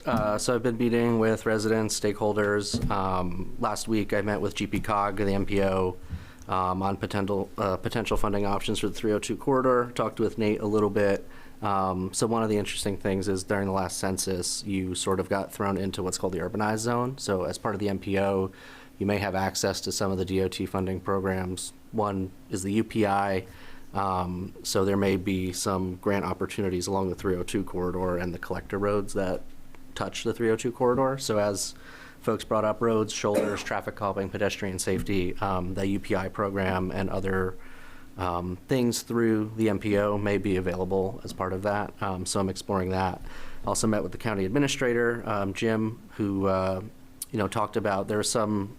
So I've been meeting with residents, stakeholders. Last week I met with GPCOG, the MPO, on potential funding options for the 302 corridor. Talked with Nate a little bit. So one of the interesting things is during the last census, you sort of got thrown into what's called the urbanized zone. So as part of the MPO, you may have access to some of the DOT funding programs. One is the UPI. So there may be some grant opportunities along the 302 corridor and the collector roads that touch the 302 corridor. So as folks brought up roads, shoulders, traffic calming, pedestrian safety, the UPI program and other things through the MPO may be available as part of that. So I'm exploring that. Also met with the county administrator, Jim, who talked about there's some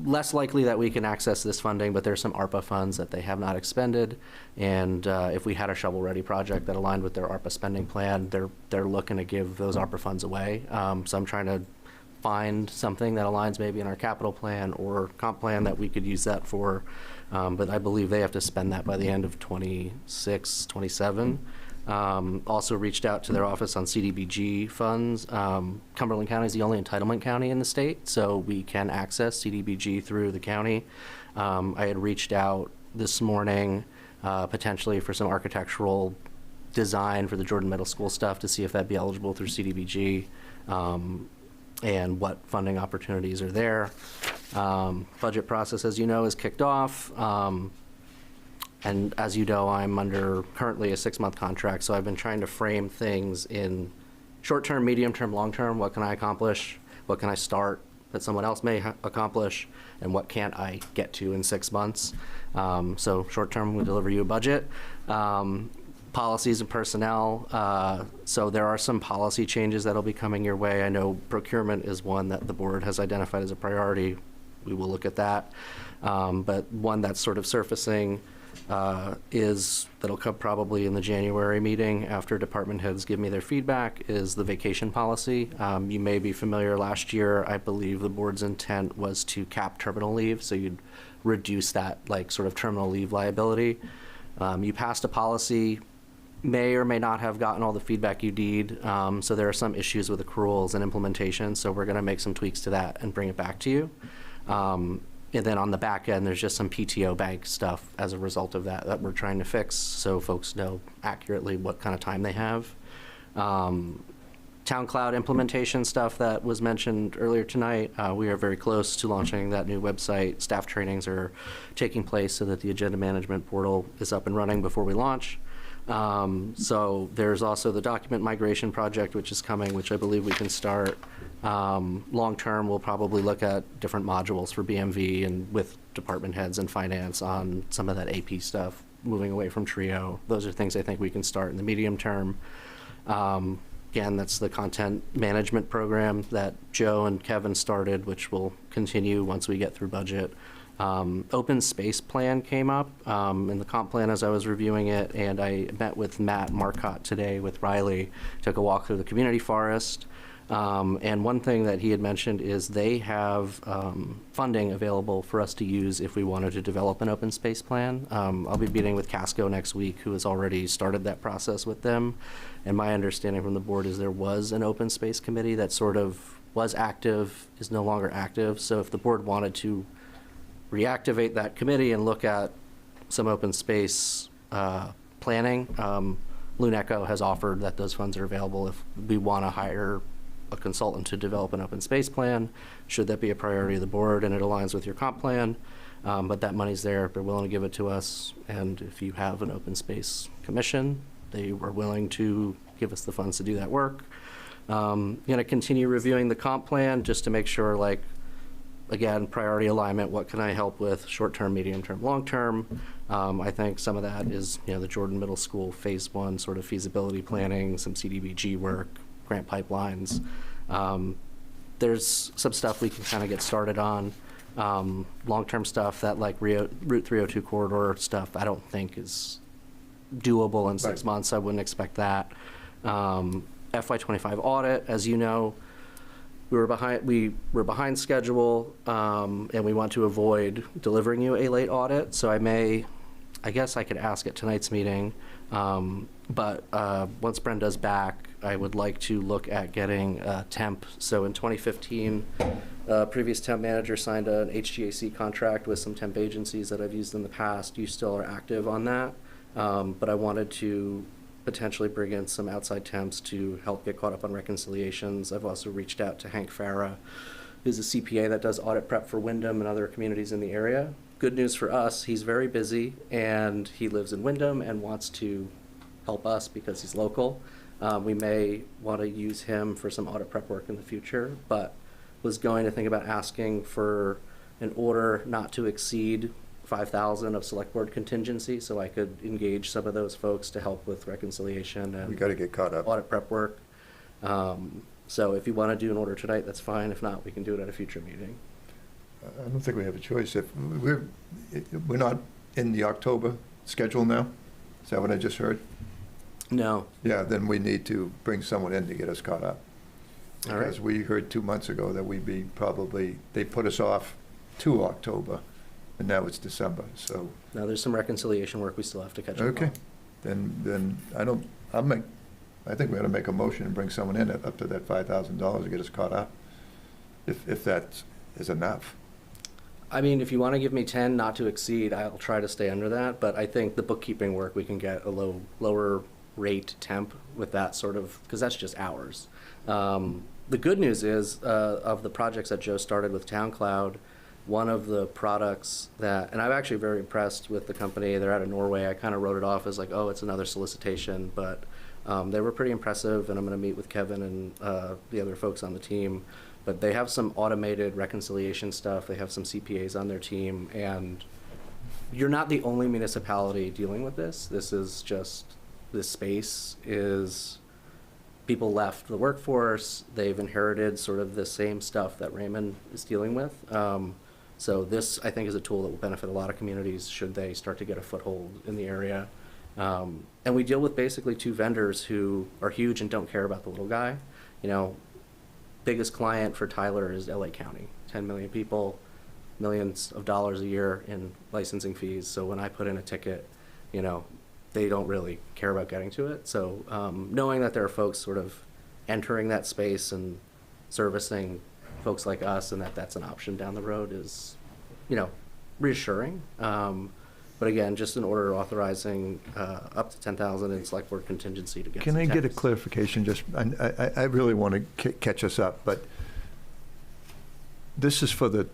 less likely that we can access this funding, but there's some ARPA funds that they have not expended. And if we had a shovel-ready project that aligned with their ARPA spending plan, they're looking to give those ARPA funds away. So I'm trying to find something that aligns maybe in our capital plan or comp plan that we could use that for. But I believe they have to spend that by the end of 26, 27. Also reached out to their office on CDBG funds. Cumberland County is the only entitlement county in the state, so we can access CDBG through the county. I had reached out this morning potentially for some architectural design for the Jordan Middle School stuff to see if that'd be eligible through CDBG and what funding opportunities are there. Budget process, as you know, is kicked off. And as you know, I'm under currently a 6-month contract, so I've been trying to frame things in short-term, medium-term, long-term. What can I accomplish? What can I start that someone else may accomplish? And what can't I get to in 6 months? So short-term, we deliver you a budget. Policies and personnel. So there are some policy changes that'll be coming your way. I know procurement is one that the board has identified as a priority. We will look at that. But one that's sort of surfacing that'll come probably in the January meeting after department heads give me their feedback is the vacation policy. You may be familiar, last year I believe the board's intent was to cap terminal leave, so you'd reduce that like sort of terminal leave liability. You passed a policy, may or may not have gotten all the feedback you need, so there are some issues with accruals and implementation, so we're going to make some tweaks to that and bring it back to you. And then on the back end, there's just some PTO bank stuff as a result of that we're trying to fix so folks know accurately what kind of time they have. Town cloud implementation stuff that was mentioned earlier tonight. We are very close to launching that new website. Staff trainings are taking place so that the agenda management portal is up and running before we launch. So there's also the document migration project, which is coming, which I believe we can start. Long term, we'll probably look at different modules for BMV and with department heads and finance on some of that AP stuff, moving away from Trio. Those are things I think we can start in the medium term. Again, that's the content management program that Joe and Kevin started, which will continue once we get through budget. Open space plan came up in the comp plan as I was reviewing it, and I met with Matt Marcotte today with Riley, took a walk through the community forest. And one thing that he had mentioned is they have funding available for us to use if we wanted to develop an open space plan. I'll be meeting with Casco next week, who has already started that process with them. And my understanding from the board is there was an open space committee that sort of was active, is no longer active. So if the board wanted to reactivate that committee and look at some open space planning, Luneco has offered that those funds are available if we want to hire a consultant to develop an open space plan, should that be a priority of the board and it aligns with your comp plan. But that money's there, they're willing to give it to us. And if you have an open space commission, they were willing to give us the funds to do that work. Going to continue reviewing the comp plan just to make sure, like, again, priority alignment, what can I help with short-term, medium-term, long-term. I think some of that is, the Jordan Middle School Phase 1 sort of feasibility planning, some CDBG work, grant pipelines. There's some stuff we can kind of get started on. Long-term stuff that like Route 302 corridor stuff, I don't think is doable in 6 months. I wouldn't expect that. FY25 audit, as you know, we were behind schedule, and we want to avoid delivering you a late audit. So I guess I could ask at tonight's meeting But once Brenda's back, I would like to look at getting a temp. So in 2015, previous temp manager signed an HGAC contract with some temp agencies that I've used in the past. You still are active on that, but I wanted to potentially bring in some outside temps to help get caught up on reconciliations. I've also reached out to Hank Farah, who's a CPA that does audit prep for Wyndham and other communities in the area. Good news for us, he's very busy and he lives in Wyndham and wants to help us because he's local. We may want to use him for some audit prep work in the future, but was going to think about asking for an order not to exceed 5,000 of select board contingency, so I could engage some of those folks to help with reconciliation and We got to get caught up. audit prep work. So if you want to do an order tonight, that's fine. If not, we can do it at a future meeting. I don't think we have a choice. If we're not in the October schedule now? Is that what I just heard? No. Yeah, then we need to bring someone in to get us caught up. All right. Because we heard 2 months ago that we'd be probably, they put us off to October, and now it's December, so. Now there's some reconciliation work we still have to catch up on. Okay, then I think we ought to make a motion and bring someone in at up to that $5,000 to get us caught up, if that is enough. I mean, if you want to give me 10 not to exceed, I'll try to stay under that, but I think the bookkeeping work, we can get a lower rate temp with that sort of, because that's just hours. The good news is, of the projects that Joe started with Town Cloud, one of the products that, and I'm actually very impressed with the company, they're out of Norway. I kind of wrote it off as like, oh, it's another solicitation, but they were pretty impressive, and I'm going to meet with Kevin and the other folks on the team. But they have some automated reconciliation stuff. They have some CPAs on their team, and you're not the only municipality dealing with this. This is just, this space is, people left the workforce. They've inherited sort of the same stuff that Raymond is dealing with. So this, I think, is a tool that will benefit a lot of communities should they start to get a foothold in the area. And we deal with basically two vendors who are huge and don't care about the little guy. You know, biggest client for Tyler is LA County, 10 million people, millions of dollars a year in licensing fees. So when I put in a ticket, you know, they don't really care about getting to it. So knowing that there are folks sort of entering that space and servicing folks like us, and that that's an option down the road is, you know, reassuring. But again, just an order authorizing up to 10,000 in select board contingency to get. Can some I get a temps. clarification? Just, I really want to catch us up, but this is for the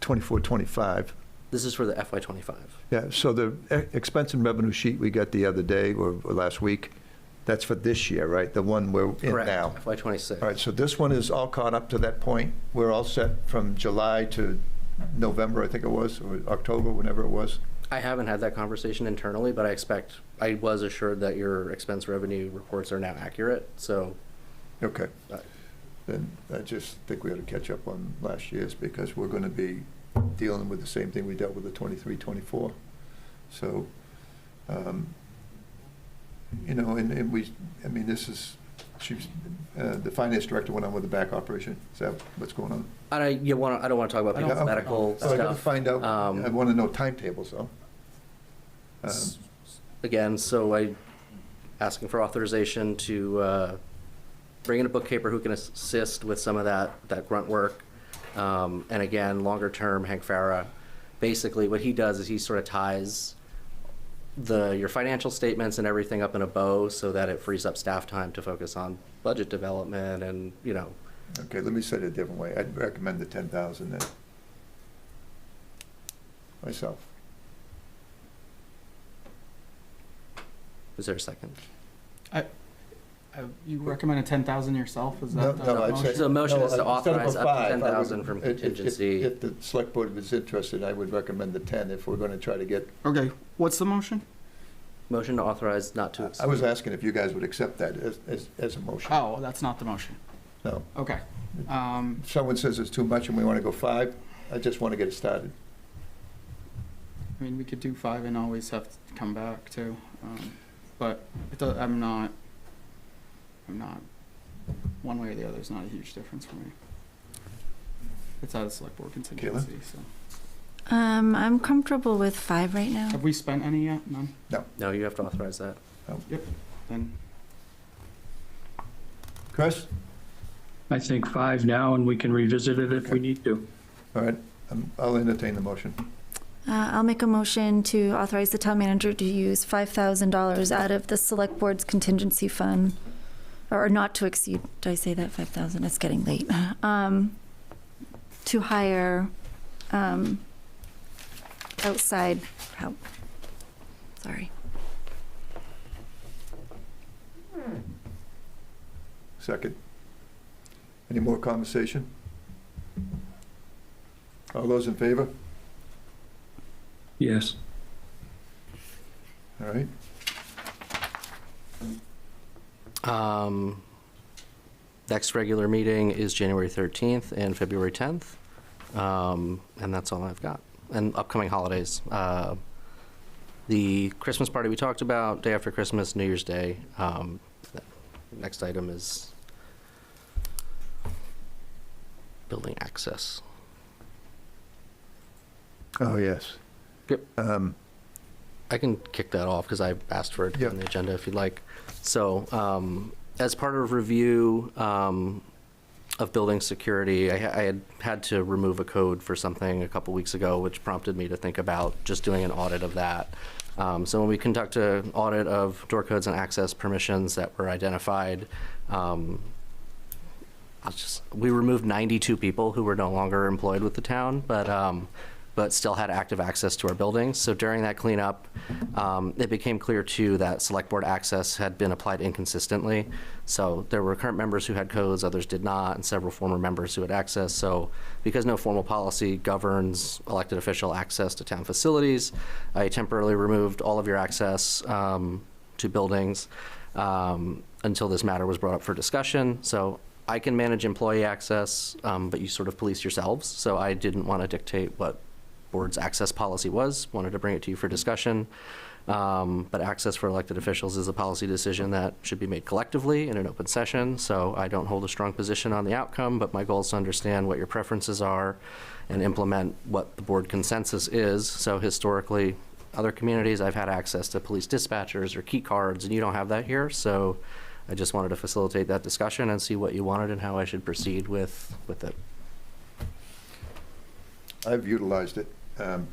24-25. This is for the FY25. Yeah, so the expense and revenue sheet we got the other day or last week, that's for this year, right? The one we're in Correct. now. FY26. All right, so this one is all caught up to that point? We're all set from July to November, I think it was, or October, whenever it was? I haven't had that conversation internally, but I was assured that your expense revenue reports are now accurate, so. Okay. Then I just think we ought to catch up on last year's, because we're going to be dealing with the same thing we dealt with the 23-24. So, you know, and we, I mean, this is, the finance director went on with the back operation. Is that what's going on? I don't want to talk about people's Yeah, okay. medical So I got to stuff. find out, I want to know timetables, though. Again, so asking for authorization to bring in a bookkeeper who can assist with some of that grunt work. And again, longer term, Hank Farah, basically what he does is he sort of ties your financial statements and everything up in a bow so that it frees up staff time to focus on budget development and, you know. Okay, let me say it a different way. I'd recommend the 10,000 then. Myself. Is there a second? You recommended 10,000 yourself? Is that No, I'd say. So the motion is to instead of authorize a up to 5, I would- 10,000 from contingency. If the select board was interested, I would recommend the 10 if we're going to try to get. Okay, what's the motion? Motion to authorize not to exceed. I was asking if you guys would accept that as a motion. Oh, that's not the motion. No. Okay. If someone says it's too much and we want to go 5, I just want to get it started. I mean, we could do 5 and always have to come back too. But I'm not, one way or the other is not a huge difference for me. It's out of select board contingency, so. I'm comfortable with 5 right now. Have we spent any yet? None? No, you have to authorize that. Yep, then, Chris? I think 5 now, and we can revisit it if we need to. All right, I'll entertain the motion. I'll make a motion to authorize the town manager to use $5,000 out of the select board's contingency fund, or not to exceed, did I say that, 5,000? It's getting late. To hire outside help. Sorry. Second. Any more conversation? All those in favor? Yes. All right. Next regular meeting is January 13th and February 10th. And that's all I've got. And upcoming holidays. The Christmas party we talked about, day after Christmas, New Year's Day. Next item is building access. Oh, yes. Yep. I can kick that off because I asked for it Yep. on the agenda if you'd like. So, as part of review of building security, I had to remove a code for something a couple weeks ago, which prompted me to think about just doing an audit of that. So when we conduct an audit of door codes and access permissions that were identified, we removed 92 people who were no longer employed with the town, but still had active access to our buildings. So during that cleanup, it became clear too that select board access had been applied inconsistently. So there were current members who had codes, others did not, and several former members who had access. So because no formal policy governs elected official access to town facilities, I temporarily removed all of your access to buildings until this matter was brought up for discussion. So I can manage employee access, but you sort of police yourselves. So I didn't want to dictate what board's access policy was, wanted to bring it to you for discussion. But access for elected officials is a policy decision that should be made collectively in an open session. So I don't hold a strong position on the outcome, but my goal is to understand what your preferences are and implement what the board consensus is. So historically, other communities, I've had access to police dispatchers or key cards, and you don't have that here. So I just wanted to facilitate that discussion and see what you wanted and how I should proceed with it. I've utilized it,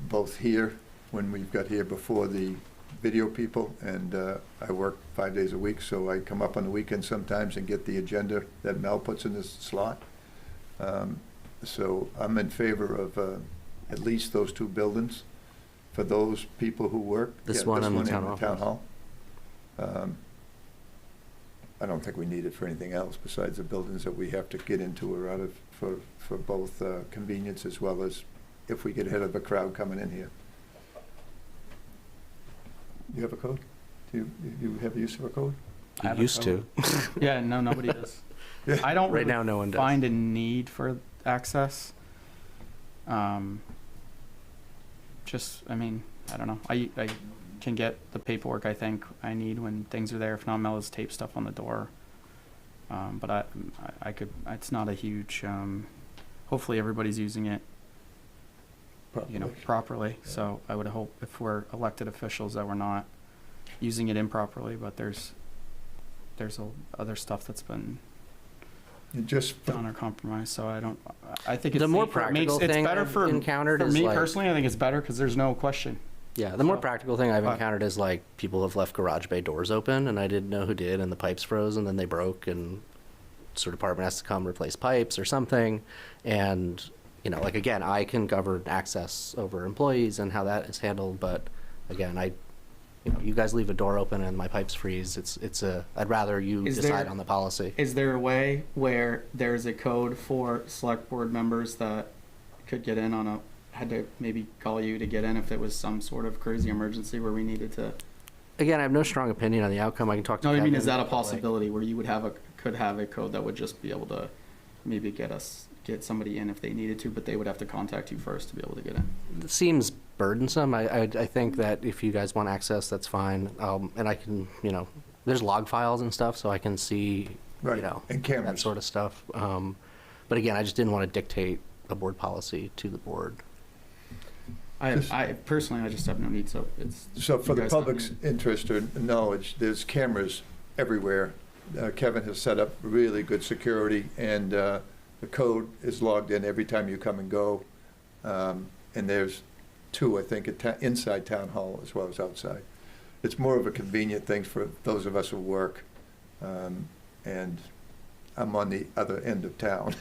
both here, when we've got here before the video people, and I work 5 days a week, so I come up on the weekend sometimes and get the agenda that Mel puts in this slot. So I'm in favor of at least those 2 buildings for those people who work. This one and the town hall. I don't think we need it for anything else besides the buildings that we have to get into or out of for both convenience as well as if we get ahead of a crowd coming in here. You have a code? Do you have use of a code? I have You a used to. yeah, no, nobody does. Yeah. I don't Right really now, no one does. find a need for access. Just, I mean, I don't know. I can get the paperwork I think I need when things are there. If not, Mel has tape stuff on the door. But I could, it's not a huge, hopefully everybody's using it, you know, properly. Yeah. So I would hope if we're elected officials that we're not using it improperly, but there's other stuff that's been Just done or compromised, so I think it's The more safer. practical it's thing better I've for encountered for is me like, personally. I think it's better because there's no question. yeah, the more So- practical thing I've but- encountered is like people have left garage bay doors open and I didn't know who did and the pipes froze and then they broke and sewer department has to come replace pipes or something. And, you know, like again, I can govern access over employees and how that is handled, but again, you guys leave a door open and my pipes freeze. I'd rather you Is decide there- on the policy. Is there a way where there's a code for select board members that could get in had to maybe call you to get in if it was some sort of crazy emergency where we needed to? Again, I have no strong opinion on the outcome. I can talk to No, I mean, Kevin, is that a but, like, possibility where you could have a code that would just be able to maybe get somebody in if they needed to, but they would have to contact you first to be able to get in? It seems burdensome. I think that if you guys want access, that's fine. And I can, there's log files and stuff, so I can see, Right, and cameras. that sort of stuff. But again, I just didn't want to dictate a board policy to the board. I personally, I just have no need, so it's. So for you the guys don't public's need- interest or knowledge, there's cameras everywhere. Kevin has set up really good security, and the code is logged in every time you come and go. And there's 2, I think, inside Town Hall as well as outside. It's more of a convenient thing for those of us who work. And I'm on the other end of town.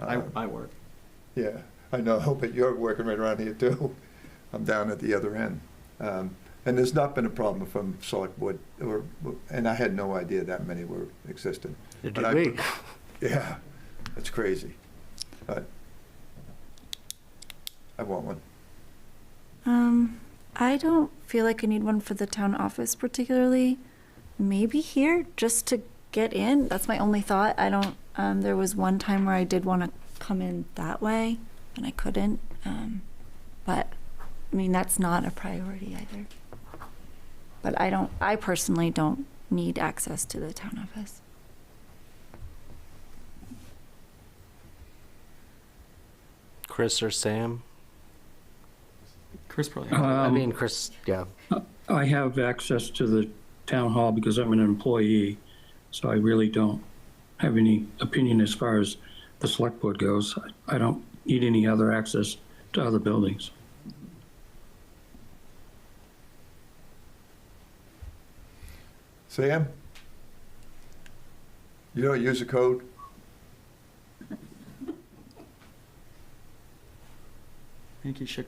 I work. Yeah, I know, but you're working right around here too. I'm down at the other end. And there's not been a problem from Select Board, and I had no idea that many were existent. Did But we? Yeah, it's crazy. But I want one. I don't feel like I need one for the town office particularly. Maybe here, just to get in. That's my only thought. I don't, there was one time where I did want to come in that way, and I couldn't. But, I mean, that's not a priority either. But I personally don't need access to the town office. Chris or Sam? Chris probably. I mean, Chris, yeah. I have access to the town hall because I'm an employee, so I really don't have any opinion as far as the select board goes. I don't need any other access to other buildings. Sam? You don't use the code? I think you should.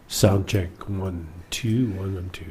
Sound check 1 2 1 and 2.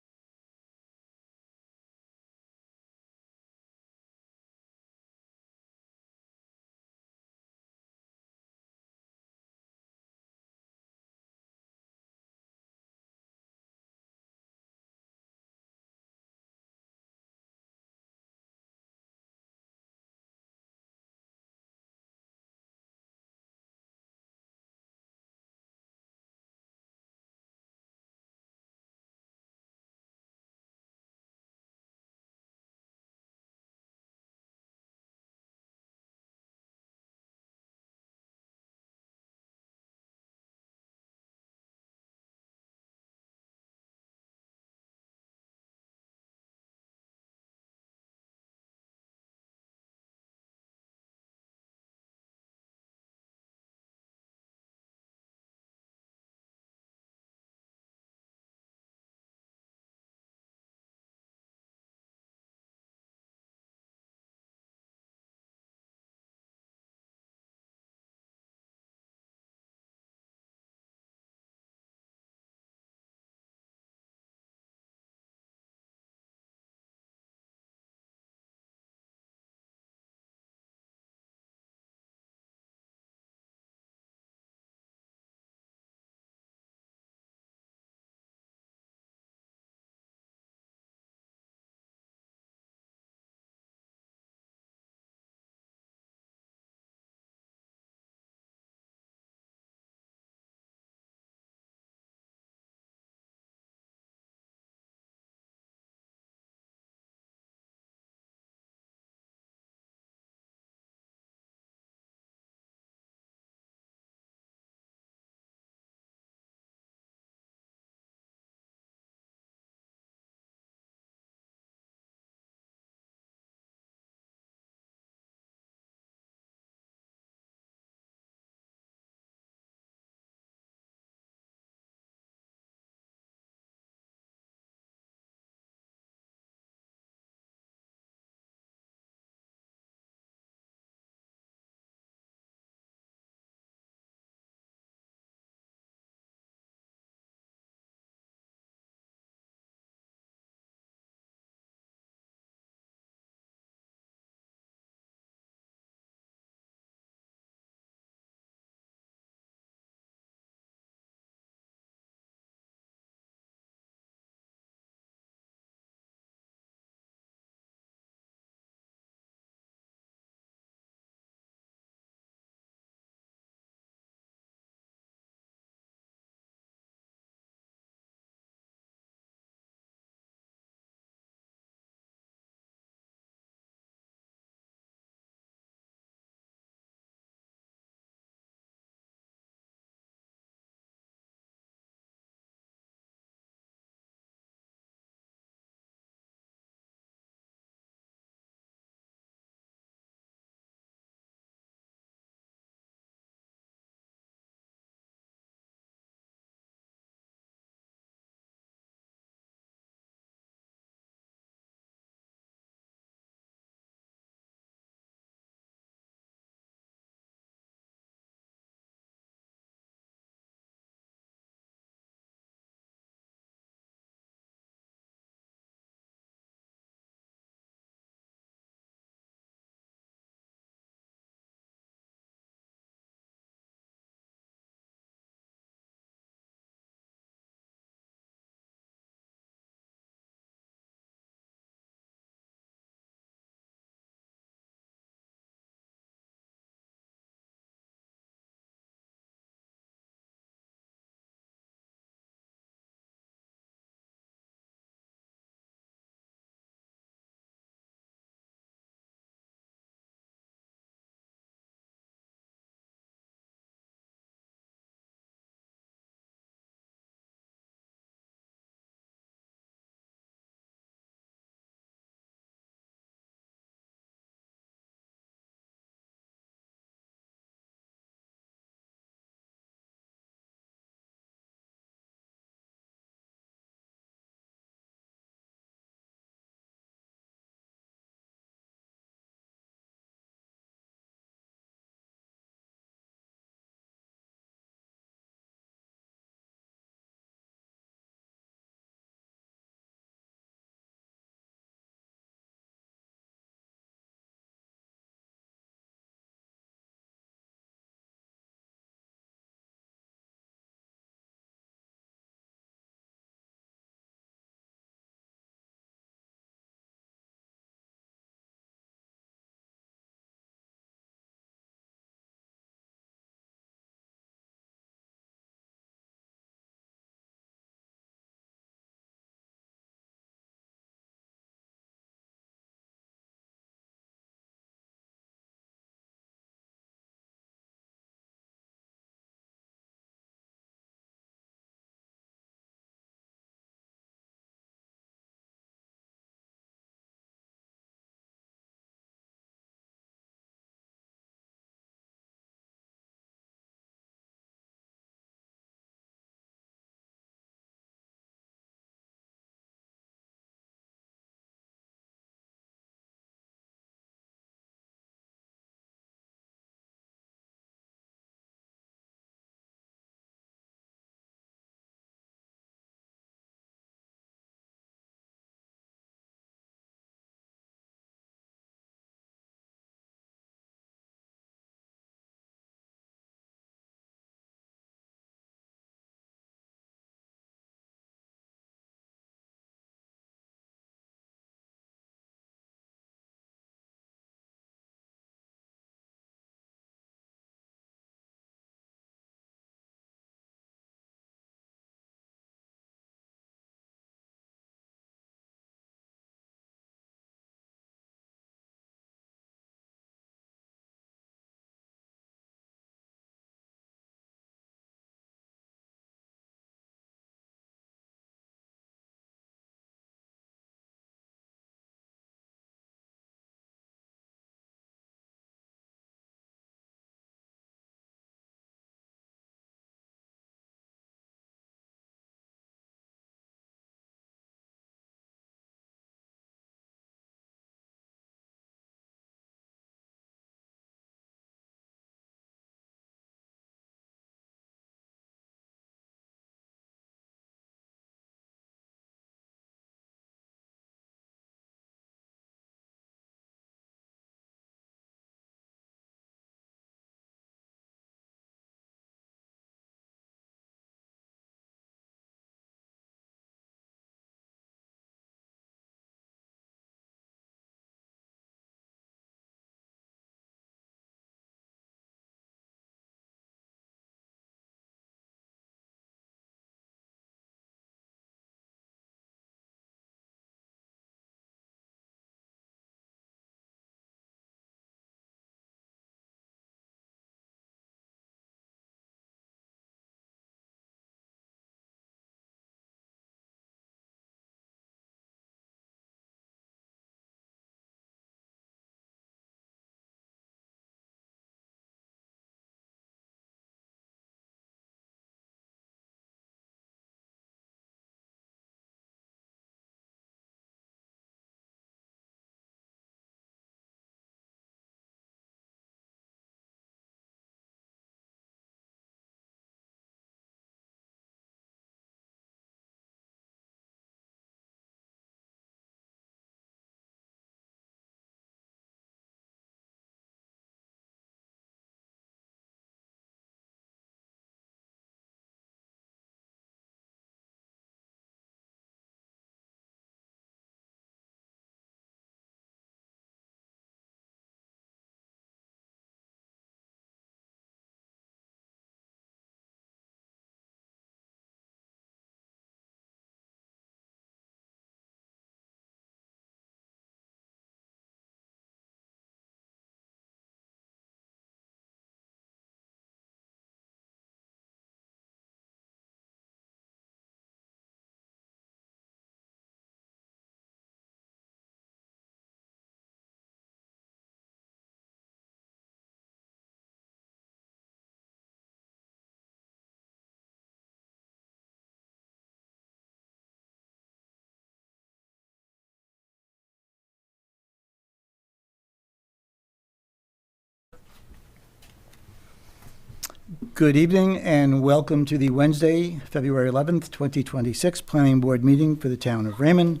Good evening and welcome to the Wednesday, February 11th, 2026 Planning Board meeting for the town of Raymond.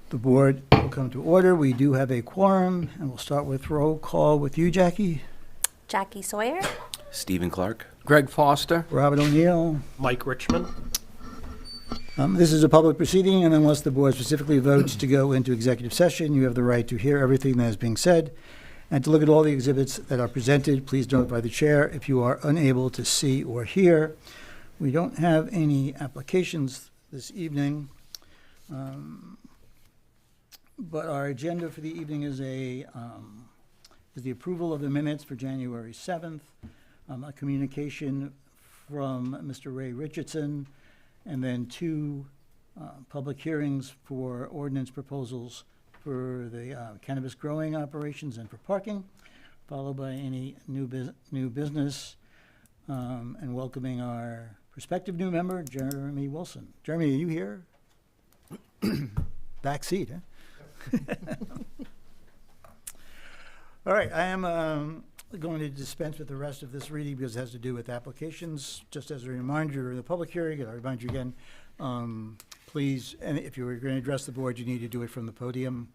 The board will come to order. We do have a quorum, and we'll start with roll call with you, Jackie. Jackie Sawyer. Stephen Clark. Greg Foster. Robert O'Neill. Mike Richmond. This is a public proceeding, and unless the board specifically votes to go into executive session, you have the right to hear everything that is being said and to look at all the exhibits that are presented. Please notify the chair if you are unable to see or hear. We don't have any applications this evening, but our agenda for the evening is the approval of the minutes for January 7th, a communication from Mr. Ray Richardson, and then 2 public hearings for ordinance proposals for the cannabis growing operations and for parking, followed by any new business, and welcoming our prospective new member, Jeremy Wilson. Jeremy, are you here? Back seat, huh? All right, I am going to dispense with the rest of this reading because it has to do with applications. Just as a reminder, the public hearing, and I remind you again, please, and if you were going to address the board, you need to do it from the podium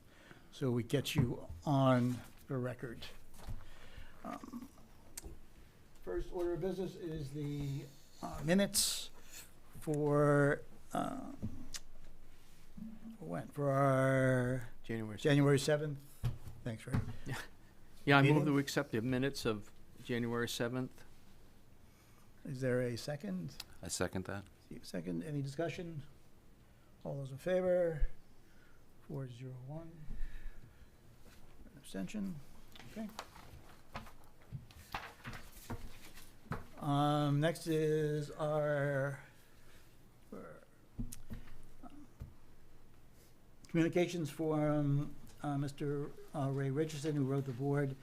so we get you on the record. First order of business is the minutes for for our January 7th. Thanks, Ray. Yeah, I Meeting? move that we accept the minutes of January 7th. Is there a second? I second that. Second, any discussion? All those in favor? 401. Abstention? Okay. Next is our communications from Mr. Ray Richardson, who wrote the board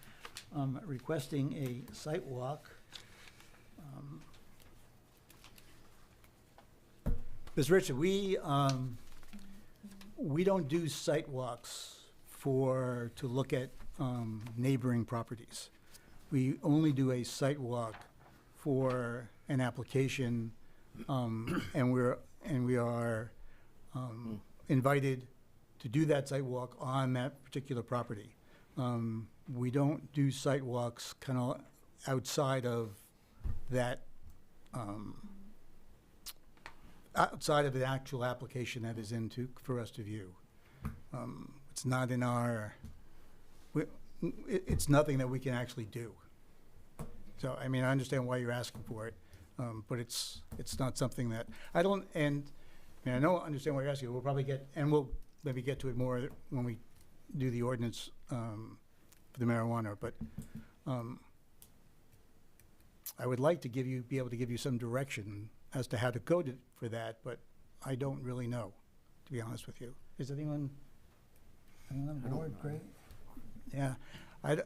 requesting a site walk. Ms. Richard, we don't do site walks to look at neighboring properties. We only do a site walk for an application, and we are invited to do that site walk on that particular property. We don't do site walks kind of outside of that, outside of the actual application that is for us to view. It's not in our, it's nothing that we can actually do. So, I mean, I understand why you're asking for it, but it's not something that, I don't, and I mean, I don't understand why you're asking. We'll probably we'll maybe get to it more when we do the ordinance for the marijuana, but I would like to be able to give you some direction as to how to go for that, but I don't really know, to be honest with you. Is anyone on board? Great. Yeah. We've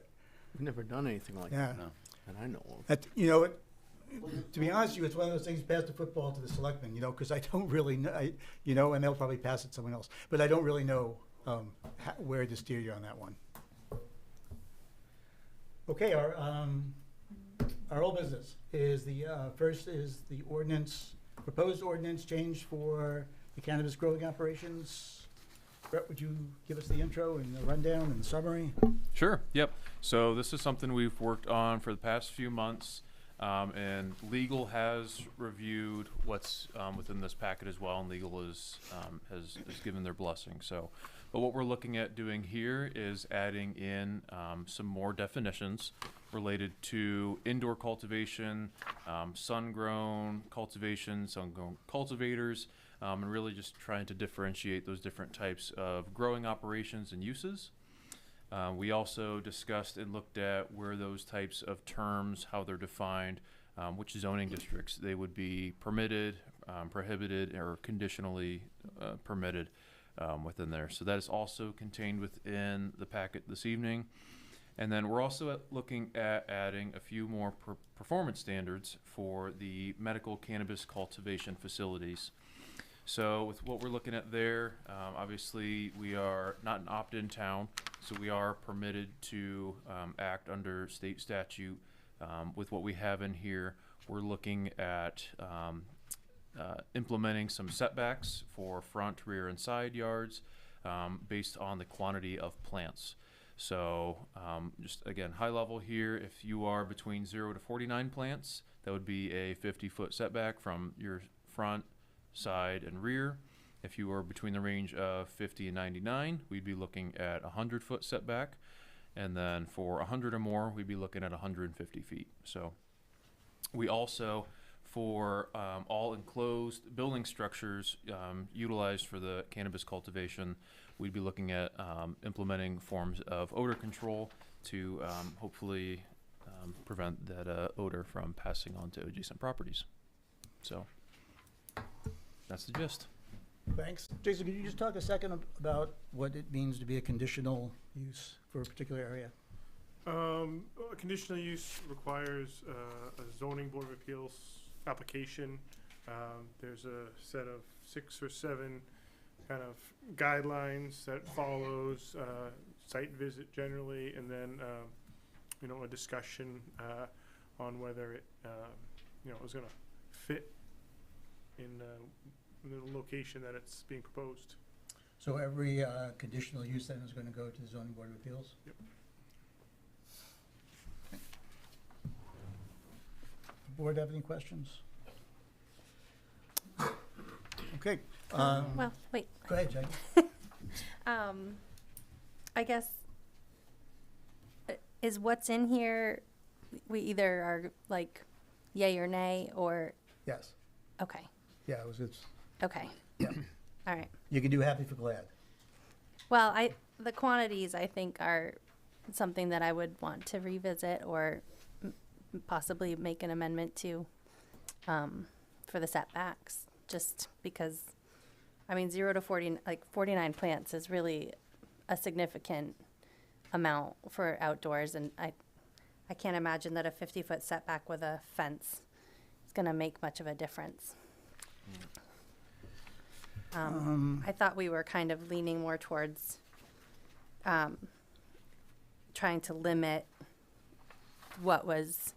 never done anything like Yeah. that, that I know of. To be honest with you, it's one of those things, pass the football to the selectmen, because I don't really know, and they'll probably pass it to someone else, but I don't really know where to steer you on that one. Okay, our old business is first is the proposed ordinance change for the cannabis growing operations. Brett, would you give us the intro and the rundown and the summary? Sure, yep. So this is something we've worked on for the past few months, and legal has reviewed what's within this packet as well, and legal has given their blessing. So, but what we're looking at doing here is adding in some more definitions related to indoor cultivation, sun-grown cultivation, sun-grown cultivators, and really just trying to differentiate those different types of growing operations and uses. We also discussed and looked at where those types of terms, how they're defined, which zoning districts they would be permitted, prohibited, or conditionally permitted within there. So that is also contained within the packet this evening. And then we're also looking at adding a few more performance standards for the medical cannabis cultivation facilities. So with what we're looking at there, obviously we are not an opt-in town, so we are permitted to act under state statute with what we have in here. we're looking at implementing some setbacks for front, rear, and side yards based on the quantity of plants. So just again, high level here, if you are between 0 to 49 plants, that would be a 50-foot setback from your front, side, and rear. If you are between the range of 50 and 99, we'd be looking at a 100-foot setback. And then for 100 or more, we'd be looking at 150 feet. So we also, for all enclosed building structures utilized for the cannabis cultivation, we'd be looking at implementing forms of odor control to hopefully prevent that odor from passing on to adjacent properties. So that's the gist. Thanks. Jason, could you just talk a second about what it means to be a conditional use for a particular area? A conditional use requires a zoning board of appeals application. There's a set of 6 or 7 kind of guidelines that follows site visit generally, and then a discussion on whether it is going to fit in the location that it's being proposed. So every conditional use then is going to go to the zoning board of appeals? Yep. Board have any questions? Okay. Well, wait. Go ahead, Jackie. I guess, is what's in here, we either are like yay or nay, or, Yes. okay, Yeah, it's, okay. yeah. All right. You can do happy for glad. Well, the quantities, I think, are something that I would want to revisit or possibly make an amendment to for the setbacks, just because, 0 to 40, 49 plants is really a significant amount for outdoors, and I can't imagine that a 50-foot setback with a fence is going to make much of a difference. I thought we were kind of leaning more towards trying to limit what was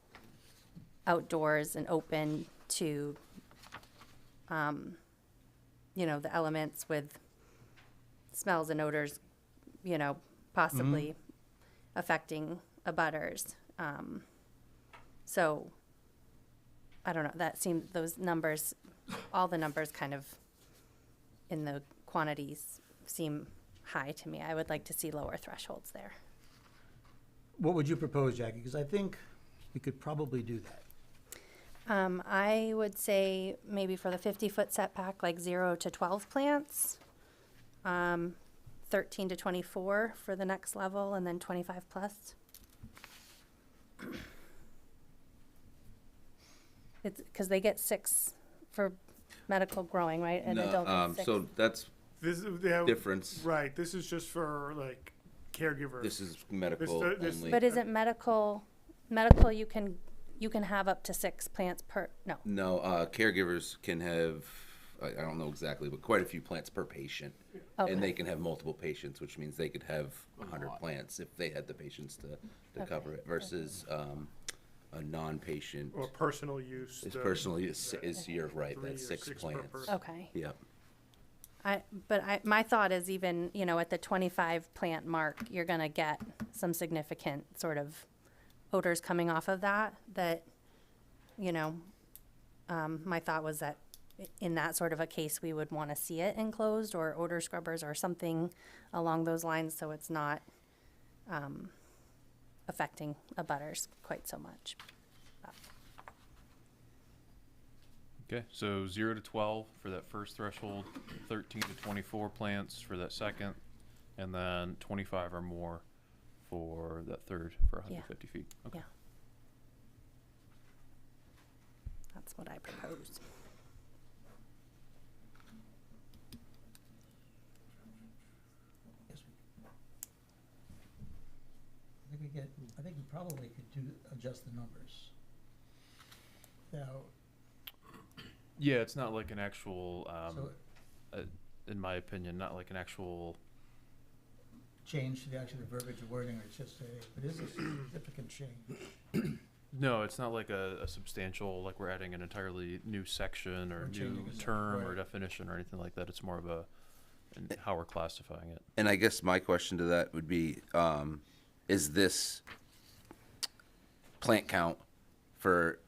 outdoors and open to, the elements with smells and odors, possibly affecting abutters. So I don't know, that seemed, those numbers, all the numbers kind of in the quantities seem high to me. I would like to see lower thresholds there. What would you propose, Jackie? Because I think we could probably do that. I would say maybe for the 50-foot setback, like 0 to 12 plants, 13 to 24 for the next level, and then 25 plus. It's because they get 6 for medical growing, right? And adult gets 6. So that's difference. Right. This is just for like caregivers. This is medical This- only. But isn't medical you can have up to 6 plants per, no. No, caregivers can have, I don't know exactly, but quite a few plants per patient. Okay. And they can have multiple patients, which means they could have 100 plants if they had the patients to cover it, versus a non-patient. Or personal use. Is personally is you're right, 3 that's or 6 6 per plants. person. Okay. Yep. My thought is even, at the 25 plant mark, you're going to get some significant sort of odors coming off of that, my thought was that in that sort of a case, we would want to see it enclosed or odor scrubbers or something along those lines, so it's not affecting abutters quite so much. Okay, so 0 to 12 for that first threshold, 13 to 24 plants for that second, and then 25 or more for that third for 150 feet. Okay. Yeah. That's what I proposed. Yes. I think we probably could adjust the numbers. Now, Yeah, it's not like an actual, so in my opinion, not like an actual. change to the verbiage of wording, or it's just but it is a significant change. No, it's not like a substantial, like we're adding an entirely new section or Or new changing a term or right. definition or anything like that. It's more of how we're classifying it. And I guess my question to that would be, is this plant count for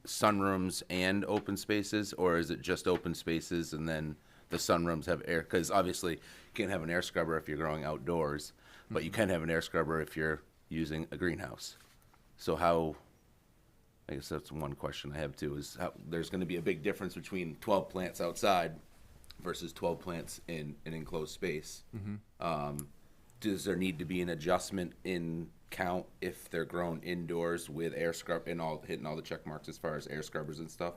sunrooms and open spaces, or is it just open spaces and then the sunrooms have air? Because obviously you can't have an air scrubber if you're growing outdoors, but you can have an air scrubber if you're using a greenhouse. So how, I guess that's one question I have too, is how, there's gonna be a big difference between 12 plants outside versus 12 plants in an enclosed space. Does there need to be an adjustment in count if they're grown indoors with air scrub and all, hitting all the check marks as far as air scrubbers and stuff?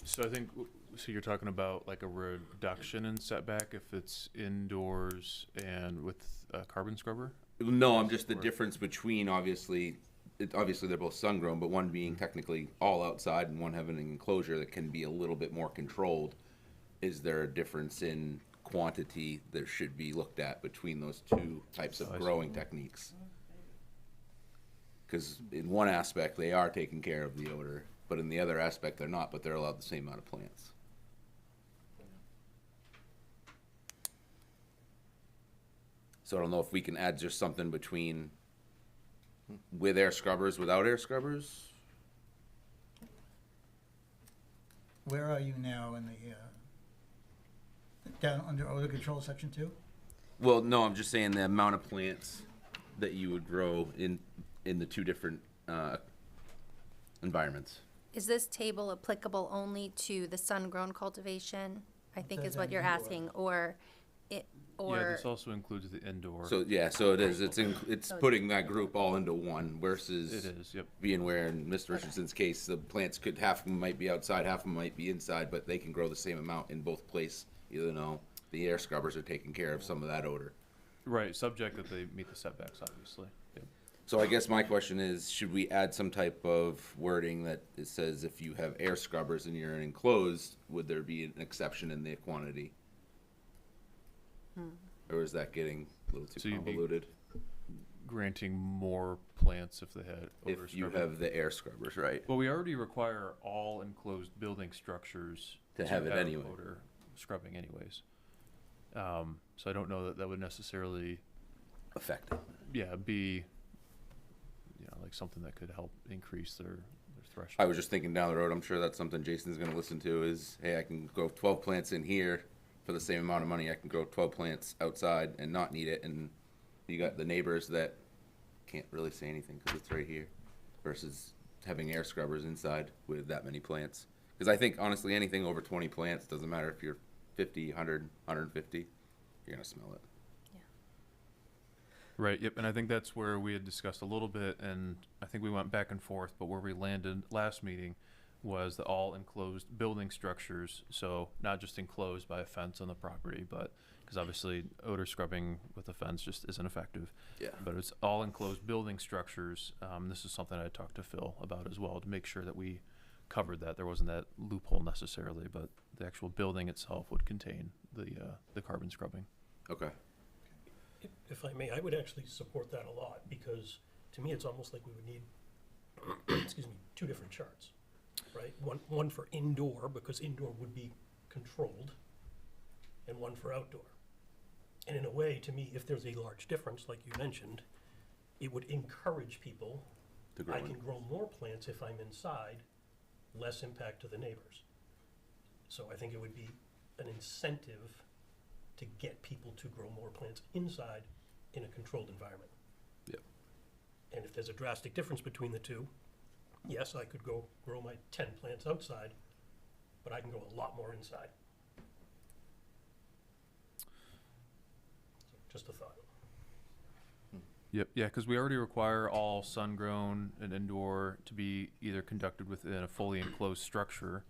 So I think, so you're talking about like a reduction in setback if it's indoors and with a carbon scrubber? No, I'm just the difference between, obviously they're both sun grown, but one being technically all outside and one having an enclosure that can be a little bit more controlled. Is there a difference in quantity that should be looked at between those two types of growing techniques? Because in one aspect, they are taking care of the odor, but in the other aspect, they're not, but they're allowed the same amount of plants. So I don't know if we can add just something between with air scrubbers, without air scrubbers. Where are you now in the, down under odor control, section 2? Well, no, I'm just saying the amount of plants that you would grow in the two different environments. Is this table applicable only to the sun-grown cultivation? I think Says is what you're indoor. asking, or Yeah, or this also includes the indoor. So yeah, so it is. It's So putting that group all into one versus It is, yep. being where in Mr. Richardson's case, the plants could, half of them might be outside, half of them might be inside, but they can grow the same amount in both places. Even though the air scrubbers are taking care of some of that odor. Right, subject that they meet the setbacks, obviously. Yep. So I guess my question is, should we add some type of wording that it says if you have air scrubbers and you're enclosed, would there be an exception in the quantity? Or is that getting a little So too you'd be convoluted? Granting more plants if they had odor If you scrubber. have the air scrubbers, right? Well, we already require all enclosed building structures To have it anyway. odor scrubbing anyways. So I don't know that that would necessarily, Effective. be, like something that could help increase their threshold. I was just thinking down the road, I'm sure that's something Jason's gonna listen to is, hey, I can grow 12 plants in here for the same amount of money. I can grow 12 plants outside and not need it. And you got the neighbors that can't really say anything because it's right here versus having air scrubbers inside with that many plants. Because I think honestly, anything over 20 plants, doesn't matter if you're 50, 100, 150, you're gonna smell it. Right, yep, and I think that's where we had discussed a little bit, and I think we went back and forth, but where we landed last meeting was the all enclosed building structures, so not just enclosed by a fence on the property, but, because obviously odor scrubbing with a fence just isn't effective. Yeah. But it's all enclosed building structures. This is something I talked to Phil about as well, to make sure that we covered that. There wasn't that loophole necessarily, but the actual building itself would contain the carbon scrubbing. Okay. If I may, I would actually support that a lot, because to me, it's almost like we would need, excuse me, two different charts, right? One for indoor, because indoor would be controlled, and one for outdoor. And in a way, to me, if there's a large difference, like you mentioned, it would encourage people, To grow I in. can grow more plants if I'm inside, less impact to the neighbors. So I think it would be an incentive to get people to grow more plants inside in a controlled environment. Yep. And if there's a drastic difference between the two, yes, I could go grow my 10 plants outside, but I can grow a lot more inside. So just a thought. Yep, yeah, because we already require all sun-grown and indoor to be either conducted within a fully enclosed structure,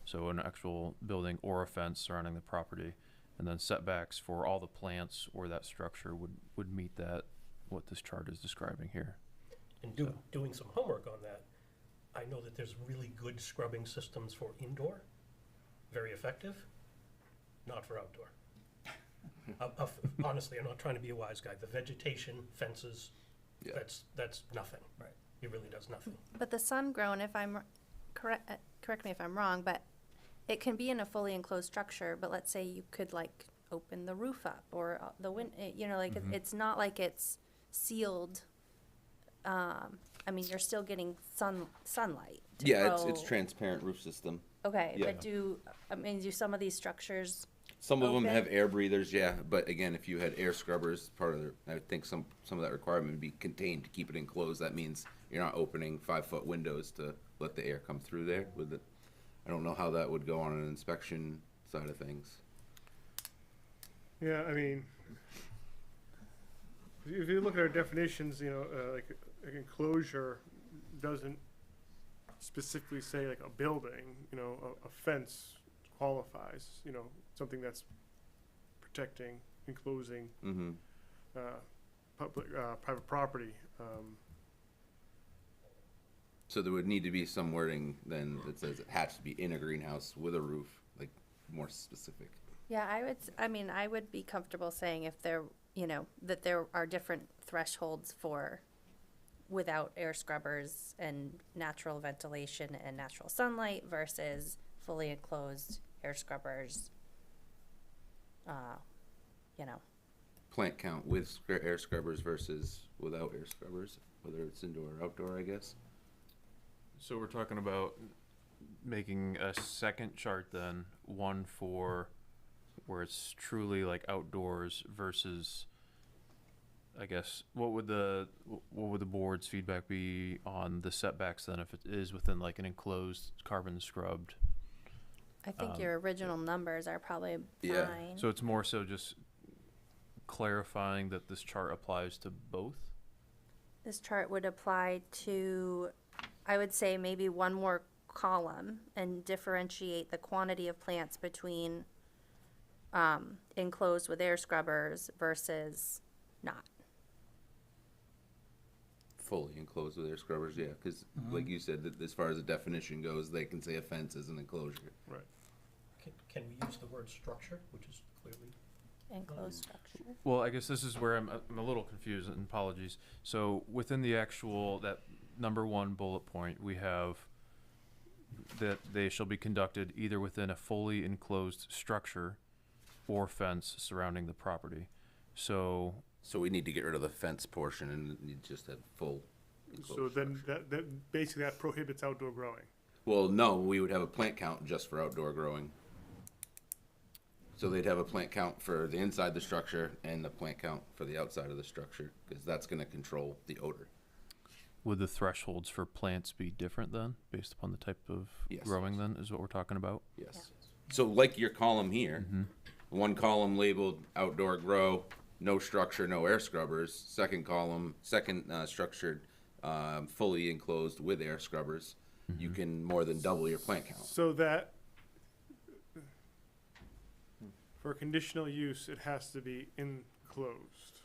so an actual building or a fence surrounding the property, and then setbacks for all the plants or that structure would meet that, what this chart is describing here. And So- doing some homework on that, I know that there's really good scrubbing systems for indoor, very effective, not for outdoor. Honestly, I'm not trying to be a wise guy. The vegetation, fences, Yeah. that's nothing. Right. it really does nothing. But the sun-grown, if I'm correct me if I'm wrong, but it can be in a fully enclosed structure. But let's say you could like open the roof up or the it's not like it's sealed. I mean, you're still getting sunlight. To Yeah, grow. it's transparent roof system. Okay, Yeah. but do some of these structures? Some of them Open? have air breathers, yeah, but again, if you had air scrubbers, part of I would think some of that requirement would be contained to keep it enclosed. That means you're not opening 5-foot windows to let the air come through there with it. I don't know how that would go on an inspection side of things. Yeah, I mean, if you look at our definitions, like enclosure doesn't specifically say like a building, a fence qualifies, something that's protecting, enclosing, Mm-hmm. private property. So there would need to be some wording then that says it has to be in a greenhouse with a roof, like more specific. Yeah, I would be comfortable saying if there, that there are different thresholds for without air scrubbers and natural ventilation and natural sunlight versus fully enclosed air scrubbers. Plant count with air scrubbers versus without air scrubbers, whether it's indoor or outdoor, I guess. So we're talking about making a second chart then, one for where it's truly like outdoors versus, I guess, what would the board's feedback be on the setbacks then if it is within like an enclosed carbon scrubbed? I think your original numbers are probably Yeah. fine. So it's more so just clarifying that this chart applies to both? This chart would apply to, I would say maybe one more column and differentiate the quantity of plants between enclosed with air scrubbers versus not. Fully enclosed with air scrubbers, yeah, because like you said, that as far as the definition goes, they can say a fence is an enclosure. Right. Can we use the word structure, which is clearly Enclosed structure. Well, I guess this is where I'm a little confused, and apologies. So within the actual, that number 1 bullet point, we have that they shall be conducted either within a fully enclosed structure or fence surrounding the property. So we need to get rid of the fence portion and you just have full enclosed So then structure. that basically that prohibits outdoor growing. Well, no, we would have a plant count just for outdoor growing. So they'd have a plant count for the inside the structure and the plant count for the outside of the structure, because that's going to control the odor. would the thresholds for plants be different then, based upon the type of Yes. growing then, is what we're talking about? Yes. So like your column here, one column labeled outdoor grow, no structure, no air scrubbers. Second column, structured, fully enclosed with air scrubbers. You can more than double your plant count. So that for conditional use, it has to be enclosed.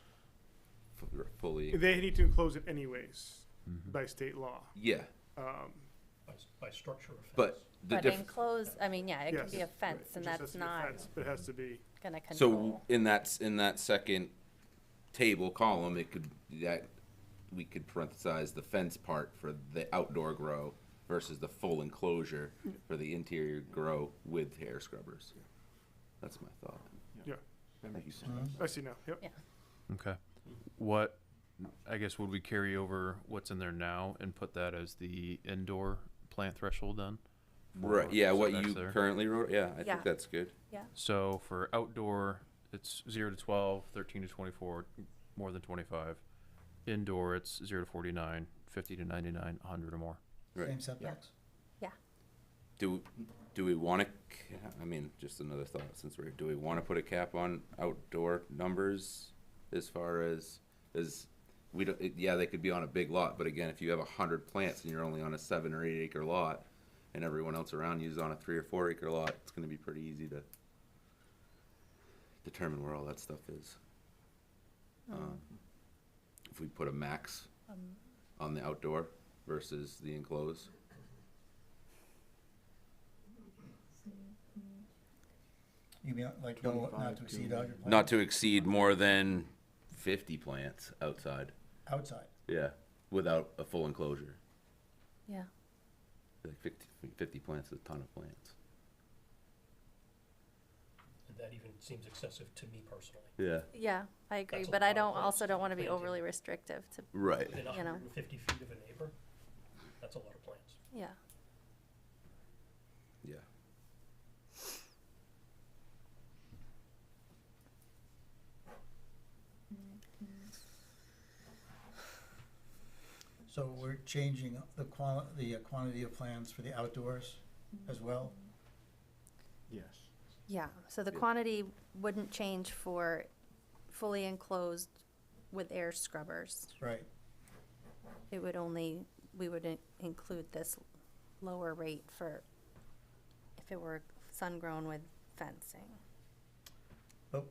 Fully, They need to enclose it anyways by state law. yeah. by structure or fence. But the But enclosed, it can be a Yes, fence, right. and It just has that's to be a not fence, but it has to be. gonna So control. in that second table column, we could parenthesize the fence part for the outdoor grow versus the full enclosure for the interior grow with air scrubbers. That's my thought. Yeah, That makes sense. I see now. Yep. Yeah. Okay. What, I guess, would we carry over what's in there now and put that as the indoor plant threshold then? Right, For yeah, what setbacks you there? currently wrote, yeah, I Yeah. think that's good. Yeah. So for outdoor, it's 0 to 12, 13 to 24, more than 25. Indoor, it's 0 to 49, 50 to 99, 100 or more. Right. Same setbacks? Do we want to, I mean, just another thought since do we want to put a cap on outdoor numbers as far as we don't, yeah, they could be on a big lot, but again, if you have 100 plants and you're only on a 7 or 8 acre lot and everyone else around you is on a 3 or 4 acre lot, it's going to be pretty easy to determine where all that stuff is. If we put a max on the outdoor versus the enclosed. You mean like no, not to exceed 100 Not to exceed more than 50 plants outside. outside? Yeah. without a full enclosure. Yeah. Like 50 plants is a ton of plants. And that even seems excessive to me personally. Yeah. Yeah, I agree, That's a but I lot of don't, plants also don't want to be planted. overly restrictive to, Right. Within You know. 150 feet of a neighbor, that's a lot of plants. yeah. Yeah. So we're changing the quantity of plants for the outdoors as well? Yes. Yeah, so the Yeah. quantity wouldn't change for fully enclosed with air scrubbers. Right. It would only, we would include this lower rate for if it were sun-grown with fencing. But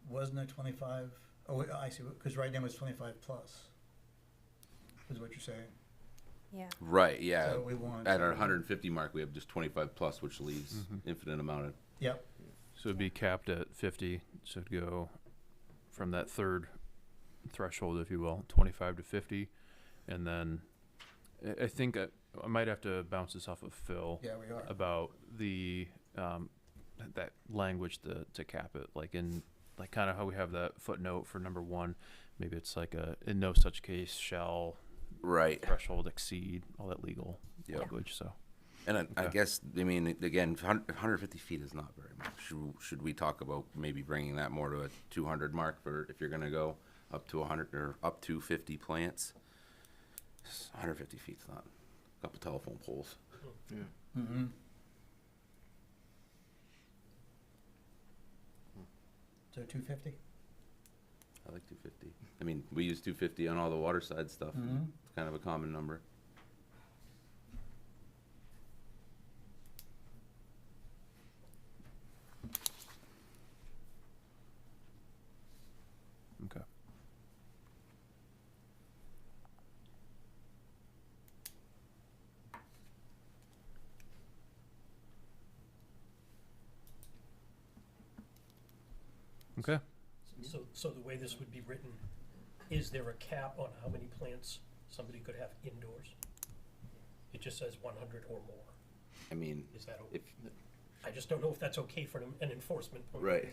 wasn't it 25? Oh, wait, I see, because right now it's 25 plus, is what you're saying. Yeah. Right, yeah. So we want At to- our 150 mark, we have just 25 plus, which leaves infinite amount of. Yep, So it'd be capped at 50, so it'd go from that third threshold, if you will, 25 to 50. And then I think I might have to bounce this off of Phil yeah, we are. about the, that language to cap it, like in, like kind of how we have that footnote for number 1, maybe it's like in no such case shall Right. threshold exceed all that legal Yeah. language, so. And I Okay. guess, I mean, again, 150 feet is not very much. Should we talk about maybe bringing that more to a 200 mark for if you're going to go up to 100 or up to 50 plants? 150 feet's not a couple telephone poles. Yeah. Mm-hmm. So 250? I like 250. I mean, we use 250 on all the water side stuff. Mhm. It's kind of a common number. Okay. Okay. So the way this would be written, is there a cap on how many plants somebody could have indoors? It just says 100 or more. I mean, Is that, if I just don't know if that's okay for an enforcement point. right.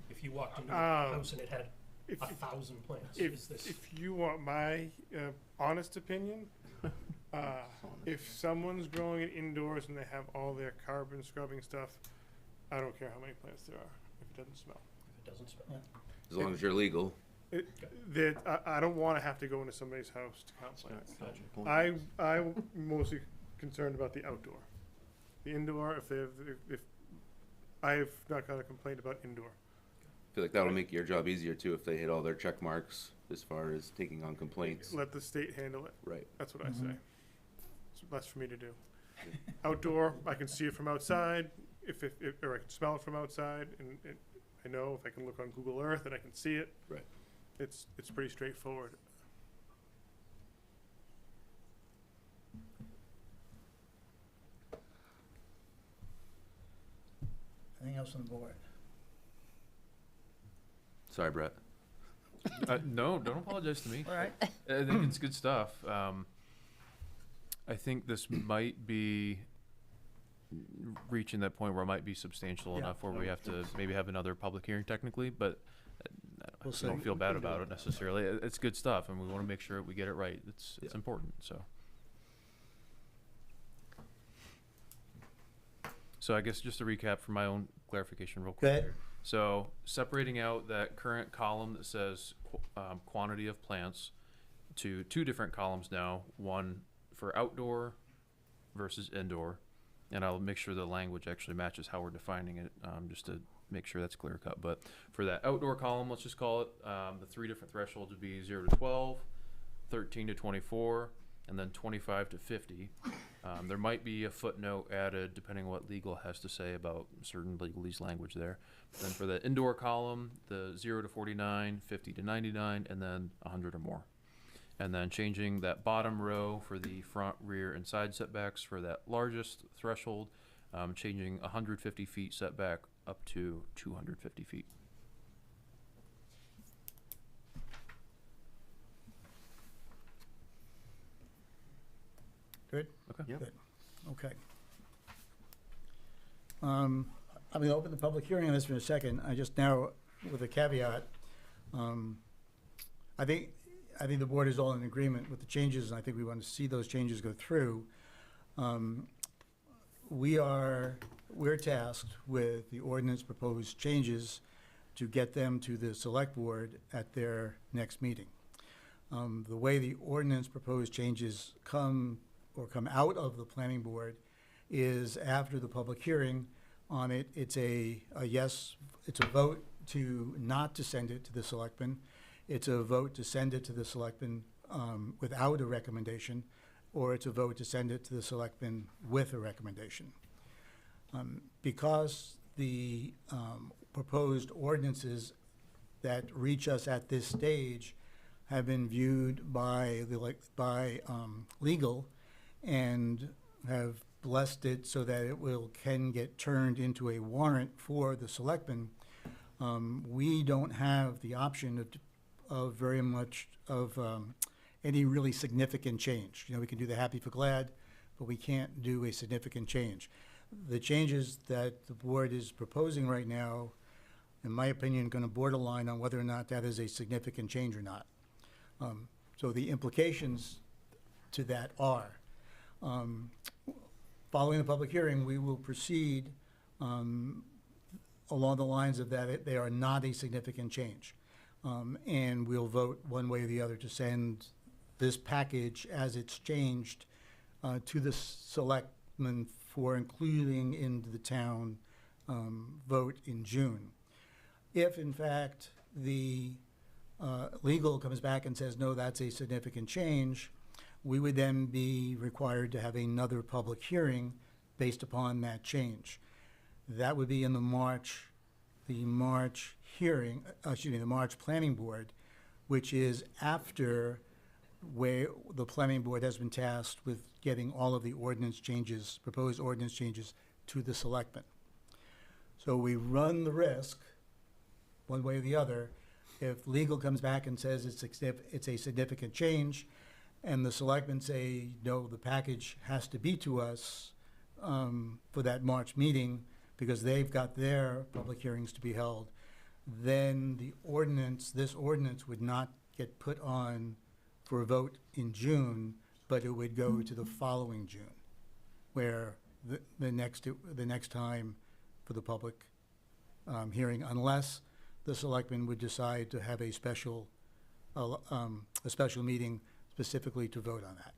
If you walked into a house and it had If, 1,000 plants, is this? if you want my honest opinion, if someone's growing it indoors and they have all their carbon scrubbing stuff, I don't care how many plants there are, if it doesn't smell. If it doesn't smell. Yeah. As long as you're legal. I don't want to have to go into somebody's house to count plants. Gotcha. I'm mostly concerned about the outdoor. The indoor, if I've not got a complaint about indoor. I feel like that'll make your job easier too if they hit all their check marks as far as taking on complaints. Let the state handle it. Right. That's what I say. It's less for me to do. Outdoor, I can see it from outside, or I can smell it from outside, and I know if I can look on Google Earth and I can see it. Right. It's pretty straightforward. Anything else on the board? Sorry, Brett. No, don't apologize to me. All right. I think it's good stuff. I think this might be reaching that point where it might be substantial Yeah. enough where we have to maybe have another public hearing technically, but We'll I don't see. feel bad about it necessarily. It's good stuff, and we want to make sure we get it right. It's Yeah. important, so. So I guess just to recap for my own clarification real Go quick. ahead. So separating out that current column that says quantity of plants to 2 different columns now, one for outdoor versus indoor. And I'll make sure the language actually matches how we're defining it, just to make sure that's clear cut. But for that outdoor column, let's just call it, the 3 different thresholds would be 0 to 12, 13 to 24, and then 25 to 50. There might be a footnote added depending on what legal has to say about certain legalese language there. Then for the indoor column, the 0 to 49, 50 to 99, and then 100 or more. And then changing that bottom row for the front, rear, and side setbacks for that largest threshold, changing 150 feet setback up to 250 feet. Good? Okay. Yep. Good. Okay. I'm going to open the public hearing on this in a second. I just now, with a caveat, I think the board is all in agreement with the changes, and I think we want to see those changes go through. We're tasked with the ordinance proposed changes to get them to the select board at their next meeting. The way the ordinance proposed changes come out of the planning board is after the public hearing on it. It's a yes, it's a vote to not to send it to the selectmen. It's a vote to send it to the selectmen without a recommendation, or it's a vote to send it to the selectmen with a recommendation. Because the proposed ordinances that reach us at this stage have been viewed by legal and have blessed it so that it can get turned into a warrant for the selectmen, we don't have the option of very much of any really significant change. You know, we can do the happy for glad, but we can't do a significant change. The changes that the board is proposing right now, in my opinion, going to borderline on whether or not that is a significant change or not. So the implications to that are, following the public hearing, we will proceed along the lines of that they are not a significant change. And we'll vote one way or the other to send this package as it's changed to the selectmen for including into the town vote in June. If in fact the legal comes back and says, no, that's a significant change, we would then be required to have another public hearing based upon that change. That would be in the March hearing, the March planning board, which is after where the planning board has been tasked with getting all of the ordinance changes, proposed ordinance changes, to the selectmen. So we run the risk, one way or the other, if legal comes back and says it's a significant change, and the selectmen say, no, the package has to be to us for that March meeting because they've got their public hearings to be held, then this ordinance would not get put on for a vote in June, but it would go to the following June, where the next time for the public hearing, unless the selectmen would decide to have a special meeting specifically to vote on that.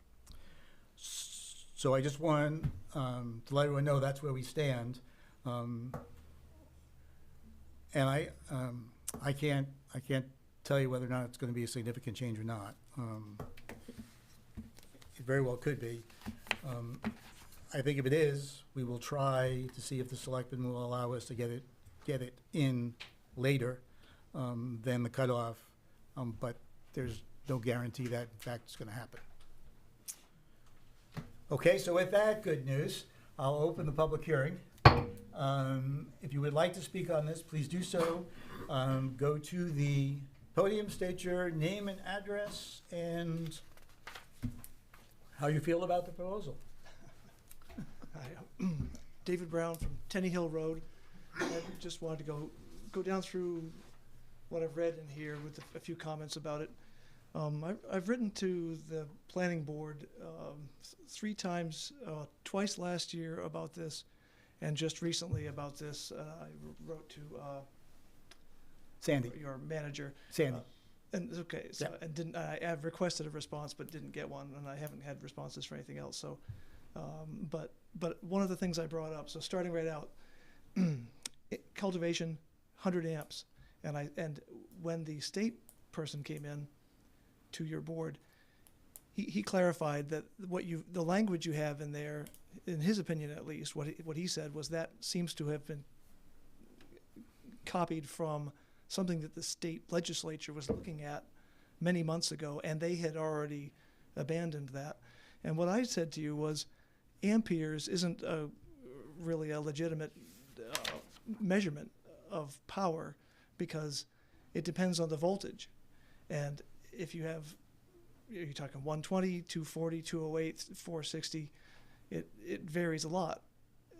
So I just want to let everyone know that's where we stand. And I can't tell you whether or not it's going to be a significant change or not. It very well could be. I think if it is, we will try to see if the selectmen will allow us to get it in later than the cutoff, but there's no guarantee that in fact it's going to happen. Okay, so with that good news, I'll open the public hearing. If you would like to speak on this, please do so. Go to the podium, state your name and address, and how you feel about the proposal. Hi, David Brown from Tenny Hill Road. I just wanted to go down through what I've read in here with a few comments about it. I've written to the planning board 3 times, twice last year about this, and just recently about this. I wrote to Sandy, your manager. Sandy. And okay, so Yep. I've requested a response but didn't get one, and I haven't had responses for anything else. So, but one of the things I brought up. So starting right out, cultivation, 100 amps, and when the state person came in to your board, he clarified that the language you have in there, in his opinion at least, what he said was that seems to have been copied from something that the state legislature was looking at many months ago, and they had already abandoned that. And what I said to you was, amperes isn't really a legitimate measurement of power because it depends on the voltage. And if you have you're talking 120, 240, 208, 460. It varies a lot.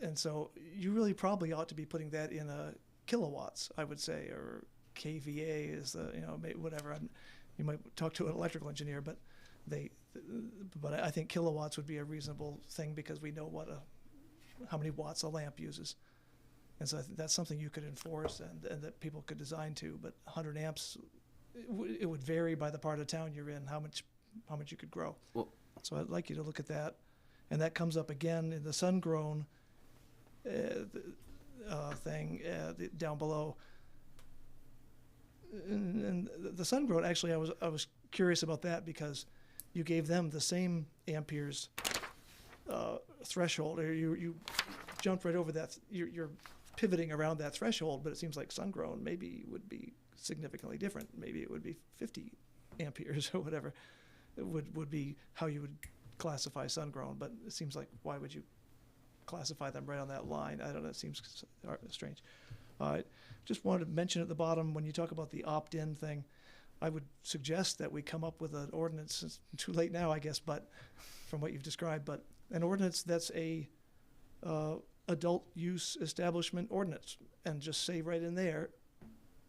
And so you really probably ought to be putting that in a kilowatts, I would say, or kVA is the, whatever. You might talk to an electrical engineer, but I think kilowatts would be a reasonable thing because we know how many watts a lamp uses. And so I think that's something you could enforce and that people could design to. But 100 amps, it would vary by the part of town you're in, how much you could grow. Well, so I'd like you to look at that. And that comes up again in the sun-grown thing down below. And the sun-grown, actually, I was curious about that because you gave them the same amperes threshold, or you jumped right over that. You're pivoting around that threshold, but it seems like sun-grown maybe would be significantly different. Maybe it would be 50 amperes or whatever. It would be how you would classify sun-grown, but it seems like why would you classify them right on that line? I don't know, it seems strange. Just wanted to mention at the bottom, when you talk about the opt-in thing, I would suggest that we come up with an ordinance. It's too late now, I guess, but from what you've described, but an ordinance that's a adult use establishment ordinance, and just say right in there,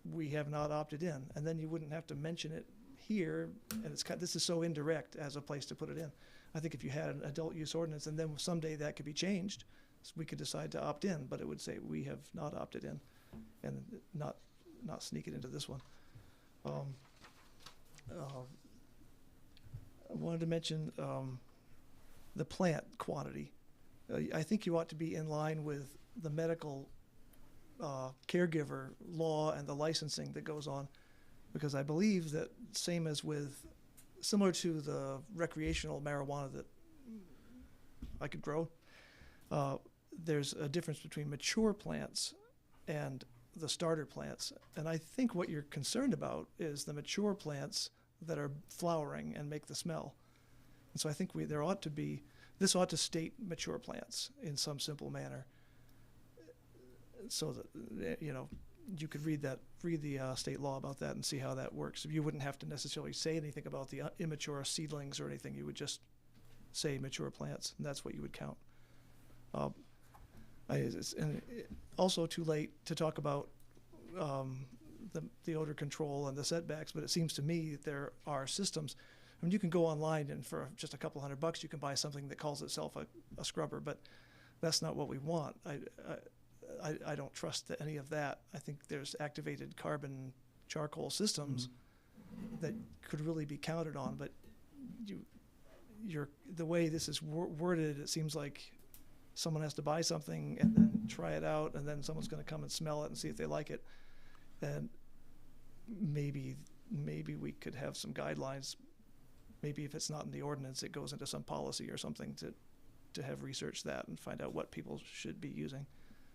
we have not opted in, and then you wouldn't have to mention it here. And this is so indirect as a place to put it in. I think if you had an adult use ordinance, and then someday that could be changed, so we could decide to opt in, but it would say we have not opted in, and not sneak it into this one. I wanted to mention the plant quantity. I think you ought to be in line with the medical caregiver law and the licensing that goes on, because I believe that similar to the recreational marijuana that I could grow, there's a difference between mature plants and the starter plants. And I think what you're concerned about is the mature plants that are flowering and make the smell. And so I think this ought to state mature plants in some simple manner, so that, you could read the state law about that and see how that works. You wouldn't have to necessarily say anything about the immature seedlings or anything. You would just say mature plants, and that's what you would count. And also too late to talk about the odor control and the setbacks, but it seems to me that there are systems. I mean, you can go online and for just a couple $100 you can buy something that calls itself a scrubber, but that's not what we want. I don't trust any of that. I think there's activated carbon charcoal systems that could really be counted on, but the way this is worded, it seems like someone has to buy something and then try it out, and then someone's going to come and smell it and see if they like it. And maybe we could have some guidelines. Maybe if it's not in the ordinance, it goes into some policy or something to have researched that and find out what people should be using.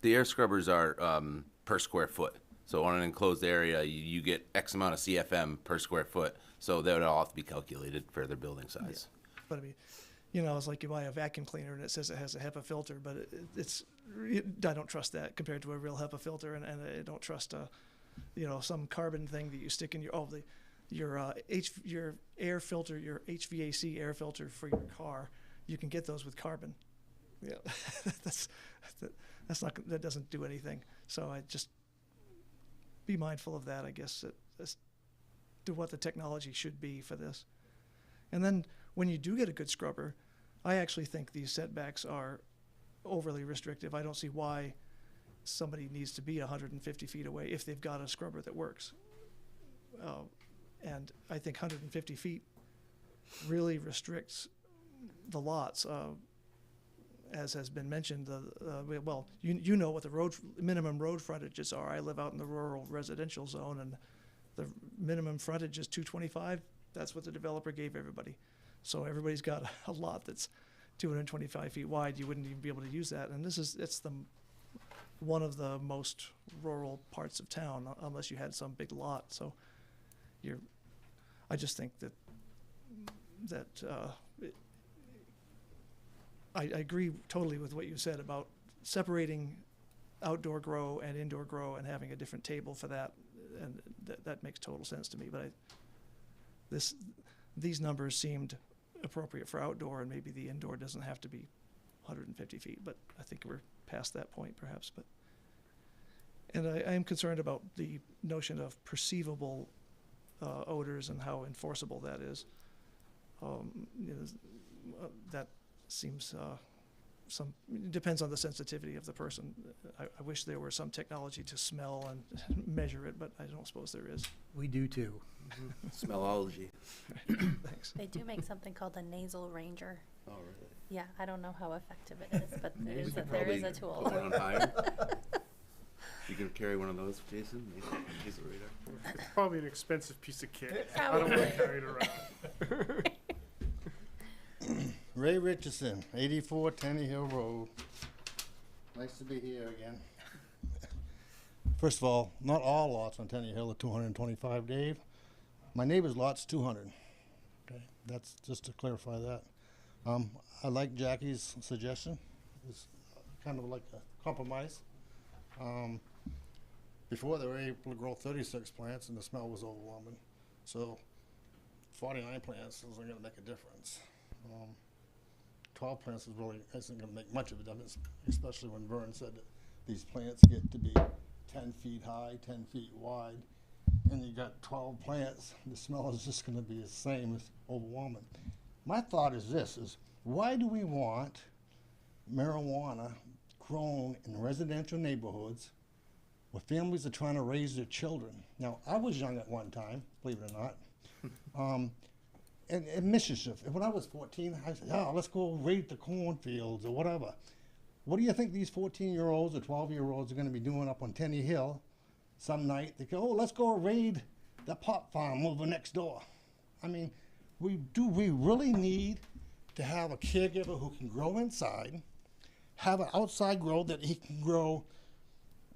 The air scrubbers are per square foot. So on an enclosed area, you get X amount of CFM per square foot. So that would all have to be calculated for their building size. Yeah. But I mean, it's like you buy a vacuum cleaner and it says it has a HEPA filter, but I don't trust that compared to a real HEPA filter, and I don't trust some carbon thing that you stick in your air filter, your HVAC air filter for your car. You can get those with carbon. Yeah, that doesn't do anything. So I just be mindful of that, I guess, as to what the technology should be for this. And then when you do get a good scrubber, I actually think these setbacks are overly restrictive. I don't see why somebody needs to be 150 feet away if they've got a scrubber that works. And I think 150 feet really restricts the lots. As has been mentioned, you know what the minimum road frontages are. I live out in the rural residential zone, and the minimum frontage is 225. That's what the developer gave everybody. So everybody's got a lot that's 225 feet wide. You wouldn't even be able to use that. And it's one of the most rural parts of town, unless you had some big lot. So I just think that I agree totally with what you said about separating outdoor grow and indoor grow and having a different table for that, and that makes total sense to me. But these numbers seemed appropriate for outdoor, and maybe the indoor doesn't have to be 150 feet, but I think we're past that point perhaps. But and I am concerned about the notion of perceivable odors and how enforceable that is. That seems it depends on the sensitivity of the person. I wish there were some technology to smell and measure it, but I don't suppose there is. We do too. Smellology. Thanks. They do make something called a nasal ranger. Oh, really? Yeah, I don't know how effective it is, but there We is could there is probably a tool. put one on higher. You can carry one of those, Jason? He's a radar. It's probably an expensive piece of kit. I Probably. don't want to carry it around. Ray Richardson, 84 Tenny Hill Road. Nice to be here again. First of all, not all lots on Tenny Hill are 225, Dave. My neighbor's lot's 200. Okay, that's just to clarify that. I like Jackie's suggestion. It's kind of like a compromise. Before they were able to grow 36 plants and the smell was overwhelming. So 49 plants isn't going to make a difference. 12 plants isn't going to make much of a difference, especially when Vern said that these plants get to be 10 feet high, 10 feet wide, and you got 12 plants. The smell is just going to be the same as overwhelming. My thought is this, is why do we want marijuana grown in residential neighborhoods where families are trying to raise their children? Now, I was young at one time, believe it or not. And mischief. When I was 14, I said, oh, let's go raid the cornfields or whatever. What do you think these 14-year-olds or 12-year-olds are going to be doing up on Tenny Hill some night? They go, oh, let's go raid the pot farm over next door. I mean, we really need to have a caregiver who can grow inside, have an outside grow that he can grow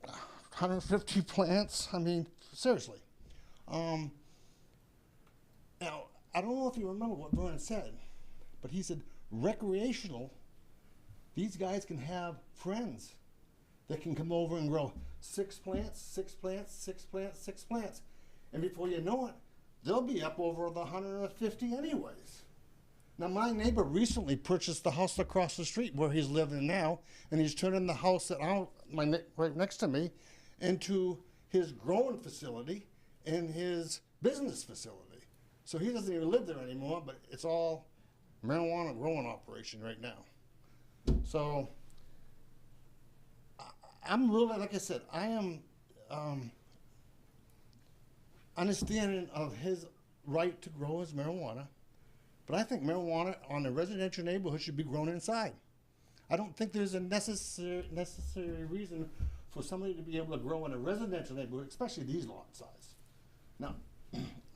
150 plants? I mean, seriously. Now, I don't know if you remember what Vern said, but he said recreational, these guys can have friends that can come over and grow 6 plants, 6 plants, 6 plants, 6 plants. And before you know it, they'll be up over the 150 anyways. Now, my neighbor recently purchased the house across the street where he's living now, and he's turning the house right next to me into his growing facility and his business facility. So he doesn't even live there anymore, but it's all marijuana growing operation right now. So I'm really, like I said, I am understanding of his right to grow his marijuana, but I think marijuana on a residential neighborhood should be grown inside. I don't think there's a necessary reason for somebody to be able to grow in a residential neighborhood, especially these lot size. Now,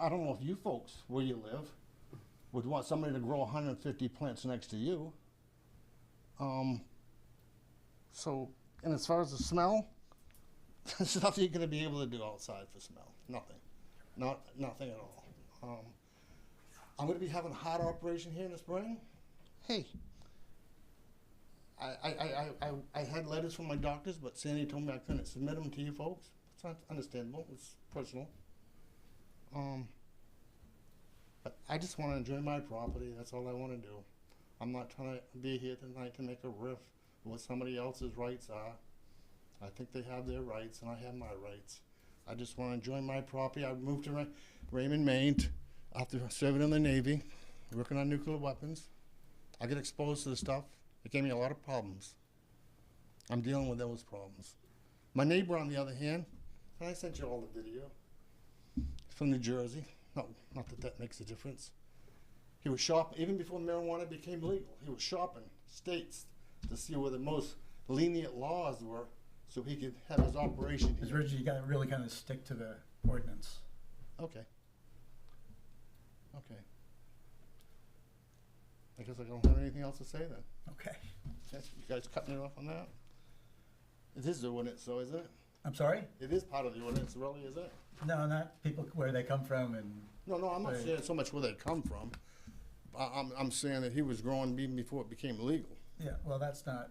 I don't know if you folks, where you live, would want somebody to grow 150 plants next to you. So, and as far as the smell, there's nothing you're going to be able to do outside for smell. Nothing. Nothing at all. I'm going to be having a heart operation here in the spring. Hey, I had letters from my doctors, but Sandy told me I couldn't submit them to you folks. It's not understandable. It's personal. But I just want to enjoy my property. That's all I want to do. I'm not trying to be here tonight to make a riff what somebody else's rights are. I think they have their rights, and I have my rights. I just want to enjoy my property. I moved to Raymond, Maine after serving in the Navy, working on nuclear weapons. I get exposed to the stuff. It gave me a lot of problems. I'm dealing with those problems. My neighbor, on the other hand, and I sent you all the video, from New Jersey. No, not that that makes a difference. He was shopping, even before marijuana became legal, he was shopping states to see where the most lenient laws were so he could have his operation Because here. Richard, you gotta really kind of stick to the ordinance. Okay. Okay. I guess I don't have anything else to say then. Okay. Yes, you guys cutting it off on that? It is the ordinance, so isn't it? I'm sorry? It is part of the ordinance, really, is it? No, not people where they come from and. No, I'm not Right. saying so much where they come from. I'm saying that he was growing even before it became legal. Yeah, well, that's not,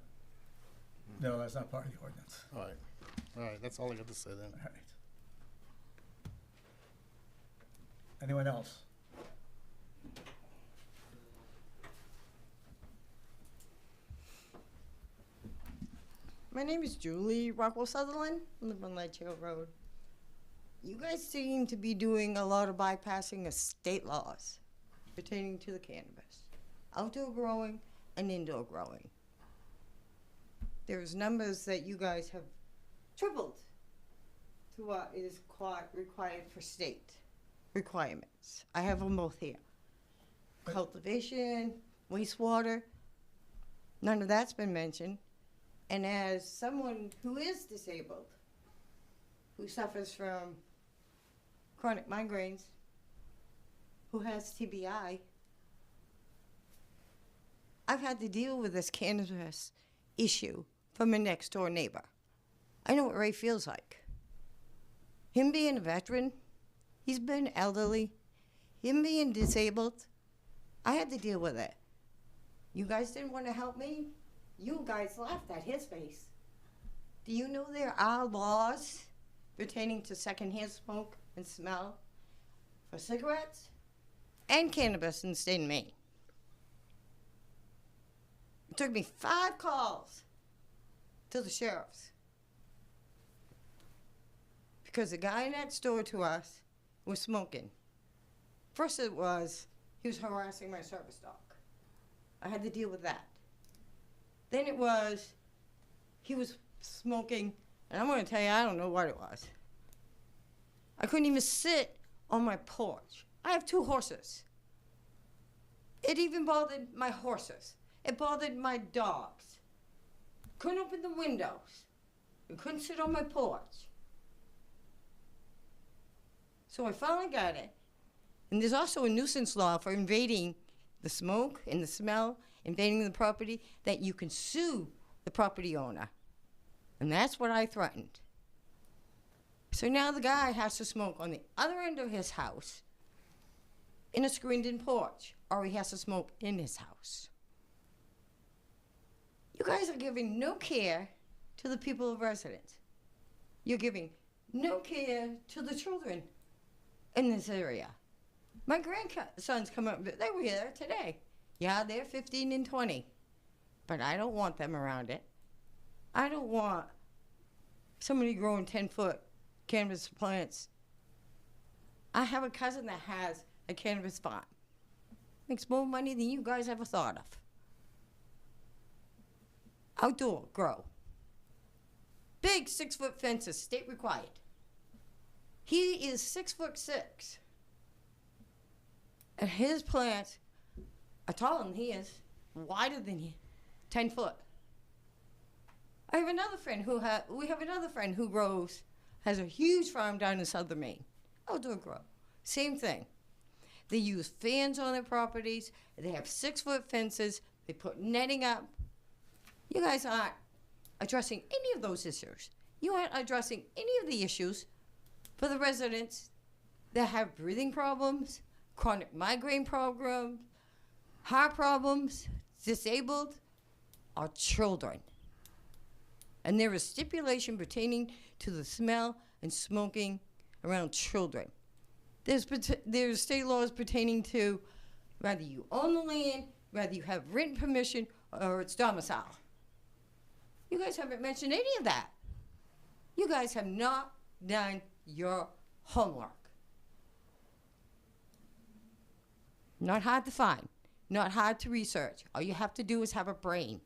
no, that's not part of the ordinance. All right, that's all I got to say then. All right. Anyone else? My name is Julie Rockwell Sutherland. I live on Ledge Hill Road. You guys seem to be doing a lot of bypassing of state laws pertaining to the cannabis. Outdoor growing and indoor growing. There's numbers that you guys have tripled to what is required for state requirements. I have them both here. Cultivation, wastewater, none of that's been mentioned. And as someone who is disabled, who suffers from chronic migraines, who has TBI, I've had to deal with this cannabis issue from a next door neighbor. I know what Ray feels like. Him being a veteran, he's been elderly, him being disabled, I had to deal with it. You guys didn't want to help me? You guys laughed at his face. Do you know there are laws pertaining to secondhand smoke and smell for cigarettes and cannabis in the state of Maine? It took me 5 calls to the sheriff's because the guy next door to us was smoking. First it was he was harassing my service dog. I had to deal with that. Then it was he was smoking, and I'm going to tell you, I don't know what it was. I couldn't even sit on my porch. I have 2 horses. It even bothered my horses. It bothered my dogs. Couldn't open the windows. I couldn't sit on my porch. So I finally got it. And there's also a nuisance law for invading the smoke and the smell, invading the property, that you can sue the property owner. And that's what I threatened. So now the guy has to smoke on the other end of his house in a screened-in porch, or he has to smoke in his house. You guys are giving no care to the people of residence. You're giving no care to the children in this area. My grandsons come up, they were here today. Yeah, they're 15 and 20, but I don't want them around it. I don't want somebody growing 10-foot cannabis plants. I have a cousin that has a cannabis farm. Makes more money than you guys ever thought of. Outdoor grow. Big 6-foot fences, state required. He is 6'6". And his plants are taller than he is, wider than he, 10 foot. I have another friend we have another friend who grows, has a huge farm down in southern Maine. Outdoor grow. Same thing. They use fans on their properties. They have 6-foot fences. They put netting up. You guys aren't addressing any of those issues. You aren't addressing any of the issues for the residents that have breathing problems, chronic migraine problems, heart problems, disabled, or children. And there is stipulation pertaining to the smell and smoking around children. There's state laws pertaining to whether you own the land, whether you have written permission, or it's domicile. You guys haven't mentioned any of that. You guys have not done your homework. Not hard to find, not hard to research. All you have to do is have a brain.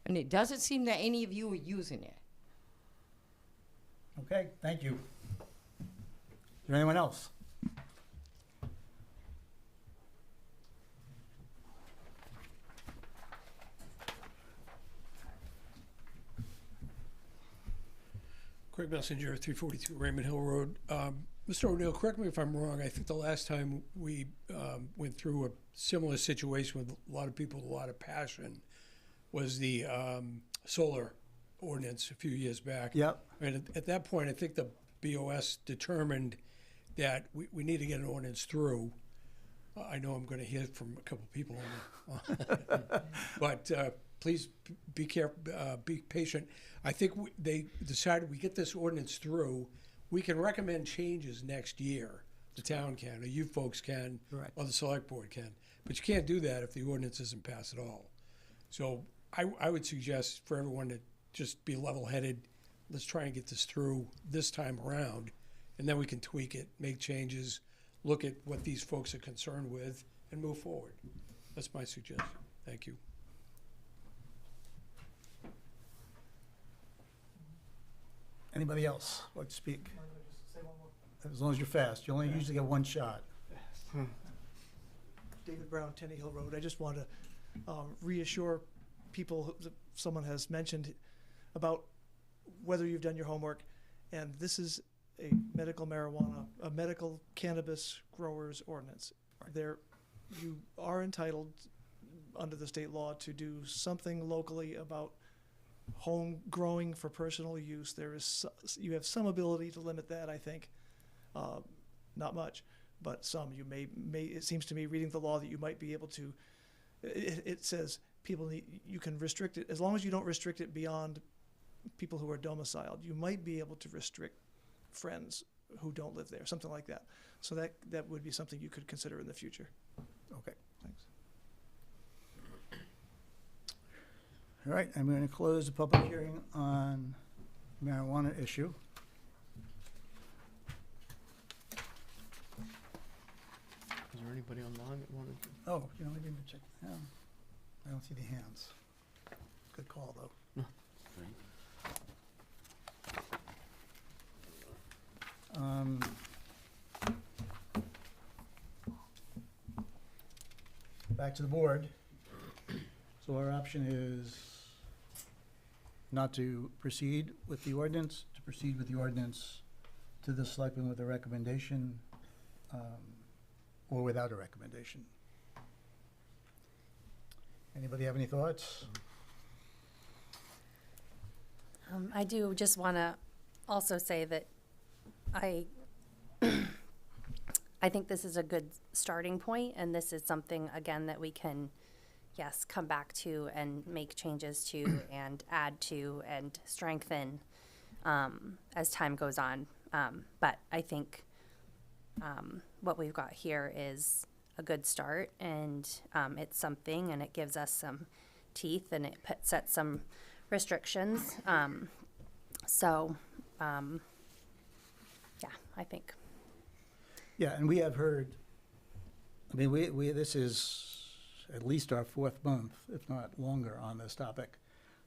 And it doesn't seem that any of you are using it. Okay, thank you. Is there anyone else? Craig Messenger, 342 Raymond Hill Road. Mr. O'Neill, correct me if I'm wrong. I think the last time we went through a similar situation with a lot of people, a lot of passion, was the solar ordinance a few years back. Yep. And at that point, I think the BOS determined that we need to get an ordinance through. I know I'm going to hear from a couple people on it. But please be careful, be patient. I think they decided we get this ordinance through. We can recommend changes next year. The town can, or you folks can, Correct. or the select board can. But you can't do that if the ordinance isn't passed at all. So I would suggest for everyone just be level-headed. Let's try and get this through this time around, and then we can tweak it, make changes, look at what these folks are concerned with, and move forward. That's my suggestion. Thank you. Anybody else like to speak? As long as you're fast. You only usually get one shot. David Brown, Tenny Hill Road. I just want to reassure people that someone has mentioned about whether you've done your homework. And this is a medical marijuana, a medical cannabis growers ordinance. There, you are entitled under the state law to do something locally about home growing for personal use. There is, you have some ability to limit that, I think. Not much, but some. You may, it seems to me, reading the law, that you might be able to, it says people need, you can restrict it, as long as you don't restrict it beyond people who are domiciled. You might be able to restrict friends who don't live there, something like that. So that would be something you could consider in the future. Okay, thanks. All right, I'm going to close the public hearing on marijuana issue. Is there anybody online that wanted to? Oh, you know, I didn't check. Yeah. I don't see the hands. Good call, though. Back to the board. So our option is not to proceed with the ordinance, to proceed with the ordinance to the selectmen with a recommendation, or without a recommendation. Anybody have any thoughts? I do just want to also say that I think this is a good starting point, and this is something, again, that we can, yes, come back to and make changes to and add to and strengthen as time goes on. But I think what we've got here is a good start, and it's something, and it gives us some teeth, and it sets some restrictions. Yeah, I think. Yeah, and we have heard, I mean, we this is at least our fourth month, if not longer, on this topic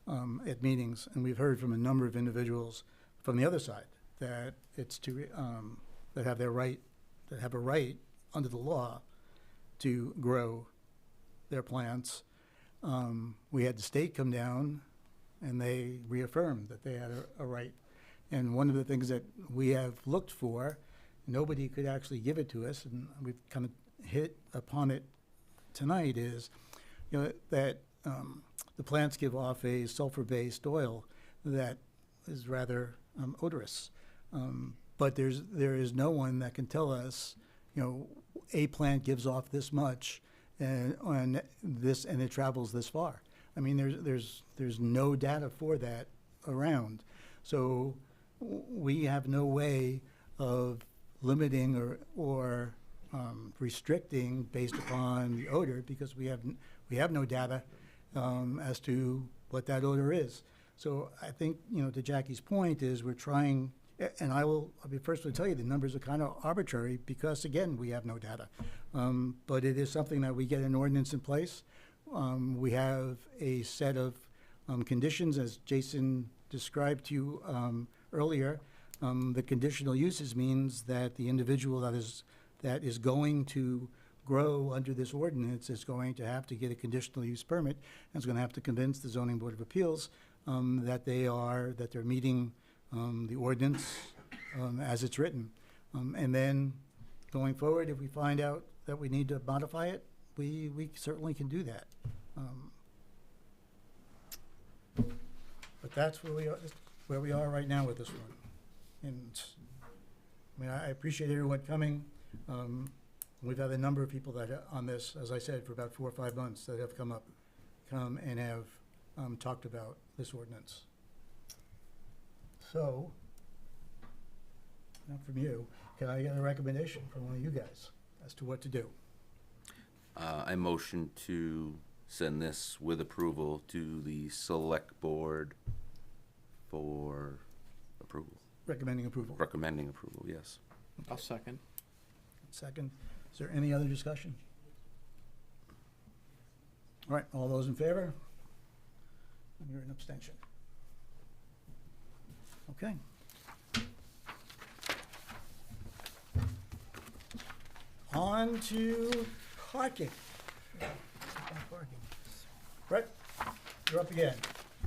at meetings, and we've heard from a number of individuals from the other side that it's to that have their right, that have a right under the law to grow their plants. We had the state come down, and they reaffirmed that they had a right. And one of the things that we have looked for, nobody could actually give it to us, and we've kind of hit upon it tonight, is, you know, that the plants give off a sulfur-based oil that is rather odorous. But there is no one that can tell us, you know, a plant gives off this much, and it travels this far. I mean, there's no data for that around. So we have no way of limiting or restricting based upon the odor, because we have no data as to what that odor is. So I think, you know, to Jackie's point, is we're trying, and I'll be first to tell you the numbers are kind of arbitrary because, again, we have no data. But it is something that we get an ordinance in place. We have a set of conditions, as Jason described to you earlier. The conditional uses means that the individual that is going to grow under this ordinance is going to have to get a conditional use permit, and is going to have to convince the Zoning Board of Appeals that they're meeting the ordinance as it's written. And then going forward, if we find out that we need to modify it, we certainly can do that. But that's where we are right now with this one. And I mean, I appreciate everyone coming. We've had a number of people that on this, as I said, for about 4 or 5 months, that have come and have talked about this ordinance. So, not from you, can I get a recommendation from one of you guys as to what to do? I motion to send this with approval to the select board for approval. Recommending approval. Recommending approval, yes. I'll second. Second. Is there any other discussion? All right, all those in favor? And you're an abstention. Okay. On to parking. Brett, you're up again.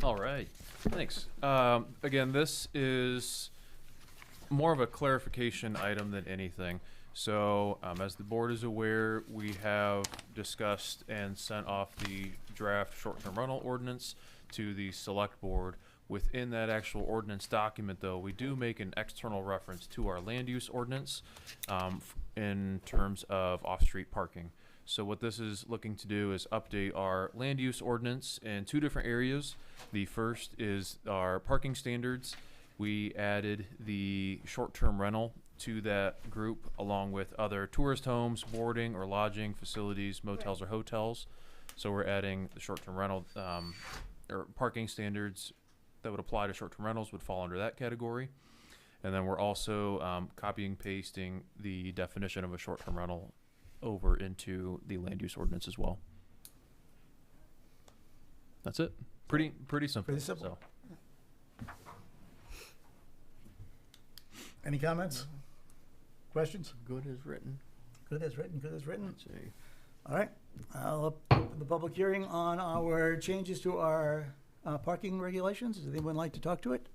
All right, thanks. Again, this is more of a clarification item than anything. So, as the board is aware, we have discussed and sent off the draft short-term rental ordinance to the select board. Within that actual ordinance document, though, we do make an external reference to our land use ordinance in terms of off-street parking. So what this is looking to do is update our land use ordinance in two different areas. The first is our parking standards. We added the short-term rental to that group along with other tourist homes, boarding or lodging facilities, motels or hotels. So we're adding the short-term rental or parking standards that would apply to short-term rentals would fall under that category. And then we're also copying, pasting the definition of a short-term rental over into the land use ordinance as well. That's it. Pretty simple. Pretty simple. So. Any comments? Questions? Good as written. Good as written, good as written. Let's see. All right, I'll open the public hearing on our changes to our parking regulations. Does anyone like to talk to it?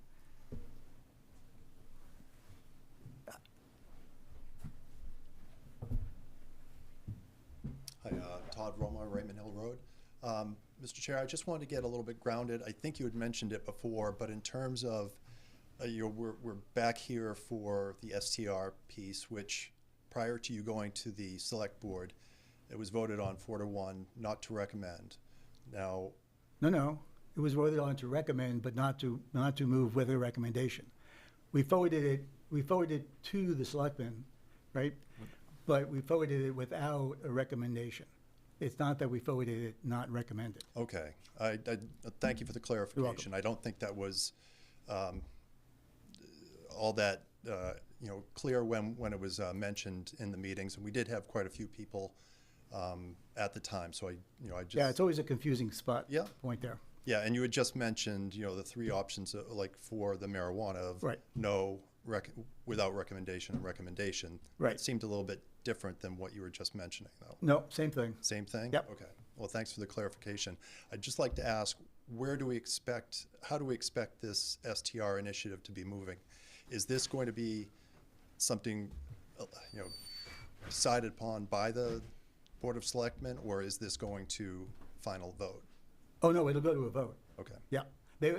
Hi, Todd Roma, Raymond Hill Road. Mr. Chair, I just wanted to get a little bit grounded. I think you had mentioned it before, but in terms of, we're back here for the STR piece, which prior to you going to the select board, it was voted on 4-1 not to recommend. Now, No, it was voted on to recommend, but not to move with a recommendation. We forwarded it to the selectmen, right? But we forwarded it without a recommendation. It's not that we forwarded it not recommended. okay, I thank you for the clarification. I don't think that was all that clear when it was mentioned in the meetings, and we did have quite a few people at the time. So I just Yeah, it's always a confusing spot. Yeah. Point there. Yeah, and you had just mentioned the three options like for the marijuana of Right. no without recommendation and recommendation. Right. It seemed a little bit different than what you were just mentioning, though. No, same thing. Same thing? Yep. Okay. Well, thanks for the clarification. I'd just like to ask, how do we expect this STR initiative to be moving? Is this going to be something, decided upon by the Board of Selectmen, or is this going to final vote? Oh, no, it'll go to a vote. Okay. Yeah. They,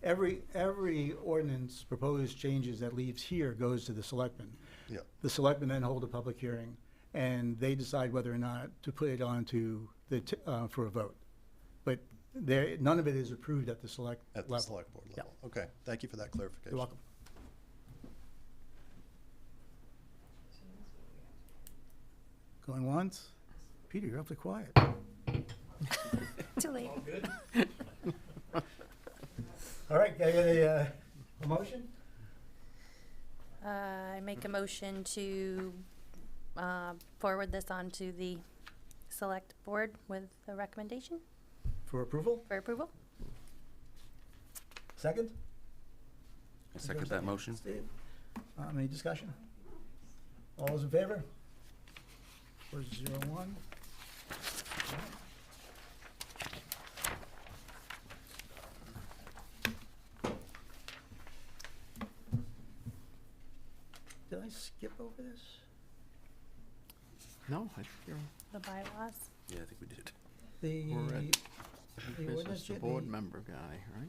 every ordinance proposed changes that leaves here goes to the selectmen. Yeah. The selectmen then hold a public hearing, and they decide whether or not to put it on to for a vote. But none of it is approved at the select At the level. Select Board Yeah. level. Okay. Thank you for that clarification. You're welcome. Going once? Peter, you're awfully quiet. Too late. All right, can I get a motion? I make a motion to forward this on to the select board with a recommendation For approval? for approval. Second? I second that motion. Steve? Any discussion? All those in favor? 401. Did I skip over this? No, I think you're The bylaws. Yeah, I think we did. We're at The business ordinance, to board member guy, right?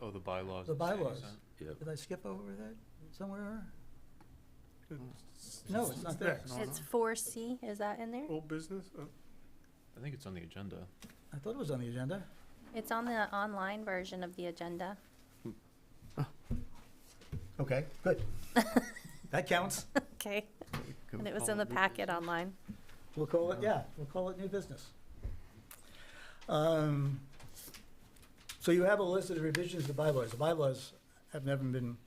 Oh, the bylaws. the bylaws. Yep. Did I skip over that somewhere? No, it's not there. It's 4C. Is that in there? Old business? I think it's on the agenda. I thought it was on the agenda. It's on the online version of the agenda. Okay, good. That counts. Okay. And it was in the packet online. We'll call it new business. So you have a list of the revisions to the bylaws. The bylaws have never been,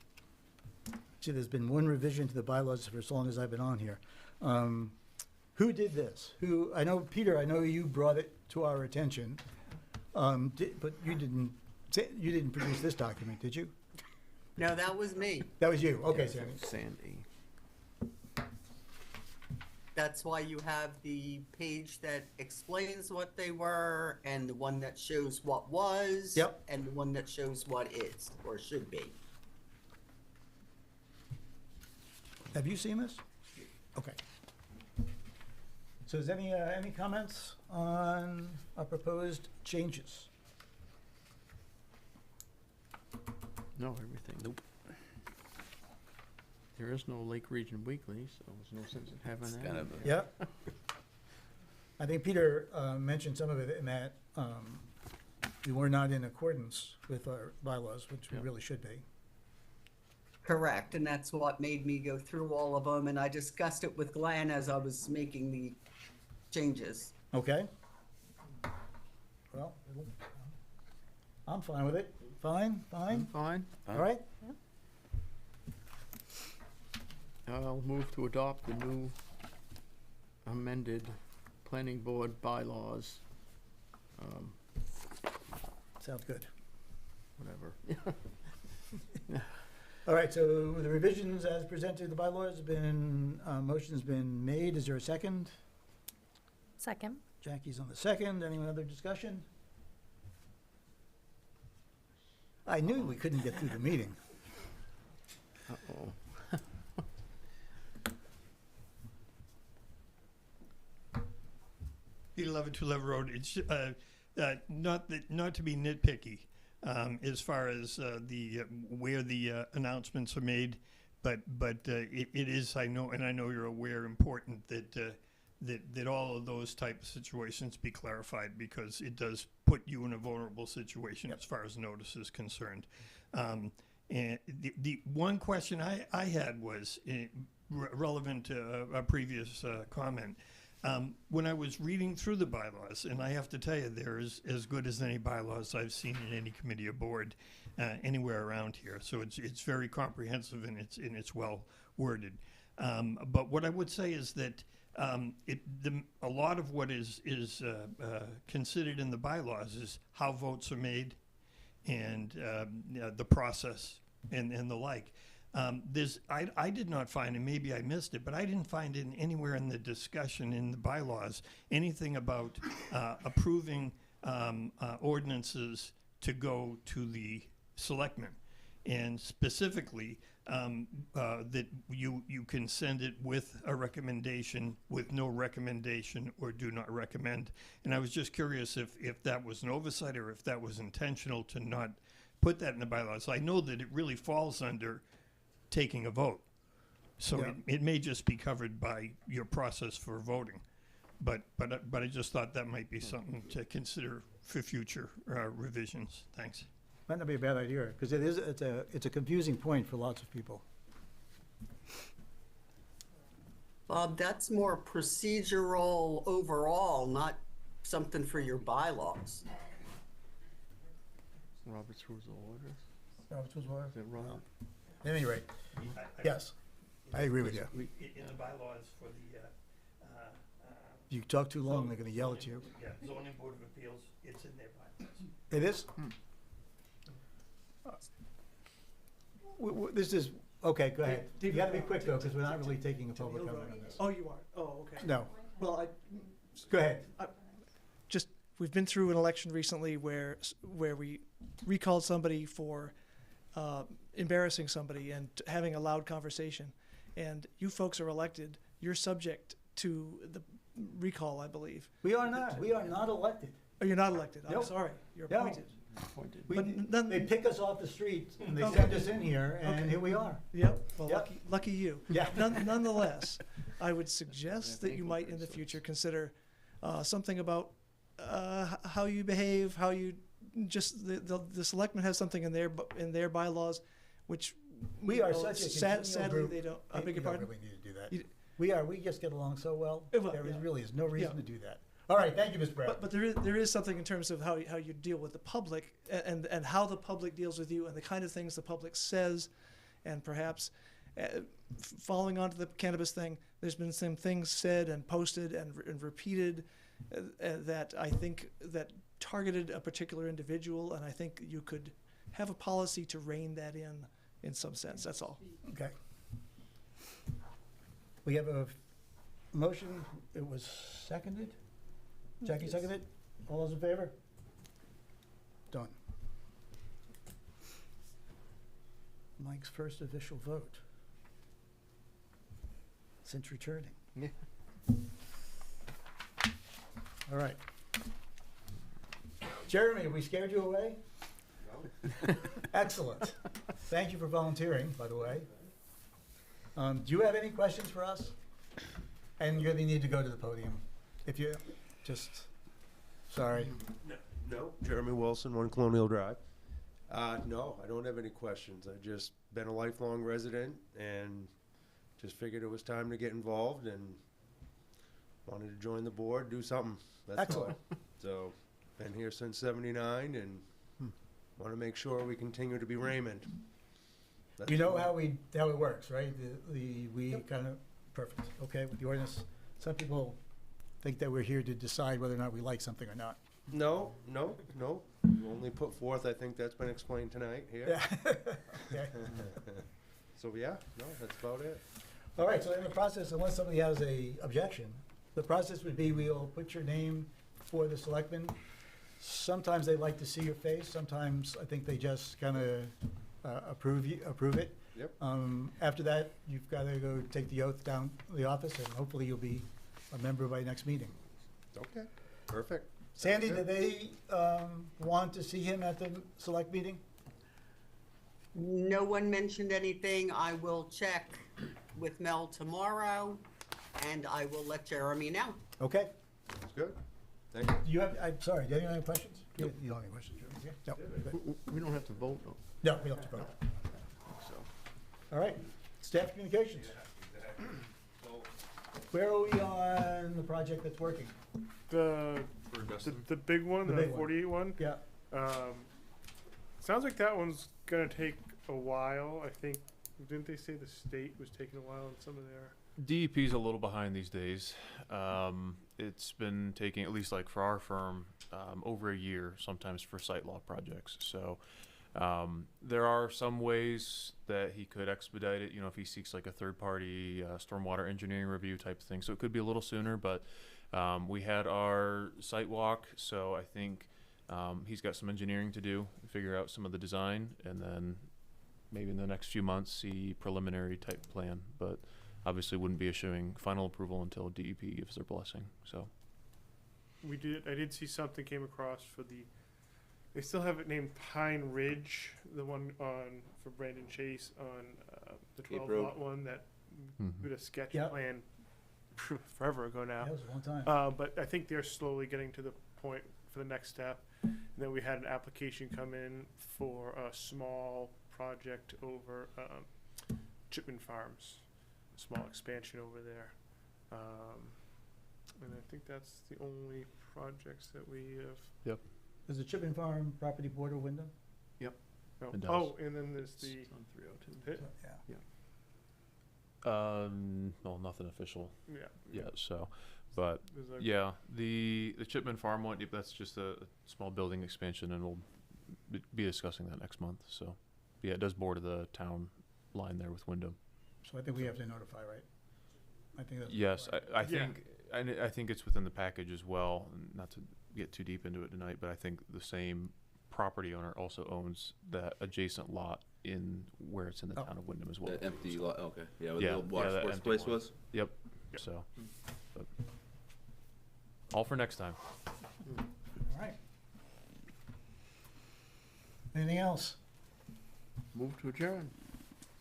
see, there's been one revision to the bylaws for as long as I've been on here. Who did this? Who, I know, Peter, I know you brought it to our attention, but you didn't produce this document, did you? No, that was me. That was you, okay, Sandy. Sandy. That's why you have the page that explains what they were, and the one that shows what was. Yep. And the one that shows what is, or should be. Have you seen this? Okay. So is any comments on our proposed changes? No, everything. Nope. There is no Lake Region Weekly, so there's no sense in having It's that. kind of a- Yeah. I think Peter mentioned some of it in that we were not in accordance with our bylaws, which we really should be. Correct, and that's what made me go through all of them, and I discussed it with Glenn as I was making the changes. Okay. Well, I'm fine with it. Fine. Fine. All right. I'll move to adopt the new amended planning board bylaws. Sounds good. Whatever. All right, so the revisions as presented, the bylaws have been, motion's been made. Is there a second? Second. Jackie's on the second. Any other discussion? I knew we couldn't get through the meeting. Uh-oh. 11 Tulare Road, it's not to be nitpicky as far as where the announcements are made, but it is, I know, and I know you're aware, important that all of those type of situations be clarified, because it does put you in a vulnerable situation as far as notice is concerned. And the one question I had was relevant to a previous comment. When I was reading through the bylaws, and I have to tell you, they're as good as any bylaws I've seen in any committee or board anywhere around here. So it's very comprehensive, and it's well worded. But what I would say is that a lot of what is considered in the bylaws is how votes are made, and the process and the like. I did not find, and maybe I missed it, but I didn't find it anywhere in the discussion in the bylaws anything about approving ordinances to go to the selectmen, and specifically that you can send it with a recommendation, with no recommendation, or do not recommend. And I was just curious if that was an oversight, or if that was intentional to not put that in the bylaws. I know that it really falls under taking a vote. So it may just be covered by your process for voting. But I just thought that might be something to consider for future revisions. Thanks. Might not be a bad idea, because it's a confusing point for lots of people. Bob, that's more procedural overall, not something for your bylaws. Robert's Rules of Order. Robert's Rules of Order? Is it wrong? At any rate, yes, I agree with you. In the bylaws for the You talk too long, they're going to yell at you. Yeah, zoning board of appeals, it's in their bylaws. It is? This is, okay, go ahead. You got to be quick, though, because we're not really taking a public comment on this. Oh, you are? Oh, okay. No. Well, Go ahead. We've been through an election recently where we recalled somebody for embarrassing somebody and having a loud conversation. And you folks are elected. You're subject to the recall, I believe. We are not. We are not elected. Oh, you're not elected. I'm Nope. sorry. You're No. appointed. They pick us off the street, and they Okay. send us in here, and Okay. here we are. Yep. Well, Yep. lucky you. Yeah. Nonetheless, I would suggest that you might in the future consider something about how you behave, how you just the selectmen have something in their bylaws, which We are such a congenial sadly group. they don't. I We beg your don't pardon. really need to do that. You- We just get along so well. Well, There yeah. really is no reason Yeah. to do that. All right, thank you, Mr. Brown. But there is something in terms of how you deal with the public and how the public deals with you and the kind of things the public says, and perhaps following on to the cannabis thing, there's been some things said and posted and repeated that I think that targeted a particular individual, and I think you could have a policy to rein that in some sense. That's all. Okay. We have a motion. It was seconded. Jackie seconded. All those in favor? Done. Mike's first official vote since returning. Yeah. All right. Jeremy, have we scared you away? No. Excellent. Thank you for volunteering, by the way. Do you have any questions for us? And you're going to need to go to the podium. If you just, sorry. No. Jeremy Wilson, 1 Colonial Drive. No, I don't have any questions. I've just been a lifelong resident and just figured it was time to get involved and wanted to join the board, do something. That's Excellent. all. So, been here since '79 and want to make sure we continue to be Raymond. That's You know all. how it works, right? We kind of, perfect, okay, with the ordinance. Some people think that we're here to decide whether or not we like something or not. No. You only put forth, I think that's been explained tonight here. Yeah. Okay. So, yeah, no, that's about it. All right, so in the process, unless somebody has a objection, the process would be we'll put your name for the selectmen. Sometimes they like to see your face. Sometimes I think they just kind of approve it. Yep. After that, you've got to go take the oath down to the office, and hopefully you'll be a member by next meeting. Okay, perfect. Sandy, did they want to see him at the select meeting? No one mentioned anything. I will check with Mel tomorrow, and I will let Jeremy know. Okay. That's good. Thank you. Do you have, I'm sorry, do you have any questions? You don't have any questions, Jeremy? No. Good. We don't have to vote, though. No, we don't have to vote. All right, staff communications. Where are we on the project that's working? The big one, The the big one. 48 one. Yeah. Sounds like that one's gonna take a while. I think, didn't they say the state was taking a while in some of their? DEP's a little behind these days. It's been taking, at least like for our firm, over a year sometimes for site law projects. So there are some ways that he could expedite it, if he seeks like a third-party stormwater engineering review type thing. So it could be a little sooner, but we had our site walk, so I think he's got some engineering to do, figure out some of the design, and then maybe in the next few months see preliminary type plan. But obviously wouldn't be issuing final approval until DEP gives their blessing. So I did see something came across for they still have it named Pine Ridge, the one for Brandon Chase on the Cape 12 Road. lot one that we had a sketch Yep. plan forever ago now. That was a long time. But I think they're slowly getting to the point for the next step. And then we had an application come in for a small project over Chipman Farms, a small expansion over there. And I think that's the only projects that we have. Yep. Does the Chipman Farm property border Wyndham? Oh, It does. oh, and then there's the. It's on 302. Yeah. Well, nothing official Yeah. yet. So, but There's like- yeah, the Chipman Farm one, that's just a small building expansion, and we'll be discussing that next month. So, yeah, it does border the town line there with Wyndham. So I think we have to notify, right? I think that's. Yes, I Yeah. think, and I think it's within the package as well. and Not to get too deep into it tonight, but I think the same property owner also owns that adjacent lot in where it's in the Oh. town of Wyndham as well. That empty lot, okay. Yeah, where Yeah, the old water that sports empty place one. was? Yep. So, but all for next time. All right. Anything else? Move to adjourn.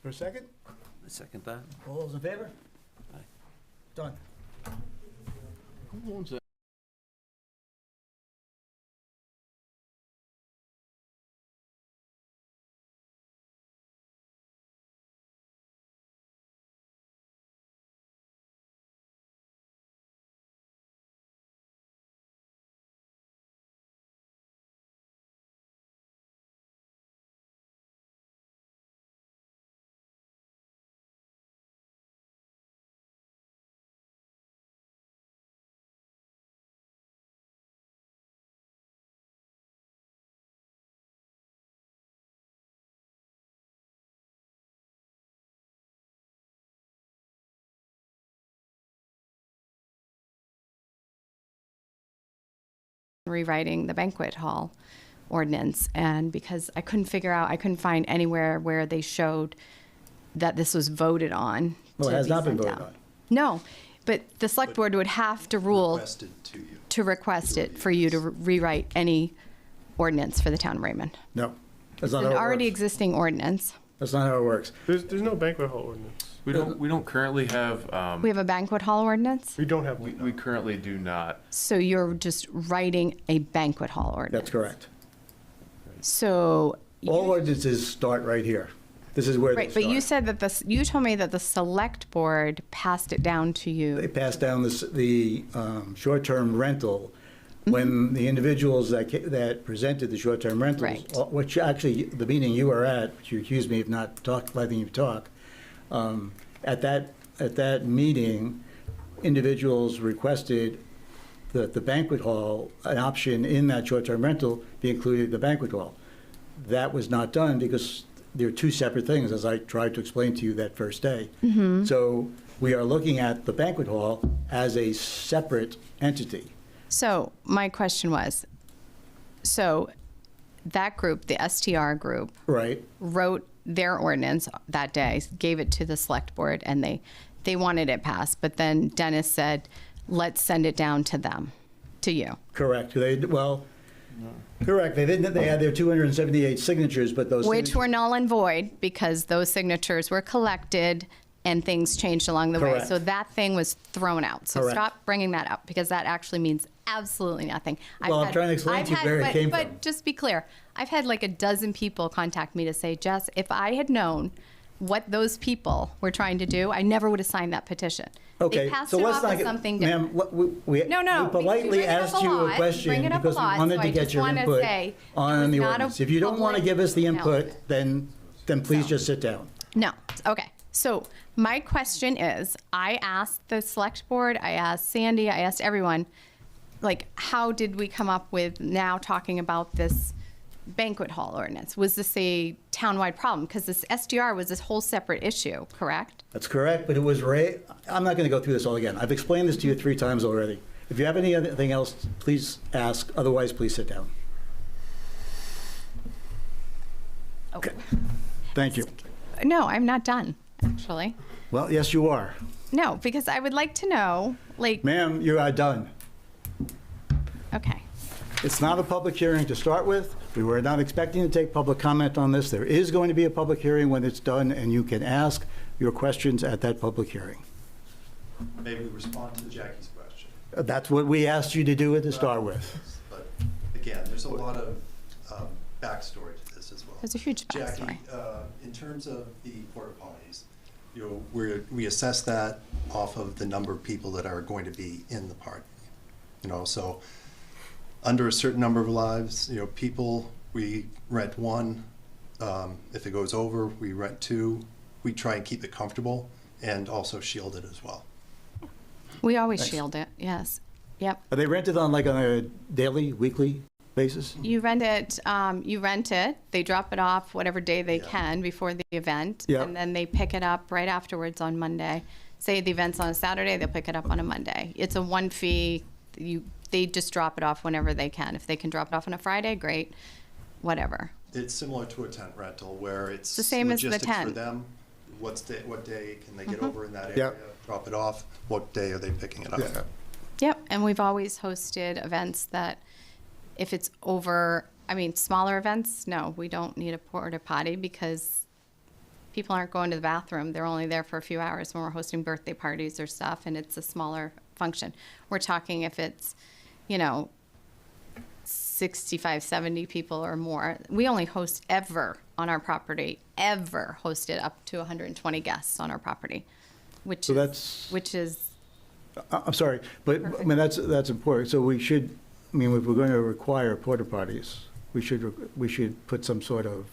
For a second? I second that. All those in favor? Aye. Done. Who owns that? rewriting the banquet hall ordinance, and because I couldn't find anywhere where they showed that this was voted on. Well, it to has be not been sent voted out. on. No, but the select board would have to rule Requested to you. to request it for you to rewrite any ordinance for the town of Raymond. No, that's It's not an how it already works. existing ordinance. That's not how it works. There's no banquet hall ordinance. We don't currently have, We have a banquet hall ordinance, We don't have we one. currently do not. so you're just writing a banquet hall ordinance. That's correct. So, All ordinances start right here. This is where they right, but you start. said that you told me that the select board passed it down to They you. passed down the short-term rental when the individuals that presented the short-term rentals, Right. which actually, the meeting you were at, which you accused me of not letting you talk, at that meeting, individuals requested that the banquet hall, an option in that short-term rental, be included in the banquet hall. That was not done because they're two separate things, as I tried to explain to you that first day. So we are looking at the banquet hall as a separate entity. So my question was, so that group, the STR group, Right. wrote their ordinance that day, gave it to the select board, and they wanted it passed. But then Dennis said, let's send it down to them, to you. Correct. Correct. They didn't, they had their 278 signatures, but those. Which were null and void because those signatures were collected and things changed along the way. Correct. So that thing was thrown out. So Correct. stop bringing that up because that actually means absolutely nothing. Well, I'm trying to explain to you where it came from. But just be clear, I've had like a dozen people contact me to say, Jess, if I had known what those people were trying to do, I never would have signed that petition. Okay, They passed so it let's off not as get, something ma'am, different. we No, we politely asked you a question because we wanted to get your input on the ordinance. If you don't want to give us the input, then please just sit down. No. Okay. So my question is, I asked the select board, I asked Sandy, I asked everyone, like, how did we come up with now talking about this banquet hall ordinance? Was this a townwide problem? Because this SDR was this whole separate issue, correct? That's correct, but it was I'm not going to go through this all again. I've explained this to you 3 times already. If you have anything else, please ask. Otherwise, please sit down. Okay. Thank you. No, I'm not done, actually. Well, yes, you are. No, because I would like to know, like, Ma'am, you are done. okay. It's not a public hearing to start with. We were not expecting to take public comment on this. There is going to be a public hearing when it's done, and you can ask your questions at that public hearing. Maybe respond to Jackie's question. That's what we asked you to do to start with. But again, there's a lot of backstory to this as well. There's a huge backstory. Jackie, in terms of the porta potties, we assess that off of the number of people that are going to be in the party. So under a certain number of lives, people, we rent 1. If it goes over, we rent 2. We try and keep it comfortable and also shield it as well. We always Nice. shield it, yes. Yep. Are they rented on a daily, weekly basis? You rent it, they drop it off whatever day they can before the event, Yeah. and then they pick it up right afterwards on Monday. Say the event's on a Saturday, they'll pick it up on a Monday. It's a one fee, they just drop it off whenever they can. If they can drop it off on a Friday, great, whatever. It's similar to a tent rental where it's the same as the logistics for tent. them. What day can they get Mhm. over in that Yeah. area? Drop it off. What day are they picking it up? Yeah. Yep, and we've always hosted events that if it's over, smaller events, no, we don't need a porta potty because people aren't going to the bathroom. They're only there for a few hours when we're hosting birthday parties or stuff, and it's a smaller function. We're talking if it's, 65, 70 people or more. We only host ever on our property, ever hosted up to 120 guests on our property, which is I'm sorry, but that's important. So we should, if we're going to require porta potties, we should put some sort of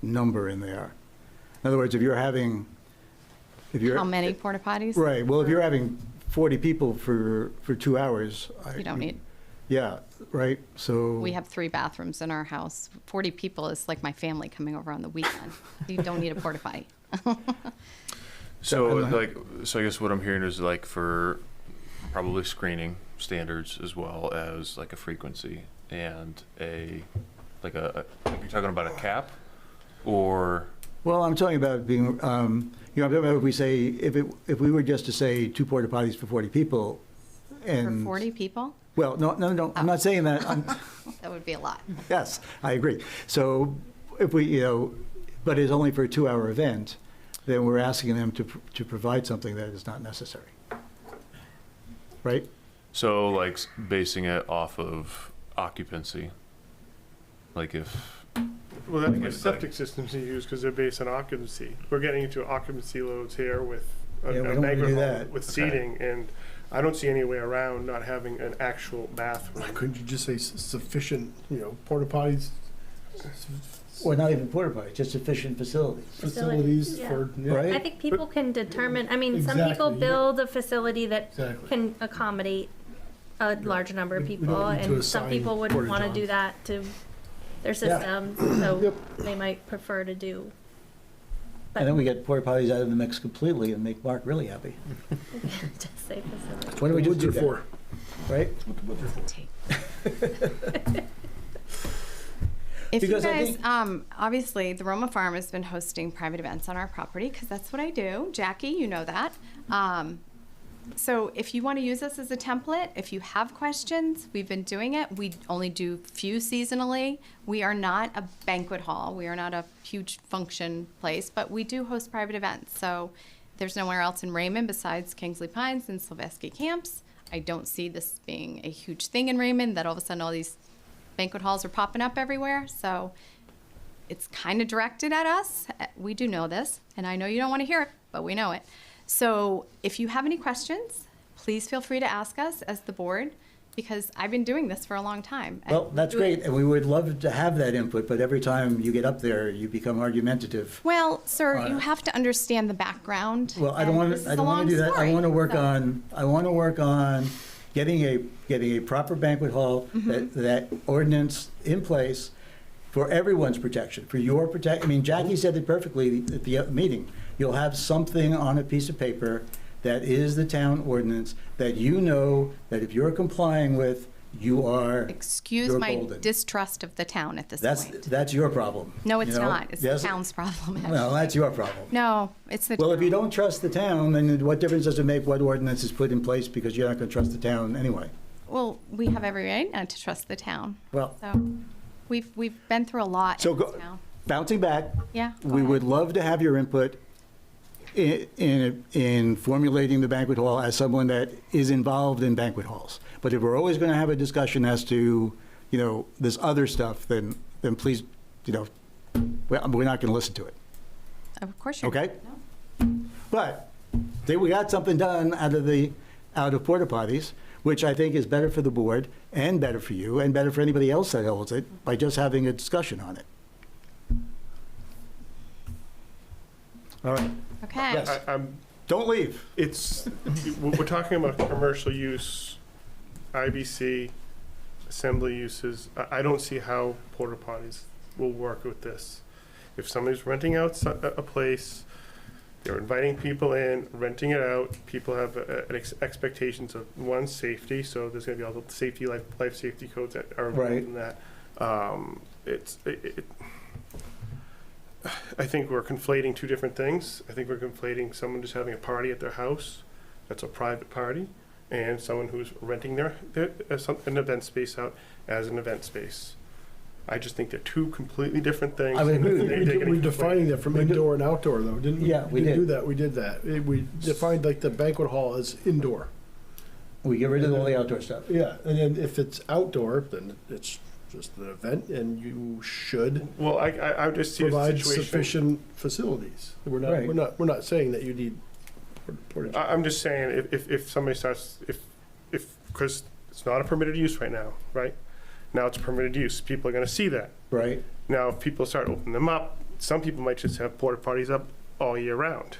number in there. In other words, if you're how many porta potties? right, well, if you're having 40 people for 2 hours. You don't need. Yeah, right, so. We have 3 bathrooms in our house. 40 people is like my family coming over on the weekend. You don't need a porta potty. So I guess what I'm hearing is for probably screening standards as well as like a frequency and like you're talking about a cap or? Well, I'm talking about being, I'm talking about if we say, if we were just to say 2 porta potties for 40 people and. For 40 people? Well, no, I'm not saying that. That would be a lot. Yes, I agree. So if we, but it's only for a 2-hour event, then we're asking them to provide something that is not necessary. Right? So like basing it off of occupancy, like if. Well, that's the septic systems you use because they're based on occupancy. We're getting into occupancy loads here with a Yeah, we don't wanna banquet do hall that. with Okay. seating, and I don't see any way around not having an actual bathroom. Couldn't you just say sufficient, porta potties, Or not even porta potties, just sufficient facilities. facilities Yeah. for, Right? I think people can determine, I mean, some people Exactly, yeah. build a facility that Exactly. can accommodate a large number of We people, don't need to and some assign people wouldn't porta want to do johns. that to their Yeah. systems, so Yep. they might prefer to do. And then we get porta potties out of the mix completely and make Mark really happy. Just say facility. Why don't we just woods do are that? for. Right? If you Because I guys, think- obviously, the Roma Farm has been hosting private events on our property because that's what I do. Jackie, you know that. So if you want to use us as a template, if you have questions, we've been doing it. We only do few seasonally. We are not a banquet hall. We are not a huge function place, but we do host private events. So there's nowhere else in Raymond besides Kingsley Pines and Sylvester Camps. I don't see this being a huge thing in Raymond that all of a sudden all these banquet halls are popping up everywhere. So it's kind of directed at us. We do know this, and I know you don't want to hear it, but we know it. So if you have any questions, please feel free to ask us as the board, because I've been doing this for a long time. and Well, that's do it- great, and we would love to have that input, but every time you get up there, you become argumentative. Well, sir, All you right. have to understand the background. Well, I don't and want this to, is I a don't want long to do that. I story, want to work so- on getting a proper banquet hall, Mm-hmm. that ordinance in place for everyone's protection, for your I mean, Jackie said it perfectly at the meeting. You'll have something on a piece of paper that is the town ordinance that you know that if you're complying with, Excuse you're my golden. distrust of the town at this That's, point. that's your problem. No, it's you know? not. It's the Yes? town's problem. Well, that's your problem. No, it's the Well, if you town. don't trust the town, then what difference does it make what ordinance is put in place because you're not going to trust the town anyway? Well, we have every right not to trust the town. Well, So we've been through a lot So in go- this town. bouncing back, Yeah. go we ahead. would love to have your input in formulating the banquet hall as someone that is involved in banquet halls. But if we're always going to have a discussion as to, this other stuff, then please, we're not going to listen to it. Of course you're. Okay. No. But we got something done out of porta potties, which I think is better for the board and better for you and better for anybody else that holds it by just having a discussion on it. All right. Okay. Yes. I'm Don't leave. we're talking about commercial use, IBC, assembly uses. I don't see how porta potties will work with this. If somebody's renting out a place, they're inviting people in, renting it out, people have expectations of, one, safety, so there's gonna be all the safety, life safety codes that are involved Right. in that. I think we're conflating two different things. I think we're conflating someone just having a party at their house, that's a private party, and someone who's renting an event space out as an event space. I just think they're two completely different things. I would agree with They're you. getting We're defining that from indoor and outdoor, though, didn't we? Yeah, we didn't did. do that, we did that. We defined like the banquet hall as indoor. We get rid of all the outdoor stuff. Yeah, and then if it's outdoor, then it's just an event, and you should Well, I just see a provide situation. sufficient facilities. Right. We're not saying that you need porta johns. I'm just saying, if somebody starts, because it's not a permitted use right now, right? Now it's a permitted use, people are gonna see that. Right. Now, if people start opening them up, some people might just have porta potties up all year round.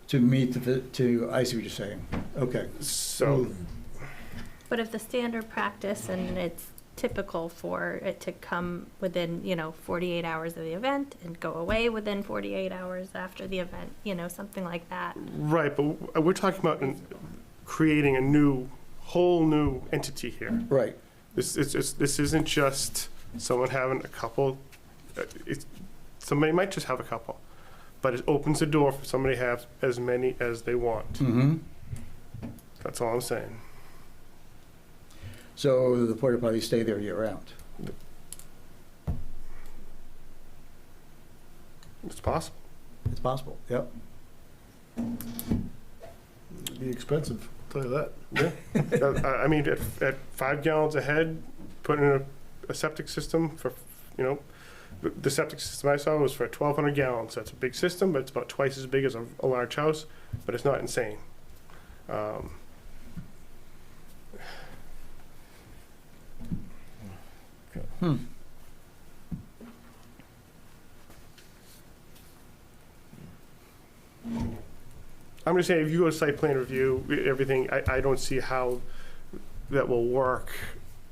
To meet I see what you're saying. Okay. So, But if the standard practice and it's typical for it to come within, 48 hours of the event and go away within 48 hours after the event, something like that. right, but we're talking about creating a whole new entity here. Right. This isn't just someone having a couple. Somebody might just have a couple, but it opens the door for somebody to have as many as they want. Mm-hmm. That's all I'm saying. So the porta potties stay there year round? It's possible. It's possible, yep. It'd be expensive, I'll tell you that. Yeah. I mean, at 5 gallons a head, putting in a septic system for, the septic system I saw was for 1,200 gallons. That's a big system, but it's about twice as big as a large house, but it's not insane. I'm just saying, if you go to site plan review, everything, I don't see how that will work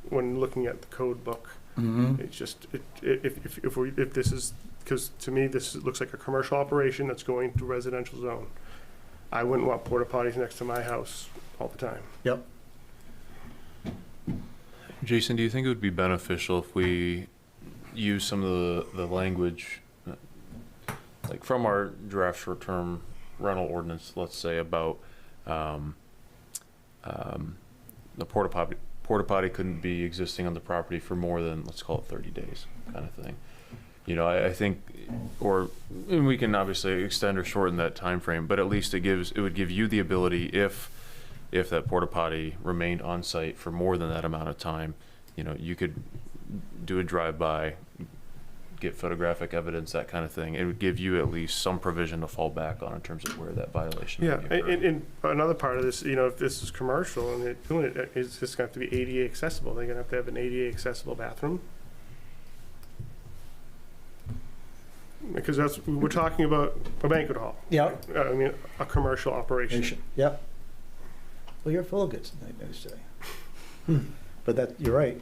when looking at the code book. Mm-hmm. It's just, if this is, because to me, this looks like a commercial operation that's going to residential zone. I wouldn't want porta potties next to my house all the time. Yep. Jason, do you think it would be beneficial if we use some of the language, like from our draft short-term rental ordinance, let's say, about the porta potty couldn't be existing on the property for more than, let's call it 30 days, kind of thing. I think, and we can obviously extend or shorten that time frame, but at least it would give you the ability, if that porta potty remained on site for more than that amount of time, you could do a drive-by, get photographic evidence, that kind of thing. It would give you at least some provision to fall back on in terms of where that violation Yeah, would be occurring. and another part of this, if this is commercial and they're doing it, it's just going to have to be ADA accessible. They're going to have an ADA accessible bathroom. Because we're talking about a banquet hall. Yeah. I mean, a commercial operation. Yep. Well, you're full of good news today. But you're right.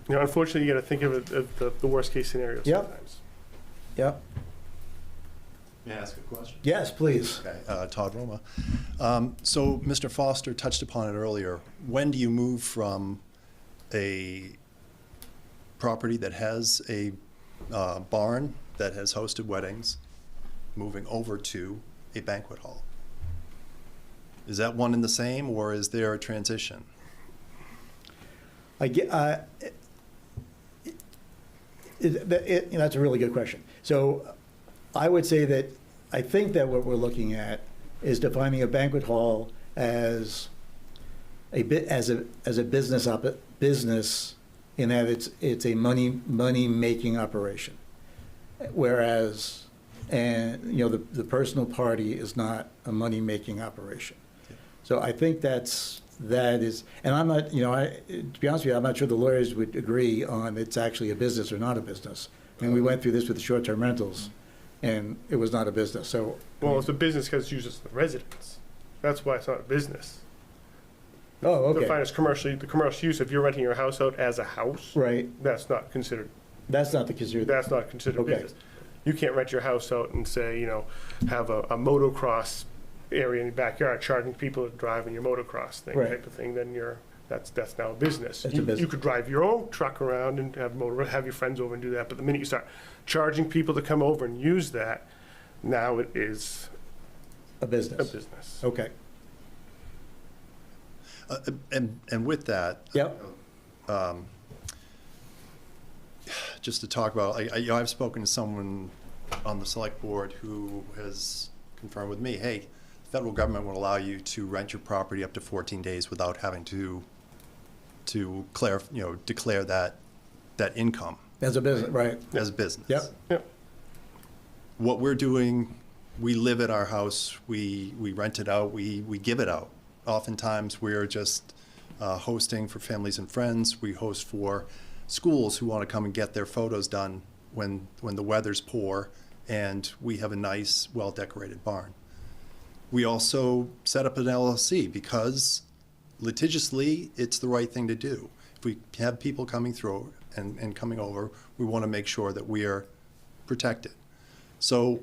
Unfortunately, you got to think of it of the worst case scenario sometimes. Yep. May I ask a question? Yes, please. Okay, Todd Roma. So Mr. Foster touched upon it earlier. When do you move from a property that has a barn that has hosted weddings, moving over to a banquet hall? Is that one and the same, or is there a transition? That's a really good question. So I would say that I think that what we're looking at is defining a banquet hall as a business in that it's a money making operation, whereas the personal party is not a money making operation. So I think that is, and I'm not, to be honest with you, I'm not sure the lawyers would agree on it's actually a business or not a business. And we went through this with the short-term rentals, and it was not a business. So, well, it's a business because it's used as a residence. That's why it's not a business. Oh, okay. Defined as commercial use. If you're renting your house out as a house, right, that's not considered. That's not considered okay. Business. You can't rent your house out and say, have a motocross area in your backyard, charging people to drive in your motocross thing, right, type of thing. Then that's now a business. That's a business. You could drive your own truck around and have your friends over and do that. But the minute you start charging people to come over and use that, now it is a business. A business. Okay. And with that, yep. Just to talk about, I've spoken to someone on the select board who has confirmed with me, hey, the federal government will allow you to rent your property up to 14 days without having to declare that income as a business, right? As a business. Yep. What we're doing, we live at our house, we rent it out, we give it out. Oftentimes we're just hosting for families and friends. We host for schools who want to come and get their photos done when the weather's poor, and we have a nice, well-decorated barn. We also set up an LLC because litigiously it's the right thing to do. If we have people coming through and coming over, we want to make sure that we are protected. So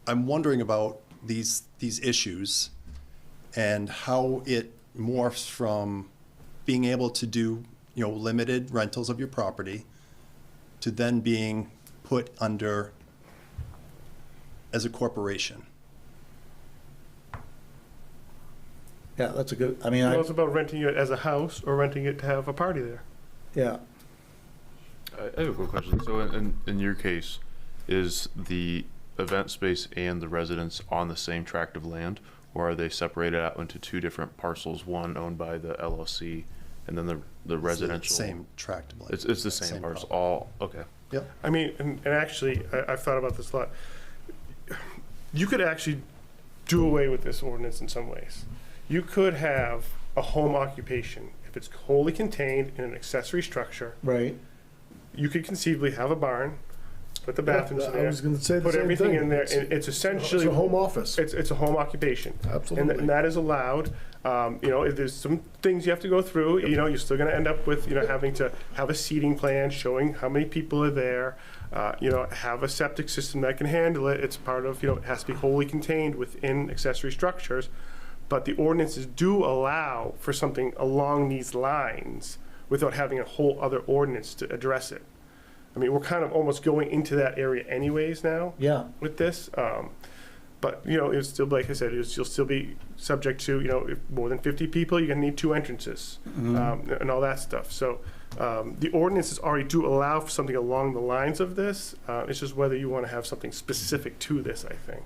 I'm wondering about these issues and how it morphs from being able to do, limited rentals of your property to then being put under as a corporation. Yeah, that's a good, I mean, Well, it's about renting it as a house or renting it to have a party there. yeah. I have a quick question. So in your case, is the event space and the residence on the same tract of land, or are they separated out into two different parcels, one owned by the LLC and then the residential? Same tract of land. It's the same parcel, all, okay. Yep. I mean, and actually, I've thought about this a lot. You could actually do away with this ordinance in some ways. You could have a home occupation, if it's wholly contained in an accessory structure. Right. You could conceivably have a barn, put the bathrooms in I there. was gonna say the put same everything thing. in there, and it's essentially It's a home office. It's a home occupation. Absolutely. And that is allowed. There's some things you have to go through. You're still going to end up with having to have a seating plan showing how many people are there. Have a septic system that can handle it. It's part of it has to be wholly contained within accessory structures. But the ordinances do allow for something along these lines without having a whole other ordinance to address it. I mean, we're kind of almost going into that area anyways now. Yeah. With this, but it's still, like I said, you'll still be subject to if more than 50 people, you're gonna need 2 entrances, and all that stuff. So the ordinances already do allow for something along the lines of this. It's just whether you want to have something specific to this, I think.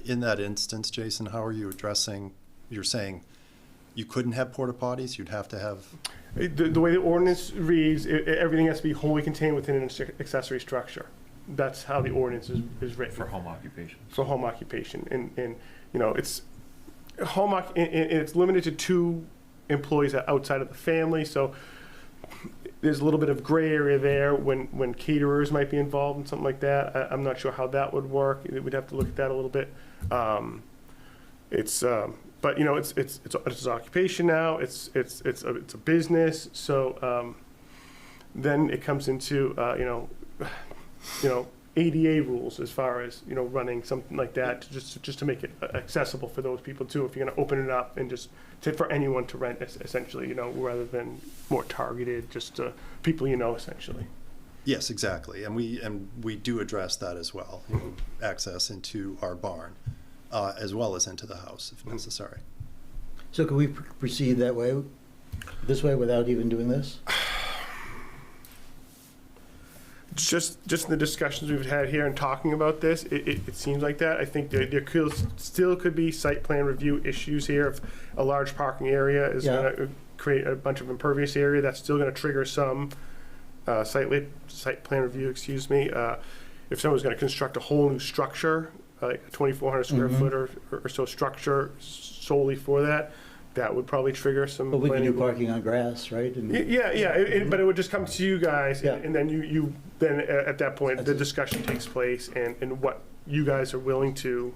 In that instance, Jason, how are you addressing, you're saying you couldn't have porta potties, you'd have to have? The way the ordinance reads, everything has to be wholly contained within an accessory structure. That's how the ordinance is written. For home occupation. For home occupation. And it's it's limited to 2 employees outside of the family, so there's a little bit of gray area there when caterers might be involved in something like that. I'm not sure how that would work. We'd have to look at that a little bit. But it's occupation now. It's a business. So then it comes into ADA rules as far as running something like that just to make it accessible for those people too. If you're going to open it up and just for anyone to rent, essentially, rather than more targeted just to people essentially. Yes, exactly, and we do address that as well. Access into our barn, as well as into the house if necessary. So can we proceed this way without even doing this? Just in the discussions we've had here and talking about this, it seems like that. I think there still could be site plan review issues here. If a large parking area is going to create a bunch of impervious area, that's still going to trigger some site plan review, excuse me. If someone's going to construct a whole new structure, like a 2,400 square foot or so structure solely for that, that would probably trigger some. But we can do parking on grass, right? And but it would just come to you guys, and then you at that point the discussion takes place, and what you guys are willing to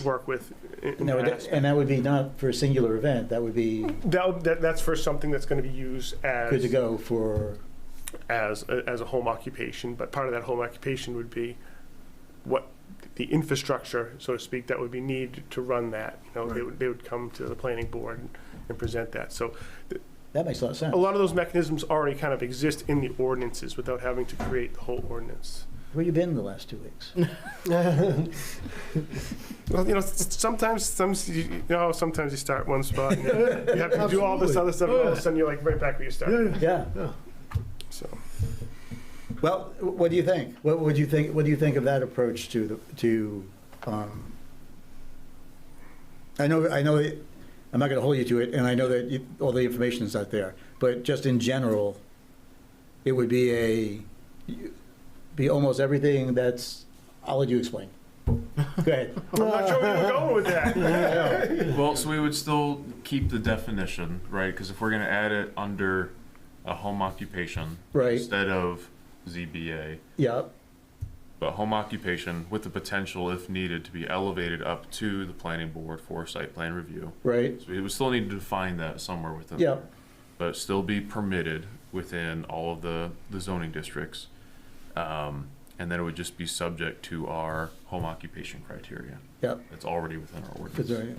work with. And that would be not for a singular event. That would be that's for something that's going to be used as good to go for as a home occupation. But part of that home occupation would be what the infrastructure, so to speak, that would be needed to run that. Right. They would come to the planning board and present that. So that makes a lot of sense. A lot of those mechanisms already kind of exist in the ordinances without having to create the whole ordinance. Where you been the last 2 weeks? Well, sometimes you start one spot and you have to do all this other stuff, and all of a sudden you're like right back where you started. Yeah. So. Well, what do you think? What do you think of that approach to I know I'm not going to hold you to it, and I know that all the information is out there, but just in general, it would be almost everything that's. I'll let you explain. Go ahead. I'm not sure where you're going with that. Well, so we would still keep the definition, right? Because if we're going to add it under a home occupation instead of ZBA. Yeah. But home occupation with the potential, if needed, to be elevated up to the planning board for site plan review. Right. So we would still need to define that somewhere within Yeah. there. But still be permitted within all of the zoning districts. And then it would just be subject to our home occupation criteria. Yep. It's already within our Is ordinance. there-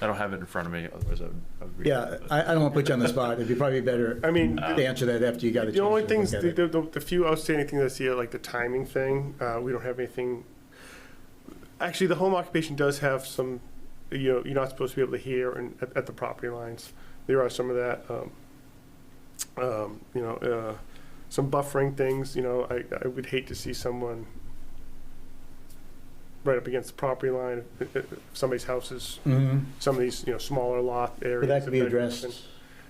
I don't have it in front of me, otherwise I would read Yeah, it. I don't want to put you on the spot. It'd be probably better I mean, to answer that after you got a chance the only to things, look at it. the few outstanding things I see are like the timing thing. We don't have anything. Actually, the home occupation does have some, you're not supposed to be able to hear at the property lines. There are some of that, some buffering things. I would hate to see someone right up against the property line. If somebody's house is Mhm. some of these, smaller lot areas. But that could be if addressed happen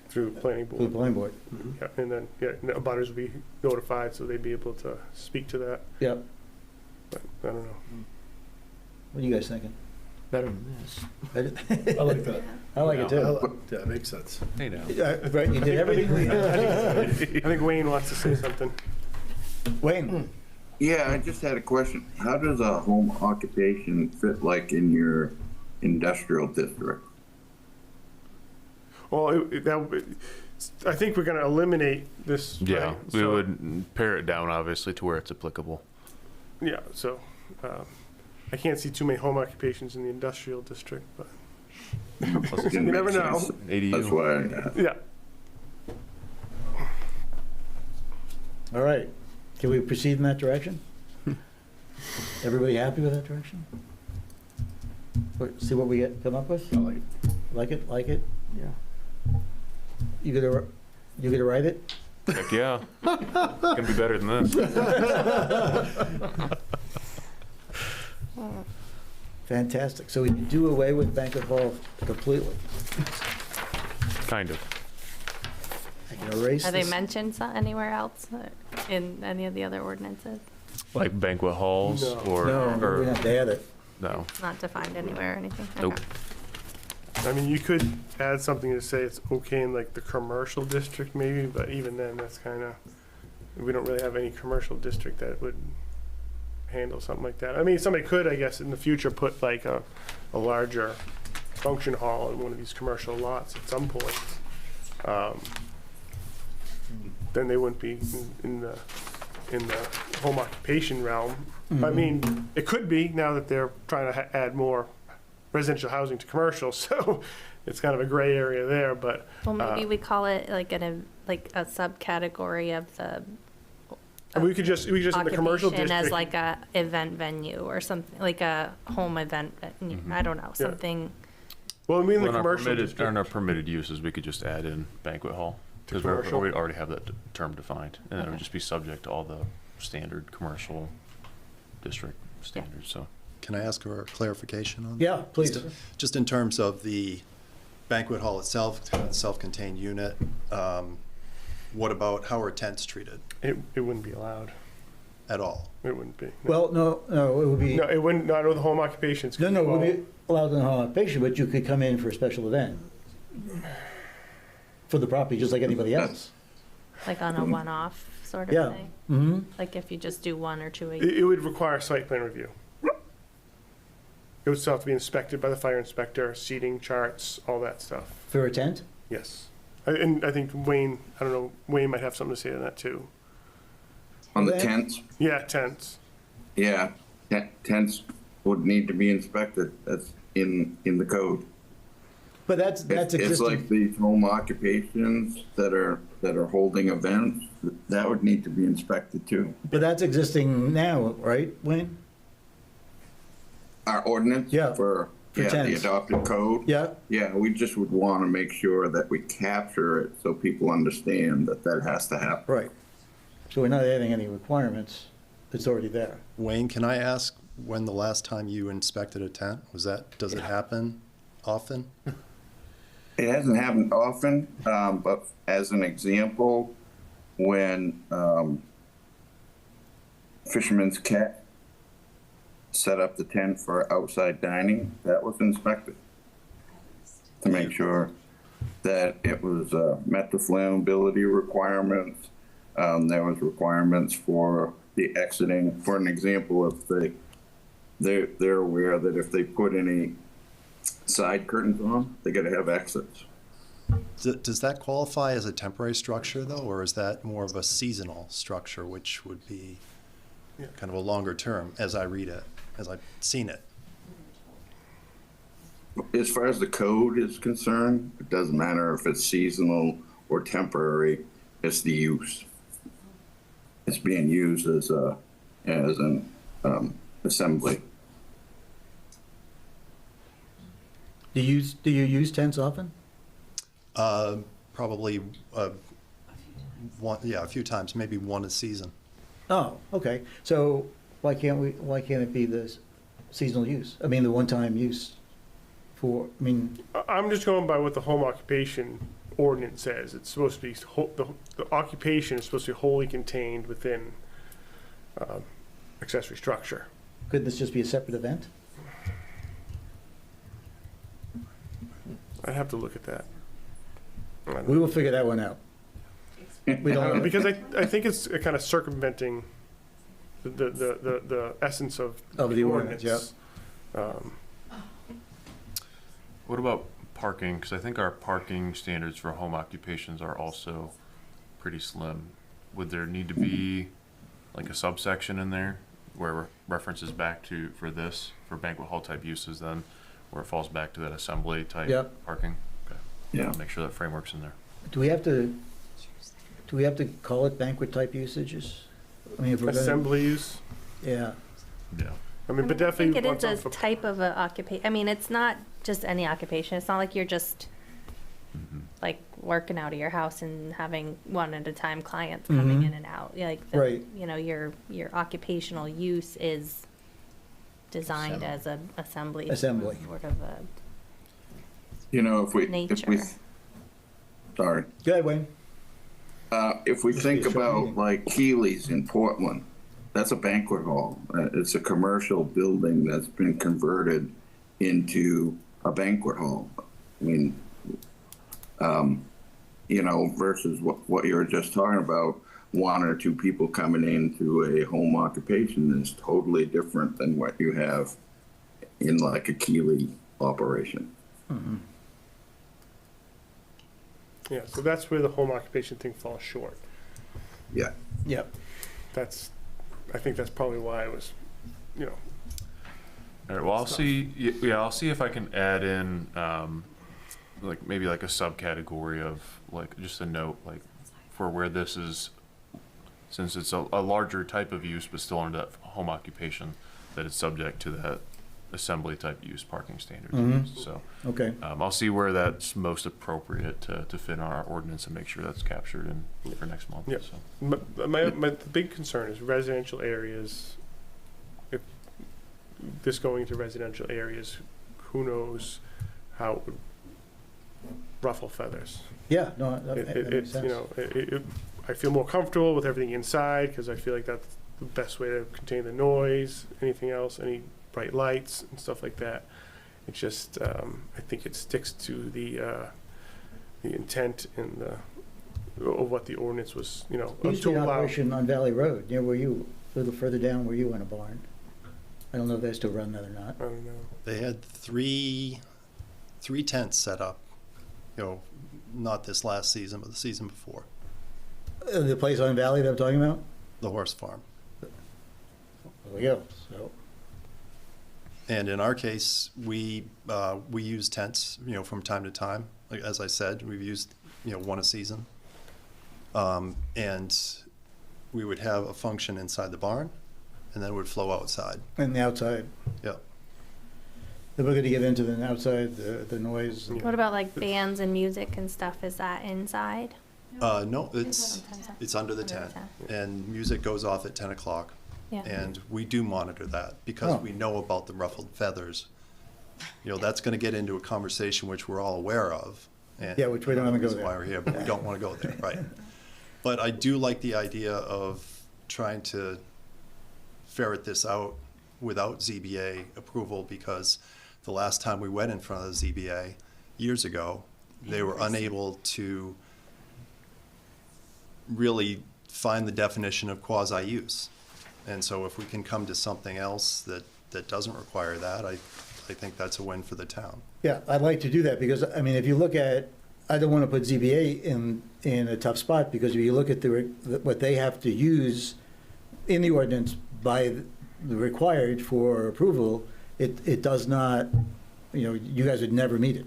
through planning board. through the planning board. Yeah, and then, abutters would be notified, so they'd be able to speak to that. Yep. But I don't know. What are you guys thinking? Better than this. I like that. I like it too. Yeah, makes sense. Hey now. Right, you did everything we I think Wayne wants to say something. Wayne? Yeah, I just had a question. How does a home occupation fit like in your industrial district? Well, I think we're gonna eliminate this. Yeah, right? we So- would pare it down, obviously, to where it's applicable. Yeah, so, I can't see too many home occupations in the industrial district, but you never know. That's why I asked. Yeah. All right. Can we proceed in that direction? Everybody happy with that direction? See what we come up with? I like it. Like it? Like it? Yeah. You gonna write it? Heck yeah. Gonna be better than this. Fantastic. So we do away with banquet hall completely. Kind of. I can erase Are they this. mentioned anywhere else in any of the other ordinances? Like banquet halls No. or? No, or- we have to add it. No. It's not defined anywhere or anything? Nope. Okay. I mean, you could add something to say it's okay in like the commercial district maybe, but even then, that's kinda, we don't really have any commercial district that would handle something like that. I mean, somebody could, I guess, in the future, put like a larger function hall in one of these commercial lots at some point. Then they wouldn't be in the home occupation realm. I mean, it could be now that they're trying to add more residential housing to commercial, so it's kind of a gray area there, but. Well, maybe we call it like a subcategory of the We could just in the commercial occupation district. as like a event venue or something, like a home event venue. I don't know, something. Well, I mean, the Well, in our commercial permitted, district. in our permitted uses, we could just add in banquet hall. Because we commercial? already have that term defined. And then it would just be subject to all the standard commercial district standards, so. Can I ask for a clarification on that? Yeah, please. Just in terms of the banquet hall itself, self-contained unit, what about how are tents treated It wouldn't be allowed. at all? It wouldn't be. No. Well, no, it would be, No, it wouldn't, not with the home occupations. no, it would be allowed in the home occupation, but you could come in for a special event for the property, just like anybody else. Like on a one-off sort of Yeah. thing? Mm-hmm. Like if you just do one or two a It would require site plan review. It would still have to be inspected by the fire inspector, seating charts, all that stuff. For a tent? Yes. And I think Wayne, I don't know, Wayne might have something to say to that too. On the Okay. tents? Yeah, tents. Yeah, tents would need to be inspected. That's in the code. But that's It's like existing. these home occupations that are holding events, that would need to be inspected too. But that's existing now, right, Wayne? Our ordinance Yeah, for for the tents. adopted code. Yeah. Yeah, we just would want to make sure that we capture it so people understand that that has to happen. Right. So we're not adding any requirements. It's already there. Wayne, can I ask when the last time you inspected a tent? Does it happen often? It hasn't happened often, but as an example, when Fisherman's Cat set up the tent for outside dining, that was inspected to make sure that it was met the flammability requirements. There was requirements for the exiting. For an example, if they're aware that if they put any side curtains on, they got to have exits. Does that qualify as a temporary structure, though, or is that more of a seasonal structure, which would be kind of a longer term, as I read it, as I've seen it? As far as the code is concerned, it doesn't matter if it's seasonal or temporary, it's the use. It's being used as an assembly. Do you use tents often? Probably a few times, maybe one a season. Oh, okay. So why can't it be the seasonal use? I mean, the one-time use for, I mean. I'm just going by what the home occupation ordinance says. It's supposed to be, the occupation is supposed to be wholly contained within accessory structure. Could this just be a separate event? I'd have to look at that. We will figure that one out. We don't know. Because I think it's kind of circumventing the essence of the ordinance. Yeah. What about parking? Because I think our parking standards for home occupations are also pretty slim. Would there need to be like a subsection in there where references back to, for banquet hall type uses then, where it falls back to that assembly type parking? Okay. Yeah. Make sure that framework's in there. Do we have to call it banquet type usages? I mean, if we're assembly use. Yeah. Yeah. I mean, but I definitely. think it is a type of a occupation. I mean, it's not just any occupation. It's not like you're just like working out of your house and having one at a time clients coming in and out. Like, right. You know, your occupational use is designed as an assembly. Assembly. Sort of a. You know, if we sorry. Go ahead, Wayne. If we think about like Keeley's in Portland, that's a banquet hall. It's a commercial building that's been converted into a banquet hall. I mean, you know, versus what you were just talking about, one or two people coming into a home occupation is totally different than what you have in like a Keeley operation. Mm-hmm. Yeah, so that's where the home occupation thing falls short. Yeah. Yep. I think that's probably why I was, you know. All right, well, I'll see if I can add in, like maybe like a subcategory of like just a note, like for where this is, since it's a larger type of use, but still under that home occupation, that it's subject to that assembly type use parking standards. So, okay. I'll see where that's most appropriate to fit in our ordinance and make sure that's captured in for next month. Yeah. So. My big concern is residential areas. If this going into residential areas, who knows how it would ruffle feathers. Yeah, no, that makes sense. You know, I feel more comfortable with everything inside because I feel like that's the best way to contain the noise. Anything else, any bright lights and stuff like that. It's just I think it sticks to the intent and of what the ordinance was, you know, Used to be an operation on Valley Road, near where you, a little further down where you in a barn. I don't know if they still run that or not. I don't know. They had three tents set up, you know, not this last season, but the season before. The place on Valley that I'm talking about? The horse farm. There we go, so. And in our case, we use tents, you know, from time to time. Like, as I said, we've used, you know, one a season. And we would have a function inside the barn, and then it would flow outside. And the outside. Yep. Then we're going to get into the outside, the noise. What about like bands and music and stuff? Is that inside? No, it's under the tent, and music goes off at 10 o'clock. Yeah. And we do monitor that because we know about the ruffled feathers. You know, that's going to get into a conversation which we're all aware of. And yeah, which we don't want to go that's there. why we're here, but we don't want to go there, right? But I do like the idea of trying to ferret this out without ZBA approval, because the last time we went in front of the ZBA years ago, they were unable to really find the definition of quasi-use. And so if we can come to something else that doesn't require that, I think that's a win for the town. Yeah, I'd like to do that because, I mean, if you look at, I don't want to put ZBA in a tough spot, because if you look at what they have to use in the ordinance by the required for approval, it does not, you guys would never meet it.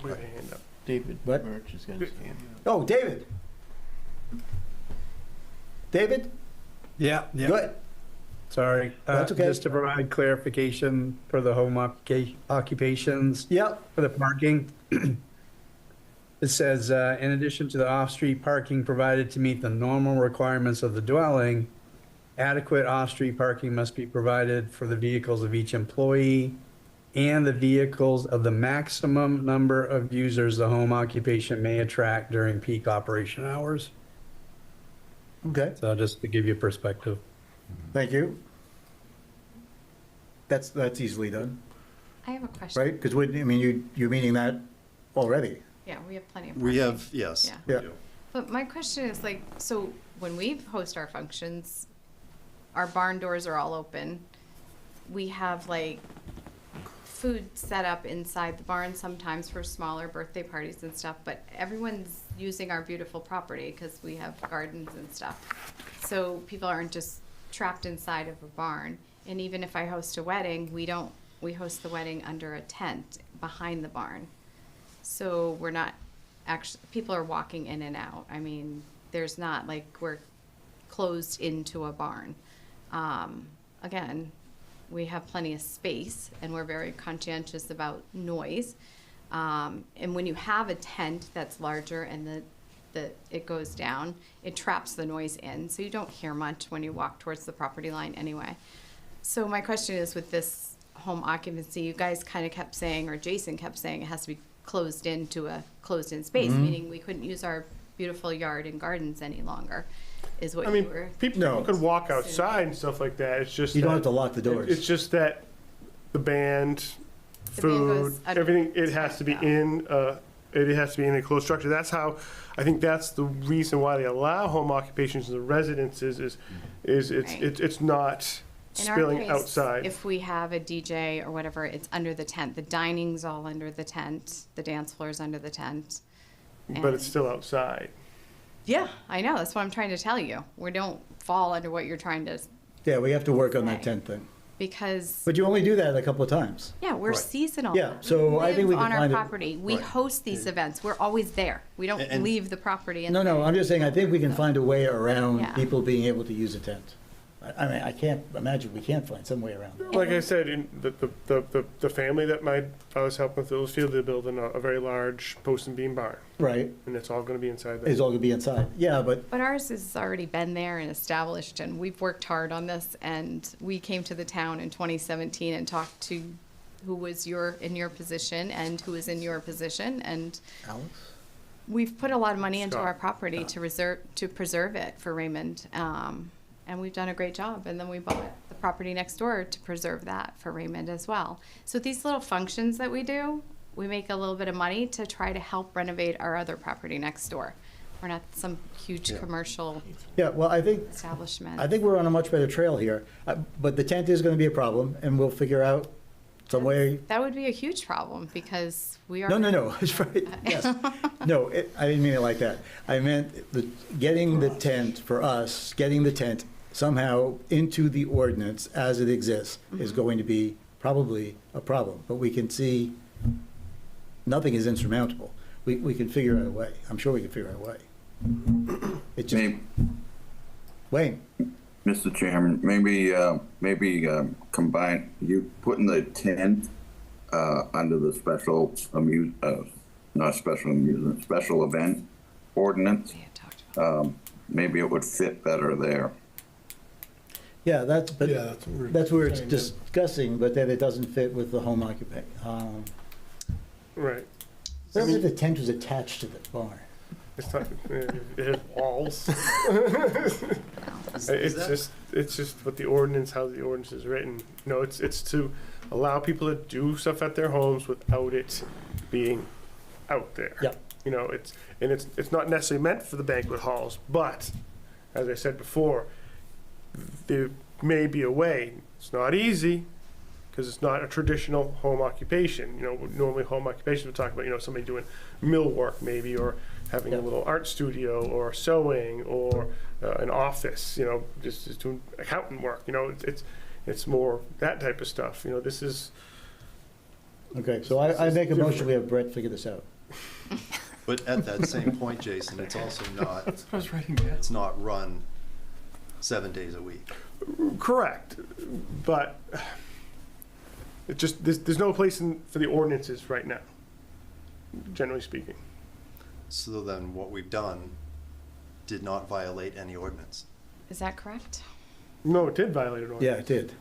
We have a hand up. David What? Birch is gonna stand. Oh, David. David? Yeah, yeah. Go ahead. Sorry. That's okay. Just to provide clarification for the home occupations. Yep. For the parking. It says, in addition to the off-street parking provided to meet the normal requirements of the dwelling, adequate off-street parking must be provided for the vehicles of each employee and the vehicles of the maximum number of users the home occupation may attract during peak operation hours. Okay, So just to give you perspective. thank you. That's easily done, I have a question. right? Because, you're meaning that already. Yeah, we have plenty of We parking. have, yes. Yeah. Yeah. But my question is like, so when we host our functions, our barn doors are all open. We have like food set up inside the barn sometimes for smaller birthday parties and stuff, but everyone's using our beautiful property because we have gardens and stuff. So people aren't just trapped inside of a barn. And even if I host a wedding, we host the wedding under a tent behind the barn. So we're not actually, people are walking in and out. I mean, there's not like we're closed into a barn. Again, we have plenty of space and we're very conscientious about noise. And when you have a tent that's larger and it goes down, it traps the noise in. So you don't hear much when you walk towards the property line anyway. So my question is, with this home occupancy, you guys kind of kept saying, or Jason kept saying, it has to be closed into a closed-in space, meaning we couldn't use our beautiful yard and gardens any longer, is what I you mean, were. people could walk outside and stuff like that. It's just You don't that- have to lock the doors. It's just that the band, The band food, goes under everything, the it has to be tent, it has to be in a closed structure. That's how, I think that's the reason why they allow home occupations in the residences is Right. it's not In our spilling case, outside. if we have a DJ or whatever, it's under the tent. The dining's all under the tent. The dance floor's under the tent. But it's still outside. Yeah, I know. That's what I'm trying to tell you. We don't fall under what you're trying to, Yeah, we have to work on that tent thing. because, But you only do that a couple of times. yeah, we're Right. seasonal. Yeah, so I think we live can on our find it- property. We Right. host these events. We're always there. We don't And- leave the property. And No, I'm just saying, I think we can find a way around Yeah. people being able to use a tent. I mean, I can't imagine we can't find some way around it. Like I said, in the family that I was helping with Philliesfield, they're building a very large post and beam barn, Right, and it's all going to be inside there. it's all gonna be inside, yeah, but, But ours has already been there and established, and we've worked hard on this. And we came to the town in 2017 and talked to who was in your position and who was in your position, and Alex? we've put a lot of money into Scott. our property to preserve it for Raymond. And we've done a great job. And then we bought the property next door to preserve that for Raymond as well. So these little functions that we do, we make a little bit of money to try to help renovate our other property next door. We're not some huge commercial Yeah, well, I think establishment. we're on a much better trail here, but the tent is gonna be a problem, and we'll figure out some way. That would be a huge problem because we are. No, it's right, yes. No, I didn't mean it like that. I meant getting the tent somehow into the ordinance as it exists is going to be probably a problem. But we can see, nothing is insurmountable. We can figure out a way. I'm sure we can figure out a way. It just, Wayne? Mr. Chairman, maybe combine, you putting the tent under the special special event ordinance. Maybe it would fit better there. Yeah, that's what we're saying, discussing, but then it doesn't fit with the home occupation. Right. What if the tent was attached to the barn? It's not, it has walls. It's just what the ordinance, how the ordinance is written. No, it's to allow people to do stuff at their homes without it being out there. Yeah. It's not necessarily meant for the banquet halls, but as I said before, there may be a way. It's not easy, because it's not a traditional home occupation. You know, normally home occupation, we talk about, you know, somebody doing mill work maybe, or having a little art studio, or sewing, or an office, you know, just doing accountant work. You know, it's more that type of stuff. You know, this is. Okay, so I make a motion, we have Brett figure this out. But at that same point, Jason, it's also not, I was writing down. it's not run 7 days a week. Correct, but it just there's no place for the ordinances right now, generally speaking. So then what we've done did not violate any ordinance. Is that correct? No, it did violate an ordinance. Yeah, it did.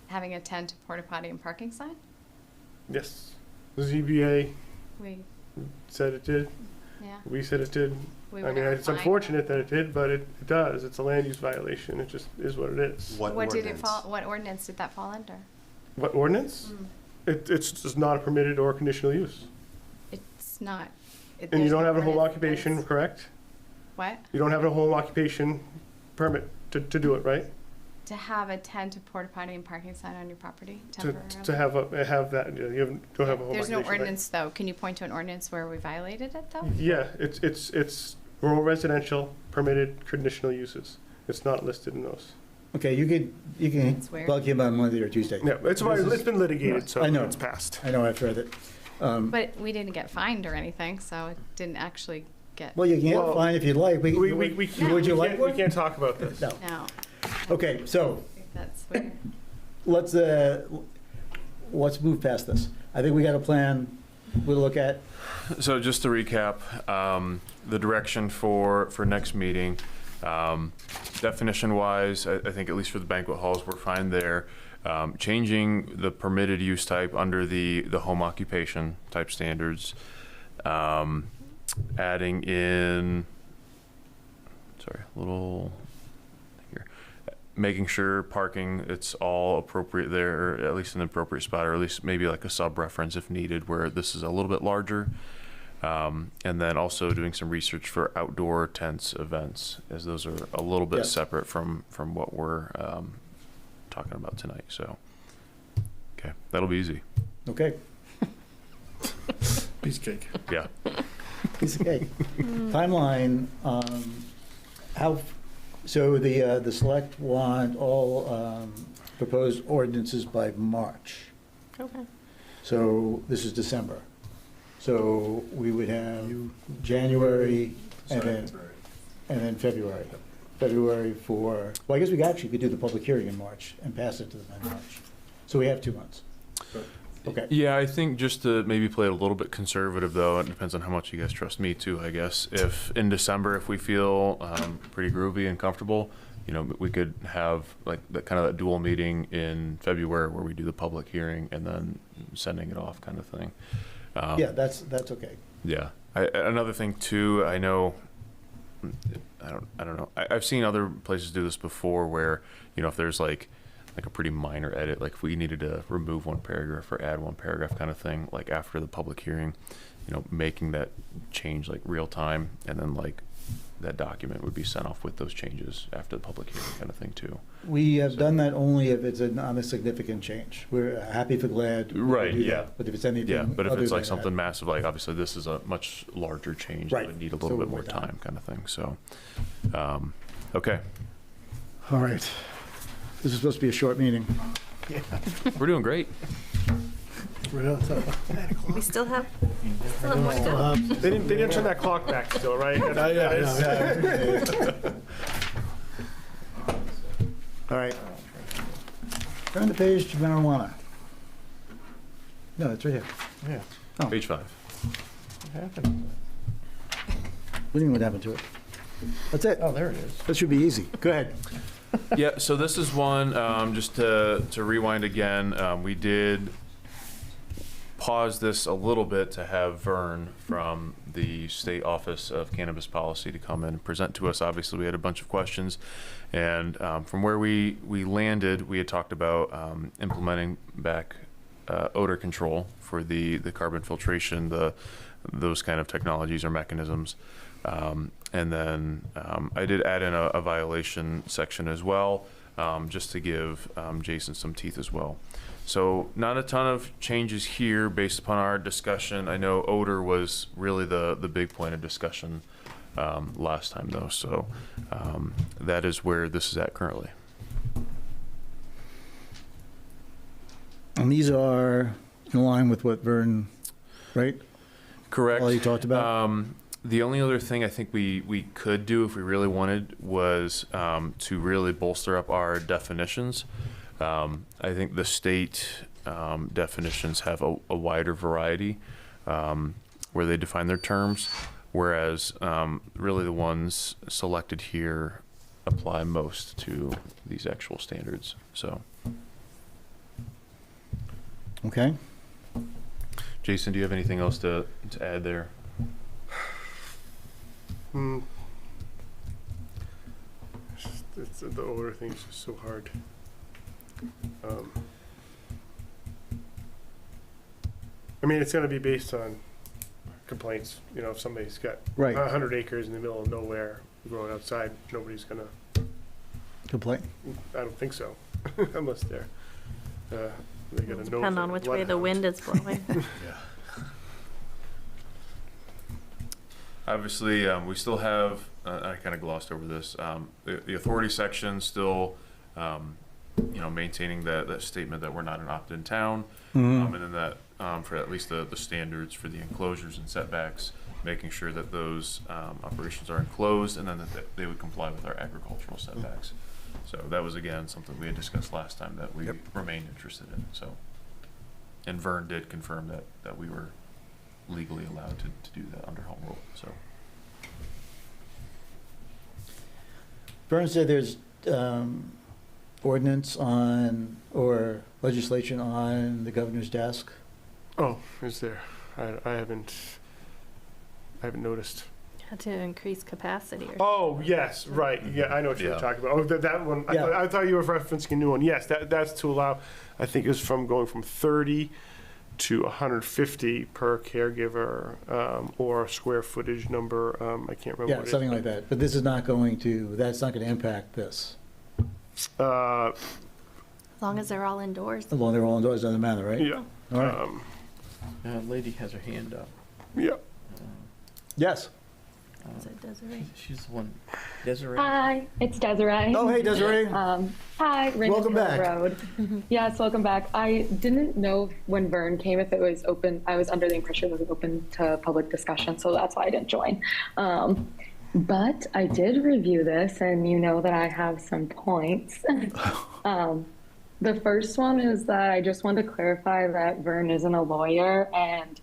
Having a tent, porta potty, and parking sign? Yes, the ZBA We, said it did. yeah. We said it did. We I were mean, gonna it's fine unfortunate that it did, but it does. It's a land use violation. It just is what it is. What What did it ordinance? fall, what ordinance did that fall under? What ordinance? It's just not a permitted or conditional use. It's not. And you don't have a home ordinance. occupation, correct? What? You don't have a home occupation permit to do it, right? To have a tent, a porta potty, and parking sign on your property To temporarily? have that, you don't have a home There's no occupation, right? ordinance, though. Can you point to an ordinance where we violated it, though? Yeah, it's rural residential permitted conditional uses. It's not listed in those. Okay, you can That's weird. bug him on Monday or Tuesday. Yeah, it's been litigated, so I know. it's passed. I know, I've read it. But we didn't get fined or anything, so it didn't actually get. Well, you can Well, fine if you'd like. We Would you like we one? can't talk about this. No. No. Okay, so I think that's weird. let's move past this. I think we got a plan we'll look at. So just to recap, the direction for next meeting, definition-wise, I think at least for the banquet halls, we're fine there. Changing the permitted use type under the home occupation type standards. Adding in, making sure parking, it's all appropriate there, or at least an appropriate spot, or at least maybe like a sub-reference if needed, where this is a little bit larger. And then also doing some research for outdoor tents events, as those are a little bit separate from what we're talking about tonight. So, okay, that'll be easy. Okay. Piece of cake. Yeah. Piece of cake. Timeline, so the select want all proposed ordinances by March. Okay. So this is December. So we would have January and then February. February for, well, I guess we actually could do the public hearing in March and pass it to them in March. So we have 2 months. Okay. Yeah, I think just to maybe play it a little bit conservative, though, it depends on how much you guys trust me too, I guess. If in December, if we feel pretty groovy and comfortable, you know, we could have like that kind of that dual meeting in February where we do the public hearing and then sending it off kind of thing. Yeah, that's okay. Yeah. Another thing too, I know, I don't know. I've seen other places do this before where, you know, if there's like a pretty minor edit, like if we needed to remove one paragraph or add one paragraph kind of thing, like after the public hearing, you know, making that change like real time, and then like that document would be sent off with those changes after the public hearing kind of thing too. We have done that only if it's not a significant change. We're happy for glad. Right, do yeah. that. But if it's anything Yeah, but if other it's like than something massive, like obviously this is a much larger change Right. that would need a So little bit more more time. time kind of thing. So, okay. All right. This is supposed to be a short meeting. We're doing great. We still have more to go. They didn't turn that clock back still, right? All right. Turn the page to marijuana. No, it's right here. Yeah. Oh. Page 5. What happened? We didn't know what happened to it. That's it. Oh, there it is. That should be easy. Go ahead. Yeah, so this is one, just to rewind again, we did pause this a little bit to have Vern from the State Office of Cannabis Policy to come in and present to us. Obviously, we had a bunch of questions, and from where we landed, we had talked about implementing back odor control for the carbon filtration, those kind of technologies or mechanisms. And then I did add in a violation section as well. just to give Jason some teeth as well. So not a ton of changes here based upon our discussion. I know odor was really the big point of discussion last time though. So that is where this is at currently. And these are in line with what Vern, right? Correct. All you talked about? The only other thing I think we could do if we really wanted was to really bolster up our definitions. I think the state definitions have a wider variety where they define their terms, whereas really the ones selected here apply most to these actual standards. So. Okay. Jason, do you have anything else to add there? The odor thing is just so hard. I mean, it's going to be based on complaints. You know, if somebody's got 100 acres in the middle of nowhere growing outside, nobody's going to complain. I don't think so, unless they're they got a nose. Depend on which way the wind is blowing. Obviously, we still have, I kind of glossed over this, the authority section still, maintaining that statement that we're not an opt-in town. And then that, for at least the standards for the enclosures and setbacks, making sure that those operations are enclosed and then that they would comply with our agricultural setbacks. So that was, again, something we had discussed last time that we remained interested in. So, and Vern did confirm that we were legally allowed to do that under home rule. So Vern said there's ordinance on or legislation on the governor's desk. Oh, is there? I haven't noticed. Had to increase capacity or Oh, yes, right. Yeah, I know what you're talking about. Oh, that one. I thought you were referencing a new one. Yes, that's to allow, I think it was going from 30 to 150 per caregiver or square footage number. I can't remember. Yeah, what something like that. But this is not going to, that's not going to impact this. as long as they're all indoors. As long as they're all indoors, doesn't matter, right? Yeah. All right. Lady has her hand up. Yeah. Yes. Is it Desiree? She's the one. Desiree? Hi, it's Desiree. Oh, hey, Desiree. Hi, Raymond Welcome Hill back. Road. Yes, welcome back. I didn't know when Vern came if it was open. I was under the impression it was open to public discussion, so that's why I didn't join. But I did review this, and you know that I have some points. The first one is that I just want to clarify that Vern isn't a lawyer, and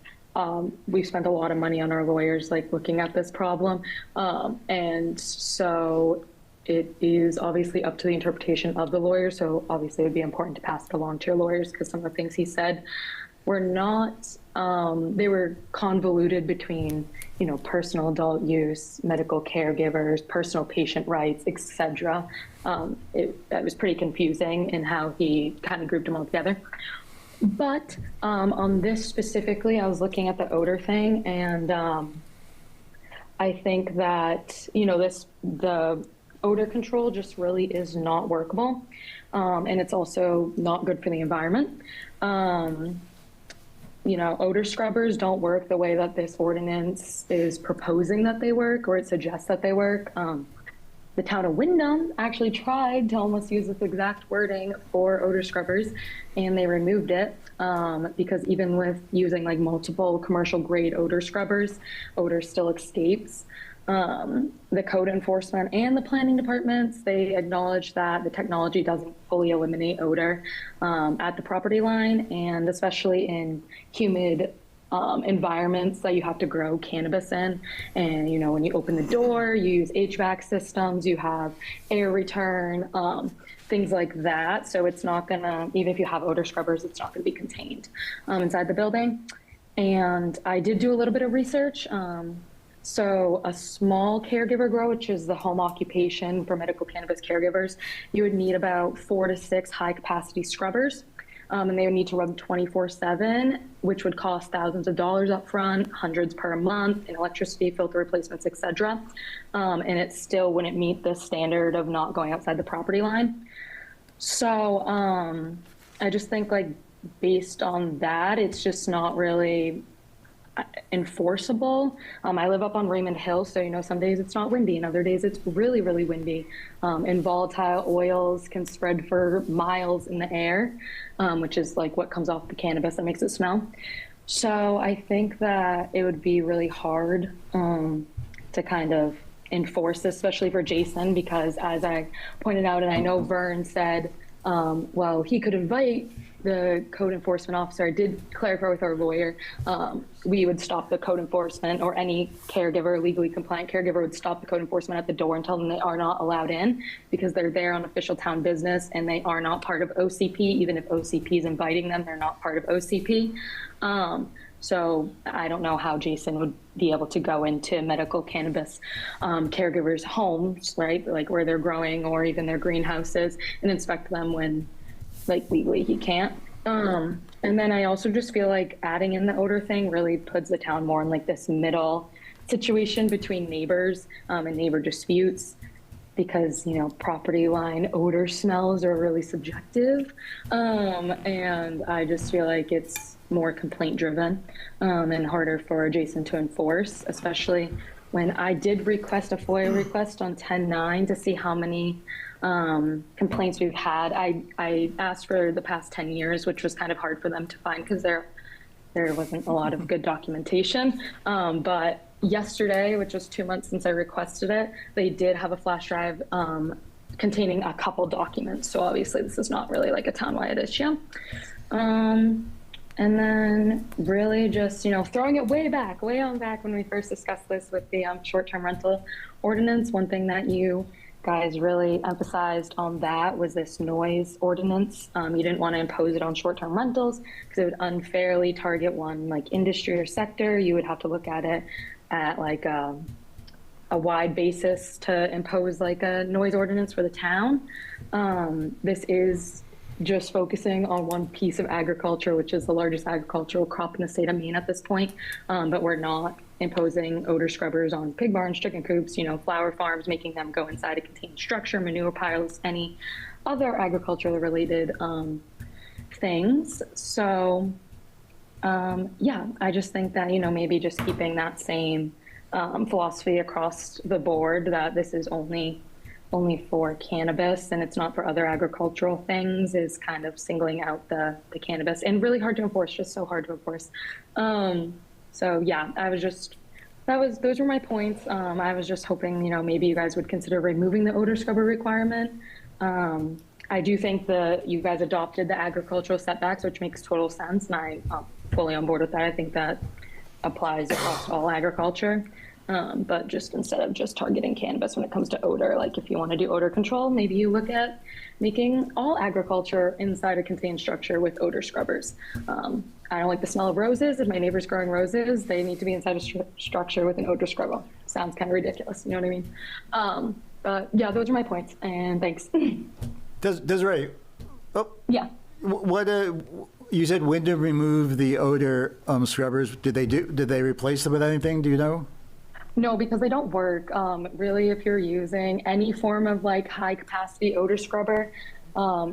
we've spent a lot of money on our lawyers, like looking at this problem. And so it is obviously up to the interpretation of the lawyer. So obviously it'd be important to pass it along to your lawyers because some of the things he said were not, they were convoluted between, personal adult use, medical caregivers, personal patient rights, etc. It was pretty confusing in how he kind of grouped them all together. But on this specifically, I was looking at the odor thing, and I think that, the odor control just really is not workable, and it's also not good for the environment. Odor scrubbers don't work the way that this ordinance is proposing that they work, or it suggests that they work. The town of Wyndham actually tried to almost use this exact wording for odor scrubbers, and they removed it because even with using like multiple commercial grade odor scrubbers, odor still escapes. The code enforcement and the planning departments, they acknowledge that the technology doesn't fully eliminate odor at the property line, and especially in humid environments that you have to grow cannabis in. And, when you open the door, you use HVAC systems, you have air return, things like that. So it's not gonna, even if you have odor scrubbers, it's not gonna be contained inside the building. And I did do a little bit of research. So a small caregiver grow, which is the home occupation for medical cannabis caregivers, you would need about 4 to 6 high capacity scrubbers. And they would need to run 24/7, which would cost thousands of dollars up front, hundreds per month in electricity, filter replacements, etc. And it still wouldn't meet the standard of not going outside the property line. So, I just think like based on that, it's just not really enforceable. I live up on Raymond Hill, so some days it's not windy and other days it's really, really windy. And volatile oils can spread for miles in the air, which is like what comes off the cannabis that makes it smell. So I think that it would be really hard to kind of enforce this, especially for Jason, because as I pointed out, and I know Vern said, well, he could invite the code enforcement officer. I did clarify with our lawyer, we would stop the code enforcement, or any caregiver, legally compliant caregiver would stop the code enforcement at the door and tell them they are not allowed in because they're there on official town business and they are not part of OCP. Even if OCP is inviting them, they're not part of OCP. So I don't know how Jason would be able to go into medical cannabis caregivers' homes, right? Like where they're growing or even their greenhouses, and inspect them when like legally he can't. And then I also just feel like adding in the odor thing really puts the town more in like this middle situation between neighbors and neighbor disputes, because property line odor smells are really subjective, and I just feel like it's more complaint driven and harder for Jason to enforce, especially when I did request a FOIA request on 10/9 to see how many complaints we've had. I asked for the past 10 years, which was kind of hard for them to find because there wasn't a lot of good documentation. But yesterday, which was 2 months since I requested it, they did have a flash drive containing a couple documents. So obviously this is not really like a townwide issue. And then really just, throwing it way on back when we first discussed this with the short-term rental ordinance, one thing that you guys really emphasized on that was this noise ordinance. You didn't want to impose it on short-term rentals because it would unfairly target one like industry or sector. You would have to look at it at like a wide basis to impose like a noise ordinance for the town. This is just focusing on one piece of agriculture, which is the largest agricultural crop in the state of Maine at this point. But we're not imposing odor scrubbers on pig barns, chicken coops, flower farms, making them go inside a contained structure, manure piles, any other agriculturally related things. So yeah, I just think that, maybe just keeping that same philosophy across the board, that this is only for cannabis and it's not for other agricultural things, is kind of singling out the cannabis, and really hard to enforce, just so hard to enforce. So yeah, those were my points. I was just hoping, maybe you guys would consider removing the odor scrubber requirement. I do think that you guys adopted the agricultural setbacks, which makes total sense, and I'm fully on board with that. I think that applies across all agriculture. But just instead of just targeting cannabis when it comes to odor, like if you want to do odor control, maybe you look at making all agriculture inside a contained structure with odor scrubbers. I don't like the smell of roses. If my neighbor's growing roses, they need to be inside a structure with an odor scrubber. Sounds kind of ridiculous, you know what I mean? But yeah, those are my points, and thanks. Desiree, yeah. What you said Wyndham removed the odor scrubbers. Did they replace them with anything? Do you know? No, because they don't work. Really, if you're using any form of like high capacity odor scrubber,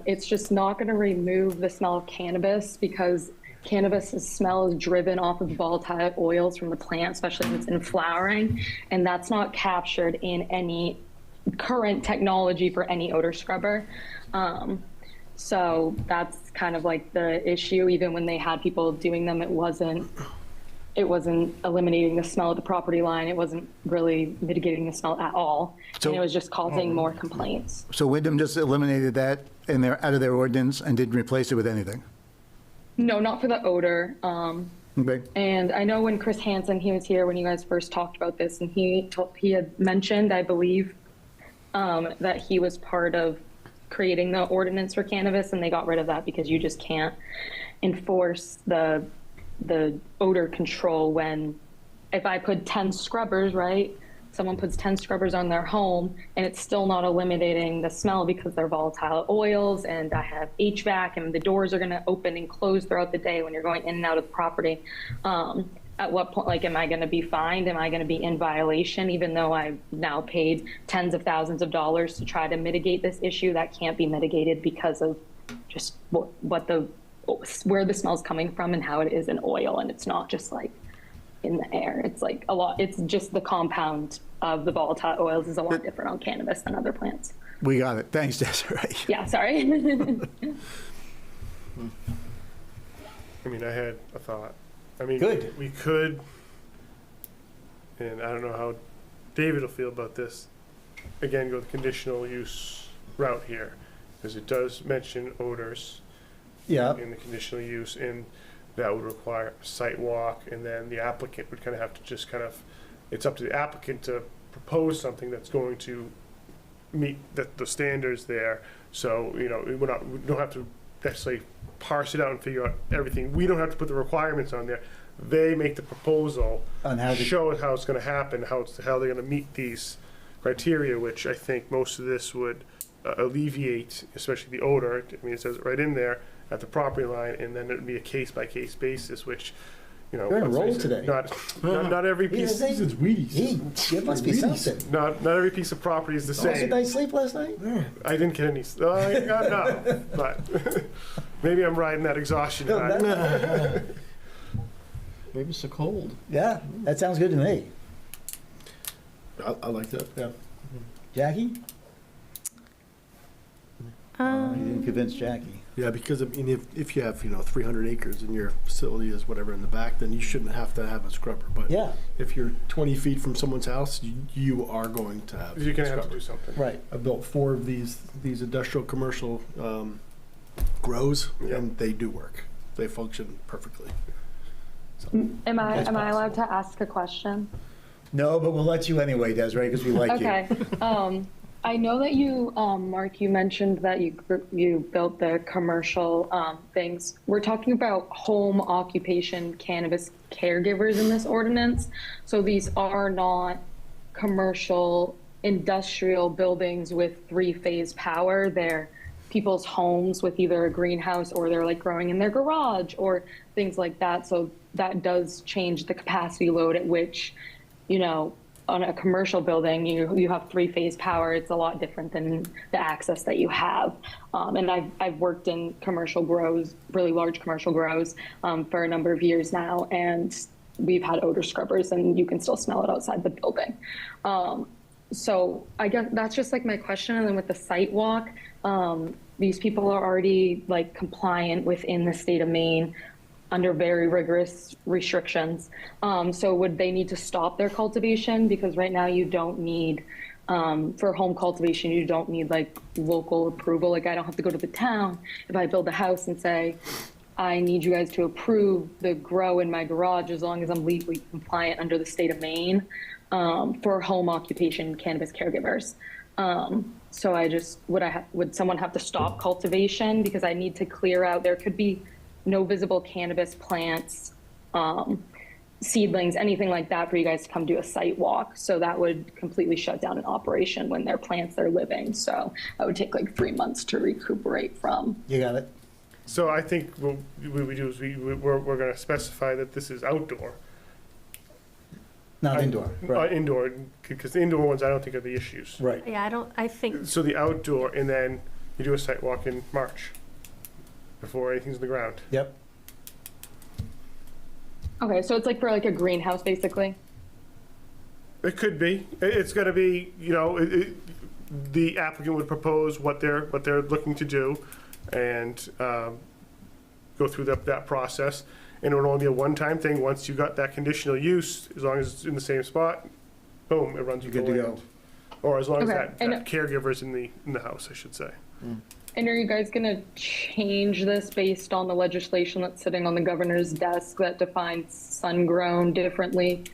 it's just not going to remove the smell of cannabis, because cannabis's smell is driven off of volatile oils from the plant, especially when it's in flowering, and that's not captured in any current technology for any odor scrubber. So that's kind of like the issue. Even when they had people doing them, it wasn't eliminating the smell of the property line. It wasn't really mitigating the smell at all. So, and it was just causing more complaints. So Wyndham just eliminated that out of their ordinance and didn't replace it with anything? No, not for the odor. Okay. And I know when Chris Hansen, he was here when you guys first talked about this, and he had mentioned, I believe, that he was part of creating the ordinance for cannabis, and they got rid of that because you just can't enforce the odor control when, if I put 10 scrubbers, right? Someone puts 10 scrubbers on their home and it's still not eliminating the smell because they're volatile oils, and I have HVAC and the doors are going to open and close throughout the day when you're going in and out of the property. at what point, like, am I going to be fined? Am I going to be in violation, even though I've now paid tens of thousands of dollars to try to mitigate this issue that can't be mitigated because of just where the smell's coming from and how it is in oil, and it's not just like in the air. It's like a lot. It's just the compound of the volatile oils is a lot different on cannabis than other plants. We got it. Thanks, Desiree. Yeah, sorry. I mean, I had a thought. I mean, Good. we could, and I don't know how David will feel about this, again, go the conditional use route here, because it does mention odors Yeah. in the conditional use, and that would require a site walk, and then the applicant would kind of have to just kind of, it's up to the applicant to propose something that's going to meet the standards there. So, you know, we don't have to necessarily parse it out and figure out everything. We don't have to put the requirements on there. They make the proposal, On how to- show how it's going to happen, how they're going to meet these criteria, which I think most of this would alleviate, especially the odor. I mean, it says it right in there at the property line, and then it would be a case-by-case basis, which, you know, You're on a let's roll face it, today. not every piece. It's Wheaties. It must be something. Not every piece of property is the Also, same. nice sleep last night? I didn't get any. No, but maybe I'm riding that exhaustion high. Maybe it's so cold. Yeah, that sounds good to me. I like that, yeah. Jackie? You didn't convince Jackie. Yeah, because I mean, if you have, 300 acres and your facility is whatever in the back, then you shouldn't have to have a scrubber. But Yeah. if you're 20 feet from someone's house, you are going to have You're a gonna have to scrubber. do something. Right. I built 4 of these industrial commercial grows, Yeah. and they do work. They function perfectly. Am I That's allowed to ask a question? No, but we'll let you anyway, Desiree, because we like you. Okay. I know that you, Mark, you mentioned that you built the commercial things. We're talking about home occupation cannabis caregivers in this ordinance. So these are not commercial industrial buildings with 3-phase power. They're people's homes with either a greenhouse or they're like growing in their garage or things like that. So that does change the capacity load at which, on a commercial building, you have 3-phase power. It's a lot different than the access that you have. And I've worked in commercial grows, really large commercial grows, for a number of years now, and we've had odor scrubbers, and you can still smell it outside the building. So I guess that's just like my question. And then with the site walk, these people are already like compliant within the state of Maine under very rigorous restrictions. So would they need to stop their cultivation? Because right now you don't need, for home cultivation, you don't need like local approval. Like I don't have to go to the town if I build a house and say, I need you guys to approve the grow in my garage as long as I'm legally compliant under the state of Maine for home occupation cannabis caregivers. So I just, would someone have to stop cultivation? Because I need to clear out, there could be no visible cannabis plants, seedlings, anything like that for you guys to come do a site walk. So that would completely shut down an operation when they're plants they're living. So that would take like 3 months to recuperate from. You got it. So I think what we do is we're going to specify that this is outdoor. Not indoor. Right. Indoor, because the indoor ones I don't think are the issues. Right. Yeah, I think, So the outdoor, and then you do a site walk in March before anything's in the ground. Yep. Okay, so it's like for like a greenhouse basically? It could be. It's going to be, the applicant would propose what they're looking to do, and go through that process. And it would only be a one-time thing. Once you got that conditional use, as long as it's in the same spot, boom, it runs with the good to land. go. Or as long as Okay, that and- caregiver's in the house, I should say. And are you guys gonna change this based on the legislation that's sitting on the governor's desk that defines sun-grown differently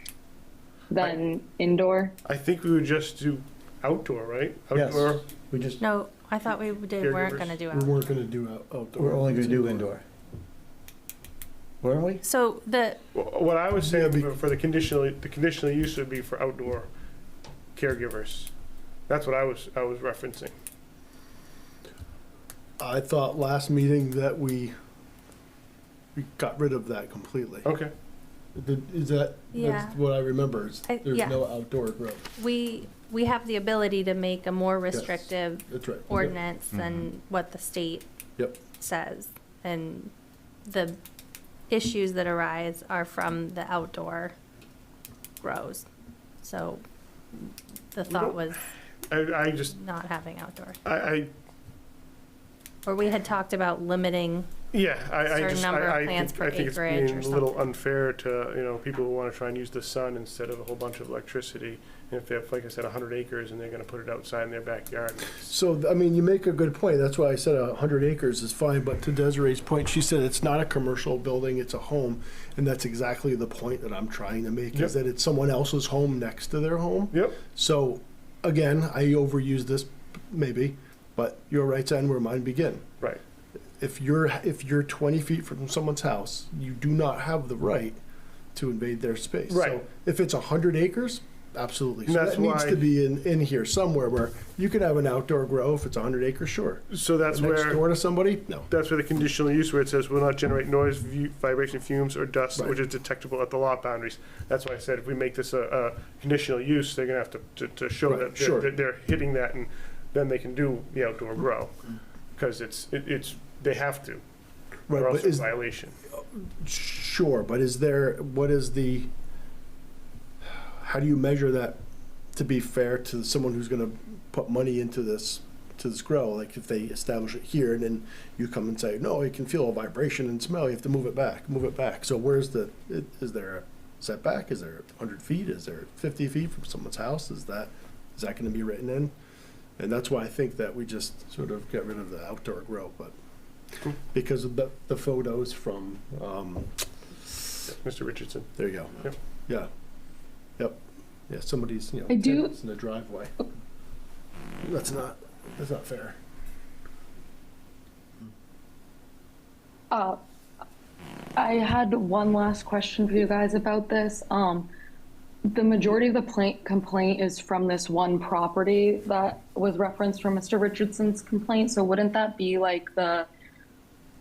than indoor? I think we would just do outdoor, right? Yes. Outdoor. We just, no, I thought we weren't Caregivers. gonna do We outdoor. weren't gonna do outdoor. we're only going to do indoor. Weren't we? So What I was saying for the conditional use would be for outdoor caregivers. That's what I was referencing. I thought last meeting that we got rid of that completely. Okay. Is that, Yeah. that's what I remember, is there's yeah. no outdoor grow. We have the ability to make a more restrictive That's right. Yep. ordinance than what the state Yep. says. And the issues that arise are from the outdoor grows. So the thought was I just, not having outdoor. I Or we had talked about limiting yeah, I certain just, number of I plants think, per I think it's acreage being or a little something. unfair to, you know, people who want to try and use the sun instead of a whole bunch of electricity. And if they have, like I said, 100 acres and they're going to put it outside in their backyard. So, I mean, you make a good point. That's why I said 100 acres is fine. But to Desiree's point, she said it's not a commercial building, it's a home. And that's exactly the point that I'm trying to make, is that it's someone else's home next to their home. Yep. So, again, I overuse this maybe, but your rights end where mine begin. Right. If you're 20 feet from someone's house, you do not have the right to invade their space. Right. So if it's 100 acres, absolutely. So That's that needs why- to be in here somewhere where you can have an outdoor grow if it's 100 acres, sure. So that's But next where door to somebody, no. that's where the conditional use where it says will not generate noise, vibration, fumes, or dust Right. which is detectable at the lot boundaries. That's why I said if we make this a conditional use, they're gonna have to show Right, that sure. they're hitting that, and then they can do the outdoor grow, because it's they have to. Right, or but else it's is- a violation. Sure, but how do you measure that to be fair to someone who's gonna put money into this grow? Like if they establish it here and then you come and say, no, you can feel a vibration and smell, you have to move it back. So is there a setback? Is there 100 feet? Is there 50 feet from someone's house? Is that gonna be written in? And that's why I think that we just sort of get rid of the outdoor grow, but because of the photos from, Mr. Richardson. there you go. Yep. Yeah. Yep. Yeah, somebody's, I do- tenants in the driveway. That's not fair. I had one last question for you guys about this. The majority of the complaint is from this one property that was referenced from Mr. Richardson's complaint. So wouldn't that be like the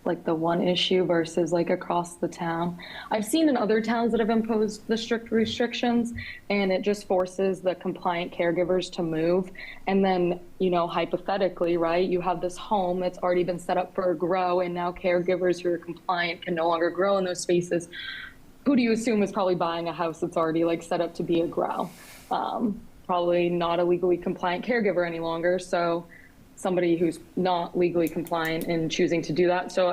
one issue versus like across the town? I've seen in other towns that have imposed the strict restrictions, and it just forces the compliant caregivers to move. And then, hypothetically, right, you have this home that's already been set up for a grow, and now caregivers who are compliant can no longer grow in those spaces. Who do you assume is probably buying a house that's already like set up to be a grow? Probably not a legally compliant caregiver any longer. So somebody who's not legally compliant in choosing to do that. So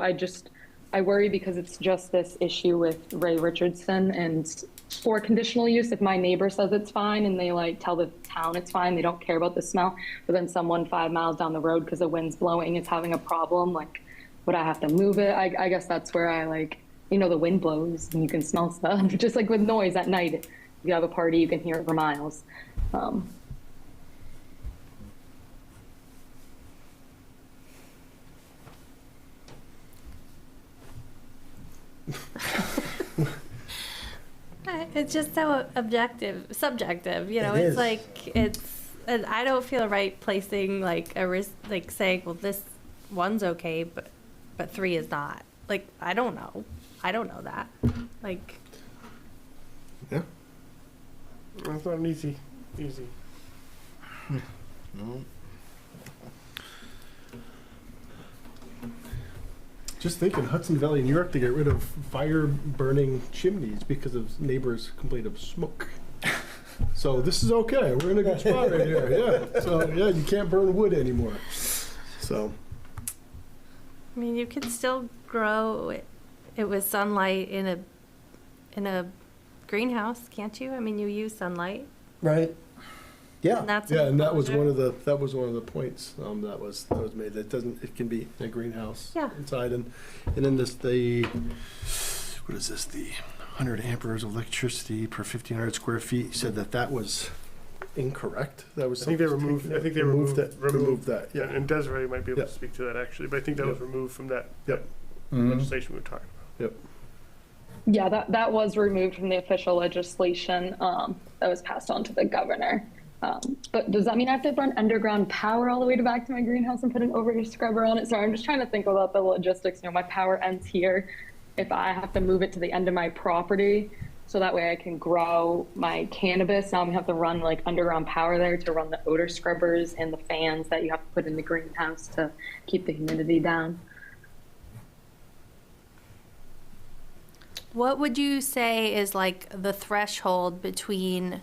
I worry because it's just this issue with Ray Richardson, and for conditional use, if my neighbor says it's fine and they like tell the town it's fine, they don't care about the smell, but then someone 5 miles down the road because the wind's blowing is having a problem, like would I have to move it? I guess that's where I like, the wind blows and you can smell stuff. Just like with noise at night, if you have a party, you can hear it for miles. It's just so subjective, It it's is. like, and I don't feel right placing like like saying, well, this one's okay, but 3 is not. Like, I don't know that. Like, Yeah. It's not an easy. Just think in Hudson Valley, New York, to get rid of fire burning chimneys because of neighbors' complaint of smoke. So this is okay. We're in a good spot right here. Yeah. So yeah, you can't burn wood anymore. So I mean, you could still grow it with sunlight in a greenhouse, can't you? I mean, you use sunlight. Right. Yeah. And that's yeah, and that was enclosure. one of the points that was made. That it can be in a greenhouse inside, and then what is this? The 100 amperes of electricity per 1,500 square feet. He said that was incorrect. That was. I think they removed. I think they removed that. Yeah, and Desiree might be able Yep. to speak to that actually, but I think that was removed from that Mhm. legislation we were talking about. Yep. Yeah, that was removed from the official legislation that was passed on to the governor. But does that mean I have to run underground power all the way back to my greenhouse and put an overhead scrubber on it? Sorry, I'm just trying to think about the logistics. My power ends here. If I have to move it to the end of my property So that way I can grow my cannabis. Now I'm gonna have to run like underground power there to run the odor scrubbers and the fans that you have to put in the greenhouse to keep the humidity down. What would you say is like the threshold between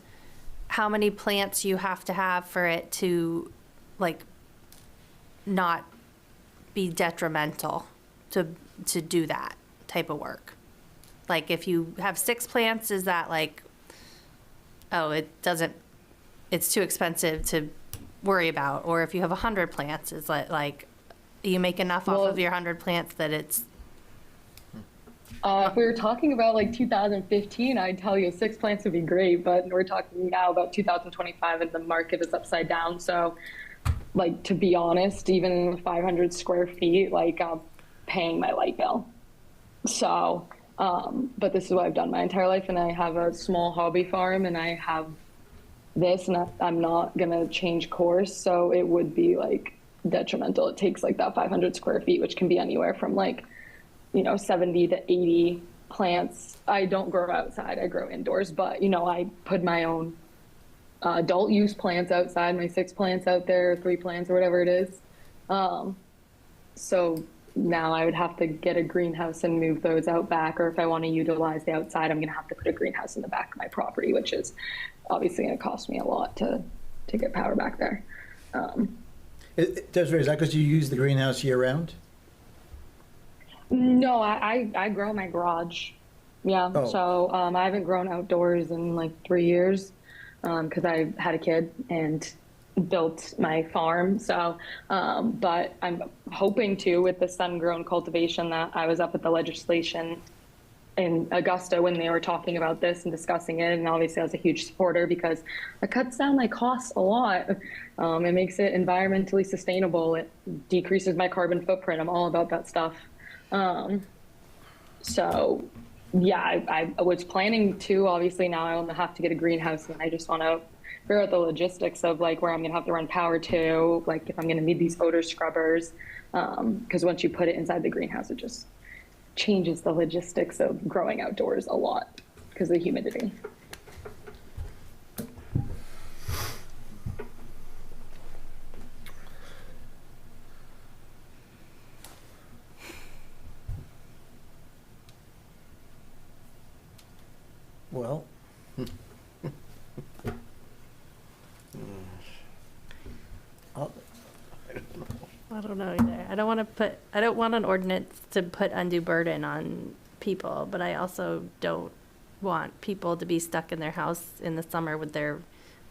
how many plants you have to have for it to like not be detrimental to do that type of work? Like if you have 6 plants, is that like, oh, it's too expensive to worry about? Or if you have 100 plants, is like you make enough off of your 100 plants that it's... If we were talking about like 2015, I'd tell you 6 plants would be great, but we're talking now about 2025 and the market is upside down. So like, to be honest, even in 500 square feet, like I'm paying my light bill. So, but this is what I've done my entire life, and I have a small hobby farm, and I have this, and I'm not gonna change course. So it would be like detrimental. It takes like that 500 square feet, which can be anywhere from like, 70 to 80 plants. I don't grow outside, I grow indoors, but I put my own adult use plants outside, my 6 plants out there, 3 plants or whatever it is. So now I would have to get a greenhouse and move those out back, or if I want to utilize the outside, I'm going to have to put a greenhouse in the back of my property, which is obviously going to cost me a lot to get power back there. Desiree, is that because you use the greenhouse year round? No, I grow in my garage. Yeah. Oh. So I haven't grown outdoors in like 3 years because I had a kid and built my farm. So, but I'm hoping to, with the sun-grown cultivation, that I was up at the legislation in Augusta when they were talking about this and discussing it. And obviously I was a huge supporter because it cuts down my costs a lot. It makes it environmentally sustainable. It decreases my carbon footprint. I'm all about that stuff. So yeah, I was planning to, obviously now I only have to get a greenhouse, and I just want to figure out the logistics of like where I'm gonna have to run power to, like if I'm gonna need these odor scrubbers, because once you put it inside the greenhouse, it just changes the logistics of growing outdoors a lot because of the humidity. Well, I don't know either. I don't want an ordinance to put undue burden on people, but I also don't want people to be stuck in their house in the summer with their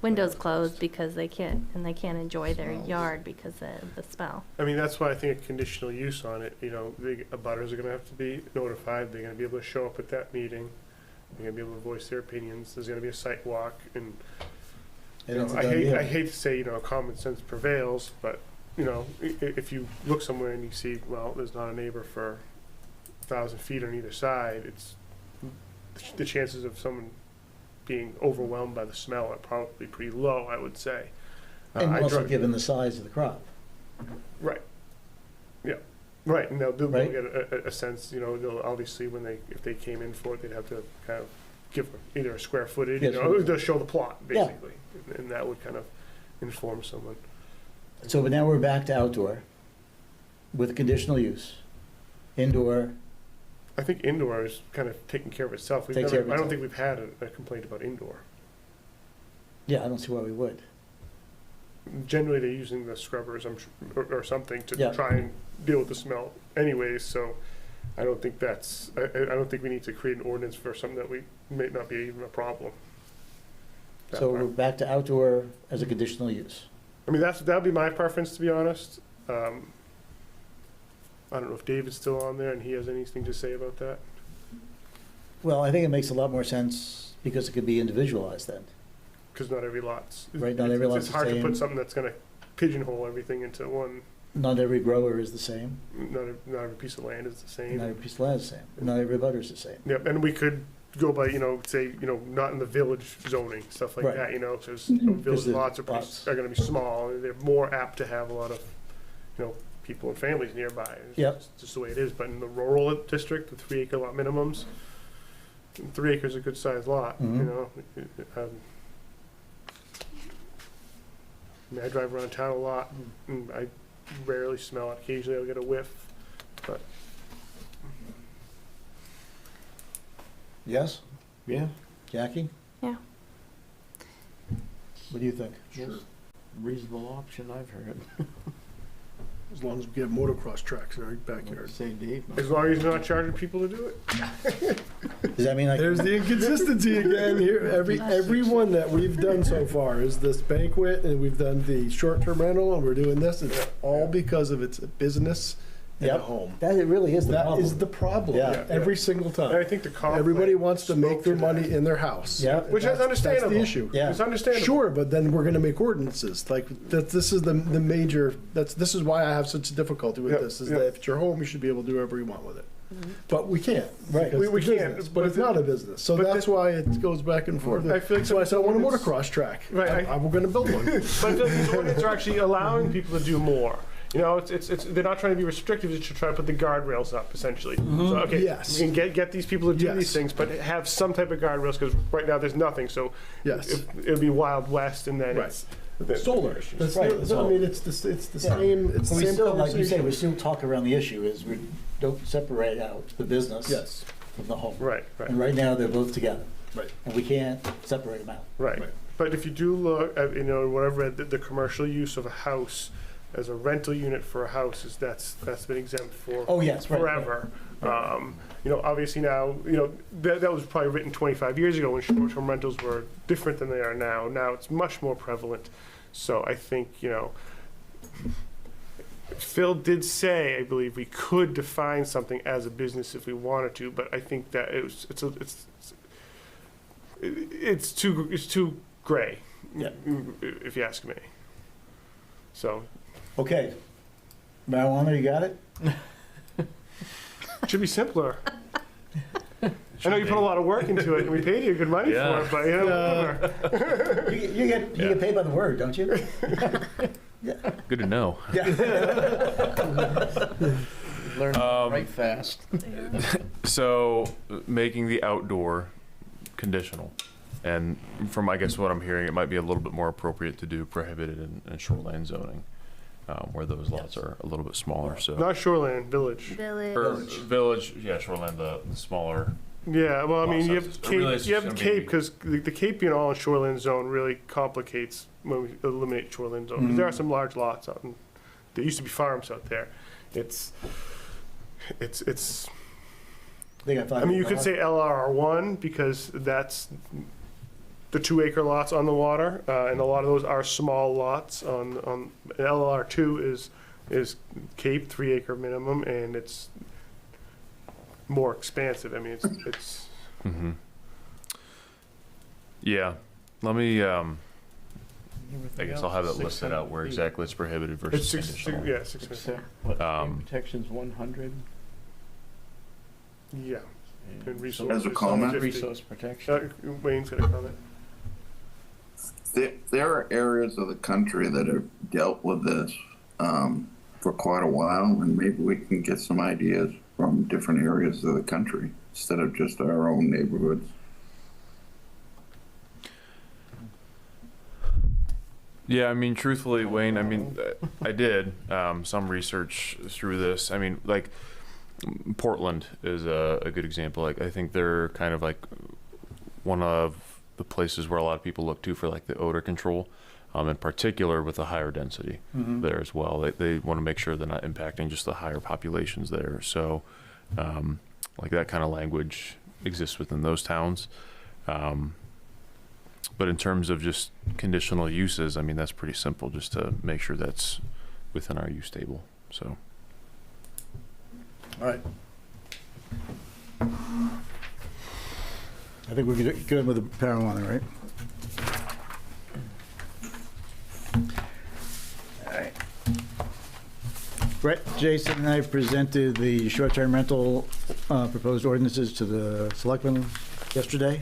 windows closed because they can't enjoy their yard because of the smell. I mean, that's why I think a conditional use on it, the abutters are gonna have to be notified, they're gonna be able to show up at that meeting, they're gonna be able to voice their opinions, there's gonna be a site walk, and I hate to say, common sense prevails, but if you look somewhere and you see, well, there's not a neighbor for 1,000 feet on either side, it's the chances of someone being overwhelmed by the smell are probably pretty low, I would say. and also given the size of the crop. Right. Yeah. Right. And they'll get a sense. They'll obviously if they came in for it, they'd have to kind of give either a square footage. They'll show the plot basically, and that would kind of inform someone. So, but now we're back to outdoor with conditional use. Indoor. I think indoor is kind of taking care of itself. I don't think we've had a complaint about indoor. Yeah, I don't see why we would. Generally, they're using the scrubbers or something to try and deal with the smell anyways, so I don't think I don't think we need to create an ordinance for something that may not be even a problem. So we're back to outdoor as a conditional use. I mean, that'd be my preference, to be honest. I don't know if David's still on there and he has anything to say about that. Well, I think it makes a lot more sense because it could be individualized then. Because not every lot's. Right, not every lot's It's hard the same. to put something that's going to pigeonhole everything into one. Not every grower is the same. Not every piece of land is the same. Not every piece of land is the same. Not every butter is the same. Yep, and we could go by, say, not in the village zoning, stuff like Right. that, because village lots are going to be small, and they're more apt to have a lot of, people and families nearby. It's Yep. just the way it is. But in the rural district, the 3 acre lot minimums, 3 acres is a good sized lot, you know. I drive around town a lot, and I rarely smell it. Occasionally I'll get a whiff, but Yes? Yeah. Jackie? Yeah. What do you think? Reasonable option, I've heard. As long as we have motocross tracks in our backyard. Say Dave. as long as you're not charging people to do it. Does that mean like? There's the inconsistency again here. Every one that we've done so far is this banquet, and we've done the short-term rental, and we're doing this. It's all because of its business and a home. That it really is the problem. That is the problem. Yeah. Every single time. And I think the comp Everybody plan wants to make their money in their house. Yeah. which is understandable. That's the issue. Yeah. It's understandable. Sure, but then we're going to make ordinances like that. This is the major. This is why I have such difficulty with Yep, this. Is yep. that if it's your home, you should be able to do whatever you want with it. But we can't. Right. because We it's a can't, business, but but it's the- not a business. So but that's why it goes back and forth. I feel like that's why I said I want a ordinance- motocross track. Right, I'm going to build one. But I feel like these ordinances are actually allowing people to do more. You know, it's they're not trying to be restrictive. It's to try to put the guardrails up, essentially. So okay, Yes. we can get these people to do Yes. these things, but have some type of guardrails because right now there's nothing. So Yes. it'll be Wild West, and then Right. it's Solar. That's Right, the- I mean, it's the same. It's But the we same still, like you say, conversation. we still talk around the issue is we don't separate out the business Yes. from the home. right. And right now, they're both together. Right. And we can't separate them out. Right. Right. But if you do look at, what I've read, the commercial use of a house as a rental unit for a house that's been exempt for Oh, yes, right, forever. Obviously now, that was probably written 25 years ago when short-term rentals were different than they are now. Now it's much more prevalent. So I think, Phil did say, I believe, we could define something as a business if we wanted to, but I think that it's too gray, Yeah. if you ask me. So Okay. Marijuana, you got it? it should be simpler. I know you put a lot of work into it, and we paid you good money for it, but whatever. You get paid by the word, don't you? Good to know. Learn right fast. So, making the outdoor conditional, and from I guess what I'm hearing, it might be a little bit more appropriate to do prohibited in shoreline zoning, where those lots are a little bit smaller. So, Not shoreline, village. or village, yeah, shoreline, the smaller. Yeah, well, I mean, Lot you have sizes. Cape, Really, it's you have just Cape gonna be- because the Cape being all in shoreline zone really complicates when we eliminate shoreline zone. 'Cause there are some large lots out, and there used to be farms out there. It's. They got I mean, you could say LRR1 because that's the 2-acre lots on the water, and a lot of those are small lots. On LRR2 is Cape 3-acre minimum, and it's more expansive. I mean, it's Mm-hmm. Yeah, let me. I guess I'll have it listed out where exactly it's prohibited versus it's conditional. yeah, 600. What, protection's 100? Yeah. And So resource As a is comment? 50. Resource protection. Wayne's got a comment. There are areas of the country that have dealt with this for quite a while, and maybe we can get some ideas from different areas of the country instead of just our own neighborhoods. Yeah, I mean, truthfully, Wayne, I mean, I did some research through this. I mean, like, Portland is a good example. Like, I think they're kind of like one of the places where a lot of people look to for like the odor control, in particular with the higher density there as well. They want to make sure they're not impacting just the higher populations there. So, like that kind of language exists within those towns. But in terms of just conditional uses, I mean, that's pretty simple just to make sure that's within our use table, so. All right. I think we're good with the marijuana, right? All right. Brett, Jason, and I presented the short-term rental proposed ordinances to the selectmen yesterday.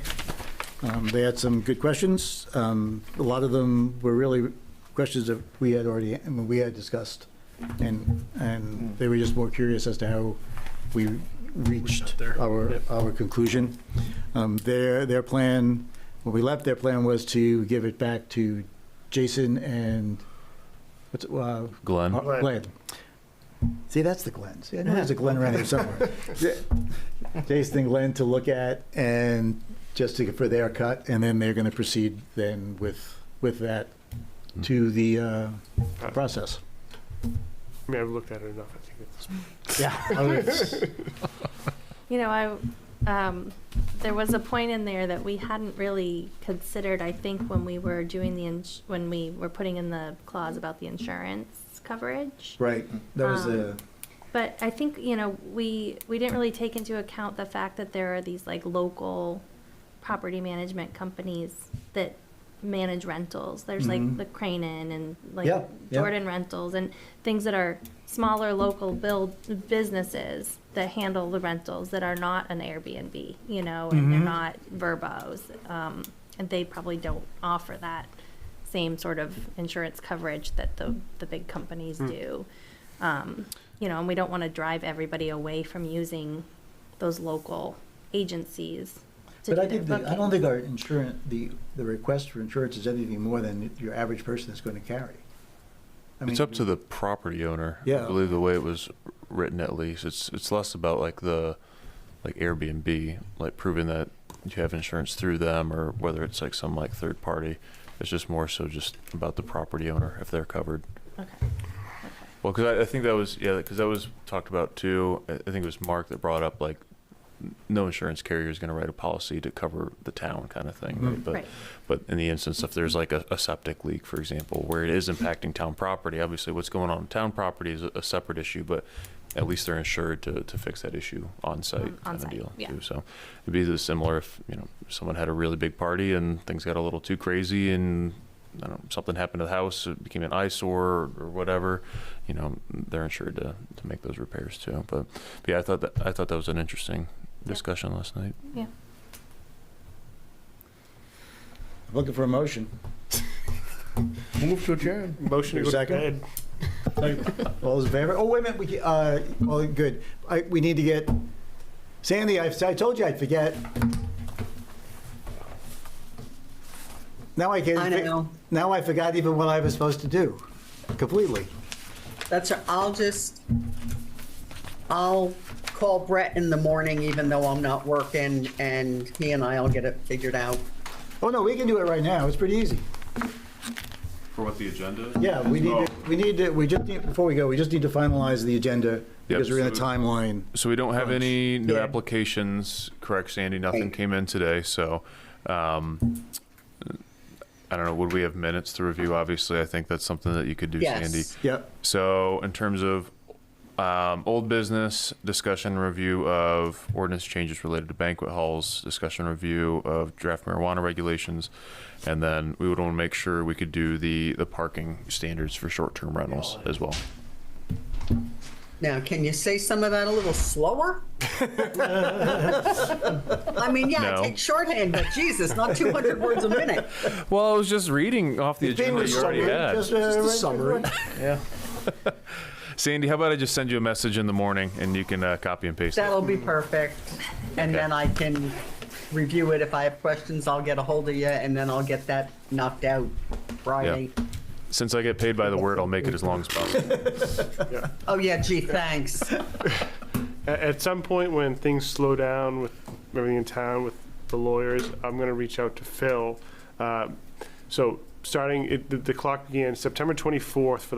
They had some good questions. A lot of them were really questions that we had discussed, and they were just more curious as to we reached our conclusion. Their plan, when we left, their plan was to give it back to Jason and, Glenn. Glenn. See, that's the Glenn. See, I know there's a Glenn around here somewhere. Jason and Glenn to look at and just for their cut, and then they're going to proceed then with that to the process. I mean, I've looked at it enough. I think it's. Yeah. You know, there was a point in there that we hadn't really considered, I think, when we were doing when we were putting in the clause about the insurance coverage. Right. That was the. But I think, you know, we didn't really take into account the fact that there are these like local property management companies that manage rentals. There's like the Cranen and like Jordan Rentals and things that are smaller local businesses that handle the rentals that are not an Airbnb, you know, and they're not Verbos. And they probably don't offer that same sort of insurance coverage that the big companies do. You know, and we don't want to drive everybody away from using those local agencies. But I don't think our insurance, the request for insurance is anything more than your average person is going to carry. I mean, It's up to the property owner. Yeah. I believe the way it was written, at least, it's less about like Airbnb, like proving that you have insurance through them, or whether it's like some like third party. It's just more so just about the property owner, if they're covered. Okay. Well, because I think that was, because that was talked about too. I think it was Mark that brought up like no insurance carrier is going to write a policy to cover the town kind of thing. Right? But, Right. but in the instance, if there's like a septic leak, for example, where it is impacting town property, obviously what's going on in town property is a separate issue, but at least they're insured to fix that issue on site kind of deal too. So it'd be similar if, someone had a really big party and things got a little too crazy and I don't know, something happened to the house, it became an eyesore or whatever, they're insured to make those repairs too. But yeah, I thought that was an interesting discussion last night. Yeah. Looking for a motion. Move to adjourn. Motion to go to bed. All those in favor? Oh, wait a minute. Well, good. We need to get Sandy. I told you I'd forget. Now I can't. I know. Now I forgot even what I was supposed to do. Completely. I'll call Brett in the morning, even though I'm not working, and he and I'll get it figured out. Oh no, we can do it right now. It's pretty easy. For what the agenda is? Yeah, we just need, before we go, we just need to finalize the agenda because we're in a timeline. So we don't have crunch. any new applications, correct, Sandy? Nothing came in today, so I don't know, would we have minutes to review? Obviously, I think that's something that you could do, Sandy. Yep. So in terms of old business, discussion review of ordinance changes related to banquet halls, discussion review of draft marijuana regulations, and then we would want to make sure we could do the parking standards for short-term rentals as well. Now, can you say some of that a little slower? I mean, No. take shorthand, but Jesus, not 200 words a minute. Well, I was just reading off the agenda you already had. Just a summary. Yeah. Sandy, how about I just send you a message in the morning and you can copy and paste it? That'll be perfect. And then I can review it. If I have questions, I'll get a hold of you, and then I'll get that knocked out Friday. Yeah. Since I get paid by the word, I'll make it as long as possible. Oh, yeah, gee, thanks. At some point when things slow down with everything in town, with the lawyers, I'm going to reach out to Phil. So starting, the clock began September 24th for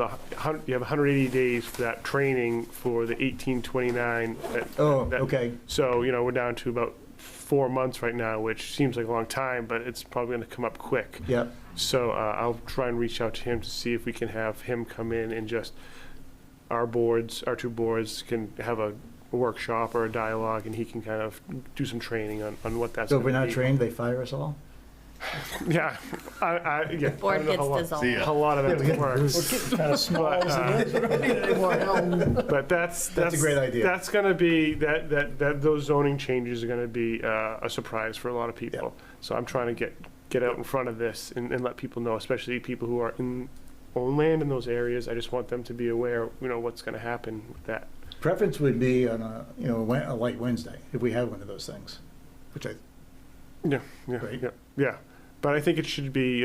you have 180 days for that training for the 1829. Okay. So, we're down to about 4 months right now, which seems like a long time, but it's probably going to come up quick. Yep. So I'll try and reach out to him to see if we can have him come in and just, our two boards can have a workshop or a dialogue, and he can kind of do some training on what that's So if we're gonna not be. trained, they fire us all? Yeah. The board I don't know gets how long- dissolved. A lot of that works. Kind of small as it is. We don't need any more help. But that's a great idea. That's going to be that those zoning changes are going to be a surprise for a lot of people. So I'm trying to get out in front of this and let people know, especially people who own land in those areas. I just want them to be aware, what's going to happen with that. preference would be on a light Wednesday, if we have one of those things, which Yeah. Right. Yeah. But I think it should be,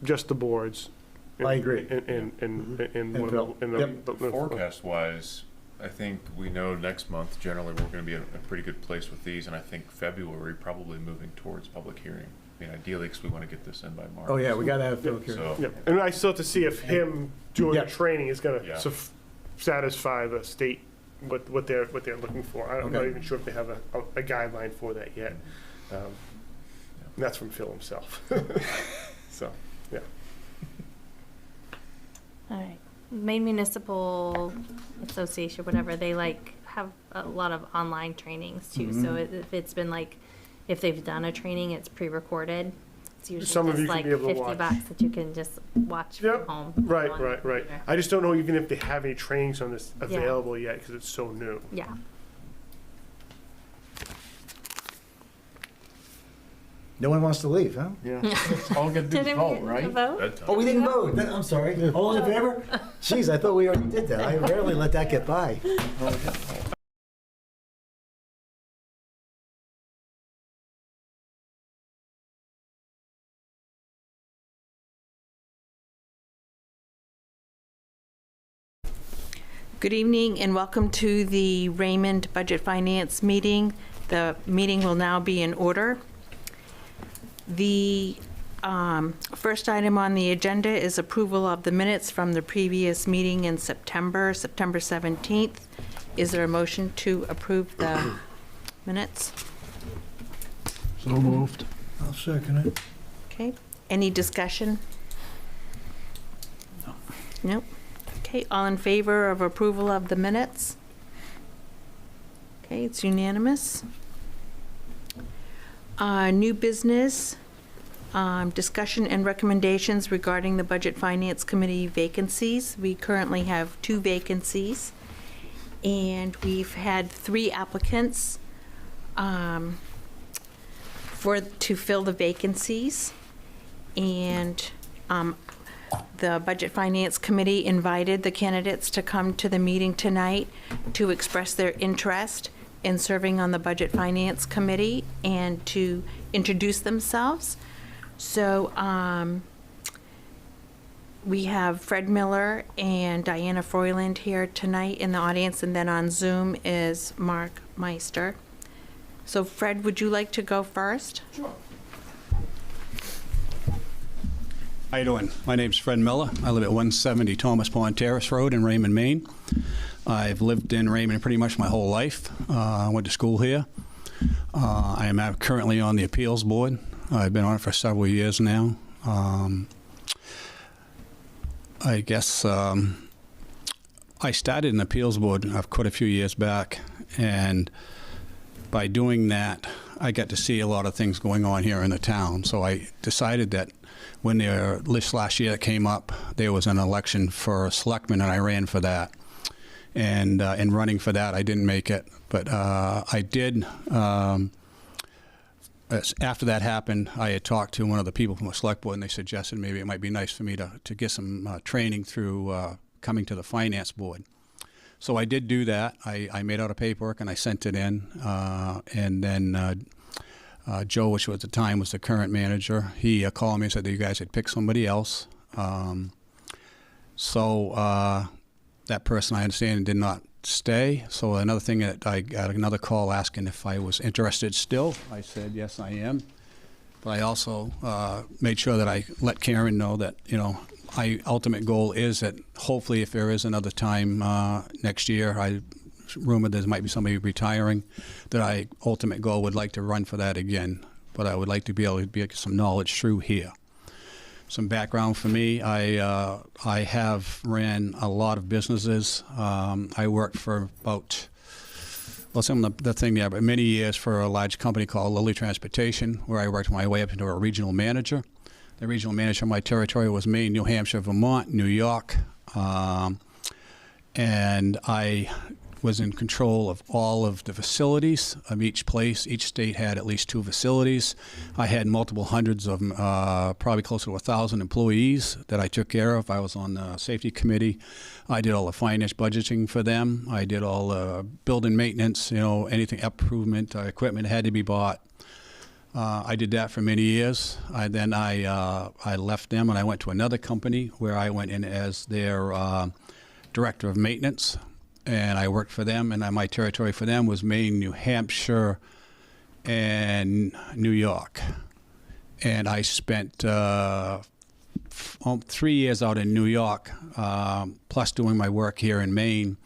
just the boards. I agree. And one Phil. of the, Yep. But forecast-wise, I think we know next month, generally, we're gonna be in a pretty good place with these, and I think February, probably moving towards public hearing. I mean, ideally, because we want to get this in by March. Oh, yeah, we gotta have Phil here. So, Yeah, and I still have to see if him doing Yeah. the training is gonna Yeah. satisfy the state, what they're looking for. I'm not Okay. even sure if they have a guideline for that yet. And that's from Phil himself. So, yeah. All right. Maine Municipal Association, whatever, they have a lot of online trainings too. So if it's been if they've done a training, it's pre-recorded. It's usually Some of just you can be able to $50 watch. that you can just watch Yep. from home. Right. on your computer. I just don't know even if they have any trainings on this available yet because it's so new. Yeah. No one wants to leave, huh? Yeah. All we gotta do is Didn't vote, we right? vote? Oh, we didn't vote. I'm sorry. All in favor? Jeez, I thought we already did that. I rarely let that get by. Good evening and welcome to the Raymond Budget Finance meeting. The meeting will now be in order. The first item on the agenda is approval of the minutes from the previous meeting in September 17th. Is there a motion to approve the minutes? So moved. I'll second it. Okay, any discussion? No. Nope. Okay, all in favor of approval of the minutes? Okay, it's unanimous. New business, discussion and recommendations regarding the Budget Finance Committee vacancies. We currently have 2 vacancies, and we've had 3 applicants to fill the vacancies. And the Budget Finance Committee invited the candidates to come to the meeting tonight to express their interest in serving on the Budget Finance Committee and to introduce themselves. So we have Fred Miller and Diana Froyland here tonight in the audience, and then on Zoom is Mark Meister. So Fred, would you like to go first? Sure. How you doing? My name's Fred Miller. I live at 170 Thomas Pond Terrace Road in Raymond, Maine. I've lived in Raymond pretty much my whole life. I went to school here. I am currently on the appeals board. I've been on it for several years now. I guess I started an appeals board quite a few years back, and by doing that, I got to see a lot of things going on here in the town. So I decided that when this last year came up, there was an election for a selectman, and I ran for that. And in running for that, I didn't make it, but I did. After that happened, I had talked to one of the people from the select board, and they suggested maybe it might be nice for me to get some training through coming to the finance board. So I did do that. I made out a paperwork and I sent it in, and then Joe, which at the time was the current manager, he called me and said that you guys had picked somebody else. That person, I understand, did not stay. So another thing that I got another call asking if I was interested still. I said, yes, I am. But I also made sure that I let Karen know that, my ultimate goal is that hopefully if there is another time next year, I rumored there might be somebody retiring, that I ultimate goal would like to run for that again. But I would like to be able to get some knowledge through here. Some background for me, I have ran a lot of businesses. I worked for about, but many years for a large company called Lilly Transportation, where I worked my way up into a regional manager. The regional manager of my territory was Maine, New Hampshire, Vermont, New York. And I was in control of all of the facilities of each place. Each state had at least 2 facilities. I had multiple hundreds of them, probably close to 1,000 employees that I took care of. I was on the safety committee. I did all the finance budgeting for them. I did all the building maintenance, anything improvement, equipment had to be bought. I did that for many years. I left them and I went to another company where I went in as their director of maintenance, and I worked for them, and my territory for them was Maine, New Hampshire, and New York. And I spent 3 years out in New York, plus doing my work here in Maine.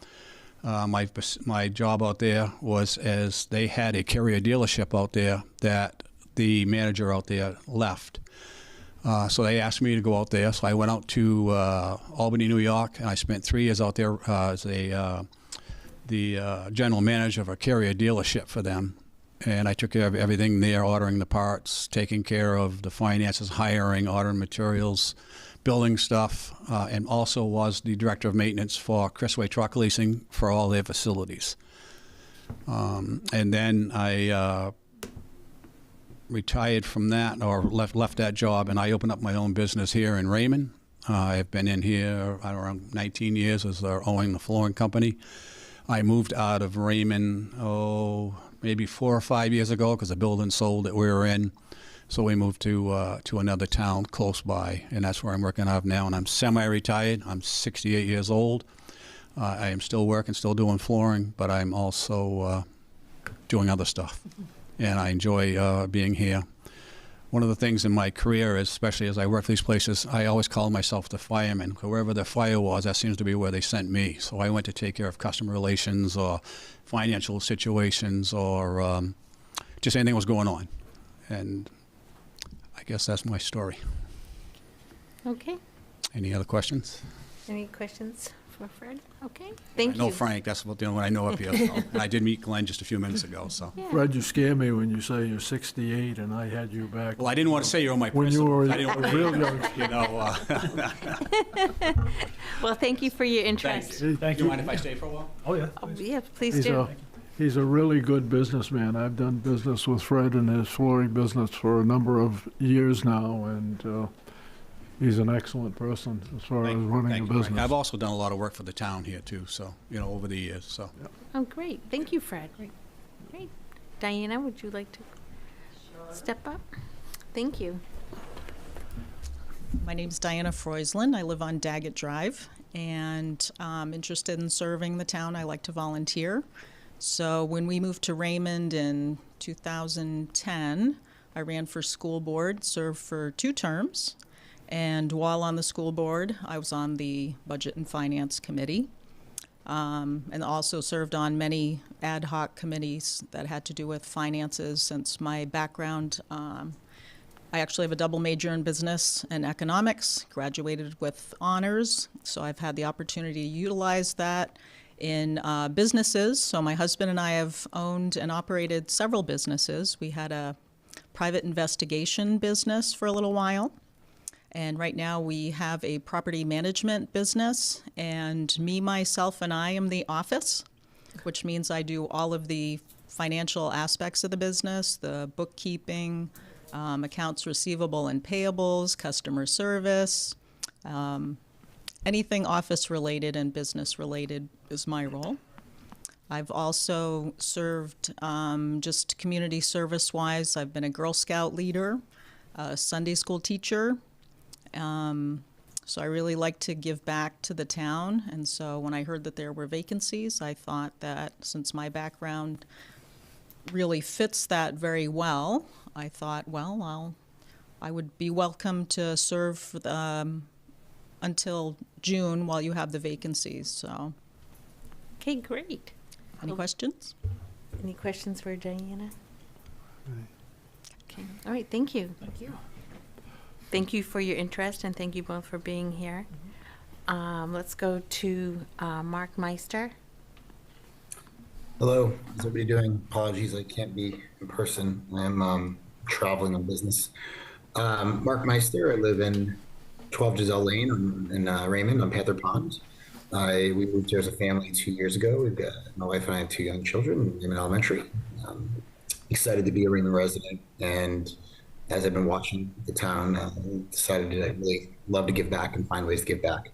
My job out there was as they had a carrier dealership out there that the manager out there left. So they asked me to go out there. So I went out to Albany, New York, and I spent 3 years out there as the general manager of a carrier dealership for them. And I took care of everything there, ordering the parts, taking care of the finances, hiring, ordering materials, building stuff, and also was the director of maintenance for Chrisway Truck Leasing for all their facilities. And then I retired from that, or left that job, and I opened up my own business here in Raymond. I've been in here around 19 years as owning the flooring company. I moved out of Raymond, maybe 4 or 5 years ago, because the building sold that we were in. So we moved to another town close by, and that's where I'm working out of now. And I'm semi-retired. I'm 68 years old. I am still working, still doing flooring, but I'm also doing other stuff. And I enjoy being here. One of the things in my career, especially as I work these places, I always call myself the fireman. Wherever the fire was, that seems to be where they sent me. So I went to take care of customer relations or financial situations or just anything that was going on. And I guess that's my story. Okay. Any other questions? Any questions for Fred? Okay. Thank you. I know Frank. That's about the only one I know up here. So. And I did meet Glenn just a few minutes ago. So. Yeah. Fred, you scare me when you say you're 68 and I had you back. Well, I didn't want to say you're my when principal. you were I didn't want to real young. Well, thank you for your interest. Thanks. Thank Do you. you mind if I stay for a while? Oh, yeah. Oh, yeah, please do. He's a really good businessman. I've done business with Fred and his flooring business for a number of years now, and he's an excellent person as far as running a business. Frank. I've also done a lot of work for the town here too, so over the years. So. Oh, great. Thank you, Fred. Great. Diana, would you like to step up? Thank you. My name's Diana Freuslin. I live on Daggett Drive, and I'm interested in serving the town. I like to volunteer. So when we moved to Raymond in 2010, I ran for school board, served for 2 terms. And while on the school board, I was on the Budget and Finance Committee, and also served on many ad hoc committees that had to do with finances. Since my background, I actually have a double major in business and economics, graduated with honors, so I've had the opportunity to utilize that in businesses. So my husband and I have owned and operated several businesses. We had a private investigation business for a little while. And right now we have a property management business, and me, myself, and I am the office, which means I do all of the financial aspects of the business, the bookkeeping, accounts receivable and payables, customer service, anything office related and business related is my role. I've also served just community service wise. I've been a Girl Scout leader, a Sunday school teacher. So I really like to give back to the town, and so when I heard that there were vacancies, I thought that since my background really fits that very well, I thought, well, I would be welcome to serve until June while you have the vacancies. So, okay, great. Any questions? Any questions for Diana? Okay. All right. Thank you. Thank you. Thank you for your interest, and thank you both for being here. Let's go to Mark Meister. Hello, how's everybody doing? Apologies, I can't be in person. I'm traveling on business. Mark Meister, I live in 12 Giselle Lane in Raymond on Panther Pond. We moved here as a family 2 years ago. We've got, my wife and I have two young children in elementary. Excited to be a Raymond resident, and as I've been watching the town, decided to really love to give back and find ways to give back.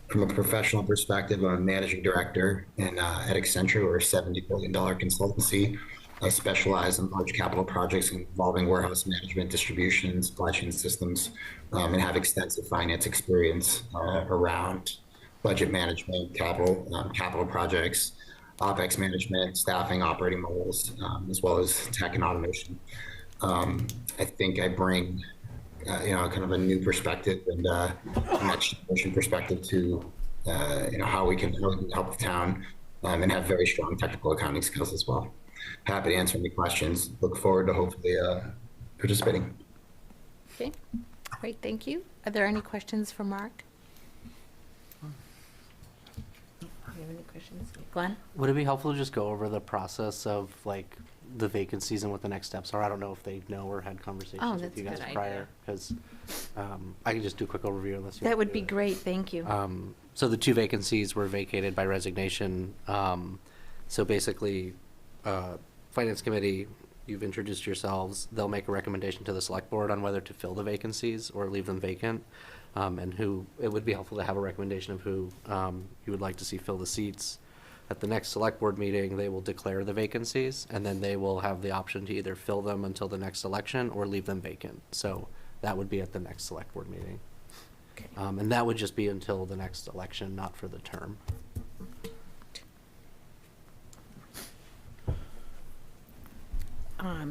From a professional perspective, I'm a managing director at Accenture. We're a $70 billion consultancy. I specialize in large capital projects involving warehouse management, distribution, supply chain systems, and have extensive finance experience around budget management, capital projects, OpEx management, staffing, operating models, as well as tech and automation. I think I bring, kind of a new perspective and a next generation perspective to, how we can help the town, and have very strong technical accounting skills as well. Happy to answer any questions. Look forward to hopefully participating. Okay, great, thank you. Are there any questions for Mark? Do you have any questions? Glenn? Would it be helpful to just go over the process of like the vacancies and what the next steps are? I don't know if they know or had conversations with you guys prior, because I can just do a quick overview unless you. That would be great, thank you. So the 2 vacancies were vacated by resignation. So basically, Finance Committee, you've introduced yourselves. They'll make a recommendation to the Select Board on whether to fill the vacancies or leave them vacant, and who, it would be helpful to have a recommendation of who you would like to see fill the seats. At the next Select Board meeting, they will declare the vacancies, and then they will have the option to either fill them until the next election or leave them vacant. So that would be at the next Select Board meeting. Okay. And that would just be until the next election, not for the term.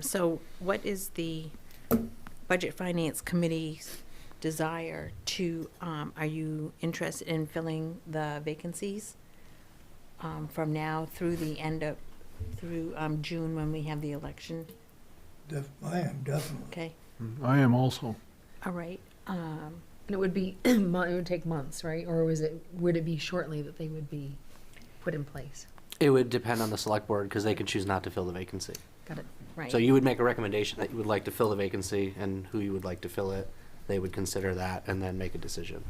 So what is the Budget Finance Committee's desire to, are you interested in filling the vacancies from now through the end of, through June when we have the election? I am, definitely. Okay, I am also. all right. And it would be, it would take months, right? Or would it be shortly that they would be put in place? It would depend on the Select Board, because they could choose not to fill the vacancy. Got it. Right. So you would make a recommendation that you would like to fill the vacancy and who you would like to fill it. They would consider that and then make a decision.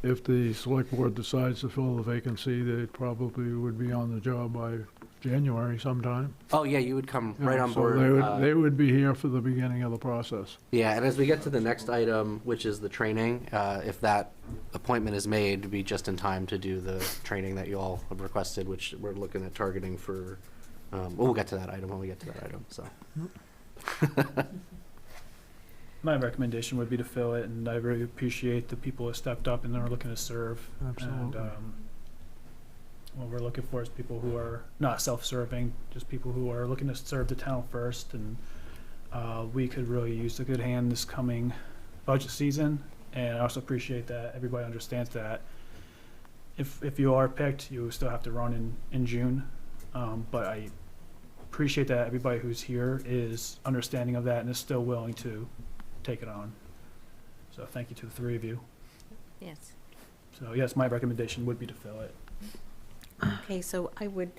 If the Select Board decides to fill the vacancy, they probably would be on the job by January sometime. Oh, yeah, you would come right on So board. they would be here for the beginning of the process. Yeah, and as we get to the next item, which is the training, if that appointment is made, to be just in time to do the training that you all have requested, which we're looking at targeting for, we'll get to that item when we get to that item, so. My recommendation would be to fill it, and I really appreciate the people who stepped up and are looking to serve. Absolutely. And what we're looking for is people who are not self-serving, just people who are looking to serve the town first. And we could really use a good hand this coming budget season. And I also appreciate that everybody understands that if you are picked, you still have to run in June. But I appreciate that everybody who's here is understanding of that and is still willing to take it on. So thank you to the 3 of you. Yes. So yes, my recommendation would be to fill it. Okay, so I would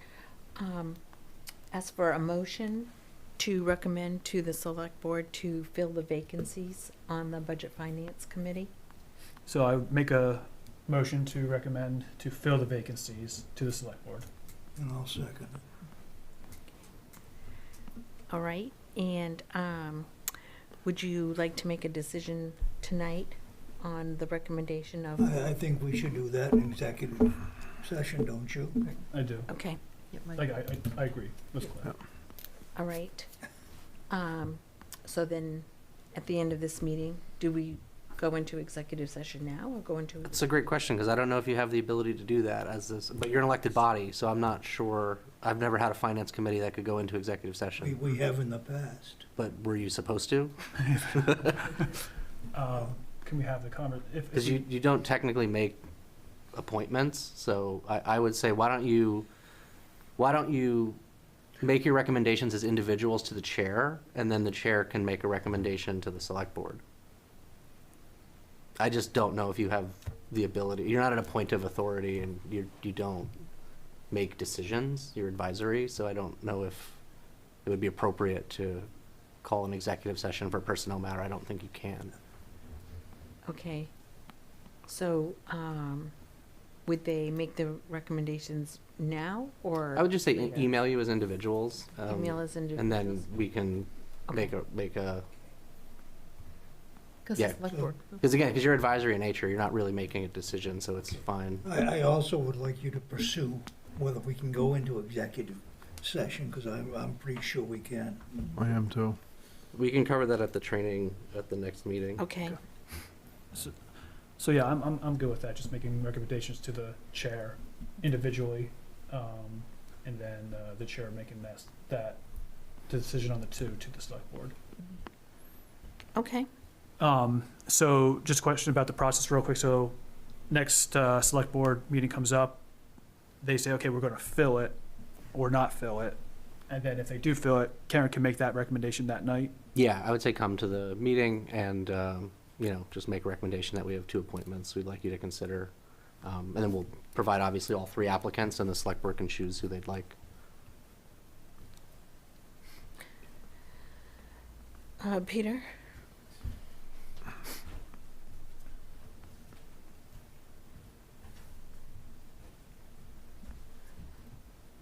ask for a motion to recommend to the Select Board to fill the vacancies on the Budget Finance Committee. So I would make a motion to recommend to fill the vacancies to the Select Board. And I'll second it. All right, and would you like to make a decision tonight on the recommendation of? I think we should do that in executive session, don't you? I do. Okay, I agree. That's clear. all right. So then, at the end of this meeting, do we go into executive session now or go into? That's a great question, because I don't know if you have the ability to do that as this, but you're an elected body, so I'm not sure. I've never had a finance committee that could go into executive session. We have in the past. But were you supposed to? Can we have the conversation? Because you don't technically make appointments, so I would say, why don't you make your recommendations as individuals to the chair, and then the chair can make a recommendation to the Select Board. I just don't know if you have the ability. You're not an appointive authority, and you don't make decisions. You're advisory, so I don't know if it would be appropriate to call an executive session for a personnel matter. I don't think you can. Okay, so would they make the recommendations now or? I would just say later? email you as individuals. Email as And individuals. then we can make a, Because yeah. select board. Because again, because you're advisory in nature, you're not really making a decision, so it's fine. I also would like you to pursue whether we can go into executive session, because I'm pretty sure we can. I am too. We can cover that at the training at the next meeting. Okay. So yeah, I'm good with that, just making recommendations to the chair individually, and then the chair making that decision on the two to the select board. Okay. So just a question about the process real quick. So next select board meeting comes up, they say, okay, we're going to fill it or not fill it. And then if they do fill it, Karen can make that recommendation that night. Yeah, I would say come to the meeting and, just make a recommendation that we have 2 appointments we'd like you to consider. And then we'll provide obviously all 3 applicants, and the select board can choose who they'd like. Peter?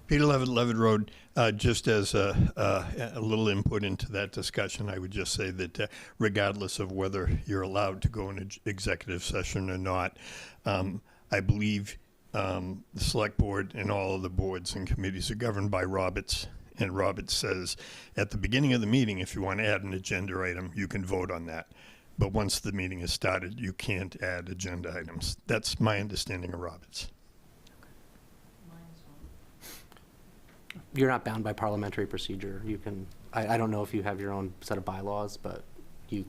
Peter Levitt Road, just as a little input into that discussion, I would just say that regardless of whether you're allowed to go in executive session or not, I believe the select board and all of the boards and committees are governed by Roberts. And Roberts says at the beginning of the meeting, if you want to add an agenda item, you can vote on that. But once the meeting is started, you can't add agenda items. That's my understanding of Roberts. You're not bound by parliamentary procedure. You can, I don't know if you have your own set of bylaws, but you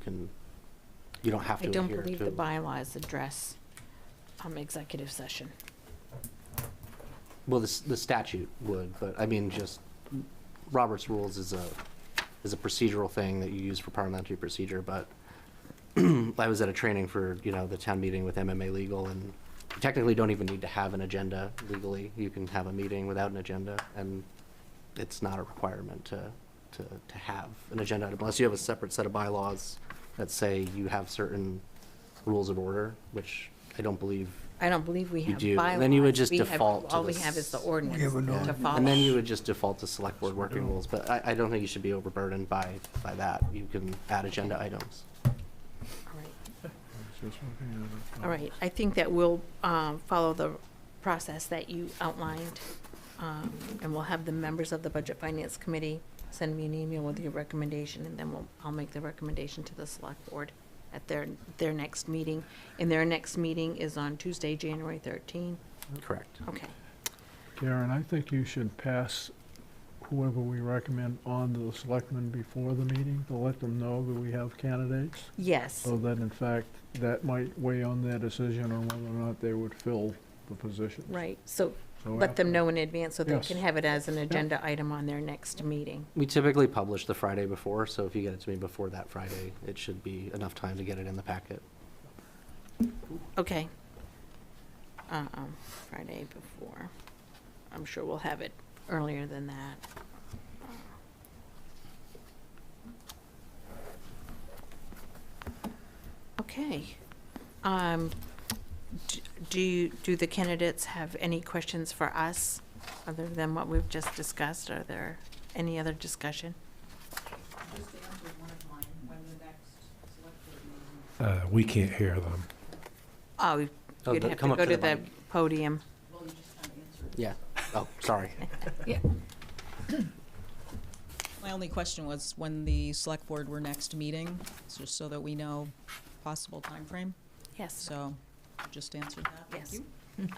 don't have to I don't adhere believe to. the bylaws address executive session. Well, the statute would, but I mean, just Robert's rules is a procedural thing that you use for parliamentary procedure. But I was at a training for the town meeting with MMA Legal, and you technically don't even need to have an agenda legally. You can have a meeting without an agenda, and it's not a requirement to have an agenda item unless you have a separate set of bylaws that say you have certain rules of order, which I don't believe we have do. bylaws. Then you would just We have- default to all we have is the ordinance Yeah. to follow. And then you would just default to select board working rules, but I don't think you should be overburdened by that. You can add agenda items. All right, I think that we'll follow the process that you outlined, and we'll have the members of the Budget Finance Committee send me an email with your recommendation, and then I'll make the recommendation to the Select Board at their next meeting. And their next meeting is on Tuesday, January 13. Correct. Okay. Karen, I think you should pass whoever we recommend on to the selectmen before the meeting to let them know that we have candidates. Yes. So that in fact, that might weigh on their decision on whether or not they would fill the position. Right, so So let them after- know in advance so they Yes. can have it as an agenda item on their next meeting. We typically publish the Friday before, so if you get it to me before that Friday, it should be enough time to get it in the packet. Okay. Friday before. I'm sure we'll have it earlier than that. Okay. Do the candidates have any questions for us other than what we've just discussed? Are there any other discussion? We can't hear them. Oh, Oh, you'd the- have to come up go to to the the mic. podium. Yeah. Oh, sorry. Yeah. My only question was when the select board were next meeting, just so that we know possible time frame. Yes. So just answered that. Yes.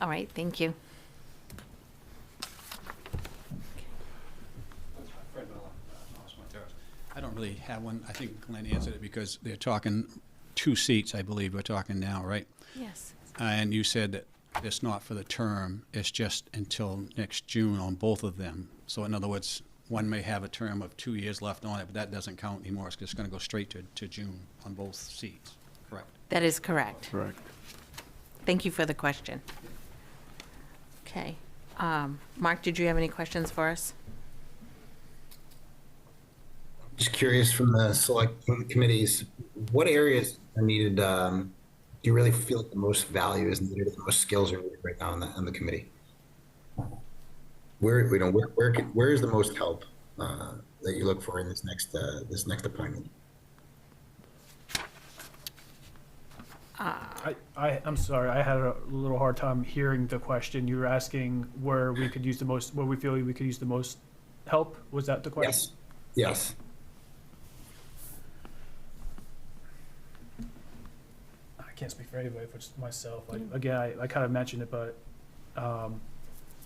All right, thank you. I don't really have one. I think Glenn answered it because they're talking 2 seats, I believe we're talking now, right? Yes. And you said that it's not for the term, it's just until next June on both of them. So in other words, one may have a term of 2 years left on it, but that doesn't count anymore. It's just going to go straight to June on both seats, correct? That is correct. Correct. Thank you for the question. Okay. Mark, did you have any questions for us? Just curious from the select committees, what areas are needed do you really feel like the most value is needed, or the most skills are needed right now on the committee? Where is the most help that you look for in this next appointment? I'm sorry, I had a little hard time hearing the question. You were asking where we could use the most, where we feel we could use the most help? Was that the question? Yes. I can't speak for anybody, but just myself. Again, I kind of mentioned it, but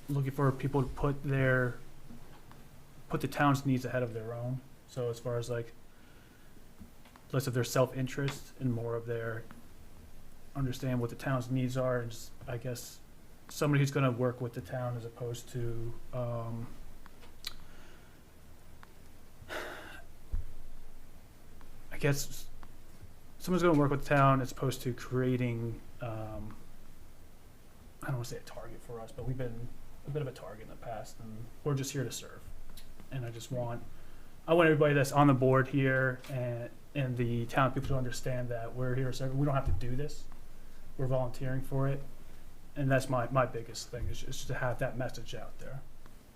looking for people to put the town's needs ahead of their own. So as far as like less of their self-interest and more of their understand what the town's needs are, and just, I guess, somebody who's going to work with the town as opposed to I guess someone's going to work with the town as opposed to creating I don't want to say a target for us, but we've been a bit of a target in the past, and we're just here to serve. And I want everybody that's on the board here and the town people to understand that we're here to serve. We don't have to do this. We're volunteering for it. And that's my biggest thing, is just to have that message out there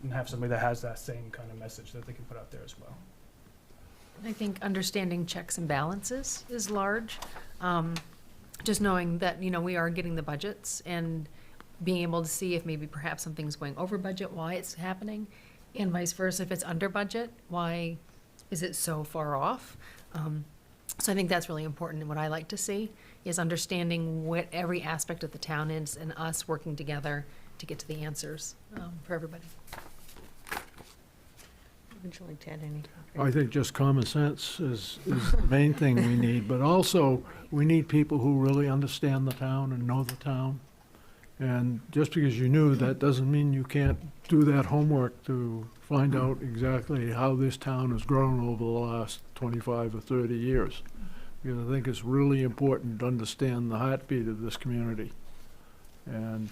and have somebody that has that same kind of message that they can put out there as well. I think understanding checks and balances is large. Just knowing that, we are getting the budgets and being able to see if maybe perhaps something's going over budget, why it's happening, and vice versa. If it's under budget, why is it so far off? So I think that's really important. And what I like to see is understanding what every aspect of the town is and us working together to get to the answers for everybody. Would you like to add anything? I think just common sense is the main thing we need, but also we need people who really understand the town and know the town. And just because you knew, that doesn't mean you can't do that homework to find out exactly how this town has grown over the last 25 or 30 years. Because I think it's really important to understand the heartbeat of this community. And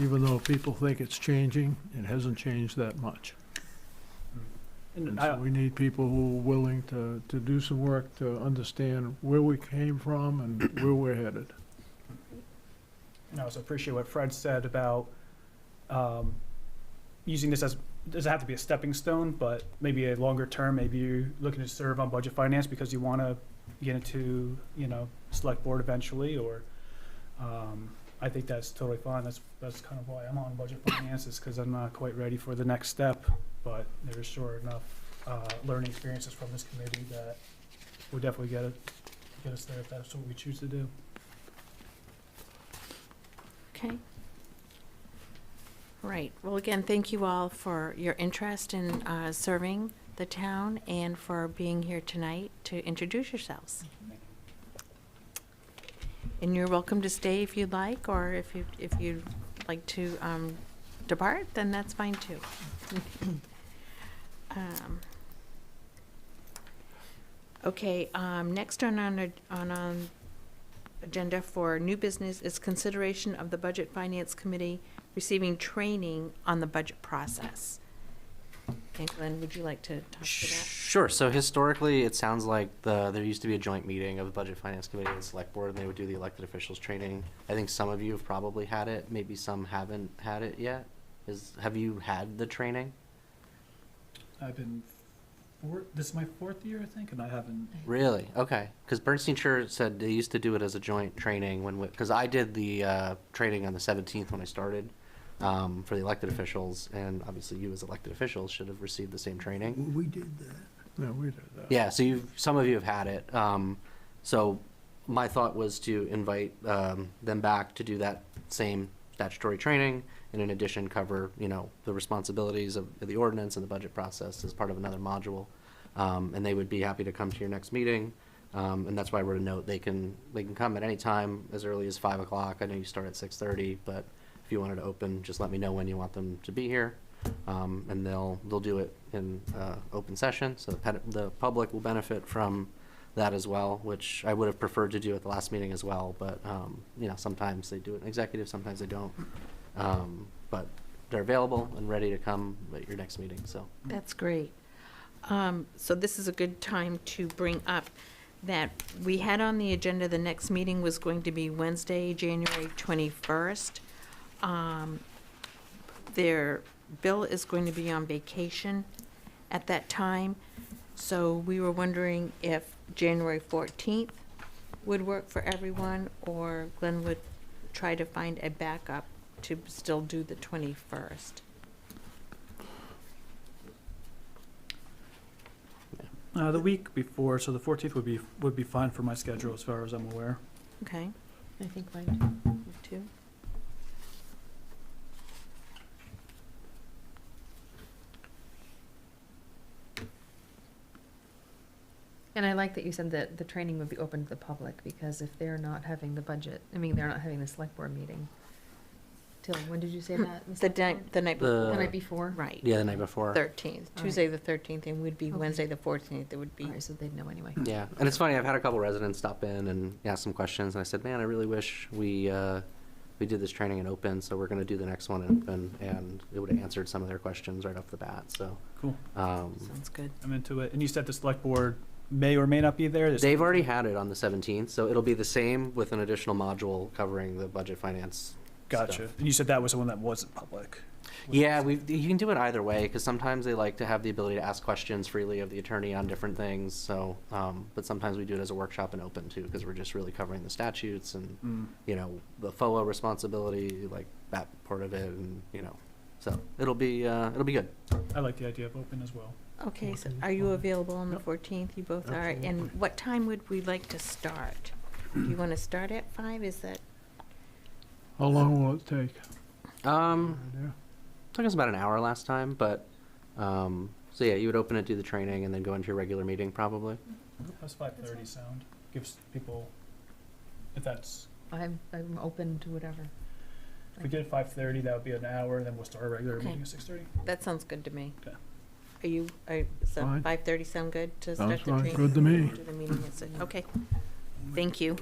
even though people think it's changing, it hasn't changed that much. And so we need people who are willing to do some work to understand where we came from and where we're headed. And I also appreciate what Fred said about using this as, doesn't have to be a stepping stone, but maybe a longer term, maybe you're looking to serve on budget finance because you want to get into, select board eventually, or I think that's totally fine. That's kind of why I'm on budget finance, is because I'm not quite ready for the next step, but there's sure enough learning experiences from this committee that will definitely get us there if that's what we choose to do. Okay. Right. Well, again, thank you all for your interest in serving the town and for being here tonight to introduce yourselves. And you're welcome to stay if you'd like, or if you'd like to depart, then that's fine too. Okay. Next on our agenda for new business is consideration of the Budget Finance Committee receiving training on the budget process. Okay, Glenn, would you like to talk to that? Sure. So historically, it sounds like there used to be a joint meeting of the Budget Finance Committee and Select Board, and they would do the elected officials training. I think some of you have probably had it. Maybe some haven't had it yet. Have you had the training? I've been this is my 4th year, I think, and I haven't. Really? Okay. Because Bernstein Sure said they used to do it as a joint training because I did the training on the 17th when I started for the elected officials, and obviously you as elected officials should have received the same training. We did that. Yeah, we did that. Yeah, so some of you have had it. So my thought was to invite them back to do that same statutory training, and in addition cover, the responsibilities of the ordinance and the budget process as part of another module. And they would be happy to come to your next meeting. And that's why I wrote a note. They can come at any time as early as 5 o'clock. I know you start at 6:30, but if you wanted to open, just let me know when you want them to be here. And they'll do it in open session, so the public will benefit from that as well, which I would have preferred to do at the last meeting as well, but sometimes they do it in executive, sometimes they don't. But they're available and ready to come at your next meeting. So that's great. So this is a good time to bring up that we had on the agenda, the next meeting was going to be Wednesday, January 21st. Their Bill is going to be on vacation at that time, so we were wondering if January 14th would work for everyone, or Glenn would try to find a backup to still do the 21st. The week before, so the 14th would be fine for my schedule as far as I'm aware. Okay, I think mine too. too. And I like that you said that the training would be open to the public, because if they're not having the budget, they're not having the select board meeting. Till, when did you say that? The night before. The night before? Right. Yeah, the night before. 13th, All Tuesday the 13th, and would be Okay. Wednesday the 14th, it would be. All right, so they'd know anyway. Yeah, and it's funny, I've had a couple residents stop in and ask some questions, and I said, man, I really wish we did this training in open, so we're gonna do the next one in open, and it would've answered some of their questions right off the bat, so. Cool. Sounds good. I'm into it. And you said the select board may or may not be there? They've already had it on the 17th, so it'll be the same with an additional module covering the budget finance Gotcha. stuff. And you said that was the one that wasn't public. Yeah, you can do it either way, because sometimes they like to have the ability to ask questions freely of the attorney on different things, so, but sometimes we do it as a workshop and open too, because we're just really covering the statutes and, the FOA responsibility, like that part of it, and, so it'll be good. I like the idea of open as well. Okay, so are you available on the 14th? You both are. And what time would we like to start? Do you want to start at 5? Is that? How long will it take? Took us about an hour last time, but, so yeah, you would open it, do the training, and then go into your regular meeting, probably. How's 5:30 sound? Gives people, if that's, I'm open to whatever. if we did 5:30, that would be an hour, then we'll start our regular Okay. meeting at 6:30. That sounds good to me. Okay. So Fine. 5:30 sound good to Sounds start the fine. training? Good to me. Do the meeting at 6. Okay. Thank you.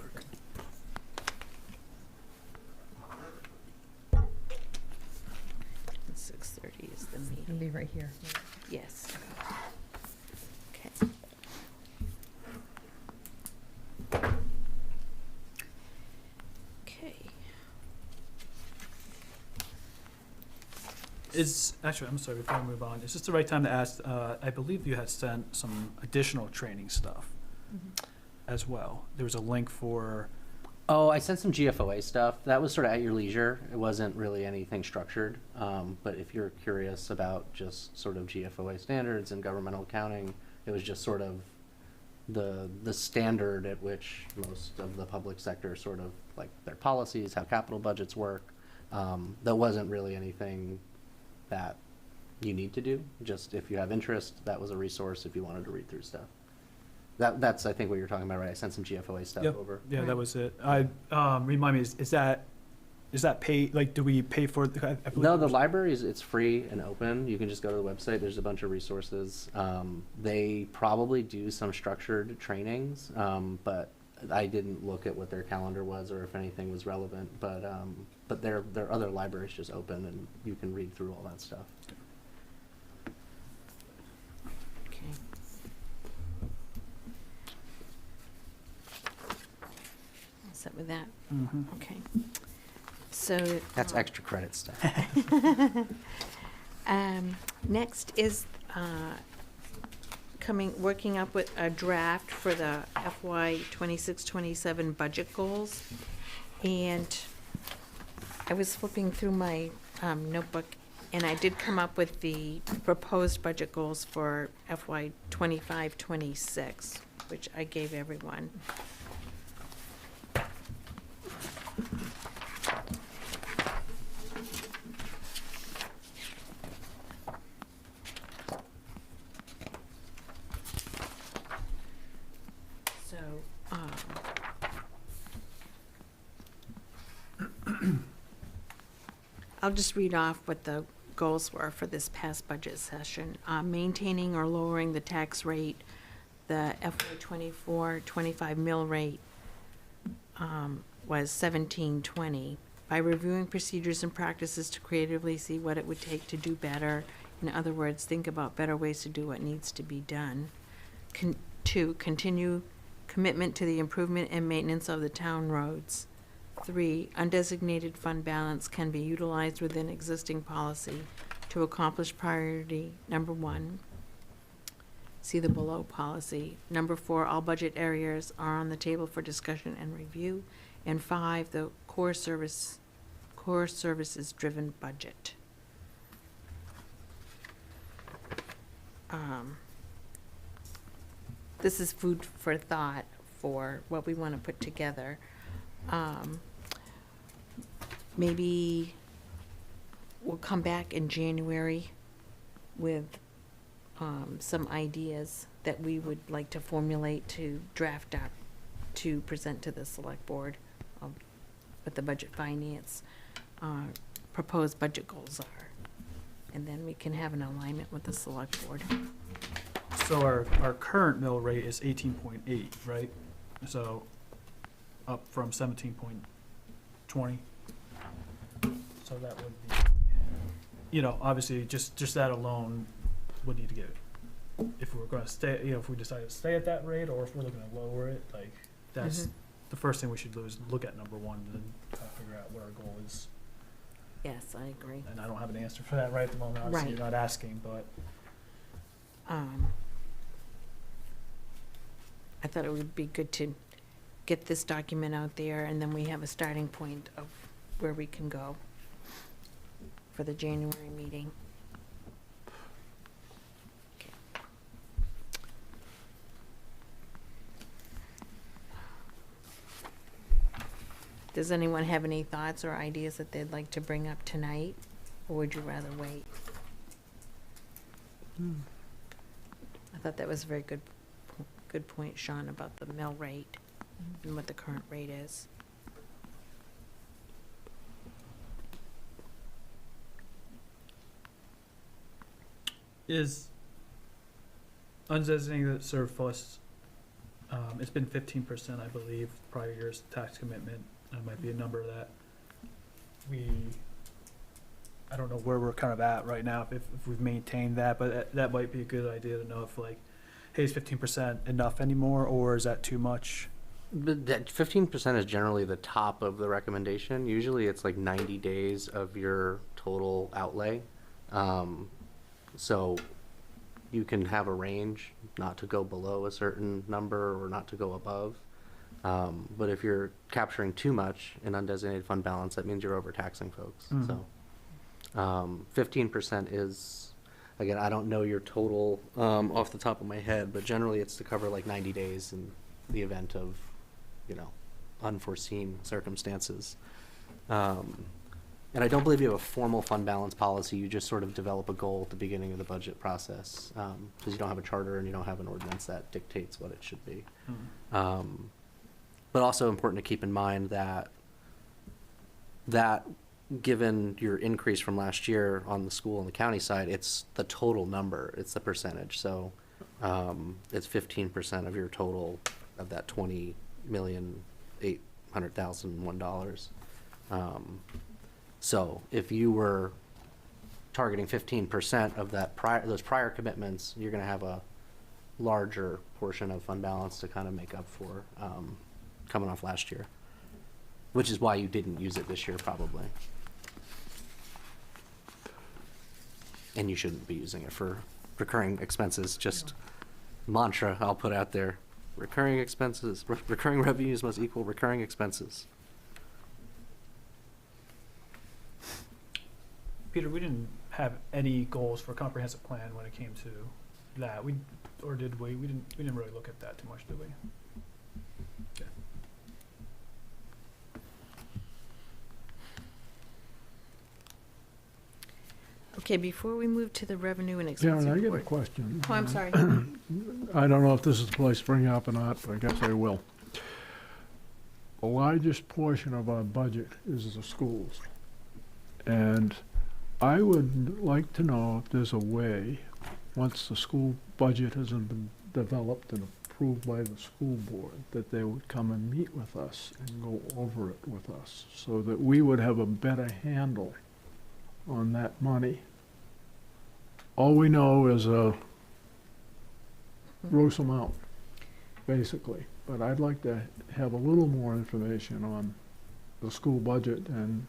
And 6:30 is the meeting. It'll be right here. Yes. Okay. Okay. Actually, I'm sorry, before we move on, is this the right time to ask, I believe you had sent some additional training stuff as well. There was a link for, Oh, I sent some GFOA stuff. That was sort of at your leisure. It wasn't really anything structured. But if you're curious about just sort of GFOA standards and governmental accounting, it was just sort of the standard at which most of the public sector sort of like their policies, how capital budgets work. That wasn't really anything that you need to do. Just if you have interest, that was a resource if you wanted to read through stuff. That's, I think, what you're talking about, right? I sent some GFOA stuff Yep. over. Yeah, that was it. Remind me, is that pay, like, do we pay for? I believe No, it the was- library it's free and open. You can just go to the website. There's a bunch of resources. They probably do some structured trainings, but I didn't look at what their calendar was or if anything was relevant. But their other libraries just open and you can read through all that stuff. Okay. All set with that? Mhm. Okay. So. That's extra credit stuff. Next is working up with a draft for the FY 26-27 budget goals. And I was flipping through my notebook, and I did come up with the proposed budget goals for FY 25-26, which I gave everyone. So, I'll just read off what the goals were for this past budget session. Maintaining or lowering the tax rate, the FY 24-25 mill rate was 1720. By reviewing procedures and practices to creatively see what it would take to do better. In other words, think about better ways to do what needs to be done. 2, continue commitment to the improvement and maintenance of the town roads. 3, undesignated fund balance can be utilized within existing policy to accomplish priority number 1. See the below policy. Number 4, all budget areas are on the table for discussion and review. And 5, the core services driven budget. This is food for thought for what we want to put together. Maybe we'll come back in January with some ideas that we would like to formulate to draft up to present to the select board of what the budget finance proposed budget goals are. And then we can have an alignment with the select board. So our current mill rate is 18.8, right? So up from 17.20. So that would be, you know, obviously just that alone would need to get, if we're going to stay, you know, if we decide to stay at that rate or if we're looking to lower it, like that's the first thing we should do is look at number 1 and then try to figure out what our goal is. Yes, I agree. And I don't have an answer for that right at the moment. Obviously, you're not asking, but I thought it would be good to get this document out there, and then we have a starting point of where we can go for the January meeting. Okay. Does anyone have any thoughts or ideas that they'd like to bring up tonight, or would you rather wait? I thought that was a very good point, Sean, about the mill rate and what the current rate is. is undesignated surplus, it's been 15%, I believe, prior year's tax commitment. That might be a number that I don't know where we're kind of at right now, if we've maintained that, but that might be a good idea to know if, like, hey, is 15% enough anymore, or is that too much? But that 15% is generally the top of the recommendation. Usually it's like 90 days of your total outlay. So you can have a range, not to go below a certain number or not to go above. But if you're capturing too much in undesignated fund balance, that means you're overtaxing folks. Mhm. So 15% is, again, I don't know your total off the top of my head, but generally it's to cover like 90 days in the event of, you know, unforeseen circumstances. And I don't believe you have a formal fund balance policy. You just sort of develop a goal at the beginning of the budget process, because you don't have a charter and you don't have an ordinance that dictates what it should be. But also important to keep in mind that given your increase from last year on the school and the county side, it's the total number, it's the percentage. So it's 15% of your total of that $20,800,001. So if you were targeting 15% of those prior commitments, you're going to have a larger portion of fund balance to kind of make up for coming off last year, which is why you didn't use it this year probably. And you shouldn't be using it for recurring expenses. Just mantra I'll put out there. Recurring expenses, recurring revenues must equal recurring expenses. Peter, we didn't have any goals for a comprehensive plan when it came to that. Or did we? We didn't really look at that too much, did we? Okay. Okay, before we move to the revenue and expense Sharon, I get a report. question. Oh, I'm sorry. I don't know if this is the place to bring it up or not, but I guess I will. The largest portion of our budget is the schools. And I would like to know if there's a way, once the school budget has been developed and approved by the school board, that they would come and meet with us and go over it with us, so that we would have a better handle on that money. All we know is a gross amount. basically. But I'd like to have a little more information on the school budget and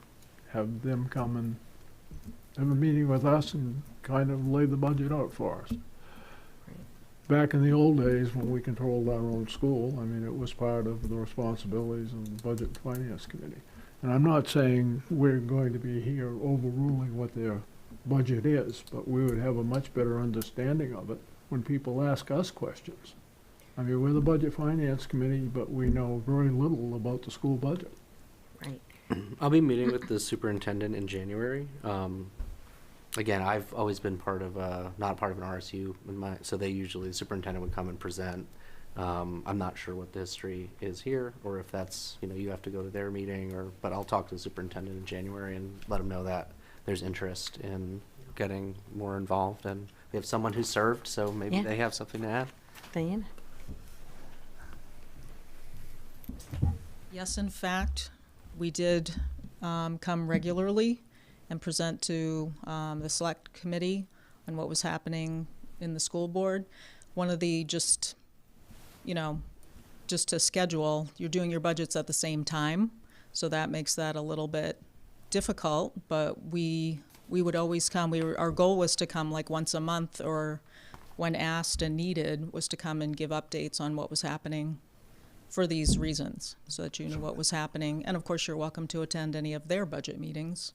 have them come and have a meeting with us and kind of lay the budget out for us. Back in the old days, when we controlled our own school, I mean, it was part of the responsibilities of the Budget and Finance Committee. And I'm not saying we're going to be here overruling what their budget is, but we would have a much better understanding of it when people ask us questions. I mean, we're the Budget Finance Committee, but we know very little about the school budget. Right. I'll be meeting with the superintendent in January. Again, I've always been part of not part of an RSU, so they usually, the superintendent would come and present. I'm not sure what the history is here, or if that's, you have to go to their meeting, but I'll talk to the superintendent in January and let him know that there's interest in getting more involved, and we have someone who served, so maybe Yeah. they have something to add. Diana? Yes, in fact, we did come regularly and present to the select committee on what was happening in the school board. One of the just to schedule, you're doing your budgets at the same time, so that makes that a little bit difficult, but we would always come. Our goal was to come like once a month, or when asked and needed, was to come and give updates on what was happening for these reasons, so that you knew what was happening. And of course, you're welcome to attend any of their budget meetings,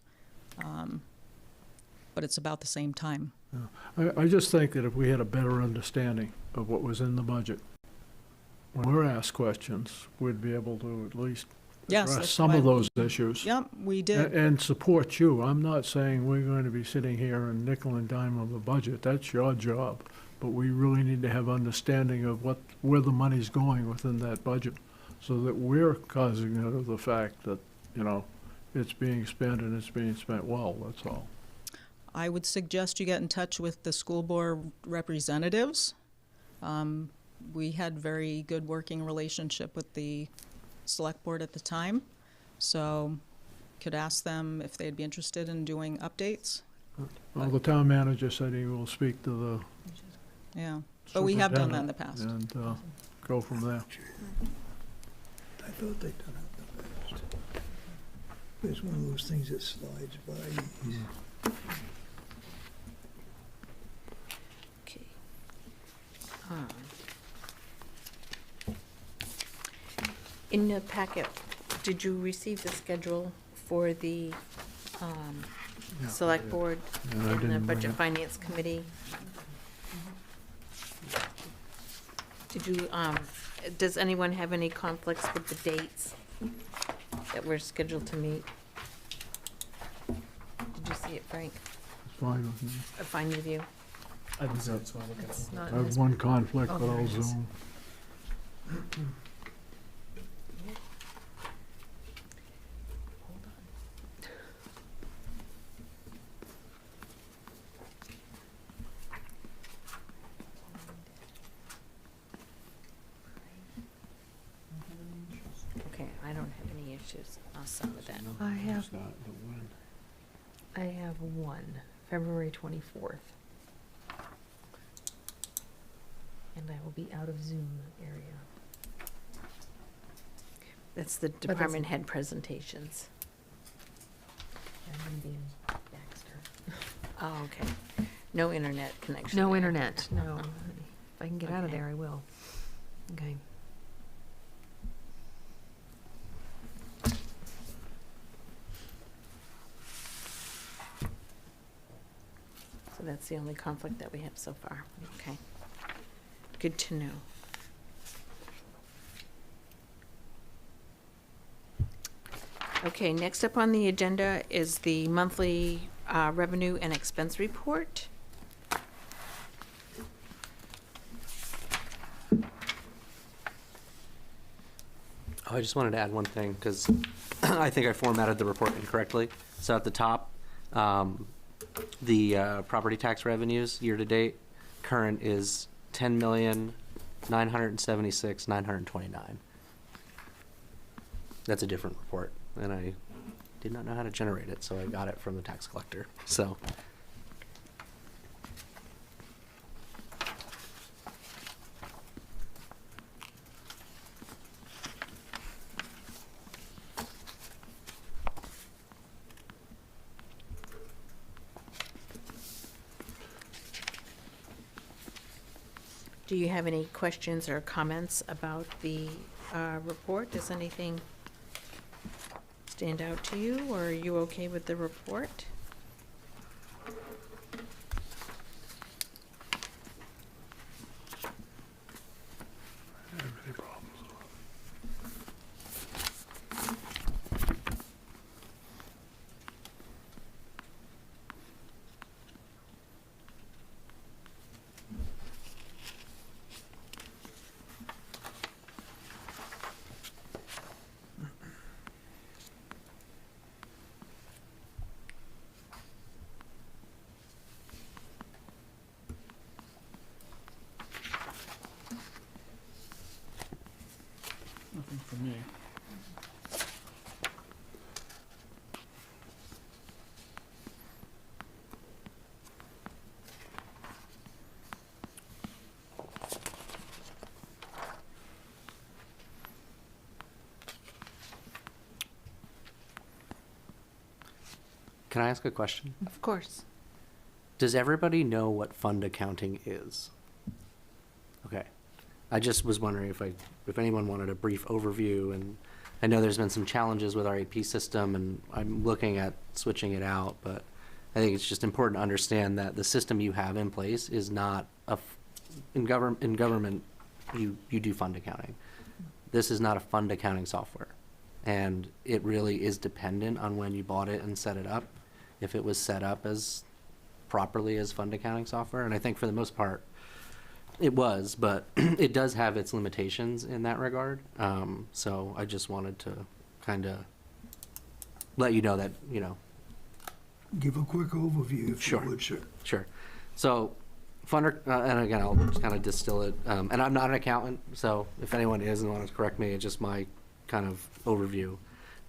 but it's about the same time. I just think that if we had a better understanding of what was in the budget, when we're asked questions, we'd be able to at least Yes, address that's some why of those issues. Yep, we did. And support you. I'm not saying we're going to be sitting here and nickel and dime on the budget. That's your job. But we really need to have understanding of where the money's going within that budget, so that we're cognizant of the fact that, it's being spent and it's being spent well, that's all. I would suggest you get in touch with the school board representatives. We had very good working relationship with the select board at the time, so could ask them if they'd be interested in doing updates. Well, the town manager said he will speak to the Yeah, but we have done that in the past. and go from there. I thought they'd done it in the past. It's one of those things that slides by. Okay. In the packet, did you receive the schedule for the Yeah, select I did. board Yeah, I and the didn't bring budget it. finance committee? Did you, does anyone have any conflicts with the dates that we're scheduled to meet? Did you see it, Frank? It's fine with me. Fine with you? I didn't see it, so I'll look at It's it. not I in have this- one conflict, Oh, but there I'll it is. Zoom. Hold on. Okay, I don't have any issues. I'll send with that. I have, Start the when. I have one, February 24th. And I will be out of Zoom area. That's the that's- department head presentations. I'm gonna be in Baxter. Oh, okay. No internet connection. No there. internet, no. If I can get out of Okay. there, I will. Okay. So that's the only conflict that we have so far. Okay. Good to know. Okay, next up on the agenda is the monthly revenue and expense report. Oh, I just wanted to add one thing, because I think I formatted the report incorrectly. So at the top, the property tax revenues year-to-date, current is $10,976,929. That's a different report, and I did not know how to generate it, so I got it from the tax collector. So Do you have any questions or comments about the report? Does anything stand out to you, or are you okay with the report? Nothing for me. Can I ask a question? Of course. Does everybody know what fund accounting is? Okay. I just was wondering if anyone wanted a brief overview, and I know there's been some challenges with our AP system, and I'm looking at switching it out, but I think it's just important to understand that the system you have in place is not in government, you do fund accounting. This is not a fund accounting software, and it really is dependent on when you bought it and set it up. If it was set up as properly as fund accounting software, and I think for the most part, it was, but it does have its limitations in that regard. So I just wanted to kind of let you know that, you know. Give a quick overview, if you would, sir. Sure. So, and again, I'll just kind of distill it. And I'm not an accountant, so if anyone is and wants to correct me, it's just my kind of overview.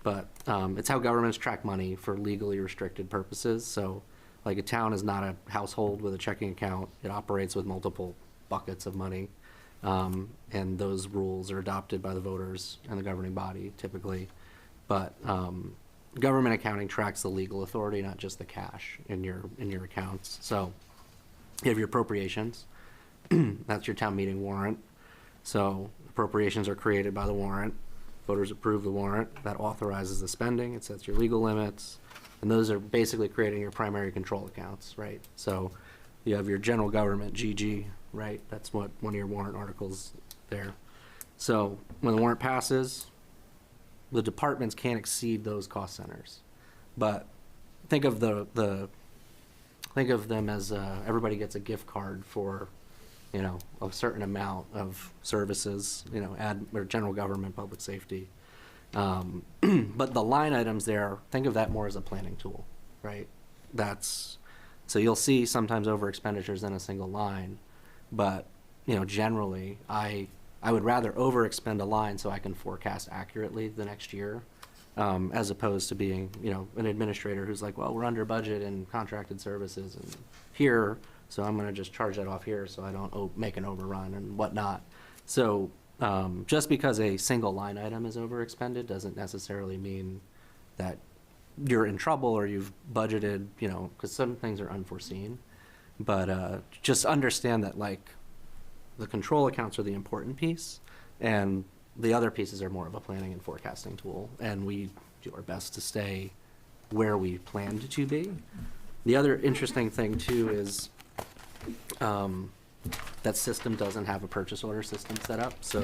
But it's how governments track money for legally restricted purposes. So, like, a town is not a household with a checking account. It operates with multiple buckets of money, and those rules are adopted by the voters and the governing body typically. But government accounting tracks the legal authority, not just the cash in your accounts. So you have your appropriations. That's your town meeting warrant. So appropriations are created by the warrant. Voters approve the warrant. That authorizes the spending. It sets your legal limits. And those are basically creating your primary control accounts, right? So you have your general government, GG, right? That's what one of your warrant articles there. So when the warrant passes, the departments can't exceed those cost centers. But think of think of them as everybody gets a gift card for, you know, a certain amount of services, you know, or general government, public safety. But the line items there, think of that more as a planning tool, right? So you'll see sometimes over expenditures in a single line, but, you know, generally I would rather over expend a line so I can forecast accurately the next year, as opposed to being, you know, an administrator who's like, well, we're under budget and contracted services and here, so I'm going to just charge that off here so I don't make an overrun and whatnot. So just because a single line item is over expended doesn't necessarily mean that you're in trouble or you've budgeted, you know, because some things are unforeseen. But just understand that, like, the control accounts are the important piece, and the other pieces are more of a planning and forecasting tool, and we do our best to stay where we planned to be. The other interesting thing, too, is that system doesn't have a purchase order system set up, so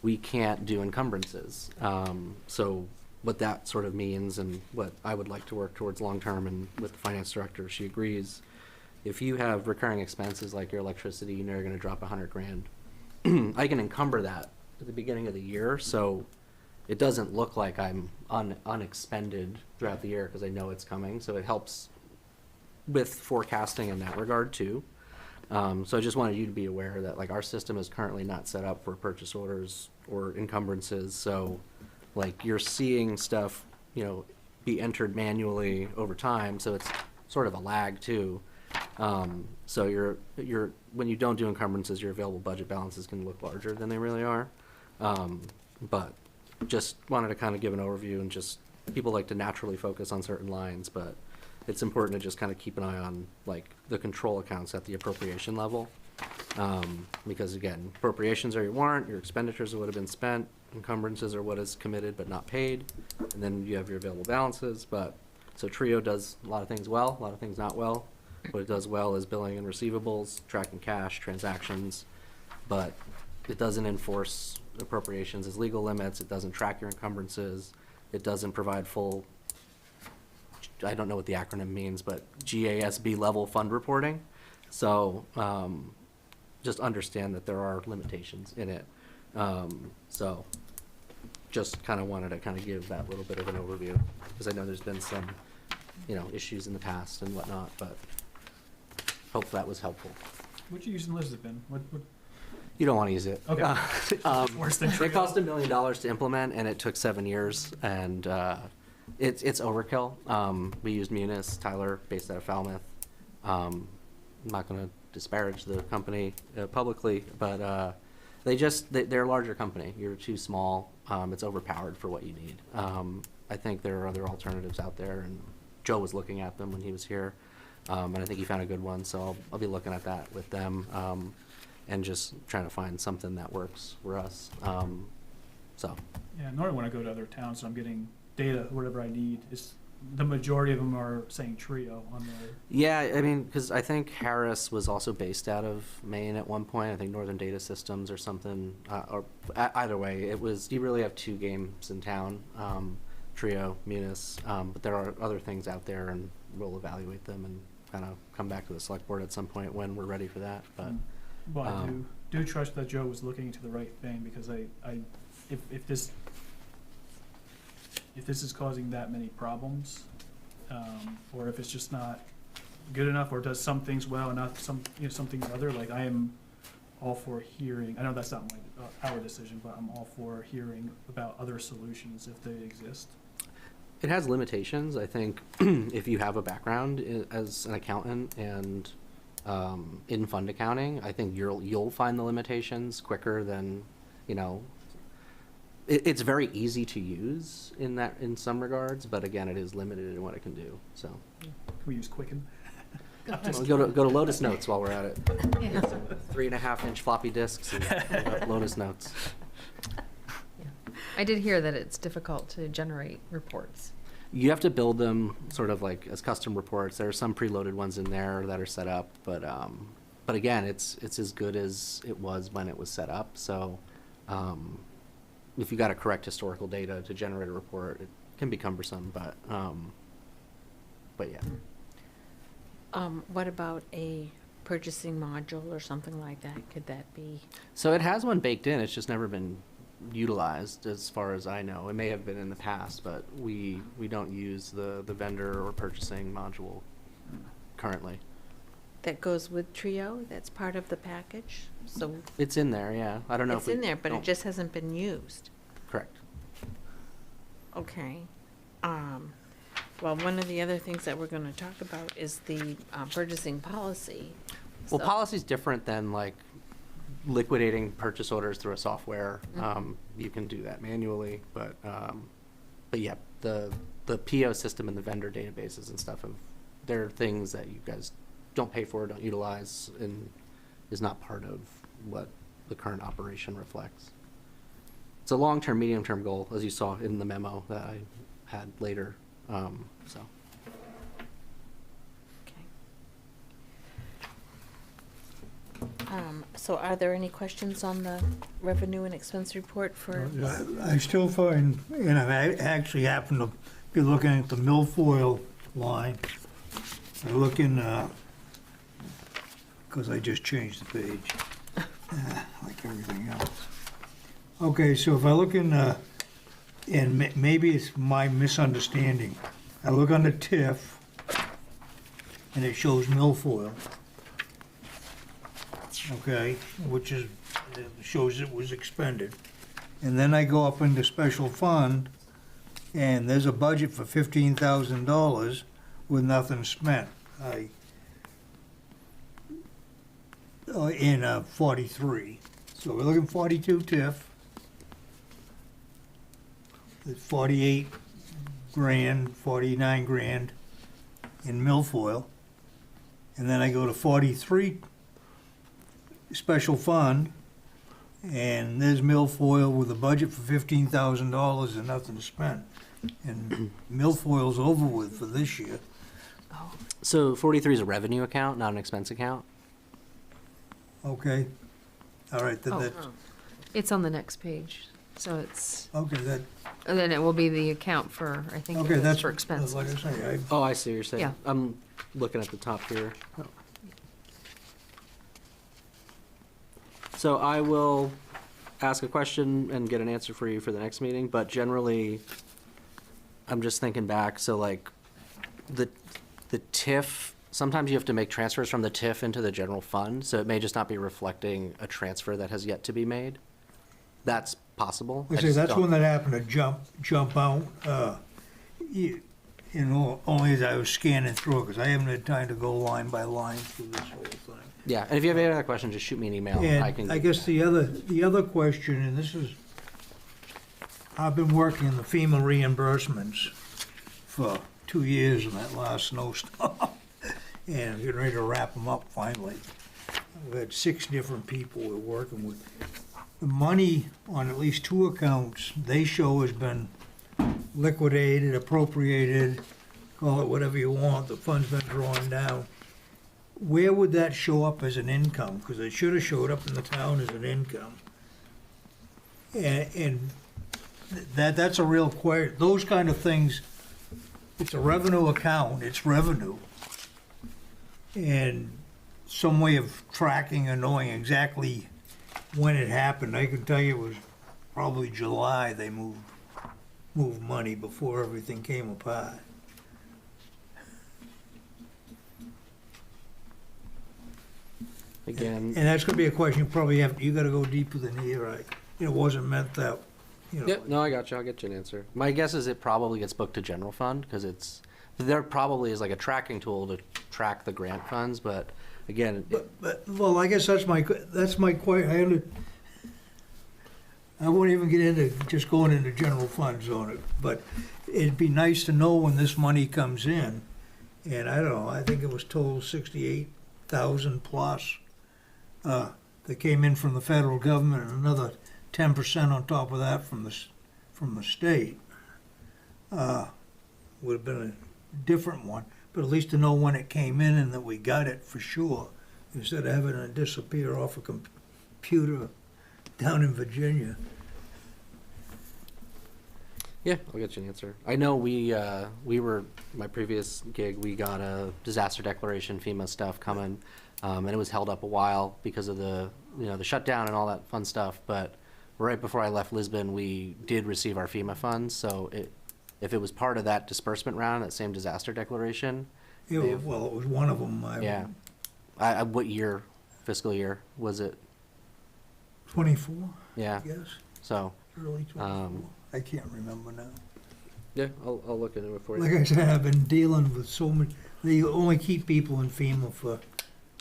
we can't do encumbrances. So what that sort of means, and what I would like to work towards long-term, and with the finance director, she agrees, if you have recurring expenses like your electricity, you know you're gonna drop $100,000, I can encumber that at the beginning of the year, so it doesn't look like I'm unexpended throughout the year, because I know it's coming, so it helps with forecasting in that regard too. So I just wanted you to be aware that, like, our system is currently not set up for purchase orders or encumbrances, so, like, you're seeing stuff, you know, be entered manually over time, so it's sort of a lag too. So when you don't do encumbrances, your available budget balances can look larger than they really are. But just wanted to kind of give an overview, and just, people like to naturally focus on certain lines, but it's important to just kind of keep an eye on, like, the control accounts at the appropriation level. Because again, appropriations are your warrant, your expenditures are what have been spent, encumbrances are what is committed but not paid, and then you have your available balances. But, so Trio does a lot of things well, a lot of things not well. What it does well is billing and receivables, tracking cash, transactions, but it doesn't enforce appropriations as legal limits, it doesn't track your encumbrances, it doesn't provide full, I don't know what the acronym means, but GASB level fund reporting. So, just understand that there are limitations in it. So, just kind of wanted to kind of give that little bit of an overview, because I know there's been some, issues in the past and whatnot, but hope that was helpful. What you use in Lisbon? What? You don't want to use it. Okay. Worse than it cost $1 million to implement, and it took 7 years, and it's overkill. We used Munis, Tyler, based out of Falmouth. I'm not going to disparage the company publicly, but they're a larger company. You're too small. It's overpowered for what you need. I think there are other alternatives out there, and Joe was looking at them when he was here, and I think he found a good one. So I'll be looking at that with them, and just trying to find something that works for us. So. Yeah, normally when I go to other towns, I'm getting data, whatever I need. The majority of them are saying Trio on their. Yeah, I mean, because I think Harris was also based out of Maine at one point. I think Northern Data Systems or something. Or either way, you really have 2 games in town, Trio, Munis. But there are other things out there, and we'll evaluate them and kind of come back to the select board at some point when we're ready for that. But Well, I do trust that Joe was looking into the right thing, because if this is causing that many problems, or if it's just not good enough, or does some things well and not something other, like I am all for hearing. I know that's not our decision, but I'm all for hearing about other solutions if they exist. it has limitations. I think if you have a background as an accountant and in fund accounting, I think you'll find the limitations quicker than, it's very easy to use in some regards, but again, it is limited in what it can do. So Can we use Quicken? go to Lotus Notes while we're at it. Yeah. 3.5-inch floppy disks and Lotus Notes. I did hear that it's difficult to generate reports. You have to build them sort of like as custom reports. There are some preloaded ones in there that are set up, but again, it's as good as it was when it was set up. So if you got to correct historical data to generate a report, it can be cumbersome, but yeah. What about a purchasing module or something like that? Could that be? So it has one baked in. It's just never been utilized as far as I know. It may have been in the past, but we don't use the vendor or purchasing module currently. That goes with Trio? That's part of the package? So It's in there, yeah. I don't know it's if in there, but it don't- just hasn't been used. Correct. Okay. Well, one of the other things that we're going to talk about is the purchasing policy. Well, So- policy's different than like liquidating purchase orders through a software. You can do that manually, but yeah, the PO system and the vendor databases and stuff they're things that you guys don't pay for, don't utilize, and is not part of what the current operation reflects. It's a long-term, medium-term goal, as you saw in the memo that I had later. So. So are there any questions on the revenue and expense report for? I still find, I actually happen to be looking at the milfoil line. I look in, because I just changed the page, like everything else. Okay, so if I look in, and maybe it's my misunderstanding, I look on the TIF, and it shows milfoil. Okay, which is, it shows it was expended. And then I go up into special fund, and there's a budget for $15,000 with nothing spent. In 43. So we're looking 42 TIF. There's 48 grand, 49 grand in milfoil. And then I go to 43 special fund, and there's milfoil with a budget for $15,000 and nothing to spend. And milfoil's over with for this year. So 43 is a revenue account, not an expense account? Okay, all right, then Oh, that's, It's on the next page, so it's, okay, that, and then it will be the account for, I think okay, it is that's, for expenses. like I say, I, Oh, I see what you're saying. Yeah. I'm looking at the top here. So I will ask a question and get an answer for you for the next meeting, but generally, I'm just thinking back, so like, the TIF, sometimes you have to make transfers from the TIF into the general fund, so it may just not be reflecting a transfer that has yet to be made. That's possible. I I say, just that's don't- one that happened to jump out, you know, only as I was scanning through it, because I haven't had time to go line by line through this whole thing. Yeah, and if you have any other questions, just shoot me an email. I can. And I guess the other question, and this is, I've been working in the FEMA reimbursements for 2 years in that last snowstorm, and I'm getting ready to wrap them up finally. We've had 6 different people we're working with. The money on at least 2 accounts, they show has been liquidated, appropriated, call it whatever you want, the fund's been drawn down. Where would that show up as an income? Because it should have showed up in the town as an income. And that's a real question. Those kind of things, it's a revenue account, it's revenue. And some way of tracking and knowing exactly when it happened, I can tell you it was probably July they moved money before everything came apart. Again. And that's gonna be a question you probably have, you gotta go deeper than here, right? It wasn't meant that, you know. Yep, no, I got you. I'll get you an answer. My guess is it probably gets booked to general fund because there probably is like a tracking tool to track the grant funds, but again, Well, I guess that's my question. I won't even get into just going into general funds on it, but it'd be nice to know when this money comes in. And I don't know, I think it was total 68,000 plus, that came in from the federal government and another 10% on top of that from the state. Would have been a different one, but at least to know when it came in and that we got it for sure, instead of having it disappear off a computer down in Virginia. yeah, I'll get you an answer. I know we were, my previous gig, we got a disaster declaration FEMA stuff coming, and it was held up a while because of the shutdown and all that fun stuff, but right before I left Lisbon, we did receive our FEMA funds, so if it was part of that disbursement round, that same disaster declaration. Yeah, well, it was one of them. Yeah. What year, fiscal year, was it? 24, Yeah. I guess, So, early 24. I can't remember now. yeah, I'll look into it for you. Like I said, I've been dealing with so many, they only keep people in FEMA for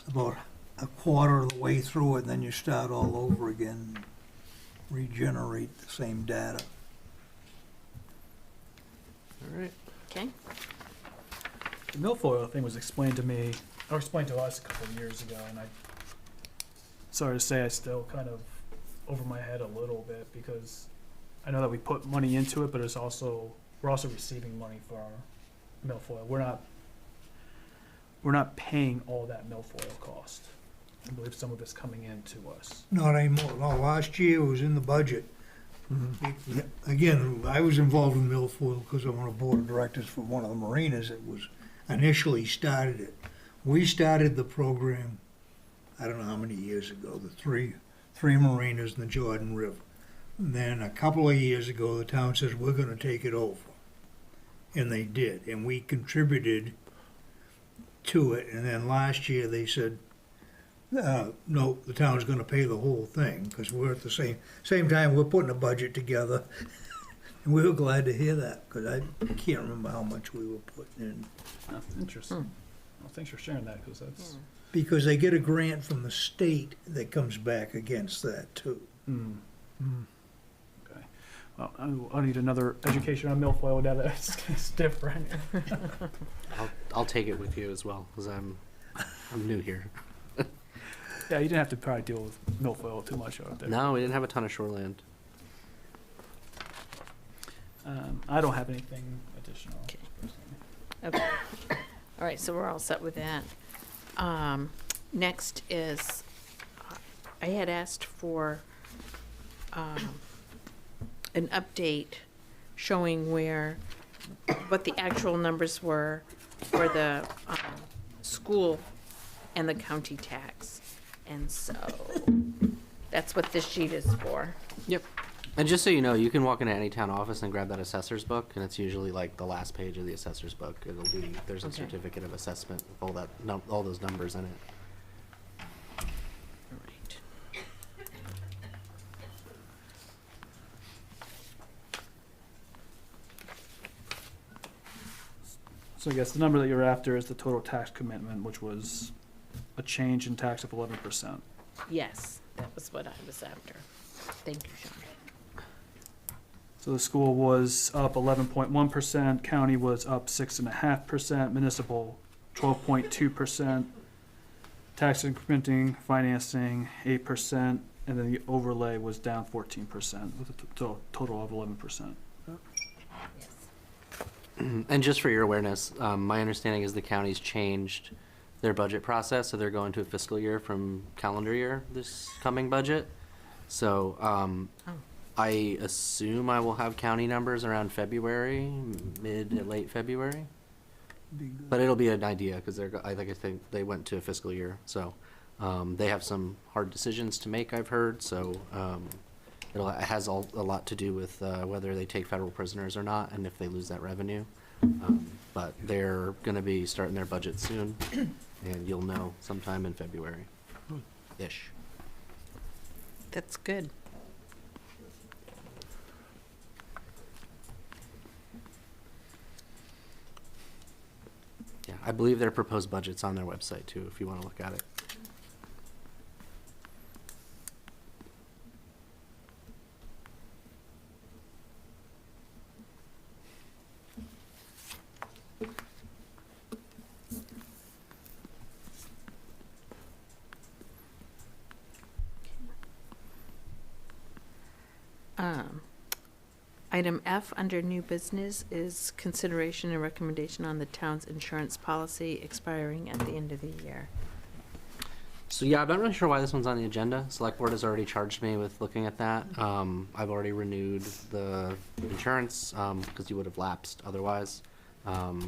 about a quarter of the way through it, and then you start all over again, regenerate the same data. All right. Okay. The milfoil thing was explained to me, or explained to us a couple of years ago, and sorry to say, I still kind of over my head a little bit because I know that we put money into it, but we're also receiving money for our milfoil. We're not paying all that milfoil cost. I believe some of it's coming in to us. Not anymore. No, last year it was in the budget. Again, I was involved in milfoil because I'm on a board of directors for one of the marinas that was initially started it. We started the program, I don't know how many years ago, the three marinas in the Jordan River. And then a couple of years ago, the town says, we're gonna take it over. And they did, and we contributed to it. And then last year, they said, no, the town's gonna pay the whole thing, because we're at the same time, we're putting a budget together. And we were glad to hear that, because I can't remember how much we were putting in. That's interesting. Well, thanks for sharing that, because that's... Because they get a grant from the state that comes back against that, too. Okay. Well, I'll need another education on milfoil now that it's different. I'll take it with you as well, because I'm new here. Yeah, you didn't have to probably deal with milfoil too much out there. No, we didn't have a ton of shoreland. I don't have anything additional. Okay. All right, so we're all set with that. Next is, I had asked for an update showing what the actual numbers were for the school and the county tax. And so that's what this sheet is for. Yep. And just so you know, you can walk into any town office and grab that assessor's book, and it's usually like the last page of the assessor's book. There's a Okay. certificate of assessment with all those numbers in it. All right. So I guess the number that you're after is the total tax commitment, which was a change in tax of 11%. Yes, that was what I was after. Thank you, Sean. So the school was up 11.1%, county was up 6.5%, municipal 12.2%, tax incrementing, financing 8%, and then the overlay was down 14% with a total of 11%. And just for your awareness, my understanding is the county's changed their budget process, so they're going to a fiscal year from calendar year this coming budget. So I assume I will have county numbers around February, mid to late February. But it'll be an idea because I think they went to a fiscal year, so they have some hard decisions to make. I've heard, so it has a lot to do with whether they take federal prisoners or not, and if they lose that revenue. But they're going to be starting their budget soon, and you'll know sometime in February-ish. That's good. Yeah, I believe their proposed budget's on their website too, if you want to look at it. Item F under new business is consideration and recommendation on the town's insurance policy expiring at the end of the year. So yeah, I'm not really sure why this one's on the agenda. Select Board has already charged me with looking at that. I've already renewed the insurance because you would have lapsed otherwise.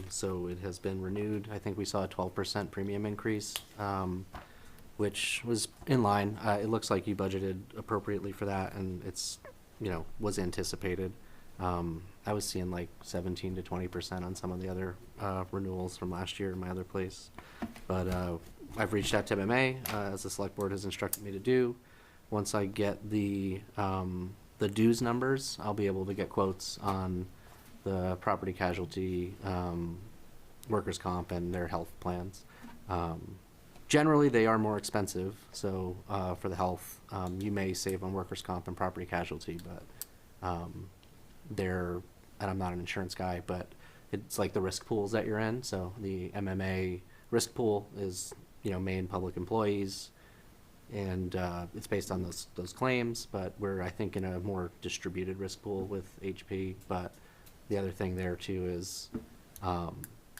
So it has been renewed. I think we saw a 12% premium increase, which was in line. It looks like you budgeted appropriately for that, and it's, was anticipated. I was seeing like 17 to 20% on some of the other renewals from last year in my other place. But I've reached out to MMA, as the Select Board has instructed me to do. Once I get the dues numbers, I'll be able to get quotes on the property casualty, workers' comp, and their health plans. Generally, they are more expensive, so for the health, you may save on workers' comp and property casualty, but and I'm not an insurance guy, but it's like the risk pools that you're in. So the MMA risk pool is, Maine public employees, and it's based on those claims, but we're, I think, in a more distributed risk pool with HP. But the other thing there too is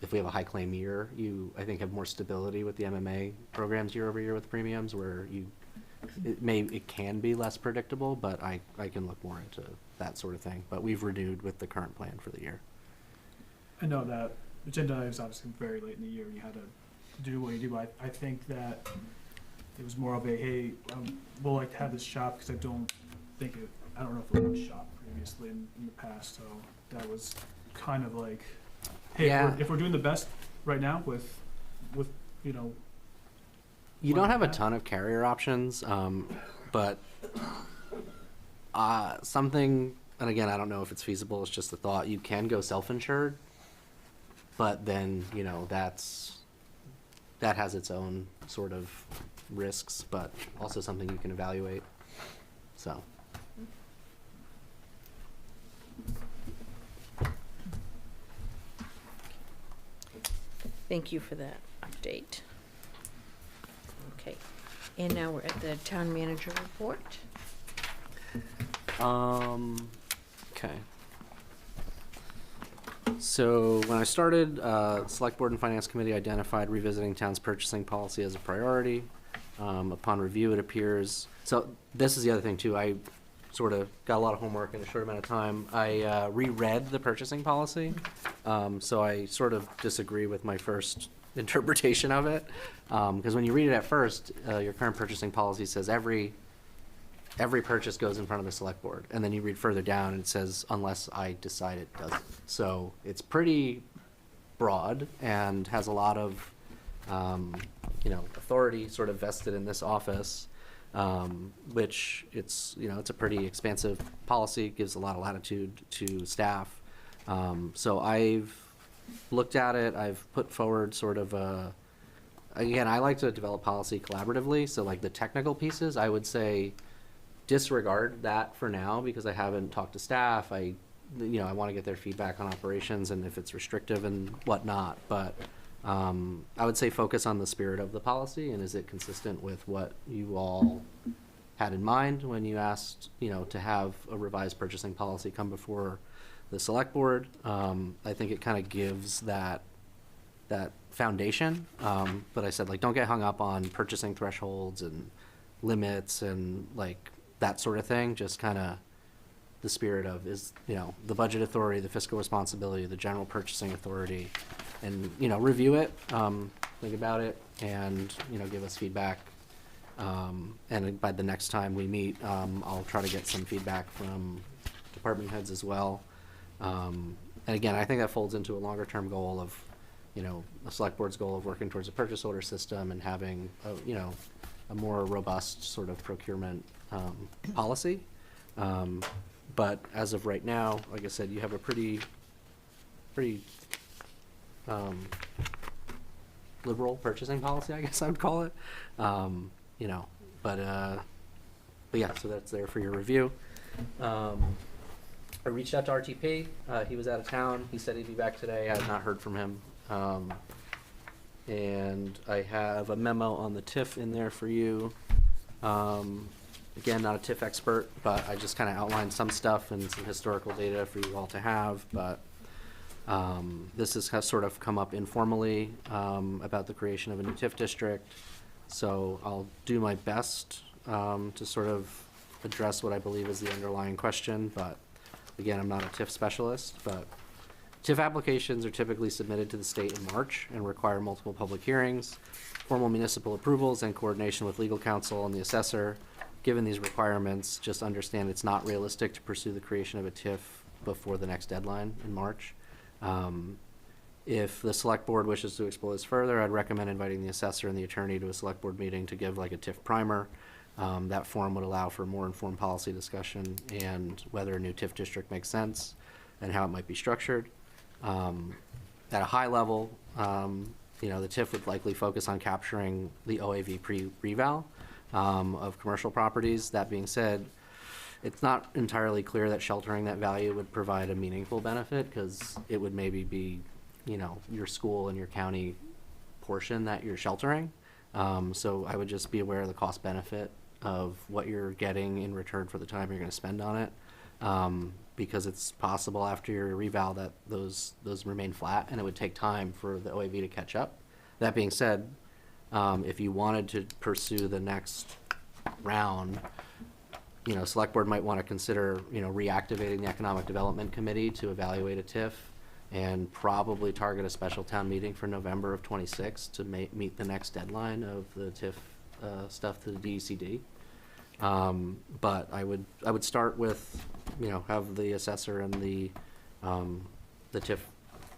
if we have a high claim year, you, I think, have more stability with the MMA programs year over year with premiums, where it can be less predictable, but I can look more into that sort of thing. But we've renewed with the current plan for the year. I know that agenda is obviously very late in the year, and you had to do what you do. I think that it was more of a, hey, we'll like to have this shop, because I don't know if it was shop previously in the past, so that was kind of like, hey, Yeah. if we're doing the best right now with You don't have a ton of carrier options, but something, and again, I don't know if it's feasible, it's just a thought, you can go self-insured, but then, that has its own sort of risks, but also something you can evaluate, so. Thank you for that update. Okay. And now we're at the town manager report. Okay. So when I started, Select Board and Finance Committee identified revisiting town's purchasing policy as a priority. Upon review, it appears, so this is the other thing too, I sort of got a lot of homework in a short amount of time. I reread the purchasing policy, so I sort of disagree with my first interpretation of it. Because when you read it at first, your current purchasing policy says every purchase goes in front of the select board. And then you read further down and it says, unless I decide it doesn't. So it's pretty broad and has a lot of, authority sort of vested in this office, which it's a pretty expansive policy, gives a lot of latitude to staff. So I've looked at it, I've put forward sort of again, I like to develop policy collaboratively. So like the technical pieces, I would say, disregard that for now because I haven't talked to staff. I want to get their feedback on operations and if it's restrictive and whatnot. But I would say focus on the spirit of the policy and is it consistent with what you all had in mind when you asked, to have a revised purchasing policy come before the select board. I think it kind of gives that foundation. But I said, don't get hung up on purchasing thresholds and limits and that sort of thing. Just kind of the spirit of is, the budget authority, the fiscal responsibility, the general purchasing authority, and, review it, think about it, and, give us feedback. And by the next time we meet, I'll try to get some feedback from department heads as well. And again, I think that folds into a longer term goal of, the select board's goal of working towards a purchase order system and having, a more robust sort of procurement policy. But as of right now, like I said, you have a pretty liberal purchasing policy, I guess I would call it. But yeah, so that's there for your review. I reached out to RTP. He was out of town. He said he'd be back today. I have not heard from him. And I have a memo on the TIF in there for you. Again, not a TIF expert, but I just kind of outlined some stuff and some historical data for you all to have. But this has sort of come up informally about the creation of a new TIF district. So I'll do my best to sort of address what I believe is the underlying question. But again, I'm not a TIF specialist. But TIF applications are typically submitted to the state in March and require multiple public hearings, formal municipal approvals, and coordination with legal counsel and the assessor. Given these requirements, just understand it's not realistic to pursue the creation of a TIF before the next deadline in March. If the select board wishes to explore this further, I'd recommend inviting the assessor and the attorney to a select board meeting to give a TIF primer. That forum would allow for more informed policy discussion and whether a new TIF district makes sense and how it might be structured. At a high level, the TIF would likely focus on capturing the OAV pre-reval of commercial properties. That being said, it's not entirely clear that sheltering that value would provide a meaningful benefit because it would maybe be, your school and your county portion that you're sheltering. So I would just be aware of the cost benefit of what you're getting in return for the time you're going to spend on it. Because it's possible after your reval that those remain flat and it would take time for the OAV to catch up. That being said, if you wanted to pursue the next round, select board might want to consider, reactivating the Economic Development Committee to evaluate a TIF and probably target a special town meeting for November of 26 to meet the next deadline of the TIF stuff to the DECD. But I would start with, have the assessor and the TIF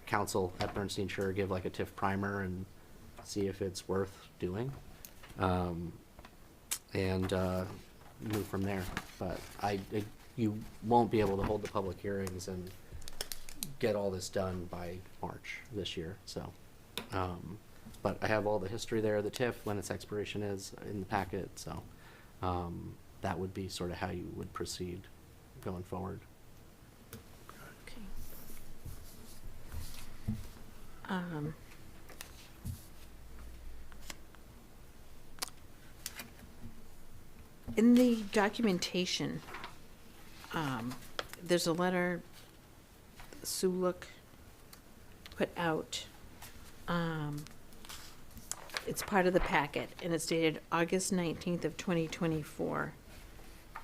council at Bernstein Sure give a TIF primer and see if it's worth doing, and move from there. But you won't be able to hold the public hearings and get all this done by March this year. So, but I have all the history there, the TIF, when its expiration is in the packet. So that would be sort of how you would proceed going forward. In the documentation, there's a letter Suluk put out. It's part of the packet, and it's dated August 19th of 2024.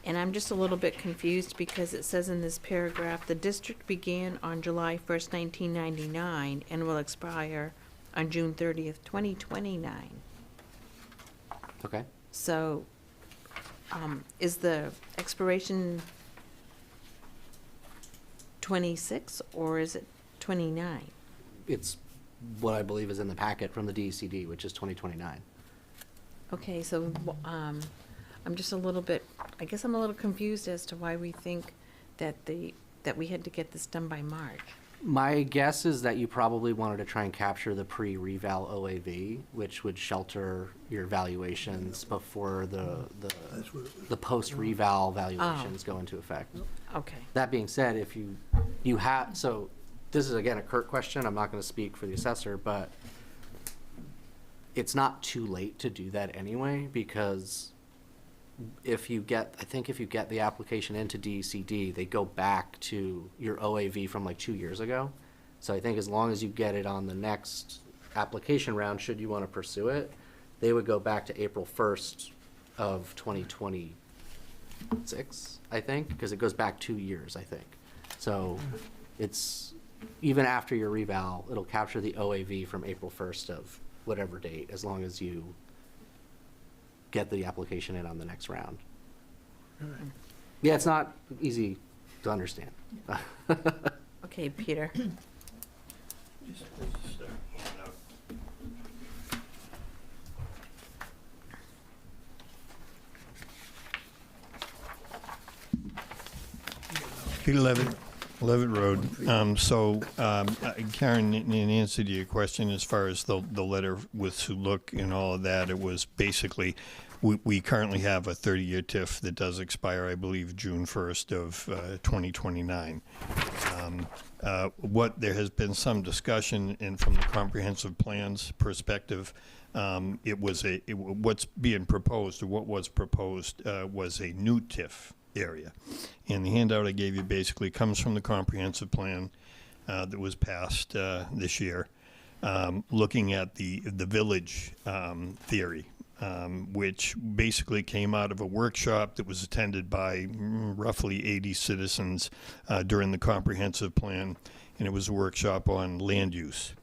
And I'm just a little bit confused because it says in this paragraph, the district began on July 1st, 1999, and will expire on June 30th, 2029. Okay. So, is the expiration 26 or is it 29? It's what I believe is in the packet from the DECD, which is 2029. Okay, so, I'm just a little bit, I guess I'm a little confused as to why we think that that we had to get this done by March. My guess is that you probably wanted to try and capture the pre-reval OAV, which would shelter your valuations before the post-reval valuations go into effect. Okay. That being said, if you have, so this is again a Kurt question, I'm not going to speak for the assessor, but it's not too late to do that anyway, because I think if you get the application into DECD, they go back to your OAV from like 2 years ago. So I think as long as you get it on the next application round, should you want to pursue it, they would go back to April 1st of 2026, I think, because it goes back 2 years, I think. So it's, even after your reval, it'll capture the OAV from April 1st of whatever date, as long as you get the application in on the next round. Yeah, it's not easy to understand. Okay, Peter. Peter Levitt Road. Karen, in answer to your question, as far as the letter with Suluk and all of that, it was basically, we currently have a 30-year TIF that does expire, I believe, June 1st of 2029. There has been some discussion, and from the comprehensive plans perspective, what's being proposed, or what was proposed, was a new TIF area. And the handout I gave you basically comes from the comprehensive plan that was passed this year, looking at the village theory, which basically came out of a workshop that was attended by roughly 80 citizens during the comprehensive plan, and it was a workshop on land use.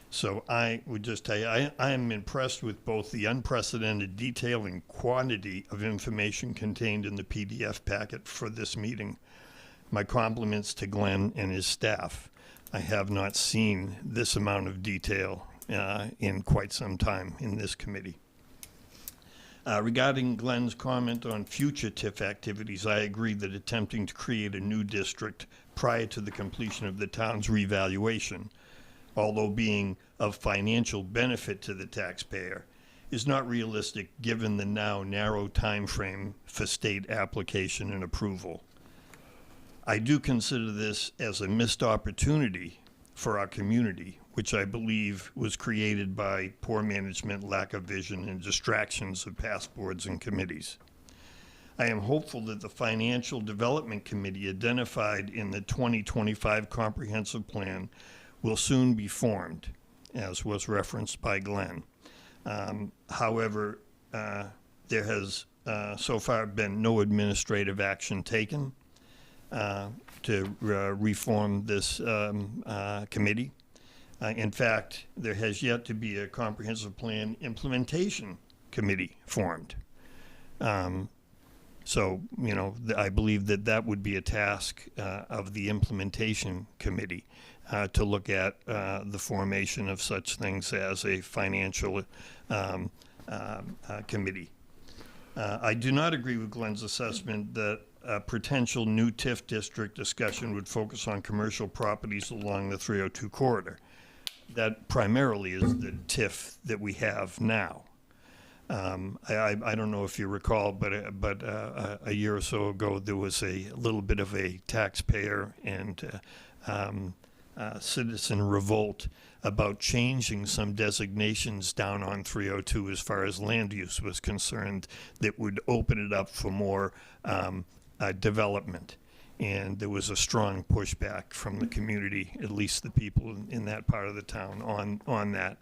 So I would just tell you, I am impressed with both the unprecedented detail and quantity of information contained in the PDF packet for this meeting. My compliments to Glenn and his staff. I have not seen this amount of detail in quite some time in this committee. Regarding Glenn's comment on future TIF activities, I agree that attempting to create a new district prior to the completion of the town's revaluation, although being of financial benefit to the taxpayer, is not realistic given the now narrow time frame for state application and approval. I do consider this as a missed opportunity for our community, which I believe was created by poor management, lack of vision, and distractions of past boards and committees. I am hopeful that the Financial Development Committee identified in the 2025 Comprehensive Plan will soon be formed, as was referenced by Glenn. However, there has so far been no administrative action taken to reform this committee. In fact, there has yet to be a comprehensive plan implementation committee formed. So, I believe that would be a task of the implementation committee to look at the formation of such things as a financial committee. I do not agree with Glenn's assessment that a potential new TIF district discussion would focus on commercial properties along the 302 corridor. That primarily is the TIF that we have now. I don't know if you recall, but a year or so ago there was a little bit of a taxpayer and citizen revolt about changing some designations down on 302 as far as land use was concerned that would open it up for more development. And there was a strong pushback from the community, at least the people in that part of the town, on that.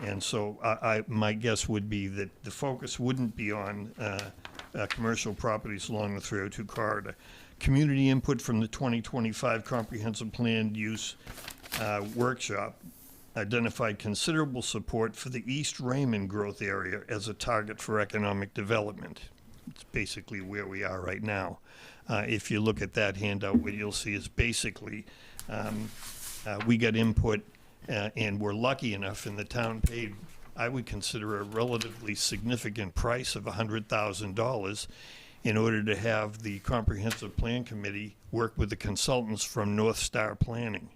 And so my guess would be that the focus wouldn't be on commercial properties along the 302 corridor. Community input from the 2025 Comprehensive Plan Use Workshop identified considerable support for the East Raymond growth area as a target for economic development. It's basically where we are right now. If you look at that handout, what you'll see is basically we got input and we're lucky enough, and the town paid, I would consider, a relatively significant price of $100,000 in order to have the Comprehensive Plan Committee work with the consultants from North Star Planning.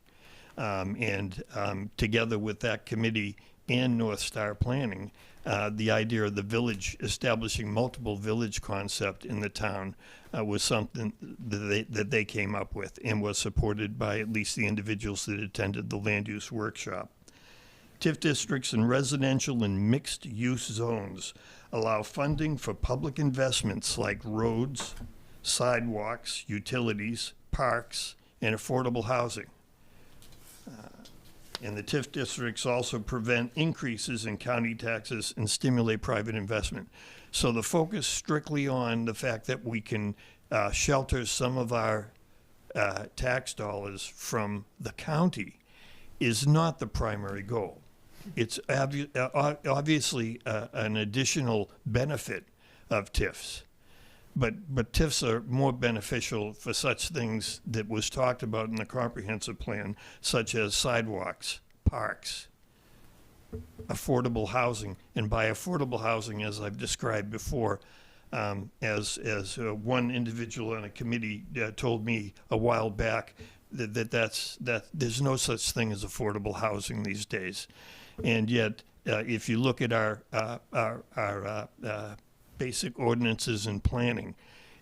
Together with that committee and North Star Planning, the idea of the village, establishing multiple village concept in the town was something that they came up with and was supported by at least the individuals that attended the land use workshop. TIF districts and residential and mixed use zones allow funding for public investments like roads, sidewalks, utilities, parks, and affordable housing. And the TIF districts also prevent increases in county taxes and stimulate private investment. So the focus strictly on the fact that we can shelter some of our tax dollars from the county is not the primary goal. It's obviously an additional benefit of TIFs. But TIFs are more beneficial for such things that was talked about in the comprehensive plan, such as sidewalks, parks, affordable housing. And by affordable housing, as I've described before, as one individual on a committee told me a while back, that there's no such thing as affordable housing these days. And yet, if you look at our basic ordinances and planning,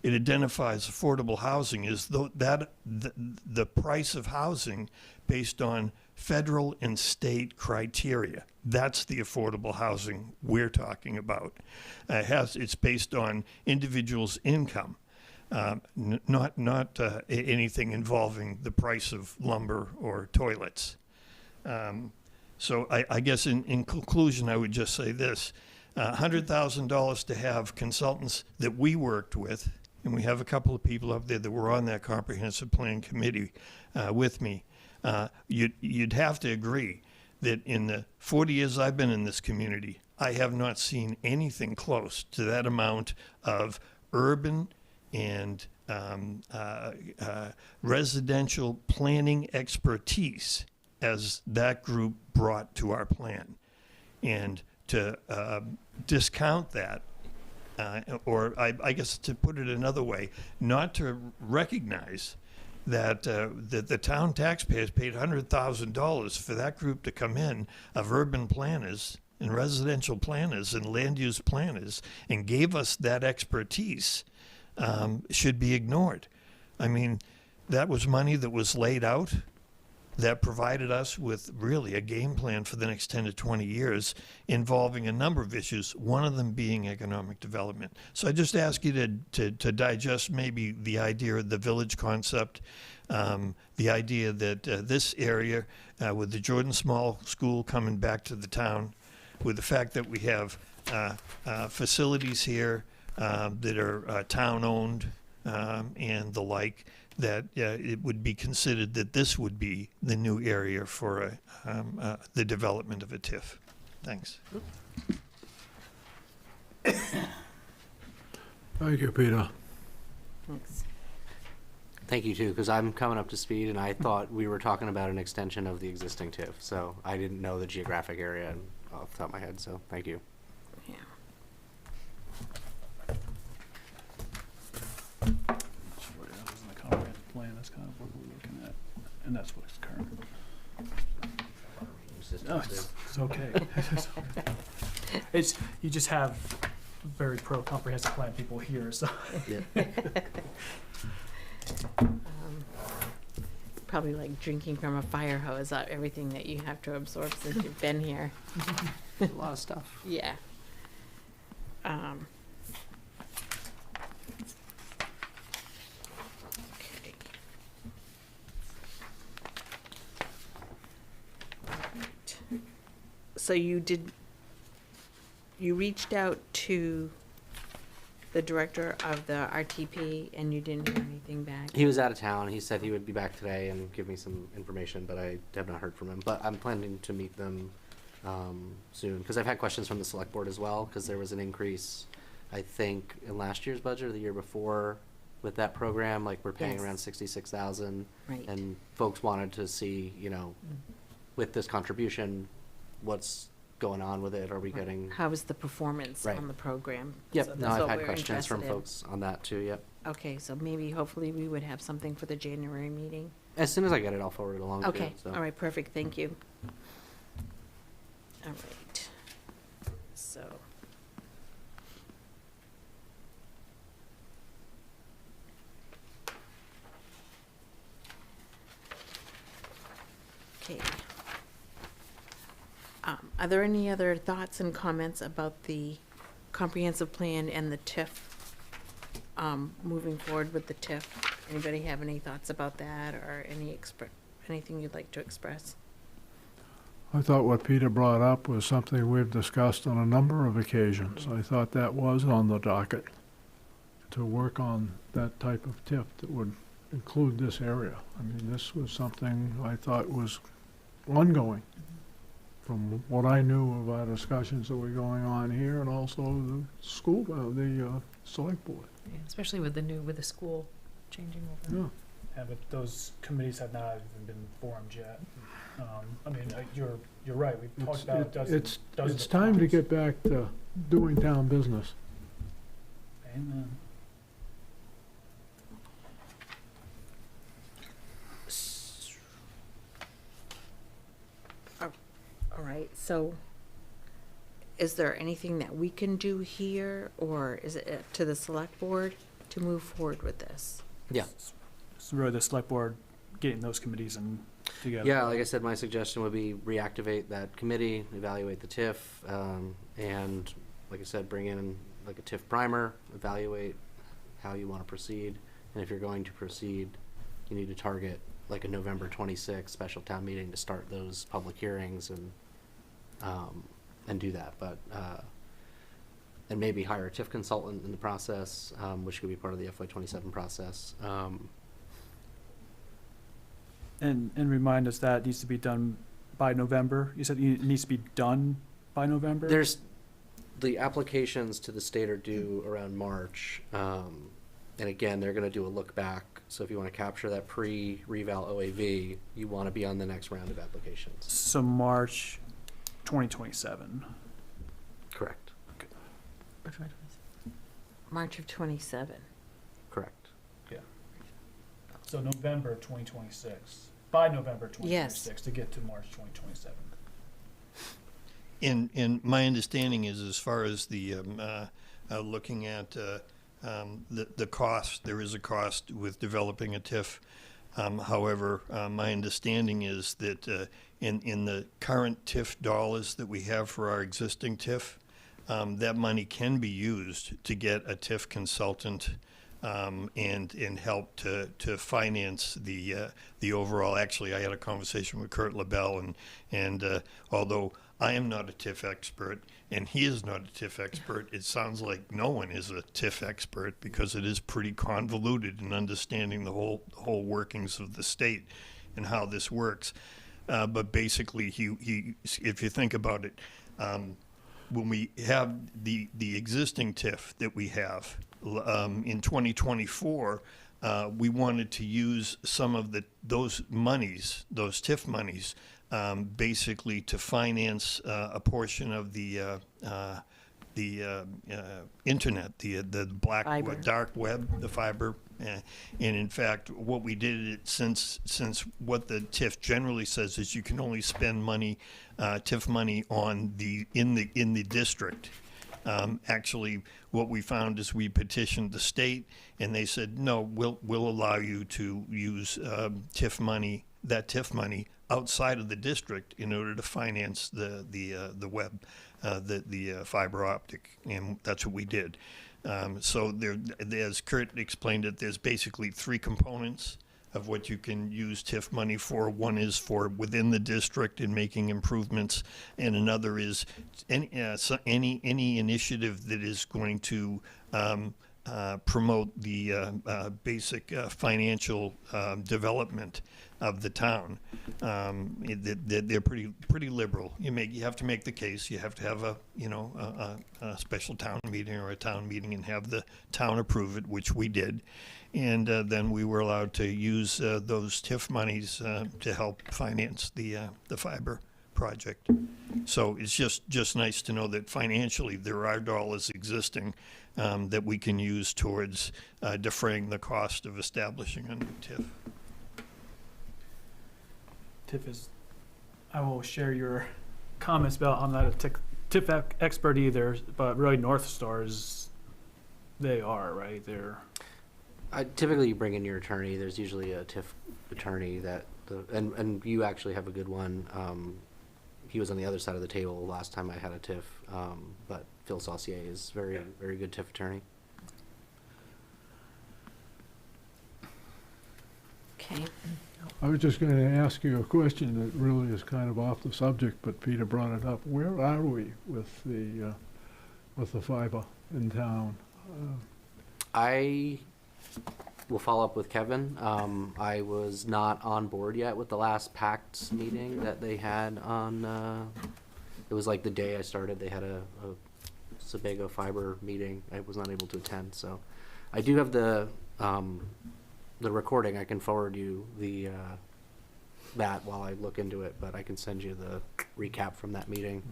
it identifies affordable housing as the price of housing based on federal and state criteria. That's the affordable housing we're talking about. It's based on individuals' income, not anything involving the price of lumber or toilets. So I guess in conclusion, I would just say this. $100,000 to have consultants that we worked with, and we have a couple of people up there that were on that comprehensive plan committee with me. You'd have to agree that in the 40 years I've been in this community, I have not seen anything close to that amount of urban and residential planning expertise as that group brought to our plan. And to discount that, or I guess to put it another way, not to recognize that the town taxpayers paid $100,000 for that group to come in of urban planners and residential planners and land use planners and gave us that expertise, should be ignored. I mean, that was money that was laid out that provided us with really a game plan for the next 10 to 20 years involving a number of issues, one of them being economic development. So I just ask you to digest maybe the idea of the village concept, the idea that this area with the Jordan Small School coming back to the town, with the fact that we have facilities here that are town-owned and the like, that it would be considered that this would be the new area for the development of a TIF. Thanks. Thank you, Peter. Thanks. Thank you, too, because I'm coming up to speed, and I thought we were talking about an extension of the existing TIF, so I didn't know the geographic area off the top of my head, so thank you. Yeah. Plan, that's kind of what we're looking at, and that's what's current. No, it's okay. It's, you just have very pro-comprehensive plan people here, so. Yeah. probably like drinking from a fire hose, everything that you have to absorb since you've been here. A lot of stuff. Yeah. Okay. Right. So you reached out to the director of the RTP and you didn't hear anything back? He was out of town. He said he would be back today and give me some information, but I have not heard from him. But I'm planning to meet them soon, because I've had questions from the select board as well, because there was an increase, I think, in last year's budget or the year before with that program. Like, we're paying Yes. around 66,000, Right. and folks wanted to see, you know, with this contribution, what's going on with it. Are we getting? How was the performance Right. on the program? Yep. So No, that's I've what had we're questions from interested in. folks on that too. Yep. Okay, so maybe, hopefully, we would have something for the January meeting. As soon as I get it, I'll forward it along. Okay, too, so. all right, perfect, thank you. All right, so. Okay. Are there any other thoughts and comments about the comprehensive plan and the TIF? Moving forward with the TIF? Anybody have any thoughts about that, or anything you'd like to express? I thought what Peter brought up was something we've discussed on a number of occasions. I thought that was on the docket, to work on that type of TIF that would include this area. I mean, this was something I thought was ongoing from what I knew of our discussions that were going on here, and also the school, the select board. Yeah, especially with the school changing over. Yeah. Yeah, but those committees have not even been formed yet. I mean, you're right, we've talked about it dozens It's of time to times. get back to doing town business. Amen. All right, so is there anything that we can do here, or is it up to the select board to move forward with this? Yeah. It's really the select board getting those committees and together. Yeah, like I said, my suggestion would be reactivate that committee, evaluate the TIF, and like I said, bring in like a TIF primer, evaluate how you want to proceed. And if you're going to proceed, you need to target like a November 26th special town meeting to start those public hearings and do that. But and maybe hire a TIF consultant in the process, which could be part of the FY27 process. And remind us that needs to be done by November. You said it needs to be done by November? There's, the applications to the state are due around March. And again, they're gonna do a look back. So if you wanna capture that pre-reval OAV, you wanna be on the next round of applications. So March 2027. Correct. March of '27. Correct. Yeah. So November 2026, by November 2026 to get to March 2027. And my understanding is, as far as the looking at the cost, there is a cost with developing a TIF. However, my understanding is that in the current TIF dollars that we have for our existing TIF, that money can be used to get a TIF consultant and help to finance the overall. Actually, I had a conversation with Kurt LaBelle, and although I am not a TIF expert and he is not a TIF expert, it sounds like no one is a TIF expert, because it is pretty convoluted in understanding the whole workings of the state and how this works. But basically, he if you think about it, when we have the existing TIF that we have in 2024, we wanted to use some of those monies, those TIF monies, basically to finance a portion of the internet, the black Fiber. dark web, the fiber. And in fact, what we did, since what the TIF generally says is you can only spend money, TIF money, on in the district. Actually, what we found is we petitioned the state, and they said, no, we'll allow you to use TIF money, that TIF money, outside of the district in order to finance the web, the fiber optic, and that's what we did. So there, as Kurt explained it, there's basically three components of what you can use TIF money for. One is for within the district and making improvements, and another is any initiative that is going to promote the basic financial development of the town. They're pretty liberal. You have to make the case. You have to have a special town meeting or a town meeting and have the town approve it, which we did. And then we were allowed to use those TIF monies to help finance the fiber project. So it's just nice to know that financially there are dollars existing that we can use towards defraying the cost of establishing a new TIF. TIF is, I will share your comments about, I'm not a TIF expert either, but really North Stars, they are, right? They're. Typically, you bring in your attorney. There's usually a TIF attorney and you actually have a good one. He was on the other side of the table last time I had a TIF, but Phil Saucier is very good TIF attorney. Okay. I was just going to ask you a question that really is kind of off the subject, but Peter brought it up. Where are we with the fiber in town? I will follow up with Kevin. I was not on board yet with the last PACT meeting that they had on, it was like the day I started, they had a Sebago fiber meeting. I was not able to attend, so I do have the recording. I can forward you that while I look into it, but I can send you the recap from that meeting.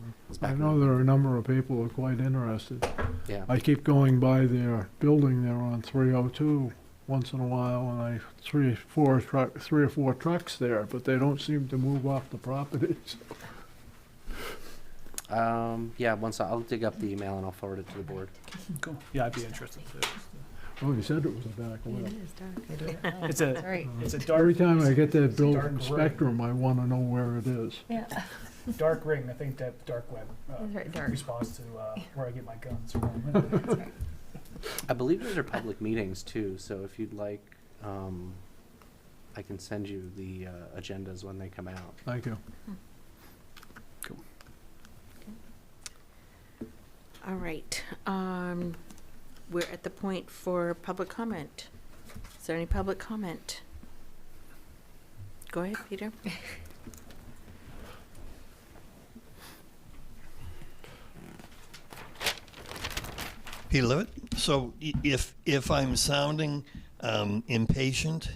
I know there are a number of people who are quite interested. Yeah. I keep going by their building there on 302 once in a while, and I three or four trucks there, but they don't seem to move off the property. Yeah, once I'll dig up the email and I'll forward it to the board. Cool. Yeah, I'd be interested too. Oh, you said it was a dark web. It is dark. It's a, Sorry. it's a dark. Every time I get that bill dark from gray. Spectrum, I want to know where it is. Yeah. Dark ring, I think that dark web That's right, dark. responds to where I get my guns from. I believe those are public meetings too, so if you'd like, I can send you the agendas when they come out. Thank you. Cool. All right. We're at the point for public comment. Is there any public comment? Go ahead, Peter. Peter Levitt. So if I'm sounding impatient,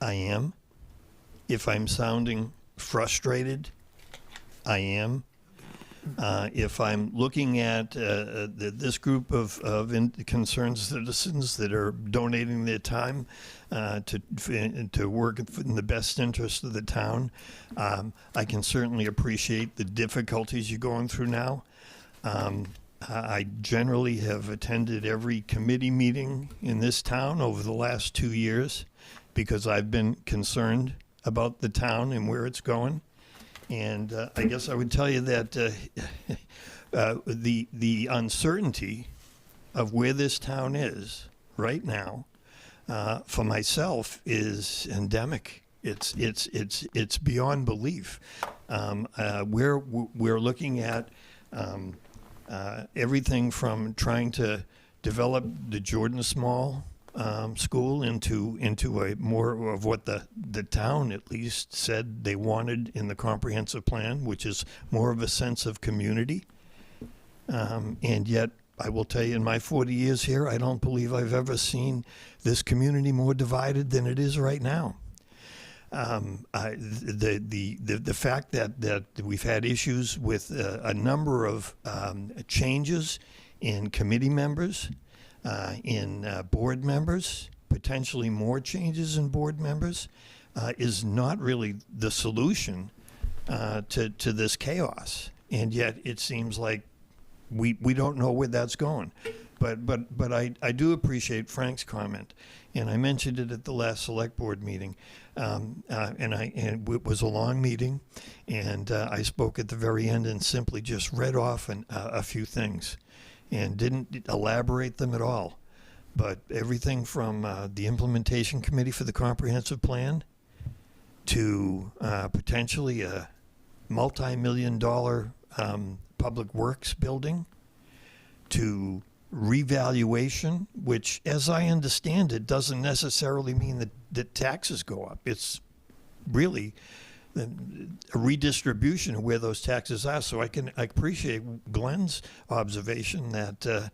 I am. If I'm sounding frustrated, I am. If I'm looking at this group of concerned citizens that are donating their time to work in the best interest of the town, I can certainly appreciate the difficulties you're going through now. I generally have attended every committee meeting in this town over the last 2 years because I've been concerned about the town and where it's going. And I guess I would tell you that the uncertainty of where this town is right now, for myself, is endemic. It's beyond belief. We're looking at everything from trying to develop the Jordan Small school into a more of what the town at least said they wanted in the comprehensive plan, which is more of a sense of community. And yet, I will tell you, in my 40 years here, I don't believe I've ever seen this community more divided than it is right now. The fact that we've had issues with a number of changes in committee members, in board members, potentially more changes in board members, is not really the solution to this chaos. And yet it seems like we don't know where that's going. But I do appreciate Frank's comment, and I mentioned it at the last select board meeting, and it was a long meeting, and I spoke at the very end and simply just read off a few things, and didn't elaborate them at all. But everything from the implementation committee for the comprehensive plan to potentially a multi-million-dollar public works building to revaluation, which, as I understand it, doesn't necessarily mean that taxes go up. It's really a redistribution of where those taxes are. So I appreciate Glenn's observation that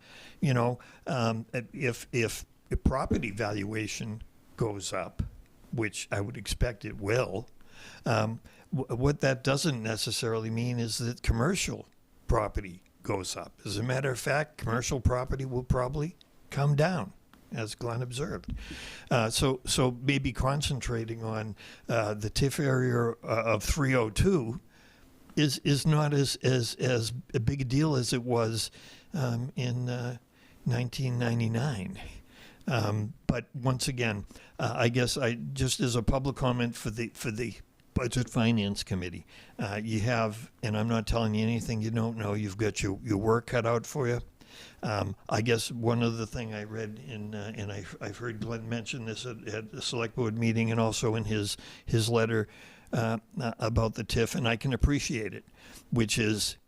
if property valuation goes up, which I would expect it will, what that doesn't necessarily mean is that commercial property goes up. As a matter of fact, commercial property will probably come down, as Glenn observed. So maybe concentrating on the TIF area of 302 is not as a big a deal as it was in 1999. But once again, I guess just as a public comment for the Budget Finance Committee, you have, and I'm not telling you anything you don't know, you've got your work cut out for you. I guess one other thing I read and I've heard Glenn mention this at the select board meeting and also in his letter about the TIF, and I can appreciate it, which is,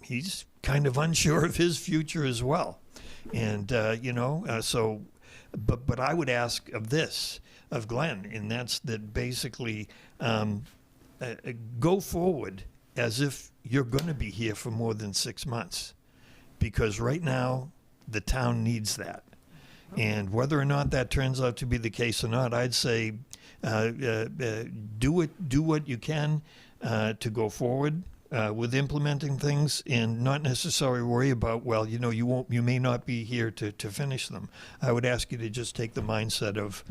he's kind of unsure of his future as well. And, so, but I would ask of Glenn, and that's that basically go forward as if you're going to be here for more than 6 months, because right now the town needs that. And whether or not that turns out to be the case or not, I'd say do what you can to go forward with implementing things, and not necessarily worry about, you may not be here to finish them. I would ask you to just take the mindset of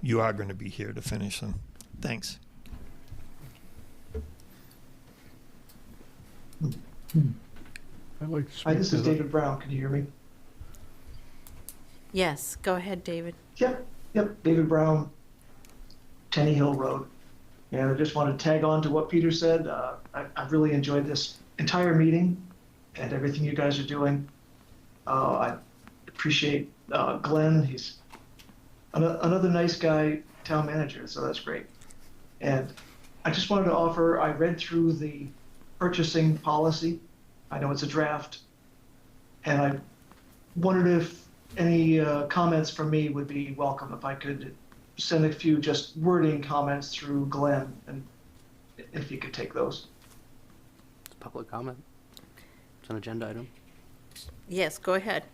you are going to be here to finish them. Thanks. Hi, this is David Brown. Can you hear me? Yes, go ahead, David. Yep, David Brown, Tenny Hill Road. And I just want to tag on to what Peter said. I've really enjoyed this entire meeting and everything you guys are doing. I appreciate Glenn. He's another nice guy, town manager, so that's great. And I just wanted to offer, I read through the purchasing policy. I know it's a draft. And I wondered if any comments from me would be welcome, if I could send a few just wording comments through Glenn, and if you could take those. It's public comment. It's an agenda item. Yes, go ahead.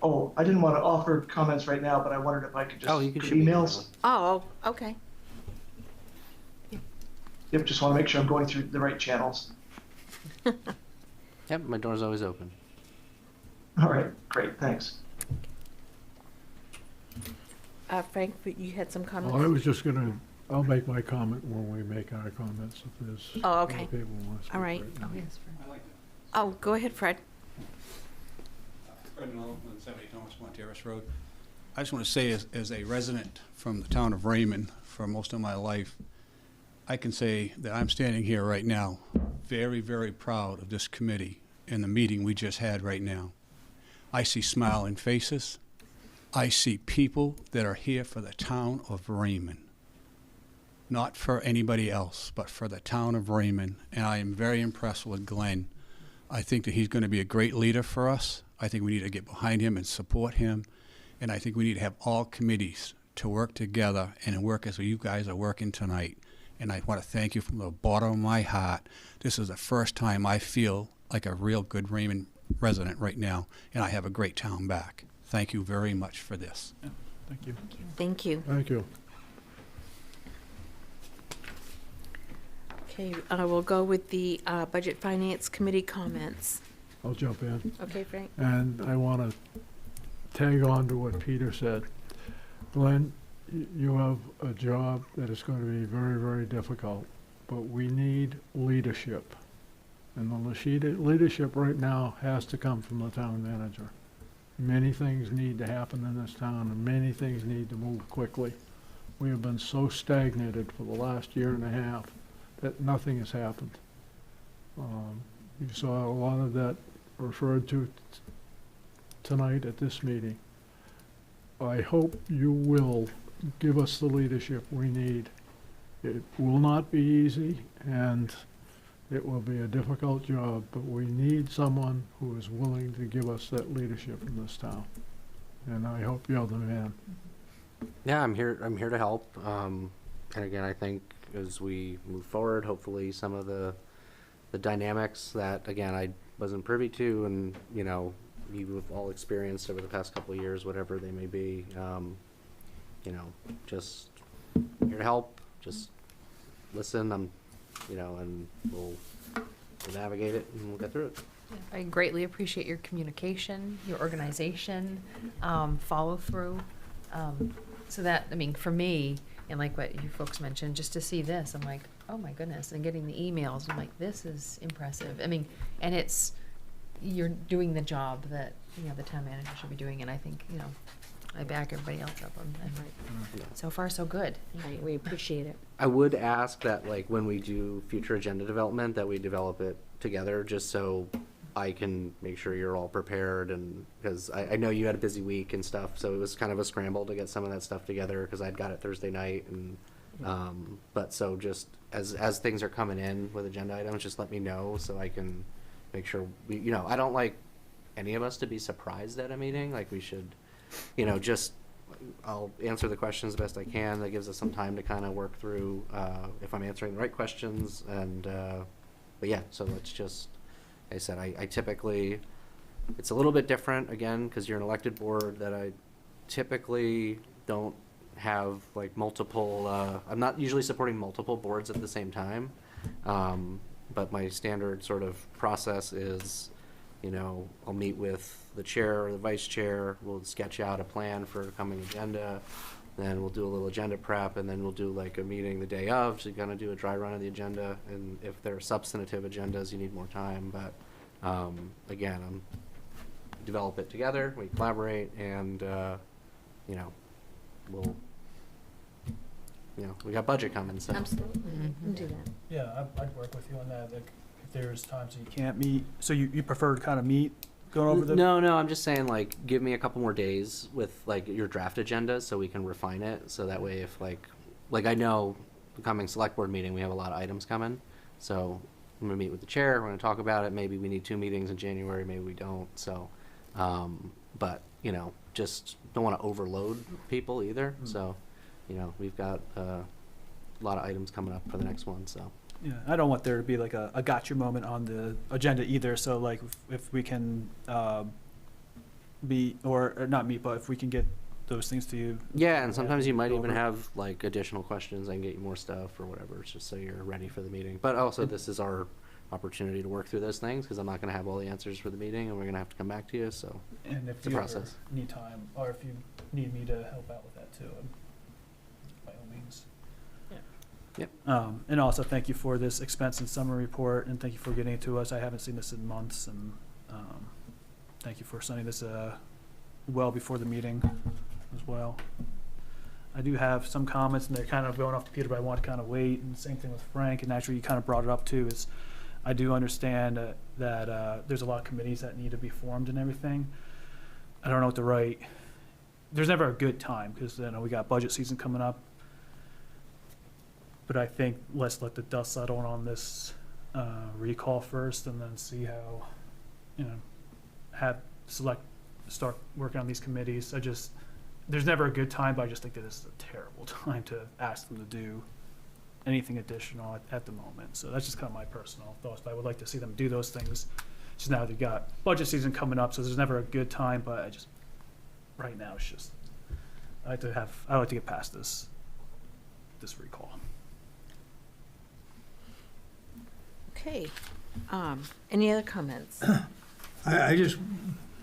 Oh, I didn't want to offer comments right now, but I wondered if I could just you can put shoot me an emails. Oh, okay. Yep, just want to make sure I'm going through the right channels. Yep, my door's always open. All right, great, thanks. Frank, you had some comments? Well, I was just I'll make my comment when we make our comments, if there's Oh, okay. other people who want to speak. All right. now. Oh, yes, Fred. Oh, go ahead, Fred. Fred Nolan, 170 Thomas Point Terrace Road. I just want to say, as a resident from the town of Raymond for most of my life, I can say that I'm standing here right now very, very proud of this committee and the meeting we just had right now. I see smiling faces. I see people that are here for the town of Raymond. Not for anybody else, but for the town of Raymond. And I am very impressed with Glenn. I think that he's going to be a great leader for us. I think we need to get behind him and support him. And I think we need to have all committees to work together and work as you guys are working tonight. And I want to thank you from the bottom of my heart. This is the first time I feel like a real good Raymond resident right now, and I have a great town back. Thank you very much for this. Yeah, thank you. Thank you. Thank you. Okay, we'll go with the Budget Finance Committee comments. I'll jump in. Okay, Frank. And I want to tag on to what Peter said. Glenn, you have a job that is going to be very, very difficult. but we need leadership. And the leadership right now has to come from the town manager. Many things need to happen in this town, and many things need to move quickly. We have been so stagnated for the last year and a half that nothing has happened. You saw a lot of that referred to tonight at this meeting. I hope you will give us the leadership we need. It will not be easy, and it will be a difficult job, but we need someone who is willing to give us that leadership in this town. And I hope you're the man. Yeah, I'm here to help. And again, I think as we move forward, hopefully some of the dynamics that, again, I wasn't privy to, and, you know, you've all experienced over the past couple of years, whatever they may be, you know, just here to help, just listen, and we'll navigate it and we'll get through it. I greatly appreciate your communication, your organization, follow through. So that, I mean, for me, and like what you folks mentioned, just to see this, I'm like, oh my goodness, and getting the emails, I'm like, this is impressive. I mean, and you're doing the job that, you know, the town manager should be doing, and I think, you know, I back everybody else up on that. So far, so good. Right, we appreciate it. I would ask that, like, when we do future agenda development, that we develop it together, just so I can make sure you're all prepared, and because I know you had a busy week and stuff, so it was kind of a scramble to get some of that stuff together, because I'd got it Thursday night, and but so just as things are coming in with agenda items, just let me know so I can make sure we, you know, I don't like any of us to be surprised at a meeting. Like, we should, you know, just I'll answer the questions the best I can. That gives us some time to kind of work through if I'm answering the right questions, and but yeah, so let's just, like I said, I typically, it's a little bit different, again, because you're an elected board, that I typically don't have like multiple, I'm not usually supporting multiple boards at the same time, but my standard sort of process is, you know, I'll meet with the chair or the vice chair, we'll sketch out a plan for the coming agenda, then we'll do a little agenda prep, and then we'll do like a meeting the day of, so you're gonna do a dry run of the agenda, and if there are substantive agendas, you need more time, but again, develop it together, we collaborate, and you know, we got budget coming, so. Absolutely, we can do that. Yeah, I'd work with you on that. Like, if there's times that you can't meet, so you prefer to kind of meet, go over the. No, I'm just saying, like, give me a couple more days with like your draft agenda so we can refine it. So that way, if like I know the coming select board meeting, we have a lot of items coming. So I'm gonna meet with the chair. We're gonna talk about it. Maybe we need 2 meetings in January. Maybe we don't. So, but you know, just don't want to overload people either. So, you know, we've got a lot of items coming up for the next one. So. Yeah, I don't want there to be like a gotcha moment on the agenda either. So like if we can be, or not meet, but if we can get those things to you. Yeah, and sometimes you might even have like additional questions. I can get you more stuff or whatever. It's just so you're ready for the meeting. But also, this is our opportunity to work through those things, because I'm not going to have all the answers for the meeting, and we're going to have to come back to you. So and if it's a you process. Ever need time, or if you need me to help out with that too, by all means. Yep. And also thank you for this expense and summary report, and thank you for getting it to us. I haven't seen this in months, and thank you for sending this well before the meeting as well. I do have some comments, and they're kind of going off to Peter, but I want to kind of wait. And same thing with Frank, and actually you kind of brought it up too, is I do understand that there's a lot of committees that need to be formed and everything. I don't know what to write. There's never a good time, because you know we got budget season coming up. But I think let's let the dust settle on this recall first, and then see how, you know, start working on these committees. There's never a good time, but I just think that this is a terrible time to ask them to do anything additional at the moment. So that's just kind of my personal thoughts. But I would like to see them do those things. Just now they've got budget season coming up, so there's never a good time. But right now it's just I like to get past this recall. Okay. Any other comments? I just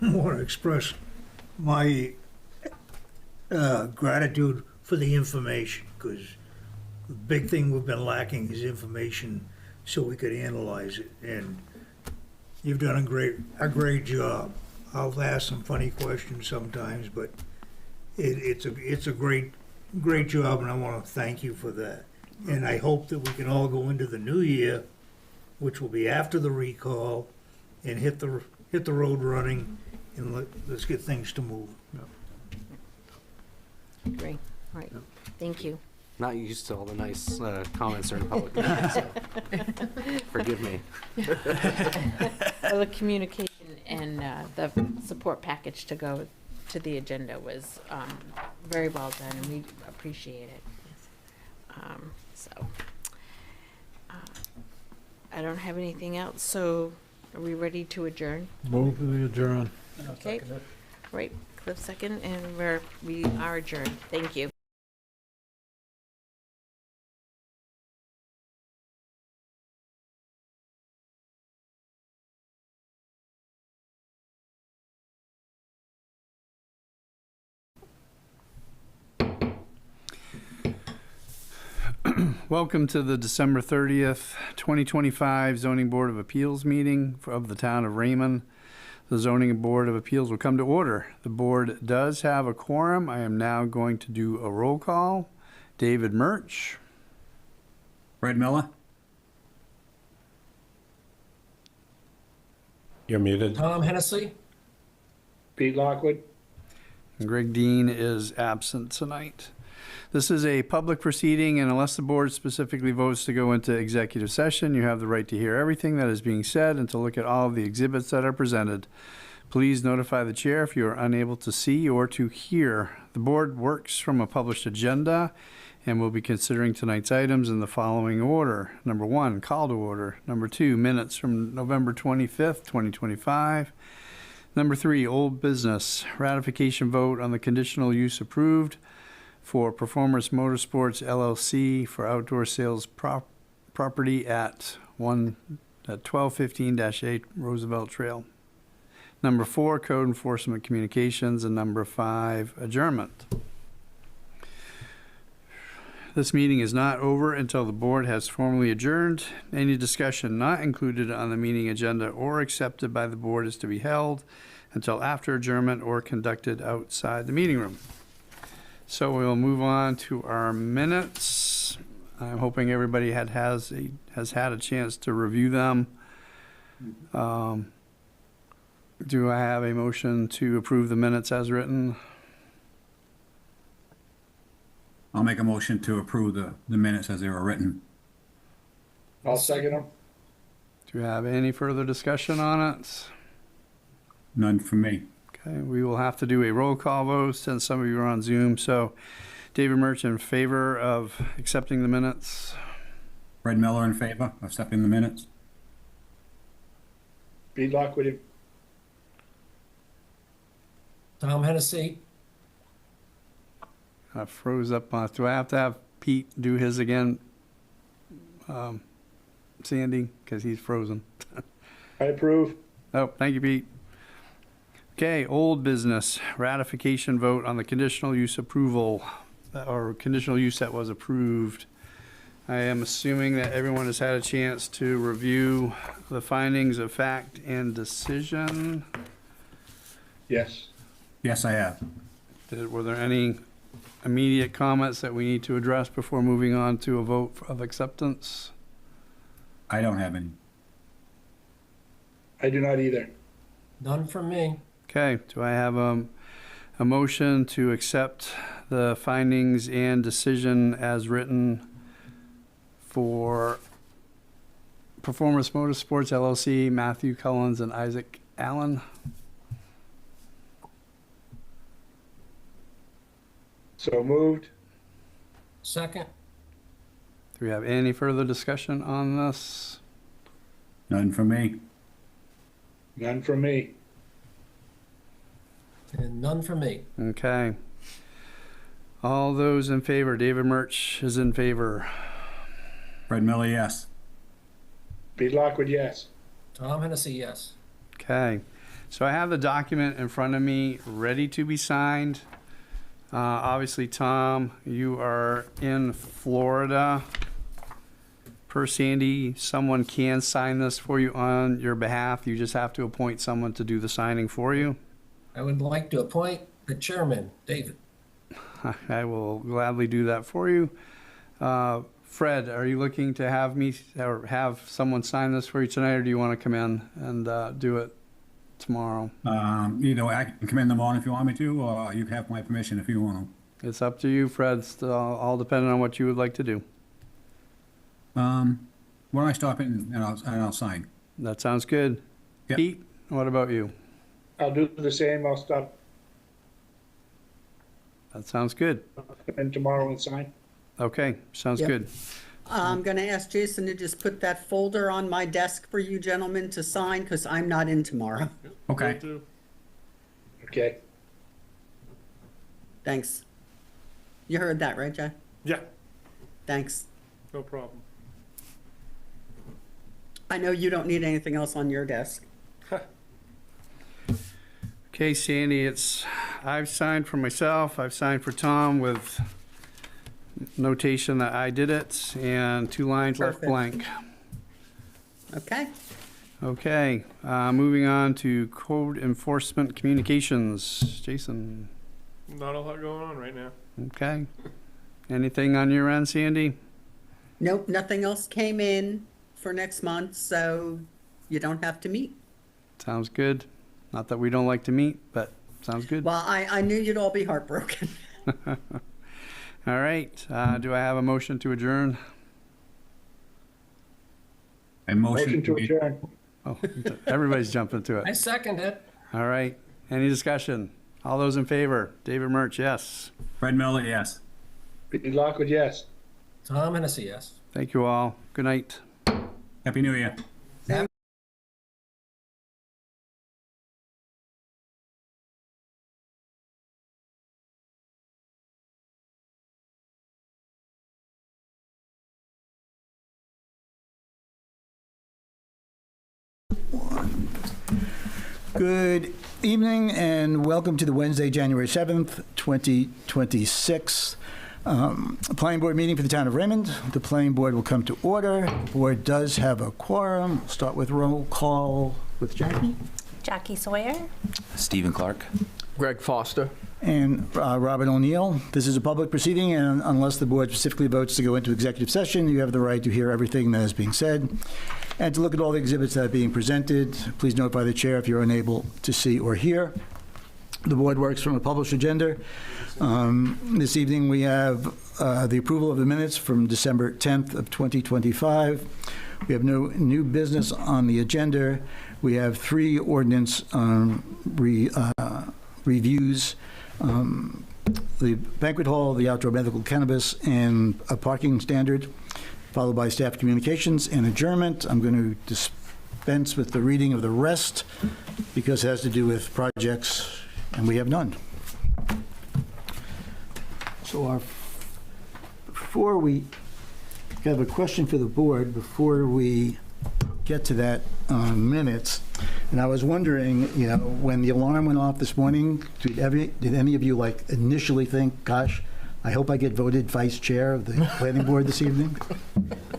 want to express my gratitude for the information, because The big thing we've been lacking is information so we could analyze it, and you've done a great job. I'll ask some funny questions sometimes, but it's a great job, and I want to thank you for that. And I hope that we can all go into the new year, which will be after the recall, and hit the road running, and let's get things to move. Great, all right, thank you. Not used to all the nice comments during public meeting, so forgive me. Well, the communication and the support package to go to the agenda was very well done, and we appreciate it. So I don't have anything else, so are we ready to adjourn? Move to the adjourn. Okay, right, Cliff second, and we are adjourned. Thank you. Welcome to the December 30th, 2025 Zoning Board of Appeals meeting of the town of Raymond. The Zoning Board of Appeals will come to order. The board does have a quorum. I am now going to do a roll call. David Murch. Fred Miller? You're muted. Tom Hennessy. Pete Lockwood. And Greg Dean is absent tonight. This is a public proceeding, and unless the board specifically votes to go into executive session, you have the right to hear everything that is being said and to look at all of the exhibits that are presented. Please notify the chair if you are unable to see or to hear. The board works from a published agenda and will be considering tonight's items in the following order. Number 1, call to order. Number 2, minutes from November 25th, 2025. Number 3, old business. Ratification vote on the conditional use approved for Performance Motorsports LLC for outdoor sales property at 1215-8 Roosevelt Trail. Number 4, code enforcement communications. And number 5, adjournment. This meeting is not over until the board has formally adjourned. Any discussion not included on the meeting agenda or accepted by the board is to be held until after adjournment or conducted outside the meeting room. So we'll move on to our minutes. I'm hoping everybody has had a chance to review them. Do I have a motion to approve the minutes as written? I'll make a motion to approve the minutes as they were written. I'll second them. Do you have any further discussion on it? None from me. Okay, we will have to do a roll call vote since some of you are on Zoom. So David Murch in favor of accepting the minutes. Fred Miller in favor of accepting the minutes. Pete Lockwood. Tom Hennessy. I froze up. Do I have to have Pete do his again, Sandy? Because he's frozen. I approve. Oh, thank you, Pete. Okay, old business, ratification vote on the conditional use approval, or conditional use that was approved. I am assuming that everyone has had a chance to review the findings of fact and decision. Yes. Yes, I have. Were there any immediate comments that we need to address before moving on to a vote of acceptance? I don't have any. I do not either. None from me. Okay, do I have a motion to accept the findings and decision as written for Performance Motorsports LLC, Matthew Cullens and Isaac Allen? So moved. Second. Do we have any further discussion on this? None from me. None from me. And none from me. Okay. All those in favor, David Murch is in favor. Fred Miller, yes. Pete Lockwood, yes. Tom Hennessy, yes. Okay. So I have the document in front of me ready to be signed. Obviously, Tom, you are in Florida. Per Sandy, someone can sign this for you on your behalf. You just have to appoint someone to do the signing for you. I would like to appoint the chairman, David. I will gladly do that for you. Fred, are you looking to have me or have someone sign this for you tonight, or do you want to come in and do it tomorrow? Either way, I can come in the morning if you want me to, or you have my permission if you want to. It's up to you, Fred. It's all depending on what you would like to do. Why don't I stop in and I'll sign? That sounds good. Yep. Pete, what about you? I'll do the same. I'll stop That sounds good. in tomorrow and sign. Okay, sounds Yep. good. I'm going to ask Jason to just put that folder on my desk for you gentlemen to sign, because I'm not in tomorrow. Okay. Okay. Thanks. You heard that, right, Jay? Yeah, Thanks. no problem. I know you don't need anything else on your desk. Okay, Sandy, I've signed for myself, I've signed for Tom with notation that I did it, and 2 lines left Perfect. blank. Okay. Okay, moving on to code enforcement communications. Jason, Not a lot going on right now. okay. Anything on your end, Sandy? Nope, nothing else came in for next month, so you don't have to meet. Sounds good. Not that we don't like to meet, but sounds good. Well, I knew you'd all be heartbroken. All right, do I have a motion to adjourn? A Motion to adjourn. Oh, everybody's jumping to I it. second it. All right, any discussion? All those in favor? David Murch, yes. Fred Miller, yes. Pete Lockwood, yes. Tom Hennessy, yes. Thank you all. Good night. Happy New Year. Good evening and welcome to the Wednesday, January 7th, 2026 Planning Board meeting for the town of Raymond. The Planning Board will come to order. The board does have a quorum. We'll start with roll call with Jackie. Jackie Sawyer. Stephen Clark. Greg Foster. And Robert O'Neill. This is a public proceeding, and unless the board specifically votes to go into executive session, you have the right to hear everything that is being said and to look at all the exhibits that are being presented. Please notify the chair if you're unable to see or hear. The board works from a published agenda. This evening, we have the approval of the minutes from December 10th of 2025. We have no new business on the agenda. We have 3 ordinance reviews. The banquet hall, the outdoor medical cannabis, and a parking standard, followed by staff communications and adjournment. I'm going to dispense with the reading of the rest because it has to do with projects, and we have none. So before we have a question for the board, before we get to that minutes, and I was wondering, you know, when the alarm went off this morning, did any of you like initially think, gosh, I hope I get voted vice chair of the planning board this evening?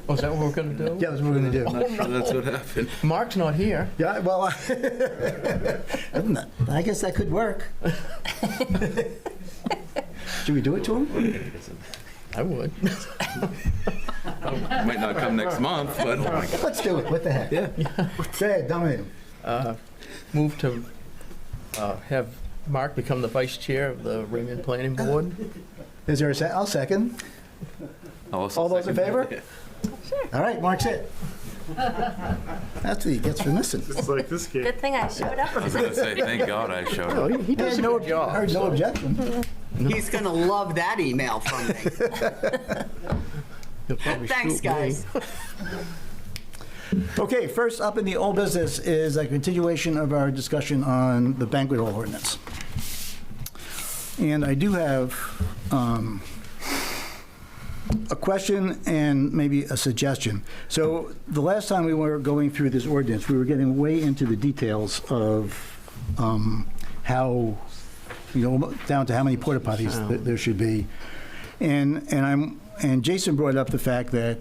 Oh, is that what we're going to do? Yeah, that's what we're going to do. I'm not sure that's what happened. Mark's not here. Yeah, well, I guess that could work. Should we do it to him? I would. Might not come next month, but oh my God. Let's do it. What the heck? Yeah. Go ahead, dominate him. Move to have Mark become the vice chair of the Raymond Planning Board. Is there a I'll second. All those in favor? Sure. All right, Mark's it. That's what he gets for missing. It's like this game. Good thing I showed up. I was going to say, thank God I showed Oh, up. he does no job. Heard no objection. He's going to love that email from me. He'll probably Thanks, shoot me. guys. Okay, first up in the old business is a continuation of our discussion on the banquet hall ordinance. And I do have a question and maybe a suggestion. So the last time we were going through this ordinance, we were getting way into the details of how down to how many porta potties there should be. And Jason brought up the fact that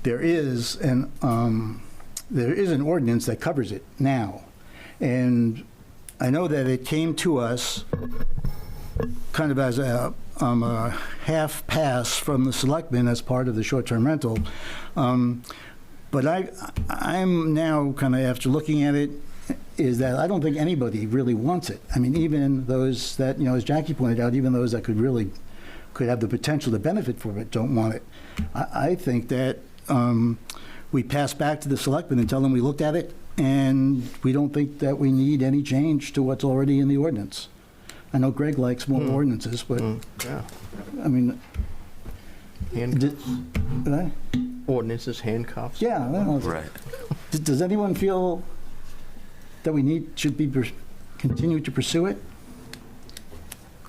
there is an ordinance that covers it now. And I know that it came to us kind of as a half pass from the selectmen as part of the short-term rental. But I'm now kind of, after looking at it, is that I don't think anybody really wants it. I mean, even those that, as Jackie pointed out, even those that could have the potential to benefit from it don't want it. I think that we pass back to the selectmen and tell them we looked at it and we don't think that we need any change to what's already in the ordinance. I know Greg likes more ordinances, but Yeah. I mean, Ordinances, handcuffs. yeah. I don't know. Right. Does anyone feel that we should continue to pursue it?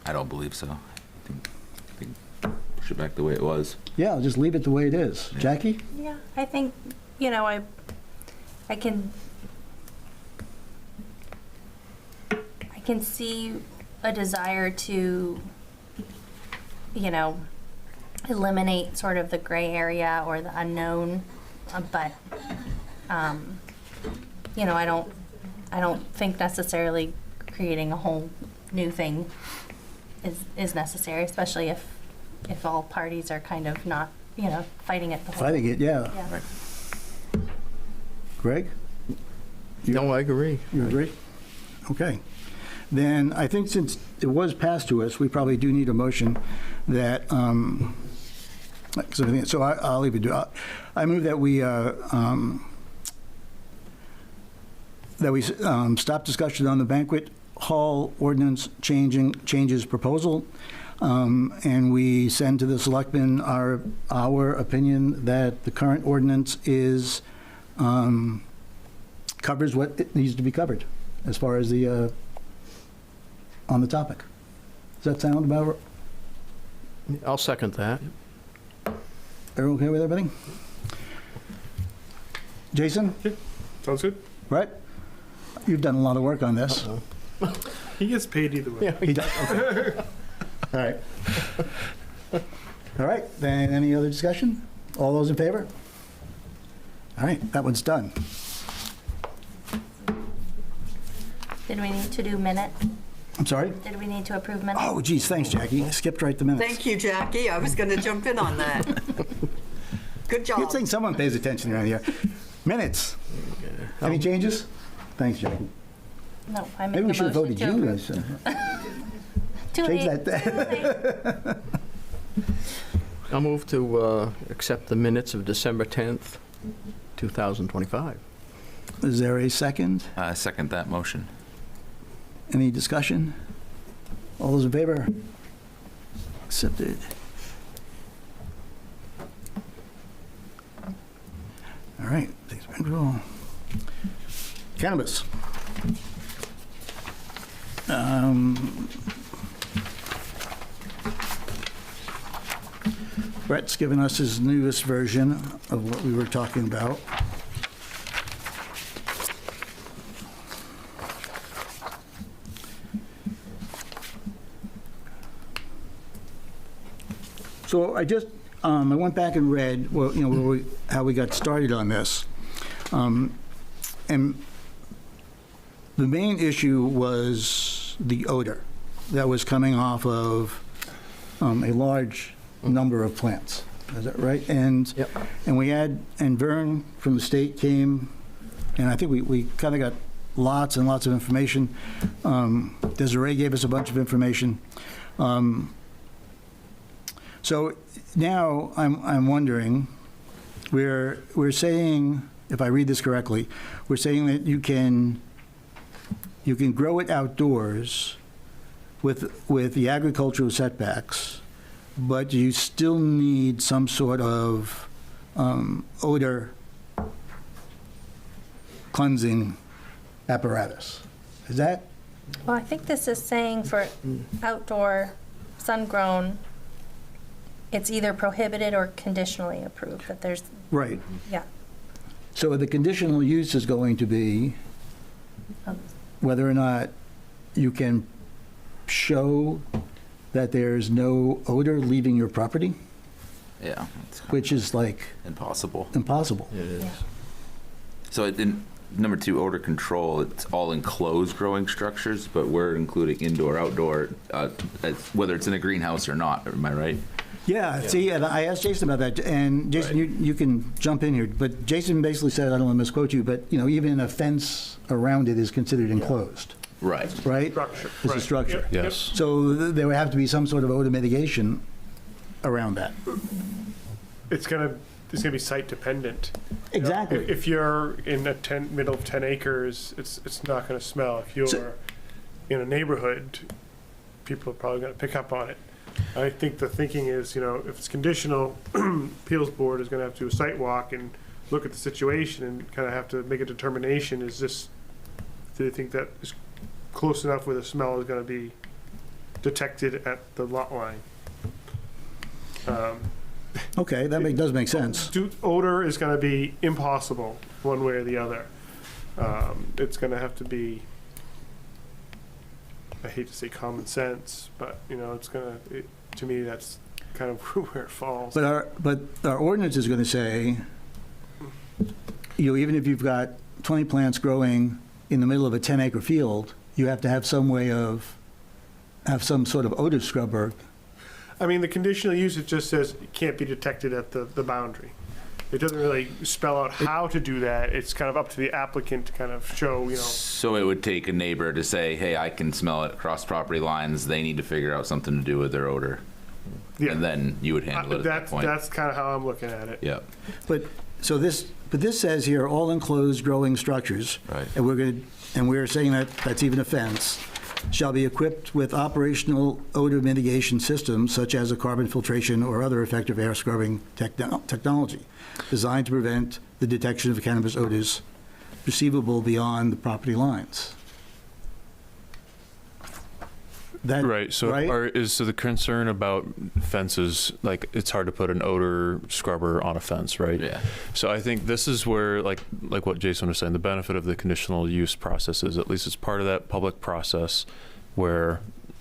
I don't believe so. I think push it back the way it was. Yeah, I'll just leave it the way it is. Jackie? Yeah, I think, I can see a desire to, eliminate sort of the gray area or the unknown, but, I don't think necessarily creating a whole new thing is necessary, especially if all parties are kind of not, fighting it the whole. Fighting it, yeah. Yeah. Greg? No, I agree. You agree? Okay. Then I think since it was passed to us, we probably do need a motion that, so I'll leave it to, I move that we stop discussion on the banquet hall ordinance changes proposal, and we send to the selectmen our opinion that the current ordinance covers what it needs to be covered as far as the on the topic. Does that sound about? I'll second that. Everyone okay with everything? Jason? Sounds good. Right? You've done a lot of work on this. He gets paid either way. Yeah, He does. Okay. All right. All right. Then any other discussion? All those in favor? All right. That one's done. Did we need to do minute? I'm sorry? Did we need to approve minutes? Oh, geez. Thanks, Jackie. I skipped right the minutes. Thank you, Jackie. I was going to jump in on that. Good job. Good thing someone pays attention around here. Minutes. Any changes? Thanks, Jackie. No, I Maybe we make a should have motion voted to you. approve. Guys. Too Change late. that. I'll move to accept the minutes of December 10th, 2025. Is there a second? I second that motion. Any discussion? All those in favor? Accepted. All right. Thanks, Andrew. Cannabis. Brett's given us his newest version of what we were talking about. So I just, I went back and read, well, how we got started on this. And the main issue was the odor that was coming off of a large number of plants. Is that right? And Yep. and Vern from the state came, and I think we kind of got lots and lots of information. Desiree gave us a bunch of information. So now I'm wondering, we're saying, if I read this correctly, we're saying that you can grow it outdoors with the agricultural setbacks, but you still need some sort of odor cleansing apparatus. Is that? Well, I think this is saying for outdoor, sun-grown, it's either prohibited or conditionally approved, that there's, Right. yeah. So the conditional use is going to be whether or not you can show that there's no odor leaving your property, Yeah. which is like Impossible. impossible. It is. So in number 2, odor control, it's all enclosed growing structures, but we're including indoor, outdoor, whether it's in a greenhouse or not, am I right? Yeah, see, and I asked Jason about that, and Jason, you can jump in here, but Jason basically said, I don't want to misquote you, but, you know, even a fence around it is considered enclosed, Right. right? Structure. It's a Right. structure. Yep, Yes. So there would have to be some sort of odor mitigation around that. It's gonna be site dependent. You know, Exactly. If you're in the middle of 10 acres, it's not gonna smell. If you're in a neighborhood, people are probably gonna pick up on it. I think the thinking is, you know, if it's conditional, appeals board is gonna have to do a site walk and look at the situation and kind of have to make a determination, do they think that is close enough where the smell is gonna be detected at the lot line? Okay, that does make sense. Odor is gonna be impossible, one way or the other. It's gonna have to be, I hate to say common sense, but, you know, to me, that's kind of where it falls. But our ordinance is going to say, you know, even if you've got 20 plants growing in the middle of a 10-acre field, you have to have some sort of odor scrubber. I mean, the conditional use, it just says it can't be detected at the boundary. It doesn't really spell out how to do that. It's kind of up to the applicant to kind of show, you know. So it would take a neighbor to say, hey, I can smell it across property lines. They need to figure out something to do with their odor. Yeah. And then you would handle it at that point. That's kind of how I'm looking at it. Yeah. But this says here, all enclosed growing structures. Right. And we're saying that that's even a fence, shall be equipped with operational odor mitigation systems such as a carbon filtration or other effective air scrubbing technology designed to prevent the detection of cannabis odors perceivable beyond the property lines. Right. So so the concern about fences, like it's hard to put an odor scrubber on a fence, right? Yeah. So I think this is where, like what Jason was saying, the benefit of the conditional use process is at least it's part of that public process where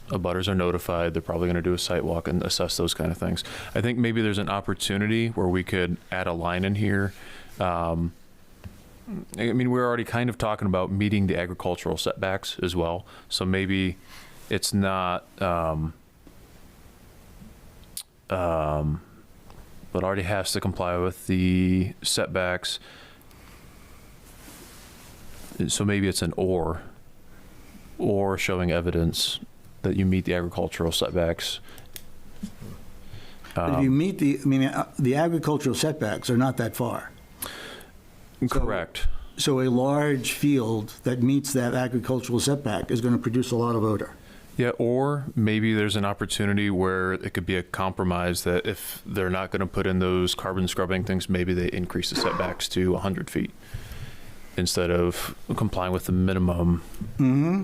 abutters are notified. They're probably going to do a site walk and assess those kind of things. I think maybe there's an opportunity where we could add a line in here. I mean, we're already kind of talking about meeting the agricultural setbacks as well. So maybe it's not, but already has to comply with the setbacks. So maybe it's an or showing evidence that you meet the agricultural setbacks. If you meet the agricultural setbacks are not that far. Correct. So a large field that meets that agricultural setback is going to produce a lot of odor. Yeah, or maybe there's an opportunity where it could be a compromise that if they're not going to put in those carbon scrubbing things, maybe they increase the setbacks to 100 feet instead of complying with the minimum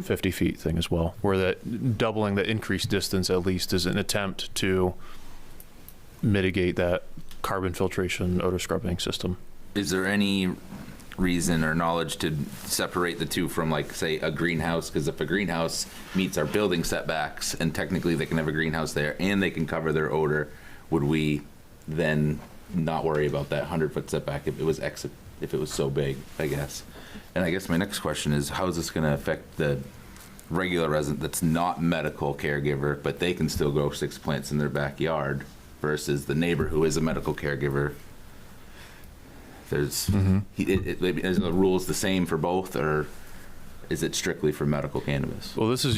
50 feet thing as well, where that doubling the increased distance at least is an attempt to mitigate that carbon filtration odor scrubbing system. Is there any reason or knowledge to separate the two from, like, say, a greenhouse? Because if a greenhouse meets our building setbacks and technically they can have a greenhouse there and they can cover their odor, would we then not worry about that 100-foot setback if it was so big, I guess? And I guess my next question is, how is this going to affect the regular resident that's not medical caregiver, but they can still grow 6 plants in their backyard versus the neighbor who is a medical caregiver? There's, is the rules the same for both, or is it strictly for medical cannabis? Well, this is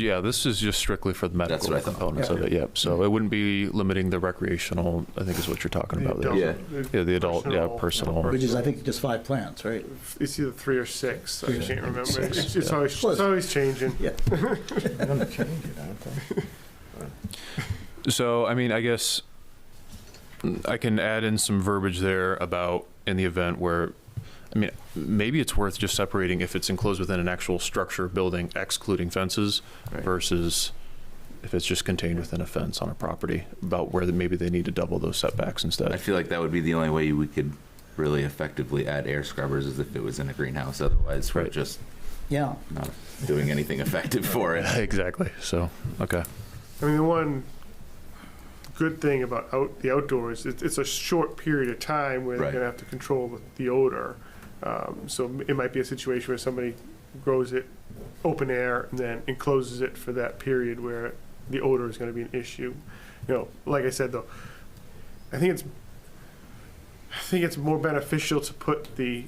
just strictly for the medical components of it. Yep. So it wouldn't be limiting the recreational, I think is what you're talking about there. Yeah, the adult, personal. Which is, I think, just 5 plants, right? It's either 3 or 6. I can't remember. Six. It's always changing. Yeah. They're going to change it, aren't they? So, I mean, I guess I can add in some verbiage there about in the event where, I mean, maybe it's worth just separating if it's enclosed within an actual structure building, excluding fences, versus if it's just contained within a fence on a property, about where maybe they need to double those setbacks instead. I feel like that would be the only way we could really effectively add air scrubbers is if it was in a greenhouse. Otherwise, we're just Yeah. not doing anything effective for it. Exactly. So, okay. I mean, the one good thing about the outdoors, it's a short period of time where they're Right. gonna have to control the odor. So it might be a situation where somebody grows it open air and then encloses it for that period where the odor is gonna be an issue. You know, like I said though, I think it's more beneficial to put the,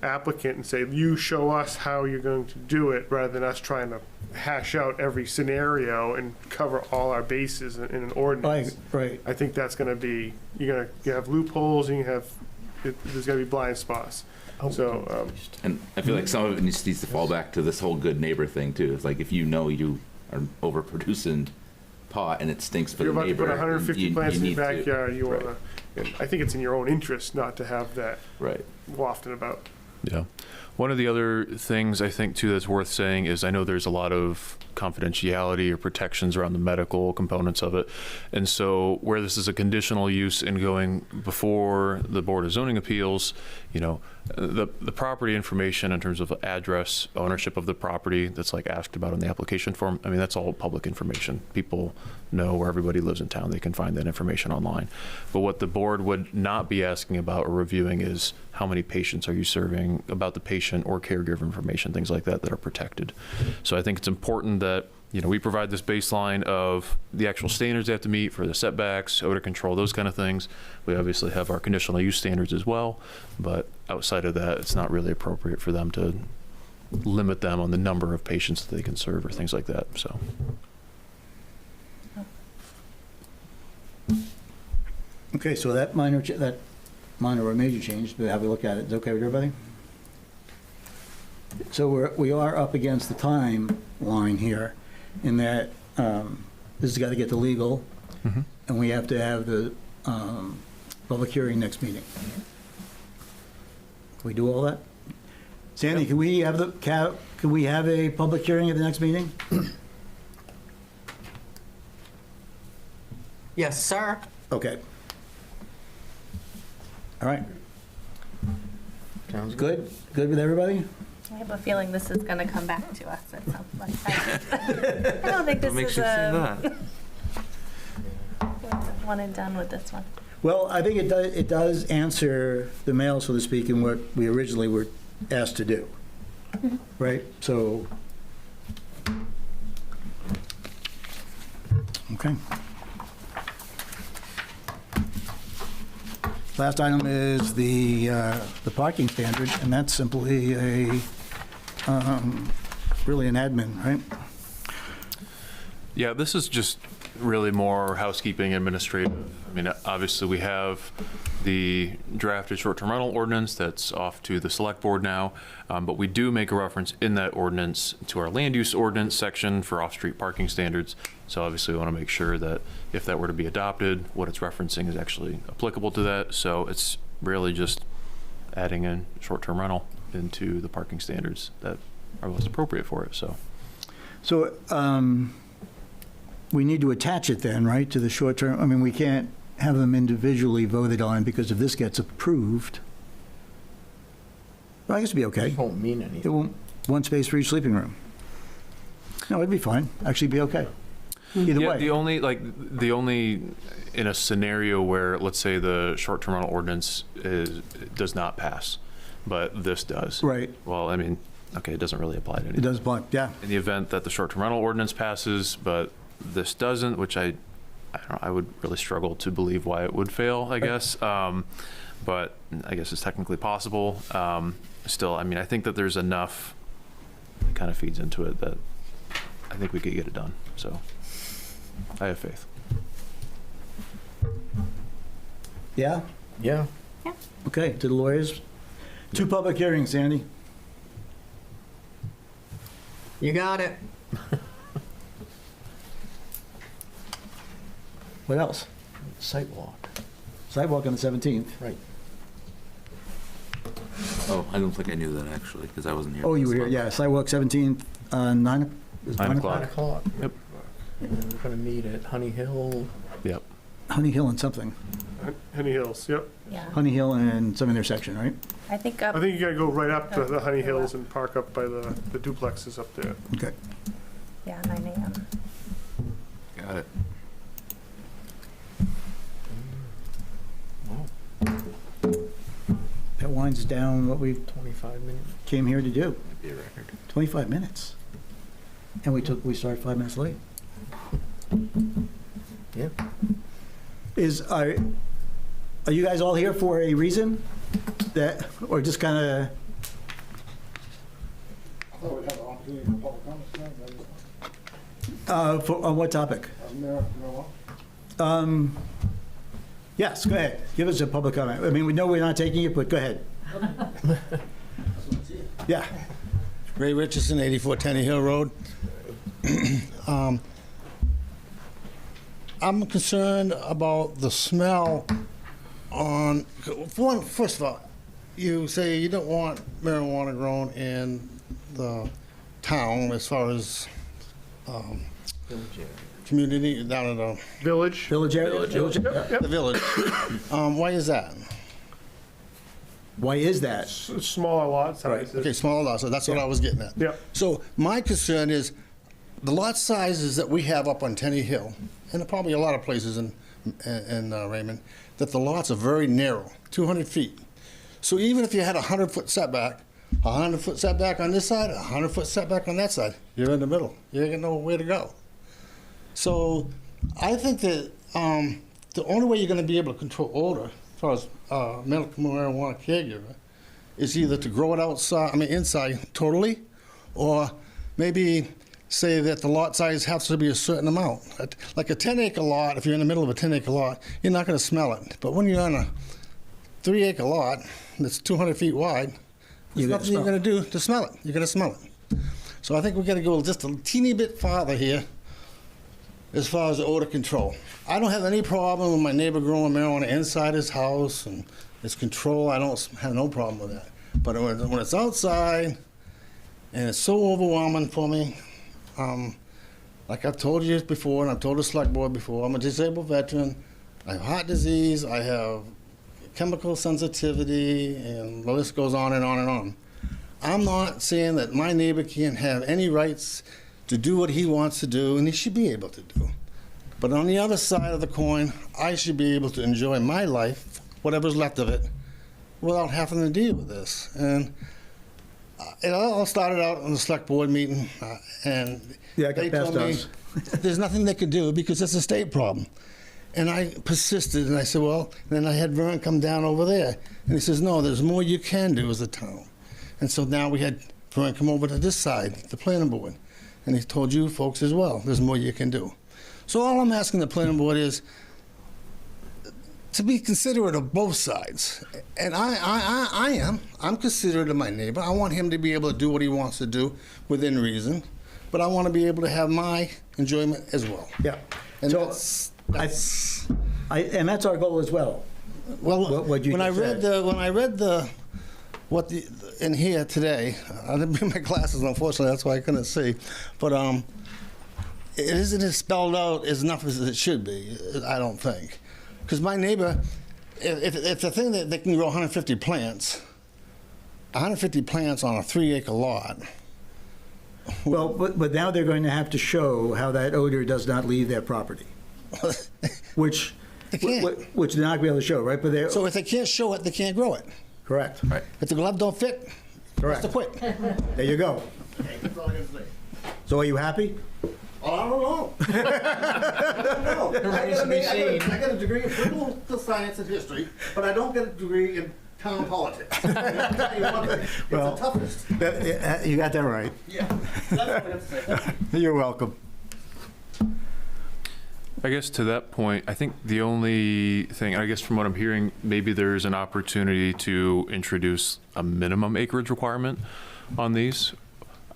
applicant and say, you show us how you're going to do it, rather than us trying to hash out every scenario and cover all our bases in an ordinance. Right. I think that's gonna be, you have loopholes and there's gonna be blind spots. So, And I feel like some of it needs to fall back to this whole good neighbor thing too. It's like if you know you are overproducing pot and it stinks for you're the about to neighbor, put 150 plants in your need to- backyard, you right. wanna, and I think it's in your own interest not to have that Right. wafting about. Yeah. One of the other things I think too that's worth saying is I know there's a lot of confidentiality or protections around the medical components of it. And so where this is a conditional use and going before the Board of Zoning Appeals, the property information in terms of address, ownership of the property that's like asked about on the application form, I mean, that's all public information. People know where everybody lives in town. They can find that information online. But what the board would not be asking about or reviewing is how many patients are you serving, about the patient or caregiver information, things like that are protected. So I think it's important that we provide this baseline of the actual standards they have to meet for the setbacks, odor control, those kind of things. We obviously have our conditional use standards as well, but outside of that, it's not really appropriate for them to limit them on the number of patients that they can serve or things like that. So. Okay, so that minor or major change, but have a look at it. Is it okay with everybody? So we are up against the timeline here in that this has got to get to legal, and we have to have the public hearing next meeting. Can we do all that? Sandy, can we have a public hearing at the next meeting? Yes, sir. Okay. All right. Sounds Good? Good with everybody? I have a feeling this is going to come back to us at some point. I don't think this is one and done with this one. Well, I think it does answer the mail, so to speak, in what we originally were asked to do. Right? So, okay. Last item is the parking standard, and that's simply really an admin, right? Yeah, this is just really more housekeeping administrative. I mean, obviously we have the drafted short-term rental ordinance that's off to the select board now, but we do make a reference in that ordinance to our land use ordinance section for off-street parking standards. So obviously we want to make sure that if that were to be adopted, what it's referencing is actually applicable to that. So it's really just adding in short-term rental into the parking standards that are most appropriate for it. So we need to attach it then, right, to the short term? I mean, we can't have them individually voted on, because if this gets approved, well, I guess it'd be okay. It won't mean anything. It won't, one space for each sleeping room. No, it'd be fine. Actually be okay. Either way. The only in a scenario where, let's say, the short-term rental ordinance does not pass, but this does. Right. Well, I mean, okay, it doesn't really apply to anything. It does apply, yeah. In the event that the short-term rental ordinance passes, but this doesn't, which I don't know, I would really struggle to believe why it would fail, I guess. But I guess it's technically possible. Still, I mean, I think that there's enough that kind of feeds into it that I think we could get it done. So I have faith. Yeah? Yeah. Okay, to the lawyers. 2 public hearings, Sandy. You got it. What else? Sidewalk. Sidewalk on the 17th. Right. Oh, I don't think I knew that actually, because I wasn't here. Oh, you were here, yeah. Sidewalk 17th, 9 o'clock. 9 o'clock. Yep. And we're going to meet at Honey Hill. Yep. Honey Hill and something. Honey Hills, yep. Yeah. Honey Hill and some intersection, right? I think I think you gotta go right up to the Honey Hills and park up by the duplexes up there. Okay. yeah, 9 a.m. Got it. That winds down what we 25 minutes. came here to do. Might be a record. 25 minutes. And we started 5 minutes late. Yeah. Are you guys all here for a reason? That, or just kind of? I thought we'd have an opportunity for public comments tonight. On what topic? Yes, go ahead. Give us a public comment. I mean, we know we're not taking it, but go ahead. Yeah. Ray Richardson, 84 Tenny Hill Road. I'm concerned about the smell on, first of all, you say you don't want marijuana grown in the town as far as community down in the Village. Village area? Village, yep. the village. Why is that? Why is that? Smaller lot sizes. Okay, smaller lots, so that's what I was getting at. Yeah. So my concern is the lot sizes that we have up on Tenny Hill, and probably a lot of places in Raymond, that the lots are very narrow, 200 feet. So even if you had a 100-foot setback, a 100-foot setback on this side, a 100-foot setback on that side, you're in the middle. You ain't got nowhere to go. So I think that the only way you're going to be able to control odor as far as medical marijuana caregiver is either to grow it outside, inside totally, or maybe say that the lot size has to be a certain amount. Like a 10-acre lot, if you're in the middle of a 10-acre lot, you're not going to smell it. But when you're on a 3-acre lot that's 200 feet wide, there's nothing you're going to do to smell it. You're going to smell it. So I think we've got to go just a teeny bit farther here as far as the odor control. I don't have any problem with my neighbor growing marijuana inside his house and its control. I don't have no problem with that. But when it's outside and it's so overwhelming for me, like I've told you before, and I've told the select board before, I'm a disabled veteran. I have heart disease. I have chemical sensitivity, and the list goes on and on and on. I'm not saying that my neighbor can't have any rights to do what he wants to do, and he should be able to do. But on the other side of the coin, I should be able to enjoy my life, whatever's left of it, without having to deal with this. And it all started out in the select board meeting, and they told me there's nothing they could do because it's a state problem. And I persisted, and I said, well, then I had Vern come down over there. And he says, no, there's more you can do as a town. And so now we had Vern come over to this side, the planning board. And he told you folks as well, there's more you can do. So all I'm asking the planning board is to be considerate of both sides. And I am. I'm considerate of my neighbor. I want him to be able to do what he wants to do within reason. But I want to be able to have my enjoyment as well. Yeah. And So and that's our goal as well. Well, when I read in here today, I didn't bring my glasses, unfortunately, that's why I couldn't see. But it isn't as spelled out as enough as it should be, I don't think. Because my neighbor, if the thing that they can grow 150 plants on a 3-acre lot. Well, but now they're going to have to show how that odor does not leave their property. Which they're not going to be able to show, right? But so if they can't show it, they can't grow it. Correct. Right. If the glove don't fit, correct. That's the quit. There you go. That's all I gotta say. So are you happy? Oh, I don't know. I got a degree in political science and history, but I don't get a degree in town politics. It's the toughest. You got that right. Yeah, that's what I have to say. You're welcome. I guess to that point, I think the only thing, I guess from what I'm hearing, maybe there's an opportunity to introduce a minimum acreage requirement on these.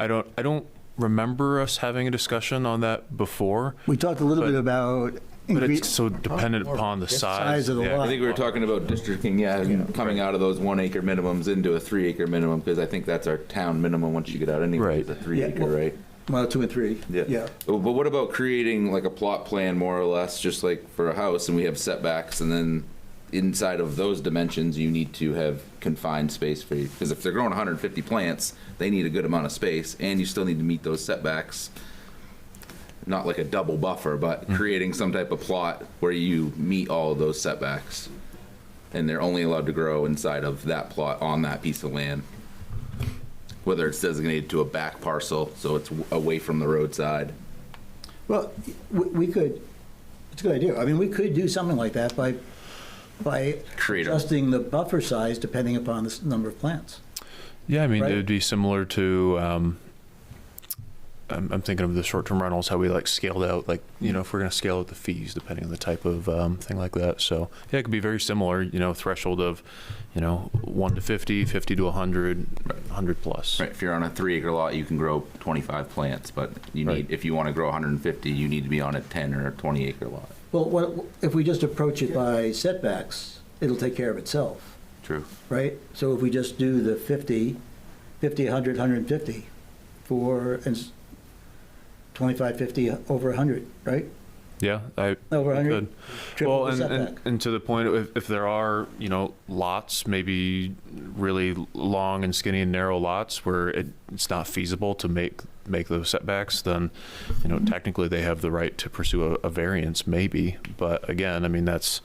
I don't remember us having a discussion on that before. We talked a little bit about. But it's so dependent upon the size of the lot. I think we were talking about districting, and coming out of those 1-acre minimums into a 3-acre minimum, because I think that's our town minimum once you get out anyway, it's a 3-acre, right? Well, 2 and 3. Yeah. But what about creating like a plot plan, more or less, just like for a house, and we have setbacks, and then inside of those dimensions, you need to have confined space for you. Because if they're growing 150 plants, they need a good amount of space, and you still need to meet those setbacks. Not like a double buffer, but creating some type of plot where you meet all of those setbacks. And they're only allowed to grow inside of that plot on that piece of land. Whether it's designated to a back parcel, so it's away from the roadside. Well, we could, it's a good idea. I mean, we could do something like that by adjusting the buffer size depending upon the number of plants. Yeah, I mean, Right? it would be similar to, I'm thinking of the short-term rentals, how we like scaled out, like, you know, if we're going to scale out the fees depending on the type of thing like that. So yeah, it could be very similar, you know, threshold of, you know, 1 to 50, 50 to 100, 100 plus. Right. If you're on a 3-acre lot, you can grow 25 plants, but you need, if you want to grow 150, you need to be on a 10 or a 20-acre lot. Well, what, if we just approach it by setbacks, it'll take care of itself, True. right? So if we just do the 50, 100, 150 for, and 25, 50 over 100, right? Yeah, Over 100, could. triple Well, the and setback. to the point, if there are, you know, lots, maybe really long and skinny and narrow lots where it's not feasible to make those setbacks, then, you know, technically they have the right to pursue a variance, maybe. But again, I mean, that's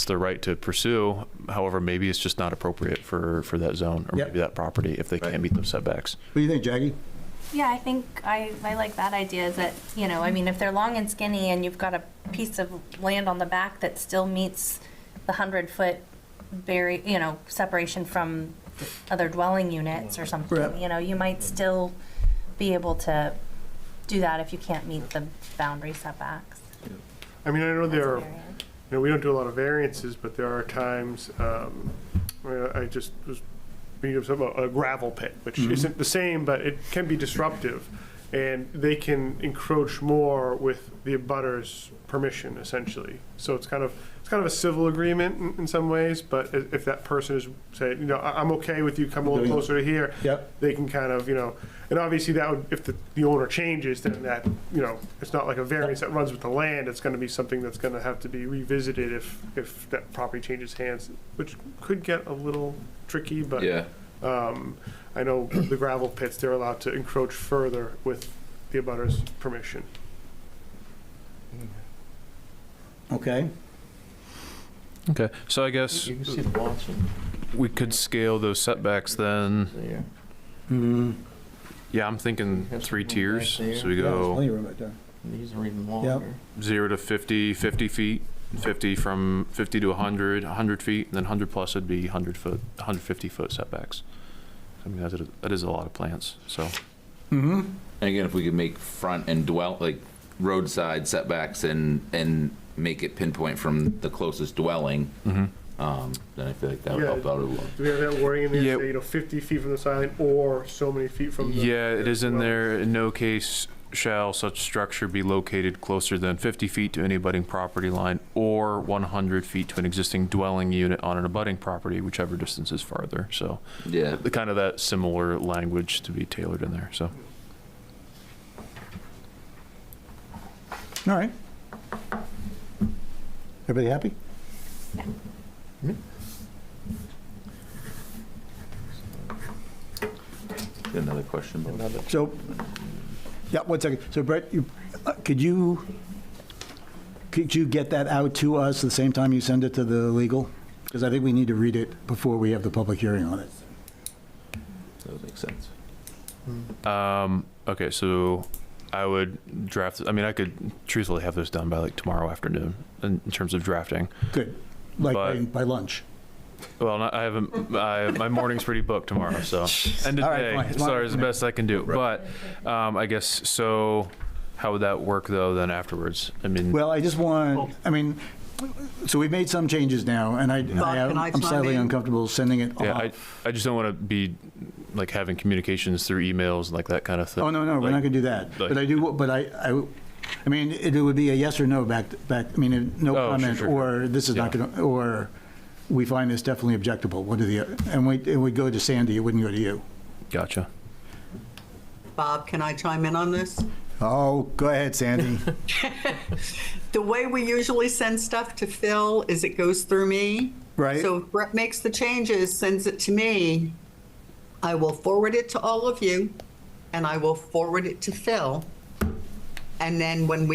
their right to pursue. However, maybe it's just not appropriate for that zone or maybe that property if they can't meet those setbacks. What do you think, Jackie? Yeah, I think I like that idea is that, you know, I mean, if they're long and skinny and you've got a piece of land on the back that still meets the 100-foot separation from other dwelling units or something, Right. you know, you might still be able to do that if you can't meet the boundary setbacks. I mean, I know there are, you know, we don't do a lot of variances, but there are times where I just was reading about a gravel pit, which isn't the same, but it can be disruptive, and they can encroach more with the abutter's permission, essentially. So it's kind of a civil agreement in some ways, but if that person is saying, you know, I'm okay with you coming a little closer to here, they can kind of, you know, and obviously that would, if the owner changes, then that, you know, it's not like a variance that runs with the land. It's going to be something that's going to have to be revisited if that property changes hands, which could get a little tricky, but Yeah. I know the gravel pits, they're allowed to encroach further with the abutter's permission. Okay. Okay, so I guess You can see the lots we could scale those setbacks then. there. Yeah, I'm thinking Have 3 some room tiers. back there. So we Yeah, there's go plenty of room right there. These are even longer. 0 to 50, 50 feet, 50 from 50 to 100, 100 feet, and then 100 plus would be 150 foot setbacks. I mean, that is a lot of plants, so. And again, if we could make front and roadside setbacks and make it pinpoint from the closest dwelling, then I feel like that would help out a lot. Do we have that wording in there, say, you know, 50 feet from the side or so many feet from the... Yeah, it is in there. In no case shall such structure be located closer than 50 feet to any abutting property line or 100 feet to an existing dwelling unit on an abutting property, whichever distance is farther. So Yeah. the kind of that similar language to be tailored in there, so. All right. Everybody happy? Got another question, Bob? So, yeah, 1 second. So Brett, could you get that out to us the same time you send it to the legal? Because I think we need to read it before we have the public hearing on it. That would make sense. Okay, so I would draft, I mean, I could truthfully have this done by like tomorrow afternoon in terms of drafting. Good. Like by lunch. Well, I haven't. My morning's pretty booked tomorrow, so end of All right, day. fine. Sorry, it's the best I can do. But I guess so. How would that work though? Then afterwards, I mean. Well, I just want. I mean, so we've made some changes now, and I'm slightly uncomfortable sending it off. I just don't want to be like having communications through emails and like that kind of thing. Oh no, we're not going to do that. like- But I do. But I mean, it would be a yes or no back. I mean, no comment, sure. or this is not going to, or we find this definitely objectable. What are the? And it would go to Sandy. It wouldn't go to you. Gotcha. Bob, can I chime in on this? Oh, go ahead, Sandy. The way we usually send stuff to Phil is it goes through me. Right. So if Brett makes the changes, sends it to me, I will forward it to all of you, and I will forward it to Phil. And then when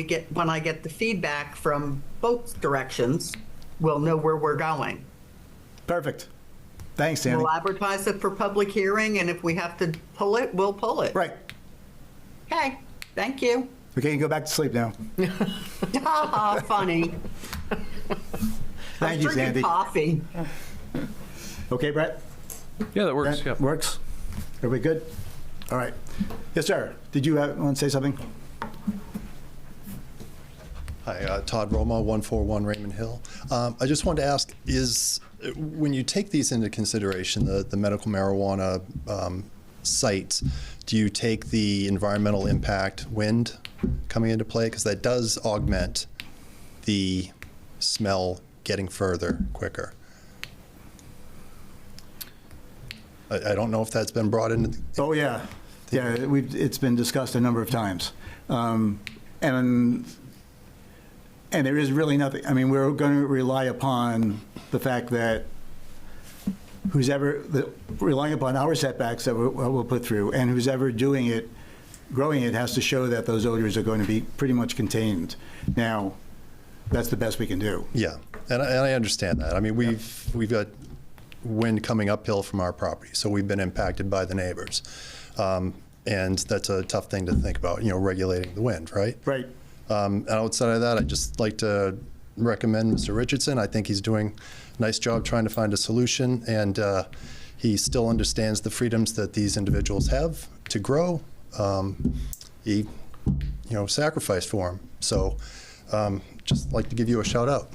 I get the feedback from both directions, we'll know where we're going. Perfect. Thanks, Sandy. We'll advertise it for public hearing, and if we have to pull it, we'll pull it. Right. Okay, thank you. Okay, you can go back to sleep now. Ha funny. Thank you, Sandy. Coffee. Okay, Brett? Yeah, that works. Brett, Yeah. Works? Everybody good? All right. Yes, sir. Did you want to say something? Hi, Todd Roma, 141 Raymond Hill. I just wanted to ask, when you take these into consideration, the medical marijuana sites, do you take the environmental impact wind coming into play? Because that does augment the smell getting further quicker. I don't know if that's been brought into. Oh, yeah. Yeah, it's been discussed a number of times. And there is really nothing, I mean, we're going to rely upon the fact that relying upon our setbacks that we'll put through, and who's ever doing it, growing it, has to show that those odors are going to be pretty much contained. Now, that's the best we can do. Yeah, and I understand that. I mean, we've got wind coming uphill from our property, so we've been impacted by the neighbors. And that's a tough thing to think about, regulating the wind, right? Right. And outside of that, I'd just like to recommend Mr. Richardson. I think he's doing a nice job trying to find a solution, and he still understands the freedoms that these individuals have to grow. He, sacrificed for them. So just like to give you a shout out.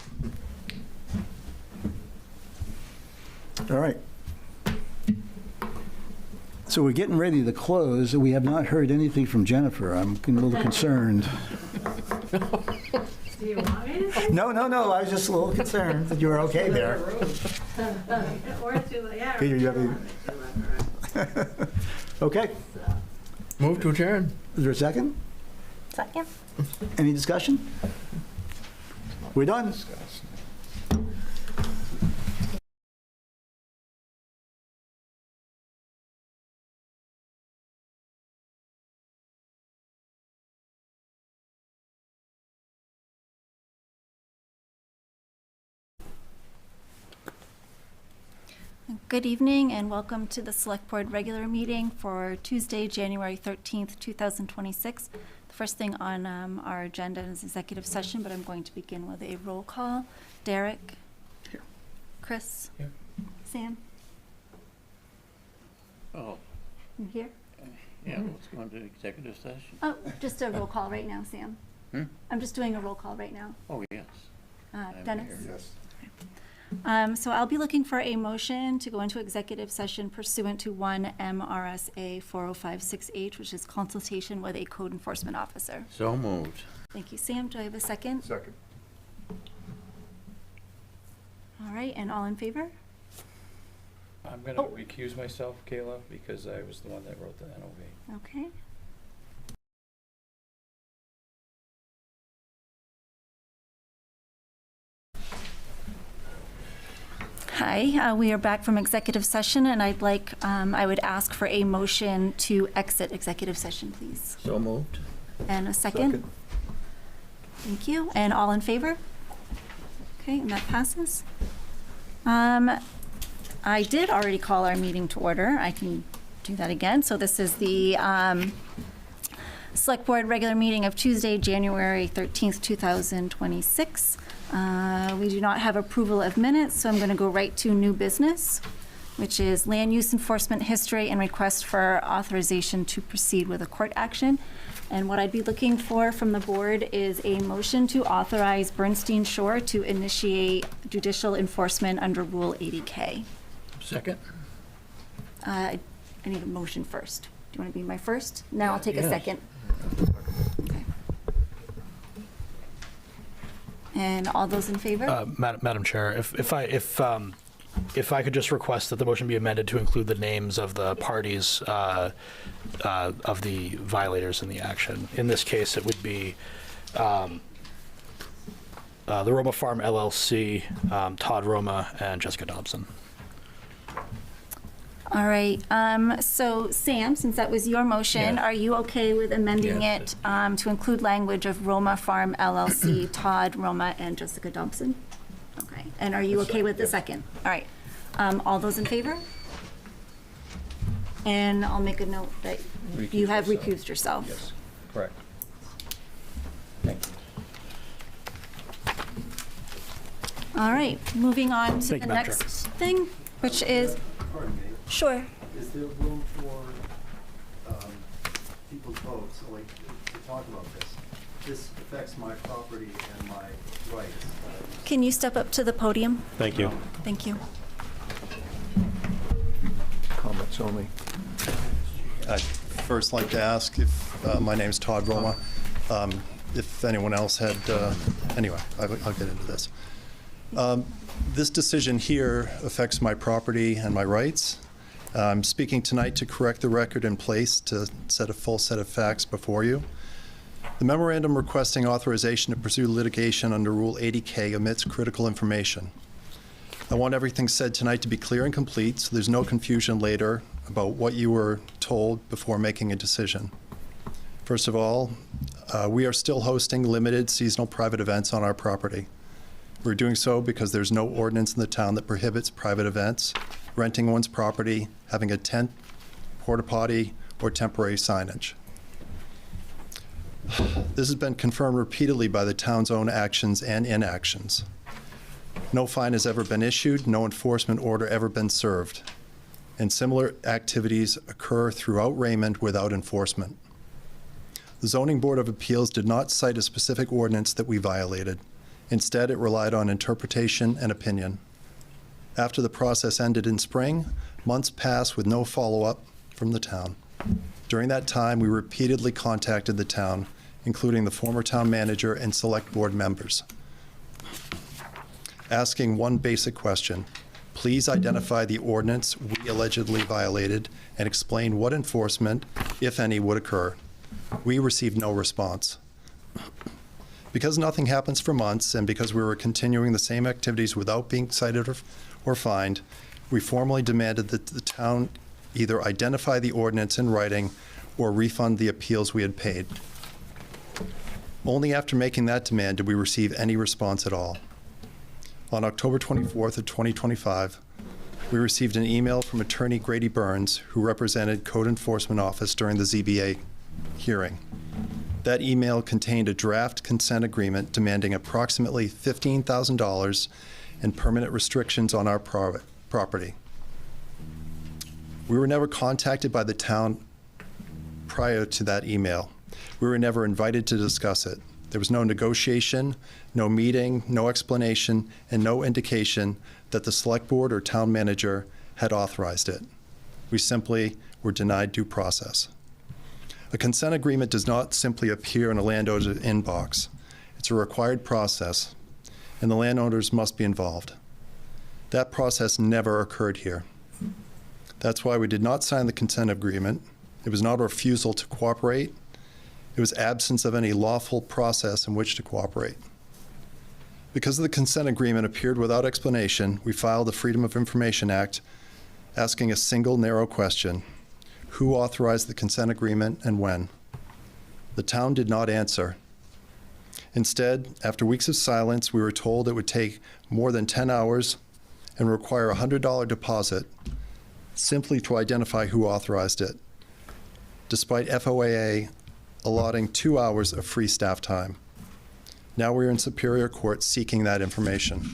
All right. So we're getting ready to close. We have not heard anything from Jennifer. I'm getting a little concerned. Do you want me to say? No. I was just a little concerned that you were okay there. Or to, yeah. Peter, you have Okay. Move to adjourn. Is there a second? Second. Any discussion? We're done. Good evening and welcome to the Select Board regular meeting for Tuesday, January 13th, 2026. The first thing on our agenda is executive session, but I'm going to begin with a roll call. Derek? Here. Chris? Here. Sam? Oh, You here? yeah, let's go into executive session. Oh, just a roll call right now, Sam. I'm just doing a roll call right now. Oh, yes. Dennis? here. Yes. So I'll be looking for a motion to go into executive session pursuant to 1 MRSA 40568, which is consultation with a code enforcement officer. So moved. Thank you, Sam. Do I have a second? Second. All right, and all in favor? I'm going to recuse myself, Kayla, because I was the one that wrote the NOV. Okay. Hi, we are back from executive session, and I would ask for a motion to exit executive session, please. So moved. And a second? Thank you. And all in favor? Okay, and that passes. I did already call our meeting to order. I can do that again. So this is the Select Board regular meeting of Tuesday, January 13th, 2026. We do not have approval of minutes, so I'm going to go right to new business, which is land use enforcement history and request for authorization to proceed with a court action. And what I'd be looking for from the board is a motion to authorize Bernstein Shore to initiate judicial enforcement under Rule 80K. Second. I need a motion first. Do you want to be my first? Now I'll take a second. Okay. And all those in favor? Madam Chair, if if I could just request that the motion be amended to include the names of the parties of the violators in the action. In this case, it would be the Roma Farm LLC, Todd Roma, and Jessica Dobson. All right, so Sam, since that was your motion, Yeah. are you okay with amending it to include language of Roma Farm LLC, Todd Roma, and Jessica Dobson? Okay, and are you okay with the second? All right, all those in favor? And I'll make a note that you have recused yourself. Yes, correct. Thank you. All right, moving on to Thank the you, Madam next thing, which is, Pardon me. sure. Is there room for people's votes, like, to talk about this? This affects my property and my rights. Can you step up to the podium? Thank you. Thank you. Comments only. I'd first like to ask if, my name's Todd Roma, if anyone else had, anyway, I'll get into this. This decision here affects my property and my rights. I'm speaking tonight to correct the record in place to set a full set of facts before you. The memorandum requesting authorization to pursue litigation under Rule 80K omits critical information. I want everything said tonight to be clear and complete, so there's no confusion later about what you were told before making a decision. First of all, we are still hosting limited seasonal private events on our property. We're doing so because there's no ordinance in the town that prohibits private events, renting one's property, having a tent, porta potty, or temporary signage. This has been confirmed repeatedly by the town's own actions and inactions. No fine has ever been issued, no enforcement order ever been served, and similar activities occur throughout Raymond without enforcement. The Zoning Board of Appeals did not cite a specific ordinance that we violated. Instead, it relied on interpretation and opinion. After the process ended in spring, months passed with no follow-up from the town. During that time, we repeatedly contacted the town, including the former town manager and select board members, asking one basic question: please identify the ordinance we allegedly violated and explain what enforcement, if any, would occur. We received no response. Because nothing happens for months, and because we were continuing the same activities without being cited or fined, we formally demanded that the town either identify the ordinance in writing or refund the appeals we had paid. Only after making that demand did we receive any response at all. On October 24th of 2025, we received an email from attorney Grady Burns, who represented Code Enforcement Office during the ZBA hearing. That email contained a draft consent agreement demanding approximately $15,000 in permanent restrictions on our property. We were never contacted by the town prior to that email. We were never invited to discuss it. There was no negotiation, no meeting, no explanation, and no indication that the select board or town manager had authorized it. We simply were denied due process. A consent agreement does not simply appear in a landowner's inbox. It's a required process, and the landowners must be involved. That process never occurred here. That's why we did not sign the consent agreement. It was not a refusal to cooperate. It was absence of any lawful process in which to cooperate. Because the consent agreement appeared without explanation, we filed the Freedom of Information Act asking a single narrow question: who authorized the consent agreement and when? The town did not answer. Instead, after weeks of silence, we were told it would take more than 10 hours and require a $100 deposit simply to identify who authorized it, despite FOAA allotting 2 hours of free staff time. Now we're in Superior Court seeking that information.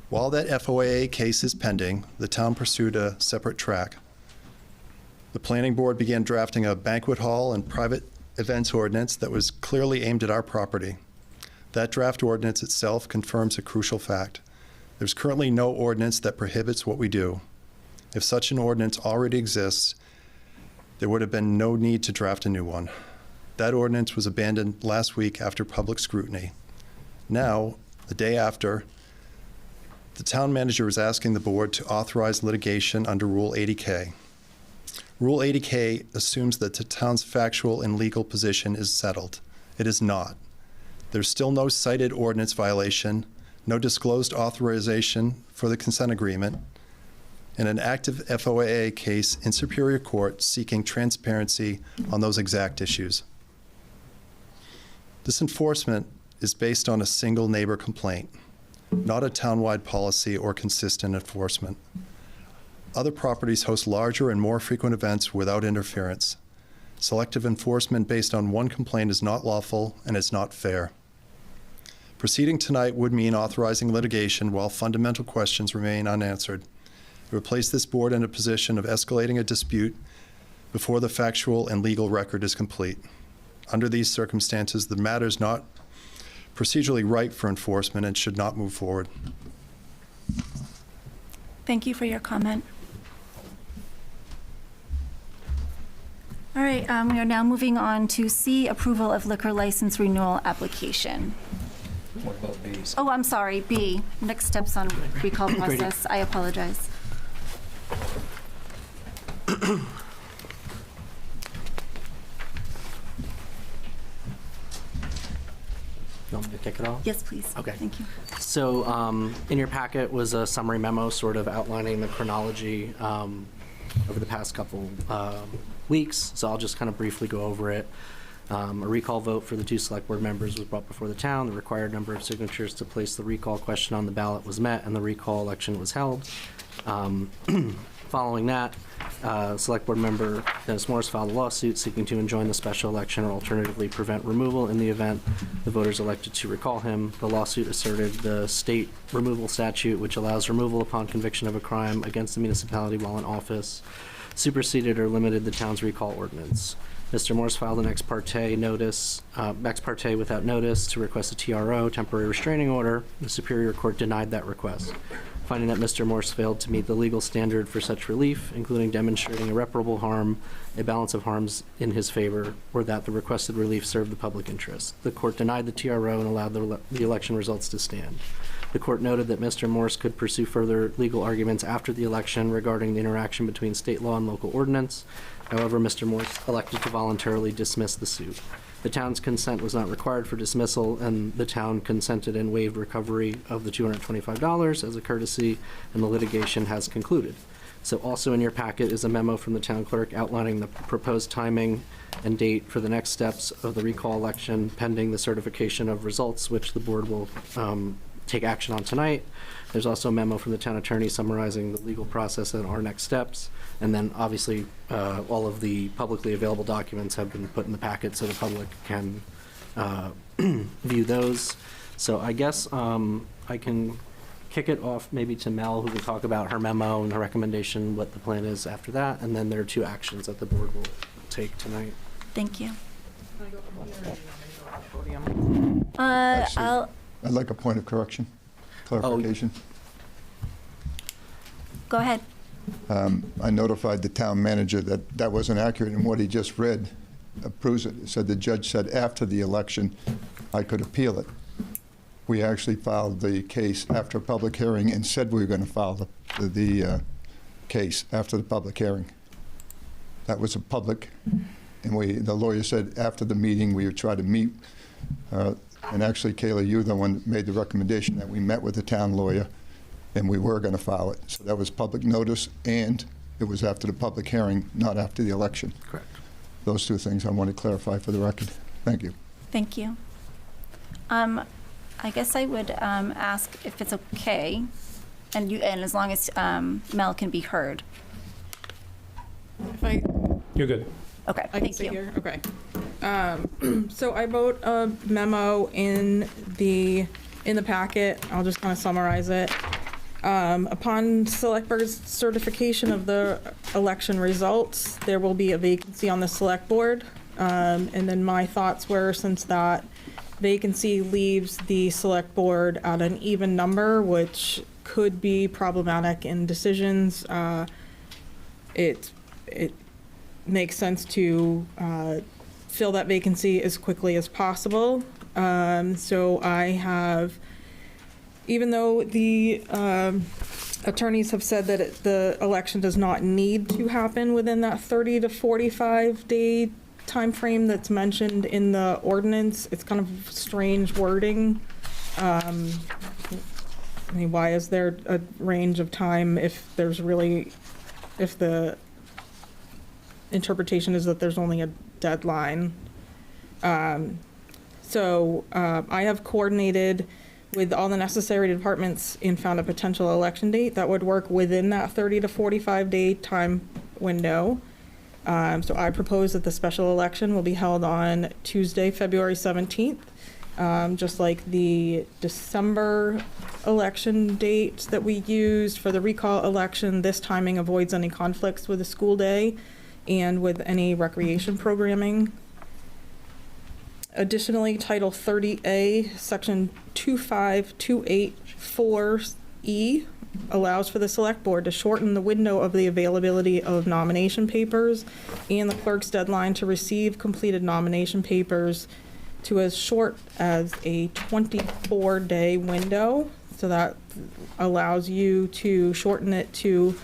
While that FOAA case is pending, the town pursued a separate track. The planning board began drafting a banquet hall and private events ordinance that was clearly aimed at our property. That draft ordinance itself confirms a crucial fact. There's currently no ordinance that prohibits what we do. If such an ordinance already exists, there would have been no need to draft a new one. That ordinance was abandoned last week after public scrutiny. Now, the day after, The town manager is asking the board to authorize litigation under Rule 80K. Rule 80K assumes that the town's factual and legal position is settled. It is not. There's still no cited ordinance violation, no disclosed authorization for the consent agreement, and an active FOIA case in Superior Court seeking transparency on those exact issues. This enforcement is based on a single neighbor complaint, not a townwide policy or consistent enforcement. Other properties host larger and more frequent events without interference. Selective enforcement based on one complaint is not lawful and it's not fair. Proceeding tonight would mean authorizing litigation while fundamental questions remain unanswered. It would place this board in a position of escalating a dispute before the factual and legal record is complete. Under these circumstances, the matter is not procedurally ripe for enforcement and should not move forward. Thank you for your comment. All right, we are now moving on to C, approval of liquor license renewal application. What about B? Oh, I'm sorry, B, next steps on recall process. I apologize. You want me to kick it off? Yes, please. Okay. Thank you. So in your packet was a summary memo sort of outlining the chronology over the past couple weeks. So I'll just kind of briefly go over it. A recall vote for the 2 select board members was brought before the town. The required number of signatures to place the recall question on the ballot was met, and the recall election was held. Following that, Select Board Member Dennis Morris filed a lawsuit seeking to enjoin the special election or alternatively prevent removal in the event the voters elected to recall him. The lawsuit asserted the state removal statute, which allows removal upon conviction of a crime against the municipality while in office, superseded or limited the town's recall ordinance. Mr. Morris filed an ex parte without notice to request a TRO, temporary restraining order. The Superior Court denied that request, finding that Mr. Morse failed to meet the legal standard for such relief, including demonstrating irreparable harm, a balance of harms in his favor, or that the requested relief served the public interest. The court denied the TRO and allowed the election results to stand. The court noted that Mr. Morse could pursue further legal arguments after the election regarding the interaction between state law and local ordinance. However, Mr. Morse elected to voluntarily dismiss the suit. The town's consent was not required for dismissal, and the town consented and waived recovery of the $225 as a courtesy, and the litigation has concluded. So also in your packet is a memo from the town clerk outlining the proposed timing and date for the next steps of the recall election pending the certification of results, which the board will take action on tonight. There's also a memo from the town attorney summarizing the legal process and our next steps. And then obviously all of the publicly available documents have been put in the packet so the public can view those. So I guess I can kick it off maybe to Mel, who can talk about her memo and her recommendation, what the plan is after that. And then there are 2 actions that the board will take tonight. Thank you. I'd like a point of correction, clarification. Go ahead. I notified the town manager that that wasn't accurate, and what he just read proves it. It said the judge said after the election I could appeal it. We actually filed the case after a public hearing and said we were going to file the case after the public hearing. That was a public, and the lawyer said after the meeting we would try to meet. And actually, Kayla, you're the one that made the recommendation that we met with the town lawyer, and we were going to file it. So that was public notice, and it was after the public hearing, not after the election. Correct. Those 2 things I want to clarify for the record. Thank you. Thank you. I guess I would ask if it's okay, and as long as Mel can be heard. You're good. Okay, I can thank sit you. here. Okay. So I wrote a memo in the packet. I'll just kind of summarize it. Upon Select Board's certification of the election results, there will be a vacancy on the Select Board. And then my thoughts were, since that vacancy leaves the Select Board at an even number, which could be problematic in decisions, it makes sense to fill that vacancy as quickly as possible. So I have even though the attorneys have said that the election does not need to happen within that 30 to 45 day time frame that's mentioned in the ordinance, it's kind of strange wording. I mean, why is there a range of time if the interpretation is that there's only a deadline? So I have coordinated with all the necessary departments and found a potential election date that would work within that 30 to 45 day time window. So I propose that the special election will be held on Tuesday, February 17th, just like the December election date that we used for the recall election. This timing avoids any conflicts with the school day and with any recreation programming. Additionally, Title 30A, Section 25284E allows for the Select Board to shorten the window of the availability of nomination papers and the clerk's deadline to receive completed nomination papers to as short as a 24-day window. So that allows you to shorten it to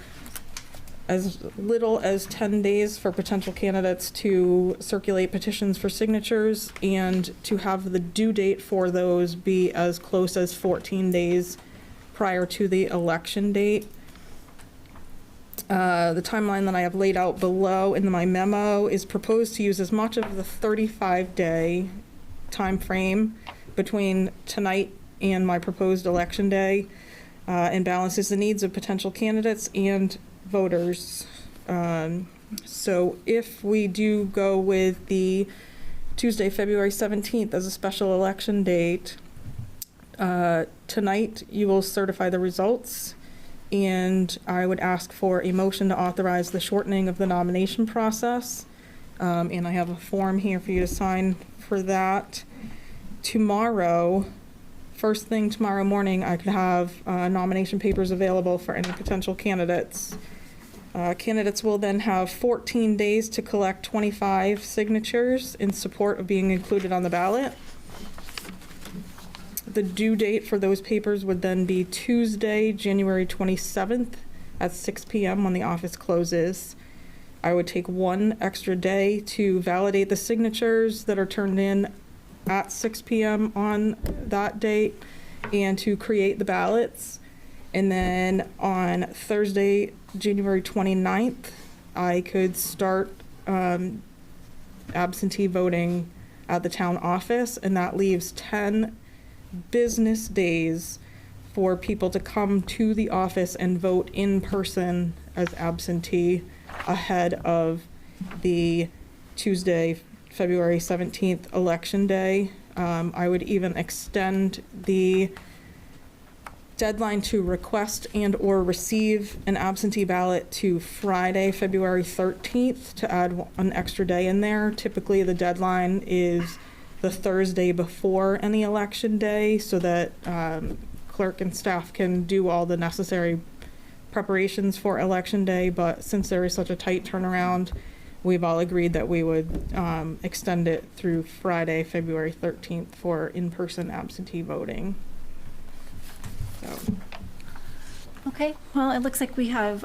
as little as 10 days for potential candidates to circulate petitions for signatures, and to have the due date for those be as close as 14 days prior to the election date. The timeline that I have laid out below in my memo is proposed to use as much of the 35-day time frame between tonight and my proposed election day, and balances the needs of potential candidates and voters. So if we do go with the Tuesday, February 17th as a special election date, tonight you will certify the results, and I would ask for a motion to authorize the shortening of the nomination process. And I have a form here for you to sign for that. Tomorrow, first thing tomorrow morning, I could have nomination papers available for any potential candidates. Candidates will then have 14 days to collect 25 signatures in support of being included on the ballot. The due date for those papers would then be Tuesday, January 27th at 6 p.m. when the office closes. I would take one extra day to validate the signatures that are turned in at 6 p.m. on that date and to create the ballots. And then on Thursday, January 29th, I could start absentee voting at the town office, and that leaves 10 business days for people to come to the office and vote in person as absentee ahead of the Tuesday, February 17th election day. I would even extend the deadline to request and or receive an absentee ballot to Friday, February 13th, to add an extra day in there. Typically the deadline is the Thursday before any election day, so that clerk and staff can do all the necessary preparations for election day. But since there is such a tight turnaround, we've all agreed that we would extend it through Friday, February 13th for in-person absentee voting. So. Okay, well, it looks like we have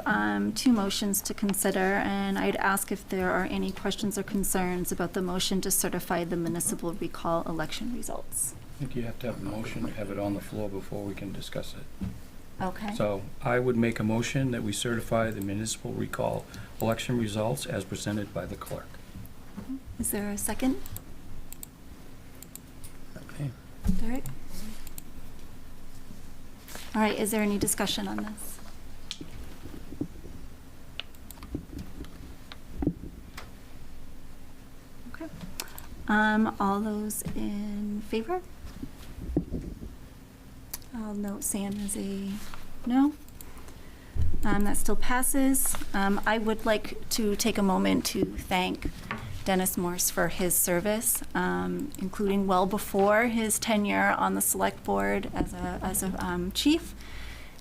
two motions to consider, and I'd ask if there are any questions or concerns about the motion to certify the municipal recall election results. I think you have to have a motion, have it on the floor before we can discuss it. Okay. So I would make a motion that we certify the municipal recall election results as presented by the clerk. Is there a second? Okay. Derek? All right, is there any discussion on this? Okay. All those in favor? I'll note Sam as a no. That still passes. I would like to take a moment to thank Dennis Morse for his service, including well before his tenure on the select board as a chief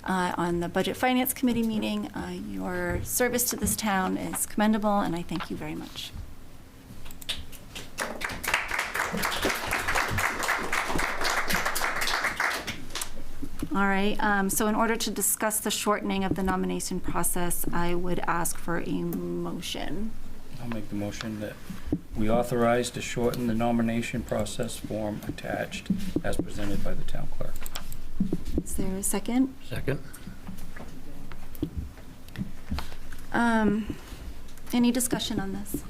on the Budget Finance Committee meeting. Your service to this town is commendable, and I thank you very much. All right, so in order to discuss the shortening of the nomination process, I would ask for a motion. I'll make the motion that we authorize to shorten the nomination process form attached as presented by the town clerk. Is there a second? Second. Any discussion on this?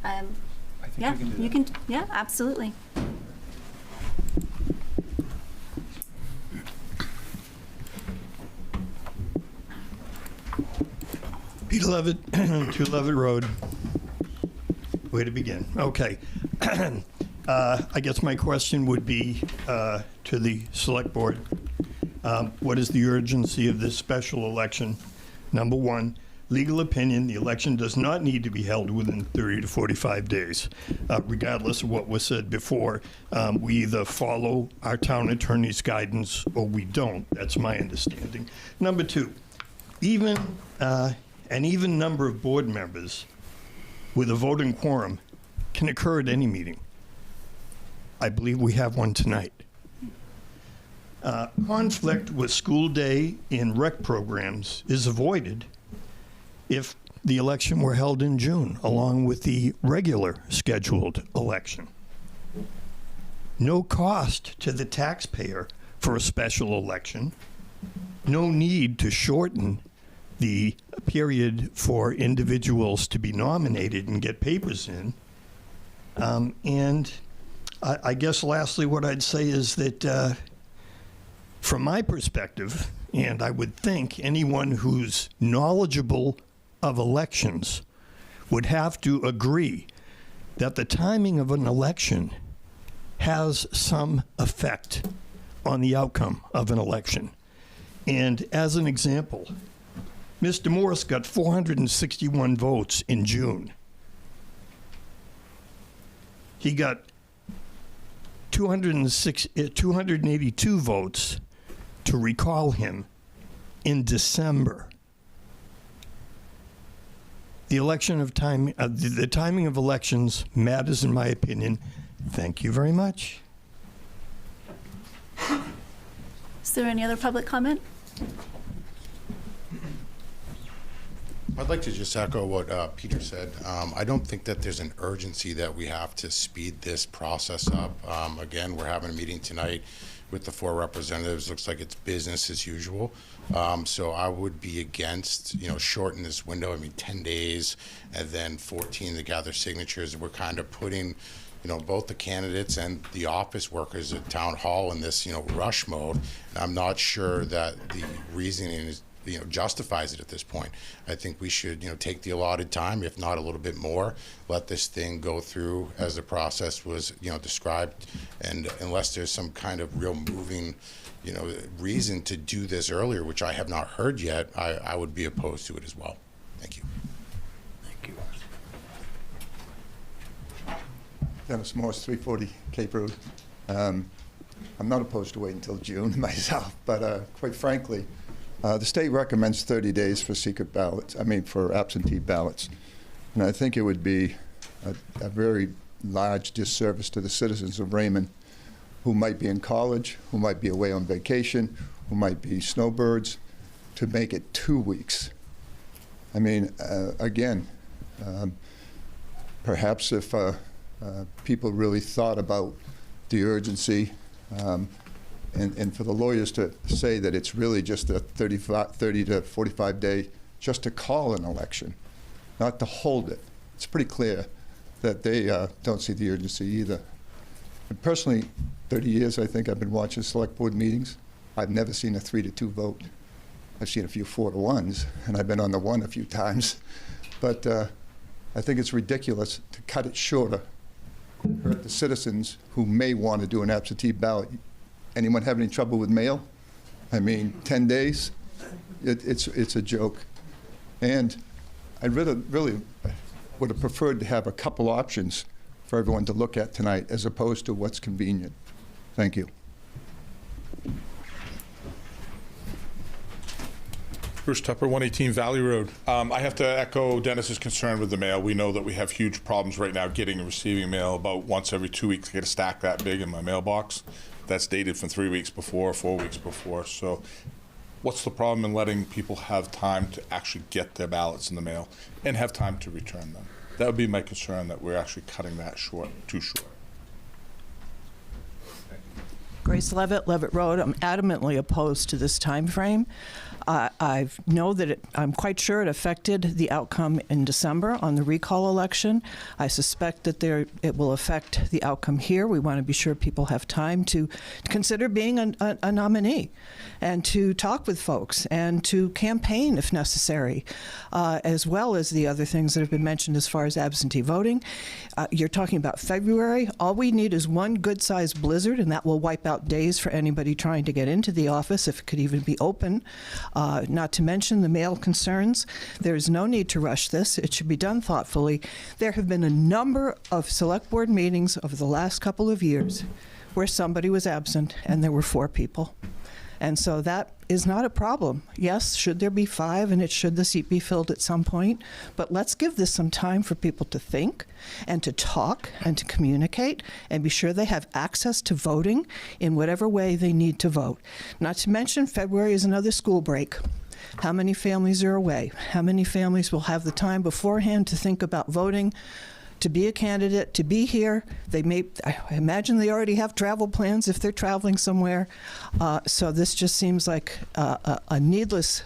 I think Yeah, we can do you that. can, yeah, absolutely. Peter Levitt, 2 Levitt Road. Where to begin? Okay. I guess my question would be to the Select Board. What is the urgency of this special election? Number one, legal opinion, the election does not need to be held within 30 to 45 days. Regardless of what was said before, we either follow our town attorney's guidance or we don't. That's my understanding. Number two, an even number of board members with a voting quorum can occur at any meeting. I believe we have one tonight. Conflict with school day and rec programs is avoided if the election were held in June, along with the regular scheduled election. No cost to the taxpayer for a special election. No need to shorten the period for individuals to be nominated and get papers in. And I guess lastly what I'd say is that from my perspective, and I would think anyone who's knowledgeable of elections would have to agree that the timing of an election has some effect on the outcome of an election. And as an example, Mr. Morris got 461 votes in June. He got 282 votes to recall him in December. The the timing of elections matters, in my opinion. Thank you very much. Is there any other public comment? I'd like to just echo what Peter said. I don't think that there's an urgency that we have to speed this process up. Again, we're having a meeting tonight with the 4 representatives. Looks like it's business as usual. So I would be against, shorten this window. I mean, 10 days and then 14 to gather signatures. We're kind of putting, both the candidates and the office workers at Town Hall in this, rush mode. And I'm not sure that the reasoning is, justifies it at this point. I think we should, take the allotted time, if not a little bit more, let this thing go through as the process was, described. And unless there's some kind of real moving, reason to do this earlier, which I have not heard yet, I would be opposed to it as well. Thank you. Thank you. Dennis Morse, 340 Cape Road. I'm not opposed to waiting until June myself, but quite frankly, the state recommends 30 days for for absentee ballots. And I think it would be a very large disservice to the citizens of Raymond who might be in college, who might be away on vacation, who might be snowbirds, to make it 2 weeks. I mean, again, perhaps if people really thought about the urgency, and for the lawyers to say that it's really just a 30 to 45 day just to call an election, not to hold it. It's pretty clear that they don't see the urgency either. And personally, 30 years I think I've been watching select board meetings. I've never seen a 3-2 vote. I've seen a few 4-1s, and I've been on the 1 a few times. But I think it's ridiculous to cut it shorter, hurt the citizens who may want to do an absentee ballot. Anyone have any trouble with mail? I mean, 10 days? It's a joke. And I really would have preferred to have a couple options for everyone to look at tonight as opposed to what's convenient. Thank you. Bruce Tupper, 118 Valley Road. I have to echo Dennis's concern with the mail. We know that we have huge problems right now getting and receiving mail. About once every 2 weeks, I get a stack that big in my mailbox. That's dated from 3 weeks before, 4 weeks before. So what's the problem in letting people have time to actually get their ballots in the mail and have time to return them? That would be my concern, that we're actually cutting that short, too short. Grace Levitt, Levitt Road. I'm adamantly opposed to this time frame. I know that I'm quite sure it affected the outcome in December on the recall election. I suspect that it will affect the outcome here. We want to be sure people have time to consider being a nominee and to talk with folks and to campaign if necessary, as well as the other things that have been mentioned as far as absentee voting. You're talking about February. All we need is one good-sized blizzard, and that will wipe out days for anybody trying to get into the office, if it could even be open. Not to mention the mail concerns. There is no need to rush this. It should be done thoughtfully. There have been a number of select board meetings over the last couple of years where somebody was absent and there were 4 people. And so that is not a problem. Yes, should there be 5 and should the seat be filled at some point? But let's give this some time for people to think and to talk and to communicate and be sure they have access to voting in whatever way they need to vote. Not to mention February is another school break. How many families are away? How many families will have the time beforehand to think about voting, to be a candidate, to be here? I imagine they already have travel plans if they're traveling somewhere. So this just seems like a needless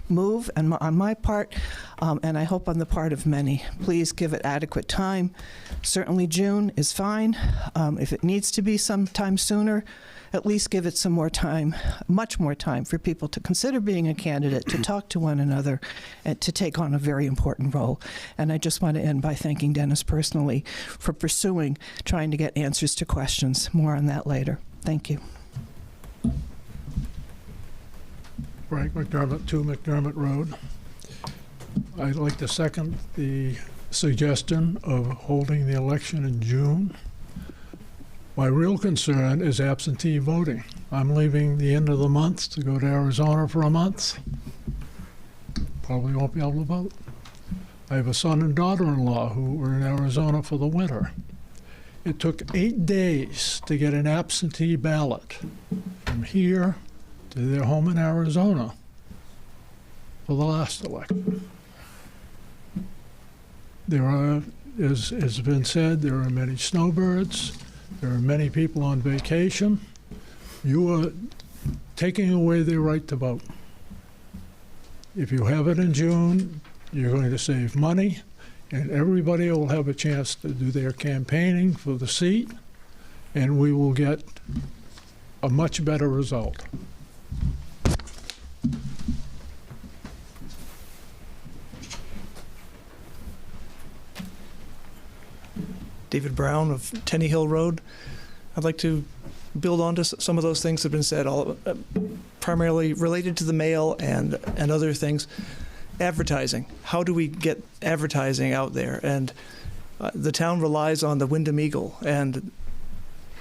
move on my part, and I hope on the part of many. Please give it adequate time. Certainly June is fine. If it needs to be sometime sooner, at least give it some more time, much more time, for people to consider being a candidate, to talk to one another, and to take on a very important role. And I just want to end by thanking Dennis personally for pursuing, trying to get answers to questions. More on that later. Thank you. Frank McDermott, 2 McDermott Road. I'd like to second the suggestion of holding the election in June. My real concern is absentee voting. I'm leaving the end of the month to go to Arizona for a month. Probably won't be able to vote. I have a son and daughter-in-law who were in Arizona for the winter. It took 8 days to get an absentee ballot from here to their home in Arizona for the last election. There are, as has been said, there are many snowbirds. There are many people on vacation. You are taking away their right to vote. If you have it in June, you're going to save money, and everybody will have a chance to do their campaigning for the seat, and we will get a much better result. David Brown of Tenny Hill Road. I'd like to build on to some of those things that have been said, primarily related to the mail and other things. Advertising. How do we get advertising out there? And the town relies on the Wyndham Eagle, and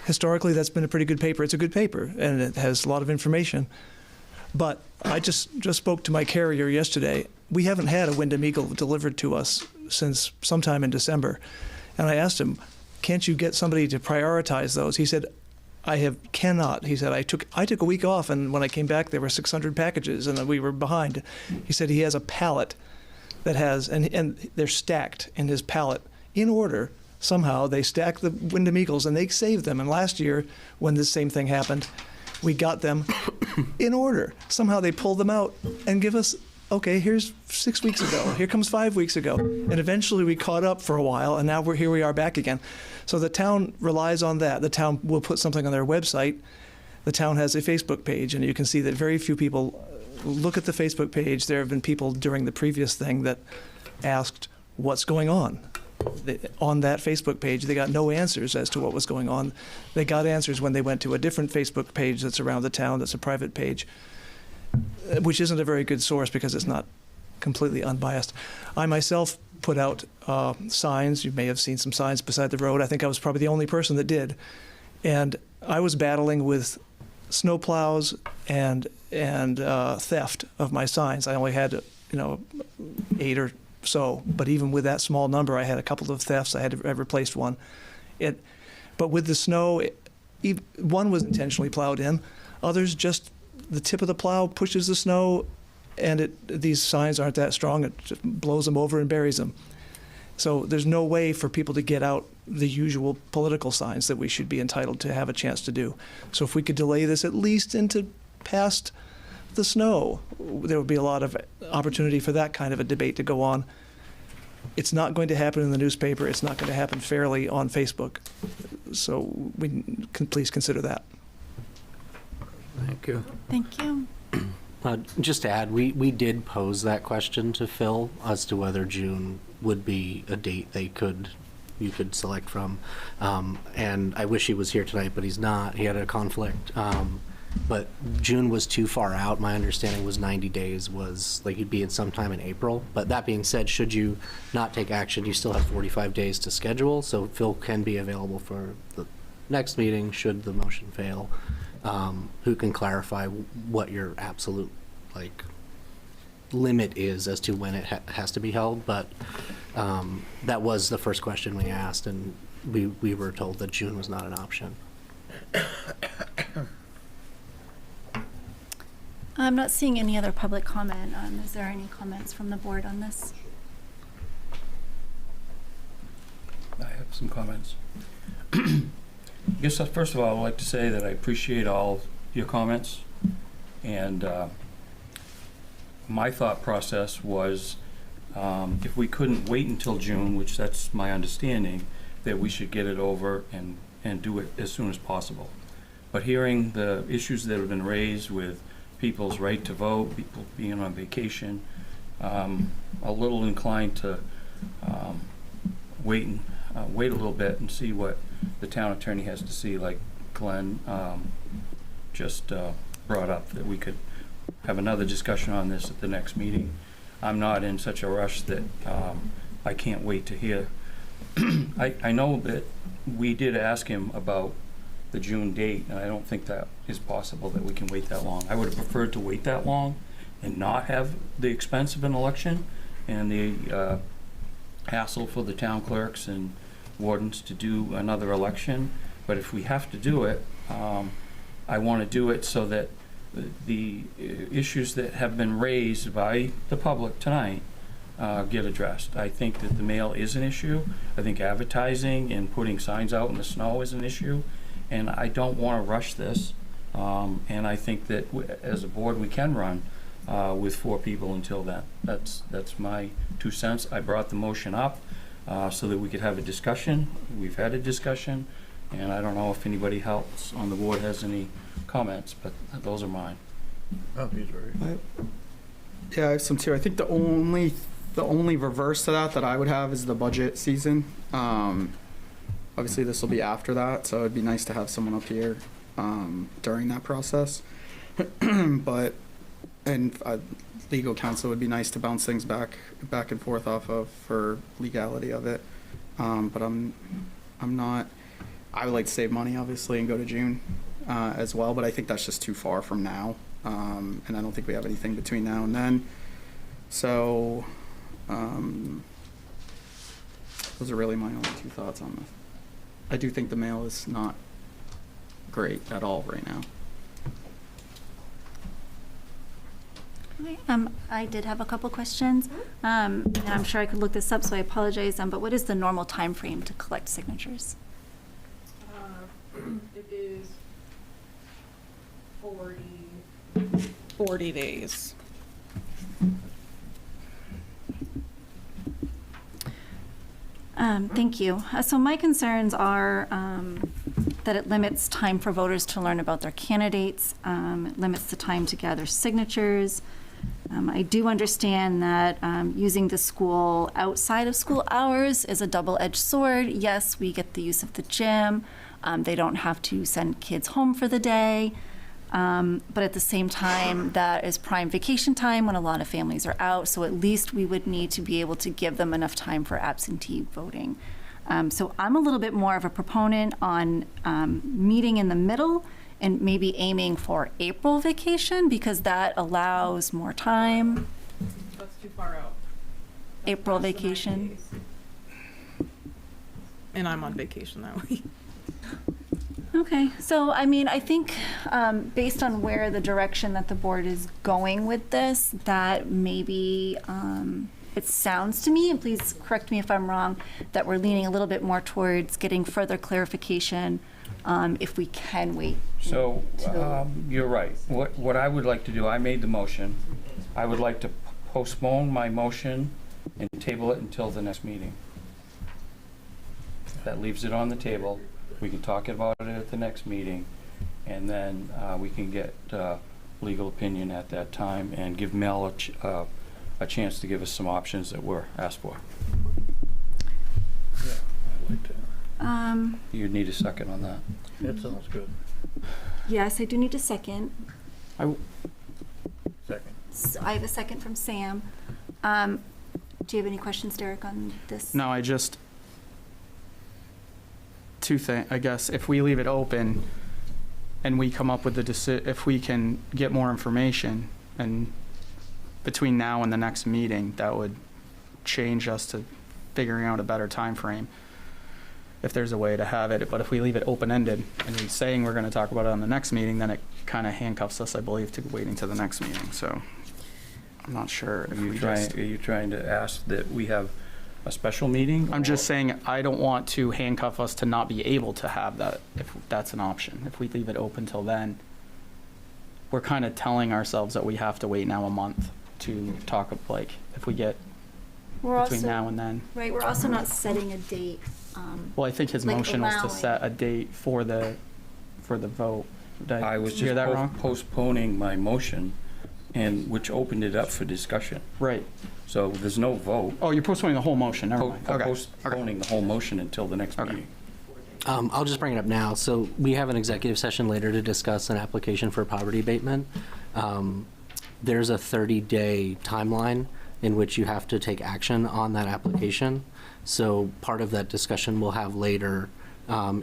historically that's been a pretty good paper. It's a good paper, and it has a lot of information. But I just spoke to my carrier yesterday. We haven't had a Wyndham Eagle delivered to us since sometime in December. And I asked him, can't you get somebody to prioritize those? He said, cannot. He said, I took a week off, and when I came back, there were 600 packages, and we were behind. He said he has a pallet that has, and they're stacked in his pallet in order. Somehow they stack the Wyndham Eagles, and they save them. And last year, when this same thing happened, we got them in order. Somehow they pull them out and give us, okay, here's 6 weeks ago. Here comes 5 weeks ago. And eventually we caught up for a while, and now here we are back again. So the town relies on that. The town will put something on their website. The town has a Facebook page, and you can see that very few people look at the Facebook page. There have been people during the previous thing that asked, what's going on? On that Facebook page, they got no answers as to what was going on. They got answers when they went to a different Facebook page that's around the town, that's a private page, which isn't a very good source because it's not completely unbiased. I myself put out signs. You may have seen some signs beside the road. I think I was probably the only person that did. And I was battling with snowplows and and theft of my signs. I only had, 8 or so, but even with that small number, I had a couple of thefts. I replaced one. But with the snow, one was intentionally plowed in. Others, just the tip of the plow pushes the snow, and these signs aren't that strong. It just blows them over and buries them. So there's no way for people to get out the usual political signs that we should be entitled to have a chance to do. So if we could delay this at least into past the snow, there would be a lot of opportunity for that kind of a debate to go on. It's not going to happen in the newspaper. It's not going to happen fairly on Facebook. So we can please consider that. Thank you. Thank you. Just to add, we did pose that question to Phil as to whether June would be a date you could select from. And I wish he was here tonight, but he's not. He had a conflict. But June was too far out. My understanding was 90 days was like you'd be in sometime in April. But that being said, should you not take action, you still have 45 days to schedule. So Phil can be available for the next meeting should the motion fail. Who can clarify what your absolute limit is as to when it has to be held. But that was the first question we asked, and we were told that June was not an option. I'm not seeing any other public comment. Is there any comments from the board on this? I have some comments. I guess first of all, I'd like to say that I appreciate all your comments, and my thought process was if we couldn't wait until June, which that's my understanding, that we should get it over and do it as soon as possible. But hearing the issues that have been raised with people's right to vote, people being on vacation, a little inclined to wait a little bit and see what the town attorney has to see, like Glenn just brought up, that we could have another discussion on this at the next meeting. I'm not in such a rush that I can't wait to hear. I know that we did ask him about the June date, and I don't think that is possible that we can wait that long. I would have preferred to wait that long and not have the expense of an election and the hassle for the town clerks and wardens to do another election. But if we have to do it, I want to do it so that the issues that have been raised by the public tonight get addressed. I think that the mail is an issue. I think advertising and putting signs out in the snow is an issue. And I don't want to rush this. And I think that as a board, we can run with 4 people until then. That's my 2 cents. I brought the motion up so that we could have a discussion. We've had a discussion, and I don't know if anybody else on the board has any comments, but those are mine. Oh, he's right. Yeah, I have some too. I think the only reverse to that I would have is the budget season. Obviously, this will be after that, so it'd be nice to have someone up here during that process. But legal counsel would be nice to bounce things back and forth off of for legality of it. But I'm not. I would like to save money, obviously, and go to June as well. But I think that's just too far from now, and I don't think we have anything between now and then. So those are really my only 2 thoughts on this. I do think the mail is not great at all right now. Okay, I did have a couple questions. And I'm sure I could look this up, so I apologize. But what is the normal time frame to collect signatures? It is 40 days. Thank you. So my concerns are that it limits time for voters to learn about their candidates, it limits the time to gather signatures. I do understand that using the school outside of school hours is a double-edged sword. Yes, we get the use of the gym. They don't have to send kids home for the day. But at the same time, that is prime vacation time when a lot of families are out. So at least we would need to be able to give them enough time for absentee voting. So I'm a little bit more of a proponent on meeting in the middle and maybe aiming for April vacation because that allows more time. That's too far out. April vacation. And I'm on vacation that week. Okay, so I mean, I think based on where the direction that the board is going with this, that maybe it sounds to me, and please correct me if I'm wrong, that we're leaning a little bit more towards getting further clarification if we can wait. So, you're right. What I would like to do, I made the motion. I would like to postpone my motion and table it until the next meeting. That leaves it on the table. We can talk about it at the next meeting, and then we can get legal opinion at that time and give Mel a chance to give us some options that were asked for. Yeah, I'd like to. You'd need a second on that. That sounds good. Yes, I do need a second. Second. So I have a second from Sam. Do you have any questions, Derek, on this? No, I just, two things, I guess, if we leave it open and we come up with the if we can get more information and between now and the next meeting, that would change us to figuring out a better time frame if there's a way to have it. But if we leave it open-ended and we're saying we're going to talk about it on the next meeting, then it kind of handcuffs us, I believe, to waiting to the next meeting. So I'm not sure. Are you trying to ask that we have a special meeting? I'm just saying I don't want to handcuff us to not be able to have that if that's an option. If we leave it open till then, we're kind of telling ourselves that we have to wait now a month to talk, like, if we get between now and then. Right, we're also not setting a date. Well, I think his like motion was to allowing. set a date for the vote. Did I was hear just that wrong? postponing my motion, and which opened it up for discussion. Right. So there's no vote. Oh, you're postponing the whole motion, never mind. Okay. Postponing the whole motion until the next meeting. I'll just bring it up now. So we have an executive session later to discuss an application for poverty abatement. There's a 30-day timeline in which you have to take action on that application. So part of that discussion we'll have later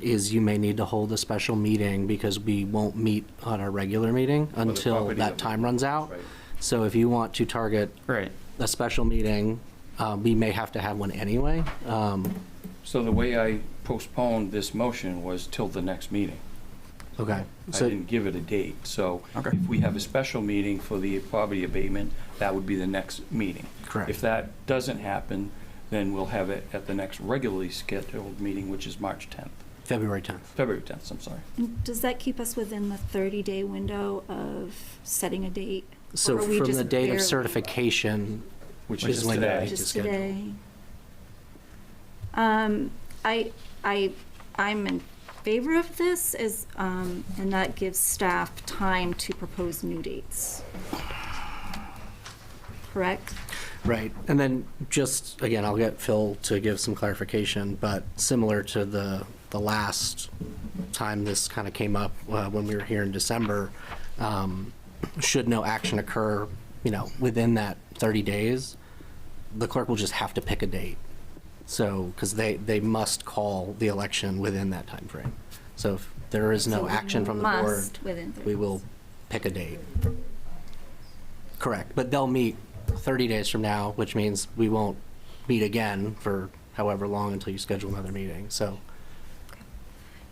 is you may need to hold a special meeting because we won't meet on our regular meeting until that time runs out. Right. So if you want to target a special meeting, we may have to have one anyway. So the way I postponed this motion was till the next meeting. Okay. I didn't give it a date. So if we have a special meeting for the poverty abatement, that would be the next meeting. Correct. If that doesn't happen, then we'll have it at the next regularly scheduled meeting, which is March 10th. February 10th. February 10th, I'm sorry. And does that keep us within the 30-day window of setting a date? So Or are we from just the date of barely- certification, which is when today. you Which need to is schedule. today. I'm in favor of this, and that gives staff time to propose new dates. Correct? Right. And then just, again, I'll get Phil to give some clarification, but similar to the last time this kind of came up when we were here in December, should no action occur, within that 30 days, the clerk will just have to pick a date. So, because they must call the election within that time frame. So if there is no So action from the board, must within 30 we will pick a date. Correct, but they'll meet 30 days from now, which means we won't meet again for however long until you schedule another meeting, so.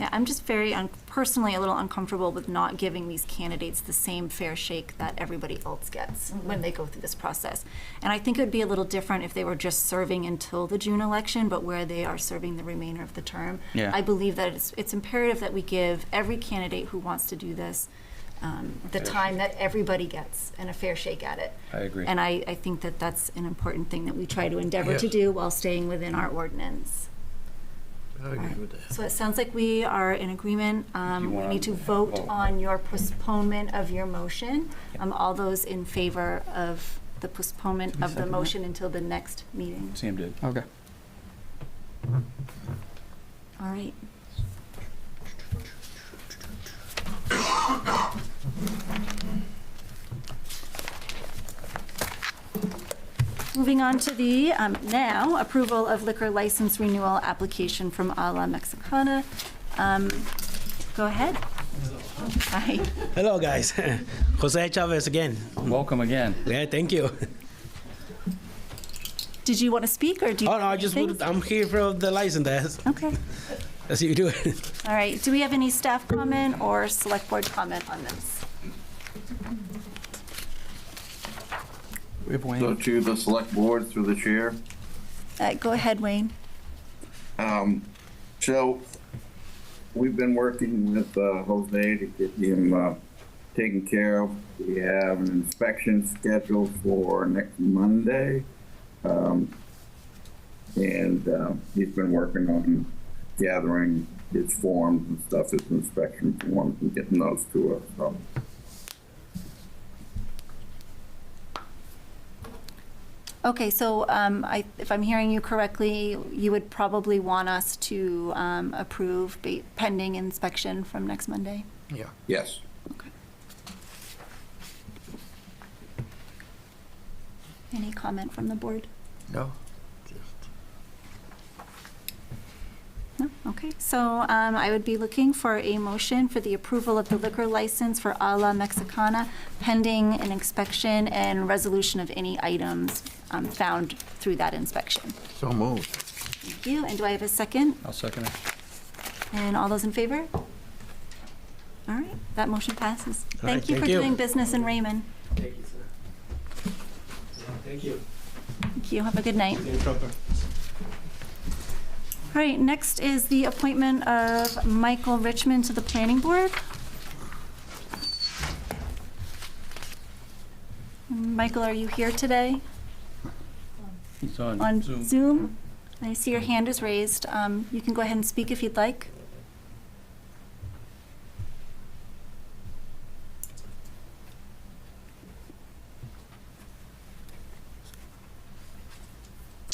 Yeah, I'm just very personally a little uncomfortable with not giving these candidates the same fair shake that everybody else gets when they go through this process. And I think it would be a little different if they were just serving until the June election, but where they are serving the remainder of the term. Yeah. I believe that it's imperative that we give every candidate who wants to do this the time that everybody gets and a fair shake at it. I agree. And I think that that's an important thing that we try to endeavor to do while staying within our ordinance. I agree with that. So it sounds like we are in agreement. We want need to to vote vote. on your postponement of your motion. All those in favor of the postponement of the second motion until the next meeting. Sam did. Okay. All right. Moving on to the now approval of liquor license renewal application from A La Mexicana. Go ahead. Hi. Hello, guys. Jose Chavez again. Welcome again. Yeah, thank you. Did you want to speak, or do you? Oh, no, I'm here for the license desk. Okay. That's what you do. All right. Do we have any staff comment or select board comment on this? We have Wayne. So to the select board through the chair. Go ahead, Wayne. So we've been working with Jose to get him taken care of. We have an inspection scheduled for next Monday. And he's been working on gathering his forms and stuff, his inspection forms, and getting those to us. So. Okay, so if I'm hearing you correctly, you would probably want us to approve pending inspection from next Monday? Yeah. Yes. Okay. Any comment from the board? No. No? Okay, so I would be looking for a motion for the approval of the liquor license for A La Mexicana pending an inspection and resolution of any items found through that inspection. So moved. Thank you. And do I have a second? I'll second it. And all those in favor? All right, that motion passes. All right, Thank you for thank you. doing business in Raymond. Thank you, sir. Thank you. Thank you. Have a good night. All right, next is the appointment of Michael Richmond to the planning board. Michael, are you here today? He's on On Zoom. Zoom? I see your hand is raised. You can go ahead and speak if you'd like.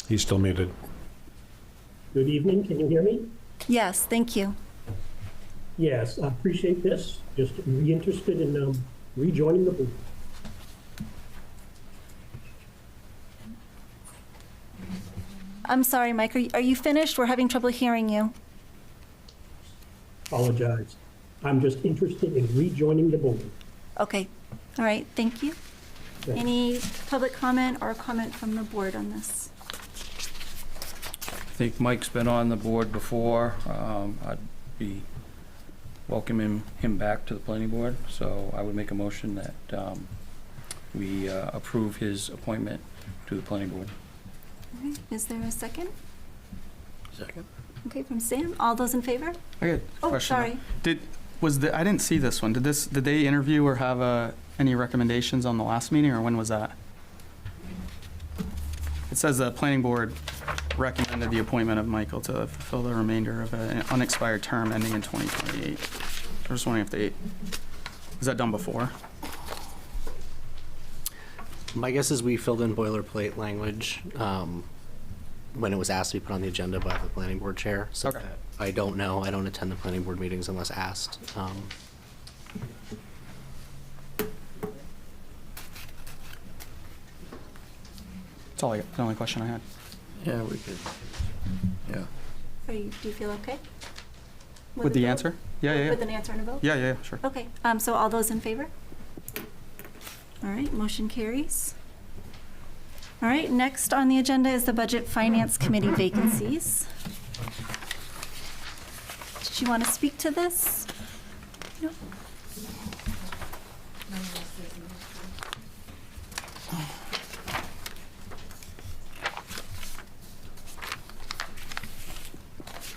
He's still muted. Good evening, can you hear me? Yes, thank you. Yes, I appreciate this. Just really interested in rejoining the board. I'm sorry, Mike, are you finished? We're having trouble hearing you. Apologize. I'm just interested in rejoining the board. Okay, all right, thank you. Thanks. Any public comment or comment from the board on this? I think Mike's been on the board before. I'd be welcoming him back to the planning board, so I would make a motion that we approve his appointment to the planning board. All right, is there a second? Second. Okay, from Sam. All those in favor? I got a Oh, question. sorry. I didn't see this one. Did they interview or have any recommendations on the last meeting, or when was that? It says the planning board recommended the appointment of Michael to fulfill the remainder of an unexpired term ending in 2028. I was just wondering was that done before? My guess is we filled in boilerplate language when it was asked to be put on the agenda by the planning board chair. So Okay. I don't know. I don't attend the planning board meetings unless asked. That's the only question I had. Yeah, we could. Yeah. Do you feel okay? With a the vote? answer? Yeah. With an answer and a vote? Yeah, sure. Okay, so all those in favor? All right, motion carries. All right, next on the agenda is the Budget Finance Committee vacancies. Did you want to speak to this? No?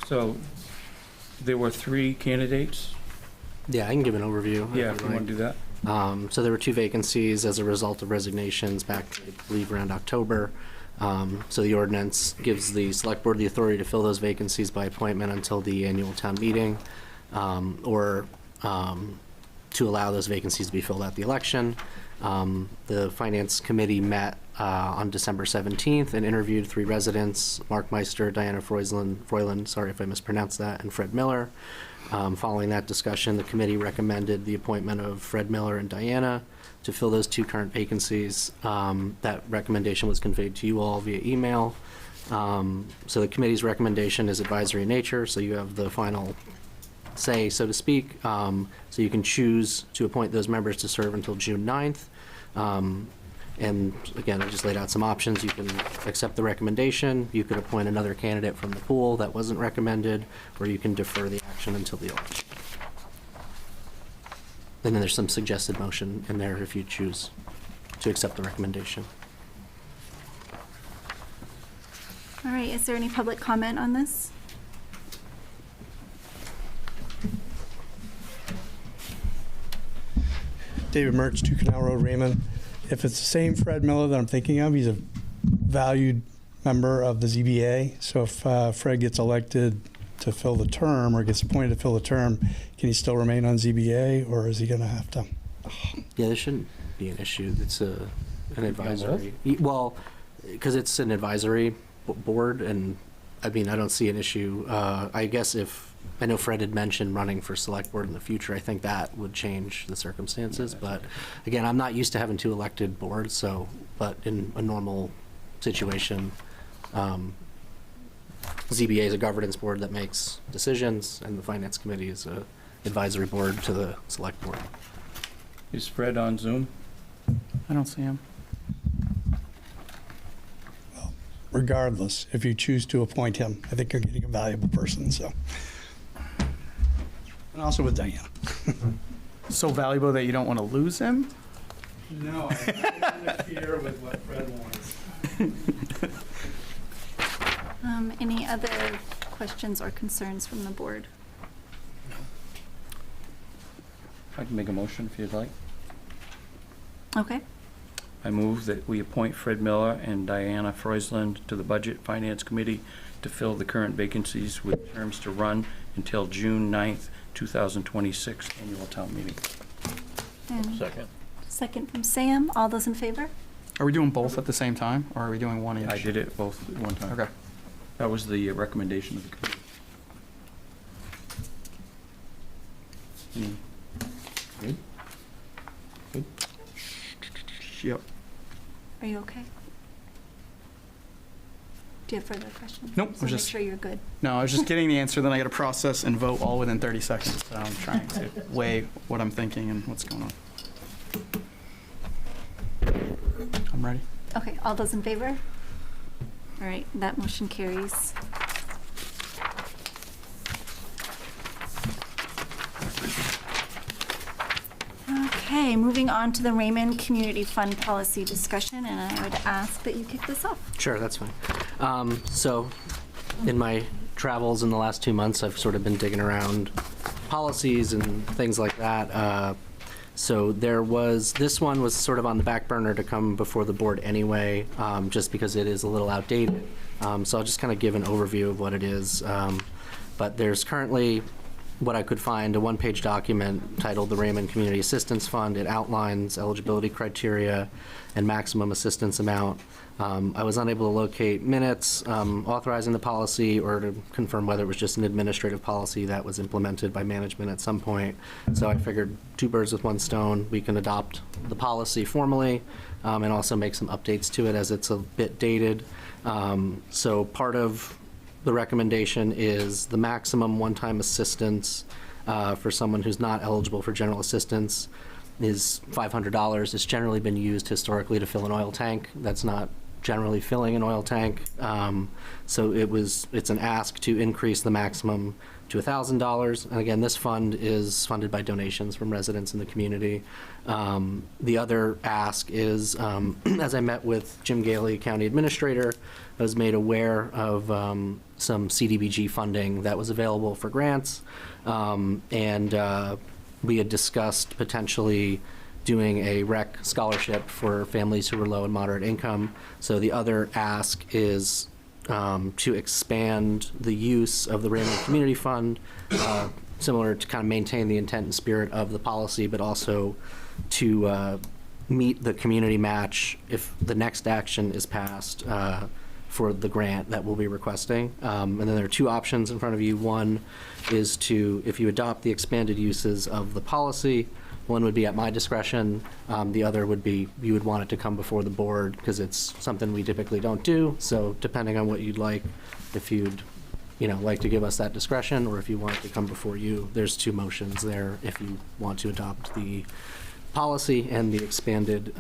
So there were 3 candidates. Yeah, I can give an overview. Yeah, if you want to do that. So there were 2 vacancies as a result of resignations back, I believe, around October. So the ordinance gives the select board the authority to fill those vacancies by appointment until the annual town meeting, or to allow those vacancies to be filled at the election. The Finance Committee met on December 17th and interviewed 3 residents, Mark Meister, Diana Froyland, sorry if I mispronounced that, and Fred Miller. Following that discussion, the committee recommended the appointment of Fred Miller and Diana to fill those 2 current vacancies. That recommendation was conveyed to you all via email. So the committee's recommendation is advisory in nature, so you have the final say, so to speak. So you can choose to appoint those members to serve until June 9th. And again, I just laid out some options. You can accept the recommendation, you could appoint another candidate from the pool that wasn't recommended, or you can defer the action until the election. And then there's some suggested motion in there if you choose to accept the recommendation. All right, is there any public comment on this? David Mertz, 2 Canal Road, Raymond. If it's the same Fred Miller that I'm thinking of, he's a valued member of the ZBA. So if Fred gets elected to fill the term or gets appointed to fill the term, can he still remain on ZBA, or is he going to have to? Yeah, there shouldn't be an issue. It's an advisory. Well, because it's an advisory board, and I mean, I don't see an issue. I guess if, I know Fred had mentioned running for select board in the future, I think that would change the circumstances. But again, I'm not used to having 2 elected boards, so, but in a normal situation, ZBA is a governance board that makes decisions, and the finance committee is a advisory board to the select board. Is Fred on Zoom? I don't see him. Regardless, if you choose to appoint him, I think you're getting a valuable person, so. And also with Diana. So valuable that you don't want to lose him? No, I don't interfere with what Fred wants. Any other questions or concerns from the board? I can make a motion if you'd like. Okay. I move that we appoint Fred Miller and Diana Freusland to the Budget Finance Committee to fill the current vacancies with terms to run until June 9th, 2026 annual town meeting. And Second. second from Sam. All those in favor? Are we doing both at the same time, or are we doing one each? I did it both at one time. Okay. That was the recommendation of the committee. Good? Good? Yep. Are you okay? Do you have further questions? Nope, So I'm make just- sure you're good. No, I was just getting the answer, then I got to process and vote all within 30 seconds. So I'm trying to weigh what I'm thinking and what's going on. I'm ready. Okay, all those in favor? All right, that motion carries. Okay, moving on to the Raymond Community Fund Policy discussion, and I would ask that you kick this off. Sure, that's fine. So in my travels in the last 2 months, I've sort of been digging around policies and things like that. So this one was sort of on the back burner to come before the board anyway, just because it is a little outdated. So I'll just kind of give an overview of what it is. But there's currently what I could find, a one-page document titled the Raymond Community Assistance Fund. It outlines eligibility criteria and maximum assistance amount. I was unable to locate minutes authorizing the policy or to confirm whether it was just an administrative policy that was implemented by management at some point. So I figured 2 birds with 1 stone. We can adopt the policy formally and also make some updates to it as it's a bit dated. So part of the recommendation is the maximum one-time assistance for someone who's not eligible for general assistance is $500. It's generally been used historically to fill an oil tank. That's not generally filling an oil tank. So it's an ask to increase the maximum to $1,000. And again, this fund is funded by donations from residents in the community. The other ask is, as I met with Jim Galey, County Administrator, I was made aware of some CDBG funding that was available for grants. And we had discussed potentially doing a rec scholarship for families who were low and moderate income. So the other ask is to expand the use of the Raymond Community Fund, similar to kind of maintain the intent and spirit of the policy, but also to meet the community match if the next action is passed for the grant that we'll be requesting. And then there are 2 options in front of you. One is to, if you adopt the expanded uses of the policy, one would be at my discretion. The other would be you would want it to come before the board because it's something we typically don't do. So depending on what you'd like, if you'd like to give us that discretion, or if you want it to come before you, there's two motions there if you want to adopt the policy and the expanded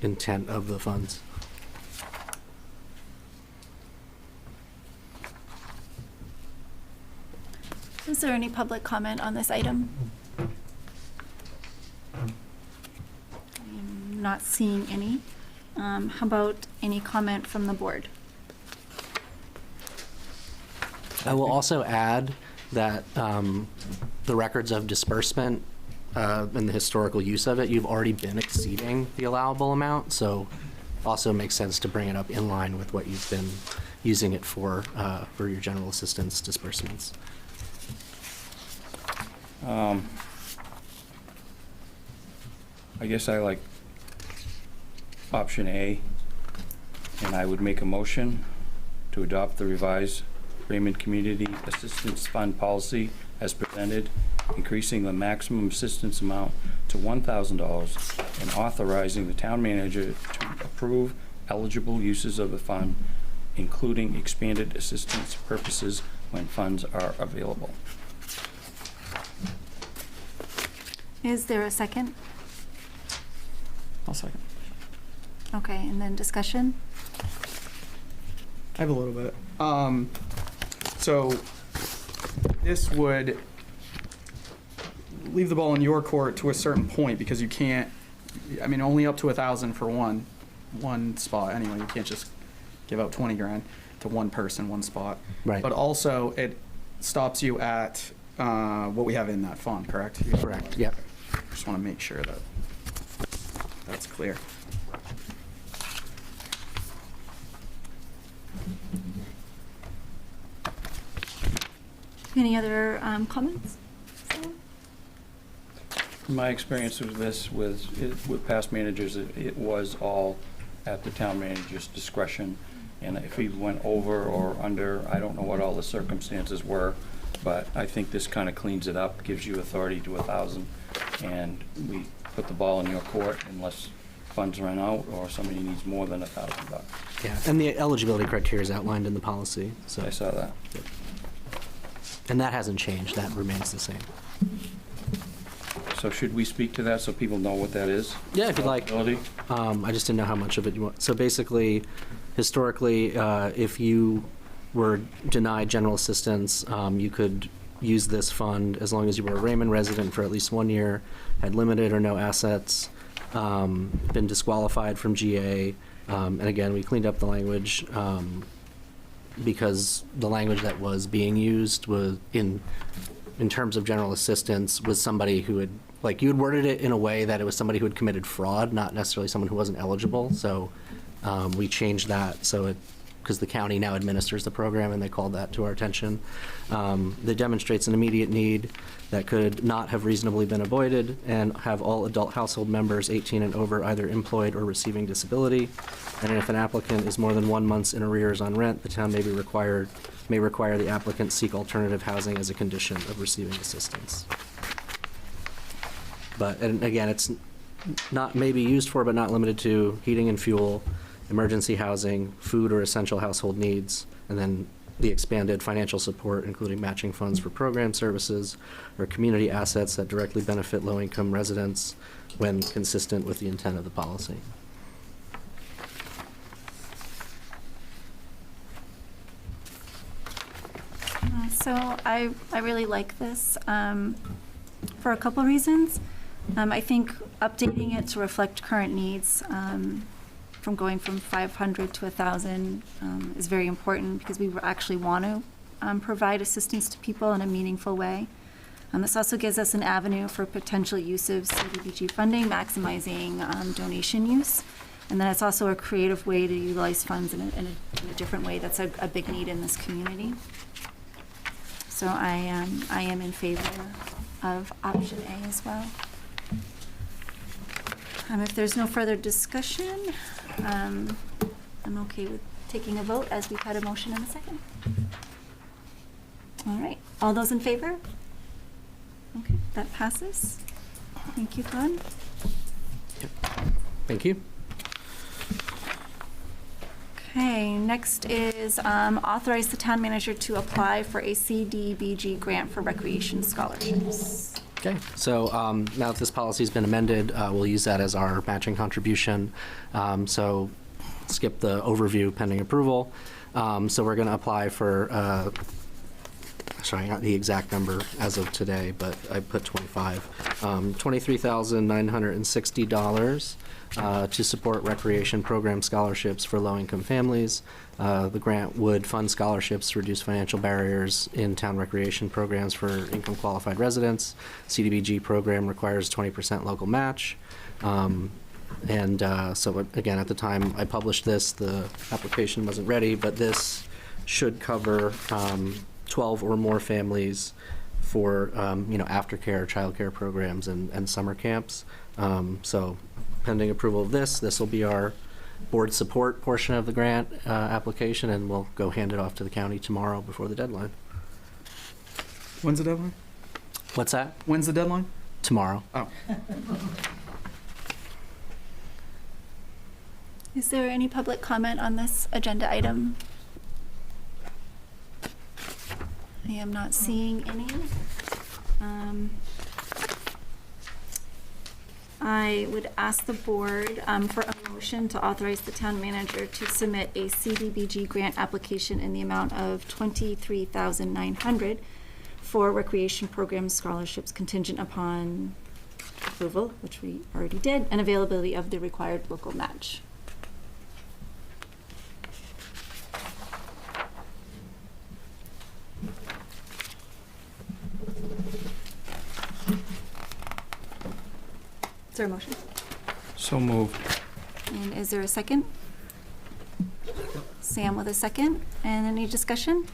intent of the funds. Is there any public comment on this item? I'm not seeing any. How about any comment from the board? I will also add that the records of disbursement and the historical use of it, you've already been exceeding the allowable amount, so also makes sense to bring it up in line with what you've been using it for your general assistance disbursements. I guess I like option A, and I would make a motion to adopt the revised Raymond Community Assistance Fund policy as presented, increasing the maximum assistance amount to $1,000 and authorizing the town manager to approve eligible uses of the fund, including expanded assistance purposes when funds are available. Is there a second? I'll second. Okay, and then discussion? I have a little bit. So this would leave the ball in your court to a certain point, because you can't, I mean, only up to 1,000 for one spot anyway. You can't just give out 20 grand to one person, one spot. Right. But also it stops you at what we have in that fund, correct? Correct, yep. Just want to make sure that that's clear. Any other comments? From my experience with this, with past managers, it was all at the town manager's discretion. And if he went over or under, I don't know what all the circumstances were, but I think this kind of cleans it up, gives you authority to 1,000, and we put the ball in your court unless funds run out or somebody needs more than $1,000. Yeah, and the eligibility criteria is outlined in the policy. So I saw that. Yep. And that hasn't changed. That remains the same. So should we speak to that so people know what that is? Yeah, if you'd like. I just didn't know how much of it you want. So basically, historically, if you were denied general assistance, you could use this fund as long as you were a Raymond resident for at least 1 year, had limited or no assets, been disqualified from GA, and again, we cleaned up the language because the language that was being used was in terms of general assistance was somebody who had, like, you had worded it in a way that it was somebody who had committed fraud, not necessarily someone who wasn't eligible. So we changed that so because the county now administers the program and they called that to our attention. That demonstrates an immediate need that could not have reasonably been avoided and have all adult household members 18 and over either employed or receiving disability. And if an applicant is more than 1 month in arrears on rent, the town may require the applicant seek alternative housing as a condition of receiving assistance. And again, it's not maybe used for, but not limited to heating and fuel, emergency housing, food or essential household needs, and then the expanded financial support, including matching funds for program services or community assets that directly benefit low-income residents when consistent with the intent of the policy. So I really like this for a couple reasons. I think updating it to reflect current needs from going from 500 to 1,000 is very important because we actually want to provide assistance to people in a meaningful way. This also gives us an avenue for potential use of CDBG funding, maximizing donation use. And then it's also a creative way to utilize funds in a different way. That's a big need in this community. So I am in favor of option A as well. If there's no further discussion, I'm okay with taking a vote as we've had a motion and a second. All right, all those in favor? Okay, that passes. Thank you, Glenn. Thank you. Okay, next is authorize the town manager to apply for a CDBG grant for recreation scholarships. Okay, so now that this policy's been amended, we'll use that as our matching contribution. So skip the overview pending approval. So we're going to apply for, sorry, not the exact number as of today, but I put 25. $23,960 to support recreation program scholarships for low-income families. The grant would fund scholarships to reduce financial barriers in town recreation programs for income-qualified residents. CDBG program requires 20% local match. So again, at the time I published this, the application wasn't ready, but this should cover 12 or more families for aftercare, childcare programs, and summer camps. So pending approval of this will be our board support portion of the grant application, and we'll go hand it off to the county tomorrow before the deadline. When's the deadline? What's that? When's the deadline? Tomorrow. Oh. Is there any public comment on this agenda item? I am not seeing any. I would ask the board for a motion to authorize the town manager to submit a CDBG grant application in the amount of $23,900 for recreation program scholarships contingent upon approval, which we already did, and availability of the required local match. Is there a motion? So moved. And is there a second? Sam with a second. And any discussion?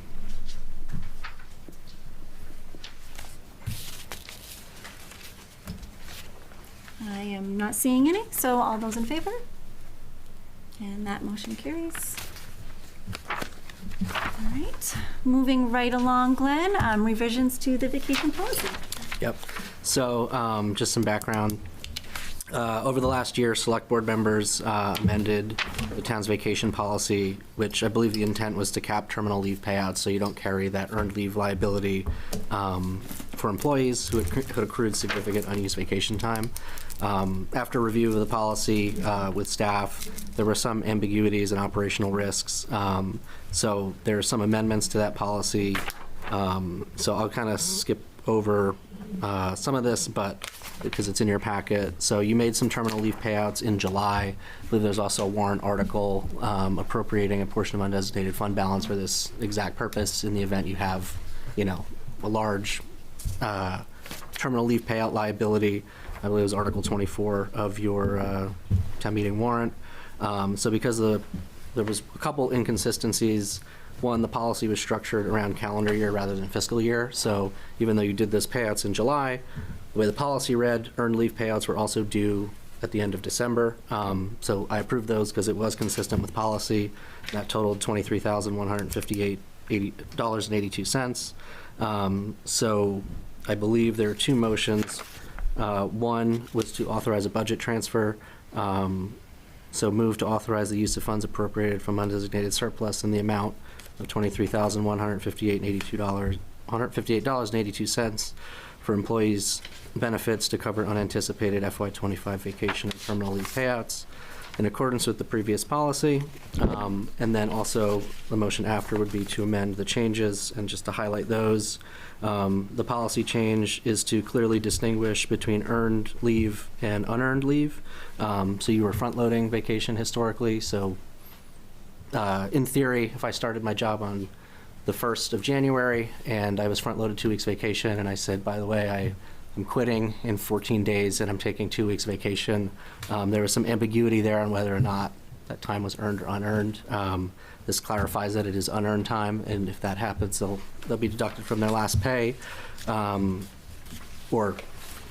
I am not seeing any, so all those in favor? And that motion carries. All right, moving right along, Glenn, revisions to the vacation policy. Yep. So just some background. Over the last year, select board members amended the town's vacation policy, which I believe the intent was to cap terminal leave payouts so you don't carry that earned leave liability for employees who had accrued significant unused vacation time. After review of the policy with staff, there were some ambiguities and operational risks. So there are some amendments to that policy. So I'll kind of skip over some of this, but because it's in your packet. So you made some terminal leave payouts in July. I believe there's also a warrant article appropriating a portion of undesignated fund balance for this exact purpose in the event you have, a large terminal leave payout liability. I believe it was Article 24 of your town meeting warrant. So because there was a couple inconsistencies. One, the policy was structured around calendar year rather than fiscal year. So even though you did this payouts in July, the way the policy read, earned leave payouts were also due at the end of December. So I approved those because it was consistent with policy. That totaled $23,158.82. So I believe there are two motions. One was to authorize a budget transfer. So move to authorize the use of funds appropriated from undesignated surplus in the amount of $23,158.82 for employees' benefits to cover unanticipated FY25 vacation and terminal leave payouts in accordance with the previous policy. And then also the motion after would be to amend the changes, and just to highlight those. The policy change is to clearly distinguish between earned leave and unearned leave. So you were front-loading vacation historically. So in theory, if I started my job on the 1st of January and I was front-loaded 2 weeks vacation, and I said, by the way, I'm quitting in 14 days and I'm taking 2 weeks vacation, there was some ambiguity there on whether or not that time was earned or unearned. This clarifies that it is unearned time, and if that happens, they'll be deducted from their last pay, or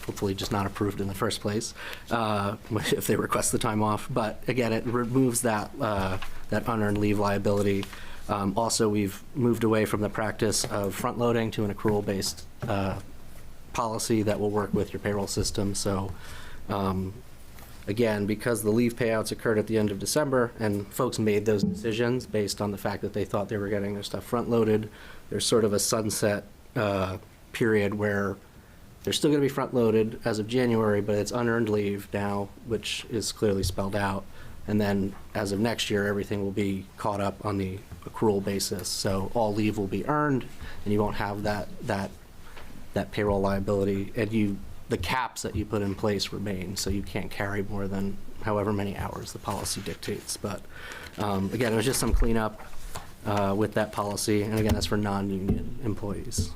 hopefully just not approved in the first place if they request the time off. But again, it removes that unearned leave liability. Also, we've moved away from the practice of front-loading to an accrual-based policy that will work with your payroll system. So again, because the leave payouts occurred at the end of December and folks made those decisions based on the fact that they thought they were getting their stuff front-loaded, there's sort of a sunset period where they're still going to be front-loaded as of January, but it's unearned leave now, which is clearly spelled out. And then as of next year, everything will be caught up on the accrual basis. So all leave will be earned, and you won't have that payroll liability. And the caps that you put in place remain, so you can't carry more than however many hours the policy dictates. But again, it was just some cleanup with that policy, and again, that's for non-union employees.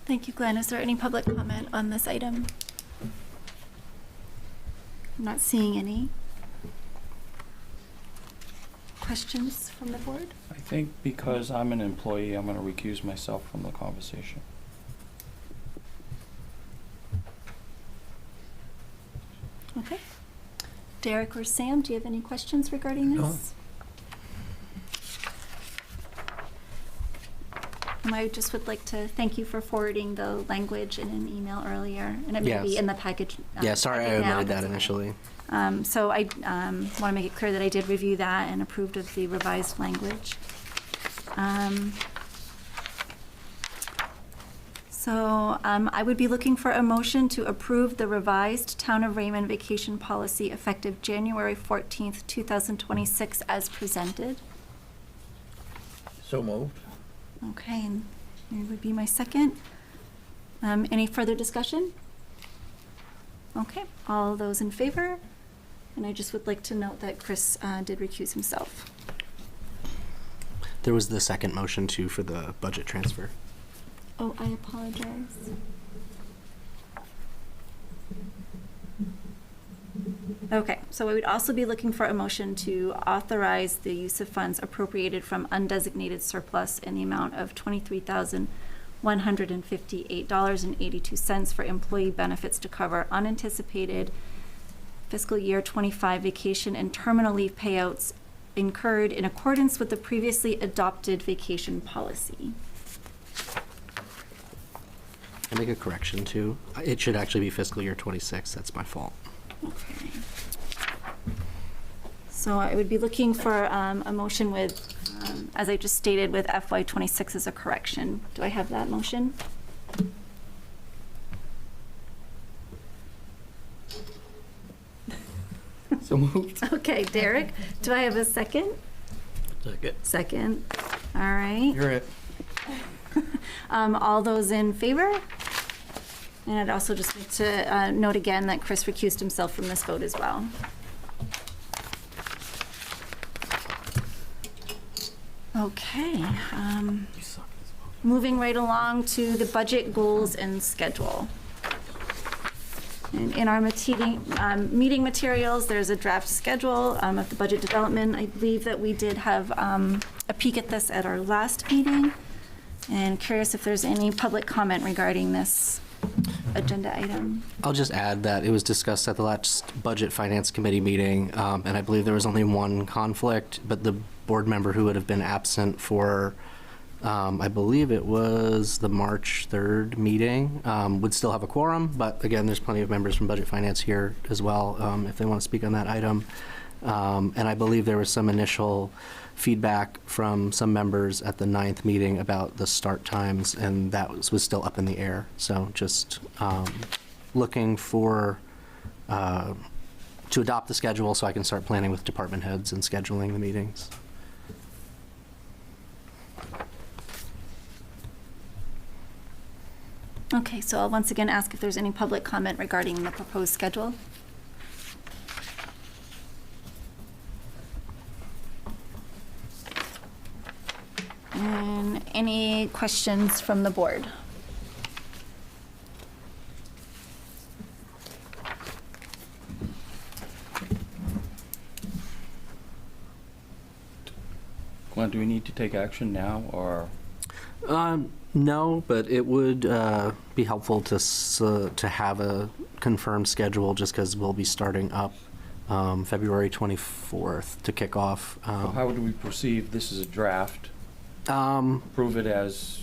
Thank you, Glenn. Is there any public comment on this item? I'm not seeing any. Questions from the board? I think because I'm an employee, I'm going to recuse myself from the conversation. Okay. Derek or Sam, do you have any questions regarding this? No. And I just would like to thank you for forwarding the language in an email earlier, and it may be Yes. in the package. Yeah, sorry I packet now. omitted that initially. So I want to make it clear that I did review that and approved of the revised language. I would be looking for a motion to approve the revised Town of Raymond vacation policy effective January 14th, 2026 as presented. So moved. Okay, and here would be my second. Any further discussion? Okay, all those in favor? And I just would like to note that Chris did recuse himself. There was the second motion too for the budget transfer. Oh, I apologize. Okay, so we would also be looking for a motion to authorize the use of funds appropriated from undesignated surplus in the amount of $23,158.82 for employee benefits to cover unanticipated fiscal year 25 vacation and terminal leave payouts incurred in accordance with the previously adopted vacation policy. I make a correction too. It should actually be fiscal year 26. That's my fault. Okay. So I would be looking for a motion with, as I just stated, with FY26 as a correction. Do I have that motion? So moved. Okay, Derek, do I have a second? Second. Second. All right. You're it. All those in favor? And I'd also just like to note again that Chris recused himself from this vote as well. Okay. Moving right along to the budget goals and schedule. And in our meeting materials, there's a draft schedule of the budget development. I believe that we did have a peek at this at our last meeting. And curious if there's any public comment regarding this agenda item. I'll just add that it was discussed at the last Budget Finance Committee meeting, and I believe there was only one conflict, but the board member who would have been absent for, I believe it was the March 3rd meeting, would still have a quorum, but again, there's plenty of members from Budget Finance here as well if they want to speak on that item. And I believe there was some initial feedback from some members at the 9th meeting about the start times, and that was still up in the air. So just looking for to adopt the schedule so I can start planning with department heads and scheduling the meetings. Okay, so I'll once again ask if there's any public comment regarding the proposed schedule. And any questions from the board? Glenn, do we need to take action now, or? No, but it would be helpful to have a confirmed schedule just because we'll be starting up February 24th to kick off. How would we proceed? This is a draft. Approve it as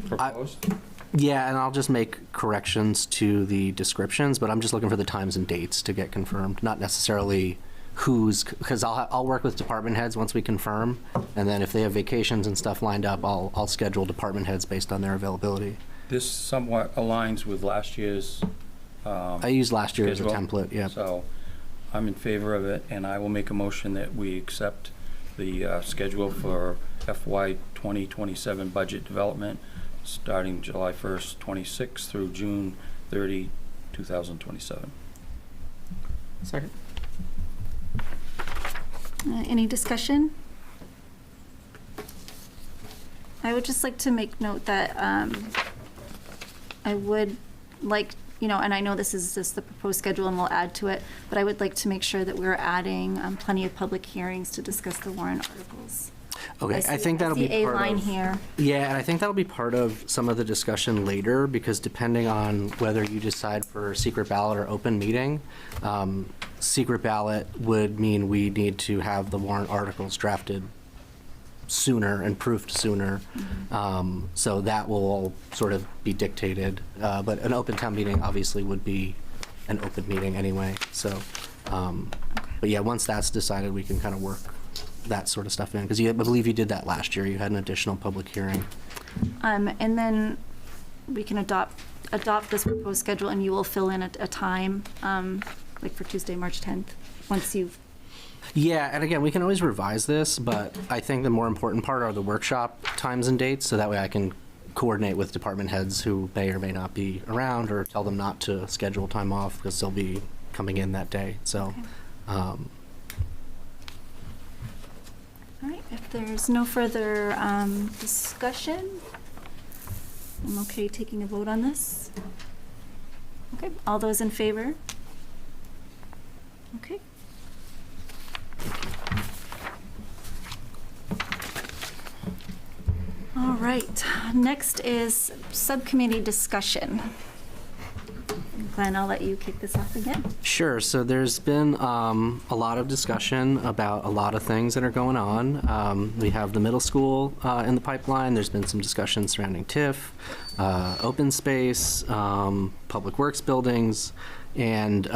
proposed? Yeah, and I'll just make corrections to the descriptions, but I'm just looking for the times and dates to get confirmed, not necessarily who's, because I'll work with department heads once we confirm, and then if they have vacations and stuff lined up, I'll schedule department heads based on their availability. This somewhat aligns with last year's I used last year as a schedule. template, yeah. So I'm in favor of it, and I will make a motion that we accept the schedule for FY 2027 budget development, starting July 1st, 26 through June 30, 2027. Second. Any discussion? I would just like to make note that I would like, and I know this is just the proposed schedule and we'll add to it, but I would like to make sure that we're adding plenty of public hearings to discuss the warrant articles. Okay, I think that'll be a part line of, here. Yeah, and I think that'll be part of some of the discussion later, because depending on whether you decide for secret ballot or open meeting, secret ballot would mean we need to have the warrant articles drafted sooner and proofed sooner. So that will all sort of be dictated. But an open town meeting obviously would be an open meeting anyway. So, but yeah, once that's decided, we can kind of work that sort of stuff in, because I believe you did that last year. You had an additional public hearing. And then we can adopt this proposed schedule, and you will fill in a time, like for Tuesday, March 10th, once you've. Yeah, and again, we can always revise this, but I think the more important part are the workshop times and dates, so that way I can coordinate with department heads who may or may not be around, or tell them not to schedule time off because they'll be coming in that day. So. Okay. All right, if there's no further discussion, I'm okay taking a vote on this. Okay, all those in favor? Okay. All right, next is subcommittee discussion. Glenn, I'll let you kick this off again. Sure. So there's been a lot of discussion about a lot of things that are going on. We have the middle school in the pipeline. There's been some discussion surrounding TIF, open space, public works buildings, and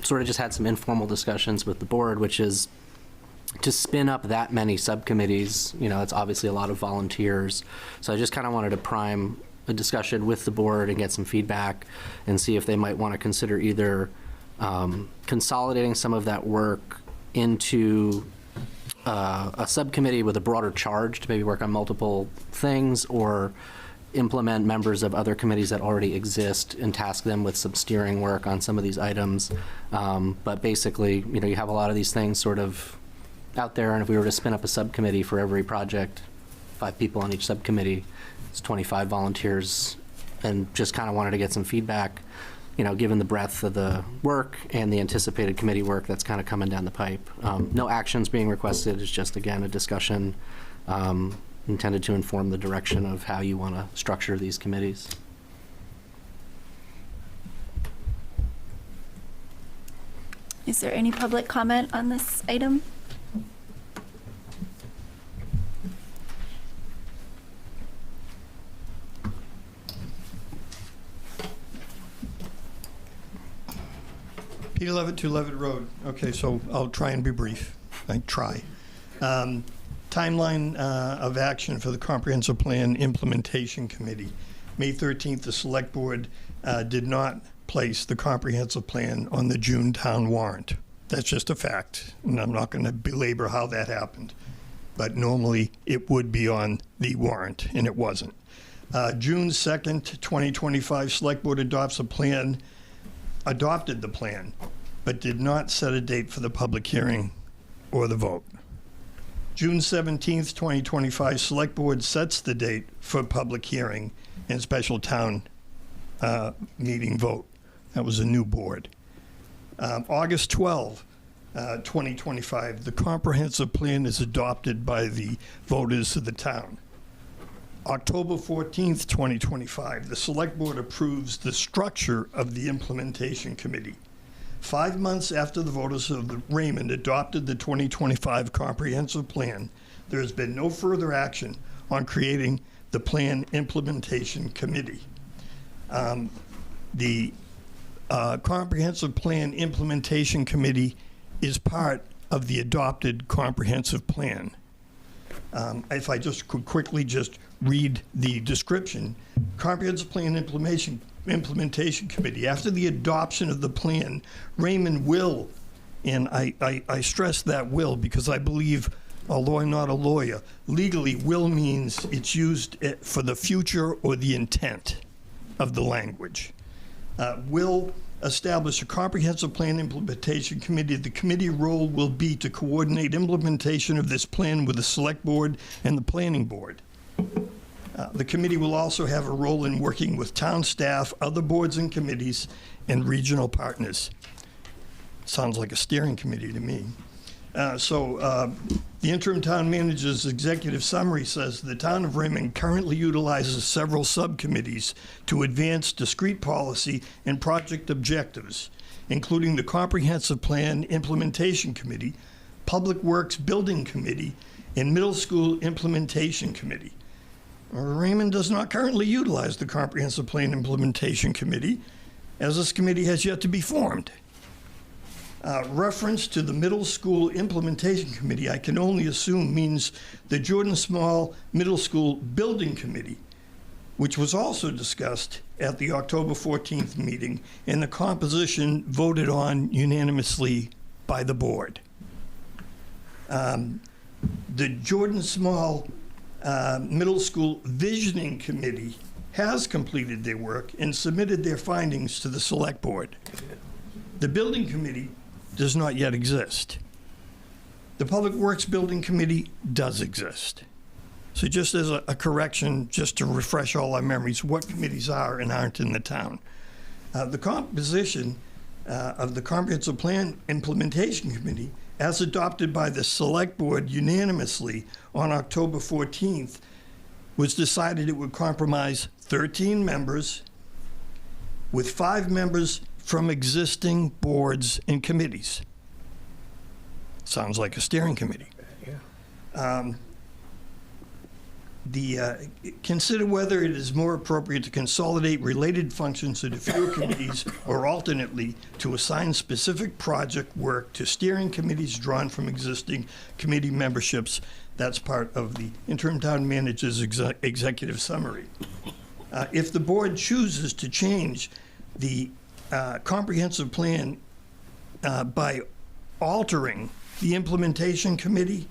sort of just had some informal discussions with the board, which is to spin up that many subcommittees. It's obviously a lot of volunteers. So I just kind of wanted to prime a discussion with the board and get some feedback and see if they might want to consider either consolidating some of that work into a subcommittee with a broader charge to maybe work on multiple things, or implement members of other committees that already exist and task them with some steering work on some of these items. But basically, you have a lot of these things sort of out there, and if we were to spin up a subcommittee for every project, 5 people on each subcommittee, it's 25 volunteers, and just kind of wanted to get some feedback, given the breadth of the work and the anticipated committee work that's kind of coming down the pipe. No actions being requested. It's just, again, a discussion intended to inform the direction of how you want to structure these committees. Is there any public comment on this item? Peter Levitt, 2 Levitt Road. Okay, so I'll try and be brief. I try. Timeline of action for the Comprehensive Plan Implementation Committee. May 13th, the Select Board did not place the Comprehensive Plan on the June town warrant. That's just a fact, and I'm not going to belabor how that happened. But normally, it would be on the warrant, and it wasn't. June 2nd, 2025, Select Board adopted the plan, but did not set a date for the public hearing or the vote. June 17th, 2025, Select Board sets the date for public hearing and special town meeting vote. That was a new board. August 12, 2025, the comprehensive plan is adopted by the voters of the town. October 14th, 2025, the Select Board approves the structure of the Implementation Committee. 5 months after the voters of the Raymond adopted the 2025 Comprehensive Plan, there has been no further action on creating the Plan Implementation Committee. The Comprehensive Plan Implementation Committee is part of the adopted comprehensive plan. If I just could quickly just read the description, Comprehensive Plan Implementation Committee, after the adoption of the plan, Raymond will, and I stress that will because I believe, although I'm not a lawyer, legally will means it's used for the future or the intent of the language. Will establish a comprehensive plan implementation committee. The committee role will be to coordinate implementation of this plan with the select board and the planning board. The committee will also have a role in working with town staff, other boards and committees, and regional partners. Sounds like a steering committee to me. The interim town manager's executive summary says the town of Raymond currently utilizes several subcommittees to advance discrete policy and project objectives, including the Comprehensive Plan Implementation Committee, Public Works Building Committee, and Middle School Implementation Committee. Raymond does not currently utilize the Comprehensive Plan Implementation Committee, as this committee has yet to be formed. Reference to the Middle School Implementation Committee, I can only assume means the Jordan Small Middle School Building Committee, which was also discussed at the October 14th meeting, and the composition voted on unanimously by the board. The Jordan Small Middle School Visioning Committee has completed their work and submitted their findings to the Select Board. The Building Committee does not yet exist. The Public Works Building Committee does exist. So just as a correction, just to refresh all our memories, what committees are and aren't in the town. The composition of the Comprehensive Plan Implementation Committee, as adopted by the Select Board unanimously on October 14th, was decided it would comprise 13 members with 5 members from existing boards and committees. Sounds like a steering committee. Consider whether it is more appropriate to consolidate related functions into fewer committees or alternately to assign specific project work to steering committees drawn from existing committee memberships. That's part of the interim town manager's executive summary. If the board chooses to change the comprehensive plan by altering the implementation committee,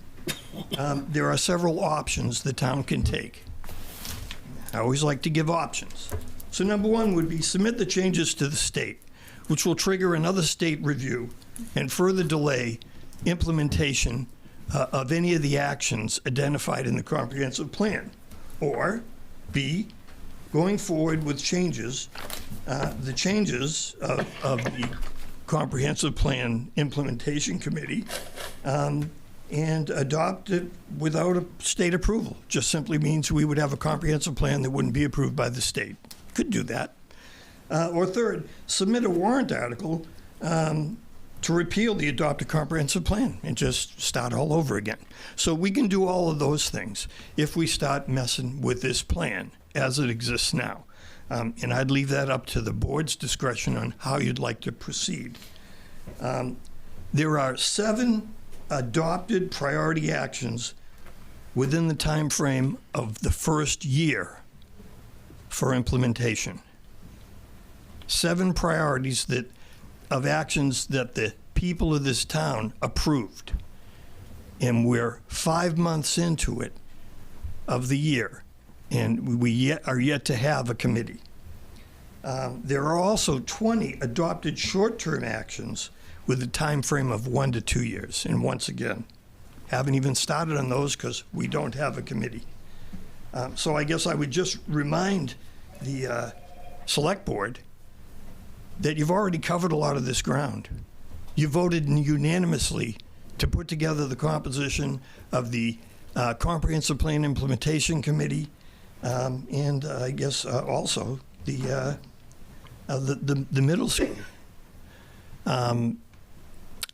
there are several options the town can take. I always like to give options. So number one would be submit the changes to the state, which will trigger another state review and further delay implementation of any of the actions identified in the comprehensive plan. Or B, going forward with changes, the changes of the Comprehensive Plan Implementation Committee, and adopt it without a state approval. Just simply means we would have a comprehensive plan that wouldn't be approved by the state. Could do that. Or third, submit a warrant article to repeal the adopted comprehensive plan and just start all over again. So we can do all of those things if we start messing with this plan as it exists now. And I'd leave that up to the board's discretion on how you'd like to proceed. There are 7 adopted priority actions within the time frame of the first year for implementation. 7 priorities of actions that the people of this town approved. And we're 5 months into it of the year, and we are yet to have a committee. There are also 20 adopted short-term actions with a time frame of 1 to 2 years. And once again, haven't even started on those because we don't have a committee. So I guess I would just remind the select board that you've already covered a lot of this ground. You voted unanimously to put together the composition of the Comprehensive Plan Implementation Committee, and I guess also the middle school.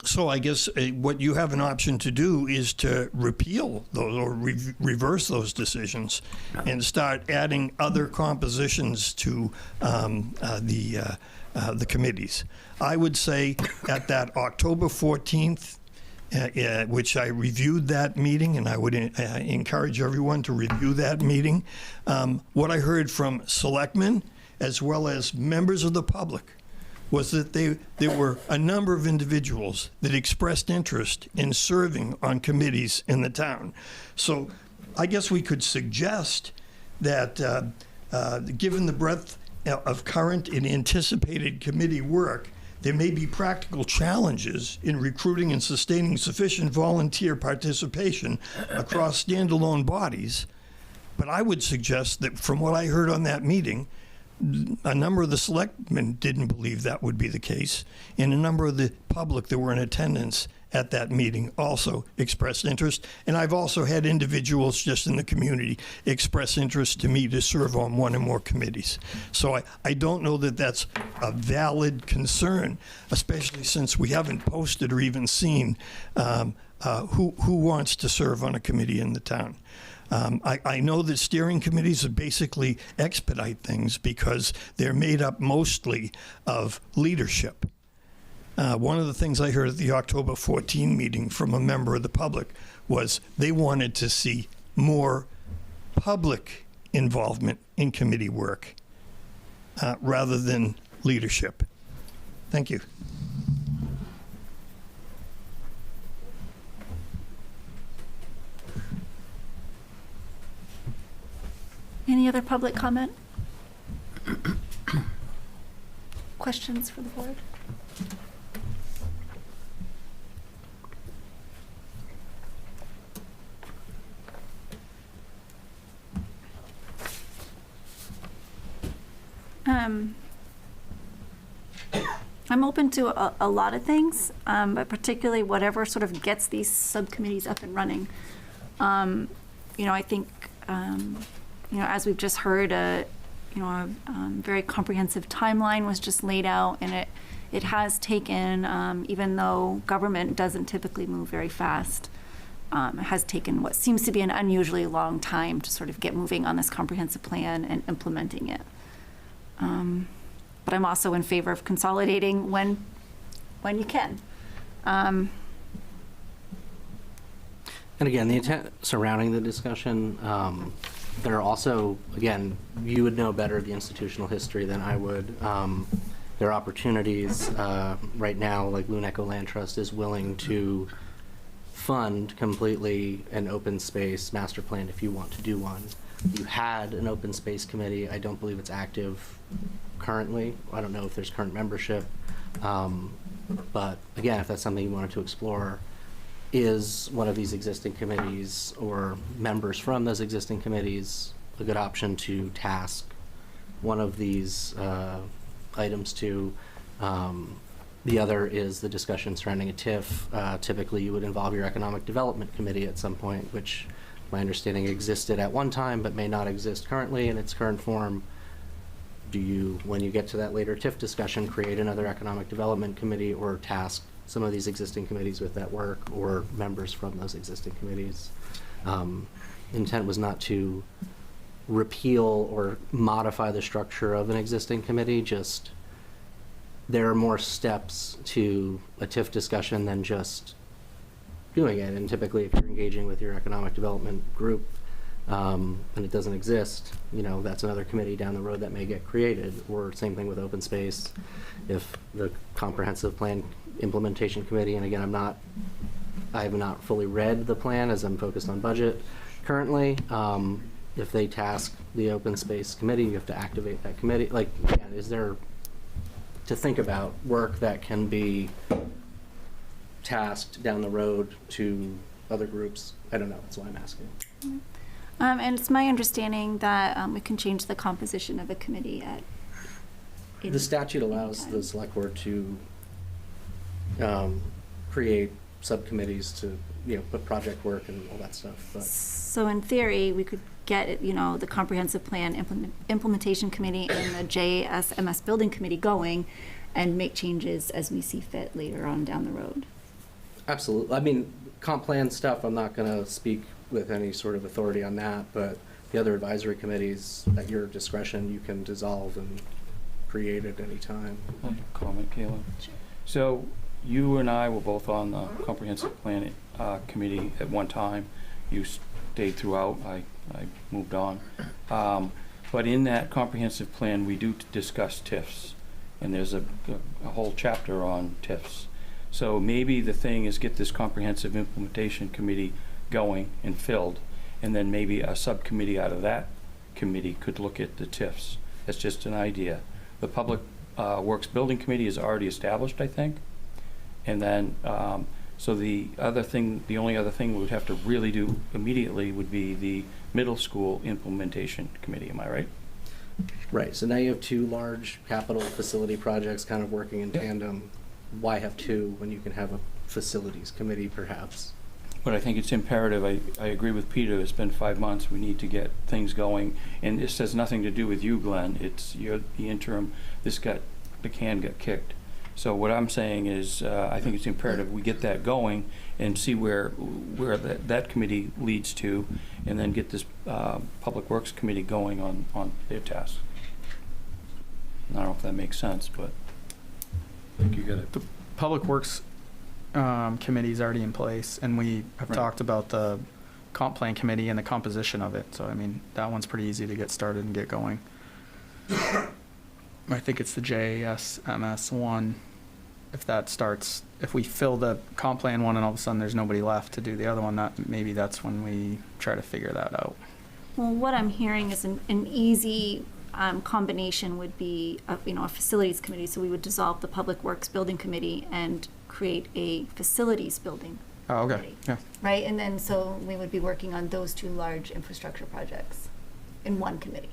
So I guess what you have an option to do is to repeal those or reverse those decisions and start adding other compositions to the committees. I would say at that October 14th, which I reviewed that meeting, and I would encourage everyone to review that meeting, what I heard from selectmen as well as members of the public was that there were a number of individuals that expressed interest in serving on committees in the town. So I guess we could suggest that given the breadth of current and anticipated committee work, there may be practical challenges in recruiting and sustaining sufficient volunteer participation across standalone bodies. But I would suggest that from what I heard on that meeting, a number of the selectmen didn't believe that would be the case, and a number of the public that were in attendance at that meeting also expressed interest. And I've also had individuals just in the community express interest to me to serve on one or more committees. So I don't know that that's a valid concern, especially since we haven't posted or even seen who wants to serve on a committee in the town. I know that steering committees basically expedite things because they're made up mostly of leadership. One of the things I heard at the October 14 meeting from a member of the public was they wanted to see more public involvement in committee work rather than leadership. Thank you. Any other public comment? Questions for the board? I'm open to a lot of things, but particularly whatever sort of gets these subcommittees up and running. I think, as we've just heard, a very comprehensive timeline was just laid out, and it has taken, even though government doesn't typically move very fast, it has taken what seems to be an unusually long time to sort of get moving on this comprehensive plan and implementing it. But I'm also in favor of consolidating when you can. And again, the intent surrounding the discussion, there are also, again, you would know better the institutional history than I would. There are opportunities right now, like Loon Echo Land Trust is willing to fund completely an open space master plan if you want to do one. You had an open space committee. I don't believe it's active currently. I don't know if there's current membership. But again, if that's something you wanted to explore, is one of these existing committees or members from those existing committees a good option to task one of these items to? The other is the discussion surrounding a TIF. Typically, you would involve your economic development committee at some point, which my understanding existed at one time but may not exist currently in its current form. Do you, when you get to that later TIF discussion, create another economic development committee or task some of these existing committees with that work or members from those existing committees? Intent was not to repeal or modify the structure of an existing committee, just there are more steps to a TIF discussion than just doing it. And typically, if you're engaging with your economic development group and it doesn't exist, that's another committee down the road that may get created. Or same thing with open space. If the comprehensive plan implementation committee, and again, I have not fully read the plan as I'm focused on budget currently. If they task the open space committee, you have to activate that committee. Like, again, is there to think about work that can be tasked down the road to other groups? I don't know. That's why I'm asking. And it's my understanding that we can change the composition of a committee at the statute allows the select board to create subcommittees to put project work and all that stuff. But. So in theory, we could get the comprehensive plan implementation committee and the JSMS building committee going and make changes as we see fit later on down the road. Absolutely. I mean, comp plan stuff, I'm not going to speak with any sort of authority on that, but the other advisory committees, at your discretion, you can dissolve and create at any time. Comment, Kayla? Sure. So you and I were both on the comprehensive plan committee at one time. You stayed throughout. I moved on. But in that comprehensive plan, we do discuss TIFs, and there's a whole chapter on TIFs. So maybe the thing is get this comprehensive implementation committee going and filled, and then maybe a subcommittee out of that committee could look at the TIFs. That's just an idea. The Public Works Building Committee is already established, I think. And then, so the only other thing we would have to really do immediately would be the Middle School Implementation Committee, am I right? Right, so now you have two large capital facility projects kind of working in tandem. Why have two when you can have a facilities committee, perhaps? But I think it's imperative, I agree with Peter, it's been 5 months, we need to get things going. And this has nothing to do with you, Glenn, you're the interim, the can got kicked. So what I'm saying is, I think it's imperative we get that going and see where that committee leads to, and then get this Public Works Committee going on their tasks. I don't know if that makes sense, but I think you got it. The Public Works committee is already in place, and we have talked about the comp plan committee and the composition of it. So, I mean, that one's pretty easy to get started and get going. I think it's the JSMS one. If we fill the comp plan one and all of a sudden there's nobody left to do the other one, maybe that's when we try to figure that out. Well, what I'm hearing is an easy combination would be a facilities committee. So we would dissolve the Public Works Building Committee and create a facilities building committee. Yeah. Right, and then so we would be working on those two large infrastructure projects in one committee.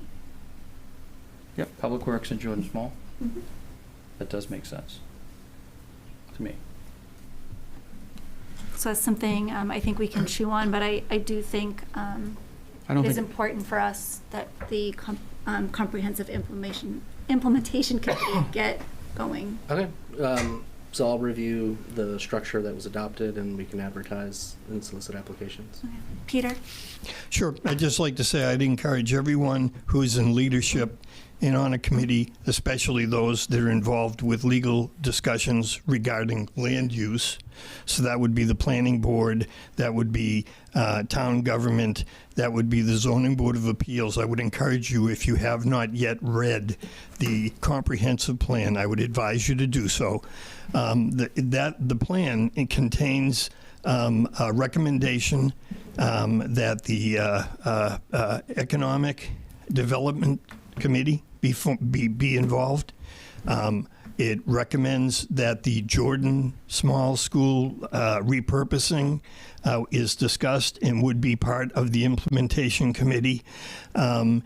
Yep, Public Works and Jordan Small. Mm-hmm. That does make sense to me. So that's something I think we can chew on, but I do think it is important for us that the comprehensive implementation committee get going. Okay. So I'll review the structure that was adopted, and we can advertise and solicit applications. Okay. Peter? Sure. I'd just like to say I'd encourage everyone who's in leadership and on a committee, especially those that are involved with legal discussions regarding land use. So that would be the planning board, that would be town government, that would be the zoning board of appeals. I would encourage you, if you have not yet read the comprehensive plan, I would advise you to do so. The plan, it contains a recommendation that the Economic Development Committee be involved. It recommends that the Jordan Small School repurposing is discussed and would be part of the implementation committee. And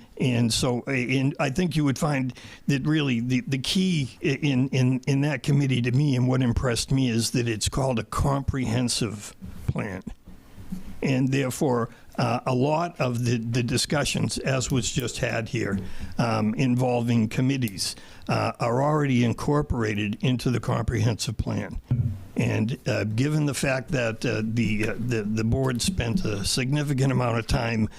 I think you would find that really the key in that committee to me, and what impressed me, is that it's called a comprehensive plan. And therefore, a lot of the discussions, as was just had here, involving committees, are already incorporated into the comprehensive plan. And given the fact that the board spent a significant amount of time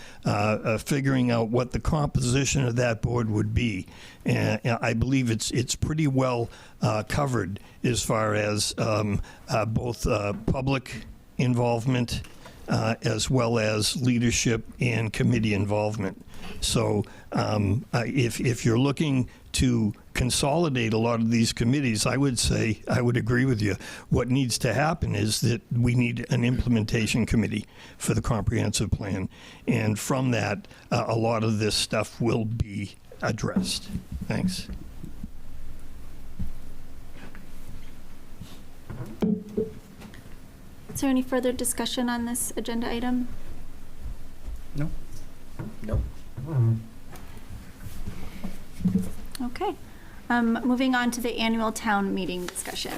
figuring out what the composition of that board would be, and I believe it's pretty well covered as far as both public involvement as well as leadership and committee involvement. So if you're looking to consolidate a lot of these committees, I would say, I would agree with you. What needs to happen is that we need an implementation committee for the comprehensive plan. And from that, a lot of this stuff will be addressed. Thanks. Is there any further discussion on this agenda item? No. Nope. Okay. Moving on to the annual town meeting discussion.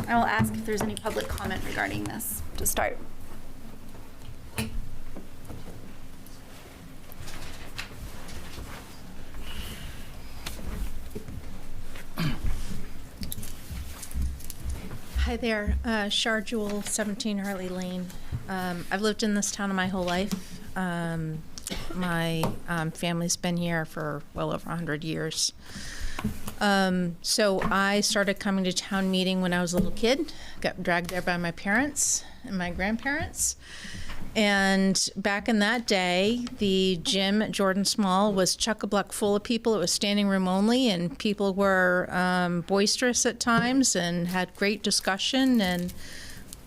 I will ask if there's any public comment regarding this to start. Hi there, Char Jewel, 17 Harley Lane. I've lived in this town my whole life. My family's been here for well over 100 years. So I started coming to town meeting when I was a little kid, got dragged there by my parents and my grandparents. And back in that day, the gym at Jordan Small was chock-a-block full of people. It was standing room only, and people were boisterous at times and had great discussion, and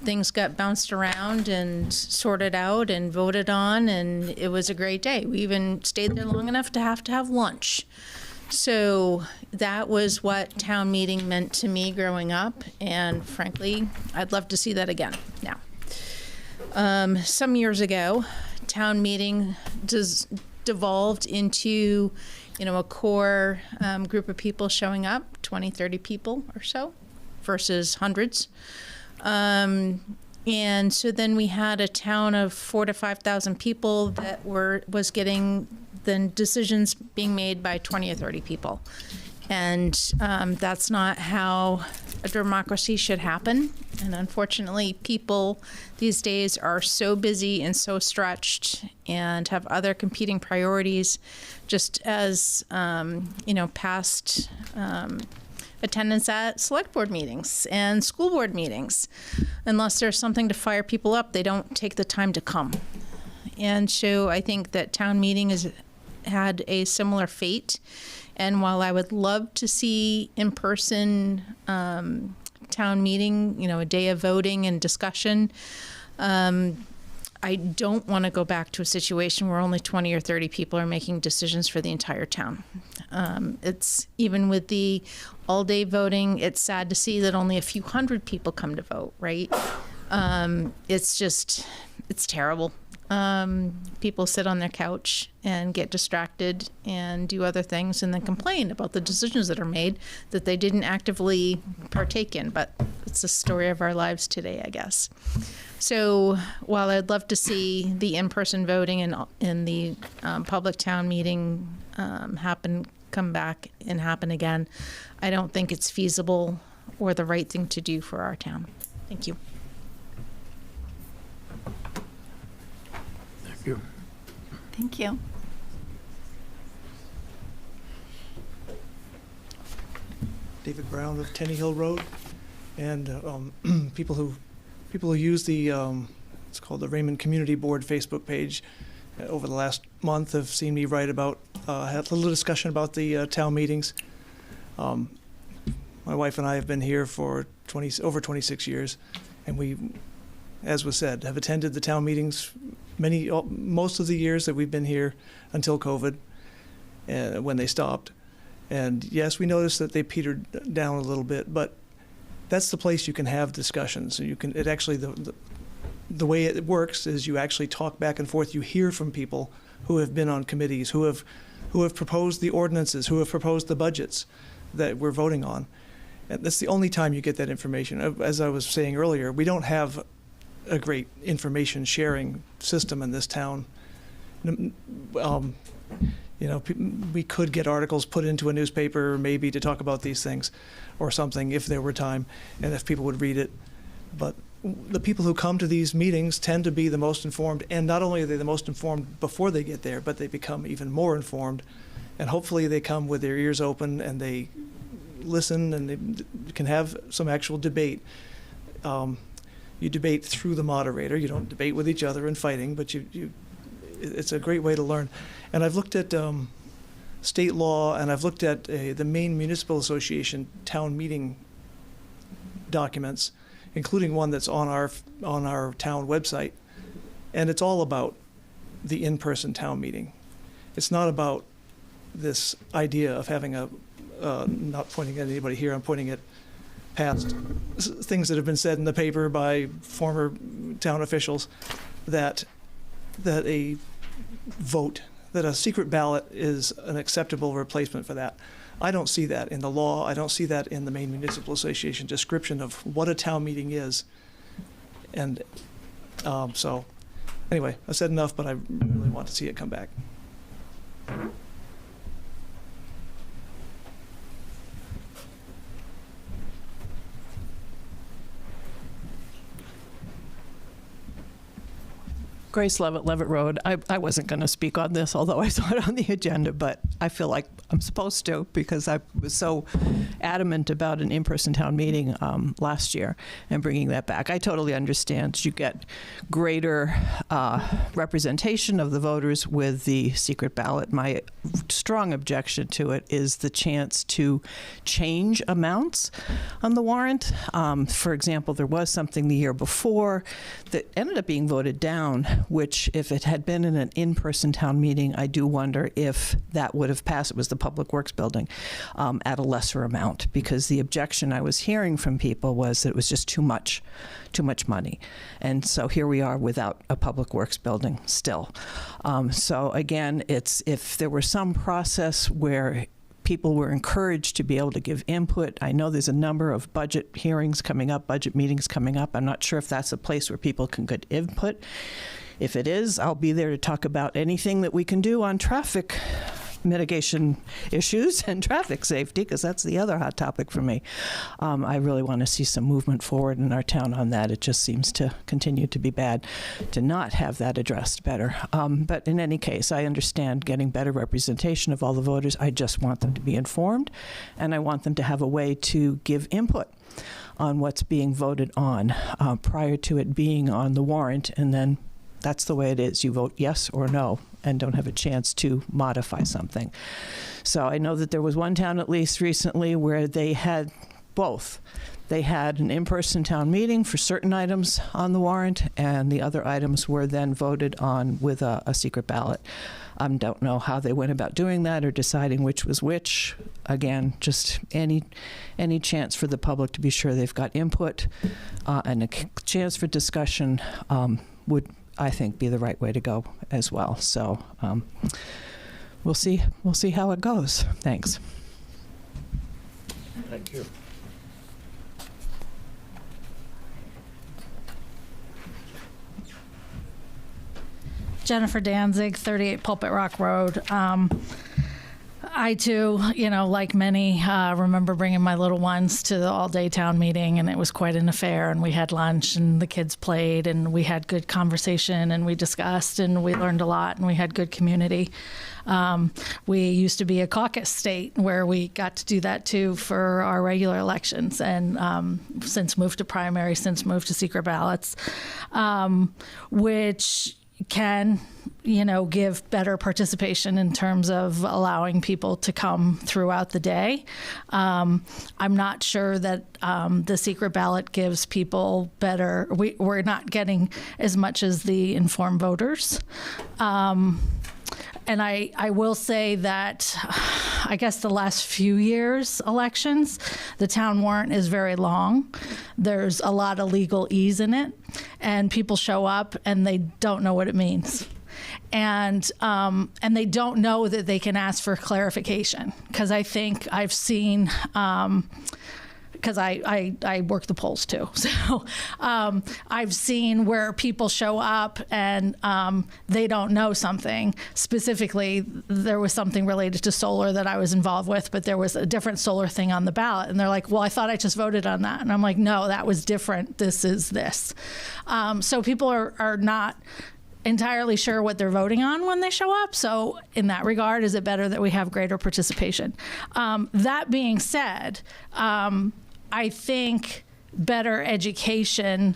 things got bounced around and sorted out and voted on, and it was a great day. We even stayed there long enough to have lunch. So that was what town meeting meant to me growing up, and frankly, I'd love to see that again now. Some years ago, town meeting devolved into, a core group of people showing up, 20, 30 people or so, versus hundreds. And so then we had a town of 4,000 to 5,000 people that was getting the decisions being made by 20 or 30 people. And that's not how a democracy should happen. And unfortunately, people these days are so busy and so stretched and have other competing priorities, just as, past attendance at select board meetings and school board meetings. Unless there's something to fire people up, they don't take the time to come. And so I think that town meeting has had a similar fate. And while I would love to see in-person town meeting, a day of voting and discussion, I don't want to go back to a situation where only 20 or 30 people are making decisions for the entire town. It's even with the all-day voting, it's sad to see that only a few hundred people come to vote, right? It's terrible. People sit on their couch and get distracted and do other things and then complain about the decisions that are made that they didn't actively partake in. But it's the story of our lives today, I guess. So while I'd love to see the in-person voting and the public town meeting come back and happen again, I don't think it's feasible or the right thing to do for our town. Thank you. Thank you. Thank you. David Brown of Tenny Hill Road, and people who use the it's called the Raymond Community Board Facebook page over the last month have seen me write about had a little discussion about the town meetings. My wife and I have been here for over 26 years, and we, as was said, have attended the town meetings most of the years that we've been here until COVID, when they stopped. And yes, we noticed that they petered down a little bit, but that's the place you can have discussions. You can, the way it works is you actually talk back and forth. You hear from people who have been on committees, who have proposed the ordinances, who have proposed the budgets that we're voting on. And that's the only time you get that information. As I was saying earlier, we don't have a great information sharing system in this town. We could get articles put into a newspaper maybe to talk about these things or something if there were time and if people would read it. But the people who come to these meetings tend to be the most informed, and not only are they the most informed before they get there, but they become even more informed. And hopefully they come with their ears open and they listen and they can have some actual debate. You debate through the moderator. You don't debate with each other and fighting, but it's a great way to learn. And I've looked at state law, and I've looked at the Maine Municipal Association town meeting documents, including one that's on our town website, and it's all about the in-person town meeting. It's not about this idea of having not pointing at anybody here, I'm pointing at past things that have been said in the paper by former town officials, that a secret ballot is an acceptable replacement for that. I don't see that in the law. I don't see that in the Maine Municipal Association description of what a town meeting is. And so anyway, I've said enough, but I really want to see it come back. Grace Levitt, Levitt Road. I wasn't going to speak on this, although I saw it on the agenda, but I feel like I'm supposed to because I was so adamant about an in-person town meeting last year and bringing that back. I totally understand. You get greater representation of the voters with the secret ballot. My strong objection to it is the chance to change amounts on the warrant. For example, there was something the year before that ended up being voted down, which if it had been in an in-person town meeting, I do wonder if that would have passed. It was the Public Works building at a lesser amount, because the objection I was hearing from people was that it was just too much money. And so here we are without a Public Works building still. So again, it's if there were some process where people were encouraged to be able to give input. I know there's a number of budget hearings coming up, budget meetings coming up. I'm not sure if that's a place where people can get input. If it is, I'll be there to talk about anything that we can do on traffic mitigation issues and traffic safety, because that's the other hot topic for me. I really want to see some movement forward in our town on that. It just seems to continue to be bad to not have that addressed better. But in any case, I understand getting better representation of all the voters. I just want them to be informed, and I want them to have a way to give input on what's being voted on prior to it being on the warrant, and then that's the way it is. You vote yes or no and don't have a chance to modify something. So I know that there was one town, at least recently, where they had both. They had an in-person town meeting for certain items on the warrant, and the other items were then voted on with a secret ballot. Don't know how they went about doing that or deciding which was which. Again, just any chance for the public to be sure they've got input and a chance for discussion would, I think, be the right way to go as well. So we'll see how it goes. Thanks. Thank you. Jennifer Danzig, 38 Pulpit Rock Road. I too, like many, remember bringing my little ones to the all-day town meeting, and it was quite an affair, and we had lunch, and the kids played, and we had good conversation, and we discussed, and we learned a lot, and we had good community. We used to be a caucus state where we got to do that too for our regular elections, and since moved to primary, since moved to secret ballots, which can, give better participation in terms of allowing people to come throughout the day. I'm not sure that the secret ballot gives people better, we're not getting as much as the informed voters. And I will say that I guess the last few years' elections, the town warrant is very long. There's a lot of legalese in it, and people show up and they don't know what it means. And they don't know that they can ask for clarification, because I think I've seen, because I work the polls too. So I've seen where people show up and they don't know something. Specifically, there was something related to solar that I was involved with, but there was a different solar thing on the ballot. And they're like, well, I thought I just voted on that. And I'm like, no, that was different. This is this. So people are not entirely sure what they're voting on when they show up. So in that regard, is it better that we have greater participation? That being said, I think better education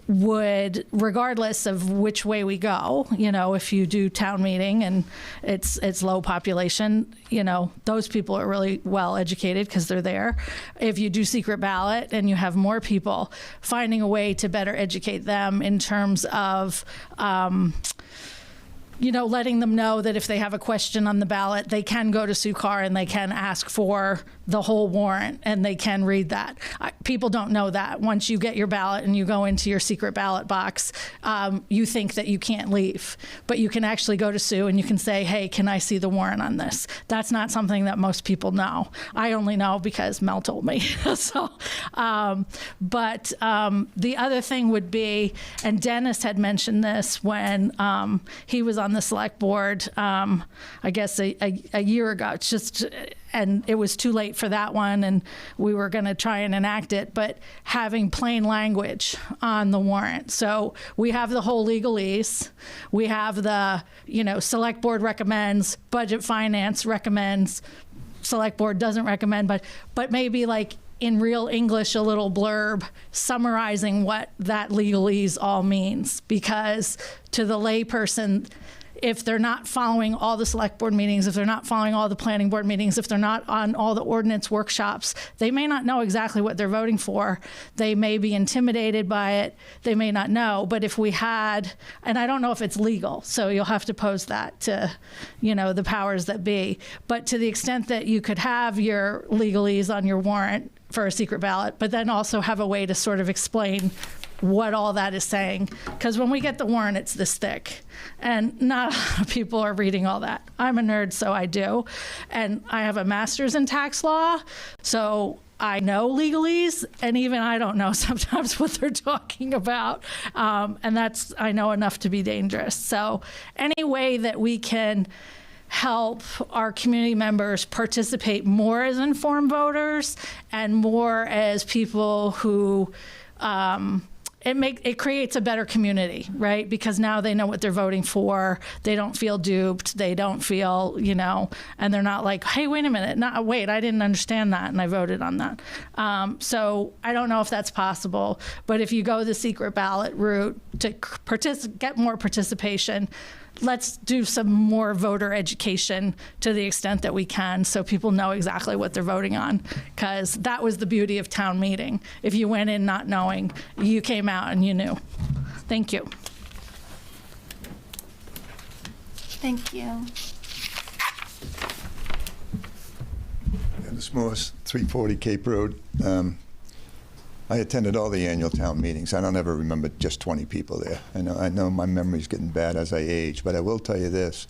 would, regardless of which way we go, if you do town meeting and it's low population, those people are really well educated because they're there. If you do secret ballot and you have more people, finding a way to better educate them in terms of letting them know that if they have a question on the ballot, they can go to Sue Carr and they can ask for the whole warrant and they can read that. People don't know that. Once you get your ballot and you go into your secret ballot box, you think that you can't leave. But you can actually go to Sue and you can say, hey, can I see the warrant on this? That's not something that most people know. I only know because Mel told me. So, but the other thing would be, and Dennis had mentioned this when he was on on the select board, I guess a year ago. It's just, and it was too late for that one, and we were going to try and enact it, but having plain language on the warrant. So we have the whole legalese. We have the, select board recommends, budget finance recommends, select board doesn't recommend, but maybe like in real English, a little blurb summarizing what that legalese all means. Because to the layperson, if they're not following all the select board meetings, if they're not following all the planning board meetings, if they're not on all the ordinance workshops, they may not know exactly what they're voting for. They may be intimidated by it. They may not know. But if we had, and I don't know if it's legal, so you'll have to pose that to, the powers that be. But to the extent that you could have your legalese on your warrant for a secret ballot, but then also have a way to sort of explain what all that is saying. Because when we get the warrant, it's this thick. And not a lot of people are reading all that. I'm a nerd, so I do. And I have a master's in tax law, so I know legalese, and even I don't know sometimes what they're talking about. And I know enough to be dangerous. So any way that we can help our community members participate more as informed voters and more as people who it creates a better community, right? Because now they know what they're voting for. They don't feel duped. They don't feel, and they're not like, hey, wait a minute. Wait, I didn't understand that, and I voted on that. So I don't know if that's possible. But if you go the secret ballot route to get more participation, let's do some more voter education to the extent that we can so people know exactly what they're voting on, because that was the beauty of town meeting. If you went in not knowing, you came out and you knew. Thank you. Thank you. Dennis Morse, 340 Cape Road. I attended all the annual town meetings. I don't ever remember just 20 people there. I know my memory's getting bad as I age, but I will tell you this.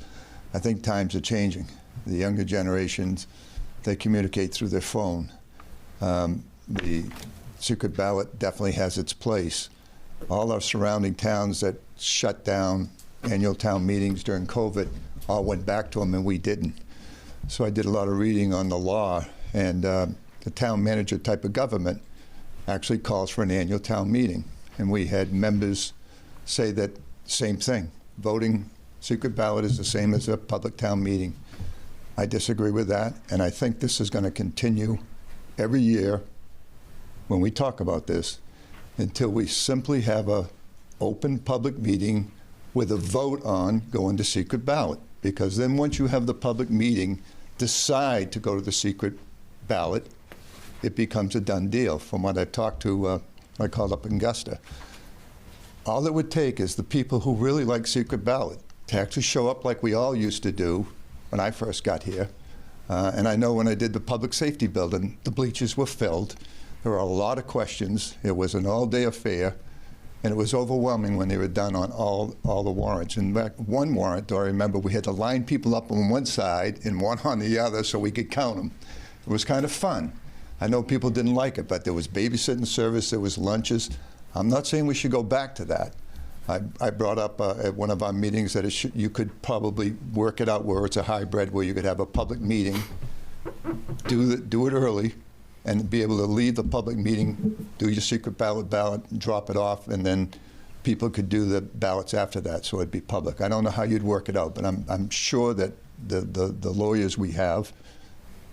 I think times are changing. The younger generations, they communicate through their phone. The secret ballot definitely has its place. All our surrounding towns that shut down annual town meetings during COVID all went back to them, and we didn't. So I did a lot of reading on the law, and the town manager type of government actually calls for an annual town meeting. And we had members say that same thing. Voting secret ballot is the same as a public town meeting. I disagree with that, and I think this is going to continue every year when we talk about this until we simply have a open public meeting with a vote on going to secret ballot. Because then once you have the public meeting decide to go to the secret ballot, it becomes a done deal. From what I've talked to, I called up Augusta. All it would take is the people who really like secret ballot to actually show up like we all used to do when I first got here. And I know when I did the public safety building, the bleachers were filled. There were a lot of questions. It was an all-day affair, and it was overwhelming when they were done on all the warrants. In fact, one warrant, I remember we had to line people up on one side and one on the other so we could count them. It was kind of fun. I know people didn't like it, but there was babysitting service, there was lunches. I'm not saying we should go back to that. I brought up at one of our meetings that you could probably work it out where it's a hybrid, where you could have a public meeting, do it early, and be able to leave the public meeting, do your secret ballot, drop it off, and then people could do the ballots after that, so it'd be public. I don't know how you'd work it out, but I'm sure that the lawyers we have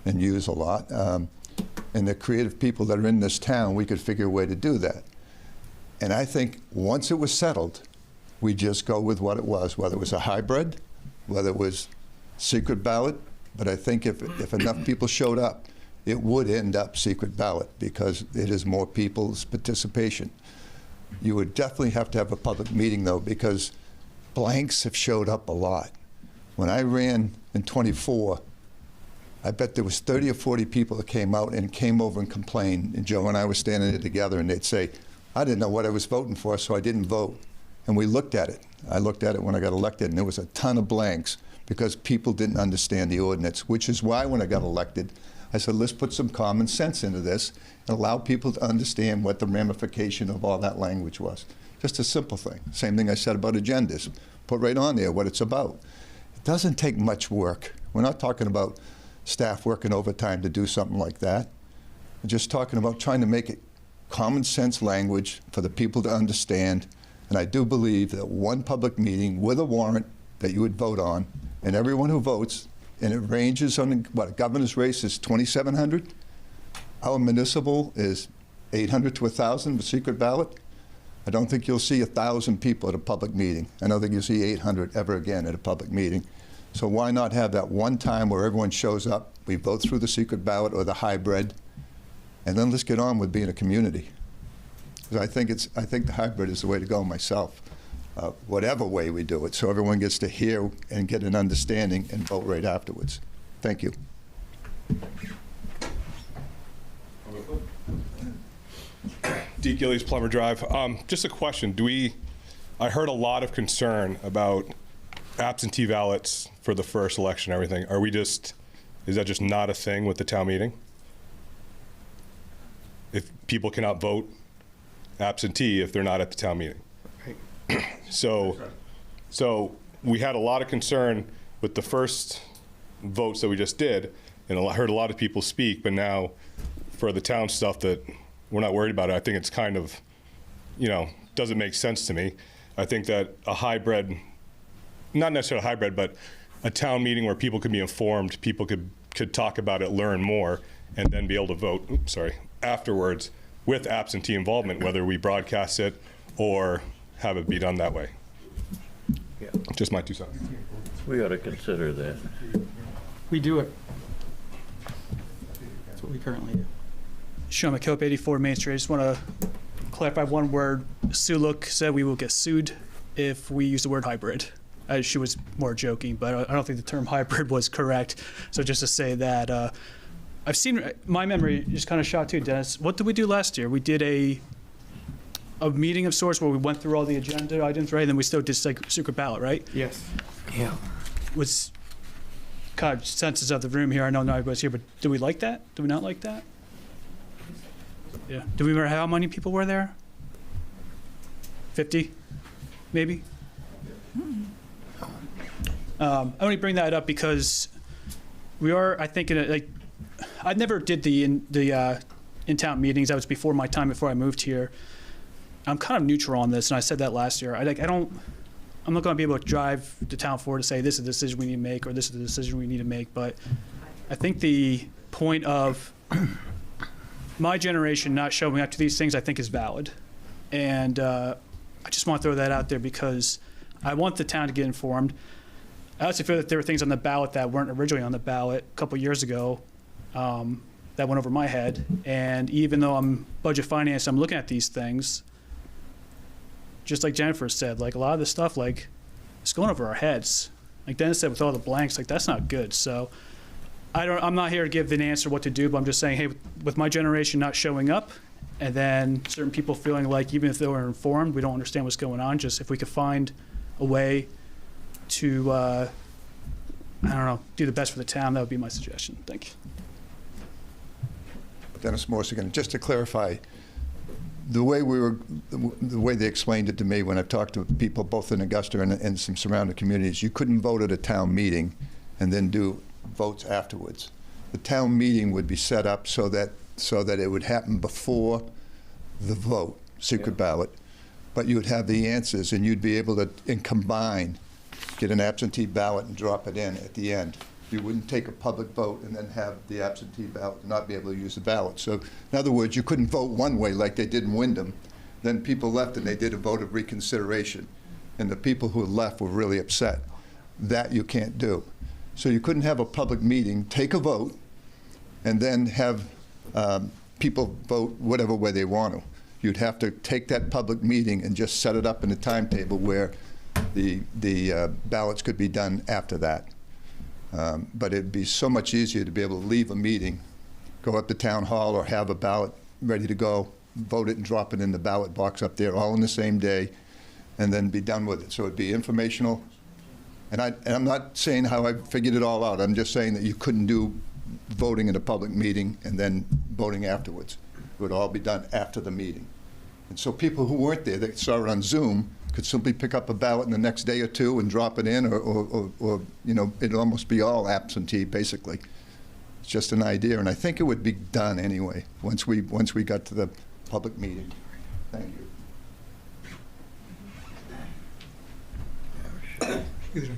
and use a lot, and the creative people that are in this town, we could figure a way to do that. And I think once it was settled, we just go with what it was, whether it was a hybrid, whether it was secret ballot. But I think if enough people showed up, it would end up secret ballot because it is more people's participation. You would definitely have to have a public meeting, though, because blanks have showed up a lot. When I ran in '24, I bet there was 30 or 40 people that came out and came over and complained. And Joe and I were standing there together, and they'd say, I didn't know what I was voting for, so I didn't vote. And we looked at it. I looked at it when I got elected, and there was a ton of blanks because people didn't understand the ordinance, which is why when I got elected, I said, let's put some common sense into this and allow people to understand what the ramification of all that language was. Just a simple thing. Same thing I said about agendas. Put right on there what it's about. It doesn't take much work. We're not talking about staff working overtime to do something like that. We're just talking about trying to make it common sense language for the people to understand. And I do believe that one public meeting with a warrant that you would vote on, and everyone who votes, and it ranges on, what, a governor's race is 2,700? Our municipal is 800 to 1,000 with secret ballot. I don't think you'll see 1,000 people at a public meeting. I don't think you'll see 800 ever again at a public meeting. So why not have that one time where everyone shows up, we vote through the secret ballot or the hybrid, and then let's get on with being a community. 'Cause I think the hybrid is the way to go myself, whatever way we do it, so everyone gets to hear and get an understanding and vote right afterwards. Thank you. D. Gillies, Plummer Drive. Just a question. I heard a lot of concern about absentee ballots for the first election and everything. Is that just not a thing with the town meeting? If people cannot vote absentee if they're not at the town meeting. So we had a lot of concern with the first votes that we just did, and I heard a lot of people speak, but now for the town stuff that we're not worried about it, I think it's kind of, doesn't make sense to me. I think that a hybrid, not necessarily a hybrid, but a town meeting where people could be informed, people could talk about it, learn more, and then be able to vote, afterwards with absentee involvement, whether we broadcast it or have it be done that way. Yeah. Just my 2 cents. We ought to consider that. We do it. That's what we currently do. Sean McCope, 84 Main Street. I just want to clarify one word. Sue Look said we will get sued if we use the word hybrid. She was more joking, but I don't think the term hybrid was correct. So just to say that, I've seen, my memory just kind of shot too, Dennis. What did we do last year? We did a meeting of sorts where we went through all the agenda items, right? And then we still did secret ballot, right? Yes. Yeah. Was kind of senses of the room here. I know not everybody's here, but do we like that? Do we not like that? Yeah. Do we remember how many people were there? 50, maybe? I only bring that up because we are, I think, I never did the in-town meetings. That was before my time, before I moved here. I'm kind of neutral on this, and I said that last year. I'm not going to be able to drive the town forward to say this is the decision we need to make or this is the decision we need to make. But I think the point of my generation not showing up to these things, I think, is valid. And I just want to throw that out there because I want the town to get informed. I also feel that there were things on the ballot that weren't originally on the ballot a couple years ago that went over my head. And even though I'm budget finance, I'm looking at these things. Just like Jennifer said, a lot of this stuff, it's going over our heads. Like Dennis said, with all the blanks, that's not good. So I'm not here to give an answer what to do, but I'm just saying, hey, with my generation not showing up, and then certain people feeling like even if they were informed, we don't understand what's going on. Just if we could find a way to, do the best for the town, that would be my suggestion. Thank you. Dennis Morse again. Just to clarify, the way they explained it to me when I've talked to people both in Augusta and some surrounding communities, you couldn't vote at a town meeting and then do votes afterwards. The town meeting would be set up so that it would happen before the vote, secret ballot, but you would have the answers and you'd be able to, and combine, get an absentee ballot and drop it in at the end. You wouldn't take a public vote and then have the absentee ballot and not be able to use the ballot. So in other words, you couldn't vote one way like they did in Wyndham. Then people left and they did a vote of reconsideration. And the people who left were really upset. That you can't do. So you couldn't have a public meeting, take a vote, and then have people vote whatever way they want to. You'd have to take that public meeting and just set it up in a timetable where the ballots could be done after that. But it'd be so much easier to be able to leave a meeting, go up to town hall or have a ballot ready to go, vote it and drop it in the ballot box up there all in the same day, and then be done with it. So it'd be informational. And I'm not saying how I figured it all out. I'm just saying that you couldn't do voting in a public meeting and then voting afterwards. It would all be done after the meeting. And so people who weren't there, that saw it on Zoom, could simply pick up a ballot in the next day or two and drop it in, or you know, it'd almost be all absentee, basically. It's just an idea, and I think it would be done anyway, once we got to the public meeting. Thank you. Excuse me.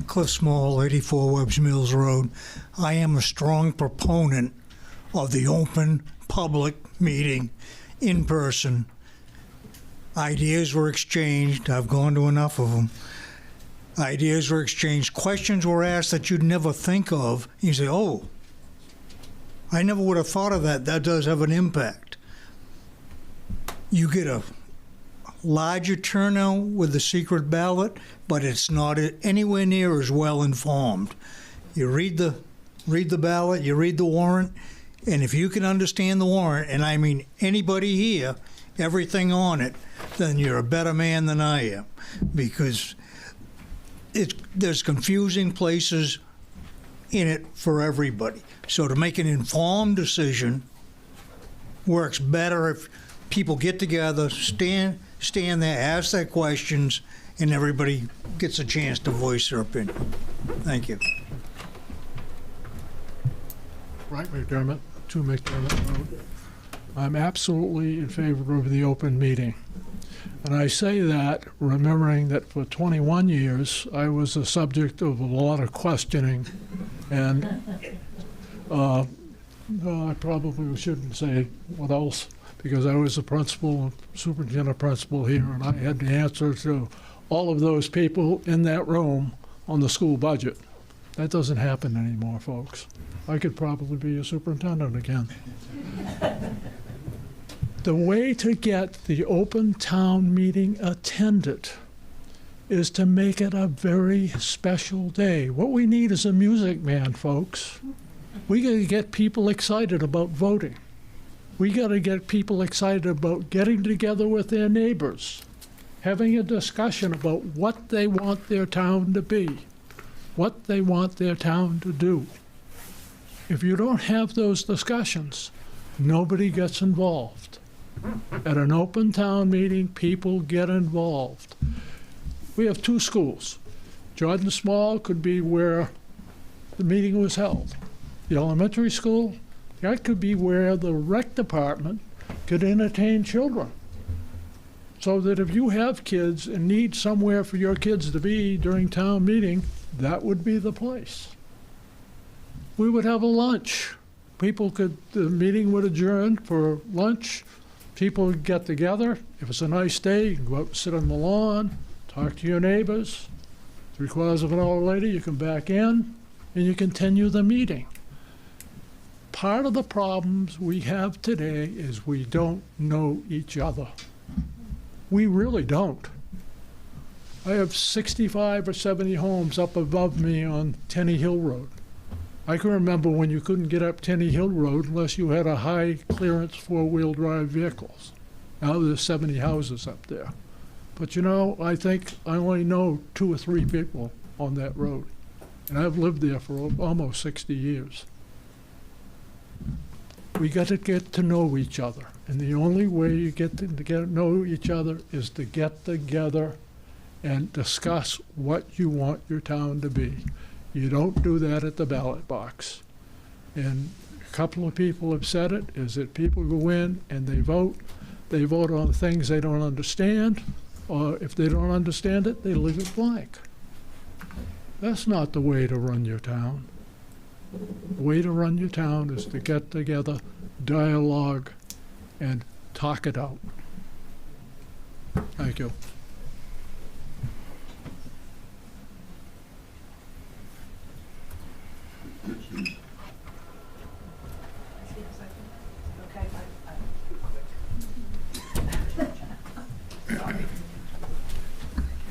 Cliff Small, 84 Webbs Mills Road. I am a strong proponent of the open public meeting in person. Ideas were exchanged. I've gone to enough of them. Ideas were exchanged. Questions were asked that you'd never think of. You say, oh, I never would have thought of that. That does have an impact. You get a larger turnout with the secret ballot, but it's not anywhere near as well informed. You read the ballot, you read the warrant, and if you can understand the warrant, and I mean anybody here, everything on it, then you're a better man than I am, because there's confusing places in it for everybody. So to make an informed decision works better if people get together, stand there, ask their questions, and everybody gets a chance to voice their opinion. Thank you. Right, McDermott, 2 McDermott Road. I'm absolutely in favor of the open meeting. And I say that remembering that for 21 years, I was the subject of a lot of questioning. And I probably shouldn't say what else, because I was the principal, superintendent principal here, and I had the answer to all of those people in that room on the school budget. That doesn't happen anymore, folks. I could probably be a superintendent again. The way to get the open town meeting attended is to make it a very special day. What we need is a music man, folks. We got to get people excited about voting. We got to get people excited about getting together with their neighbors, having a discussion about what they want their town to be, what they want their town to do. If you don't have those discussions, nobody gets involved. At an open town meeting, people get involved. We have 2 schools. Jordan Small could be where the meeting was held. The elementary school, that could be where the rec department could entertain children. So that if you have kids and need somewhere for your kids to be during town meeting, that would be the place. We would have a lunch. The meeting would adjourn for lunch. People would get together. If it's a nice day, you can go out and sit on the lawn, talk to your neighbors. 3/4 of an hour later, you come back in and you continue the meeting. Part of the problems we have today is we don't know each other. We really don't. I have 65 or 70 homes up above me on Tenny Hill Road. I can remember when you couldn't get up Tenny Hill Road unless you had a high clearance 4-wheel drive vehicles. Now there's 70 houses up there. But you know, I think I only know 2 or 3 people on that road. And I've lived there for almost 60 years. We got to get to know each other. And the only way you get to know each other is to get together and discuss what you want your town to be. You don't do that at the ballot box. And a couple of people have said it, is that people go in and they vote on things they don't understand, or if they don't understand it, they leave it blank. That's not the way to run your town. The way to run your town is to get together, dialogue, and talk it out. Thank you.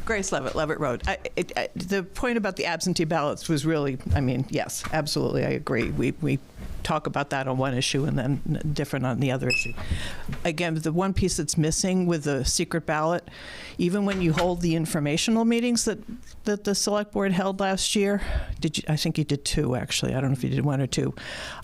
Grace Levitt, Levitt Road. The point about the absentee ballots was really, I mean, yes, absolutely, I agree. We talk about that on one issue and then different on the other issue. Again, the one piece that's missing with the secret ballot, even when you hold the informational meetings that the select board held last year, I think you did 2 actually. I don't know if you did 1 or 2,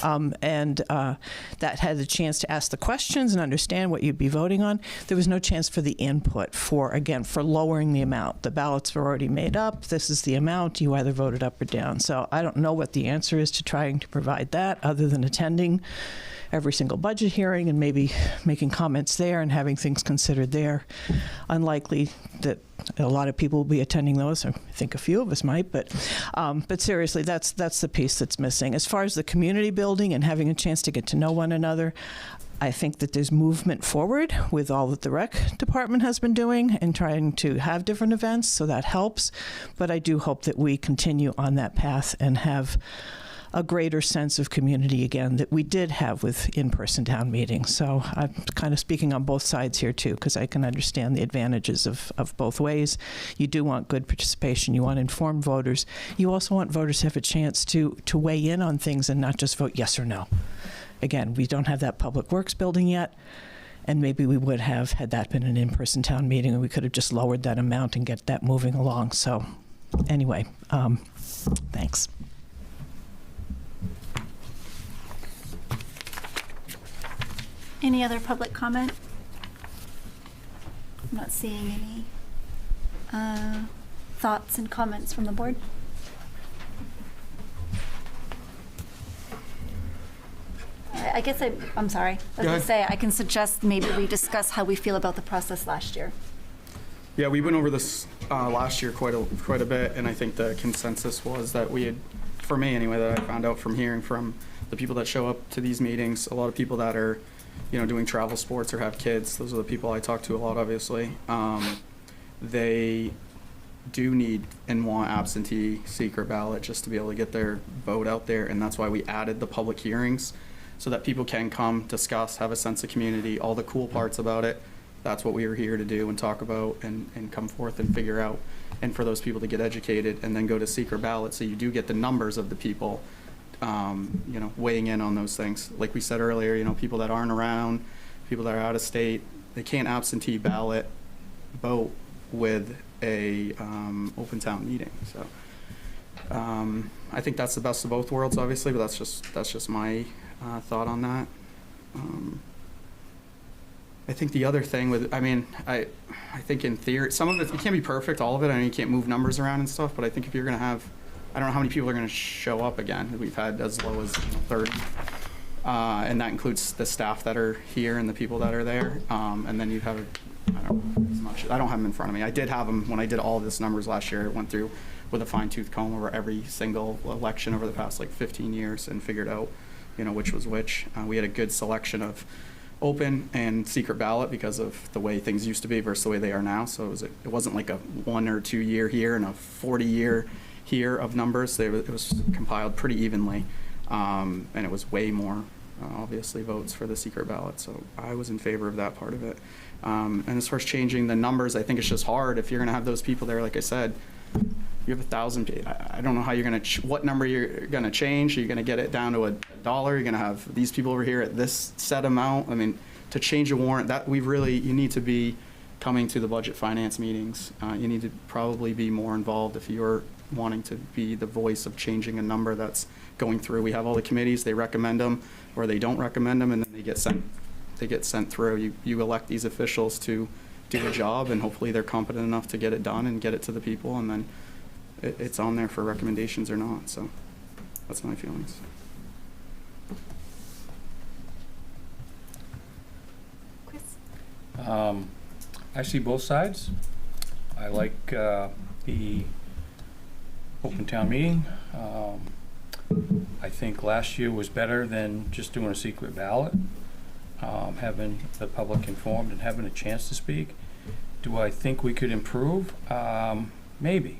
that had the chance to ask the questions and understand what you'd be voting on. There was no chance for the input for lowering the amount. The ballots were already made up. This is the amount. You either voted up or down. So I don't know what the answer is to trying to provide that, other than attending every single budget hearing and maybe making comments there and having things considered there. Unlikely that a lot of people will be attending those. I think a few of us might, but seriously, that's the piece that's missing. As far as the community building and having a chance to get to know one another, I think that there's movement forward with all that the rec department has been doing and trying to have different events, so that helps. But I do hope that we continue on that path and have a greater sense of community again that we did have with in-person town meetings. So I'm kind of speaking on both sides here too, because I can understand the advantages of both ways. You do want good participation. You want informed voters. You also want voters to have a chance to weigh in on things and not just vote yes or no. Again, we don't have that public works building yet, and maybe we would have had that been an in-person town meeting, and we could have just lowered that amount and get that moving along. So anyway, thanks. Any other public comment? I'm not seeing any thoughts and comments from the board. I guess I'm sorry. I was going to say, I can suggest maybe we discuss how we feel about the process last year. Yeah, we went over this last year quite a bit, and I think the consensus was that we had, for me anyway, that I found out from hearing from the people that show up to these meetings, a lot of people that are, doing travel sports or have kids. Those are the people I talk to a lot, obviously. They do need and want absentee secret ballot just to be able to get their vote out there, and that's why we added the public hearings, so that people can come, discuss, have a sense of community, all the cool parts about it. That's what we are here to do and talk about and come forth and figure out, and for those people to get educated and then go to secret ballot, so you do get the numbers of the people weighing in on those things. Like we said earlier, people that aren't around, people that are out of state, they can't absentee ballot vote with a open town meeting. So I think that's the best of both worlds, obviously, but that's just my thought on that. I think the other thing I think in theory, some of it can't be perfect, all of it. You can't move numbers around and stuff, but I think if you're going to have, I don't know how many people are going to show up again. We've had as low as 30. And that includes the staff that are here and the people that are there. And then you have, I don't have them in front of me. I did have them when I did all of this numbers last year. I went through with a fine-tooth comb over every single election over the past 15 years and figured out, which was which. We had a good selection of open and secret ballot because of the way things used to be versus the way they are now. So it wasn't like a 1 or 2 year here and a 40 year here of numbers. It was compiled pretty evenly, and it was way more, obviously, votes for the secret ballot. So I was in favor of that part of it. And as far as changing the numbers, I think it's just hard if you're going to have those people there. Like I said, you have 1,000. I don't know how you're going to what number you're going to change. Are you going to get it down to $1? You're going to have these people over here at this set amount. To change a warrant, that you need to be coming to the budget finance meetings. You need to probably be more involved if you're wanting to be the voice of changing a number that's going through. We have all the committees, they recommend them or they don't recommend them, and then they get sent through. You elect these officials to do a job, and hopefully they're competent enough to get it done and get it to the people, and then it's on there for recommendations or not. So that's my feelings. Chris? I see both sides. I like the open town meeting. I think last year was better than just doing a secret ballot, having the public informed and having a chance to speak. Do I think we could improve? Maybe.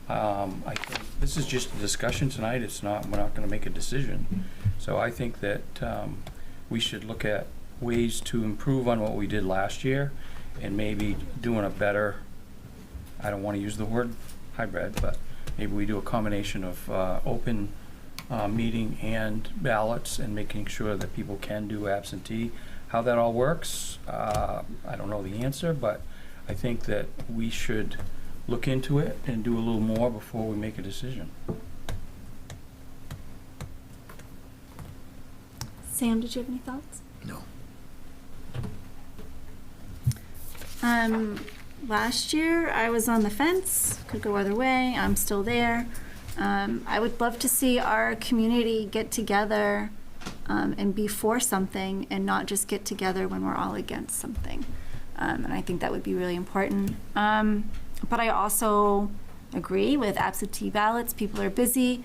I think this is just a discussion tonight. We're not going to make a decision. So I think that we should look at ways to improve on what we did last year and maybe doing a better, I don't want to use the word hybrid, but maybe we do a combination of open meeting and ballots and making sure that people can do absentee. How that all works, I don't know the answer, but I think that we should look into it and do a little more before we make a decision. Sam, did you have any thoughts? No. Last year I was on the fence, could go either way. I'm still there. I would love to see our community get together and be for something and not just get together when we're all against something. And I think that would be really important. But I also agree with absentee ballots. People are busy.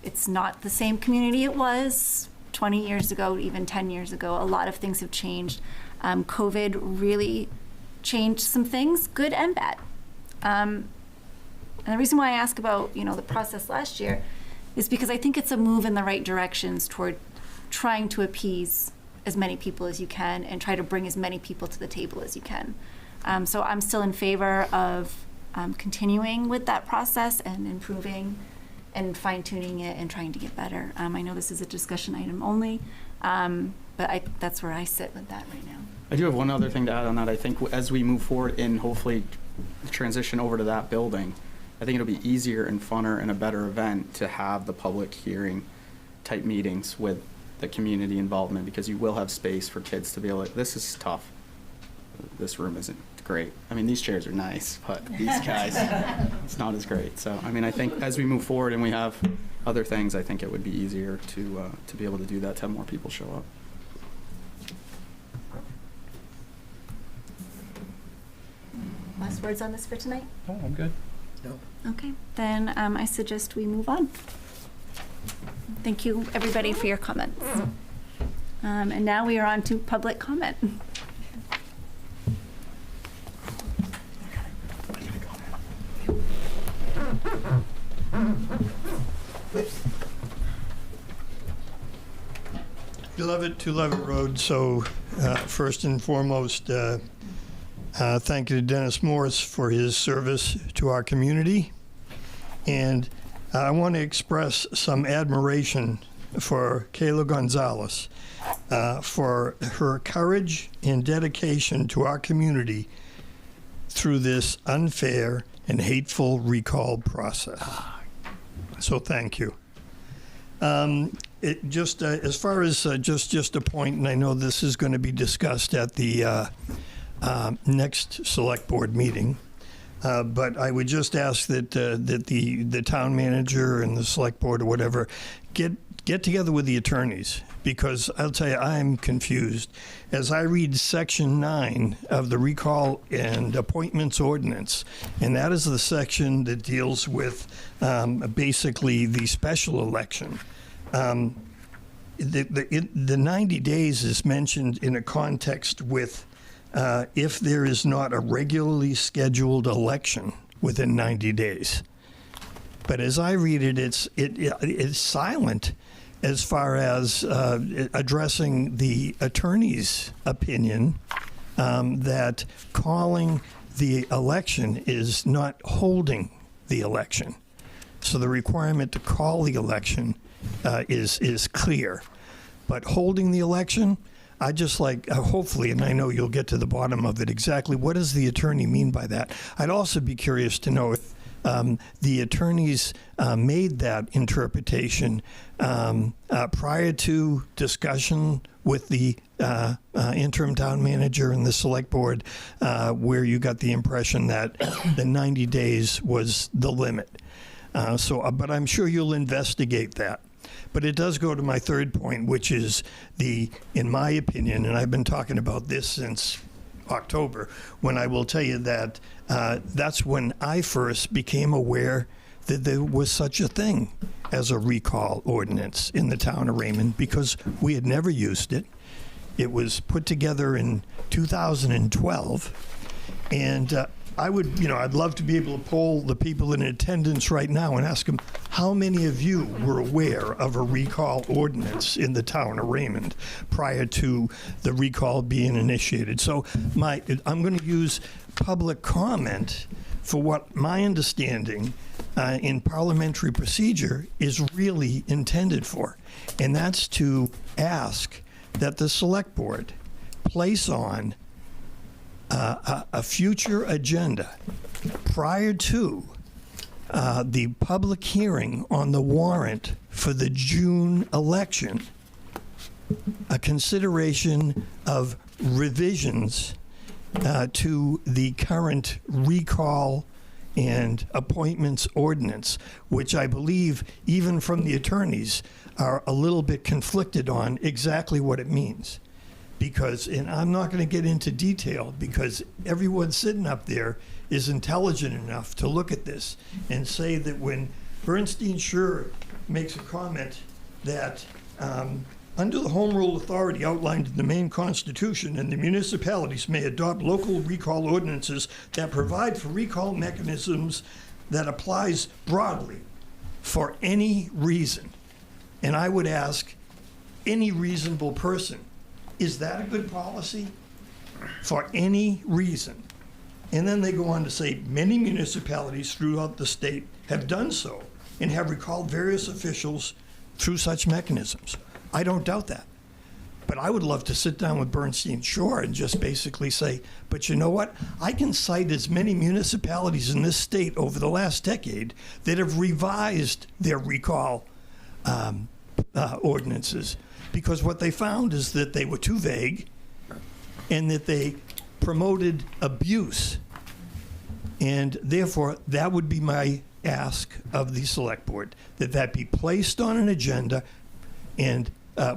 It's not the same community it was 20 years ago, even 10 years ago. A lot of things have changed. COVID really changed some things, good and bad. And the reason why I ask about, the process last year is because I think it's a move in the right directions toward trying to appease as many people as you can and try to bring as many people to the table as you can. So I'm still in favor of continuing with that process and improving and fine-tuning it and trying to get better. I know this is a discussion item only, but that's where I sit with that right now. I do have one other thing to add on that. I think as we move forward and hopefully transition over to that building, I think it'll be easier and funner and a better event to have the public hearing type meetings with the community involvement, because you will have space for kids to be able to, this is tough. This room isn't great. I mean, these chairs are nice, but these guys, it's not as great. So, I mean, I think as we move forward and we have other things, I think it would be easier to be able to do that, to have more people show up. Last words on this for tonight? Oh, I'm good. No. Okay, then I suggest we move on. Thank you, everybody, for your comments. And now we are on to public comment. Beloved to Levitt Road. So first and foremost, thank you to Dennis Morris for his service to our community. And I want to express some admiration for Kayla Gonzalez for her courage and dedication to our community through this unfair and hateful recall process. So thank you. It just as far as just a point, and I know this is going to be discussed at the next select board meeting, but I would just ask that the town manager and the select board or whatever get together with the attorneys, because I'll tell you, I'm confused. As I read Section 9 of the Recall and Appointments Ordinance, and that is the section that deals with basically the special election. The 90 days is mentioned in a context with if there is not a regularly scheduled election within 90 days. But as I read it, it's silent as far as addressing the attorney's opinion that calling the election is not holding the election. So the requirement to call the election is clear. But holding the election, I just like, hopefully, and I know you'll get to the bottom of it, exactly what does the attorney mean by that? I'd also be curious to know if the attorneys made that interpretation prior to discussion with the interim town manager and the select board, where you got the impression that the 90 days was the limit. But I'm sure you'll investigate that. But it does go to my third point, which is in my opinion, and I've been talking about this since October, when I will tell you that that's when I first became aware that there was such a thing as a recall ordinance in the town of Raymond, because we had never used it. It was put together in 2012, and I'd love to be able to poll the people in attendance right now and ask them, how many of you were aware of a recall ordinance in the town of Raymond prior to the recall being initiated? So I'm going to use public comment for what my understanding in parliamentary procedure is really intended for, and that's to ask that the select board place on a future agenda prior to the public hearing on the warrant for the June election, a consideration of revisions to the current recall and appointments ordinance, which I believe, even from the attorneys, are a little bit conflicted on exactly what it means. Because, and I'm not going to get into detail, because everyone sitting up there is intelligent enough to look at this and say that when Bernstein Sure makes a comment that under the Home Rule authority outlined in the Maine Constitution, and the municipalities may adopt local recall ordinances that provide for recall mechanisms that applies broadly for any reason. And I would ask any reasonable person, is that a good policy? For any reason. And then they go on to say many municipalities throughout the state have done so and have recalled various officials through such mechanisms. I don't doubt that. But I would love to sit down with Bernstein Shore and just basically say, but you know what? I can cite as many municipalities in this state over the last decade that have revised their recall ordinances, because what they found is that they were too vague and that they promoted abuse. And therefore, that would be my ask of the select board, that that be placed on an agenda and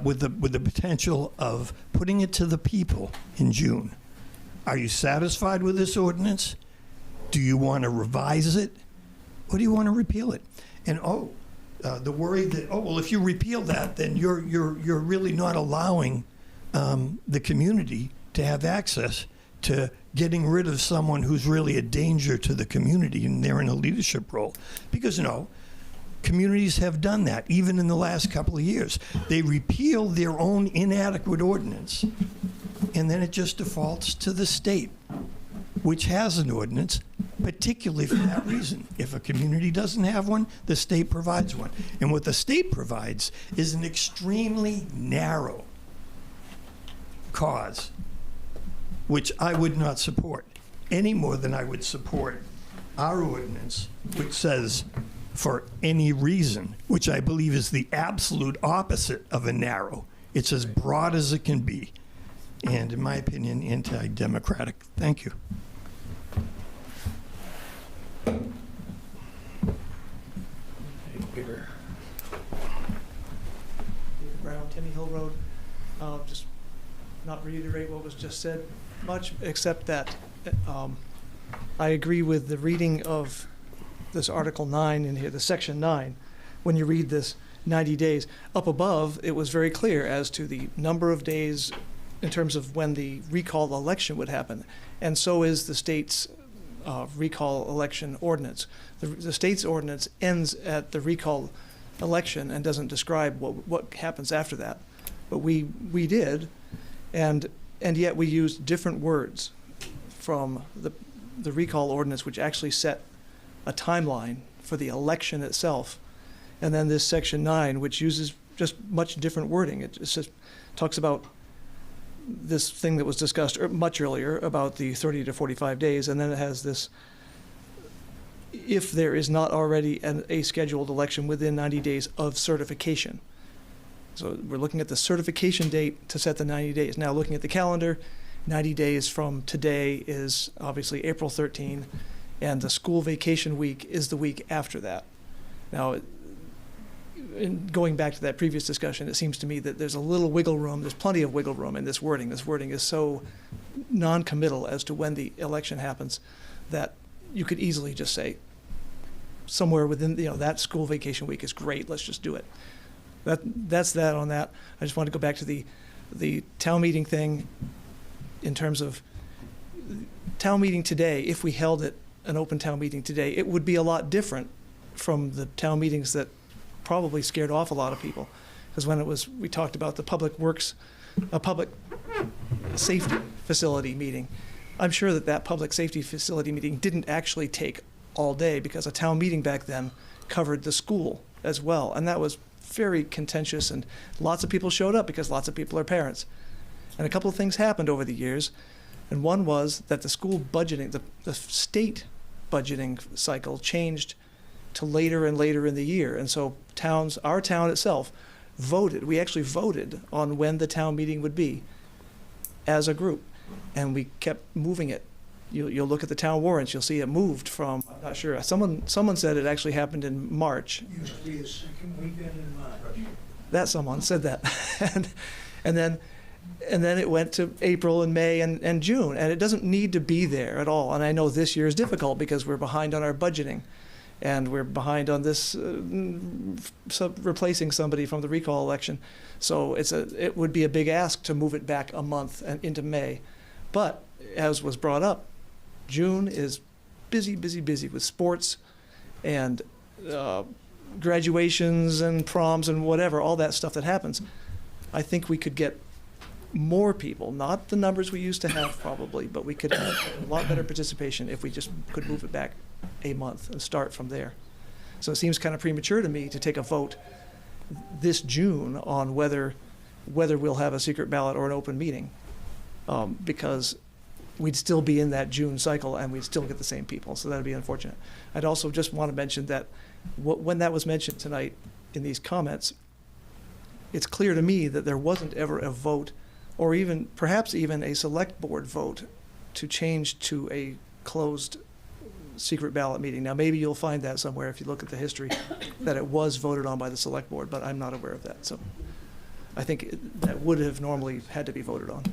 with the potential of putting it to the people in June. Are you satisfied with this ordinance? Do you want to revise it? Or do you want to repeal it? And the worry that, well, if you repeal that, then you're really not allowing the community to have access to getting rid of someone who's really a danger to the community and they're in a leadership role. Because, communities have done that, even in the last couple of years. They repeal their own inadequate ordinance, and then it just defaults to the state, which has an ordinance, particularly for that reason. If a community doesn't have one, the state provides one. And what the state provides is an extremely narrow cause, which I would not support, any more than I would support our ordinance, which says for any reason, which I believe is the absolute opposite of a narrow. It's as broad as it can be, and in my opinion, anti-democratic. Thank you. Bigger. David Brown, Tenny Hill Road. Just not reiterate what was just said much, except that I agree with the reading of this Article 9 in here, the Section 9. When you read this 90 days, up above, it was very clear as to the number of days in terms of when the recall election would happen. And so is the state's recall election ordinance. The state's ordinance ends at the recall election and doesn't describe what happens after that. But we did, and yet we used different words from the recall ordinance, which actually set a timeline for the election itself. And then this Section 9, which uses just much different wording. It just talks about this thing that was discussed much earlier about the 30 to 45 days, and then it has this, if there is not already a scheduled election within 90 days of certification. So we're looking at the certification date to set the 90 days. Now looking at the calendar, 90 days from today is obviously April 13, and the school vacation week is the week after that. Now, in going back to that previous discussion, it seems to me that there's a little wiggle room, there's plenty of wiggle room in this wording. This wording is so non-committal as to when the election happens that you could easily just say somewhere within, that school vacation week is great, let's just do it. That's that on that. I just want to go back to the town meeting thing in terms of town meeting today. If we held it, an open town meeting today, it would be a lot different from the town meetings that probably scared off a lot of people. Because when we talked about the public works, a public safety facility meeting, I'm sure that public safety facility meeting didn't actually take all day because a town meeting back then covered the school as well. And that was very contentious, and lots of people showed up because lots of people are parents. And a couple of things happened over the years. And one was that the school budgeting, the state budgeting cycle changed to later and later in the year. And so our town itself voted. We actually voted on when the town meeting would be as a group. And we kept moving it. You'll look at the town warrants, you'll see it moved from, I'm not sure, someone said it actually happened in March. Used to be the second weekend in March. That someone said that. and then it went to April and May and June, and it doesn't need to be there at all. And I know this year is difficult because we're behind on our budgeting, and we're behind on this replacing somebody from the recall election. So it would be a big ask to move it back a month and into May. But as was brought up, June is busy with sports and graduations and proms and whatever, all that stuff that happens. I think we could get more people, not the numbers we used to have probably, but we could have a lot better participation if we just could move it back a month and start from there. So it seems kind of premature to me to take a vote this June on whether we'll have a secret ballot or an open meeting, because we'd still be in that June cycle and we'd still get the same people. So that'd be unfortunate. I'd also just want to mention that when that was mentioned tonight in these comments, it's clear to me that there wasn't ever a vote, or perhaps even a select board vote, to change to a closed secret ballot meeting. Now, maybe you'll find that somewhere if you look at the history, that it was voted on by the select board, but I'm not aware of that. So I think that would have normally had to be voted on.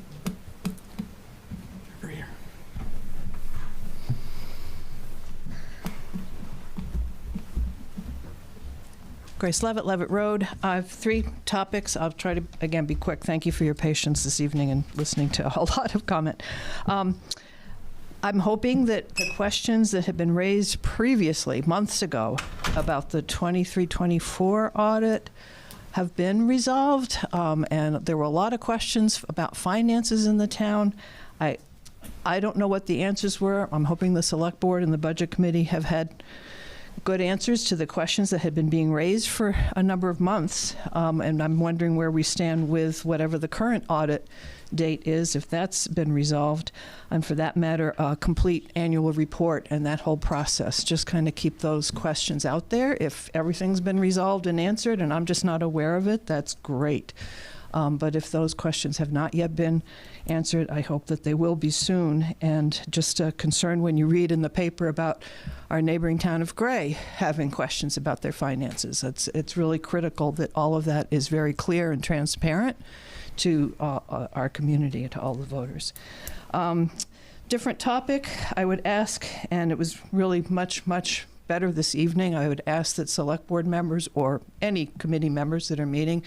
Grace Levitt, Levitt Road. I have 3 topics. I'll try to, again, be quick. Thank you for your patience this evening and listening to a lot of comment. I'm hoping that the questions that have been raised previously, months ago, about the 23-24 audit have been resolved. And there were a lot of questions about finances in the town. I don't know what the answers were. I'm hoping the Select Board and the Budget Committee have had good answers to the questions that had been being raised for a number of months. And I'm wondering where we stand with whatever the current audit date is, if that's been resolved, and for that matter, a complete annual report and that whole process. Just kind of keep those questions out there. If everything's been resolved and answered and I'm just not aware of it, that's great. But if those questions have not yet been answered, I hope that they will be soon. And just a concern when you read in the paper about our neighboring town of Gray having questions about their finances. It's really critical that all of that is very clear and transparent to our community and to all the voters. Different topic, I would ask, and it was really much better this evening, I would ask that select board members or any committee members that are meeting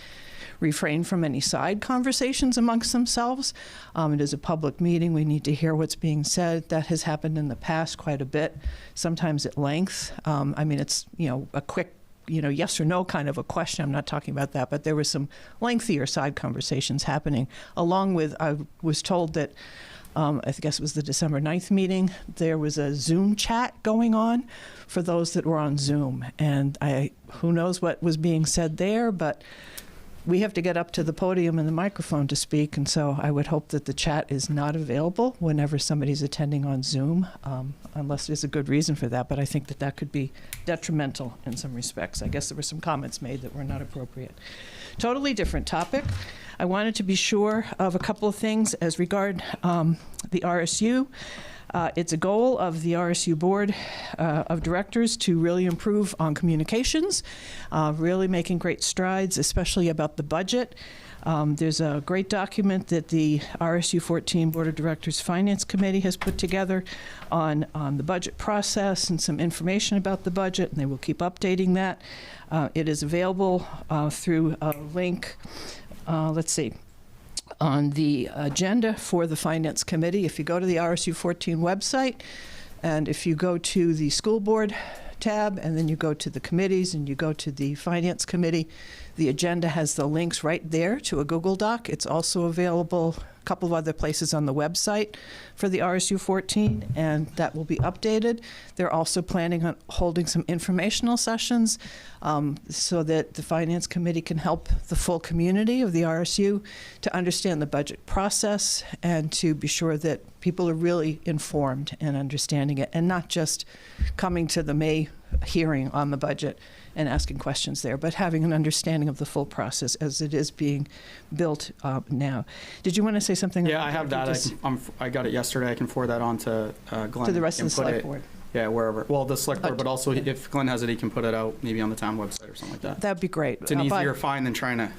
refrain from any side conversations amongst themselves. It is a public meeting. We need to hear what's being said. That has happened in the past quite a bit, sometimes at length. I mean, it's, a quick, yes or no kind of a question. I'm not talking about that, but there was some lengthier side conversations happening, along with, I was told that, I guess it was the December 9th meeting, there was a Zoom chat going on for those that were on Zoom. And who knows what was being said there, but we have to get up to the podium and the microphone to speak, and so I would hope that the chat is not available whenever somebody's attending on Zoom, unless there's a good reason for that, but I think that could be detrimental in some respects. I guess there were some comments made that were not appropriate. Totally different topic. I wanted to be sure of a couple of things as regard the RSU. It's a goal of the RSU Board of Directors to really improve on communications, really making great strides, especially about the budget. There's a great document that the RSU 14 Board of Directors Finance Committee has put together on the budget process and some information about the budget, and they will keep updating that. It is available through a link, on the agenda for the Finance Committee. If you go to the RSU 14 website, and if you go to the School Board tab, and then you go to the committees, and you go to the Finance Committee, the agenda has the links right there to a Google Doc. It's also available couple of other places on the website for the RSU 14, and that will be updated. They're also planning on holding some informational sessions so that the Finance Committee can help the full community of the RSU to understand the budget process and to be sure that people are really informed and understanding it, and not just coming to the May hearing on the budget and asking questions there, but having an understanding of the full process as it is being built now. Did you want to say something? Yeah, I have that. I got it yesterday. I can forward that on to Glenn. To the rest of the select board. Yeah, wherever. Well, the select board, but also if Glenn has it, he can put it out maybe on the town website or something like that. That'd be great. It's an easier find than trying to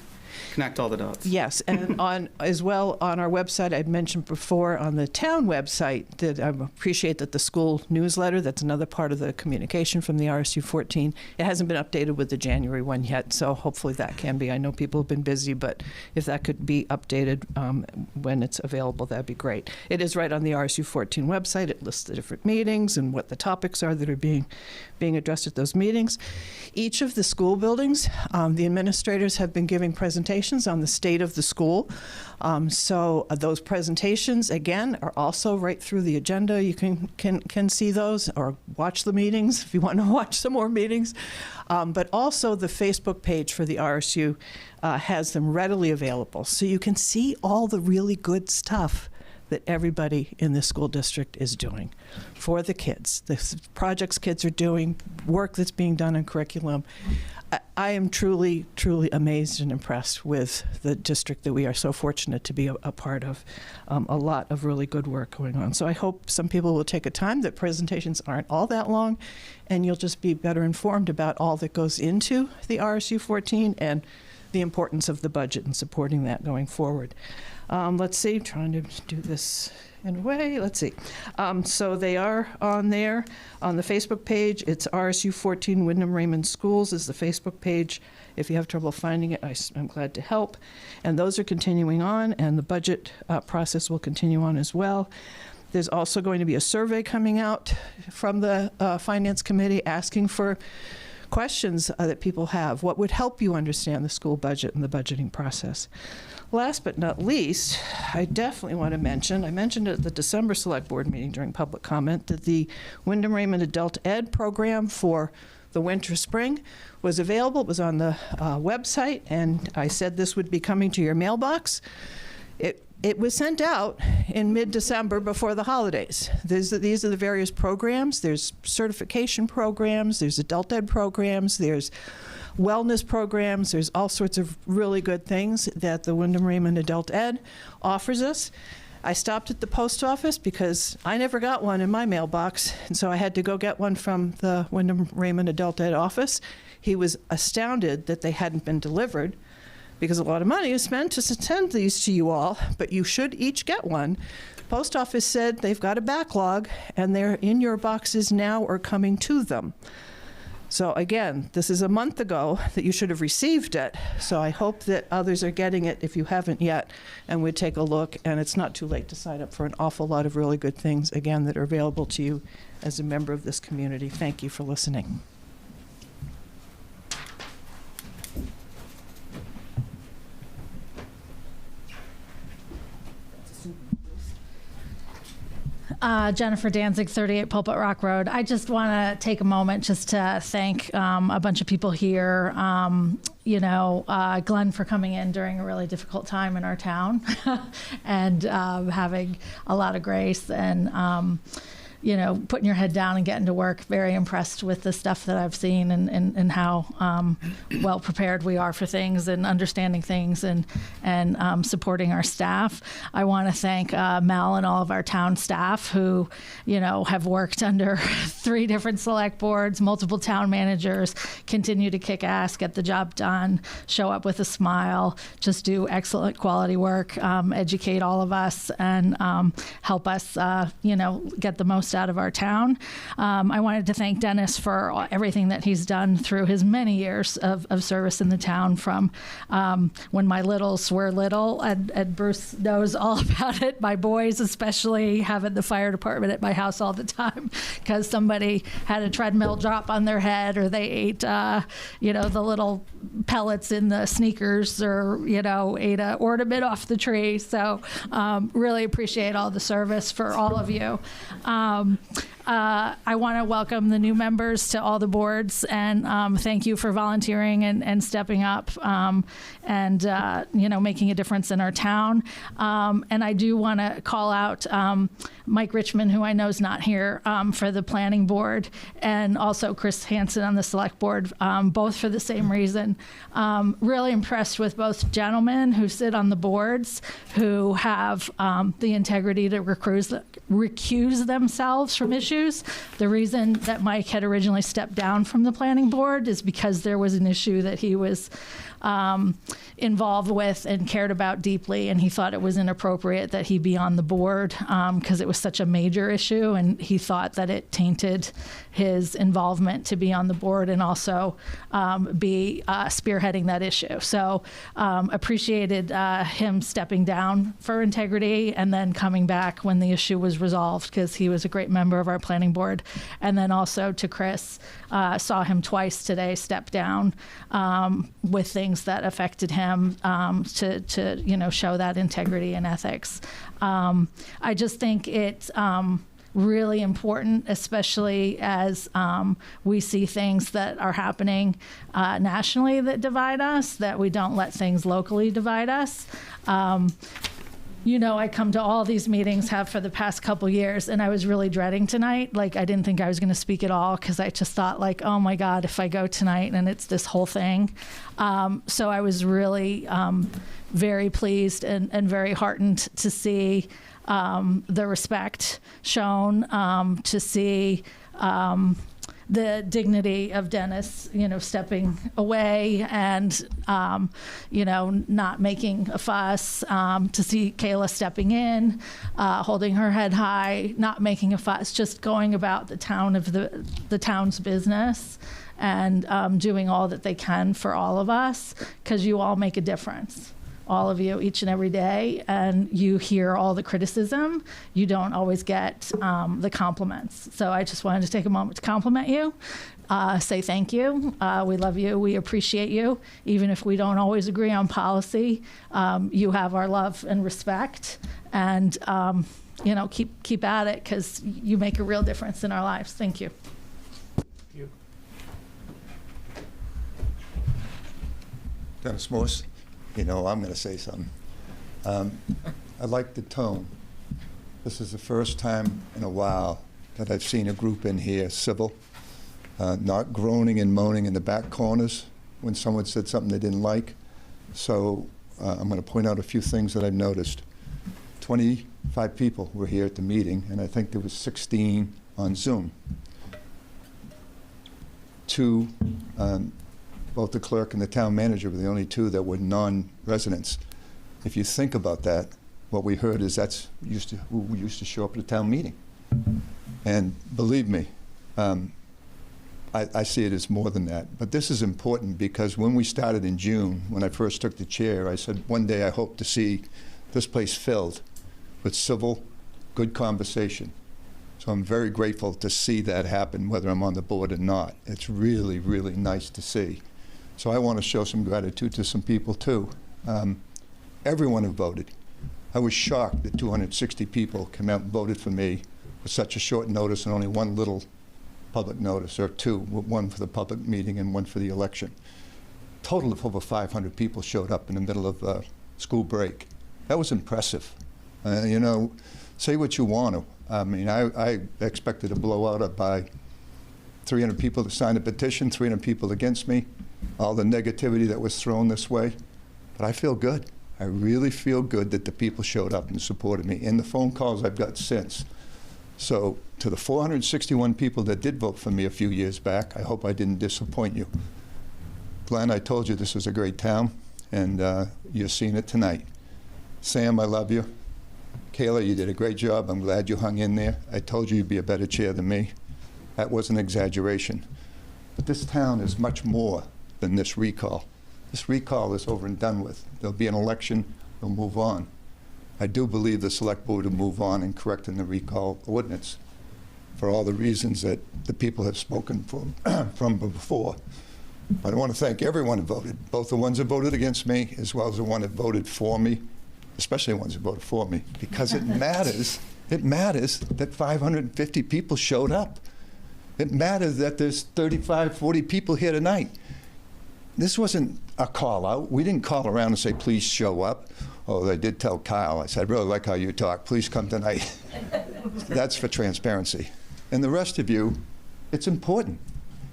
connect all the dots. Yes, and on our website, I'd mentioned before on the town website that I appreciate that the school newsletter, that's another part of the communication from the RSU 14. It hasn't been updated with the January one yet, so hopefully that can be. I know people have been busy, but if that could be updated when it's available, that'd be great. It is right on the RSU 14 website. It lists the different meetings and what the topics are that are being addressed at those meetings. Each of the school buildings, the administrators have been giving presentations on the state of the school. So those presentations, again, are also right through the agenda. You can see those or watch the meetings if you want to watch some more meetings. But also the Facebook page for the RSU has them readily available. So you can see all the really good stuff that everybody in the school district is doing for the kids. The projects kids are doing, work that's being done in curriculum. I am truly, truly amazed and impressed with the district that we are so fortunate to be a part of. A lot of really good work going on. So I hope some people will take a time that presentations aren't all that long, and you'll just be better informed about all that goes into the RSU 14 and the importance of the budget and supporting that going forward. Let's see, trying to do this in a way. Let's see. So they are on there on the Facebook page. It's RSU 14 Wyndham Raymond Schools is the Facebook page. If you have trouble finding it, I'm glad to help. And those are continuing on, and the budget process will continue on as well. There's also going to be a survey coming out from the Finance Committee asking for questions that people have. What would help you understand the school budget and the budgeting process? Last but not least, I definitely want to mention, I mentioned at the December Select Board meeting during public comment that the Wyndham Raymond Adult Ed program for the winter spring was available. It was on the website, and I said this would be coming to your mailbox. It was sent out in mid-December before the holidays. These are the various programs. There's certification programs, there's adult ed programs, there's wellness programs, there's all sorts of really good things that the Wyndham Raymond Adult Ed offers us. I stopped at the post office because I never got one in my mailbox, and so I had to go get one from the Wyndham Raymond Adult Ed office. He was astounded that they hadn't been delivered, because a lot of money is spent to send these to you all, but you should each get one. The post office said they've got a backlog, and they're in your boxes now or coming to them. So again, this is a month ago that you should have received it, so I hope that others are getting it if you haven't yet, and we'd take a look, and it's not too late to sign up for an awful lot of really good things, again, that are available to you as a member of this community. Thank you for listening. Jennifer Danzig, 38 Pulpit Rock Road. I just want to take a moment just to thank a bunch of people here. Glenn for coming in during a really difficult time in our town and having a lot of grace and putting your head down and getting to work. Very impressed with the stuff that I've seen and how well prepared we are for things and understanding things and supporting our staff. I want to thank Mel and all of our town staff who, have worked under 3 different select boards, multiple town managers, continue to kick ass, get the job done, show up with a smile, just do excellent quality work, educate all of us and help us, get the most most out of our town. I wanted to thank Dennis for everything that he's done through his many years of service in the town, from when my littles were little, and Bruce knows all about it, my boys especially having the fire department at my house all the time because somebody had a treadmill drop on their head, or they ate, the little pellets in the sneakers, or, ate an ornament off the tree. So really appreciate all the service for all of you. I want to welcome the new members to all the boards, and thank you for volunteering and stepping up and making a difference in our town. And I do want to call out Mike Richmond, who I know is not here, for the planning board, and also Chris Hansen on the select board, both for the same reason. Really impressed with both gentlemen who sit on the boards, who have the integrity to recuse themselves from issues. The reason that Mike had originally stepped down from the planning board is because there was an issue that he was involved with and cared about deeply, and he thought it was inappropriate that he be on the board because it was such a major issue, and he thought that it tainted his involvement to be on the board and also be spearheading that issue. So appreciated him stepping down for integrity and then coming back when the issue was resolved, because he was a great member of our planning board. And then also to Chris, saw him twice today step down with things that affected him to show that integrity and ethics. I just think it's really important, especially as we see things that are happening nationally that divide us, that we don't let things locally divide us. I come to all these meetings, have for the past couple years, and I was really dreading tonight. Like, I didn't think I was going to speak at all, because I just thought, like, oh my God, if I go tonight and it's this whole thing. So I was really very pleased and very heartened to see the respect shown, to see the dignity of Dennis, stepping away and, not making a fuss, to see Kayla stepping in, holding her head high, not making a fuss, just going about the town's business and doing all that they can for all of us, because you all make a difference. All of you, each and every day, and you hear all the criticism. You don't always get the compliments. So I just wanted to take a moment to compliment you, say thank you. We love you. We appreciate you. Even if we don't always agree on policy, you have our love and respect. And keep at it, because you make a real difference in our lives. Thank you. Dennis Morse. I'm going to say something. I like the tone. This is the first time in a while that I've seen a group in here civil, not groaning and moaning in the back corners when someone said something they didn't like. So I'm going to point out a few things that I've noticed. 25 people were here at the meeting, and I think there was 16 on Zoom. Two, both the clerk and the town manager were the only two that were non-residents. If you think about that, what we heard is that's who used to show up at a town meeting. And believe me, I see it as more than that. But this is important, because when we started in June, when I first took the chair, I said one day I hope to see this place filled with civil, good conversation. So I'm very grateful to see that happen, whether I'm on the board or not. It's really, really nice to see. So I want to show some gratitude to some people too. Everyone who voted. I was shocked that 260 people came out and voted for me with such a short notice, and only one little public notice, or two, one for the public meeting and one for the election. Total of over 500 people showed up in the middle of school break. That was impressive. Say what you want to. I mean, I expected a blowout by 300 people to sign a petition, 300 people against me, all the negativity that was thrown this way. But I feel good. I really feel good that the people showed up and supported me, and the phone calls I've got since. So to the 461 people that did vote for me a few years back, I hope I didn't disappoint you. Glenn, I told you this was a great town, and you're seeing it tonight. Sam, I love you. Kayla, you did a great job. I'm glad you hung in there. I told you you'd be a better chair than me. That was an exaggeration. But this town is much more than this recall. This recall is over and done with. There'll be an election, we'll move on. I do believe the select board will move on in correcting the recall ordinance for all the reasons that the people have spoken from before. But I want to thank everyone who voted, both the ones that voted against me as well as the one that voted for me, especially the ones who voted for me, because it matters. It matters that 550 people showed up. It matters that there's 35, 40 people here tonight. This wasn't a call out. We didn't call around and say, please show up. Oh, they did tell Kyle. I said, I really like how you talk. Please come tonight. That's for transparency. And the rest of you, it's important.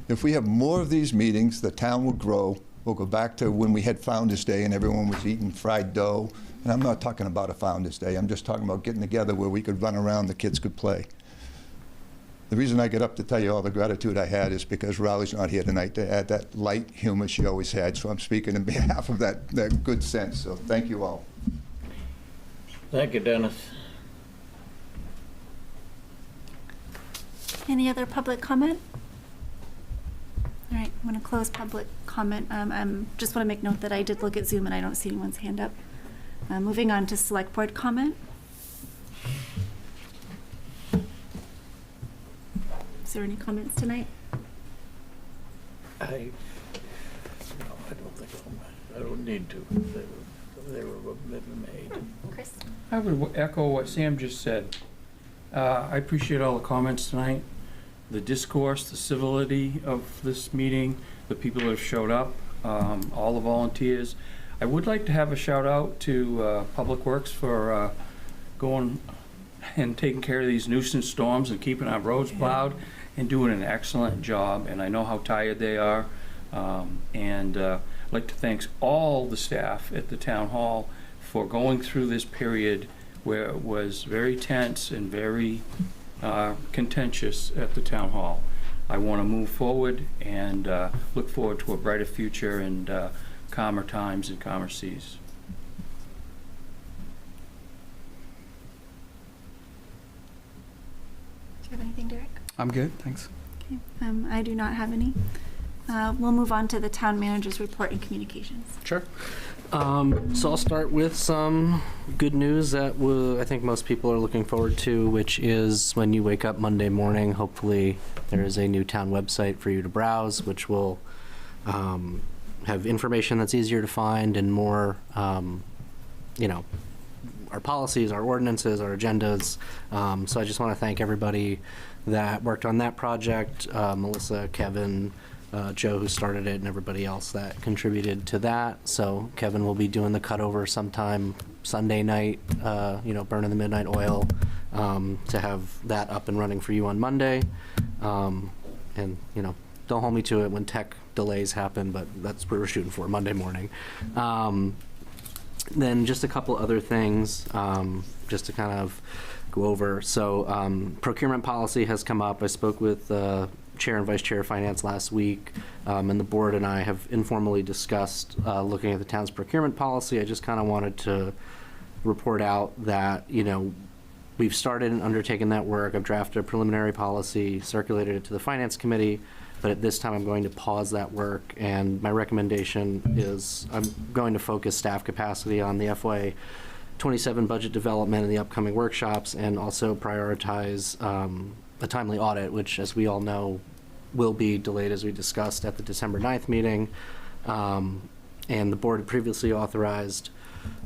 If we have more of these meetings, the town will grow. We'll go back to when we had Founders Day and everyone was eating fried dough. And I'm not talking about a Founders Day. I'm just talking about getting together where we could run around, the kids could play. The reason I get up to tell you all the gratitude I had is because Raleigh's not here tonight to add that light humor she always had. So I'm speaking on behalf of that good sense. So thank you all. Thank you, Dennis. Any other public comment? All right, I'm going to close public comment. Just want to make note that I did look at Zoom and I don't see anyone's hand up. Moving on to select board comment. Is there any comments tonight? No, I don't think I don't need to. They were made. Chris? I would echo what Sam just said. I appreciate all the comments tonight, the discourse, the civility of this meeting, the people that have showed up, all the volunteers. I would like to have a shout out to Public Works for going and taking care of these nuisance storms and keeping our roads plowed and doing an excellent job. And I know how tired they are. I'd like to thank all the staff at the town hall for going through this period where it was very tense and very contentious at the town hall. I want to move forward and look forward to a brighter future and calmer times and calmer seas. Do you have anything, Derek? I'm good, thanks. Okay. I do not have any. We'll move on to the town manager's report and communications. Sure. So I'll start with some good news that I think most people are looking forward to, which is when you wake up Monday morning, hopefully there is a new town website for you to browse, which will have information that's easier to find and more, our policies, our ordinances, our agendas. So I just want to thank everybody that worked on that project, Melissa, Kevin, Joe, who started it, and everybody else that contributed to that. So Kevin will be doing the cutover sometime Sunday night, burning the midnight oil, to have that up and running for you on Monday. Don't hold me to it when tech delays happen, but that's what we're shooting for, Monday morning. Then just a couple other things, just to kind of go over. So procurement policy has come up. I spoke with Chair and Vice Chair of Finance last week, and the board and I have informally discussed looking at the town's procurement policy. I just kind of wanted to report out that, we've started and undertaken that work. I've drafted a preliminary policy, circulated it to the Finance Committee, but at this time I'm going to pause that work, and my recommendation is I'm going to focus staff capacity on the FY27 budget development and the upcoming workshops, and also prioritize a timely audit, which, as we all know, will be delayed, as we discussed at the December 9th meeting. And the board had previously authorized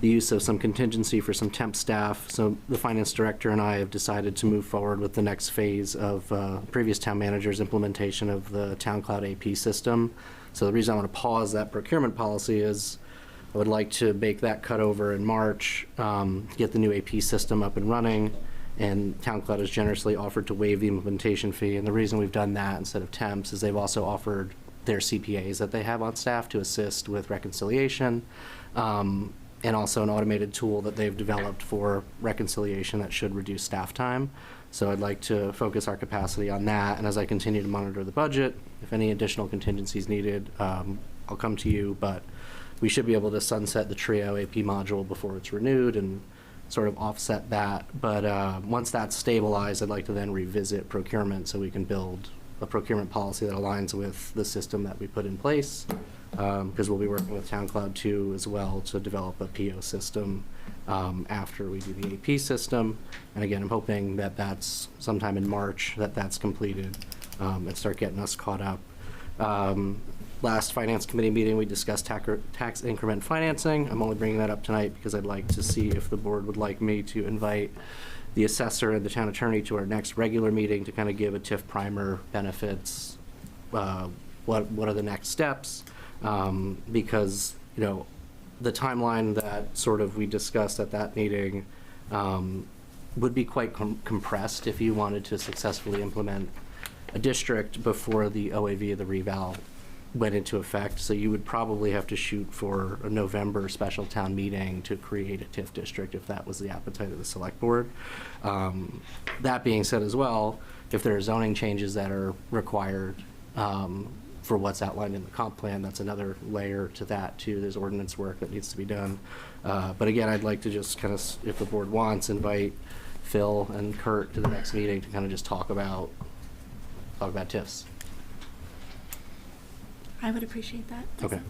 the use of some contingency for some temp staff. So the finance director and I have decided to move forward with the next phase of previous town manager's implementation of the Town Cloud AP system. So the reason I want to pause that procurement policy is I would like to make that cut over in March, get the new AP system up and running, and Town Cloud has generously offered to waive the implementation fee. And the reason we've done that instead of temps is they've also offered their CPAs that they have on staff to assist with reconciliation, and also an automated tool that they've developed for reconciliation that should reduce staff time. So I'd like to focus our capacity on that. And as I continue to monitor the budget, if any additional contingencies needed, I'll come to you. But we should be able to sunset the Trio AP module before it's renewed, and sort of offset that. But once that's stabilized, I'd like to then revisit procurement so we can build a procurement policy that aligns with the system that we put in place. Because we'll be working with Town Cloud 2 as well to develop a PO system after we do the AP system. And again, I'm hoping that that's sometime in March that that's completed and start getting us caught up. Last Finance Committee meeting, we discussed tax increment financing. I'm only bringing that up tonight because I'd like to see if the board would like me to invite the assessor and the town attorney to our next regular meeting to kind of give a TIF primer, benefits, what are the next steps, because, you know, the timeline that sort of we discussed at that meeting would be quite compressed if you wanted to successfully implement a district before the OAV of the reval went into effect. So you would probably have to shoot for a November special town meeting to create a TIF district if that was the appetite of the select board. That being said as well, if there are zoning changes that are required for what's outlined in the comp plan, that's another layer to that too. There's ordinance work that needs to be done. But again, I'd like to just kind of, if the board wants, invite Phil and Kurt to the next meeting to kind of just talk about TIFs. I would appreciate that. Okay.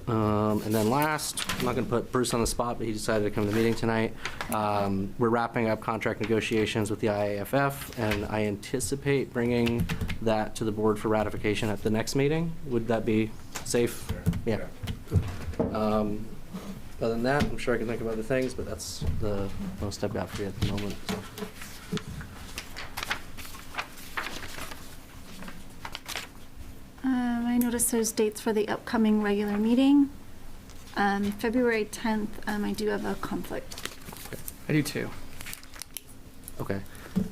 And then last, I'm not going to put Bruce on the spot, but he decided to come to the meeting tonight. We're wrapping up contract negotiations with the IAFF, and I anticipate bringing that to the board for ratification at the next meeting. Would that be safe? Yeah. Other than that, I'm sure I can think of other things, but that's the most I've got for you at the moment. I noticed there's dates for the upcoming regular meeting. February 10th, I do have a conflict. I do too. Okay.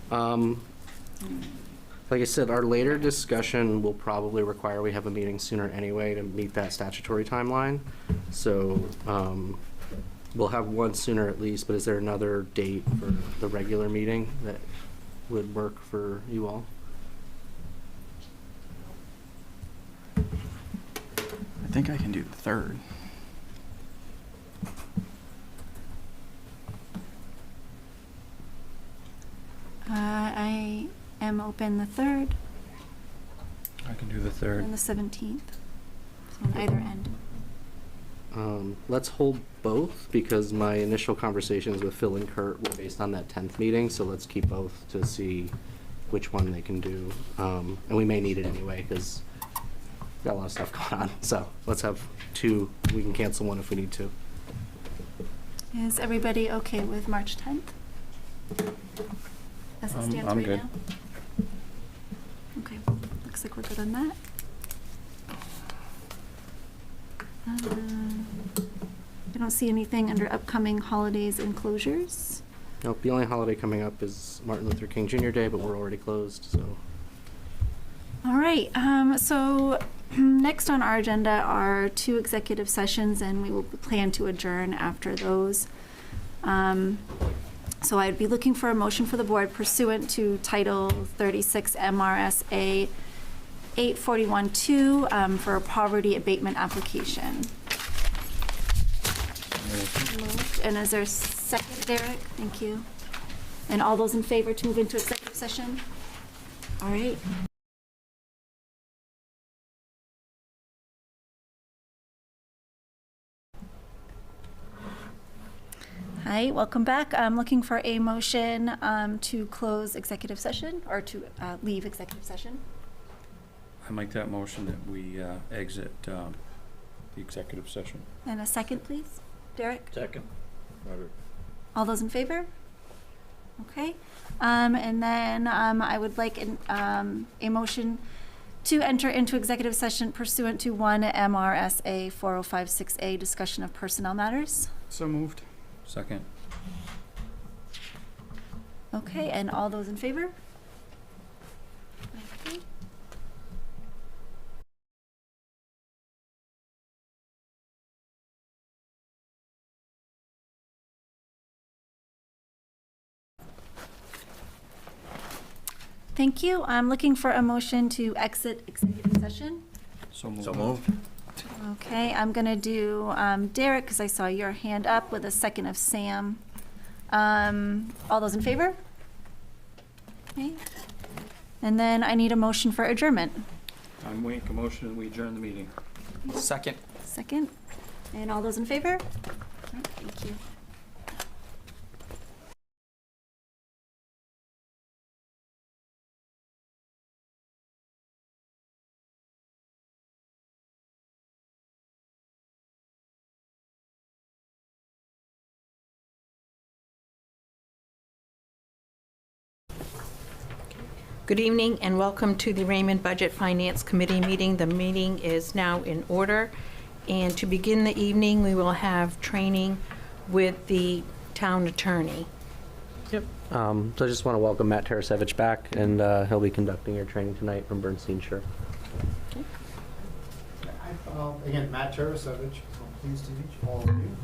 Like I said, our later discussion will probably require we have a meeting sooner anyway to meet that statutory timeline. So we'll have one sooner at least, but is there another date for the regular meeting that would work for you all? I think I can do the 3rd. I am open the 3rd I can do the 3rd. and the 17th. So on either end. Let's hold both because my initial conversations with Phil and Kurt were based on that 10th meeting. So let's keep both to see which one they can do. And we may need it anyway because got a lot of stuff going on. So let's have 2. We can cancel one if we need to. Is everybody okay with March 10th? As it stands I'm right good. now? Okay, looks like we're good on that. I don't see anything under upcoming holidays and closures. Nope, the only holiday coming up is Martin Luther King Jr. Day, but we're already closed, so. All right, so next on our agenda are 2 executive sessions, and we will plan to adjourn after those. So I'd be looking for a motion for the board pursuant to Title 36 MRSA 841-2 for a poverty abatement application. Moved. And is there a second, Derek? Thank you. And all those in favor to move into executive session? All right. Hi, welcome back. I'm looking for a motion to close executive session or to leave executive session. I make that motion that we exit the executive session. And a second, please. Derek? Second. All those in favor? Okay. And then I would like a motion to enter into executive session pursuant to 1 MRSA 4056A, discussion of personnel matters. So moved. Second. Okay, and all those in favor? Okay. Thank you. I'm looking for a motion to exit executive session. So moved. So moved. Okay, I'm going to do Derek, because I saw your hand up, with a second of Sam. All those in favor? Okay. And then I need a motion for adjournment. I make a motion that we adjourn the meeting. Second. Second. And all those in favor? Okay, thank you. Good evening and welcome to the Raymond Budget Finance Committee meeting. The meeting is now in order. And to begin the evening, we will have training with the town attorney. Yep. So I just want to welcome Matt Tarasevich back, and he'll be conducting your training tonight from Bernstein Sure. Again, Matt Tarasevich. I'm pleased to meet all of you.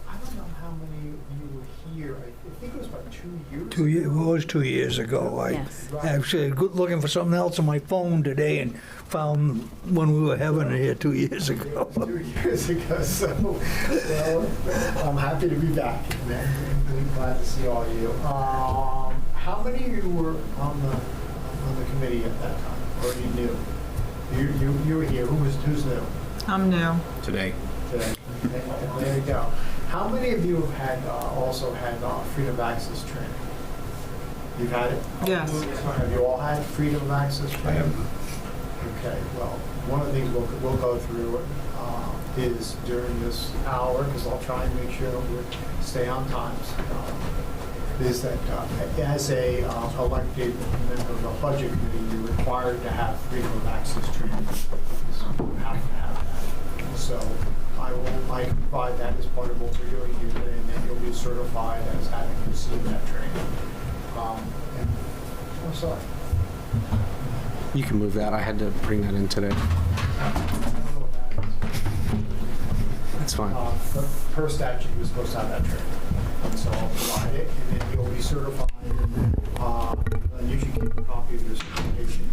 I don't know how many of you were here. I think it was about 2 years It was 2 years ago. I actually looking for something else on my phone today and found when we were having it here 2 years ago. 2 years ago, so well, I'm happy to be back and really glad to see all of you. How many of you were on the committee at that time, or you knew? You were here. Who's new? I'm new. Today. Today. There you go. How many of you have also had freedom of access training? You've had it? Yes. Have you all had freedom of access training? Okay, well, one of the things we'll go through is during this hour, because I'll try and make sure that we stay on times, is that as a elected member of the budget committee, you're required to have freedom of access training. So you have to have that. So I can provide that as part of what we're doing here today, and then you'll be certified as having received that training. I'm sorry. You can move that. I had to bring that in today. That's fine. Per statute, you're supposed to have that training. And so I'll provide it, and then you'll be certified. And you should keep a copy of your certification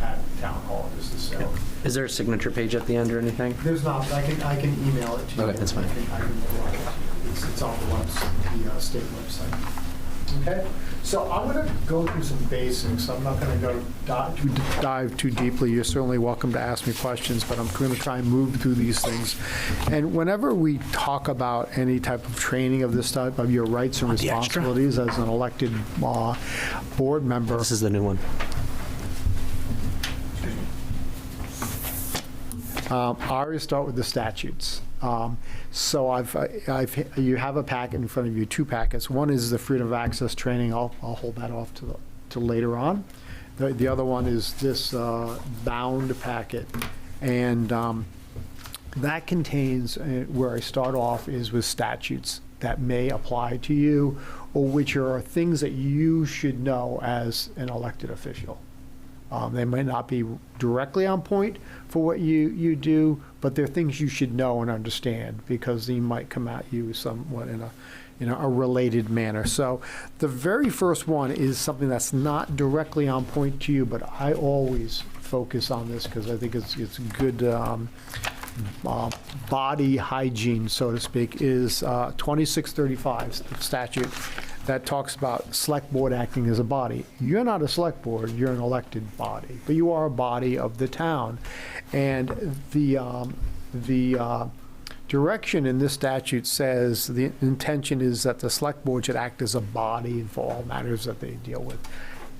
at town hall. This is so. Is there a signature page at the end or anything? There's not, but I can email it to you. Okay, that's fine. I can provide it to you. It's on the state website. Okay, so I'm going to go through some basics. I'm not going to dive too deeply. You're certainly welcome to ask me questions, but I'm going to try and move through these things. And whenever we talk about any type of training of this type, of your rights and responsibilities as an elected board member. This is the new one. I always start with the statutes. So you have a packet in front of you, 2 packets. One is the freedom of access training. I'll hold that off to later on. The other one is this bound packet, and that contains where I start off is with statutes that may apply to you, or which are things that you should know as an elected official. They might not be directly on point for what you do, but they're things you should know and understand, because they might come at you somewhat in a related manner. So the very first one is something that's not directly on point to you, but I always focus on this because I think it's good body hygiene, so to speak, is 2635 statute that talks about select board acting as a body. You're not a select board, you're an elected body, but you are a body of the town. And the direction in this statute says the intention is that the select board should act as a body for all matters that they deal with.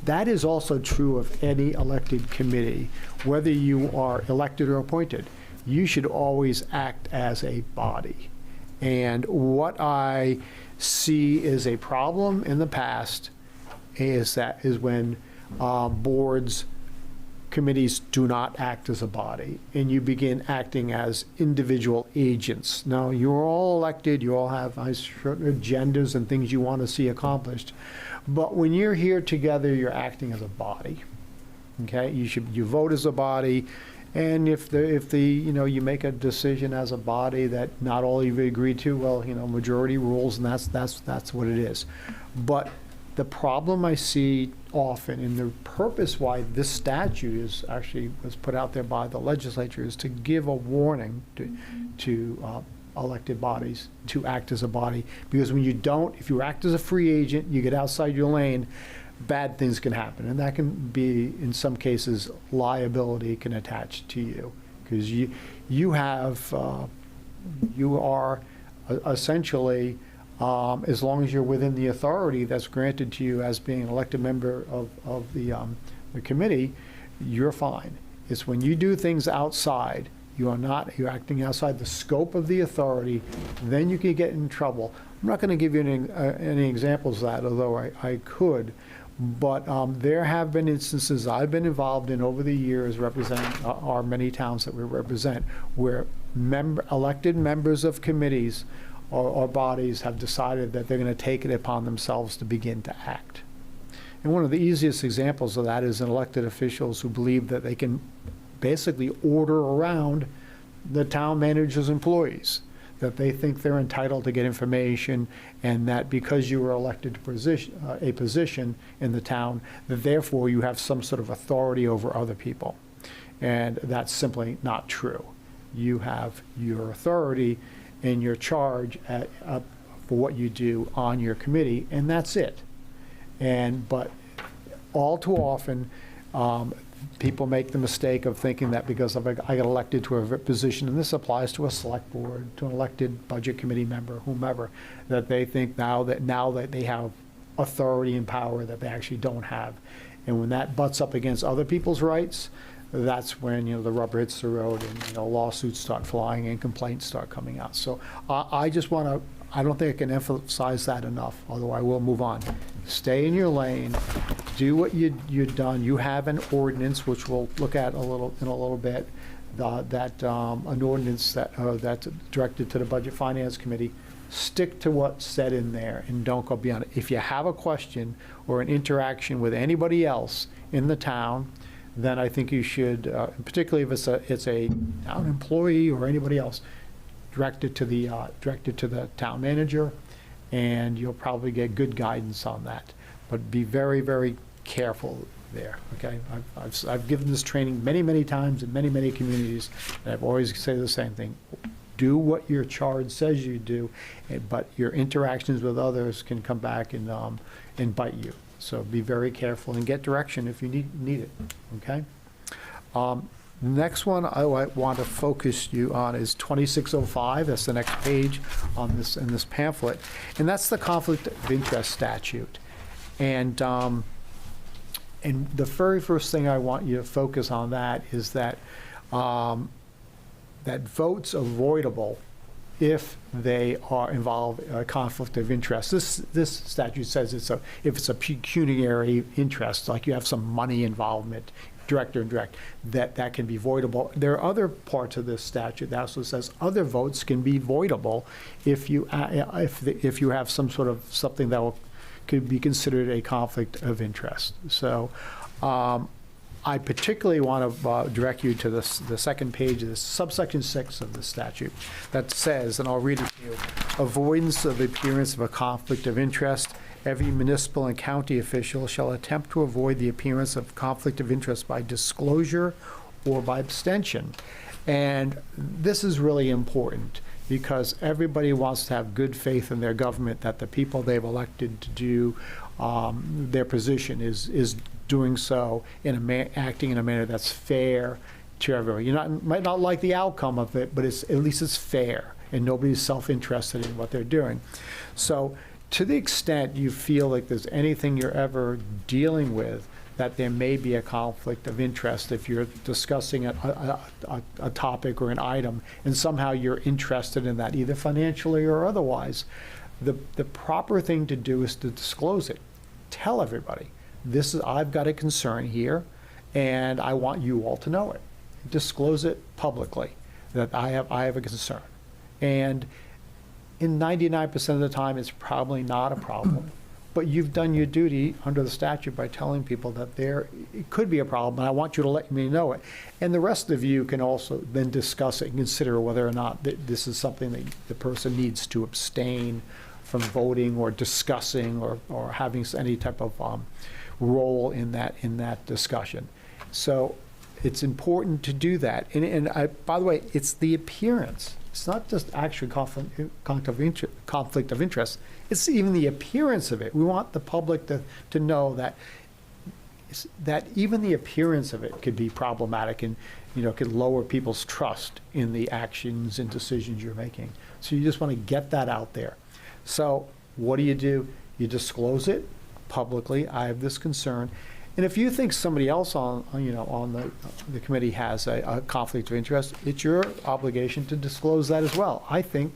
That is also true of any elected committee, whether you are elected or appointed. You should always act as a body. And what I see is a problem in the past is when boards, committees do not act as a body, and you begin acting as individual agents. Now, you're all elected, you all have certain agendas and things you want to see accomplished, but when you're here together, you're acting as a body. Okay, you vote as a body. And if you make a decision as a body that not all of you agree to, well, majority rules, and that's what it is. But The problem I see often, and the purpose why this statute is actually was put out there by the legislature, is to give a warning to elected bodies to act as a body. Because when you don't, if you act as a free agent, you get outside your lane, bad things can happen. And that can be, in some cases, liability can attach to you. Because you are essentially, as long as you're within the authority that's granted to you as being an elected member of the committee, you're fine. It's when you do things outside, you're acting outside the scope of the authority, then you can get in trouble. I'm not going to give you any examples of that, although I could. But there have been instances I've been involved in over the years representing our many towns that we represent, where elected members of committees or bodies have decided that they're going to take it upon themselves to begin to act. And one of the easiest examples of that is elected officials who believe that they can basically order around the town manager's employees, that they think they're entitled to get information, and that because you were elected to a position in the town, that therefore you have some sort of authority over other people. And that's simply not true. You have your authority and your charge for what you do on your committee, and that's it. But all too often, people make the mistake of thinking that because I got elected to a position, and this applies to a select board, to an elected budget committee member, whomever, that they think now that they have authority and power that they actually don't have. And when that butts up against other people's rights, that's when the rubber hits the road and lawsuits start flying and complaints start coming out. So I just want to. I don't think I can emphasize that enough, although I will move on. Stay in your lane, do what you've done. You have an ordinance, which we'll look at in a little bit, an ordinance that's directed to the Budget Finance Committee. Stick to what's said in there and don't go beyond it. If you have a question or an interaction with anybody else in the town, then I think you should, particularly if it's a town employee or anybody else, directed to the town manager, and you'll probably get good guidance on that. But be very, very careful there. Okay, I've given this training many times in many communities, and I've always said the same thing: do what your charge says you do, but your interactions with others can come back and bite you. So be very careful and get direction if you need it. Okay. Next one I want to focus you on is 2605. That's the next page on this in this pamphlet, and that's the conflict of interest statute. And the very first thing I want you to focus on that is that that votes avoidable if they are involved in a conflict of interest. This statute says if it's a pecuniary interest, like you have some money involvement, direct or indirect, that can be voidable. There are other parts of this statute that also says other votes can be voidable if you have some sort of something that could be considered a conflict of interest. So I particularly want to direct you to the second page of this, subsection 6 of the statute, that says, and I'll read it to you: avoidance of appearance of a conflict of interest. Every municipal and county official shall attempt to avoid the appearance of conflict of interest by disclosure or by abstention. And this is really important because everybody wants to have good faith in their government that the people they've elected to do their position is doing so acting in a manner that's fair to everyone. You might not like the outcome of it, but at least it's fair and nobody's self-interested in what they're doing. So to the extent you feel like there's anything you're ever dealing with that there may be a conflict of interest, if you're discussing a topic or an item and somehow you're interested in that, either financially or otherwise, the proper thing to do is to disclose it. Tell everybody, I've got a concern here and I want you all to know it. Disclose it publicly, that I have a concern. And in 99% of the time, it's probably not a problem. But you've done your duty under the statute by telling people that it could be a problem, and I want you to let me know it. And the rest of you can also then discuss it and consider whether or not this is something that the person needs to abstain voting or discussing or having any type of role in that discussion. So it's important to do that. And by the way, it's the appearance. It's not just actual conflict of interest. It's even the appearance of it. We want the public to know that even the appearance of it could be problematic and, could lower people's trust in the actions and decisions you're making. So you just want to get that out there. So what do? You disclose it publicly. I have this concern. And if you think somebody else on the committee has a conflict of interest, it's your obligation to disclose that as well. I think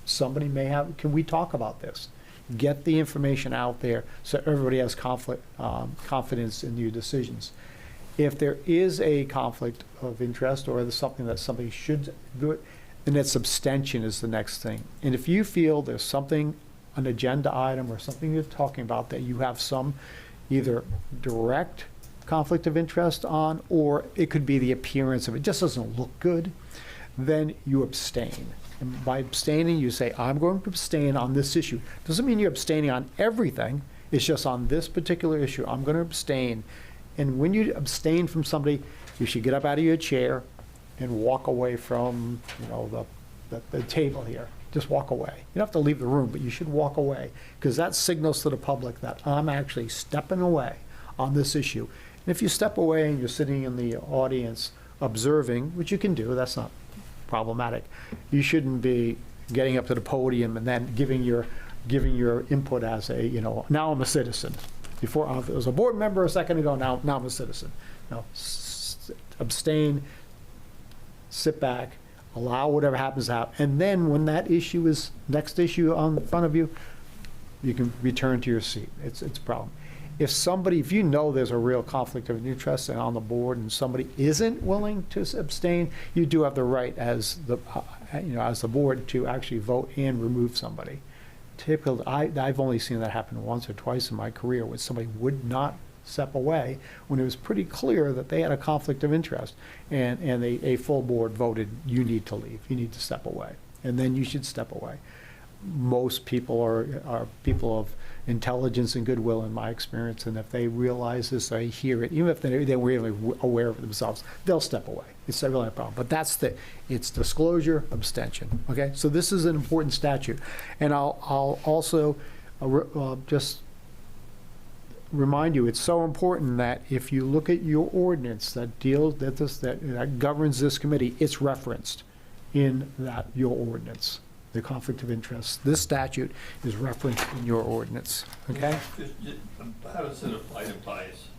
somebody may have, can we talk about this? Get the information out there so everybody has confidence in your decisions. If there is a conflict of interest or there's something that somebody should do it, then its abstention is the next thing. And if you feel there's something, an agenda item or something you're talking about that you have some either direct conflict of interest on, or it could be the appearance of it just doesn't look good, then you abstain. And by abstaining, you say, I'm going to abstain on this issue. Doesn't mean you're abstaining on everything. It's just on this particular issue, I'm going to abstain. And when you abstain from somebody, you should get up out of your chair and walk away from, the table here. Just walk away. You don't have to leave the room, but you should walk away, because that signals to the public that I'm actually stepping away on this issue. And if you step away and you're sitting in the audience observing, which you can do, that's not problematic, you shouldn't be getting up to the podium and then giving your input as a, now I'm a citizen. Before I was a board member a second ago, now I'm a citizen. No, abstain, sit back, allow whatever happens to happen. And then when that issue is, next issue on front of you, you can return to your seat. It's a problem. If you know there's a real conflict of interest and on the board and somebody isn't willing to abstain, you do have the right as the board to actually vote and remove somebody. Typically, I've only seen that happen once or twice in my career when somebody would not step away when it was pretty clear that they had a conflict of interest, and a full board voted, you need to leave, you need to step away, and then you should step away. Most people are people of intelligence and goodwill in my experience, and if they realize this, they hear it, even if they're really aware of it themselves, they'll step away. It's not really a problem. But it's disclosure, abstention. Okay, so this is an important statute, and I'll also just remind you, it's so important that if you look at your ordinance that governs this committee, it's referenced in your ordinance. The conflict of interest. This statute is referenced in your ordinance. Okay? How does it apply to bias?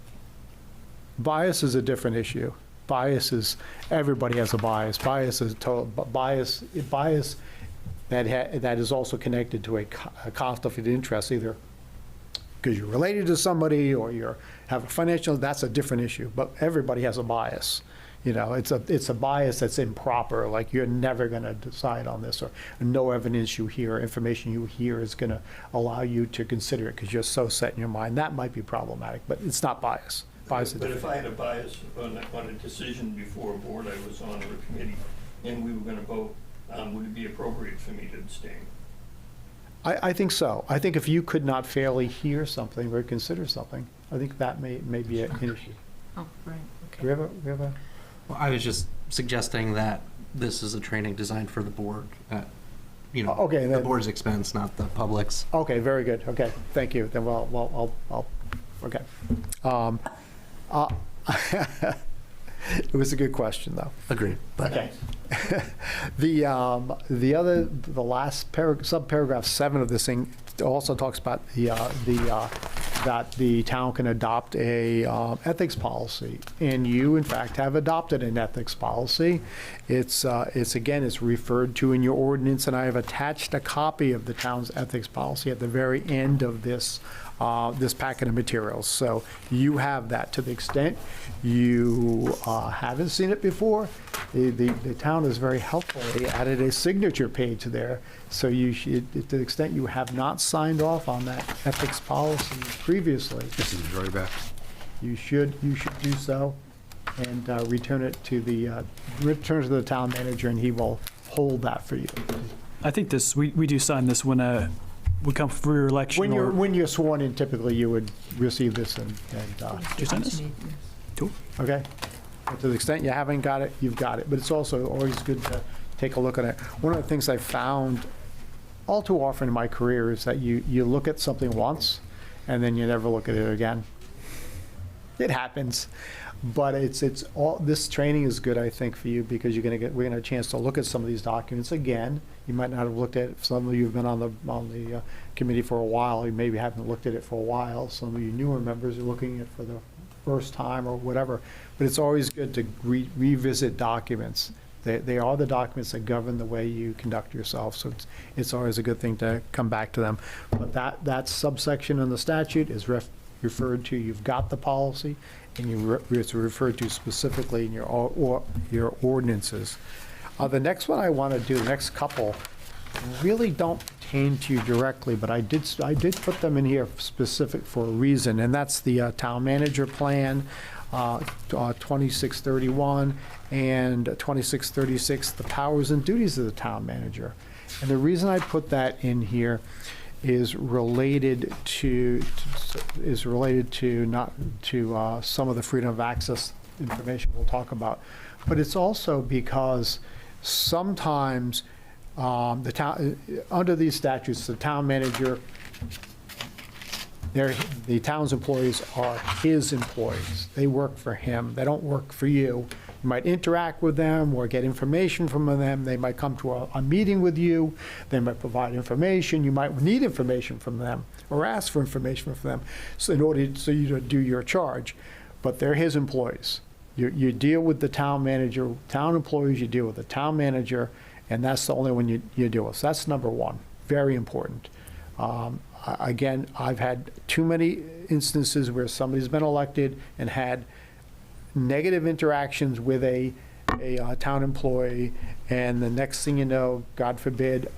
Bias is a different issue. Bias is, everybody has a bias. Bias is total bias that is also connected to a conflict of interest, either because you're related to somebody or you have a financial, that's a different issue. But everybody has a bias. It's a bias that's improper, like you're never going to decide on this, or no evidence you hear, information you hear is going to allow you to consider it because you're so set in your mind. That might be problematic, but it's not bias. Bias is but different. If I had a bias on a decision before a board I was on or a committee and we were going to vote, would it be appropriate for me to abstain? I think so. I think if you could not fairly hear something or consider something, I think that may be an issue. Oh, right. Okay. Do we have a Well, I was just suggesting that this is a training designed for the board at, okay, the board's expense, not the public's. Okay, very good. Okay, thank you. Then I'll okay. It was a good question, though. Agreed. Okay. The last subparagraph 7 of this thing also talks about that the town can adopt a ethics policy, and you in fact have adopted an ethics policy. It's referred to in your ordinance, and I have attached a copy of the town's ethics policy at the very end of this packet of materials. So you have that. To the extent you haven't seen it before, the town is very helpful. They added a signature page there. So you should, to the extent you have not signed off on that ethics policy previously, this is very bad. You should do so, and return it to the town manager, and he will hold that for you. I think we do sign this when would come for your election. When you're sworn in, typically you would receive this and Just send us. Cool. okay? But to the extent you haven't got it, you've got it. But it's also always good to take a look at it. One of the things I found all too often in my career is that you look at something once and then you never look at it again. It happens. But it's all, this training is good, I think, for you because we're gonna get a chance to look at some of these documents again. You might not have looked at it. Some of you have been on the committee for a while. You maybe haven't looked at it for a while. Some of you newer members are looking at it for the first time or whatever. But it's always good to revisit documents. They are the documents that govern the way you conduct yourself. So it's always a good thing to come back to them. But that subsection in the statute is referred to. You've got the policy. And it's referred to specifically in your ordinances. The next one I want to do, the next couple, really don't pertain to you directly, but I did put them in here specific for a reason, and that's the town manager plan, 2631, and 2636, the powers and duties of the town manager. And the reason I put that in here is related to some of the freedom of access information we'll talk about, but it's also because sometimes the town under these statutes, the town manager, the town's employees are his employees. They work for him. They don't work for you. You might interact with them or get information from them. They might come to a meeting with you. They might provide information. You might need information from them or ask for information from them so you to do your charge. But they're his employees. You deal with the town manager, town employees, you deal with the town manager, and that's the only one you deal with. So that's number one, very important. Again, I've had too many instances where somebody's been elected and had negative interactions with a town employee, and the next thing you know, God forbid,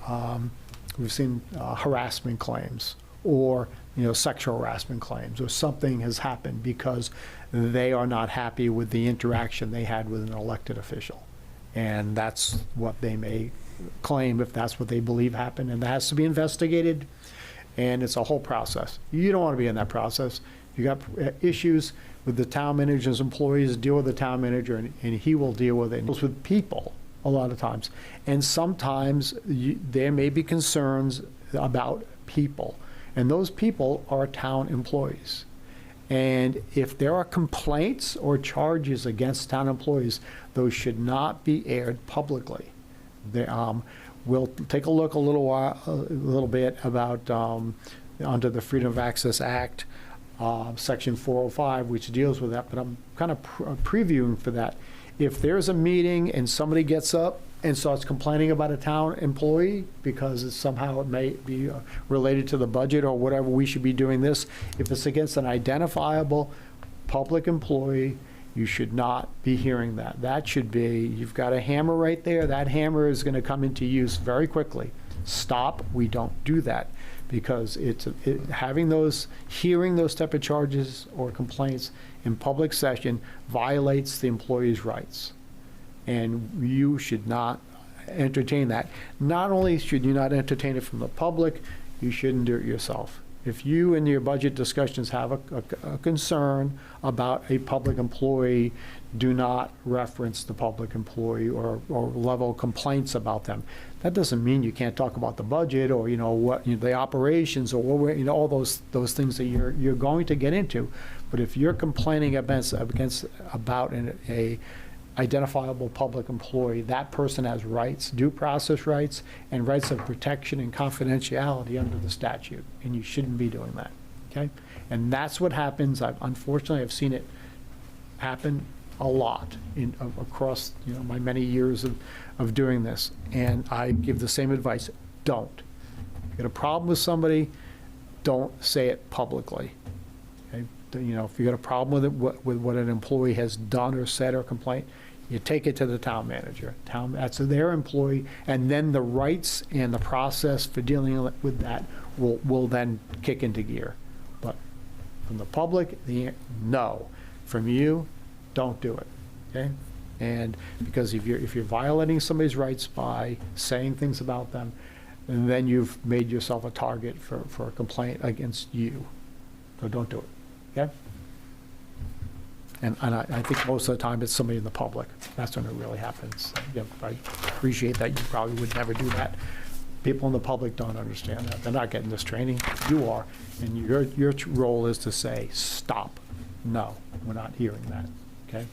we've seen harassment claims or sexual harassment claims, or something has happened because they are not happy with the interaction they had with an elected official. And that's what they may claim if that's what they believe happened, and that has to be investigated, and it's a whole process. You don't want to be in that process. You got issues with the town manager's employees, deal with the town manager, and he will deal with it. It deals with people a lot of times. And sometimes there may be concerns about people, and those people are town employees. And if there are complaints or charges against town employees, those should not be aired publicly. We'll take a look a little bit about under the Freedom of Access Act, Section 405, which deals with that, but I'm kind of previewing for that. If there's a meeting and somebody gets up and starts complaining about a town employee because it may be related to the budget or whatever, we should be doing this. If it's against an identifiable public employee, you should not be hearing that. That should be, you've got a hammer right there. That hammer is going to come into use very quickly. Stop. We don't do that, because hearing those type of charges or complaints in public session violates the employee's rights. And you should not entertain that. Not only should you not entertain it from the public, you shouldn't do it yourself. If you in your budget discussions have a concern about a public employee, do not reference the public employee or level complaints about them. That doesn't mean you can't talk about the budget or the operations or all those things that you're going to get into. But if you're complaining about a identifiable public employee, that person has rights, due process rights, and rights of protection and confidentiality under the statute, and you shouldn't be doing that, okay? And that's what happens. Unfortunately, I've seen it happen a lot across my many years of doing this, and I give the same advice: don't. If you got a problem with somebody, don't say it publicly. Okay? If you got a problem with what an employee has done or said or complained, you take it to the town manager. That's their employee, and then the rights and the process for dealing with that will then kick into gear. But from the public, no. From you, don't do it. Okay? And because if you're violating somebody's rights by saying things about them, and then you've made yourself a target for a complaint against you. So don't do it, okay? And I think most of the time it's somebody in the public. That's when it really happens. Yeah, I appreciate that you probably would never do that. People in the public don't understand that. They're not getting this training. You are. And your role is to say, stop. No, we're not hearing that, okay?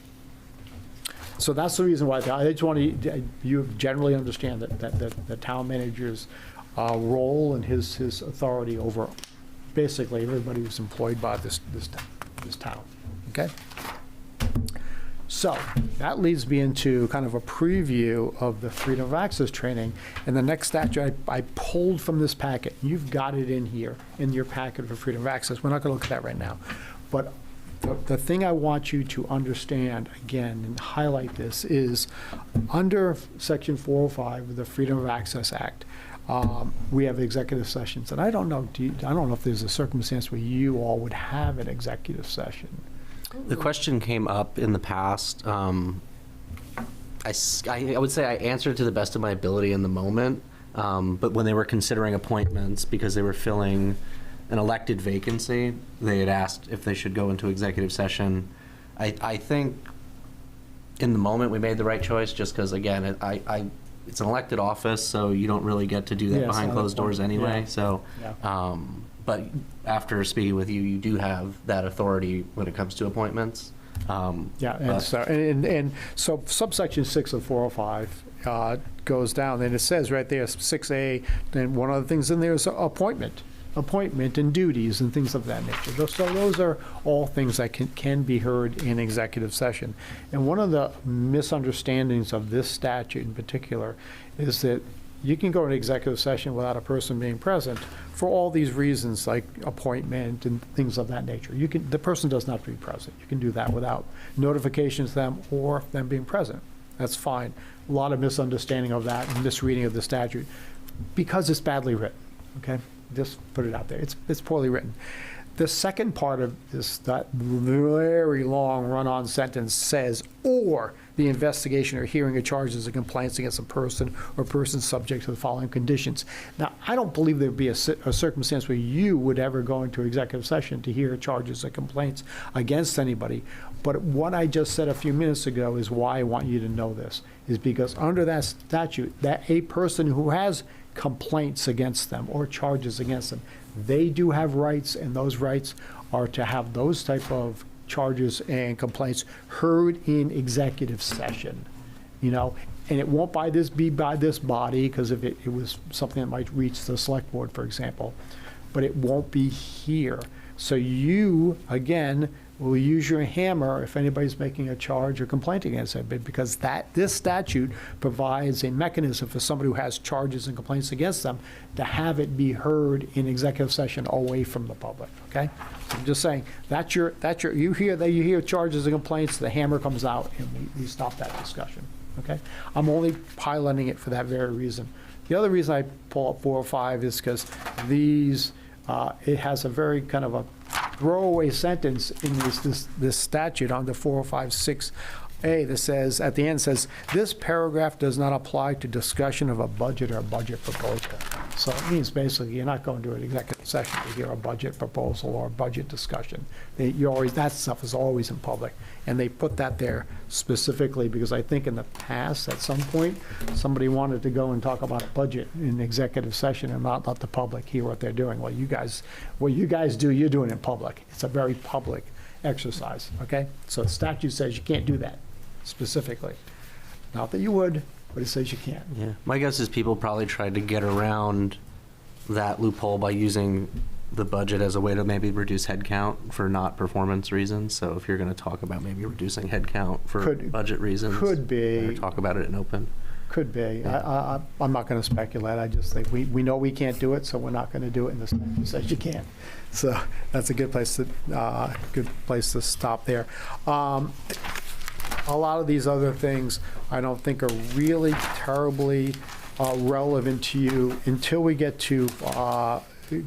So that's the reason why I just want you generally understand that the town manager's role and his authority over basically everybody who's employed by this town, okay? So that leads me into kind of a preview of the freedom of access training. And the next statute I pulled from this packet. You've got it in here, in your packet for freedom of access. We're not going to look at that right now. But the thing I want you to understand, again, and highlight this, is under Section 405 of the Freedom of Access Act, we have executive sessions. And I don't know if there's a circumstance where you all would have an executive session. The question came up in the past. I would say I answered to the best of my ability in the moment, but when they were considering appointments, because they were filling an elected vacancy, they had asked if they should go into executive session. I think in the moment we made the right choice, just because, again, it's an elected office, so you don't really get to do that behind closed doors anyway. Yeah. So. Yeah. But after speaking with you, you do have that authority when it comes to appointments. And so subsection 6 of 405 goes down, and it says right there, 6A, then one of the things in there is appointment and duties and things of that nature. So those are all things that can be heard in executive session. And one of the misunderstandings of this statute in particular is that you can go into executive session without a person being present for all these reasons, like appointment and things of that nature. The person doesn't have to be present. You can do that without notifications to them or them being present. That's fine. A lot of misunderstanding of that and misreading of the statute because it's badly written, okay? Just put it out there. It's poorly written. The second part of this, that very long run-on sentence says, or the investigation or hearing of charges or complaints against a person or persons subject to the following conditions. Now, I don't believe there'd be a circumstance where you would ever go into executive session to hear charges or complaints against anybody. But what I just said a few minutes ago is why I want you to know this, is because under that statute, that a person who has complaints against them or charges against them, they do have rights, and those rights are to have those type of charges and complaints heard in executive session, and it won't be by this body, because if it was something that might reach the select board, for example, but it won't be here. So you, again, will use your hammer if anybody's making a charge or complaint against it, because this statute provides a mechanism for somebody who has charges and complaints against them to have it be heard in executive session away from the public, okay? So I'm just saying, you hear charges and complaints, the hammer comes out, and we stop that discussion, okay? I'm only highlighting it for that very reason. The other reason I pull up 405 is because it has a very kind of a throwaway sentence in this statute under 405-6A that says, at the end says, this paragraph does not apply to discussion of a budget or a budget proposal. So it means basically you're not going to an executive session to hear a budget proposal or a budget discussion. That stuff is always in public. And they put that there specifically because I think in the past, at some point, somebody wanted to go and talk about a budget in executive session and not let the public hear what they're doing. Well, what you guys do, you're doing it in public. It's a very public exercise, okay? So the statute says you can't do that specifically. Not that you would, but it says you can't. Yeah, my guess is people probably tried to get around that loophole by using the budget as a way to maybe reduce headcount for not performance reasons. So if you're going to talk about maybe reducing headcount for budget reasons, could be, or talk about it in open. Could be. Yeah. I'm not going to speculate. I just think we know we can't do it, so we're not going to do it in the statute says you can't. So that's a good place to stop there. A lot of these other things I don't think are really terribly relevant to you until we get to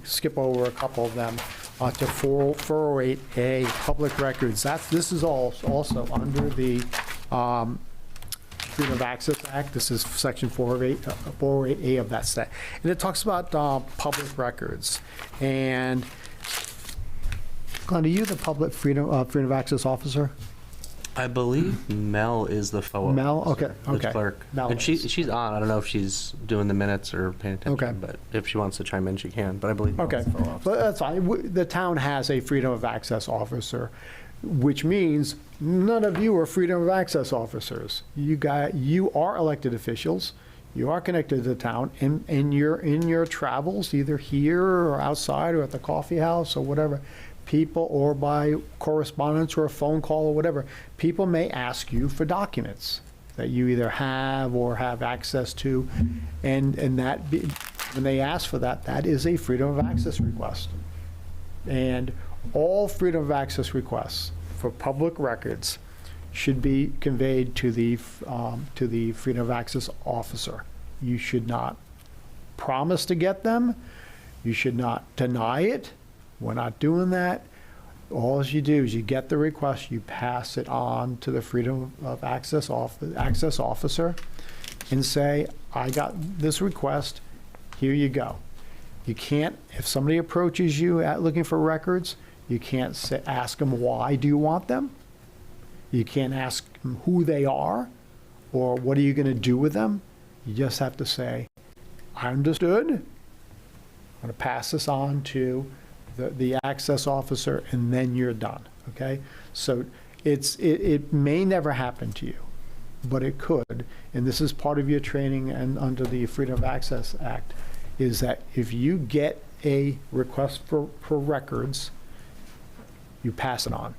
skip over a couple of them to 408A public records. This is also under the Freedom of Access Act. This is Section 408A of that stat. And it talks about public records. And Glenn, are you the public freedom of access officer? I believe Mel is the FOA. Mel? Okay, The okay. clerk. Mel And she's on. I don't know if she's doing the minutes or paying attention. Okay. But if she wants to chime in, she can. But I believe Mel's Okay, the FOA. but that's fine. The town has a freedom of access officer, which means none of you are freedom of access officers. You are elected officials. You are connected to the town, and you're in your travels, either here or outside or at the coffee house or whatever. People, or by correspondence or a phone call or whatever, people may ask you for documents that you either have or have access to, and when they ask for that, that is a freedom of access request. And all freedom of access requests for public records should be conveyed to the freedom of access officer. You should not promise to get them. You should not deny it. We're not doing that. All you do is you get the request, you pass it on to the freedom of access officer and say, I got this request, here you go. You can't, if somebody approaches you looking for records, you can't ask them, why do you want them? You can't ask them who they are or what are you going to do with them. You just have to say, I understood. I'm going to pass this on to the access officer, and then you're done, okay? So it may never happen to you, but it could, and this is part of your training and under the Freedom of Access Act, is that if you get a request for records, you pass it on,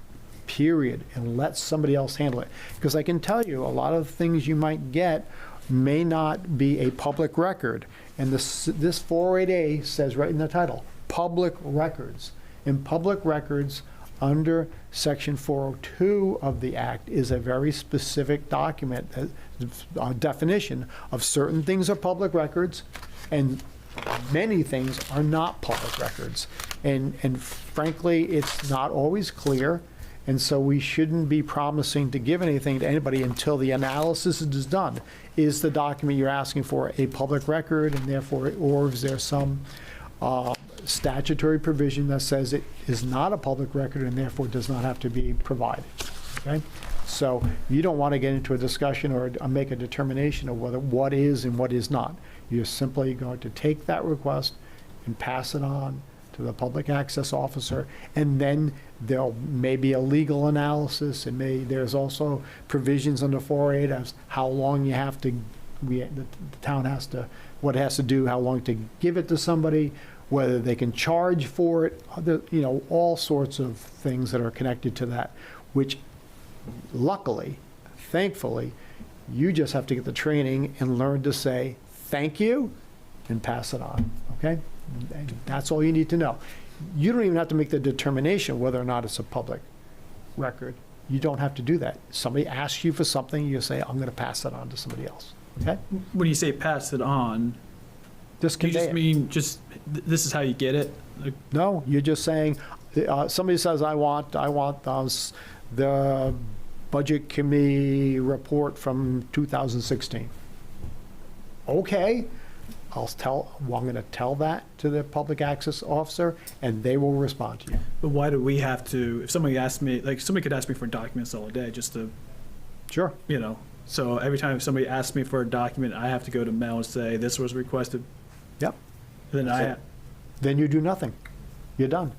period, and let somebody else handle it. Because I can tell you, a lot of things you might get may not be a public record, and this 408A says right in the title, public records. And public records under Section 402 of the Act is a very specific document, a definition of certain things are public records and many things are not public records. And frankly, it's not always clear. And so we shouldn't be promising to give anything to anybody until the analysis is done. Is the document you're asking for a public record, and therefore, or is there some statutory provision that says it is not a public record and therefore does not have to be provided, okay? So you don't want to get into a discussion or make a determination of what is and what is not. You're simply going to take that request and pass it on to the public access officer, and then there may be a legal analysis, and there's also provisions under 408 as how long you have to, the town has to, what it has to do, how long to give it to somebody, whether they can charge for it, all sorts of things that are connected to that, which luckily, thankfully, you just have to get the training and learn to say thank you and pass it on, okay? And that's all you need to know. You don't even have to make the determination whether or not it's a public record. You don't have to do that. Somebody asks you for something, you say, I'm going to pass it on to somebody else, okay? When you say pass it on, just you just mean this is how you get it? No, you're just saying, somebody says, I want the budget committee report from 2016. Okay, I'm going to tell that to the public access officer, and they will respond to you. But why do we have to, if somebody asked me, like somebody could ask me for documents all day just to, sure, so every time somebody asks me for a document, I have to go to Mel and say, this was requested. Yep. And then you do nothing. You're done.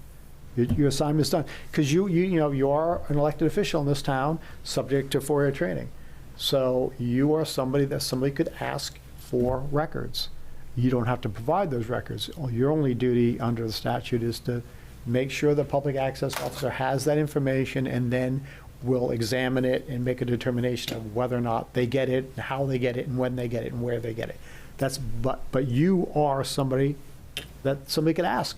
Your assignment's done. Because you are an elected official in this town, subject to FOIA training. So you are somebody that somebody could ask for records. You don't have to provide those records. Your only duty under the statute is to make sure the public access officer has that information, and then will examine it and make a determination of whether or not they get it, and how they get it, and when they get it, and where they get it. But you are somebody that somebody could ask.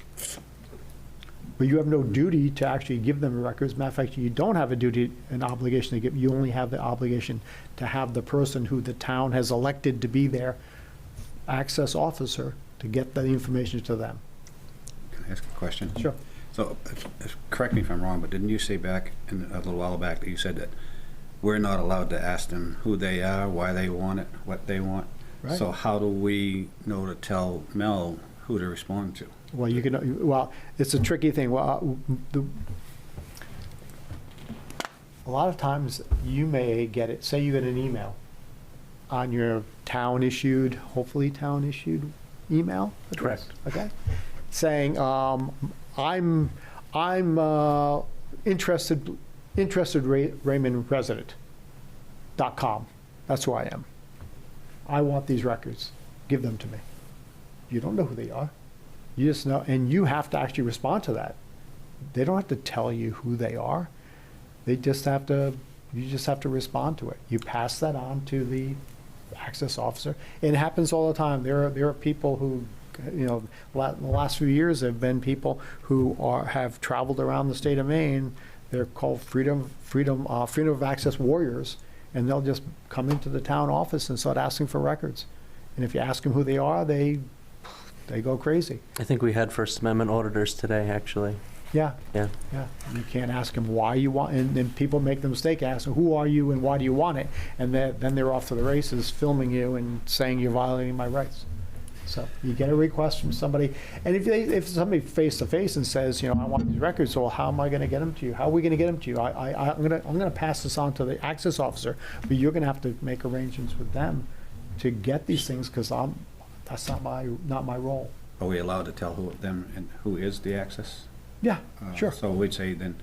But you have no duty to actually give them records. Matter of fact, you don't have a duty, an obligation to give. You only have the obligation to have the person who the town has elected to be their access officer to get the information to them. Can I ask a question? Sure. So, correct me if I'm wrong, but didn't you say back a little while back that you said that we're not allowed to ask them who they are, why they want it, what they want. Right. So how do we know to tell Mel who to respond to? Well, it's a tricky thing. Well, a lot of times you may get it, say you get an email on your town-issued, hopefully town-issued email address. Correct. Okay? Saying, I'm interested Raymond resident.com. That's who I am. I want these records. Give them to me. You don't know who they are. You just know, and you have to actually respond to that. They don't have to tell you who they are. They just have to, you just have to respond to it. You pass that on to the access officer. It happens all the time. There are people who, you know, the last few years there have been people who have traveled around the state of Maine. They're called freedom of access warriors, and they'll just come into the town office and start asking for records. And if you ask them who they are, they go crazy. I think we had First Amendment auditors today, actually. Yeah. Yeah. Yeah. You can't ask them why you want, and then people make the mistake asking, who are you and why do you want it? And then they're off to the races filming you and saying you're violating my rights. So you get a request from somebody, and if somebody face to face and says, you know, I want these records, well, how am I going to get them to you? How are we going to get them to you? I'm going to pass this on to the access officer, but you're going to have to make arrangements with them to get these things, because that's not my role. Are we allowed to tell who is the access? Yeah, sure. So we'd say then,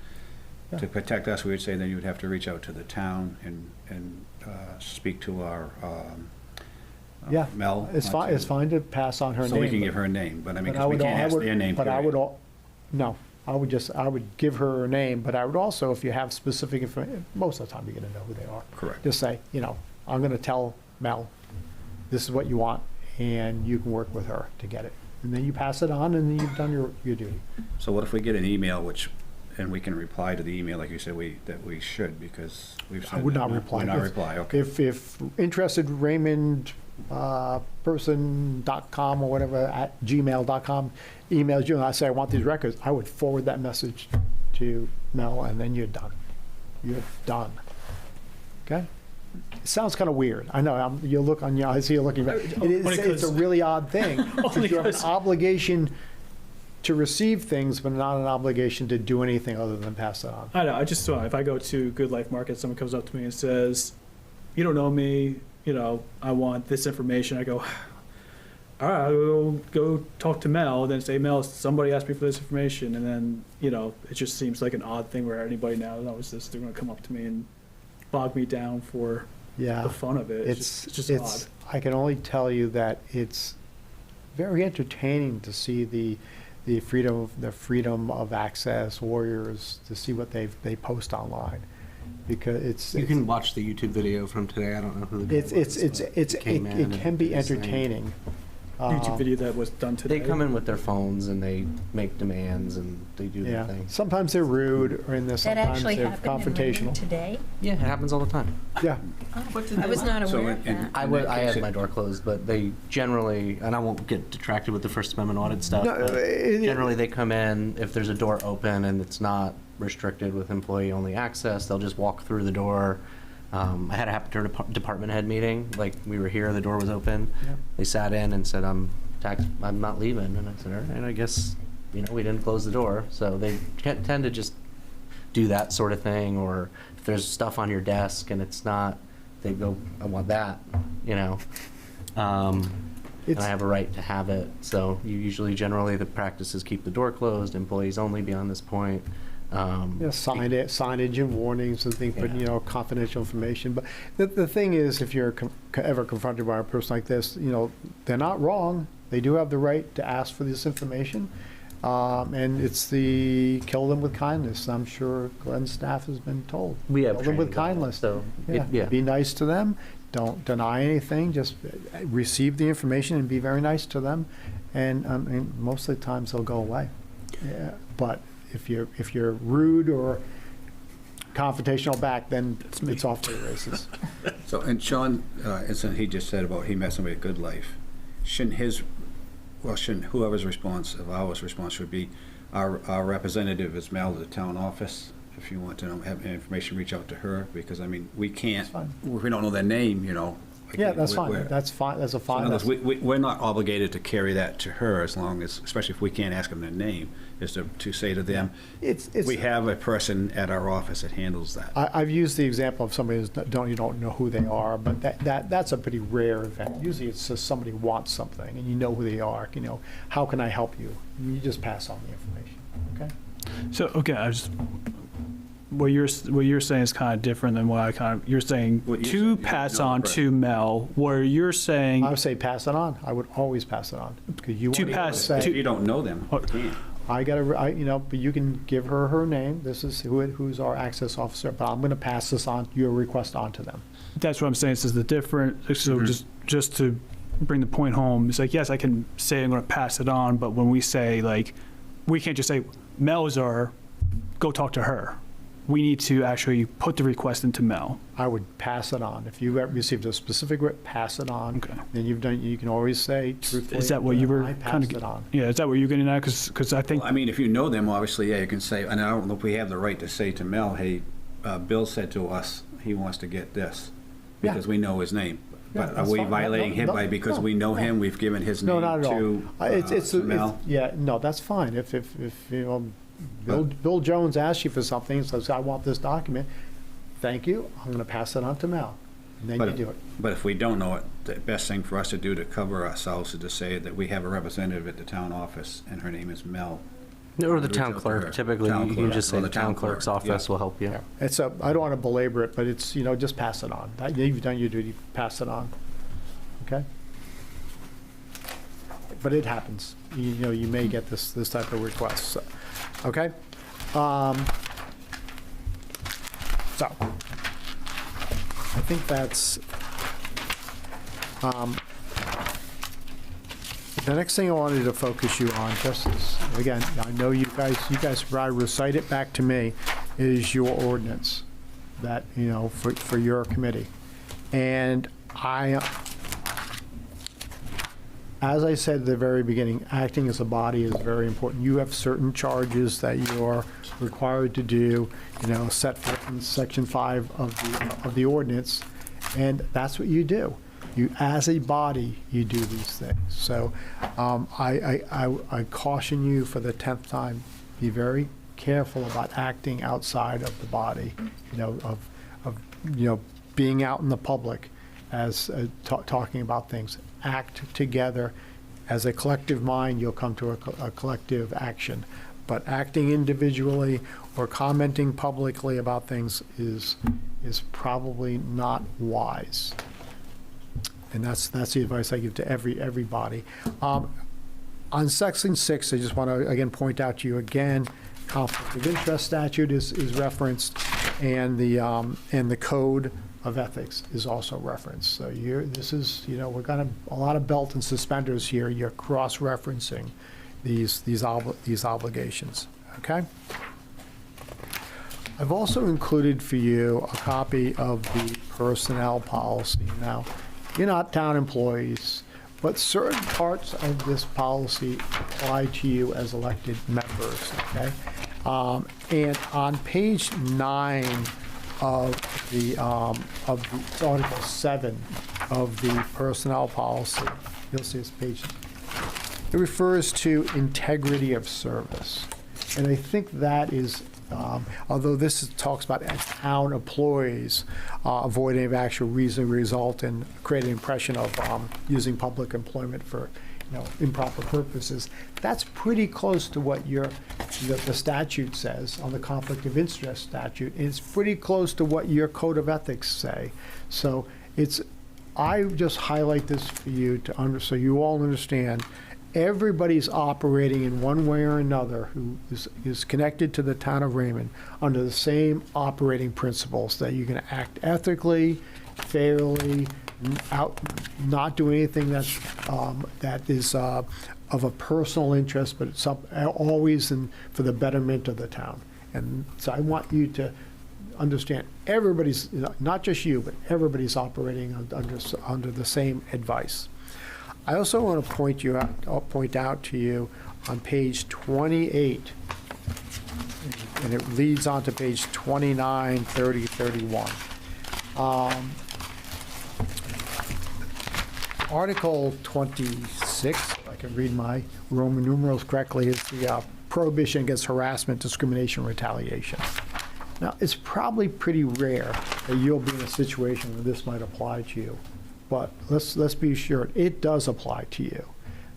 Yeah. to protect us, we would say then you'd have to reach out to the town and speak to our Yeah, Mel. it's fine. It's fine to pass on her name. So we can give her a name, but I mean, But because we can't ask their name. But I period. I would give her a name, but I would also, if you have specific information, most of the time you're going to know who they are. Correct. Just say, you know, I'm going to tell Mel, this is what you want, and you can work with her to get it. And then you pass it on, and then you've done your duty. So what if we get an email, and we can reply to the email like you said that we should, because we've said. I would not that, reply. Would not reply, okay. If interested Raymond person.com or whatever at gmail.com emails you and I say I want these records, I would forward that message to Mel, and then you're done. You're done. Okay? It sounds kind of weird. I know. You look on your. I see you looking. It's a really odd thing. You have an obligation to receive things, but not an obligation to do anything other than pass it on. I know. I just if I go to Good Life Market, someone comes up to me and says, "You don't know me. You know, I want this information." I go, "All right, I'll go talk to Mel." Then say, "Mel, somebody asked me for this information," and then it just seems like an odd thing where anybody now knows this. They're going to come up to me and bog me down for the fun of it. It's just odd. I can only tell you that it's very entertaining to see the freedom of access warriors, to see what they post online, because You can watch the YouTube video from today. I don't know who the guy was, it can be entertaining. YouTube video that was done today. They come in with their phones and they make demands and they do their thing. Sometimes they're rude, or sometimes they're confrontational. Today? Yeah, it happens all the time. Yeah. I was not aware of that. I had my door closed, but they generally, and I won't get detracted with the First Amendment audit stuff, but generally they come in, if there's a door open and it's not restricted with employee-only access, they'll just walk through the door. I had it happen during a department head meeting. Like, we were here, the door was open. Yeah. They sat in and said, I'm not leaving. And I said, all right, I guess, we didn't close the door. So they tend to just do that sort of thing. Or if there's stuff on your desk and it's not, they go, I want that, And I have a right to have it. So generally the practice is keep the door closed, employees only beyond this point. Signage and warnings and things, but confidential information. But the thing is, if you're ever confronted by a person like this, they're not wrong. They do have the right to ask for this information, and it's the kill them with kindness. I'm sure Glenn's staff has been told. We have kill them with kindness. So be nice to them. Don't deny anything. Just receive the information and be very nice to them, and most of the times they'll go away. Yeah, but if you're rude or confrontational back, then it's off to the races. So, and Sean, he just said about he met somebody at Good Life. Shouldn't whoever's response of ours response would be our representative is mailed to the town office, if you want to have information, reach out to her, because, I mean, we can't, if we don't know their name, you know. Yeah, that's fine. That's fine. That's a fine. In other words, we're not obligated to carry that to her, as long as, especially if we can't ask them their name, is to say to them, we have a person at our office that handles that. I've used the example of somebody you don't know who they are, but that's a pretty rare event. Usually it's just somebody wants something and you know who they are. You know, how can I help you? You just pass on the information. Okay. So, okay, what you're saying is kind of different than what you're saying to pass on to Mel, where you're saying. I would say pass it on. I would always pass it on. Because you if you don't know them, you can't. But you can give her name. This is who's our access officer, but I'm going to pass your request on to them. That's what I'm saying. This is the different, so just to bring the point home, it's like, yes, I can say I'm going to pass it on, but when we say, like, we can't just say, Mel's go talk to her. We need to actually put the request into Mel. I would pass it on. If you received a specific pass it on. Okay. Then you can always say truthfully. Is that what you were kind of it on? Yeah, is that what you're getting at? Because I think. Well, I mean, if you know them, obviously, yeah, you can say, and I don't know if we have the right to say to Mel, hey, Bill said to us he wants to get this, because we know his name. Yeah, but are we violating him because we know him? We've given his name to Mel? No, that's fine. If you know, Bill Jones asks you for something and says, I want this document, thank you, I'm going to pass it on to Mel. And then you do it. But if we don't know it, the best thing for us to do to cover ourselves is to say that we have a representative at the town office, and her name is Mel. Or the town clerk. Typically, you can just say the town clerk's office will help you. Yeah. I don't want to belabor it, but it's, just pass it on. You've done your duty, pass it on. Okay? But it happens. You may get this type of request. So, okay? So, I think that's the next thing I wanted to focus you on, just as, again, I know you guys probably recite it back to me, is your ordinance that, for your committee. And as I said at the very beginning, acting as a body is very important. You have certain charges that you are required to do, set forth in Section 5 of the ordinance, and that's what you do. You, as a body, you do these things. So I caution you for the 10th time, be very careful about acting outside of the body, of being out in the public as talking about things. Act together. As a collective mind, you'll come to a collective action. But acting individually or commenting publicly about things is probably not wise. And that's the advice I give to everybody. On Section 6, I just want to again point out to you again, conflict of interest statute is referenced, and the code of ethics is also referenced. So this is, we're going to a lot of belt and suspenders here. You're cross-referencing these obligations. Okay. I've also included for you a copy of the personnel policy. Now, you're not town employees, but certain parts of this policy apply to you as elected members, okay? And on page 9 of the Article 7 of the personnel policy, you'll see this page, it refers to integrity of service. And I think that is, although this talks about town employees avoiding of actual reason result in creating an impression of using public employment for improper purposes, that's pretty close to what the statute says on the conflict of interest statute. It's pretty close to what your code of ethics say. So I just highlight this for you so you all understand. Everybody's operating in one way or another who is connected to the town of Raymond under the same operating principles, that you're going to act ethically, fairly, not do anything that is of a personal interest, but it's always for the betterment of the town. And so I want you to understand everybody's, not just you, but everybody's operating under the same advice. I also want to point out to you on page 28, and it leads on to page 29, 30, 31. Article 26, if I can read my Roman numerals correctly, is the prohibition against harassment, discrimination, retaliation. Now, it's probably pretty rare that you'll be in a situation where this might apply to you, but let's be sure it does apply to you.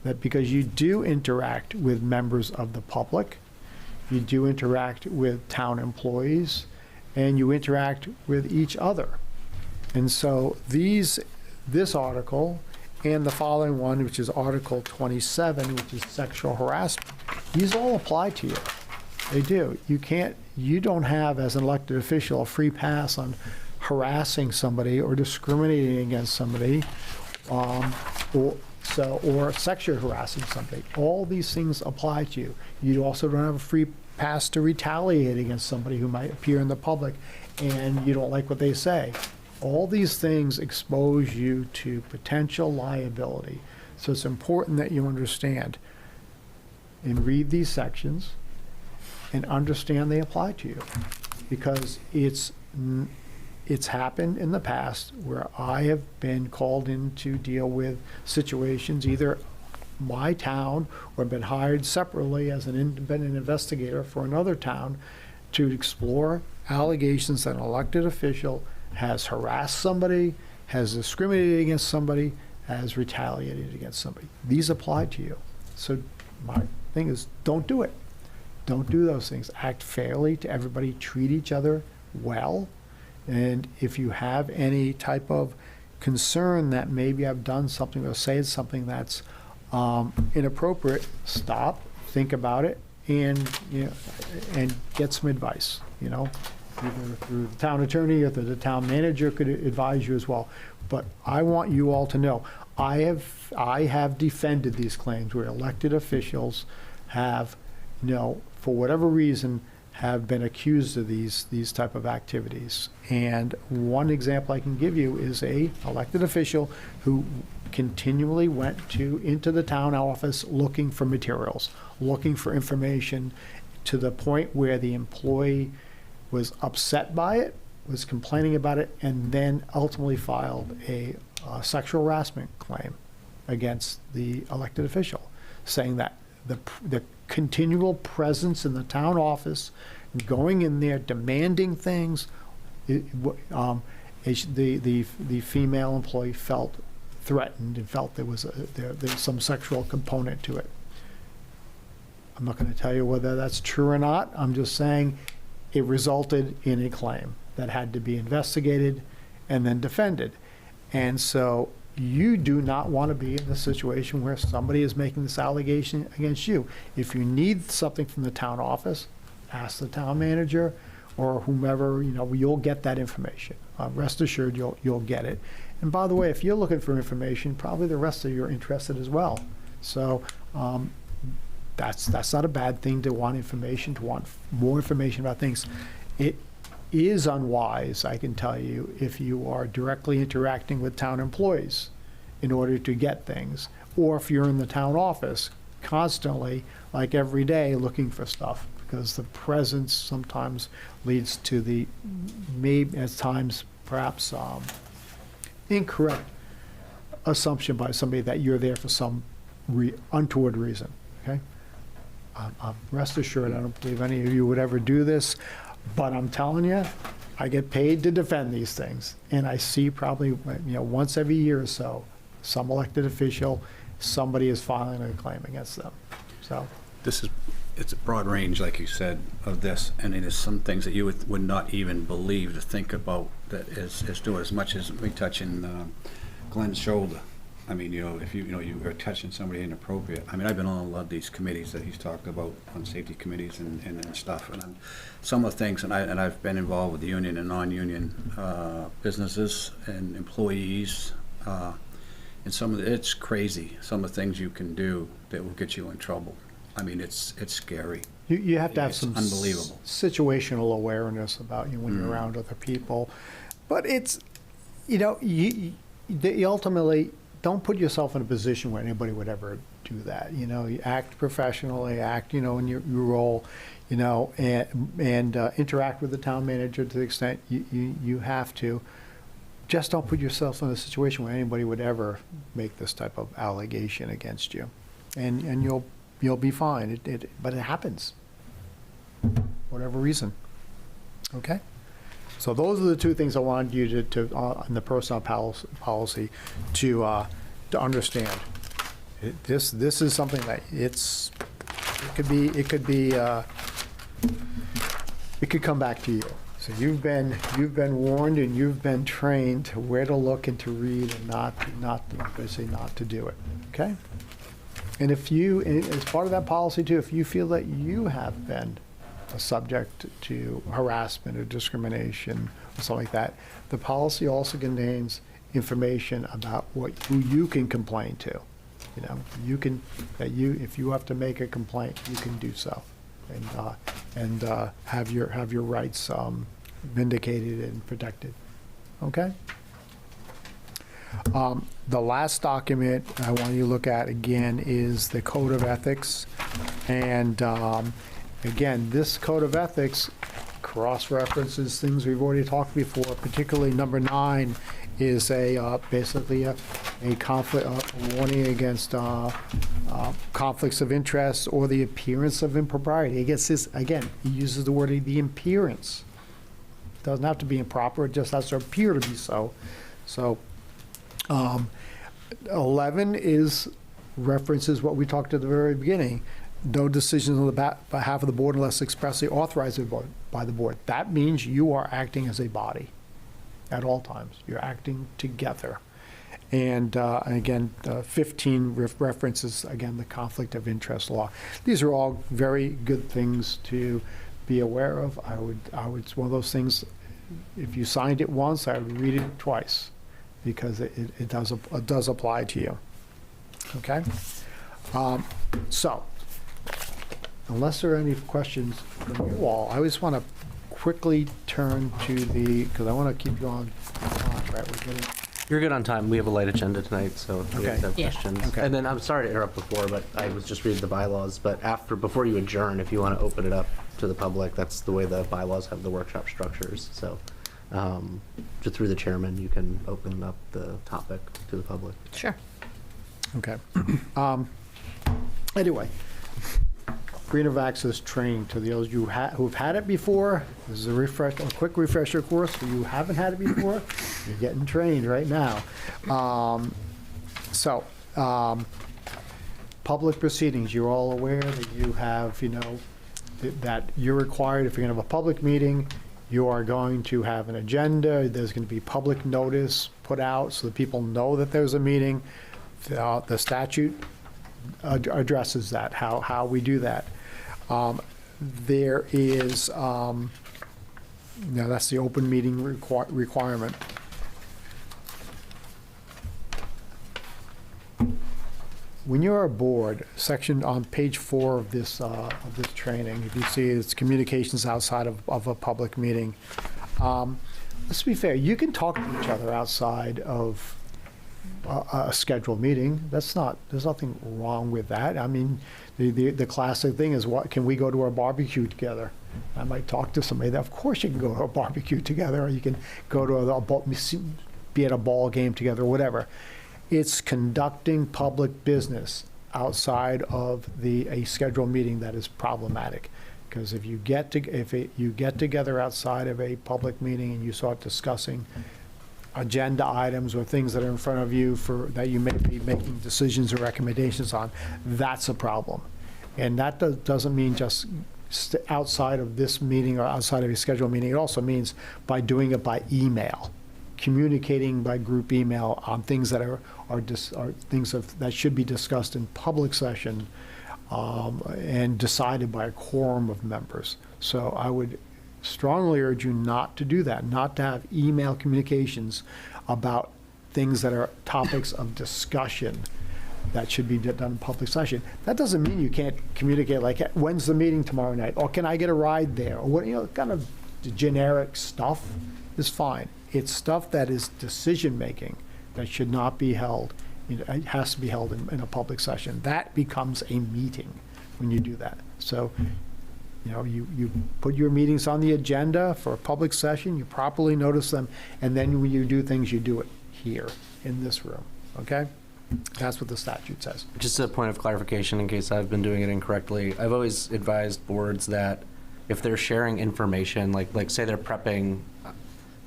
That because you do interact with members of the public, you do interact with town employees, and you interact with each other. And so this article and the following one, which is Article 27, which is sexual harassment, these all apply to you. They do. You don't have, as an elected official, a free pass on harassing somebody or discriminating against somebody, or sexually harassing somebody. All these things apply to you. You also don't have a free pass to retaliate against somebody who might appear in the public and you don't like what they say. All these things expose you to potential liability. So it's important that you understand and read these sections and understand they apply to you, because it's happened in the past where I have been called in to deal with situations, either my town or been hired separately as an independent investigator for another town to explore allegations that an elected official has harassed somebody, has discriminated against somebody, has retaliated against somebody. These apply to you. So my thing is, don't do it. Don't do those things. Act fairly to everybody. Treat each other well. And if you have any type of concern that maybe I've done something or said something that's inappropriate, stop, think about it, and get some advice. Either through the town attorney or the town manager could advise you as well. But I want you all to know, I have defended these claims where elected officials have, for whatever reason, have been accused of these type of activities. And one example I can give you is a elected official who continually went into the town office looking for materials, looking for information, to the point where the employee was upset by it, was complaining about it, and then ultimately filed a sexual harassment claim against the elected official, saying that the continual presence in the town office, going in there, demanding things, the female employee felt threatened and felt there was some sexual component to it. I'm not going to tell you whether that's true or not. I'm just saying it resulted in a claim that had to be investigated and then defended. And so you do not want to be in the situation where somebody is making this allegation against you. If you need something from the town office, ask the town manager or whomever, you'll get that information. Rest assured you'll get it. And by the way, if you're looking for information, probably the rest of you are interested as well. So that's not a bad thing to want information, to want more information about things. It is unwise, I can tell you, if you are directly interacting with town employees in order to get things, or if you're in the town office constantly, like every day, looking for stuff, because the presence sometimes leads to the, maybe at times, perhaps incorrect assumption by somebody that you're there for some untoward reason, okay? Rest assured, I don't believe any of you would ever do this, but I'm telling you, I get paid to defend these things, and I see probably once every year or so, some elected official, somebody is filing a claim against them. So it's a broad range, like you said, of this, and it is some things that you would not even believe to think about that is doing as much as me touching Glenn's shoulder. I mean, if you are touching somebody inappropriate. I mean, I've been on a lot of these committees that he's talked about, on safety committees and stuff, and some of the things, and I've been involved with union and non-union businesses and employees, and it's crazy. Some of the things you can do that will get you in trouble. I mean, it's scary. You have to have some unbelievable situational awareness about when you're around other people, but it's you ultimately don't put yourself in a position where anybody would ever do that. You know, you act professionally, act, you know, in your role, you know, and interact with the town manager to the extent you have to. Just don't put yourself in a situation where anybody would ever make this type of allegation against you, and you'll be fine. But it happens, whatever reason. Okay. So those are the two things I wanted you to on the personnel policy to understand. This is something that it could come back to you. So you've been warned and you've been trained where to look and to read and not to do it. Okay. And if you, as part of that policy too, if you feel that you have been subject to harassment or discrimination or something like that, the policy also contains information about who you can complain to. You know, if you have to make a complaint, you can do so, and have your rights vindicated and protected. Okay. The last document I want you to look at again is the Code of Ethics, and again, this Code of Ethics cross-references things we've already talked before. Particularly number 9 is basically a conflict, a warning against conflicts of interest or the appearance of impropriety. I guess this again, he uses the word the appearance. It doesn't have to be improper; it just has to appear to be so. So, 11 references what we talked at the very beginning. No decisions on the behalf of the board unless expressly authorized by the board. That means you are acting as a body at all times. You're acting together. And again, 15 references, again, the conflict of interest law. These are all very good things to be aware of. It's one of those things, if you signed it once, I would read it twice because it does apply to you. Okay? So, unless there are any questions from you all, I just want to quickly turn to because I want to keep you on time, right? You're good on time. We have a light agenda tonight, so if you Okay. have Yeah. questions. Okay. And then I'm sorry to interrupt before, but I was just reading the bylaws. But before you adjourn, if you want to open it up to the public, that's the way the bylaws have the workshop structures. So, just through the chairman, you can open up the topic to the public. Sure. Okay. Anyway, freedom of access training to those who've had it before. This is a quick refresher course for you who haven't had it before. You're getting trained right now. Public proceedings. You're all aware that you have, that you're required, if you're going to have a public meeting, you are going to have an agenda. There's going to be public notice put out so that people know that there's a meeting. The statute addresses that, how we do that. There is, that's the open meeting requirement. When you're a board, section on page 4 of this training, if you see it's communications outside of a public meeting. Let's be fair, you can talk to each other outside of a scheduled meeting. There's nothing wrong with that. I mean, the classic thing is, what can we go to a barbecue together? I might talk to somebody. Of course, you can go to a barbecue together, or you can go to be at a ball game together, or whatever. It's conducting public business outside of a scheduled meeting that is problematic. Because if you get together outside of a public meeting and you start discussing agenda items or things that are in front of you that you may be making decisions or recommendations on, that's a problem. And that doesn't mean just outside of this meeting or outside of a scheduled meeting. It also means by doing it by email, communicating by group email on things that are things that should be discussed in public session and decided by a quorum of members. So I would strongly urge you not to do that, not to have email communications about things that are topics of discussion that should be done in public session. That doesn't mean you can't communicate like, when's the meeting tomorrow night? Or can I get a ride there? Or what, kind of generic stuff is fine. It's stuff that is decision-making that should not be held it has to be held in a public session. That becomes a meeting when you do that. So, you put your meetings on the agenda for a public session, you properly notice them, and then when you do things, you do it here in this room, okay? That's what the statute says. Just a point of clarification in case I've been doing it incorrectly. I've always advised boards that if they're sharing information, like say they're prepping,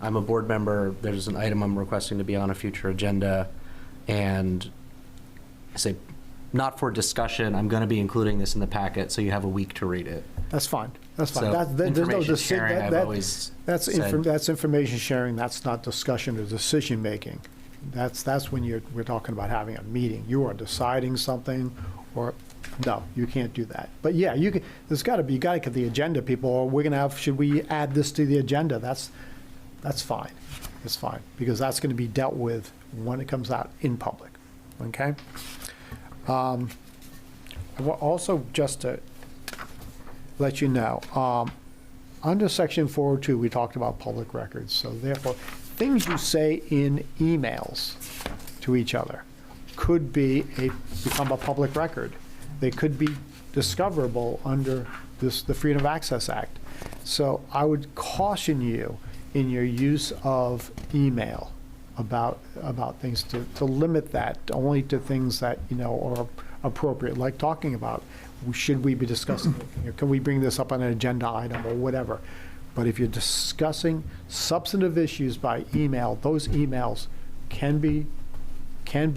I'm a board member, there's an item I'm requesting to be on a future agenda, and I say, not for discussion, I'm going to be including this in the packet, so you have a week to read it. That's fine. That's fine. So There's no information sharing, I've always said. that's information sharing. That's not discussion or decision making. That's when we're talking about having a meeting. You are deciding something, or no, you can't do that. But yeah, you can. There's got to be. You got to get the agenda, people. Or we're gonna have. Should we add this to the agenda? That's fine. It's fine because that's going to be dealt with when it comes out in public. Okay. Also, just to let you know, under Section 402, we talked about public records. So therefore, things you say in emails to each other could become a public record. They could be discoverable under the Freedom of Access Act. So I would caution you in your use of email about things to limit that only to things that are appropriate, like talking about should we be discussing it? Can we bring this up on an agenda item or whatever? But if you're discussing substantive issues by email, those emails can be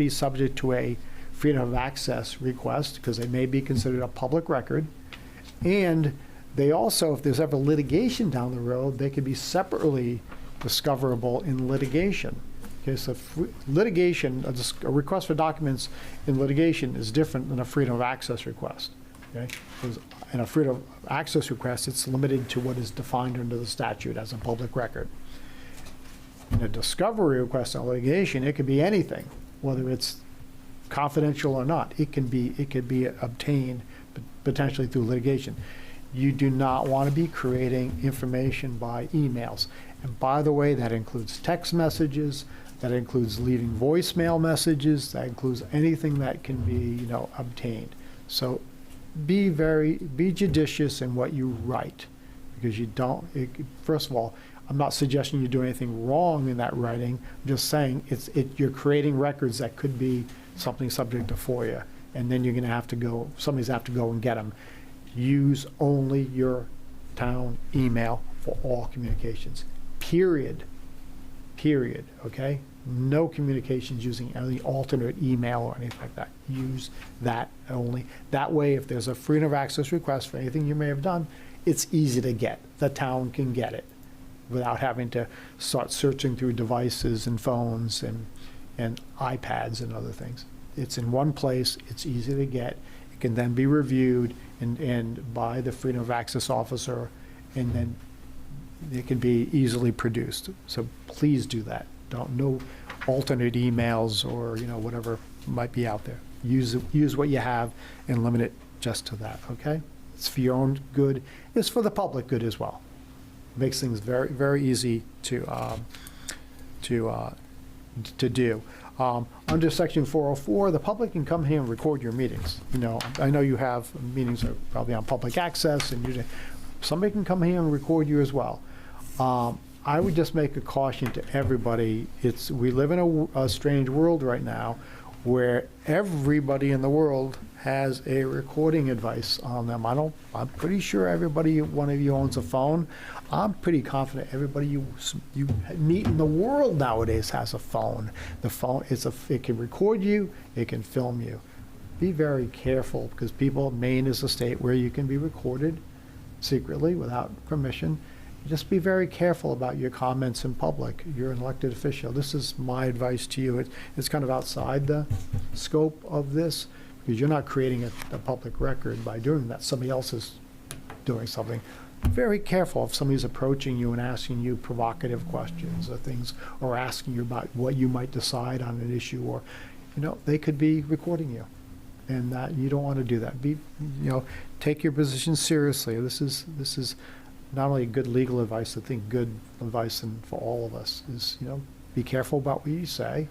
subject to a freedom of access request because they may be considered a public record, and they also, if there's ever litigation down the road, they could be separately discoverable in litigation. Okay, so litigation, a request for documents in litigation is different than a freedom of access request. Okay, in a freedom of access request, it's limited to what is defined under the statute as a public record. In a discovery request in litigation, it could be anything, whether it's confidential or not. It could be obtained potentially through litigation. You do not want to be creating information by emails. And by the way, that includes text messages, that includes leaving voicemail messages, that includes anything that can be, obtained. So be judicious in what you write, because you don't, first of all, I'm not suggesting you do anything wrong in that writing. I'm just saying you're creating records that could be something subject to FOIA, and then you're going to have to go, somebody's have to go and get them. Use only your town email for all communications. Period, okay? No communications using any alternate email or anything like that. Use that only. That way, if there's a freedom of access request for anything you may have done, it's easy to get. The town can get it without having to start searching through devices and phones and iPads and other things. It's in one place, it's easy to get. It can then be reviewed and by the freedom of access officer, and then it can be easily produced. So please do that. No alternate emails or whatever might be out there. Use what you have and limit it just to that. Okay? It's for your own good. It's for the public good as well. It makes things very, very easy to do. Under Section 404, the public can come here and record your meetings. I know you have meetings that are probably on public access, and somebody can come here and record you as well. I would just make a caution to everybody. We live in a strange world right now where everybody in the world has a recording device on them. I'm pretty sure one of you owns a phone. I'm pretty confident everybody you meet in the world nowadays has a phone. The phone, it can record you, it can film you. Be very careful, because Maine is a state where you can be recorded secretly without permission. Just be very careful about your comments in public. You're an elected official. This is my advice to you. It's kind of outside the scope of this, because you're not creating a public record by doing that. Somebody else is doing something. Very careful if somebody's approaching you and asking you provocative questions or things, or asking you about what you might decide on an issue, or they could be recording you, and that you don't want to do that. Take your position seriously. This is not only good legal advice, I think good advice for all of us is, be careful about what you say,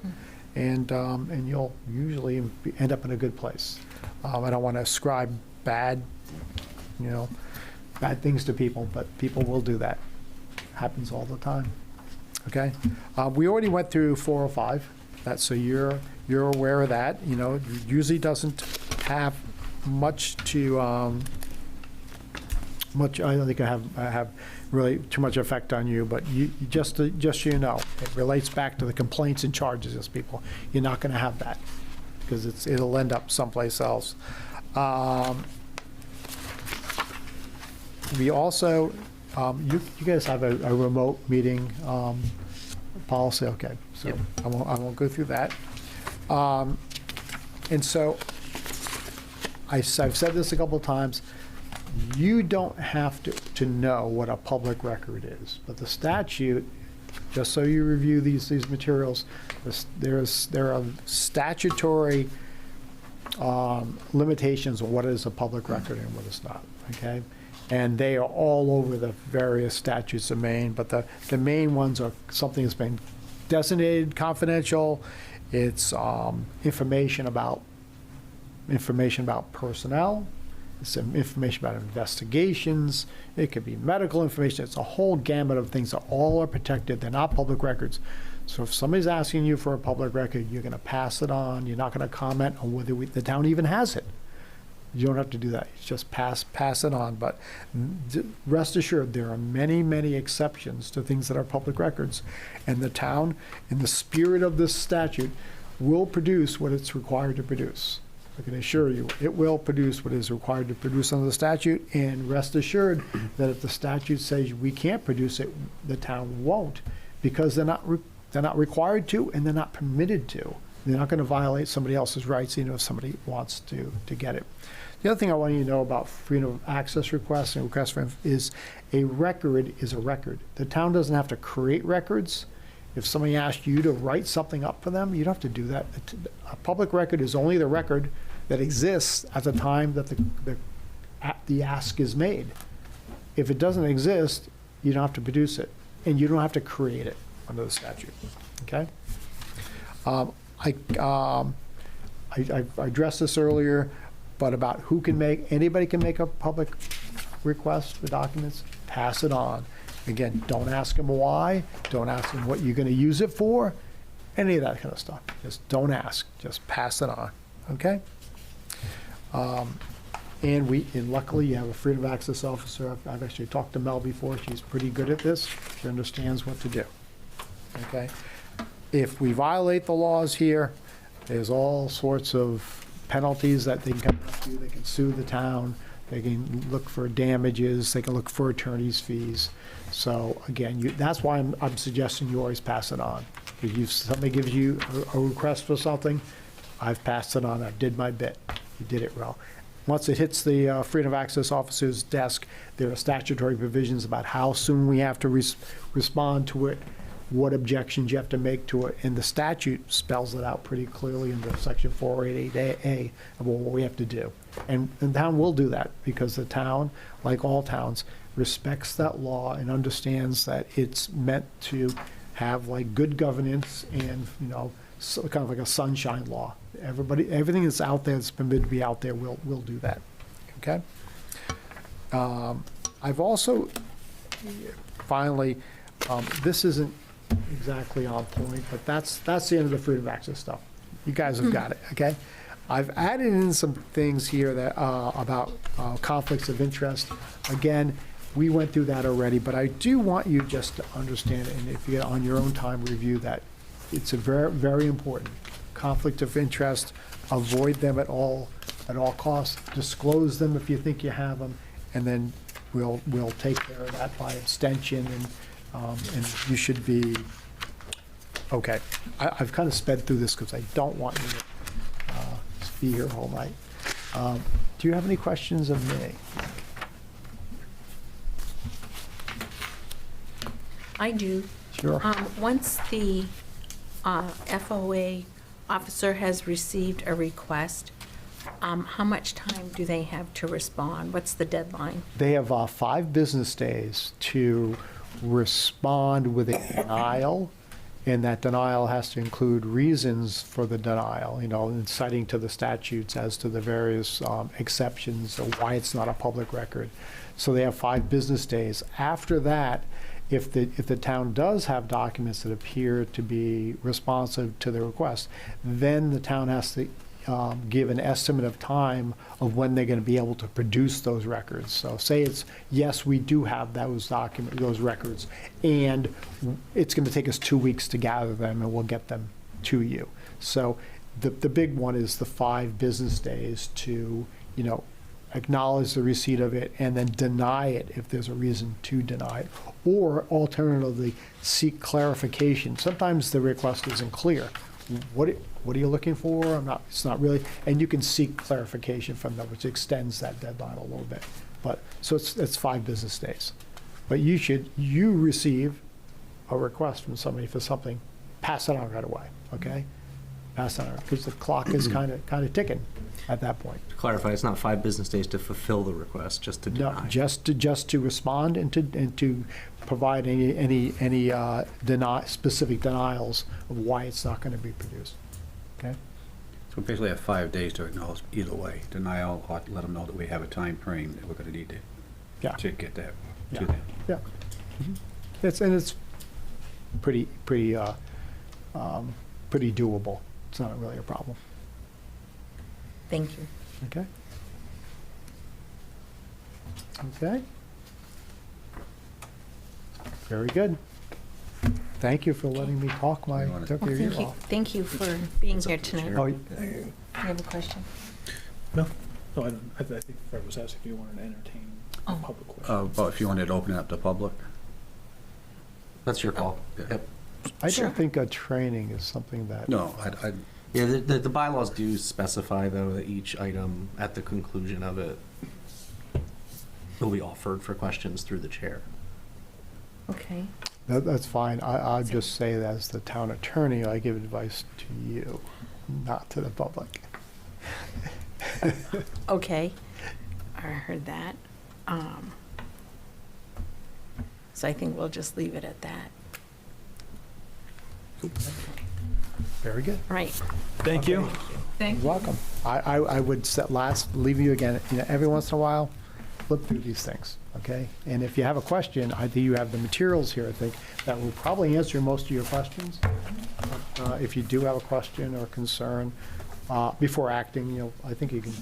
and you'll usually end up in a good place. I don't want to ascribe bad things to people, but people will do that. Happens all the time. Okay, we already went through 405. That's so you're aware of that. You know, it usually doesn't have much to much. I don't think I have really too much effect on you, but you just so you know, it relates back to the complaints and charges as people. You're not going to have that because it'll end up someplace else. We also, you guys have a remote meeting policy, okay? So Yep. I won't go through that. And so I've said this a couple of times. You don't have to know what a public record is, but the statute, just so you review these materials, there are statutory limitations on what is a public record and what is not, okay? And they are all over the various statutes of Maine, but the main ones are something that's been designated confidential. It's information about personnel. It's information about investigations. It could be medical information. It's a whole gamut of things that all are protected. They're not public records. So if somebody's asking you for a public record, you're going to pass it on. You're not going to comment on whether the town even has it. You don't have to do that. It's just pass it on. But rest assured, there are many, many exceptions to things that are public records. And the town, in the spirit of this statute, will produce what it's required to produce. I can assure you, it will produce what is required to produce under the statute. And rest assured that if the statute says we can't produce it, the town won't, because they're not required to, and they're not permitted to. They're not going to violate somebody else's rights, even if somebody wants to get it. The other thing I want you to know about freedom of access requests and requests for is a record is a record. The town doesn't have to create records. If somebody asked you to write something up for them, you don't have to do that. A public record is only the record that exists at the time that the ask is made. If it doesn't exist, you don't have to produce it, and you don't have to create it under the statute. Okay? I addressed this earlier, but about anybody can make a public request for documents, pass it on. Again, don't ask them why, don't ask them what you're going to use it for, any of that kind of stuff. Just don't ask, just pass it on, okay? And luckily you have a freedom of access officer. I've actually talked to Mel before. She's pretty good at this. She understands what to do, okay? If we violate the laws here, there's all sorts of penalties that they can come up to. They can sue the town. They can look for damages. They can look for attorney's fees. So again, that's why I'm suggesting you always pass it on. If somebody gives you a request for something, I've passed it on. I did my bit. You did it well. Once it hits the Freedom of Access officer's desk, there are statutory provisions about how soon we have to respond to it, what objections you have to make to it, and the statute spells it out pretty clearly in the section 488A of what we have to do. And the town will do that because the town, like all towns, respects that law and understands that it's meant to have like good governance and, kind of like a sunshine law. Everything that's out there that's permitted to be out there will do that. Okay? I've also, finally, this isn't exactly on point, but that's the end of the freedom of access stuff. You guys have got it, okay? I've added in some things here that about conflicts of interest. Again, we went through that already, but I do want you just to understand, and if you on your own time review that, it's a very, very important conflict of interest. Avoid them at all costs. Disclose them if you think you have them, and then we'll take care of that by extension, and you should be okay. I've kind of sped through this because I don't want you to be here all night. Do you have any questions of me? I do. Sure. Once the FOA officer has received a request, how much time do they have to respond? What's the deadline? They have 5 business days to respond with a denial And that denial has to include reasons for the denial, and citing to the statutes as to the various exceptions of why it's not a public record. So they have 5 business days. After that, if the town does have documents that appear to be responsive to the request, then the town has to give an estimate of time of when they're going to be able to produce those records. So say it's, yes, we do have those records, and it's going to take us 2 weeks to gather them, and we'll get them to you. So the big one is the 5 business days to, acknowledge the receipt of it and then deny it if there's a reason to deny it, or alternatively seek clarification. Sometimes the request isn't clear. What are you looking for? It's not really, and you can seek clarification from them, which extends that deadline a little bit. But so it's 5 business days. But you receive a request from somebody for something, pass it on right away, okay? Pass it on, because the clock is kind of ticking at that point. To clarify, it's not 5 business days to fulfill the request, just to deny. No, just to respond and to provide any specific denials of why it's not going to be produced. Okay. So we basically have 5 days to acknowledge either way, denial, or let them know that we have a time frame that we're going to need to get that to them. Yeah. It's pretty doable. It's not really a problem. Thank you. Okay. Okay. Very good. Thank you for letting me talk my took your ear off. Thank you for being here tonight. Oh, You have a question? No, I don't. I think Fred was asking if you wanted to entertain a public question. Well, if you wanted to open it up to public. That's your call. Yep. I don't think a training is something that. No, Yeah, the bylaws do specify, though, that each item, at the conclusion of it, will be offered for questions through the chair. Okay. That's fine. I'll just say that as the town attorney, I give advice to you, not to the public. Okay. I heard that. So I think we'll just leave it at that. Very good. Right. Thank you. Thank You're welcome. I would leave you again, every once in a while, flip through these things, okay? And if you have a question, I think you have the materials here, I think, that will probably answer most of your questions. But, if you do have a question or concern, before acting, I think you can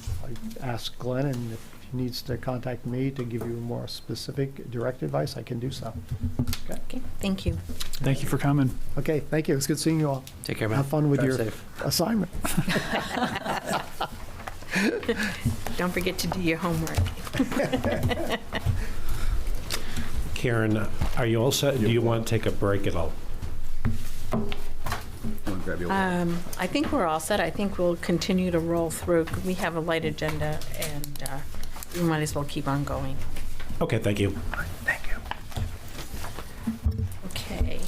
ask Glenn, and if he needs to contact me to give you more specific direct advice, I can do so. Okay. Thank you. Thank you for coming. Okay, thank you. It's good seeing you all. Take care, man. Have fun with Drive your safe. assignment. Don't forget to do your homework. Karen, are you all set? Do you want to take a break at all? I think we're all set. I think we'll continue to roll through. We have a light agenda, and we might as well keep on going. Okay, thank you. Thank you. Okay.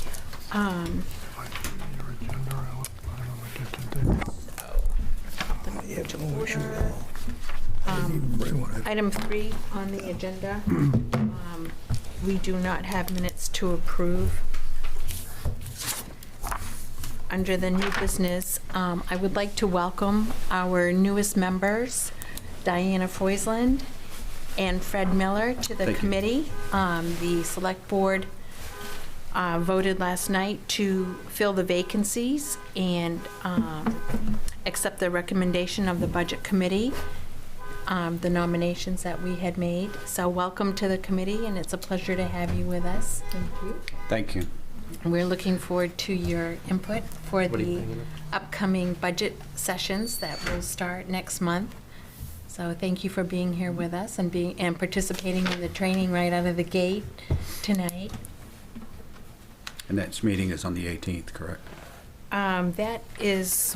Item 3 on the agenda. We do not have minutes to approve. Under the new business, I would like to welcome our newest members, Diana Foisland and Fred Miller, to the committee. The select board voted last night to fill the vacancies and accept the recommendation of the budget committee, the nominations that we had made. So welcome to the committee, and it's a pleasure to have you with us. Thank you. Thank you. And we're looking forward to your input for the upcoming budget sessions that will start next month. So thank you for being here with us and participating in the training right out of the gate tonight. And that meeting is on the 18th, correct? That is,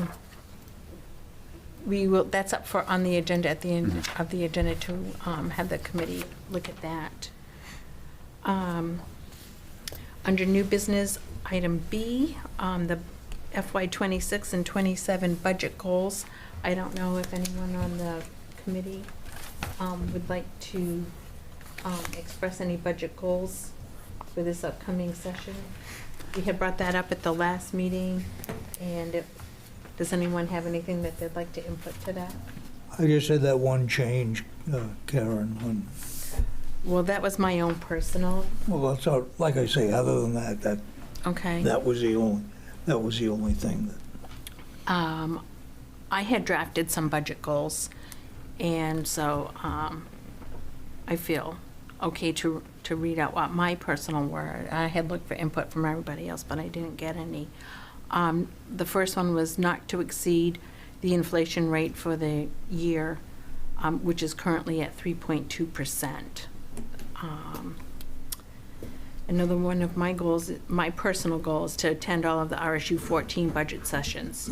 that's up on the agenda at the end of the agenda to have the committee look at that. Under new business, item B, the FY26 and 27 budget goals. I don't know if anyone on the committee would like to express any budget goals for this upcoming session. we had brought that up at the last meeting, and does anyone have anything that they'd like to input to that? I just had that one change, Karen. Well, that was my own personal. Well, that's all, like I say, other than that, Okay. that was the only thing that. I had drafted some budget goals, and so I feel okay to read out what my personal were. I had looked for input from everybody else, but I didn't get any. The first one was not to exceed the inflation rate for the year, which is currently at 3.2%. Another one of my goals, my personal goal, is to attend all of the RSU 14 budget sessions,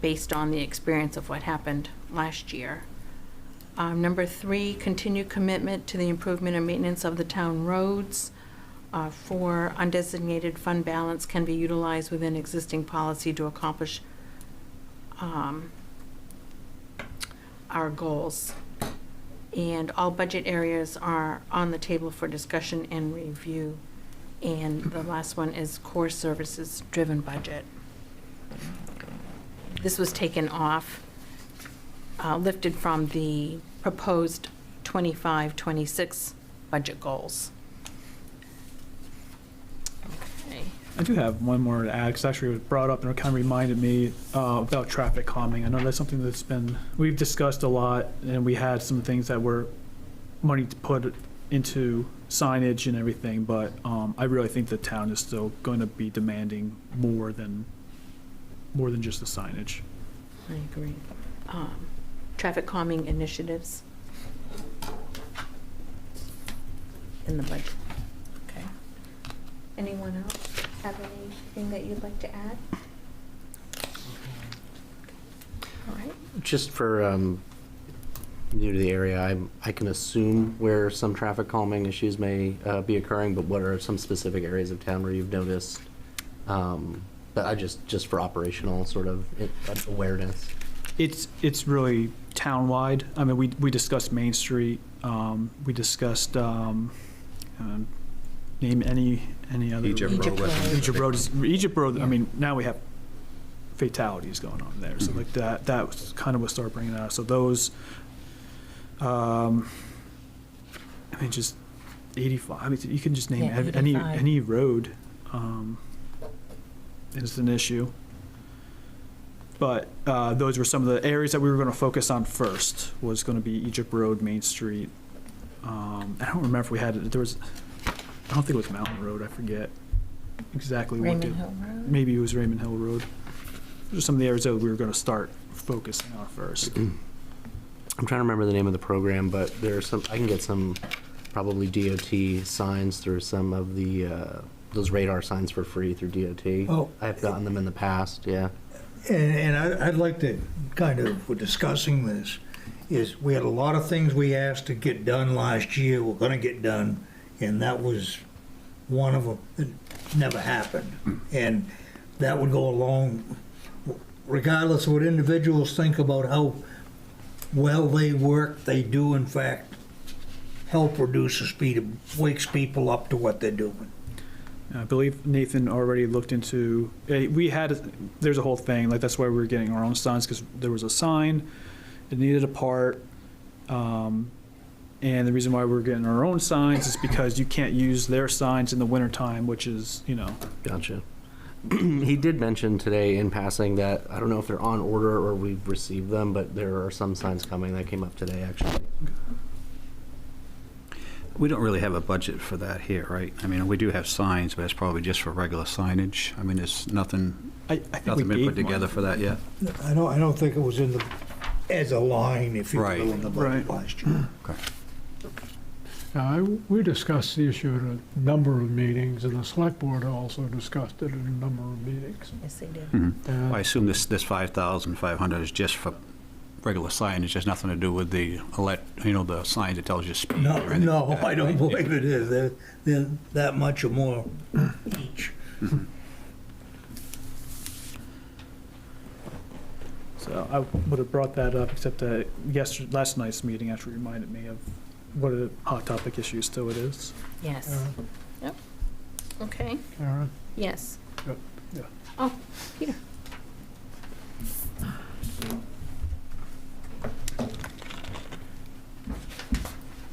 based on the experience of what happened last year. Number 3, continued commitment to the improvement and maintenance of the town roads. 4, undesignated fund balance can be utilized within existing policy to accomplish our goals. And all budget areas are on the table for discussion and review. And the last one is core services driven budget. This was taken off, lifted from the proposed 25-26 budget goals. Okay. I do have one more to add, because actually it was brought up and it kind of reminded me about traffic calming. I know that's something that's we've discussed a lot, and we had some things that were money to put into signage and everything, but I really think the town is still going to be demanding more than just the signage. I agree. Traffic calming initiatives in the budget. Okay. Anyone else have anything that you'd like to add? All right. Just for new to the area, I can assume where some traffic calming issues may be occurring, but what are some specific areas of town where you've noticed? But I just for operational sort of awareness. It's really town-wide. I mean, we discussed Main Street. We discussed name any other. Egypt Road. Egypt Road. I mean, now we have fatalities going on there. So like that was kind of what started bringing it out. So those, I mean, just 85. I mean, you can just name any road. Is an issue. But those were some of the areas that we were going to focus on first. Was going to be Egypt Road, Main Street. I don't remember if we had it. There was, I don't think it was Mountain Road. I forget exactly what. Raymond Hill Road. Maybe it was Raymond Hill Road. Those are some of the areas that we were going to start focusing on first. I'm trying to remember the name of the program, but there are some. I can get some probably DOT signs through some of the those radar signs for free through DOT. Oh. I've gotten them in the past. Yeah. And I'd like to kind of, we're discussing this, is we had a lot of things we asked to get done last year, we're gonna get done, and that was one of them that never happened. And that would go along, regardless of what individuals think about how well they work, they do in fact help reduce the speed, it wakes people up to what they're doing. I believe Nathan already looked into, there's a whole thing, like that's why we were getting our own signs, because there was a sign, it needed a part, and the reason why we're getting our own signs is because you can't use their signs in the wintertime, which is, Gotcha. He did mention today in passing that, I don't know if they're on order or we've received them, but there are some signs coming that came up today, actually. We don't really have a budget for that here, right? I mean, we do have signs, but it's probably just for regular signage. I mean, there's nothing, nothing been put together for that yet. I don't think it was in the, as a line, if you will, in the budget last year. Okay. We discussed the issue at a number of meetings, and the select board also discussed it at a number of meetings. Yes, they did. Well, I assume this 5,500 is just for regular signage, has nothing to do with the the sign that tells you speed or anything. No, like that, I don't right? believe it is. They're that much or more each. So I would have brought that up, except that last night's meeting actually reminded me of what a hot topic issue still it is. Yes. Yep. Okay, Karen? yes. Yep, yeah. Oh, Peter.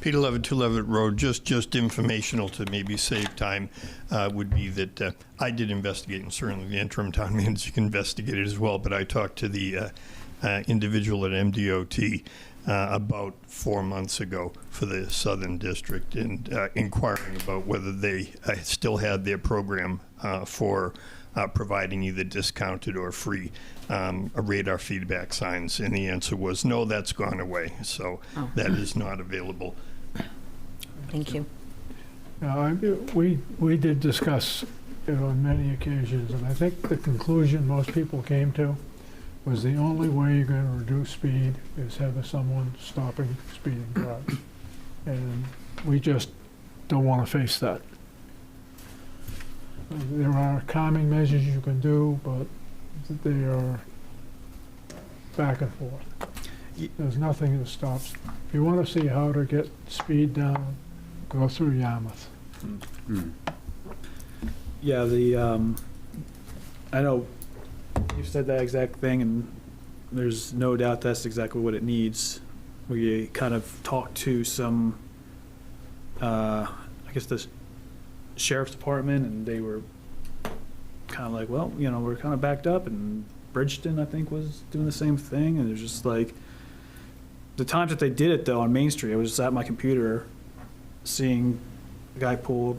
Peter Levitt, 2 Levitt Road, just informational to maybe save time, would be that I did investigate, and certainly the interim town manager investigated as well, but I talked to the individual at MDOT about 4 months ago for the Southern District, and inquiring about whether they still had their program for providing either discounted or free radar feedback signs, and the answer was no, that's gone away, so that is not available. Thank you. We did discuss it on many occasions, and I think the conclusion most people came to was the only way you're going to reduce speed is having someone stopping speeding cars. And we just don't want to face that. There are calming measures you can do, but they are back and forth. There's nothing that stops. If you want to see how to get speed down, go through Yarmouth. Yeah, I know you said that exact thing, and there's no doubt that's exactly what it needs. We kind of talked to some, I guess the sheriff's department, and they were kind of like, well, we're kind of backed up, and Bridgeton, I think, was doing the same thing, and it was just like, the times that they did it, though, on Main Street, I was just at my computer seeing a guy pull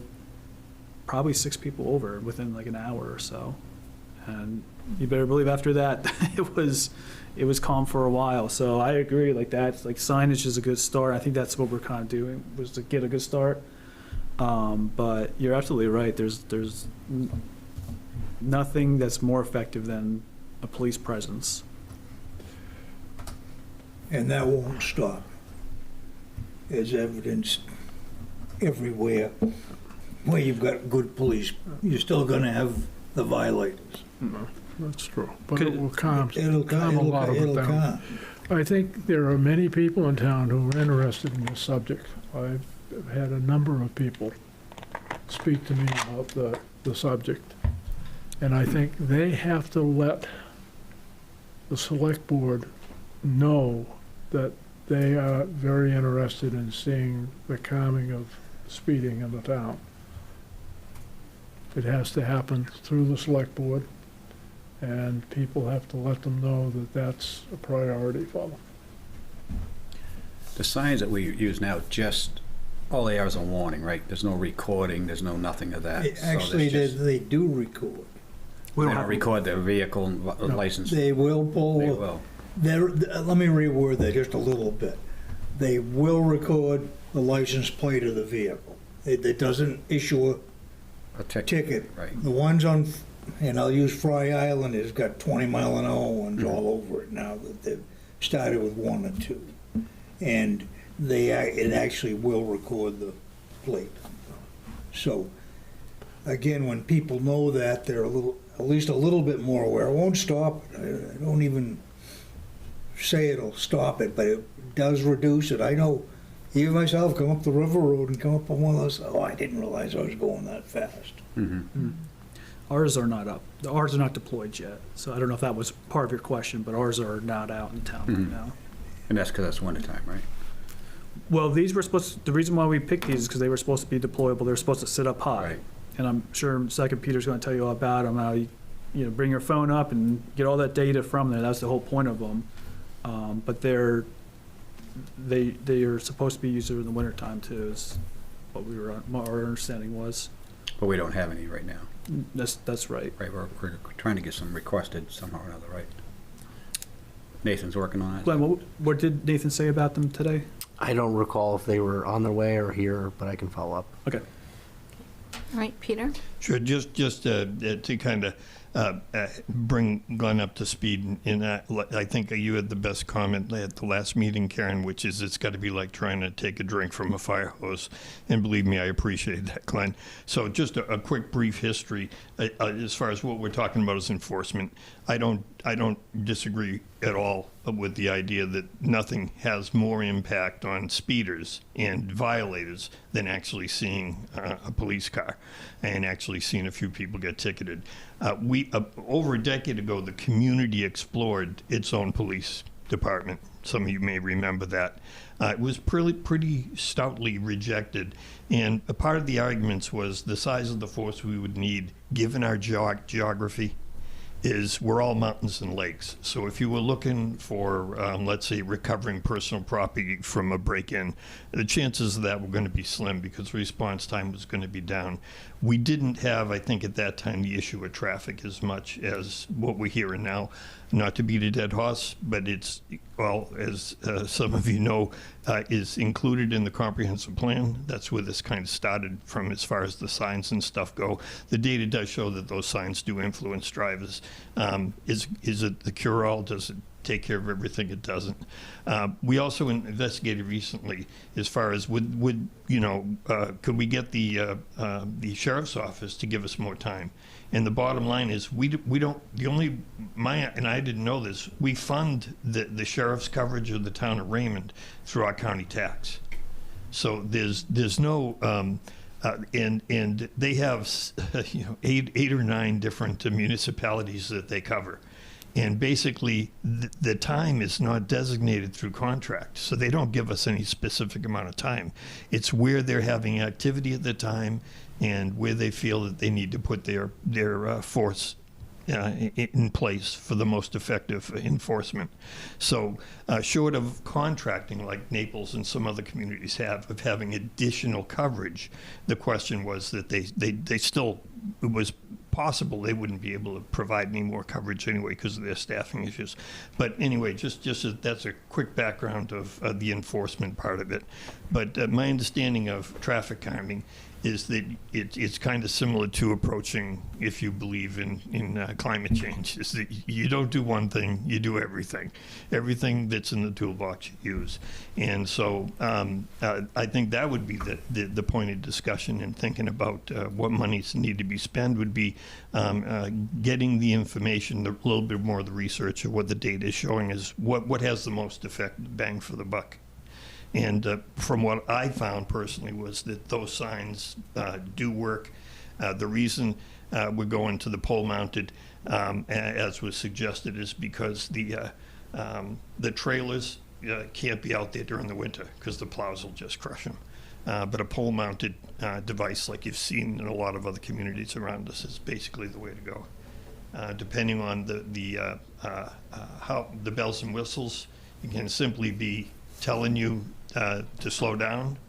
probably 6 people over within like an hour or so. And you better believe after that, it was calm for a while. So I agree, like that, like signage is a good start. I think that's what we're kind of doing, was to get a good start. But you're absolutely right. There's nothing that's more effective than a police presence. And that won't stop. There's evidence everywhere where you've got good police. You're still going to have the violators. That's true. But it will calm a lot of it'll it down. I think there are many people in town who are interested in this subject. I've had a number of people speak to me about the subject. And I think they have to let the select board know that they are very interested in seeing the calming of speeding in the town. It has to happen through the select board, and people have to let them know that that's a priority for them. The signs that we use now, just all they are is a warning, right? There's no recording, there's no nothing of that. Actually, they do record. We don't record their vehicle and license. They will pull. They will. Let me reword that just a little bit. They will record the license plate of the vehicle. It doesn't issue a ticket. Right. The ones on, and I'll use Fry Island, has got 20-mile-an-hour ones all over it now that they've started with 1 or 2. And it actually will record the plate. So, again, when people know that, they're at least a little bit more aware. It won't stop it. I don't even say it'll stop it, but it does reduce it. I know, even myself, come up the River Road and come up on one of those, I didn't realize I was going that fast. Mm-hmm. Ours are not up. Ours are not deployed yet. So I don't know if that was part of your question, but ours are not out in town right now. And that's because that's wintertime, right? Well, these were supposed the reason why we picked these is because they were supposed to be deployable. They were supposed to sit up high. Right. And I'm sure in a second Peter's going to tell you all about them, how you bring your phone up and get all that data from there. That's the whole point of them. But they are supposed to be used in the wintertime too, is what our understanding was. But we don't have any right now. That's right. Right, we're trying to get some requested somehow or another, right? Nathan's working on it. Glenn, what did Nathan say about them today? I don't recall if they were on their way or here, but I can follow up. Okay. All right, Peter? Sure, just to kind of bring Glenn up to speed in that, I think you had the best comment at the last meeting, Karen, which is it's got to be like trying to take a drink from a fire hose. And believe me, I appreciate that, Glenn. So just a quick brief history as far as what we're talking about is enforcement. I don't disagree at all with the idea that nothing has more impact on speeders and violators than actually seeing a police car and actually actually seen a few people get ticketed. Over a decade ago, the community explored its own police department. Some of you may remember that. It was pretty stoutly rejected, and a part of the arguments was the size of the force we would need, given our geography, is we're all mountains and lakes. So if you were looking for, let's say, recovering personal property from a break-in, the chances of that were going to be slim because response time was going to be down. We didn't have, I think at that time, the issue of traffic as much as what we're hearing now. Not to beat a dead horse, but it's, well, as some of you know, is included in the comprehensive plan. That's where this kind of started from as far as the signs and stuff go. The data does show that those signs do influence drivers. Is it the cure-all? Does it take care of everything? It doesn't. We also investigated recently as far as could we get the sheriff's office to give us more time? And the bottom line is we don't, and I didn't know this, we fund the sheriff's coverage of the town of Raymond through our county tax. So there's no, and they have 8 or 9 different municipalities that they cover. And basically, the time is not designated through contract, so they don't give us any specific amount of time. It's where they're having activity at the time and where they feel that they need to put their force in place for the most effective enforcement. So short of contracting like Naples and some other communities have, of having additional coverage, the question was that they still, it was possible they wouldn't be able to provide any more coverage anyway because of their staffing issues. But anyway, just that's a quick background of the enforcement part of it. But my understanding of traffic calming is that it's kind of similar to approaching, if you believe in climate change, is that you don't do one thing, you do everything. Everything that's in the toolbox you use. And so I think that would be the point of discussion in thinking about what monies need to be spent would be getting the information, a little bit more of the research of what the data is showing is what has the most effect, bang for the buck. And from what I found personally was that those signs do work. The reason we're going to the pole-mounted, as was suggested, is because the trailers can't be out there during the winter because the plows will just crush them. But a pole-mounted device, like you've seen in a lot of other communities around us, is basically the way to go. Depending on how the bells and whistles, it can simply be telling you to slow down.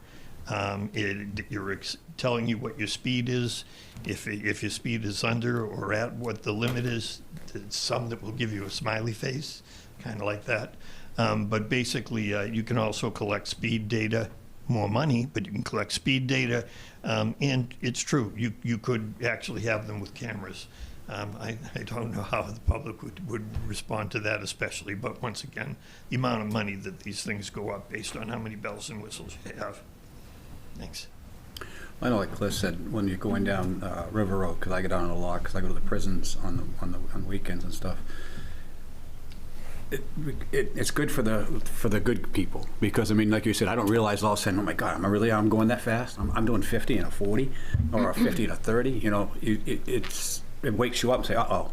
You're telling you what your speed is. If your speed is under or at what the limit is, it's some that will give you a smiley face, kind of like that. But basically, you can also collect speed data, more money, but you can collect speed data. And it's true, you could actually have them with cameras. I don't know how the public would respond to that especially, but once again, the amount of money that these things go up based on how many bells and whistles you have. Thanks. I know, like Cliff said, when you're going down River Road, because I get down a lot, because I go to the prisons on weekends and stuff. It's good for the good people, because I mean, like you said, I don't realize all of a sudden, oh my God, I'm going that fast? I'm doing 50 and a 40, or a 50 and a 30. You know, it wakes you up and say, uh-oh,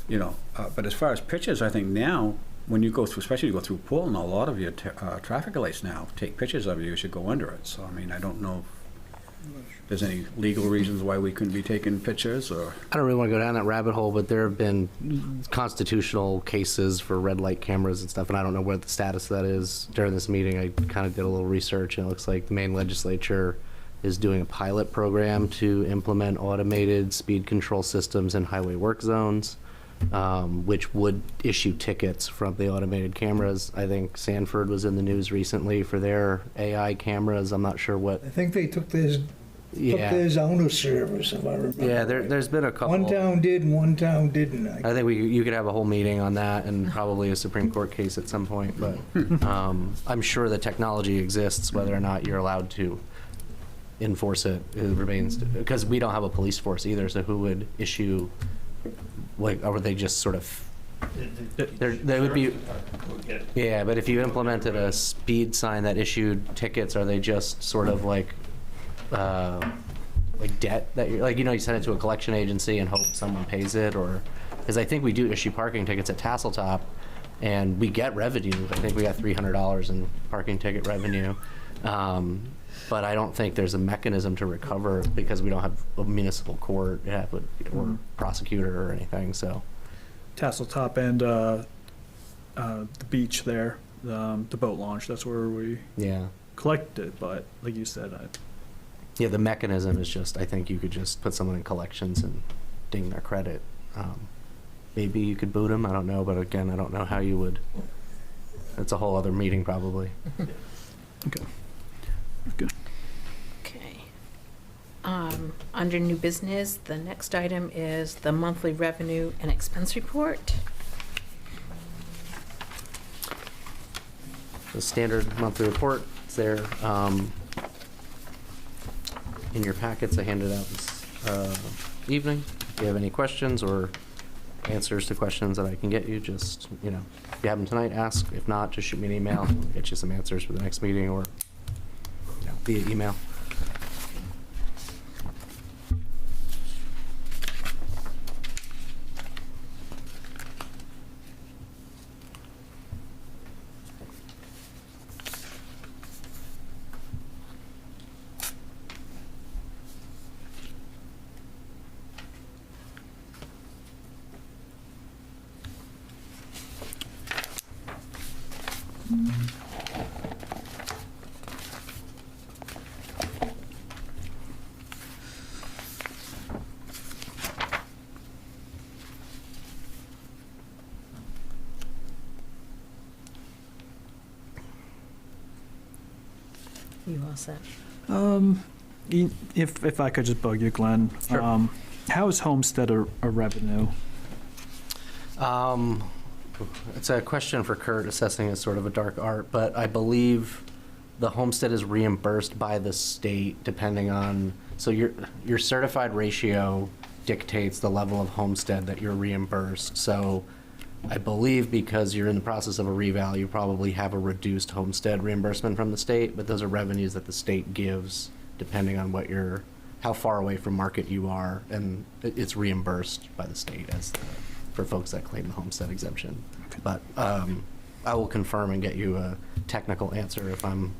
you know. But as far as pictures, I think now, when you go through, especially you go through Portland, a lot of your traffic lights now take pictures of you as you go under it. So, I mean, I don't know if there's any legal reasons why we couldn't be taking pictures, or... I don't really want to go down that rabbit hole, but there have been constitutional cases for red light cameras and stuff, and I don't know what the status of that is. During this meeting, I kind of did a little research, and it looks like the Maine legislature is doing a pilot program to implement automated speed control systems in highway work zones, which would issue tickets from the automated cameras. I think Sanford was in the news recently for their AI cameras. I'm not sure what. I think they took theirs out of service, if I remember. Yeah, there's been a couple. One town did and one town didn't. I think you could have a whole meeting on that and probably a Supreme Court case at some point, but I'm sure the technology exists. Whether or not you're allowed to enforce it remains, because we don't have a police force either, so who would issue, like, or would they just sort of, there would be, yeah, but if you implemented a speed sign that issued tickets, are they just sort of like like debt that you're, like, you know, you send it to a collection agency and hope someone pays it, or, because I think we do issue parking tickets at Tasseltop, and we get revenue. I think we got $300 in parking ticket revenue. But I don't think there's a mechanism to recover because we don't have a municipal court or prosecutor or anything, so. Tasseltop and the beach there, the boat launch, that's where we collect it, but like you said, Yeah, the mechanism is just, I think you could just put someone in collections and ding their credit. Maybe you could boot them, I don't know, but again, I don't know how you would. That's a whole other meeting probably. Okay. Good. Okay. Under new business, the next item is the monthly revenue and expense report. The standard monthly report is there. In your packets, I handed out this evening. If you have any questions or answers to questions that I can get you, just, you know, if you have them tonight, ask. If not, just shoot me an email. I'll get you some answers for the next meeting, or via email. You all set? If I could just bug you, Glenn. Sure. How is Homestead a revenue? It's a question for Kurt. Assessing is sort of a dark art, but I believe the homestead is reimbursed by the state depending on, so your certified ratio dictates the level of homestead that you're reimbursed. So I believe because you're in the process of a reval, you probably have a reduced homestead reimbursement from the state, but those are revenues that the state gives depending on how far away from market you are, and it's reimbursed by the state for folks that claim the homestead exemption. Okay. But I will confirm and get you a technical answer if I'm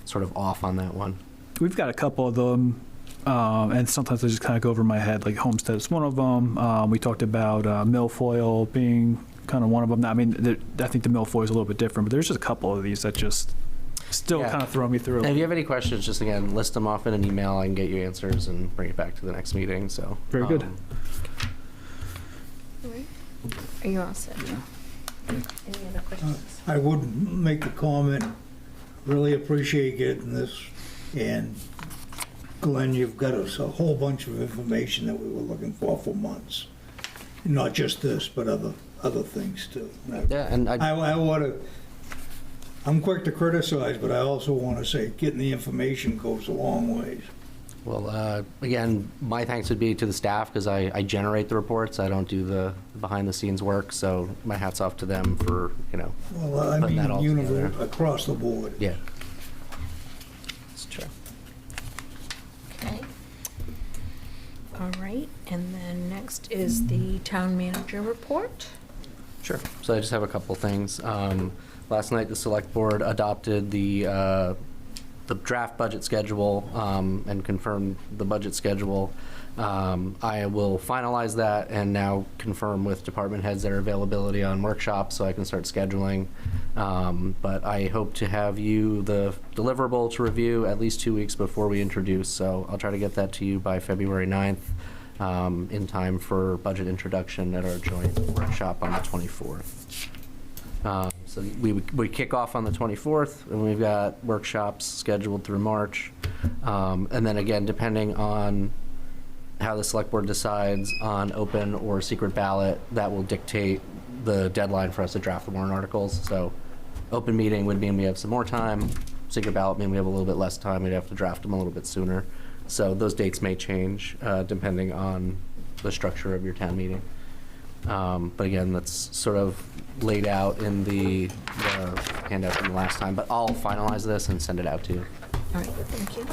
sort of off on that one. We've got a couple of them, and sometimes they just kind of go over my head, like Homestead is one of them. We talked about milfoil being kind of one of them. I mean, I think the milfoil is a little bit different, but there's just a couple of these that just still kind of throw me through. And if you have any questions, just again, list them off in an email. I can get you answers and bring it back to the next meeting. So very good. Are you all set? Yeah. Any other questions? I would make a comment, really appreciate getting this, and Glenn, you've got us a whole bunch of information that we were looking for months. Not just this, but other things too. Yeah, and I'm quick to criticize, but I also want to say getting the information goes a long ways. Well, again, my thanks would be to the staff because I generate the reports. I don't do the behind-the-scenes work, so my hat's off to them for, Well, I putting that all mean, together. across the board. Yeah. It's true. Okay. All right, and then next is the town manager report. Sure. So I just have a couple things. Last night, the select board adopted the draft budget schedule and confirmed the budget schedule. I will finalize that and now confirm with department heads their availability on workshops so I can start scheduling. But I hope to have you the deliverable to review at least 2 weeks before we introduce. So I'll try to get that to you by February 9th in time for budget introduction at our joint workshop on the 24th. So we kick off on the 24th, and we've got workshops scheduled through March. And then again, depending on how the select board decides on open or secret ballot, that will dictate the deadline for us to draft the warrant articles. So open meeting would mean we have some more time. Secret ballot mean we have a little bit less time. We'd have to draft them a little bit sooner. So those dates may change depending on the structure of your town meeting. But again, that's sort of laid out in the handout from the last time. But I'll finalize this and send it out to you. All right, thank you.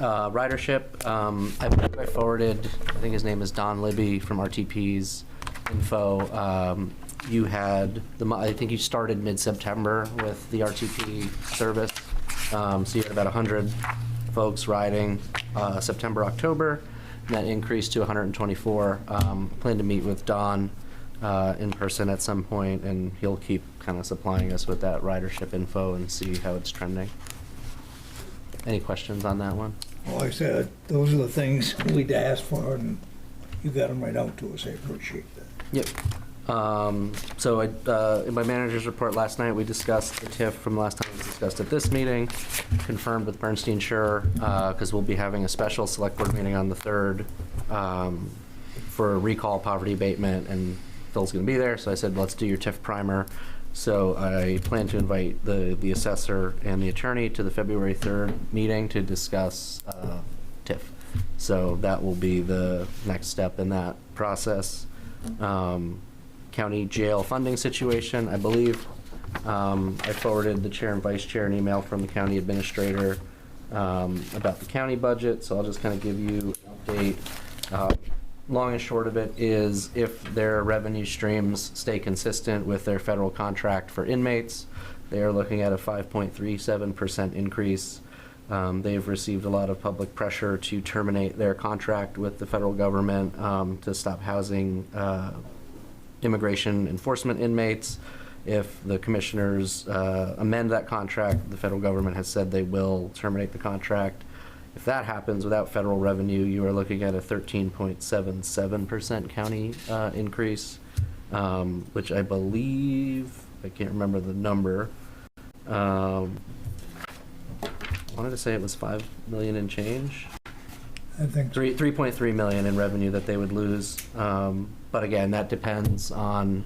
Ridership, I believe I forwarded, I think his name is Don Libby from RTP's info. You had, I think you started mid-September with the RTP service. So you had about 100 folks riding September, October, and that increased to 124. Plan to meet with Don in person at some point, and he'll keep kind of supplying us with that ridership info and see how it's trending. Any questions on that one? Well, like I said, those are the things we need to ask for, and you got them right out to us. I appreciate that. Yep. So in my manager's report last night, we discussed the TIF from last time. It was discussed at this meeting, confirmed with Bernstein Sure, because we'll be having a special select board meeting on the 3rd for recall poverty abatement, and Phil's going to be there. So I said, let's do your TIF primer. So I plan to invite the assessor and the attorney to the February 3rd meeting to discuss TIF. So that will be the next step in that process. County jail funding situation, I believe. I forwarded the chair and vice chair an email from the county administrator about the county budget, so I'll just kind of give you an update. Long and short of it is, if their revenue streams stay consistent with their federal contract for inmates, they are looking at a 5.37% increase. They've received a lot of public pressure to terminate their contract with the federal government to stop housing immigration enforcement inmates. If the commissioners amend that contract, the federal government has said they will terminate the contract. If that happens without federal revenue, you are looking at a 13.77% county increase, which I believe, I can't remember the number. I wanted to say it was 5 million and change. I think 3.3 million in revenue that they would lose. But again, that depends on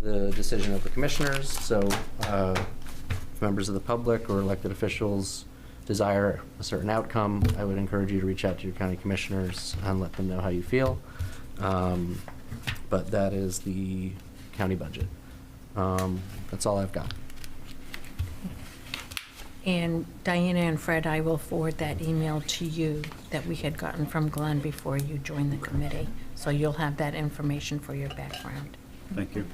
the decision of the commissioners. So if members of the public or elected officials desire a certain outcome, I would encourage you to reach out to your county commissioners and let them know how you feel. But that is the county budget. That's all I've got. And Diana and Fred, I will forward that email to you that we had gotten from Glenn before you joined the committee. So you'll have that information for your background. Thank you.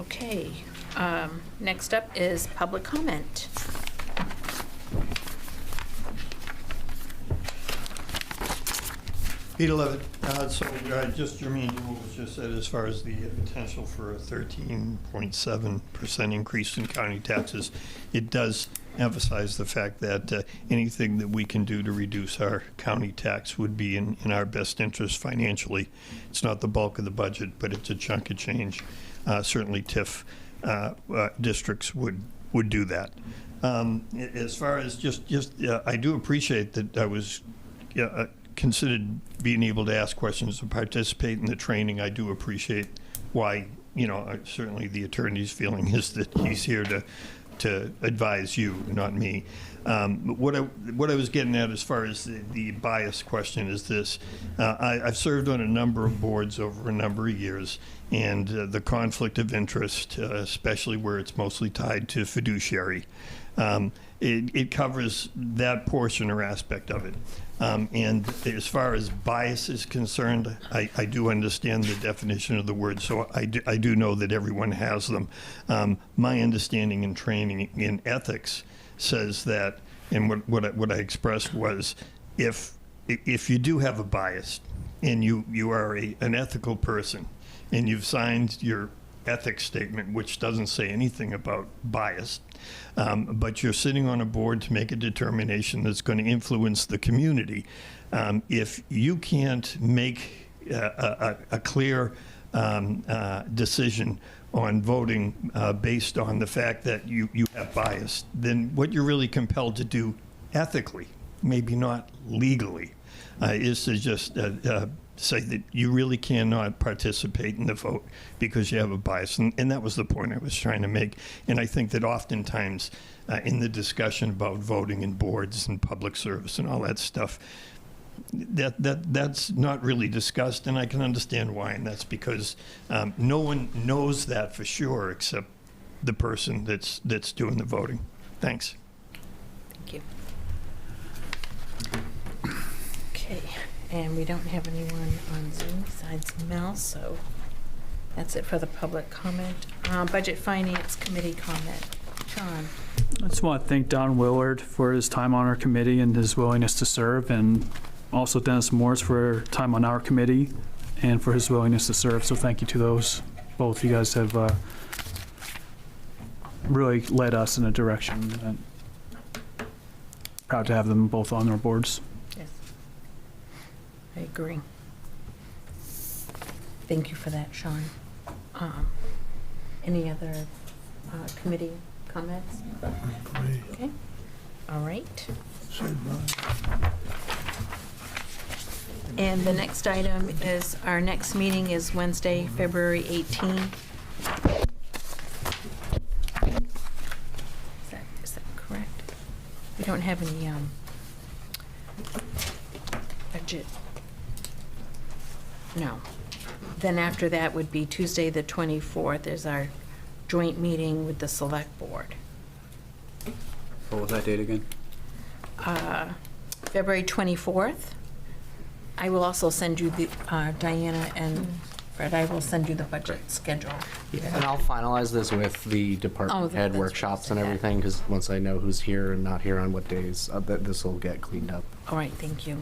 Okay, next up is public comment. Peter Levitt. So just Jermaine was just said, as far as the potential for a 13.7% increase in county taxes, it does emphasize the fact that anything that we can do to reduce our county tax would be in our best interest financially. It's not the bulk of the budget, but it's a chunk of change. Certainly TIF districts would do that. As far as I do appreciate that I was considered being able to ask questions and participate in the training. I do appreciate why, certainly the attorney's feeling is that he's here to advise you, not me. But what I was getting at as far as the bias question is this. I've served on a number of boards over a number of years, and the conflict of interest, especially where it's mostly tied to fiduciary, it covers that portion or aspect of it. And as far as bias is concerned, I do understand the definition of the word, so I do know that everyone has them. My understanding and training in ethics says that, and what I expressed was, if you do have a bias and you are an ethical person and you've signed your ethics statement, which doesn't say anything about bias, but you're sitting on a board to make a determination that's going to influence the community. If you can't make a clear decision on voting based on the fact that you have bias, then what you're really compelled to do ethically, maybe not legally, is to just say that you really cannot participate in the vote because you have a bias. And that was the point I was trying to make. And I think that oftentimes in the discussion about voting in boards and public service and all that stuff, that's not really discussed, and I can understand why, and that's because no one knows that for sure except the person that's doing the voting. Thanks. Thank you. Okay, and we don't have anyone on Zoom besides Mel, so that's it for the public comment. Budget Finance Committee comment. John? I just want to thank Don Willard for his time on our committee and his willingness to serve, and also Dennis Morris for time on our committee and for his willingness to serve. So thank you to those. Both you guys have really led us in a direction, and proud to have them both on our boards. Yes, I agree. Thank you for that, Sean. Any other committee comments? Okay. All right. And the next item is, our next meeting is Wednesday, February 18th. Is that correct? We don't have any budget. No. Then after that would be Tuesday, the 24th, is our joint meeting with the Select Board. What was that date again? February 24th. I will also send you the, Diana and Fred, I will send you the budget schedule. Yeah, and I'll finalize this with the department head workshops and everything, because once I know who's here and not here on what days, this will get cleaned up. All right, thank you.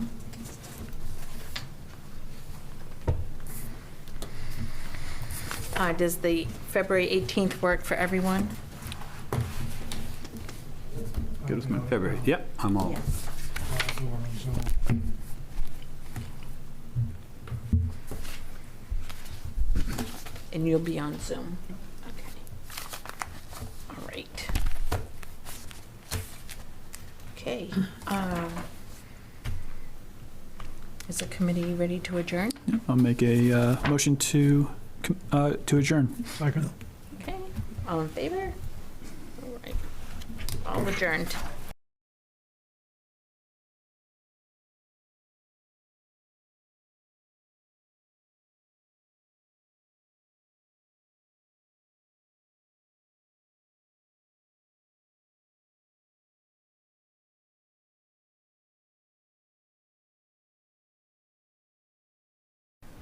Does the February 18th work for everyone? Good as February. Yep, I'm all. Yes. And you'll be on Zoom. Okay. All right. Okay. Is the committee ready to adjourn? Yep, I'll make a motion to adjourn. Second. Okay. All in favor? All right. All adjourned.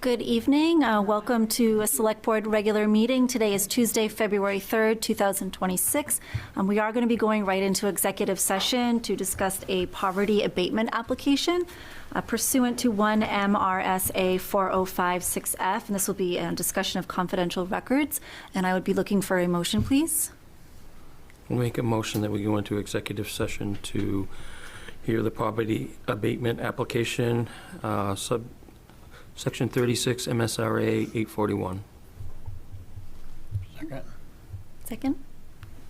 Good evening. Welcome to a Select Board regular meeting. Today is Tuesday, February 3rd, 2026. We are going to be going right into executive session to discuss a poverty abatement application pursuant to 1 MRSA 4056F, and this will be a discussion of confidential records. And I would be looking for a motion, please. We'll make a motion that we go into executive session to hear the poverty abatement application, Section 36 MSRA 841. Second. Second.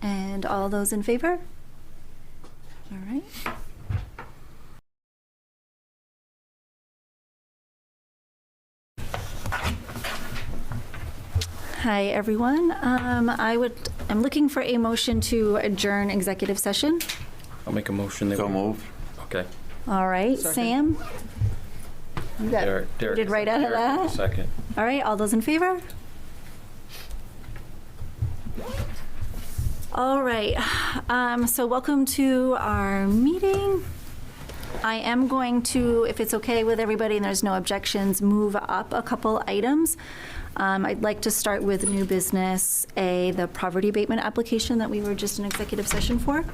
And all those in favor? All right. Hi, everyone. I'm looking for a motion to adjourn executive session. I'll make a motion that So moved. Okay. All right, Sam? You got Derek did right out of that? Second. All right, all those in favor? All right, so welcome to our meeting. I am going to, if it's okay with everybody and there's no objections, move up a couple items. I'd like to start with new business A, the poverty abatement application that we were just in executive session for.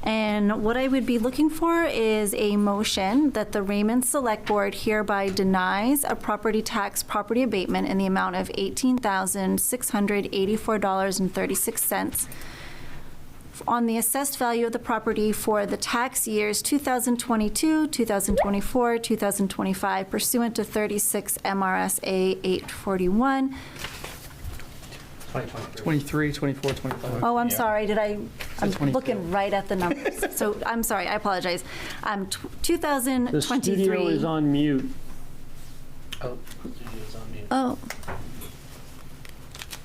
And what I would be looking for is a motion that the Raymond Select Board hereby denies a property tax property abatement in the amount of $18,684.36 on the assessed value of the property for the tax years 2022, 2024, 2025 pursuant to 36 MRSA 841. 23, 24, 25. Oh, I'm sorry, I'm 24. looking right at the numbers. So I'm sorry, I apologize. 2023. The studio is on mute. Oh, it's on mute. Oh.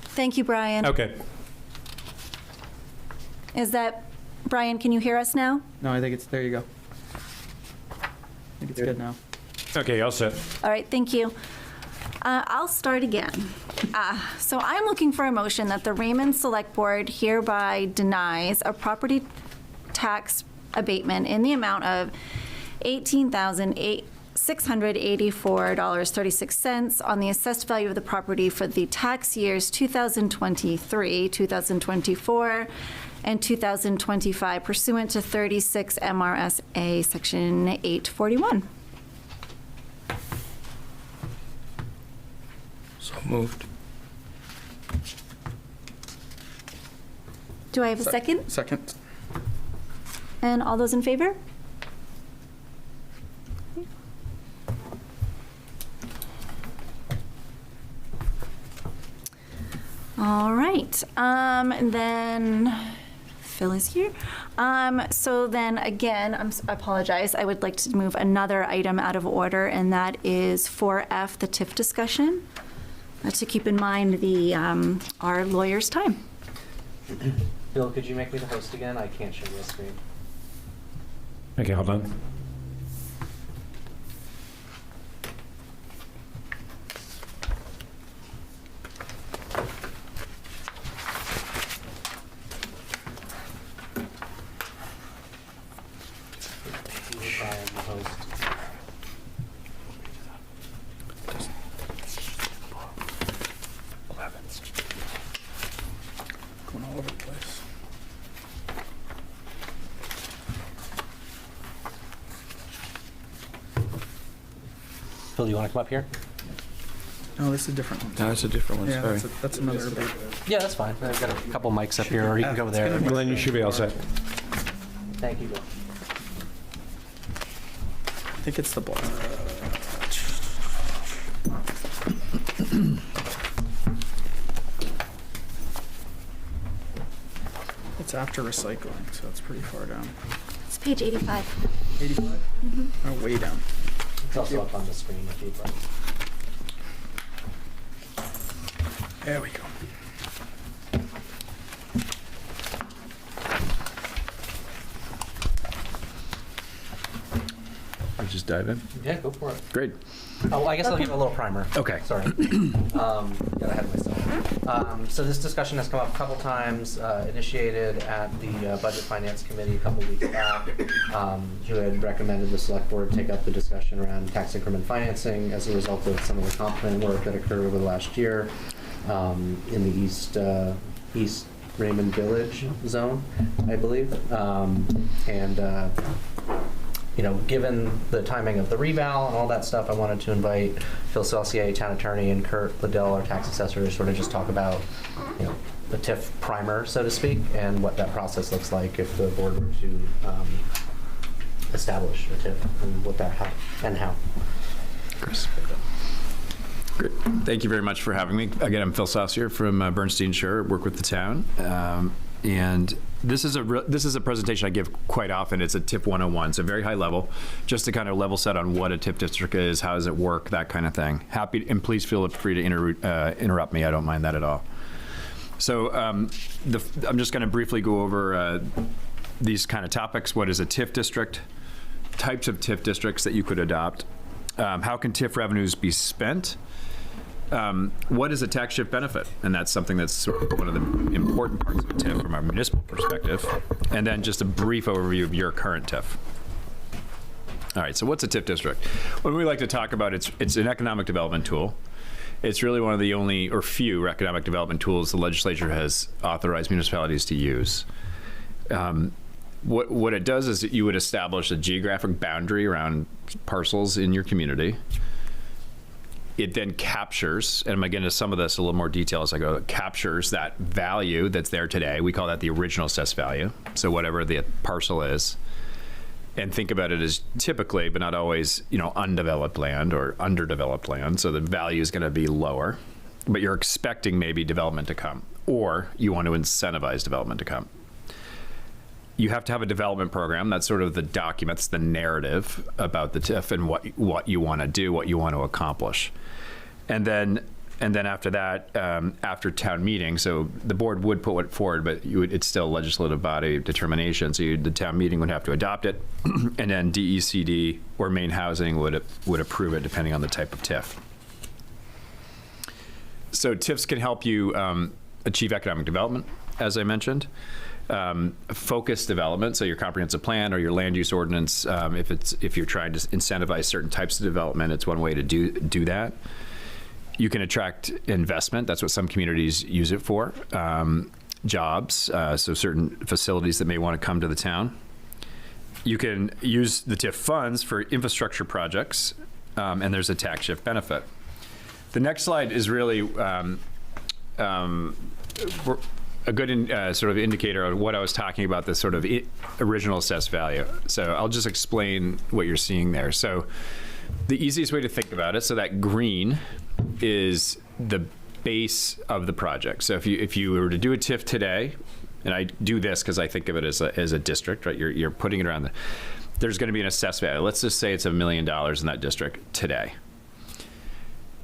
Thank you, Brian. Okay. Is that, Brian, can you hear us now? No, I think it's, there you go. I think it's good now. Okay, all set. All right, thank you. I'll start again. So I'm looking for a motion that the Raymond Select Board hereby denies a property tax abatement in the amount of $18,684.36 on the assessed value of the property for the tax years 2023, 2024, and 2025 pursuant to 36 MRSA Section 841. So moved. Do I have a second? Second. And all those in favor? All right. And then Phil is here. So then again, I apologize. I would like to move another item out of order, and that is 4F, the TIF discussion. To keep in mind the our lawyer's time. Bill, could you make me the host again? I can't share my screen. Okay, hold on. Going all over the place. Phil, do you want to come up here? No, this is a different one. No, it's a different one, Yeah, sorry. that's another bit. Yeah, that's fine. I've got a couple mics up here, or you can go over there. Glenn, you should be all set. Thank you, Bill. I think it's the ball. It's after recycling, so it's pretty far down. It's page 85. 85? Mm-hmm. Oh, way down. It's also up on the screen if you'd like. There we go. I'll just dive in. Yeah, go for it. Great. Oh, I guess I'll give a little primer. Okay. Sorry. Got ahead of myself. So this discussion has come up a couple times, initiated at the Budget Finance Committee a couple weeks back. You had recommended the Select Board take up the discussion around tax increment financing as a result of some of the comp plan work that occurred over the last year in the East Raymond Village zone, I believe. You know, given the timing of the reval and all that stuff, I wanted to invite Phil Saucier, Town Attorney, and Kurt Liddell, our Tax Assessor, to sort of just talk about, you know, the TIF primer, so to speak, and what that process looks like if the board were to establish a TIF and what that and how. Chris. Great. Thank you very much for having me. Again, I'm Phil Saucier from Bernstein Shore, work with the town. And this is a presentation I give quite often. It's a TIF 101, so very high level, just to kind of level set on what a TIF district is, how does it work, that kind of thing. Happy, and please feel free to interrupt me. I don't mind that at all. So I'm just going to briefly go over these kind of topics. What is a TIF district? Types of TIF districts that you could adopt. How can TIF revenues be spent? What is a tax shift benefit? And that's something that's sort of one of the important parts of a TIF from our municipal perspective. And then just a brief overview of your current TIF. All right, so what's a TIF district? When we like to talk about it's an economic development tool. It's really one of the only or few economic development tools the legislature has authorized municipalities to use. What it does is that you would establish a geographic boundary around parcels in your community. It then captures, and I'm going to get into some of this a little more detail as I go, it captures that value that's there today. We call that the original assessed value. So whatever the parcel is. And think about it as typically, but not always, you know, undeveloped land or underdeveloped land. So the value is going to be lower, but you're expecting maybe development to come, or you want to incentivize development to come. You have to have a development program. That's sort of the documents, the narrative about the TIF and what you want to do, what you want to accomplish. And then after that, after town meeting, so the board would put it forward, but it's still a legislative body determination. So the town meeting would have to adopt it, and then DECD or Maine Housing would approve it depending on the type of TIF. So TIFs can help you achieve economic development, as I mentioned. Focused development, so your comprehensive plan or your land use ordinance, if you're trying to incentivize certain types of development, it's one way to do that. You can attract investment. That's what some communities use it for. Jobs, so certain facilities that may want to come to the town. You can use the TIF funds for infrastructure projects, and there's a tax shift benefit. The next slide is really a good sort of indicator of what I was talking about, this sort of original assessed value. So I'll just explain what you're seeing there. So the easiest way to think about it, so that green is the base of the project. So if you were to do a TIF today, and I do this because I think of it as a district, right? You're putting it around there's going to be an assessed value. Let's just say it's $1 million in that district today.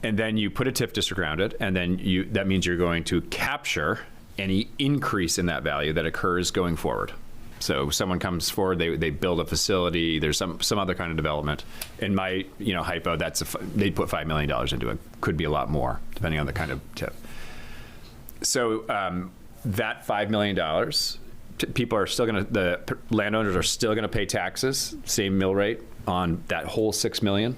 And then you put a TIF district around it, and then that means you're going to capture any increase in that value that occurs going forward. So someone comes forward, they build a facility, there's some other kind of development. In my hypo, they'd put $5 million into it. Could be a lot more, depending on the kind of TIF. So that $5 million, people are still the landowners are still gonna pay taxes, same mill rate on that whole $6 million.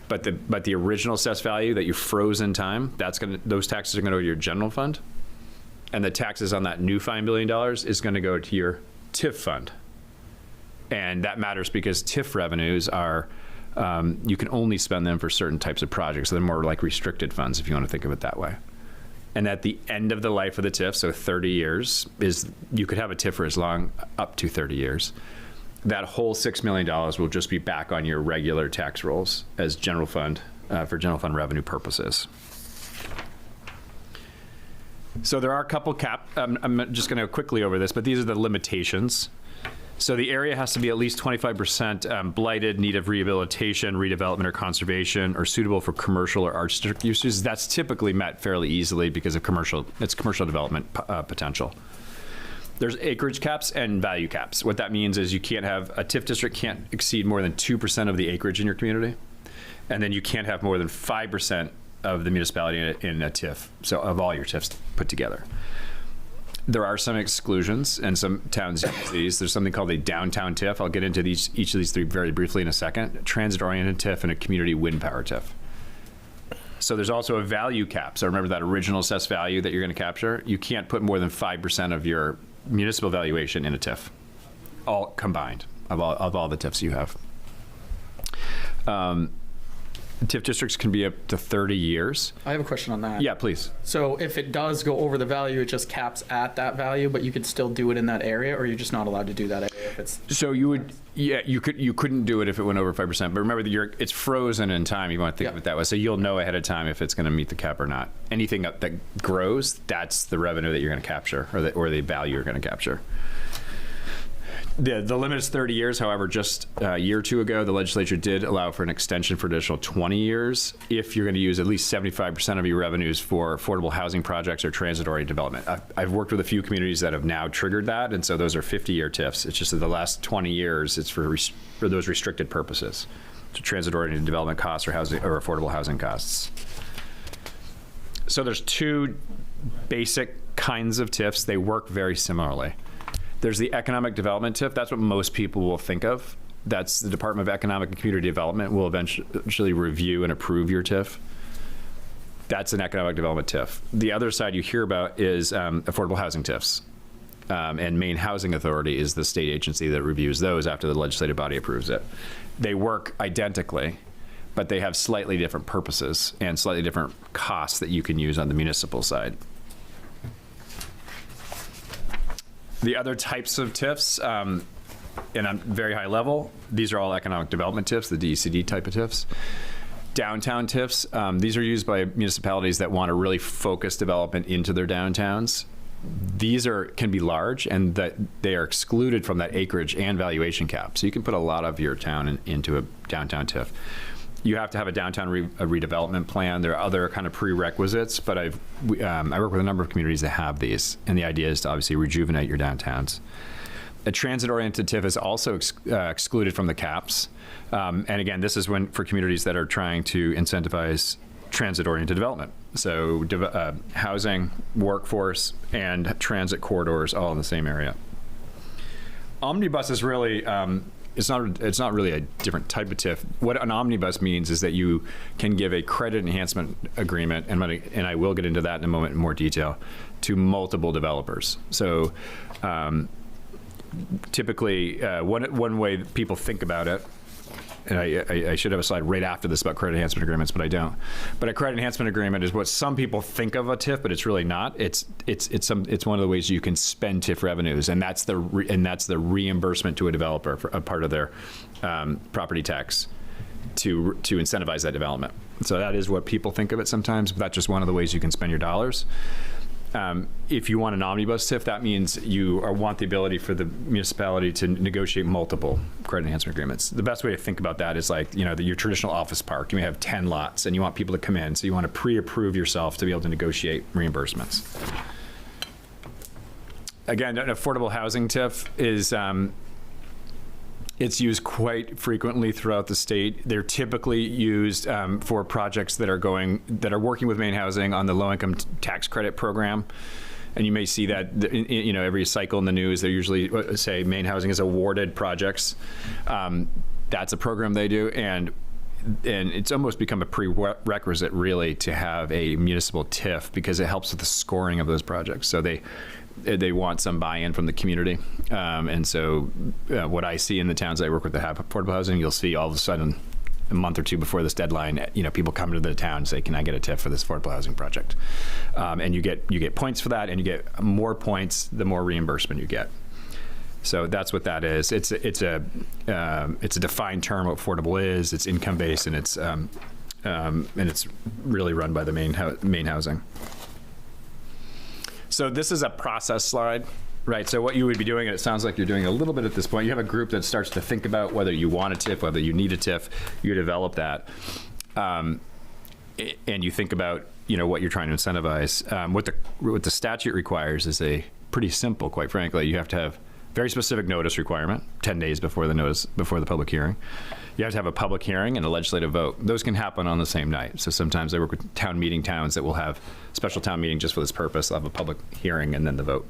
But the original assessed value that you froze in time, those taxes are gonna go to your general fund. And the taxes on that new $5 million is going to go to your TIF fund. And that matters because TIF revenues are, you can only spend them for certain types of projects. So they're more like restricted funds, if you want to think of it that way. And at the end of the life of the TIF, so 30 years, you could have a TIF for as long, up to 30 years. That whole $6 million will just be back on your regular tax rolls as general fund, for general fund revenue purposes. So there are a couple I'm just going to quickly over this, but these are the limitations. So the area has to be at least 25% blighted, need of rehabilitation, redevelopment, or conservation, or suitable for commercial or arts district uses. That's typically met fairly easily because of commercial development potential. There's acreage caps and value caps. What that means is you can't have, a TIF district can't exceed more than 2% of the acreage in your community. And then you can't have more than 5% of the municipality in a TIF, so of all your TIFs put together. There are some exclusions, and some towns use these. There's something called a downtown TIF. I'll get into each of these three very briefly in a second. A transit-oriented TIF and a community wind power TIF. So there's also a value cap. So remember that original assessed value that you're going to capture? You can't put more than 5% of your municipal valuation in a TIF, all combined, of all the TIFs you have. TIF districts can be up to 30 years. I have a question on that. Yeah, please. So if it does go over the value, it just caps at that value, but you could still do it in that area, or you're just not allowed to do that area if it's... So you would, yeah, you couldn't do it if it went over 5%, but remember that it's frozen in time. You want to think of it that way. So you'll know ahead of time if it's going to meet the cap or not. Anything that grows, that's the revenue that you're going to capture, or the value you're going to capture. The limit is 30 years. However, just a year or two ago, the legislature did allow for an extension for additional 20 years if you're going to use at least 75% of your revenues for affordable housing projects or transit-oriented development. I've worked with a few communities that have now triggered that, and so those are 50-year TIFs. It's just that the last 20 years, it's for those restricted purposes, so transit-oriented development costs or housing or affordable housing costs. So there's two basic kinds of TIFs. They work very similarly. There's the economic development TIF. That's what most people will think of. That's the Department of Economic and Community Development will eventually review and approve your TIF. That's an economic development TIF. The other side you hear about is affordable housing TIFs. And Maine Housing Authority is the state agency that reviews those after the legislative body approves it. They work identically, but they have slightly different purposes and slightly different costs that you can use on the municipal side. The other types of TIFs, and on very high level, these are all economic development TIFs, the DECD type of TIFs. Downtown TIFs, these are used by municipalities that want to really focus development into their downtowns. These can be large, and that they are excluded from that acreage and valuation cap. So you can put a lot of your town into a downtown TIF. You have to have a downtown redevelopment plan. There are other kind of prerequisites, but I work with a number of communities that have these, and the idea is to obviously rejuvenate your downtowns. A transit-oriented TIF is also excluded from the caps, and again, this is for communities that are trying to incentivize transit-oriented development. So housing, workforce, and transit corridors all in the same area. Omnibus is really, it's not really a different type of TIF. What an omnibus means is that you can give a credit enhancement agreement, and I will get into that in a moment in more detail, to multiple developers. So typically, one way that people think about it, and I should have a slide right after this about credit enhancement agreements, but I don't. But a credit enhancement agreement is what some people think of a TIF, but it's really not. It's one of the ways you can spend TIF revenues, and that's the reimbursement to a developer for a part of their property tax to incentivize that development. So that is what people think of it sometimes, but that's just one of the ways you can spend your dollars. If you want an omnibus TIF, that means you want the ability for the municipality to negotiate multiple credit enhancement agreements. The best way to think about that is like, your traditional office park. You may have 10 lots and you want people to come in, so you want to pre-approve yourself to be able to negotiate reimbursements. Again, an affordable housing TIF is, it's used quite frequently throughout the state. They're typically used for projects that are working with Maine Housing on the low-income tax credit program. And you may see that, every cycle in the news, they usually say Maine Housing has awarded projects. That's a program they do, and it's almost become a prerequisite, really, to have a municipal TIF because it helps with the scoring of those projects. So they want some buy-in from the community. And so what I see in the towns I work with that have affordable housing, you'll see all of a sudden, a month or two before this deadline, people come to the town and say, can I get a TIF for this affordable housing project? And you get points for that, and you get more points the more reimbursement you get. So that's what that is. It's a defined term what affordable is. It's income-based, and it's really run by the Maine Housing. So this is a process slide, right? So what you would be doing, and it sounds like you're doing a little bit at this point, you have a group that starts to think about whether you want a TIF, whether you need a TIF, you develop that. And you think about, what you're trying to incentivize. What the statute requires is a pretty simple, quite frankly. You have to have very specific notice requirement, 10 days before the public hearing. You have to have a public hearing and a legislative vote. Those can happen on the same night. So sometimes I work with town meeting towns that will have special town meeting just for this purpose. They'll have a public hearing and then the vote.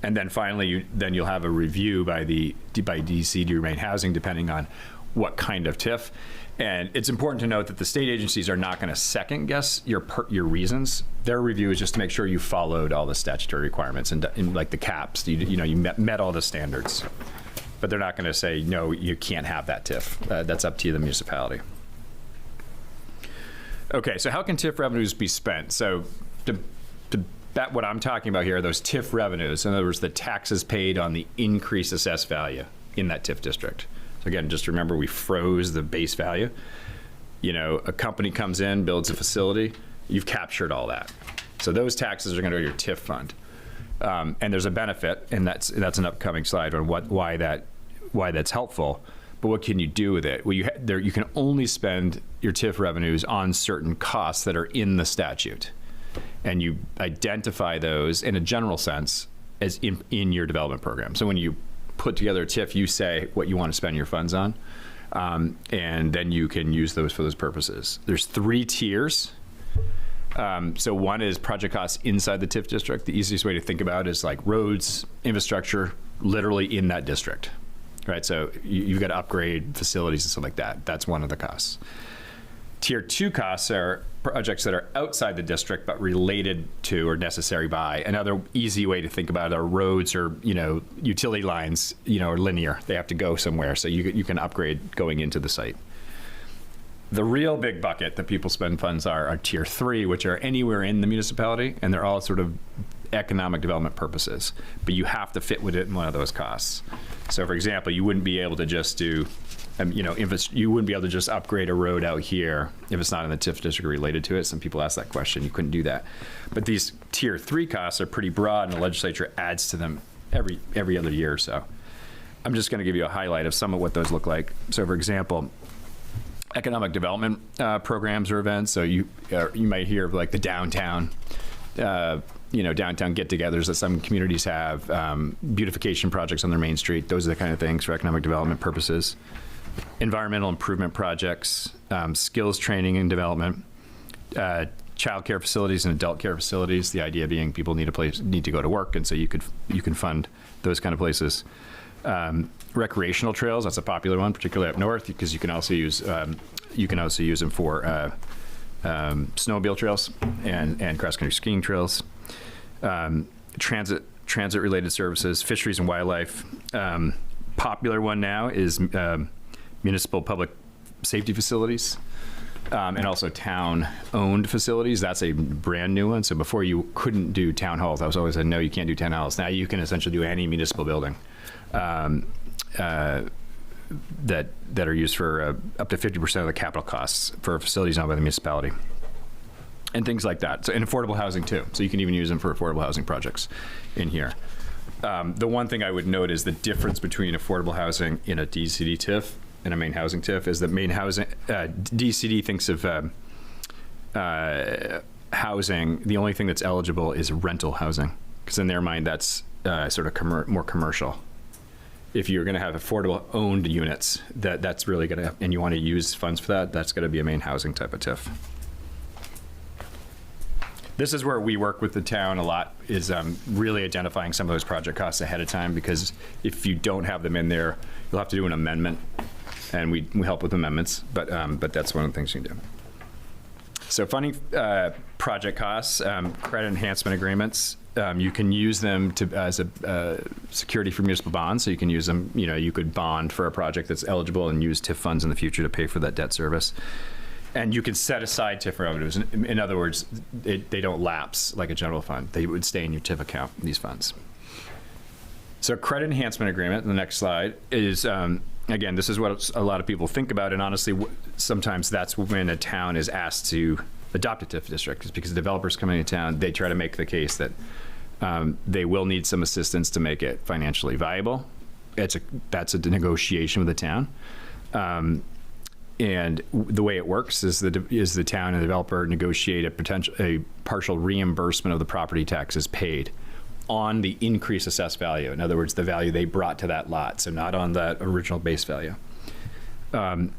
And then finally, you'll have a review by DC to Maine Housing, depending on what kind of TIF. And it's important to note that the state agencies are not going to second guess your reasons. Their review is just to make sure you followed all the statutory requirements and like the caps. You met all the standards. But they're not going to say, no, you can't have that TIF. That's up to you, the municipality. Okay, so how can TIF revenues be spent? So what I'm talking about here are those TIF revenues. In other words, the taxes paid on the increased assessed value in that TIF district. So again, just remember we froze the base value. A company comes in, builds a facility, you've captured all that. So those taxes are going to go to your TIF fund. And there's a benefit, and that's an upcoming slide on why that's helpful. But what can you do with it? Well, you can only spend your TIF revenues on certain costs that are in the statute, and you identify those in a general sense as in your development program. So when you put together a TIF, you say what you want to spend your funds on, and then you can use those for those purposes. There's 3 tiers. So one is project costs inside the TIF district. The easiest way to think about it is like roads, infrastructure, literally in that district, right? So you've got to upgrade facilities and stuff like that. That's one of the costs. Tier 2 costs are projects that are outside the district but related to or necessary by. Another easy way to think about it are roads or utility lines, are linear. They have to go somewhere, so you can upgrade going into the site. The real big bucket that people spend funds are tier 3, which are anywhere in the municipality, and they're all sort of economic development purposes, but you have to fit within one of those costs. So for example, you wouldn't be able to just do, you wouldn't be able to just upgrade a road out here if it's not in the TIF district related to it. Some people ask that question, you couldn't do that. But these tier 3 costs are pretty broad, and the legislature adds to them every other year or so. I'm just gonna give you a highlight of some of what those look like. So for example, economic development programs or events. So you might hear of like the downtown, downtown get-togethers that some communities have, beautification projects on their main street. Those are the kind of things for economic development purposes. Environmental improvement projects, skills training and development, child care facilities and adult care facilities. The idea being people need to go to work, and so you can fund those kind of places. Recreational trails, that's a popular one, particularly up north, because you can also use them for snowmobile trails and cross-country skiing trails. Transit related services, fisheries and wildlife. Popular one now is municipal public safety facilities. And also town-owned facilities. That's a brand new one. So before you couldn't do town halls. I was always said, no, you can't do town halls. Now you can essentially do any municipal building that are used for up to 50% of the capital costs for facilities owned by the municipality. And things like that. So, and affordable housing too. So you can even use them for affordable housing projects in here. The one thing I would note is the difference between affordable housing in a DCD TIF and a main housing TIF is that main housing, DCD thinks of housing, the only thing that's eligible is rental housing, because in their mind that's sort of more commercial. If you're going to have affordable owned units, that's really going to, and you want to use funds for that, that's going to be a main housing type of TIF. This is where we work with the town a lot, is really identifying some of those project costs ahead of time, because if you don't have them in there, you'll have to do an amendment, and we help with amendments, but that's one of the things you can do. So funding project costs, credit enhancement agreements, you can use them as a security for municipal bonds, so you can use them, you could bond for a project that's eligible and use TIF funds in the future to pay for that debt service. And you can set aside TIF revenues. In other words, they don't lapse like a general fund. They would stay in your TIF account, these funds. So credit enhancement agreement, the next slide, is, again, this is what a lot of people think about. And honestly, sometimes that's when a town is asked to adopt a TIF district. It's because developers coming into town, they try to make the case that they will need some assistance to make it financially viable. That's a negotiation with the town. And the way it works is the town and the developer negotiate a partial reimbursement of the property taxes paid on the increased assessed value. In other words, the value they brought to that lot, so not on that original base value. And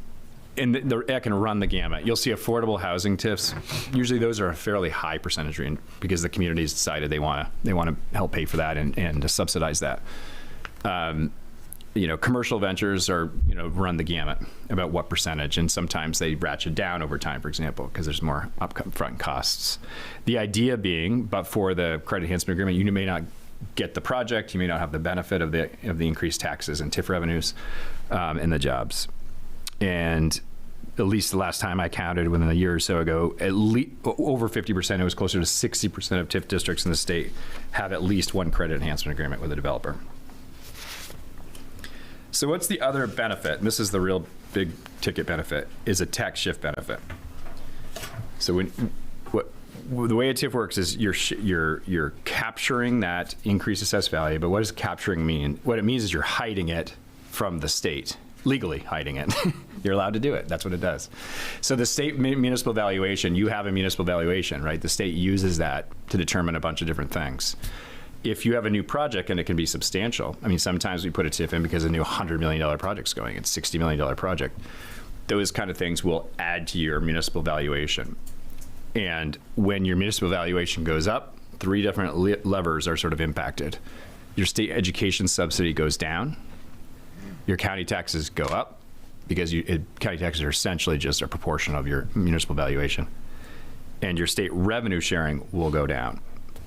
that can run the gamut. You'll see affordable housing TIFs. Usually those are a fairly high percentage because the community's decided they want to help pay for that and to subsidize that. Commercial ventures are, run the gamut about what percentage, and sometimes they ratchet down over time, for example, because there's more upfront costs. The idea being, but for the credit enhancement agreement, you may not get the project, you may not have the benefit of the increased taxes and TIF revenues and the jobs. And at least the last time I counted, within a year or so ago, at least over 50%, it was closer to 60% of TIF districts in the state have at least one credit enhancement agreement with a developer. So what's the other benefit? And this is the real big ticket benefit, is a tax shift benefit. So the way a TIF works is you're capturing that increased assessed value, but what does capturing mean? What it means is you're hiding it from the state, legally hiding it. You're allowed to do it. That's what it does. So the state municipal valuation, you have a municipal valuation, right? The state uses that to determine a bunch of different things. If you have a new project, and it can be substantial, I mean, sometimes we put a TIF in because a new $100 million project's going, it's a $60 million project. Those kind of things will add to your municipal valuation. And when your municipal valuation goes up, three different levers are sort of impacted. Your state education subsidy goes down, your county taxes go up, because county taxes are essentially just a proportion of your municipal valuation, and your state revenue sharing will go down.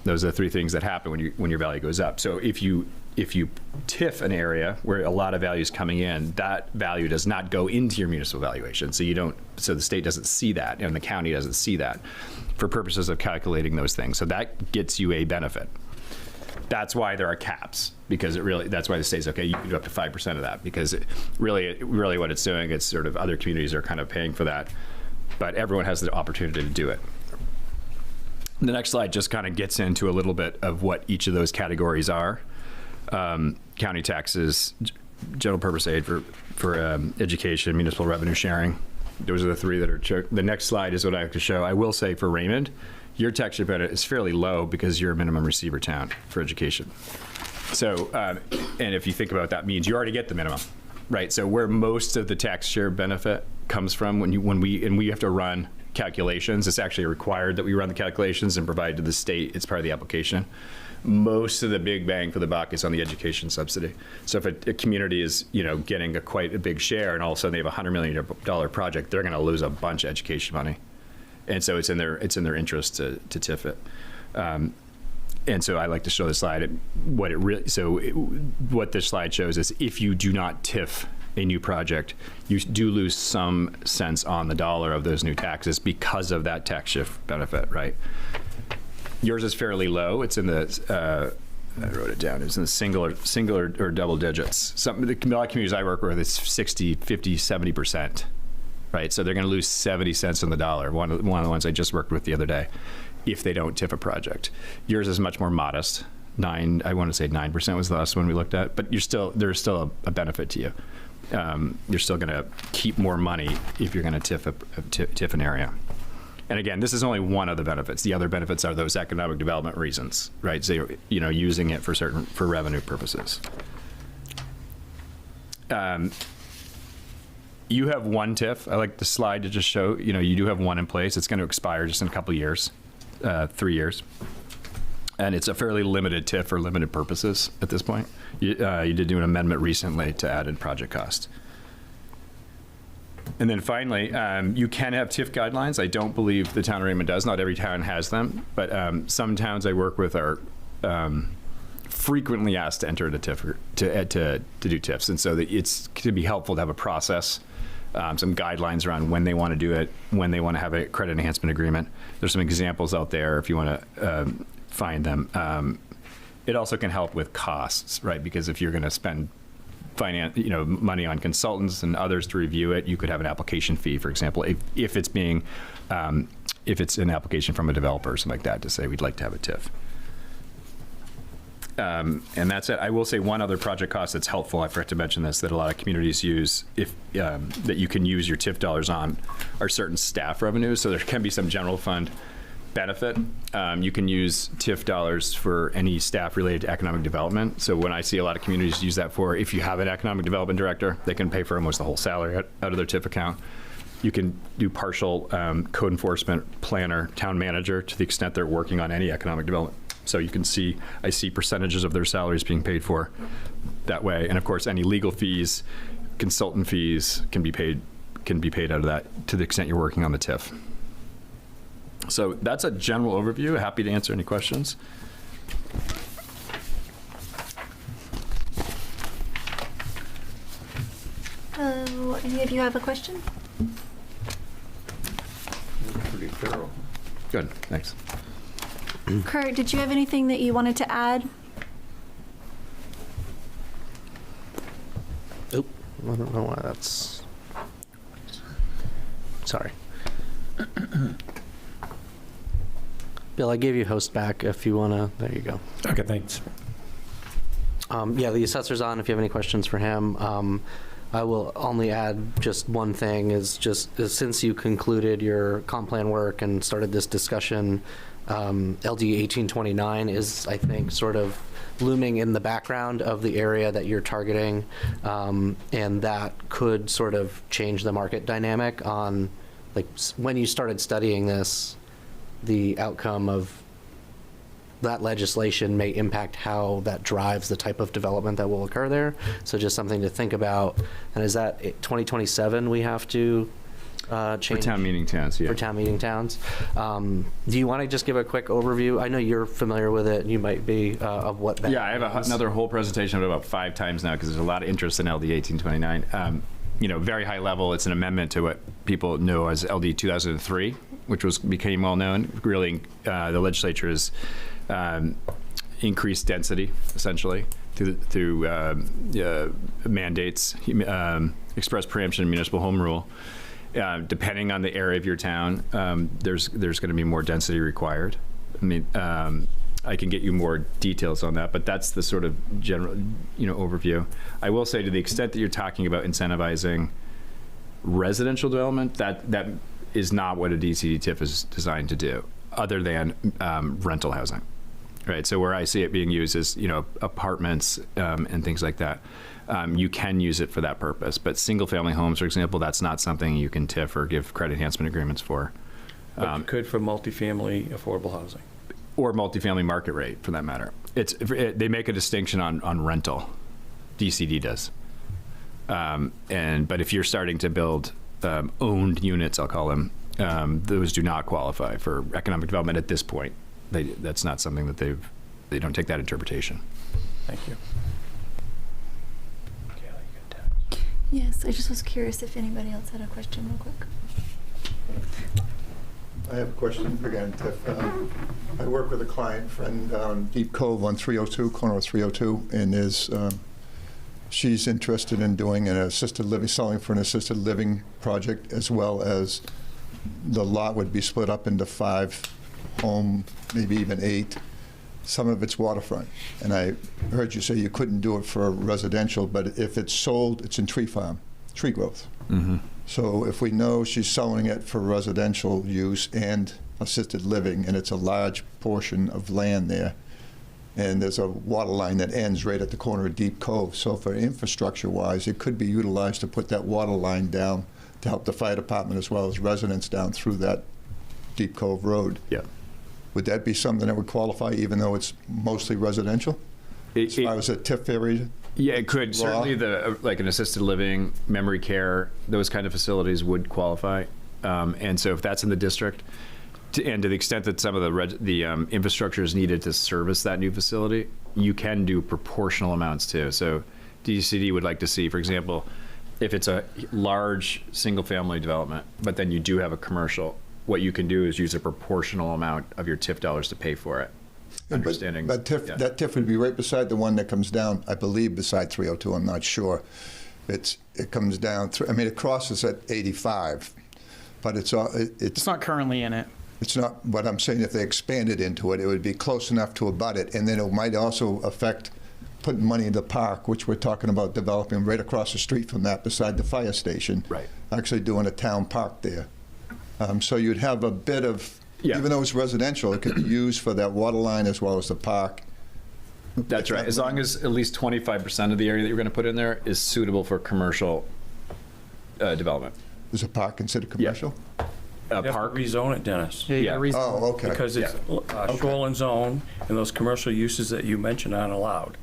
Those are the three things that happen when your value goes up. So if you TIF an area where a lot of value is coming in, that value does not go into your municipal valuation. So the state doesn't see that, and the county doesn't see that for purposes of calculating those things. So that gets you a benefit. That's why there are caps, because that's why the state's okay, you can do up to 5% of that, because really what it's doing, it's sort of other communities are kind of paying for that, but everyone has the opportunity to do it. The next slide just kind of gets into a little bit of what each of those categories are. County taxes, general purpose aid for education, municipal revenue sharing. Those are the three that are the next slide is what I have to show. I will say for Raymond, your tax rate is fairly low because you're a minimum receiver town for education. So, and if you think about that, means you already get the minimum, right? So where most of the tax share benefit comes from when we have to run calculations. It's actually required that we run the calculations and provide to the state. It's part of the application. Most of the big bang for the buck is on the education subsidy. So if a community is, getting quite a big share, and all of a sudden they have a $100 million project, they're going to lose a bunch of education money, and so it's in their interest to TIF it. And so I like to show the slide. What this slide shows is if you do not TIF a new project, you do lose some cents on the dollar of those new taxes because of that tax shift benefit, right? Yours is fairly low. It's in the, I wrote it down. It's in the single or double digits. A lot of communities I work with, it's 60, 50, 70%, right? So they're going to lose 70 cents on the dollar. One of the ones I just worked with the other day, if they don't TIF a project. Yours is much more modest. I want to say 9% was the last one we looked at, but there's still a benefit to you. You're still going to keep more money if you're going to TIF an area. And again, this is only one of the benefits. The other benefits are those economic development reasons, right? So, using it for revenue purposes. You have one TIF. I like the slide to just show, you do have one in place. It's going to expire just in a couple of years, 3 years. And it's a fairly limited TIF for limited purposes at this point. You did do an amendment recently to add in project cost. And then finally, you can have TIF guidelines. I don't believe the town of Raymond does. Not every town has them, but some towns I work with are frequently asked to enter into TIF to do TIFs, and so it's to be helpful to have a process, some guidelines around when they want to do it, when they want to have a credit enhancement agreement. There's some examples out there if you want to find them. It also can help with costs, right? Because if you're going to spend money on consultants and others to review it, you could have an application fee, for example, if it's being, if it's an application from a developer or something like that to say we'd like to have a TIF. And that's it. I will say one other project cost that's helpful, I forgot to mention this, that a lot of communities use, that you can use your TIF dollars on, are certain staff revenues. So there can be some general fund benefit. You can use TIF dollars for any staff related to economic development. So when I see a lot of communities use that for, if you have an economic development director, they can pay for almost the whole salary out of their TIF account. You can do partial code enforcement planner, town manager, to the extent they're working on any economic development. So you can see, I see percentages of their salaries being paid for that way. And of course, any legal fees, consultant fees can be paid out of that to the extent you're working on the TIF. So that's a general overview. Happy to answer any questions. Any of you have a question? Pretty thorough. Good, thanks. Kurt, did you have anything that you wanted to add? Oop, I don't know why that's... Sorry. Bill, I gave you host back if you want to. There you go. Okay, thanks. Yeah, the assessor's on if you have any questions for him. I will only add just one thing, is since you concluded your comp plan work and started this discussion, LD 1829 is, I think, sort of looming in the background of the area that you're targeting, and that could sort of change the market dynamic on, like, when you started studying this, the outcome of that legislation may impact how that drives the type of development that will occur there. So just something to think about. And is that 2027 we have to change? For town meeting towns, yeah. For town meeting towns. Do you want to just give a quick overview? I know you're familiar with it. You might be of what that Yeah, I have another whole presentation of it about 5 times now because there's a lot of interest in LD 1829. Very high level. It's an amendment to what people know as LD 2003, which became well known. Really, the legislature has increased density essentially through mandates, express preemption, and municipal home rule. Depending on the area of your town, there's going to be more density required. I mean, I can get you more details on that, but that's the sort of general, overview. I will say, to the extent that you're talking about incentivizing residential development, that is not what a DCD TIF is designed to do, other than rental housing, right? So where I see it being used is, apartments and things like that. You can use it for that purpose, but single-family homes, for example, that's not something you can TIF or give credit enhancement agreements for. But you could for multifamily affordable housing. Or multifamily market rate, for that matter. They make a distinction on rental. DCD does. But if you're starting to build owned units, I'll call them, those do not qualify for economic development at this point. That's not something that they don't take that interpretation. Thank you. Yes, I just was curious if anybody else had a question real quick. I have a question again, Tiff. I work with a client friend down Deep Cove on 302, corner of 302, and she's interested in doing an assisted living, selling for an assisted living project, as well as the lot would be split up into 5 home, maybe even 8. Some of it's waterfront. And I heard you say you couldn't do it for residential, but if it's sold, it's in tree growth. Mm-hmm. So if we know she's selling it for residential use and assisted living, and it's a large portion of land there, and there's a water line that ends right at the corner of Deep Cove. So for infrastructure-wise, it could be utilized to put that water line down to help the fire department as well as residents down through that Deep Cove Road. Yeah. Would that be something that would qualify, even though it's mostly residential? As far as a TIF area? Yeah, it could. Law? Certainly, like an assisted living, memory care, those kind of facilities would qualify. And so if that's in the district, and to the extent that some of the infrastructure is needed to service that new facility, you can do proportional amounts too. So DCD would like to see, for example, if it's a large single-family development, but then you do have a commercial, what you can do is use a proportional amount of your TIF dollars to pay for it. Understanding. But that TIF would be right beside the one that comes down, I believe, beside 302. I'm not sure. It comes down through. I mean, it crosses at 85, but it's not currently in it. It's not. What I'm saying, if they expanded into it, it would be close enough to abut it, and then it might also affect putting money in the park, which we're talking about developing right across the street from that, beside the fire station. Right. Actually doing a town park there. So you'd have a bit of, even though it's residential, it could be used for that water line as well as the park. That's right. As long as at least 25% of the area that you're going to put in there is suitable for commercial development. Is a park considered commercial? Yeah. You have to rezone it, Dennis. Oh, okay. Because it's shoreline zone, and those commercial uses that you mentioned aren't allowed.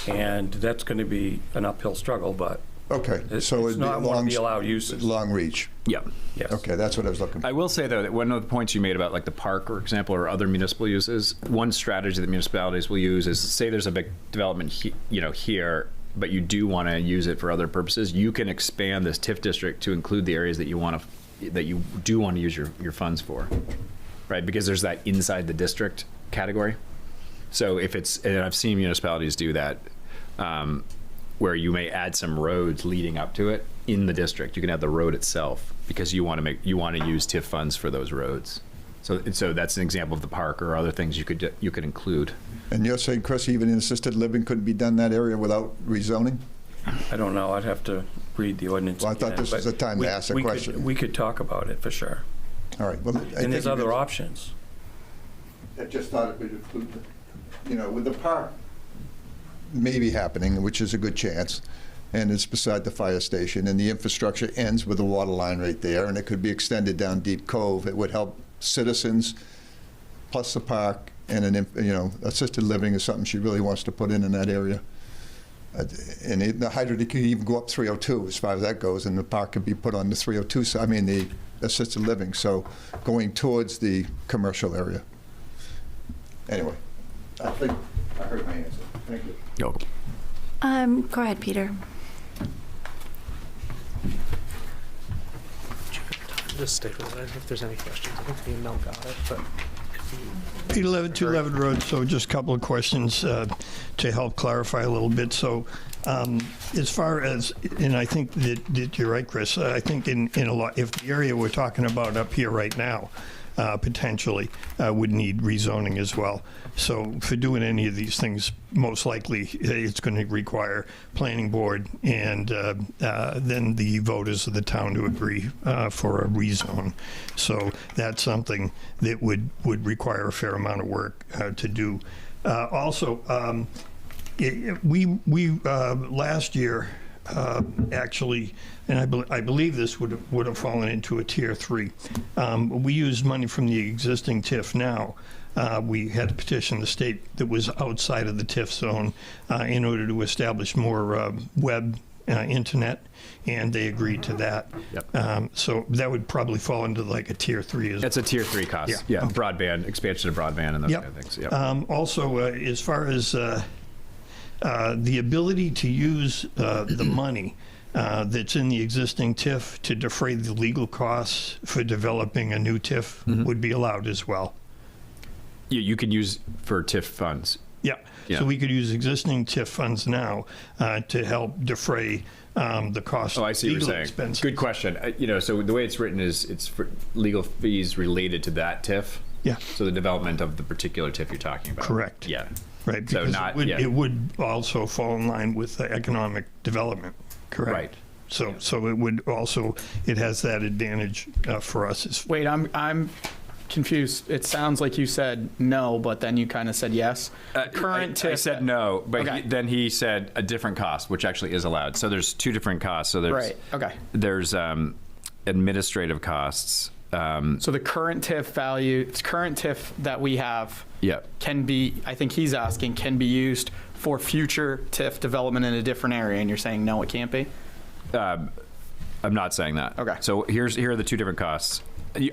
And that's going to be an uphill struggle, but okay, it's not one of the allowed uses. Long reach. Yeah. Yes. Okay, that's what I was looking for. I will say, though, that one of the points you made about like the park, for example, or other municipal uses, one strategy that municipalities will use is, say there's a big development here, but you do want to use it for other purposes, you can expand this TIF district to include the areas that you do want to use your funds for, right? Because there's that inside the district category. So if it's, and I've seen municipalities do that, where you may add some roads leading up to it in the district. You can add the road itself because you want to use TIF funds for those roads. So that's an example of the park or other things you could include. And you're saying, Chris, even in assisted living couldn't be done in that area without rezoning? I don't know. I'd have to read the ordinance. Well, I thought again, this was the time to ask a question. We could talk about it for sure. All right. Well, and there's other options. I just thought it would include, with the park maybe happening, which is a good chance, and it's beside the fire station, and the infrastructure ends with the water line right there, and it could be extended down Deep Cove. It would help citizens, plus the park, and assisted living is something she really wants to put in that area. And the hydrant could even go up 302 as far as that goes, and the park could be put on the 302 side, the assisted living, so going towards the commercial area. Anyway, I think I heard my answer. Thank you. Go ahead, Peter. Just stay with it if there's any questions. I think the email got it, but. 211 Road, so just a couple of questions to help clarify a little bit. So as far as, and I think that you're right, Chris, I think in a lot, if the area we're talking about up here right now potentially would need rezoning as well. So for doing any of these things, most likely it's going to require planning board and then the voters of the town to agree for a rezone. So that's something that would require a fair amount of work to do. Also, we last year actually, and I believe this would have fallen into a tier 3. We use money from the existing TIF now. We had to petition the state that was outside of the TIF zone in order to establish more web internet, and they agreed to that. Yep. So that would probably fall into like a tier 3 as well. It's a tier 3 cost. Yeah. Okay. Broadband, expansion of broadband and those kind of things. Yep. Also, as far as the ability to use the money that's in the existing TIF to defray the legal costs for developing a new TIF would be allowed as well. You can use for TIF funds. Yeah. So we could use existing TIF funds now to help defray the cost I see of what legal you're saying. expenses. Good question. So the way it's written is it's for legal fees related to that TIF. Yeah. So the development of the particular TIF you're talking about. Correct. Yeah. Right. So Because it would also fall in line with the economic development. Correct. Right. So it would also, it has that advantage for us. Wait, I'm confused. It sounds like you said no, but then you kind of said yes. Current TIF. I said no, but Okay. then he said a different cost, which actually is allowed. So there's two different costs. So there's Right. Okay. There's administrative costs. So the current TIF value, current TIF that we have can be, I think he's asking, can be used for future TIF development in a different area, and you're saying no, it can't be? I'm not saying that. Okay. So here are the two different costs.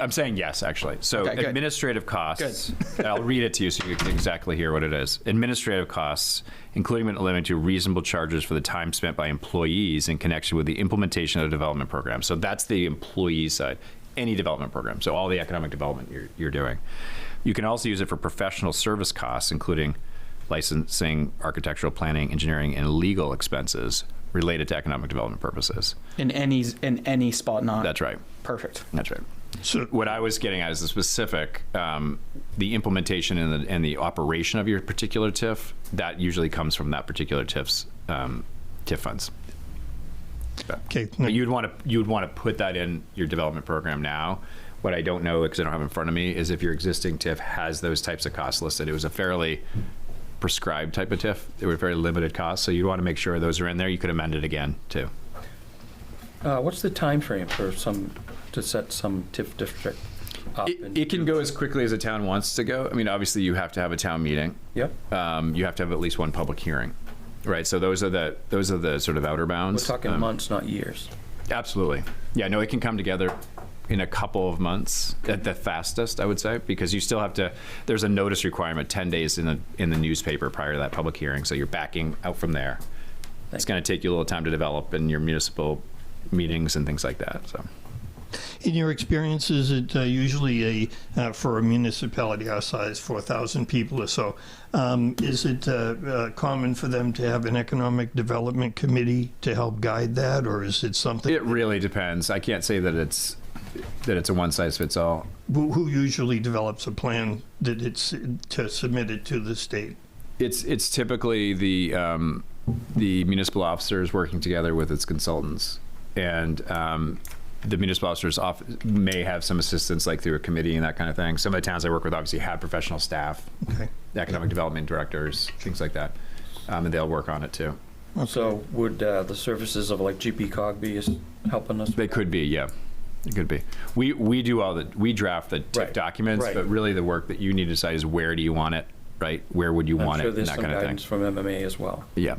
I'm saying yes, actually. So Okay, good. administrative costs, I'll read it to you so you can exactly hear what it is. Administrative costs, including but not limited to reasonable charges for the time spent by employees in connection with the implementation of a development program. So that's the employee side. Any development program, so all the economic development you're doing. You can also use it for professional service costs, including licensing, architectural planning, engineering, and legal expenses related to economic development purposes. In any spot, not. That's right. Perfect. That's right. So what I was getting at is the specific, the implementation and the operation of your particular TIF. That usually comes from that particular TIF's TIF funds. Okay. But you'd want to put that in your development program now. What I don't know, because I don't have it in front of me, is if your existing TIF has those types of costs listed. It was a fairly prescribed type of TIF. They were very limited costs, so you'd want to make sure those are in there. You could amend it again too. What's the time frame for to set some TIF district up? It can go as quickly as a town wants to go. I mean, obviously you have to have a town meeting. Yep. You have to have at least one public hearing. Right, so those are the sort of outer bounds. We're talking months, not years. Absolutely. Yeah, no, it can come together in a couple of months at the fastest, I would say, because you still have to, there's a notice requirement 10 days in the newspaper prior to that public hearing, so you're backing out from there. It's going to take you a little time to develop in your municipal meetings and things like that, so. In your experience, is it usually for a municipality our size, 4,000 people or so, is it common for them to have an economic development committee to help guide that, or is it something? It really depends. I can't say that it's a one-size-fits-all. Who usually develops a plan that it's to submit it to the state? It's typically the municipal officers working together with its consultants, and the municipal officers may have some assistance, like through a committee and that kind of thing. Some of the towns I work with obviously have professional staff, economic development directors, things like that, and they'll work on it too. So would the services of like GP Cog be helping us? They could be, yeah. It could be. We do we draft the TIF documents, but really the work that you need to decide is where do you want it, right? Where would you want it, and that kind of thing. I'm sure there's some guidance from MMA as well. Yeah.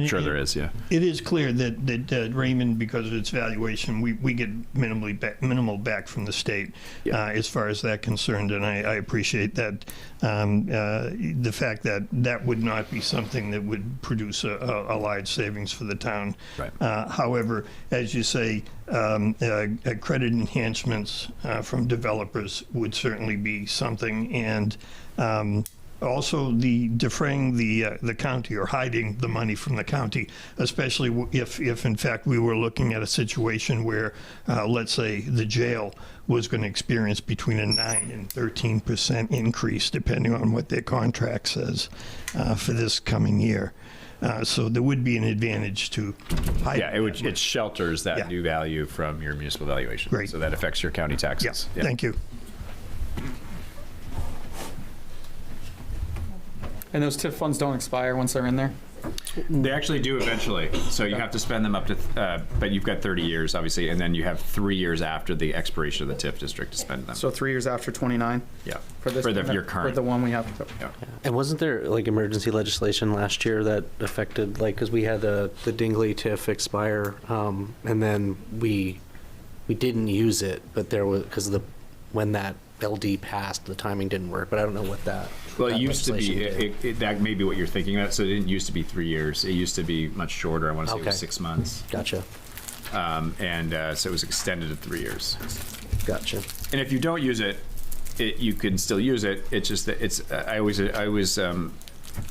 Sure there is, yeah. It is clear that Raymond, because of its valuation, we get minimal back from the state as far as that concerned, and I appreciate that. The fact that would not be something that would produce a large savings for the town. Right. However, as you say, credit enhancements from developers would certainly be something, and also the defraying the county or hiding the money from the county, especially if in fact we were looking at a situation where, let's say, the jail was going to experience between a 9 and 13% increase, depending on what their contract says, for this coming year. So there would be an advantage to hide. Yeah, it shelters that new value from your municipal valuation. Great. So that affects your county taxes. Yeah. Thank you. And those TIF funds don't expire once they're in there? They actually do eventually. So you have to spend them up to, but you've got 30 years, obviously, and then you have 3 years after the expiration of the TIF district to spend them. So 3 years after 29? Yeah. For this, your current. For the one we have to. Yeah. And wasn't there like emergency legislation last year that affected, like, because we had the Dingley TIF expire, and then we didn't use it, but there was, because when that LD passed, the timing didn't work, but I don't know what that. Well, it that used to be, legislation that may be what you're thinking about. So it didn't used to be 3 years. It used to be much shorter. I want to say it was 6 months. Gotcha. So it was extended to 3 years. Gotcha. And if you don't use it, you can still use it. It's just that it's,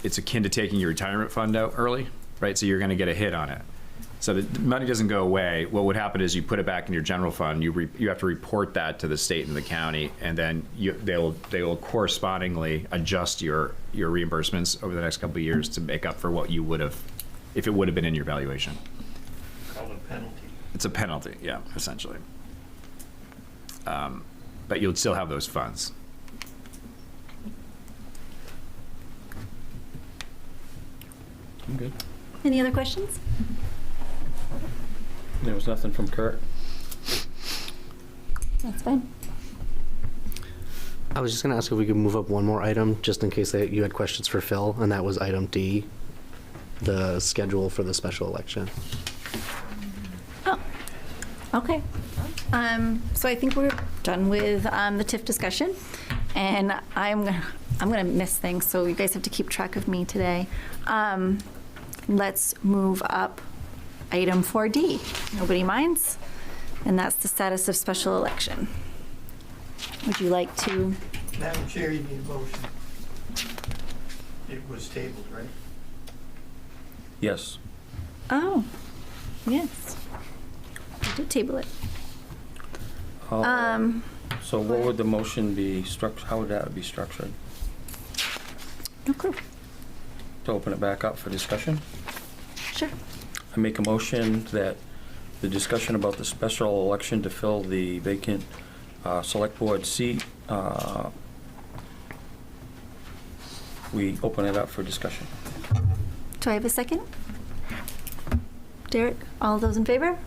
it's akin to taking your retirement fund out early, right? So you're going to get a hit on it. So the money doesn't go away. What would happen is you put it back in your general fund. You have to report that to the state and the county, and then they will correspondingly adjust your reimbursements over the next couple of years to make up for what you would have, if it would have been in your valuation. Called a penalty. It's a penalty, yeah, essentially. But you'll still have those funds. I'm good. Any other questions? There was nothing from Kurt. That's fine. I was just going to ask if we could move up one more item, just in case you had questions for Phil, and that was item D, the schedule for the special election. Oh, okay. So I think we're done with the TIF discussion, and I'm gonna miss things, so you guys have to keep track of me today. Let's move up item 4D. Nobody minds? And that's the status of special election. Would you like to? Madam Chair, you need a motion. It was tabled, right? Yes. Oh, yes. I did table it. So what would the motion be how would that be structured? No clue. To open it back up for discussion? Sure. I make a motion that the discussion about the special election to fill the vacant select board seat, we open it up for discussion. Do I have a second? Derek, all those in favor?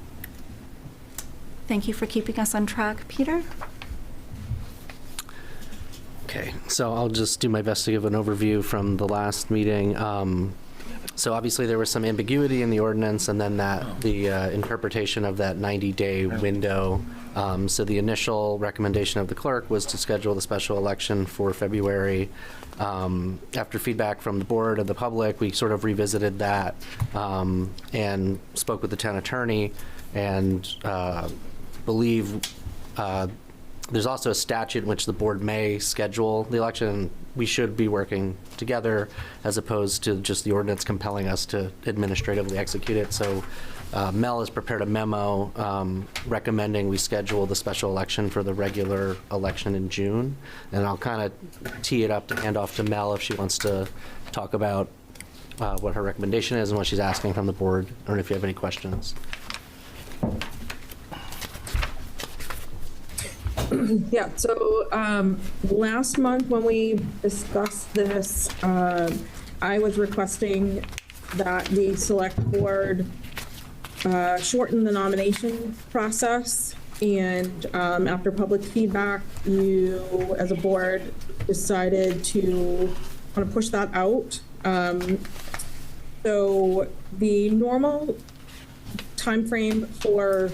Thank you for keeping us on track, Peter. Okay, so I'll just do my best to give an overview from the last meeting. So obviously there was some ambiguity in the ordinance, and then the interpretation of that 90-day window. So the initial recommendation of the clerk was to schedule the special election for February. After feedback from the board and the public, we sort of revisited that and spoke with the town attorney, and believe there's also a statute in which the board may schedule the election. We should be working together as opposed to just the ordinance compelling us to administratively execute it. So Mel has prepared a memo recommending we schedule the special election for the regular election in June. And I'll kind of tee it up to hand off to Mel if she wants to talk about what her recommendation is and what she's asking from the board, or if you have any questions. Yeah, so last month when we discussed this, I was requesting that the select board shorten the nomination process, and after public feedback, you as a board decided to kind of push that out. So the normal timeframe for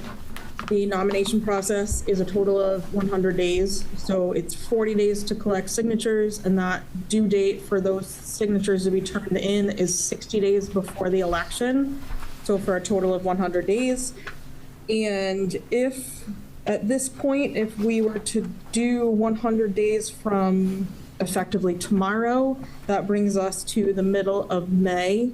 the nomination process is a total of 100 days. So it's 40 days to collect signatures, and that due date for those signatures to be turned in is 60 days before the election. So for a total of 100 days. And if, at this point, if we were to do 100 days from effectively tomorrow, that brings us to the middle of May.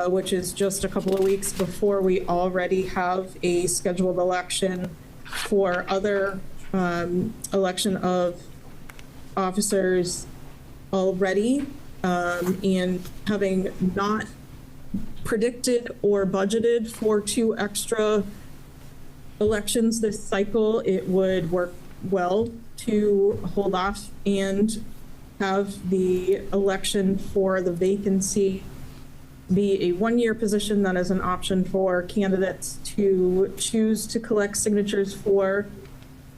Which is just a couple of weeks before we already have a scheduled election for other election of officers already. And having not predicted or budgeted for 2 extra elections this cycle, it would work well to hold off and have the election for the vacancy be a one-year position that is an option for candidates to choose to collect signatures for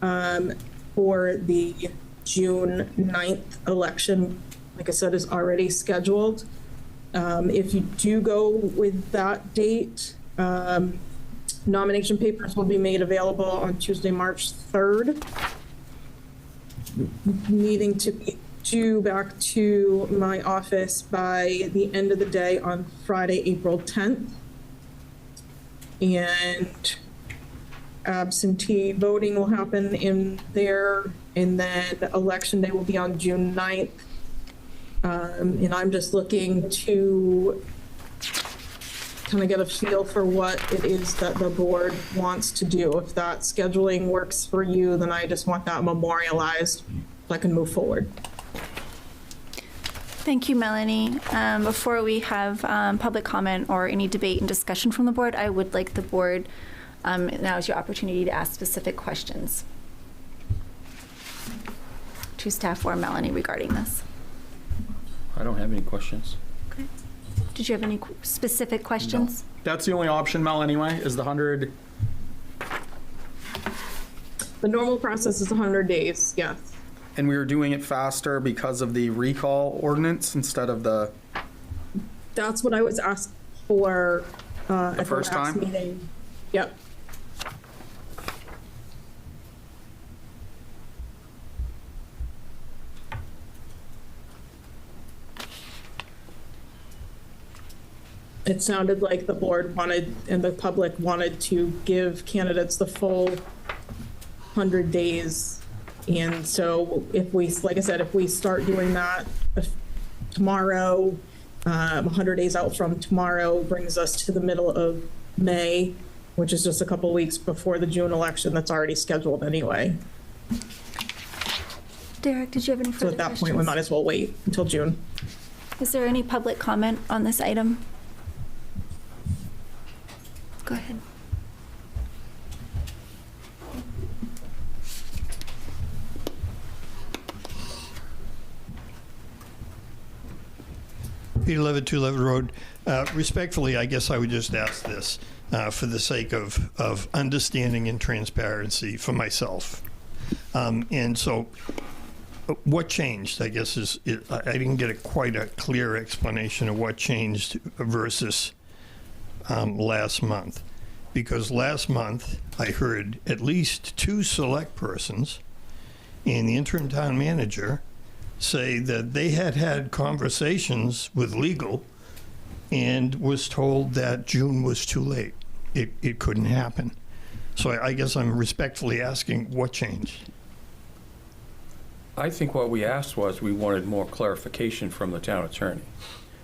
the June 9th election. Like I said, is already scheduled. If you do go with that date, nomination papers will be made available on Tuesday, March 3rd. Needing to be due back to my office by the end of the day on Friday, April 10th. And absentee voting will happen in there, and then election day will be on June 9th. And I'm just looking to kind of get a feel for what it is that the board wants to do. If that scheduling works for you, then I just want that memorialized so I can move forward. Thank you, Melanie. Before we have public comment or any debate and discussion from the board, I would like the board, now is your opportunity to ask specific questions to staff or Melanie regarding this. I don't have any questions. Okay. Did you have any specific questions? No. That's the only option, Mel, anyway, is the 100. The normal process is 100 days, yes. And we were doing it faster because of the recall ordinance instead of the... That's what I was asked for at the first last time? meeting. Yep. It sounded like the board wanted and the public wanted to give candidates the full 100 days. And so if we, like I said, if we start doing that tomorrow, 100 days out from tomorrow brings us to the middle of May, which is just a couple weeks before the June election that's already scheduled anyway. Derek, did you have any further So at that questions? point, we might as well wait until June. Is there any public comment on this item? Go ahead. Peter Levitt, 2 Levitt Road. Respectfully, I guess I would just ask this for the sake of understanding and transparency for myself. And so what changed, I guess, I didn't get quite a clear explanation of what changed versus last month. Because last month, I heard at least 2 select persons and the interim town manager say that they had conversations with legal and was told that June was too late. It couldn't happen. So I guess I'm respectfully asking what changed. I think what we asked was we wanted more clarification from the town attorney.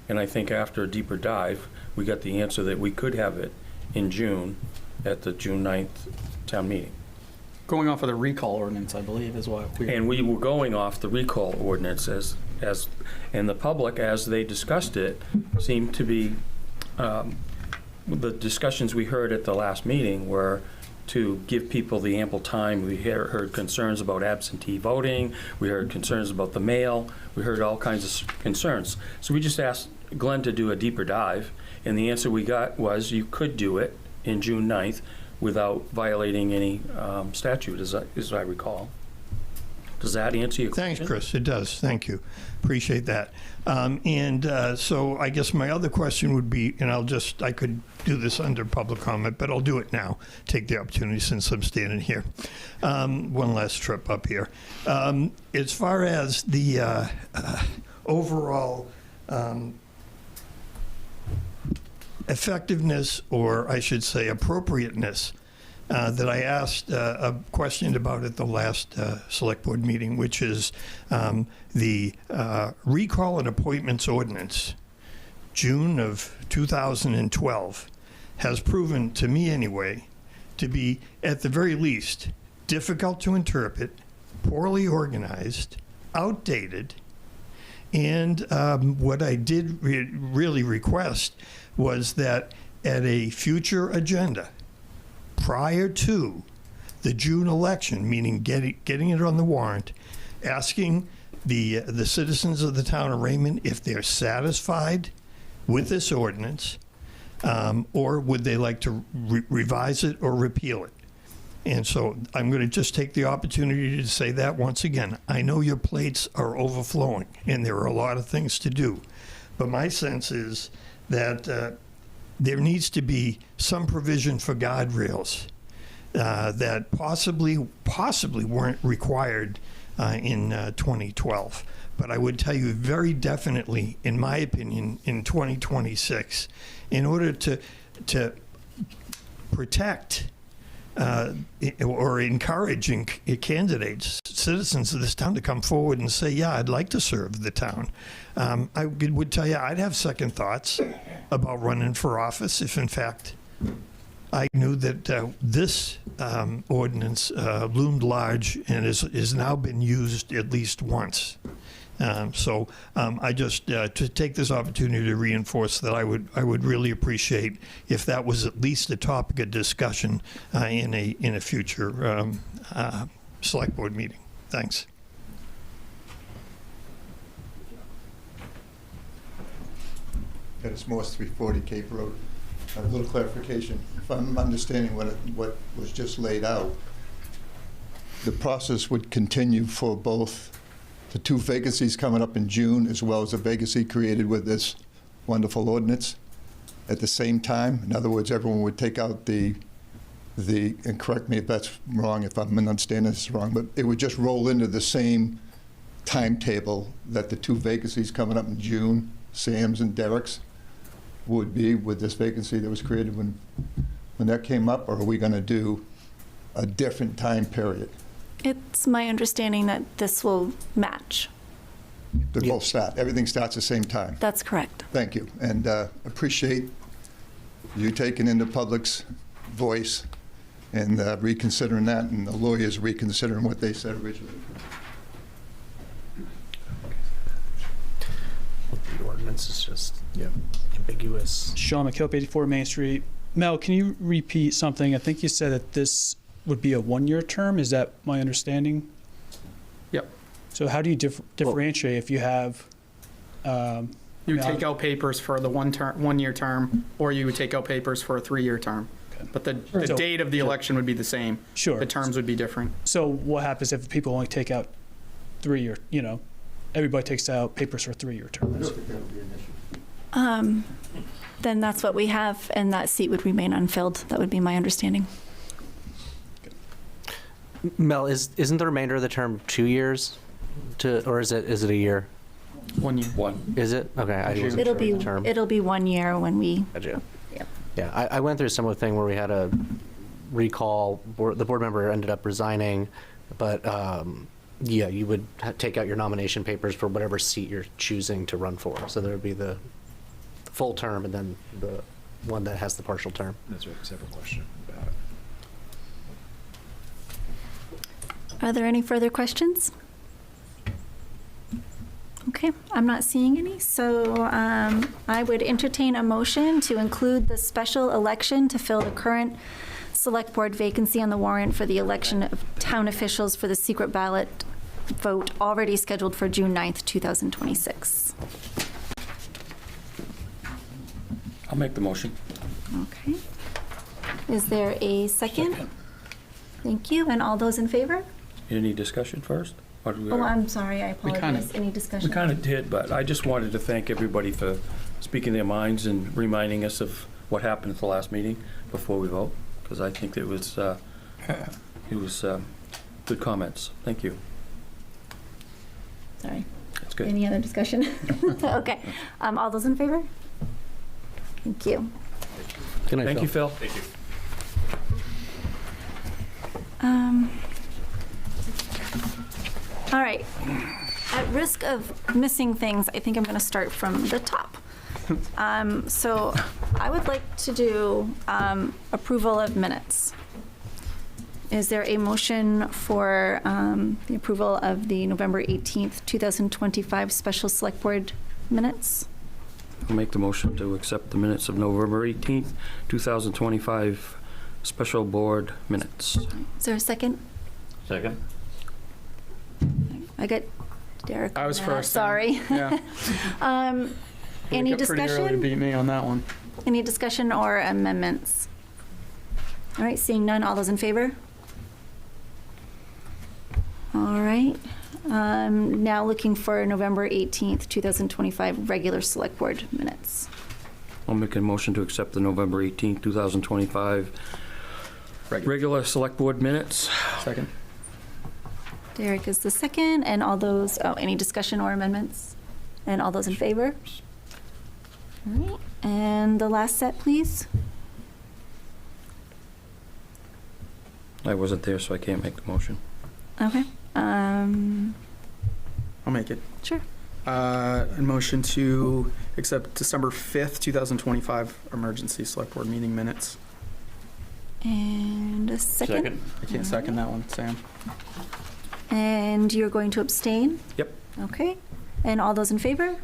And I think after a deeper dive, we got the answer that we could have it in June at the June 9th town meeting. Going off of the recall ordinance, I believe, is what we... And we were going off the recall ordinance and the public, as they discussed it, seemed to be, the discussions we heard at the last meeting were to give people the ample time. We heard concerns about absentee voting. We heard concerns about the mail. We heard all kinds of concerns. So we just asked Glenn to do a deeper dive, and the answer we got was you could do it in June 9th without violating any statute, as I recall. Does that answer your question? Thanks, Chris. It does. Thank you. Appreciate that. So I guess my other question would be, and I could do this under public comment, but I'll do it now. Take the opportunity since I'm standing here. One last trip up here. As far as the overall effectiveness, or I should say appropriateness, that I asked a question about at the last select board meeting, which is the recall and appointments ordinance, June of 2012, has proven, to me anyway, to be, at the very least, difficult to interpret, poorly organized, outdated, and what I did really request was that at a future agenda, prior to the June election, meaning getting it on the warrant, asking the citizens of the town of Raymond if they're satisfied with this ordinance, or would they like to revise it or repeal it? And so I'm going to just take the opportunity to say that once again. I know your plates are overflowing, and there are a lot of things to do. But my sense is that there needs to be some provision for guardrails that possibly weren't required in 2012. But I would tell you very definitely, in my opinion, in 2026, in order to protect or encouraging candidates, citizens of this town to come forward and say, yeah, I'd like to serve the town. I would tell you I'd have second thoughts about running for office if, in fact, I knew that this ordinance loomed large and has now been used at least once. So I just to take this opportunity to reinforce that I would really appreciate if that was at least a topic of discussion in a future select board meeting. Thanks. Dennis Morse, 340 Cape Road. A little clarification. If I'm understanding what was just laid out, the process would continue for both the 2 vacancies coming up in June, as well as a vacancy created with this wonderful ordinance at the same time. In other words, everyone would take out the and correct me if that's wrong, if I'm understanding this wrong, but it would just roll into the same timetable that the 2 vacancies coming up in June, Sam's and Derek's, would be with this vacancy that was created when that came up, or are we going to do a different time period? It's my understanding that this will match. They both start. Everything starts at the same time. That's correct. Thank you, and appreciate you taking in the public's voice and reconsidering that, and the lawyers reconsidering what they said originally. The ordinance is just ambiguous. Sean McKillop, 84 Main Street. Mel, can you repeat something? I think you said that this would be a 1-year term. Is that my understanding? Yep. So how do you differentiate if you have? You take out papers for the 1-year term, or you would take out papers for a 3-year term. Okay. But the date of the election would be the same. Sure. The terms would be different. So what happens if people only take out 3-year? Everybody takes out papers for 3-year terms. Then that's what we have, and that seat would remain unfilled. That would be my understanding. Mel, isn't the remainder of the term 2 years, or is it a year? 1 year. One. Is it? Okay, I wasn't It'll sure be of the term. it'll be 1 year when we. Gotcha. Yep. Yeah, I went through a similar thing where we had a recall. The board member ended up resigning, but yeah, you would take out your nomination papers for whatever seat you're choosing to run for. So there would be the full term and then the one that has the partial term. That's right. Separate question about it. Are there any further questions? Okay, I'm not seeing any, so I would entertain a motion to include the special election to fill the current select board vacancy on the warrant for the election of town officials for the secret ballot vote already scheduled for June 9th, 2026. I'll make the motion. Okay. Is there a second? Thank you, and all those in favor? Any discussion first? Or do we Oh, already- I'm sorry, I apologize. Any discussion? We kind of did, but I just wanted to thank everybody for speaking their minds and reminding us of what happened at the last meeting before we vote, because I think it was good comments. Thank you. Sorry. That's good. Any other discussion? Okay. All those in favor? Thank you. Good night, Thank you, Phil. Thank you. All right. At risk of missing things, I think I'm going to start from the top. So I would like to do approval of minutes. Is there a motion for the approval of the November 18th, 2025 special select board minutes? I'll make the motion to accept the minutes of November 18th, 2025 special board minutes. Is there a second? Second. I got Derek. I was on that. first. Sorry. Yeah. Wake up pretty early to beat me on that one. Any discussion or amendments? All right, seeing none, all those in favor? All right. Now looking for November 18th, 2025 regular select board minutes. I'll make a motion to accept the November 18th, 2025 regular select board minutes. Second. Derek is the second, and all those, any discussion or amendments? And all those in favor? All right, and the last set, please. I wasn't there, so I can't make the motion. Okay. I'll make it. Sure. A motion to accept December 5th, 2025 emergency select board meeting minutes. And a second. I can't second that one, Sam. And you're going to abstain? Yep. Okay. And all those in favor?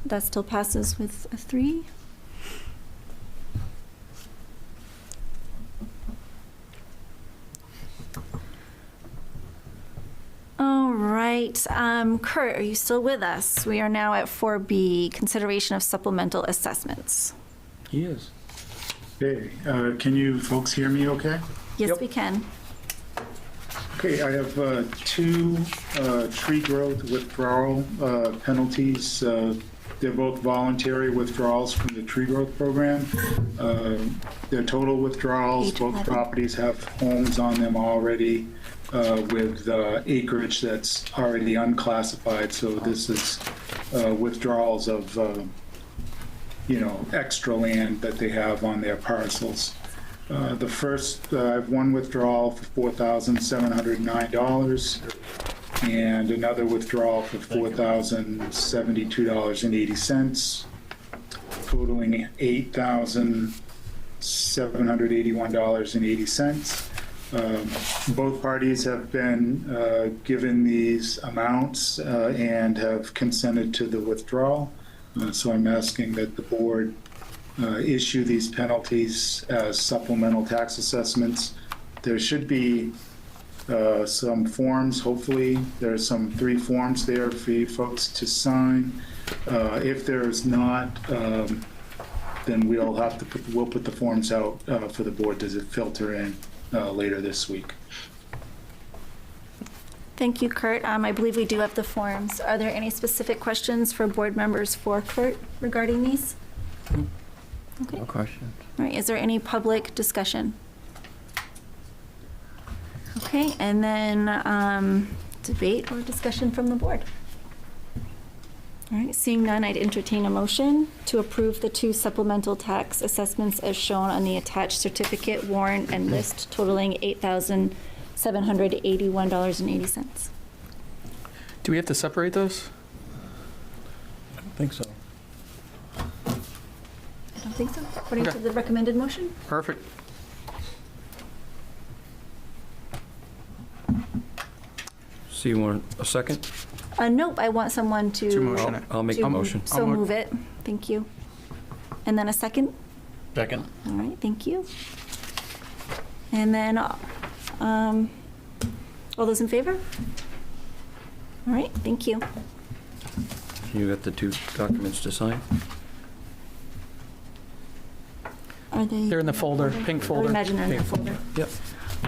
That still passes with a 3. All right. Kurt, are you still with us? We are now at 4B, consideration of supplemental assessments. He is. Hey, can you folks hear me okay? Yes, we can. Okay, I have 2 tree growth withdrawal penalties. They're both voluntary withdrawals from the tree growth program. They're total withdrawals. Both properties have homes on them already with acreage that's already unclassified. So this is withdrawals of extra land that they have on their parcels. The first, I have one withdrawal for $4,709 and another withdrawal for $4,072.80, totaling $8,781.80. Both parties have been given these amounts and have consented to the withdrawal. So I'm asking that the board issue these penalties as supplemental tax assessments. There should be some forms, hopefully. There are 3 forms there for you folks to sign. If there's not, then we'll put the forms out for the board to filter in later this week. Thank you, Kurt. I believe we do have the forms. Are there any specific questions for board members for Kurt regarding these? Okay. No questions. All right, is there any public discussion? Okay, and then debate or discussion from the board. All right, seeing none, I'd entertain a motion to approve the 2 supplemental tax assessments as shown on the attached certificate, warrant, and list totaling $8,781.80. Do we have to separate those? I don't think so. I don't think so, according to the recommended motion. Perfect. So you want a second? Nope, I want someone to. motion it. I'll make the motion. So move it. Thank you. And then a second? Second. All right, thank you. And then, all those in favor? All right, thank you. You got the 2 documents to sign? Are they? They're in the folder, pink I folder. would imagine they're in the folder. Yep.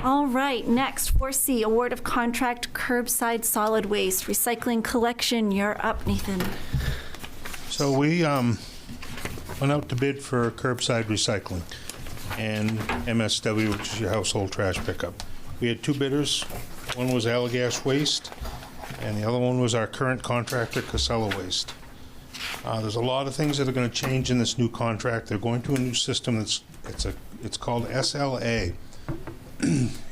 All right, next, 4C, award of contract curbside solid waste recycling collection. You're up, Nathan. So we went out to bid for curbside recycling and MSW, which is your household trash pickup. We had 2 bidders. One was Allagash Waste, and the other one was our current contractor, Casella Waste. There's a lot of things that are going to change in this new contract. They're going to a new system it's called SLA.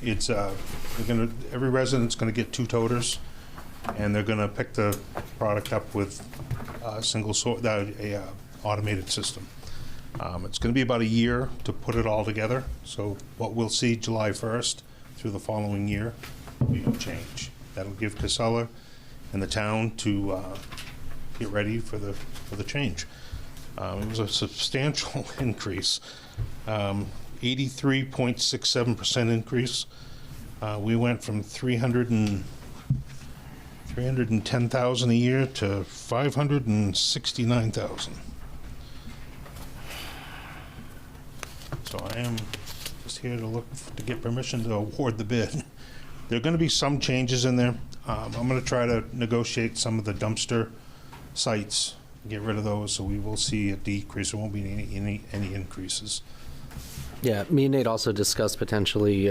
It's every resident's going to get 2 toters, and they're going to pick the product up with a automated system. It's going to be about a year to put it all together. So what we'll see July 1st through the following year will be no change. That'll give Casella and the town to get ready for the change. It was a substantial increase. 83.67% increase. We went from 310,000 a year to 569,000. So I am just here to look to get permission to award the bid. There are going to be some changes in there. I'm going to try to negotiate some of the dumpster sites, get rid of those, so we will see a decrease. There won't be any increases. Yeah, me and Nate also discussed potentially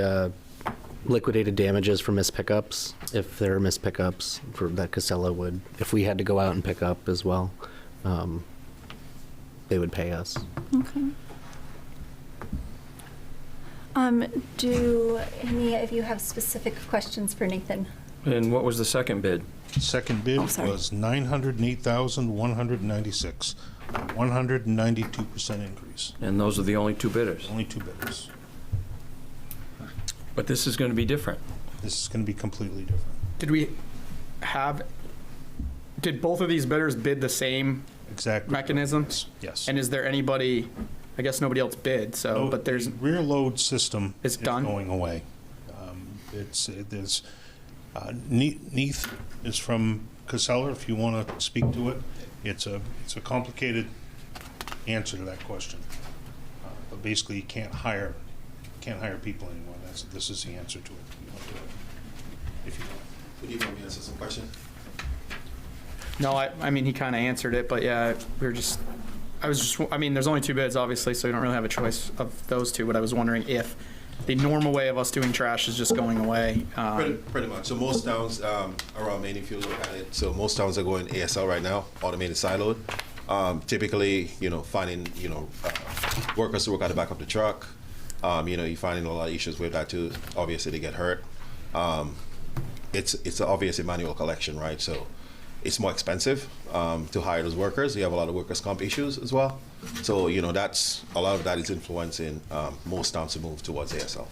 liquidated damages for missed pickups, if there are missed pickups that Casella would, if we had to go out and pick up as well, they would pay us. Okay. Do any of you have specific questions for Nathan? And what was the second bid? Second bid was $908,196, 192% increase. And those are the only two bidders? Only two bidders. But this is going to be different. This is going to be completely different. Did both of these bidders bid the same exact mechanism? Yes. And is there anybody, I guess nobody else bid, so, but there's... The rear load system is done? Going away. Neath is from Casella, if you want to speak to it. It's a complicated answer to that question. But basically, you can't hire people anymore. This is the answer to it. You want to do it if you want. Would you want me to answer some question? No, I mean, he kind of answered it, but yeah, I mean, there's only two bids, obviously, so you don't really have a choice of those two, but I was wondering if the normal way of us doing trash is just going away. Pretty much. So most towns around Maine, if you look at it, so most towns are going ASL right now, automated siloed. Typically, finding, workers to work at the back of the truck. You're finding a lot of issues with that too. Obviously, they get hurt. It's obviously manual collection, right? So it's more expensive to hire those workers. You have a lot of workers' comp issues as well. So that's a lot of that is influencing most towns to move towards ASL.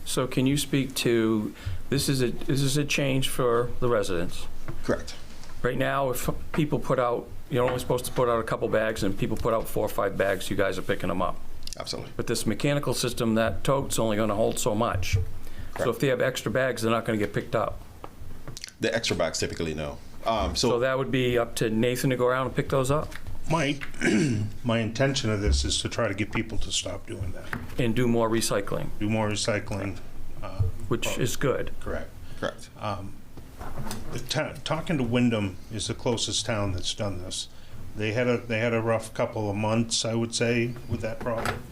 So can you speak to this is a change for the residents? Correct. Right now, if people put out, you're only supposed to put out a couple bags, and people put out 4 or 5 bags, you guys are picking them up. Absolutely. But this mechanical system, that tote's only going to hold so much. Correct. So if they have extra bags, they're not going to get picked up. The extra bags typically no. So that would be up to Nathan to go around and pick those up? My intention of this is to try to get people to stop doing that. And do more recycling. Do more recycling. Which is good. Correct. Correct. Talking to Wyndham is the closest town that's done this. They had a rough couple of months, I would say, with that problem,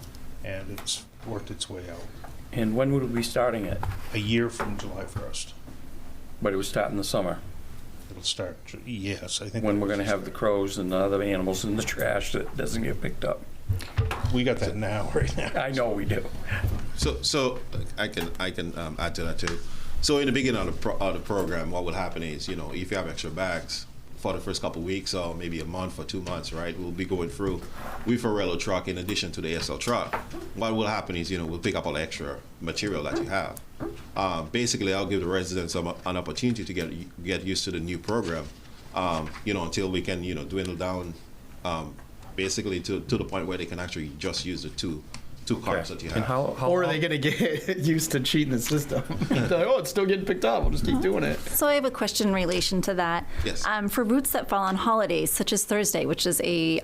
and it's worked its way out. And when would we be starting it? A year from July 1st. But it would start in the summer? It'll start, yes, I think. When we're going to have the crows and the other animals in the trash that doesn't get picked up. We got that now, right now. I know we do. So I can add to that too. So in the beginning of the program, what will happen is, if you have extra bags for the first couple of weeks or maybe a month or 2 months, right, we'll be going through with a railroad truck in addition to the ASL truck. What will happen is, we'll pick up all the extra material that you have. Basically, I'll give the residents an opportunity to get used to the new program, until we can, dwindle down, basically to the point where they can actually just use the two carts that you have. And how or are they going to get used to cheating the system? They're like, it's still getting picked up. We'll just keep doing it. So I have a question in relation to that. Yes. For routes that fall on holidays, such as Thursday, which is a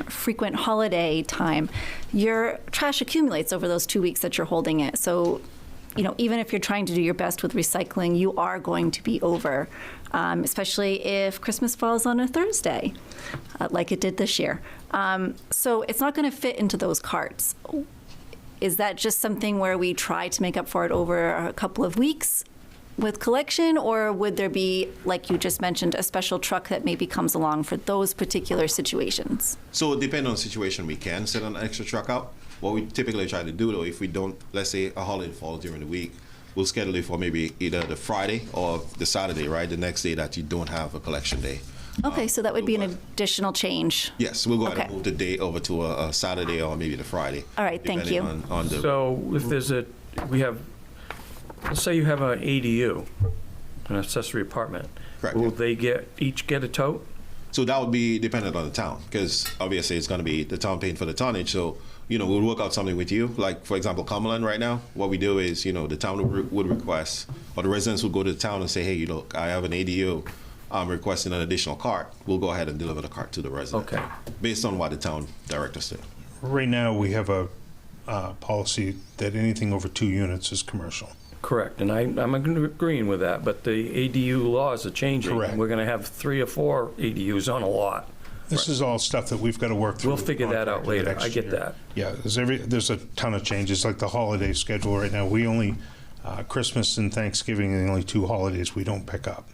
frequent holiday time, your trash accumulates over those 2 weeks that you're holding it. So, even if you're trying to do your best with recycling, you are going to be over, especially if Christmas falls on a Thursday, like it did this year. So it's not going to fit into those carts. Is that just something where we try to make up for it over a couple of weeks with collection, or would there be, like you just mentioned, a special truck that maybe comes along for those particular situations? So depending on the situation, we can send an extra truck out. What we typically try to do, though, if we don't, let's say a holiday falls during the week, we'll schedule it for maybe either the Friday or the Saturday, right, the next day that you don't have a collection day. Okay, so that would be an additional change. Yes, we'll go ahead and move the day over to a Saturday or maybe the Friday. All right, thank you. On the So if there's let's say you have an ADU, an accessory apartment. Correct. Will they each get a tote? So that would be dependent on the town, because obviously it's going to be the town paying for the tonnage. So, we'll work out something with you. Like, for example, Cumberland right now, what we do is, the town would request, or the residents would go to the town and say, hey, I have an ADU. I'm requesting an additional cart. We'll go ahead and deliver the cart to the resident. Okay. Based on what the town director said. Right now, we have a policy that anything over 2 units is commercial. Correct, and I'm agreeing with that, but the ADU laws are changing. Correct. We're going to have 3 or 4 ADUs on a lot. This is all stuff that we've got to work through. We'll figure that out later. next I get year. that. Yeah, there's a ton of changes, like the holiday schedule right now. We only, Christmas and Thanksgiving are the only 2 holidays we don't pick up.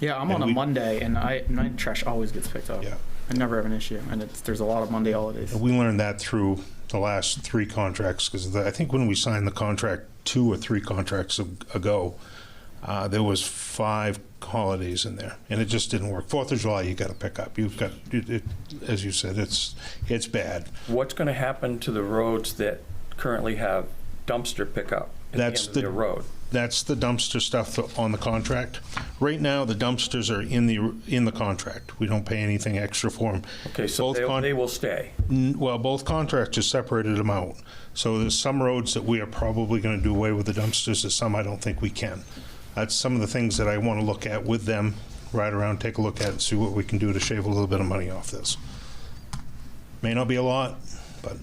Yeah, I'm And on a Monday, and my trash always gets picked up. Yeah. I never have an issue, and there's a lot of Monday holidays. And we learned that through the last 3 contracts, because I think when we signed the contract 2 or 3 contracts ago, there was 5 holidays in there, and it just didn't work. 4th of July, you got to pick up. You've got, as you said, it's bad. What's going to happen to the roads that currently have dumpster pickup at the end of their road? That's the dumpster stuff on the contract. Right now, the dumpsters are in the contract. We don't pay anything extra for them. Okay, so they will stay. Well, both contractors separated them out. So there's some roads that we are probably going to do away with the dumpsters, there's some I don't think we can. That's some of the things that I want to look at with them, ride around, take a look at, and see what we can do to shave a little bit of money off this. May not be a lot, but...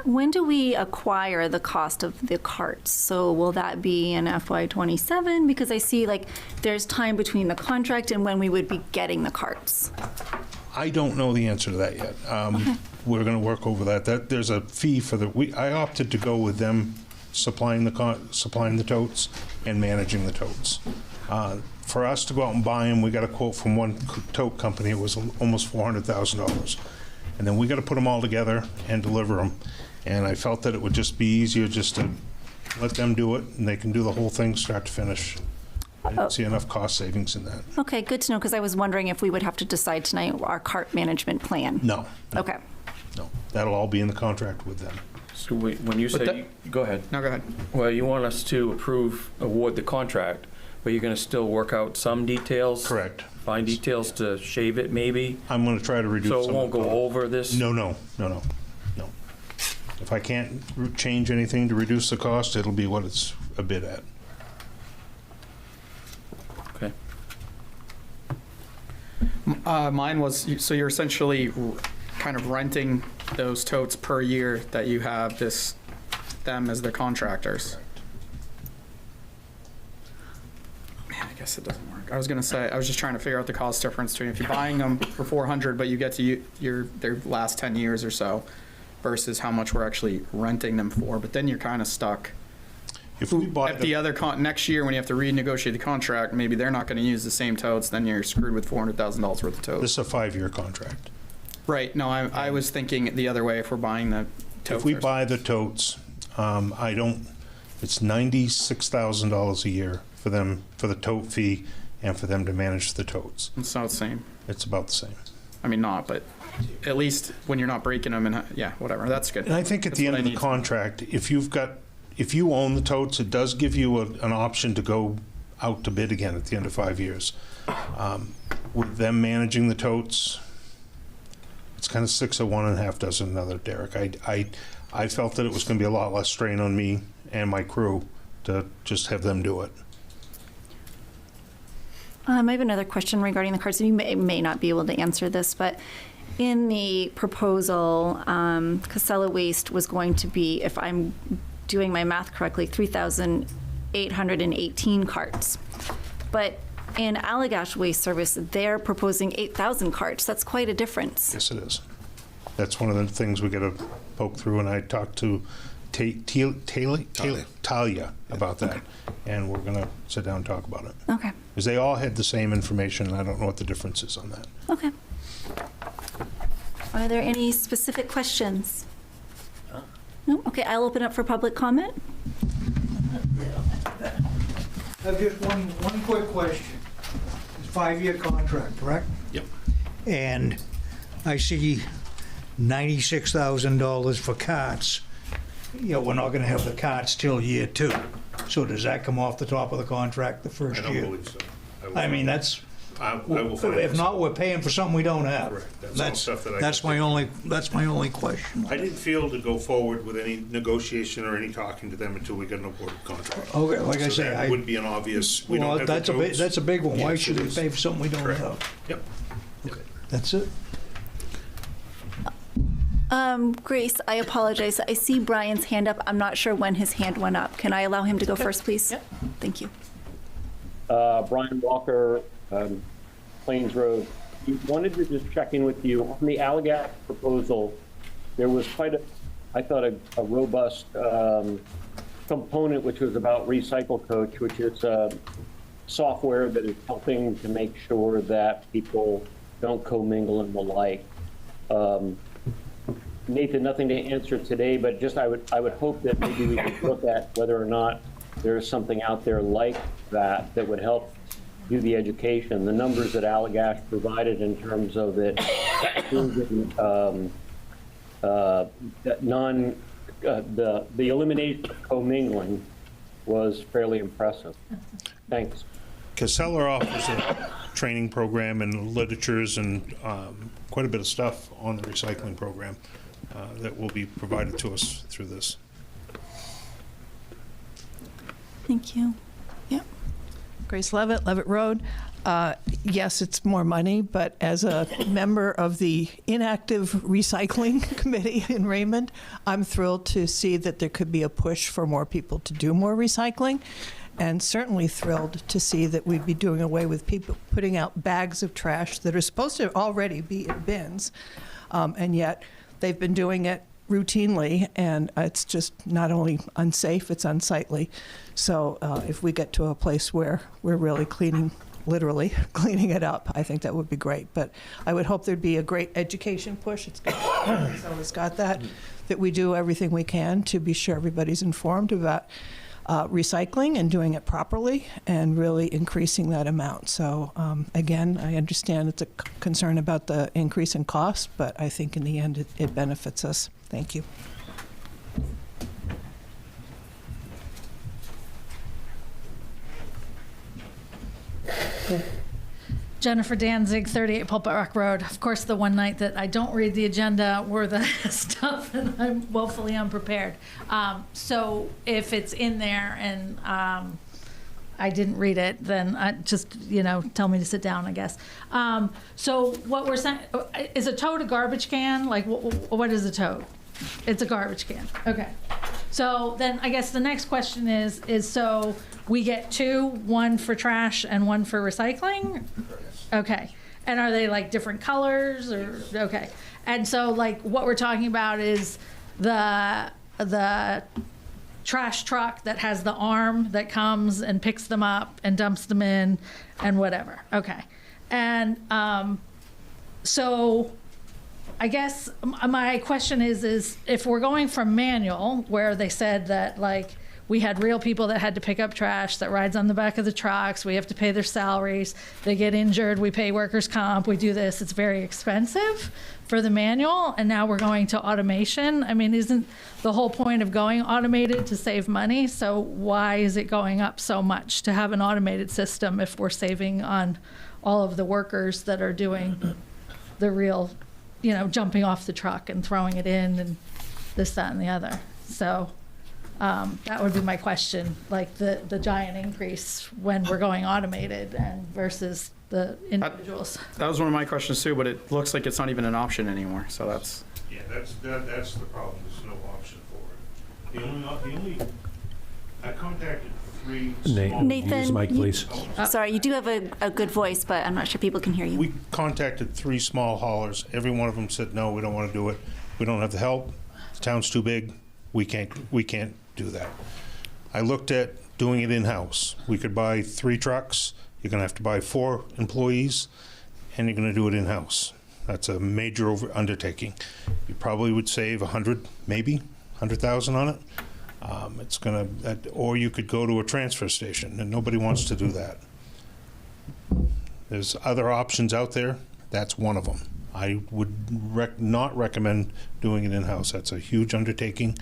When do we acquire the cost of the carts? So will that be in FY27? Because I see like there's time between the contract and when we would be getting the carts. I don't know the answer to that yet. Okay. We're going to work over that. There's a fee for I opted to go with them supplying the totes and managing the totes. For us to go out and buy them, we got a quote from one tote company. It was almost $400,000. And then we got to put them all together and deliver them. And I felt that it would just be easier just to let them do it, and they can do the whole thing start to finish. I didn't see enough cost savings in that. Okay, good to know, because I was wondering if we would have to decide tonight our cart management plan. No. Okay. No, that'll all be in the contract with them. So when you say, go ahead. No, go ahead. Well, you want us to award the contract, but you're going to still work out some details? Correct. Find details to shave it, maybe? I'm going to try to reduce So it some won't of the go cost. over this? No. If I can't change anything to reduce the cost, it'll be what it's a bid at. Okay. Mine was, so you're essentially kind of renting those totes per year that you have them as the contractors. Man, I guess it doesn't work. I was gonna say, I was just trying to figure out the cost difference between if you're buying them for 400, but you get to their last 10 years or so, versus how much we're actually renting them for. But then you're kind of stuck. If we bought at the other next year when you have to renegotiate the contract, maybe they're not going to use the same totes. Then you're screwed with $400,000 worth of totes. This is a 5-year contract. Right. No, I was thinking the other way. If we're buying the totes, If we buy the totes, it's $96,000 a year for the tote fee and for them to manage the totes. It's not the same. It's about the same. I mean, not, but at least when you're not breaking them and yeah, whatever. That's good. And I think at the end of the contract, if you own the totes, it does give you an option to go out to bid again at the end of 5 years. With them managing the totes, it's kind of 6 of one and a half dozen another, Derek. I felt that it was going to be a lot less strain on me and my crew to just have them do it. I have another question regarding the carts. You may not be able to answer this, but in the proposal, Casella Waste was going to be, if I'm doing my math correctly, 3,818 carts. But in Allagash Waste Service, they're proposing 8,000 carts. That's quite a difference. Yes, it is. That's one of the things we got to poke through, and I talked to Talia about that, and we're going to sit down and talk about it. Okay. Because they all had the same information, and I don't know what the difference is on that. Okay. Are there any specific questions? No? Okay, I'll open up for public comment. I have just one quick question. It's a 5-year contract, correct? Yep. And I see $96,000 for carts. You know, we're not going to have the carts till year 2. So does that come off the top of the contract the first year? I don't believe so. I mean, that's. I will find If not, we're paying for something we don't have. Correct. That's all stuff that I That's my only question. I didn't feel to go forward with any negotiation or any talking to them until we got an awarded contract. Okay, like I say, that would be an obvious. We don't have that's the totes. that's a big one. Why Yes, should it we is. pay for something we don't Correct. have? Yep. That's it. Grace, I apologize. I see Brian's hand up. I'm not sure when his hand went up. Can I allow him to go first, please? Yep. Thank you. Brian Walker, Plains Road. We wanted to just check in with you on the Allagash proposal. There was quite I thought, a robust component, which was about Recycle Coach, which is software that is helping to make sure that people don't commingle and the like. Nathan, nothing to answer today, but just I would hope that maybe we could look at whether or not there is something out there like that that would help do the education. The numbers that Allagash provided in terms of it the elimination of commingling was fairly impressive. Thanks. Casella offers a training program and literatures and quite a bit of stuff on the recycling program that will be provided to us through this. Thank you. Yep. Grace Levitt, Levitt Road. Yes, it's more money, but as a member of the inactive recycling committee in Raymond, I'm thrilled to see that there could be a push for more people to do more recycling, and certainly thrilled to see that we'd be doing away with people putting out bags of trash that are supposed to already be in bins, and yet they've been doing it routinely, and it's just not only unsafe, it's unsightly. So if we get to a place where we're really literally cleaning it up, I think that would be great. But I would hope there'd be a great education push. It's got that we do everything we can to be sure everybody's informed about recycling and doing it properly and really increasing that amount. So again, I understand it's a concern about the increase in cost, but I think in the end it benefits us. Thank you. Jennifer Danzig, 38 Pulpit Rock Road. Of course, the one night that I don't read the agenda or the stuff, and I'm woefully unprepared. So if it's in there and I didn't read it, then just, tell me to sit down, I guess. So what we're saying, is a toad a garbage can? Like, what is a toad? It's a garbage can. Okay. So then I guess the next question is so we get two, one for trash and one for recycling? Okay. And are they like different colors or, okay. And so like what we're talking about is the trash truck that has the arm that comes and picks them up and dumps them in and whatever. Okay. And so I guess my question is if we're going from manual, where they said that like we had real people that had to pick up trash that rides on the back of the trucks, we have to pay their salaries, they get injured, we pay workers' comp, we do this, it's very expensive for the manual, and now we're going to automation. I mean, isn't the whole point of going automated to save money? So why is it going up so much to have an automated system if we're saving on all of the workers that are doing the real, jumping off the truck and throwing it in and this, that, and the other? So that would be my question, like the giant increase when we're going automated and versus the individuals. That was one of my questions too, but it looks like it's not even an option anymore. So that's. Yeah, that's the problem. There's no option for it. The only I contacted three small... Nathan, use mic, please. Sorry, you do have a good voice, but I'm not sure people can hear you. We contacted three small haulers. Every one of them said, no, we don't want to do it. We don't have the help. The town's too big. We can't do that. I looked at doing it in-house. We could buy 3 trucks. You're going to have to buy 4 employees, and you're going to do it in-house. That's a major undertaking. You probably would save 100, maybe 100,000 on it. It's going to, or you could go to a transfer station, and nobody wants to do that. There's other options out there. That's one of them. I would not recommend doing it in-house. That's a huge undertaking.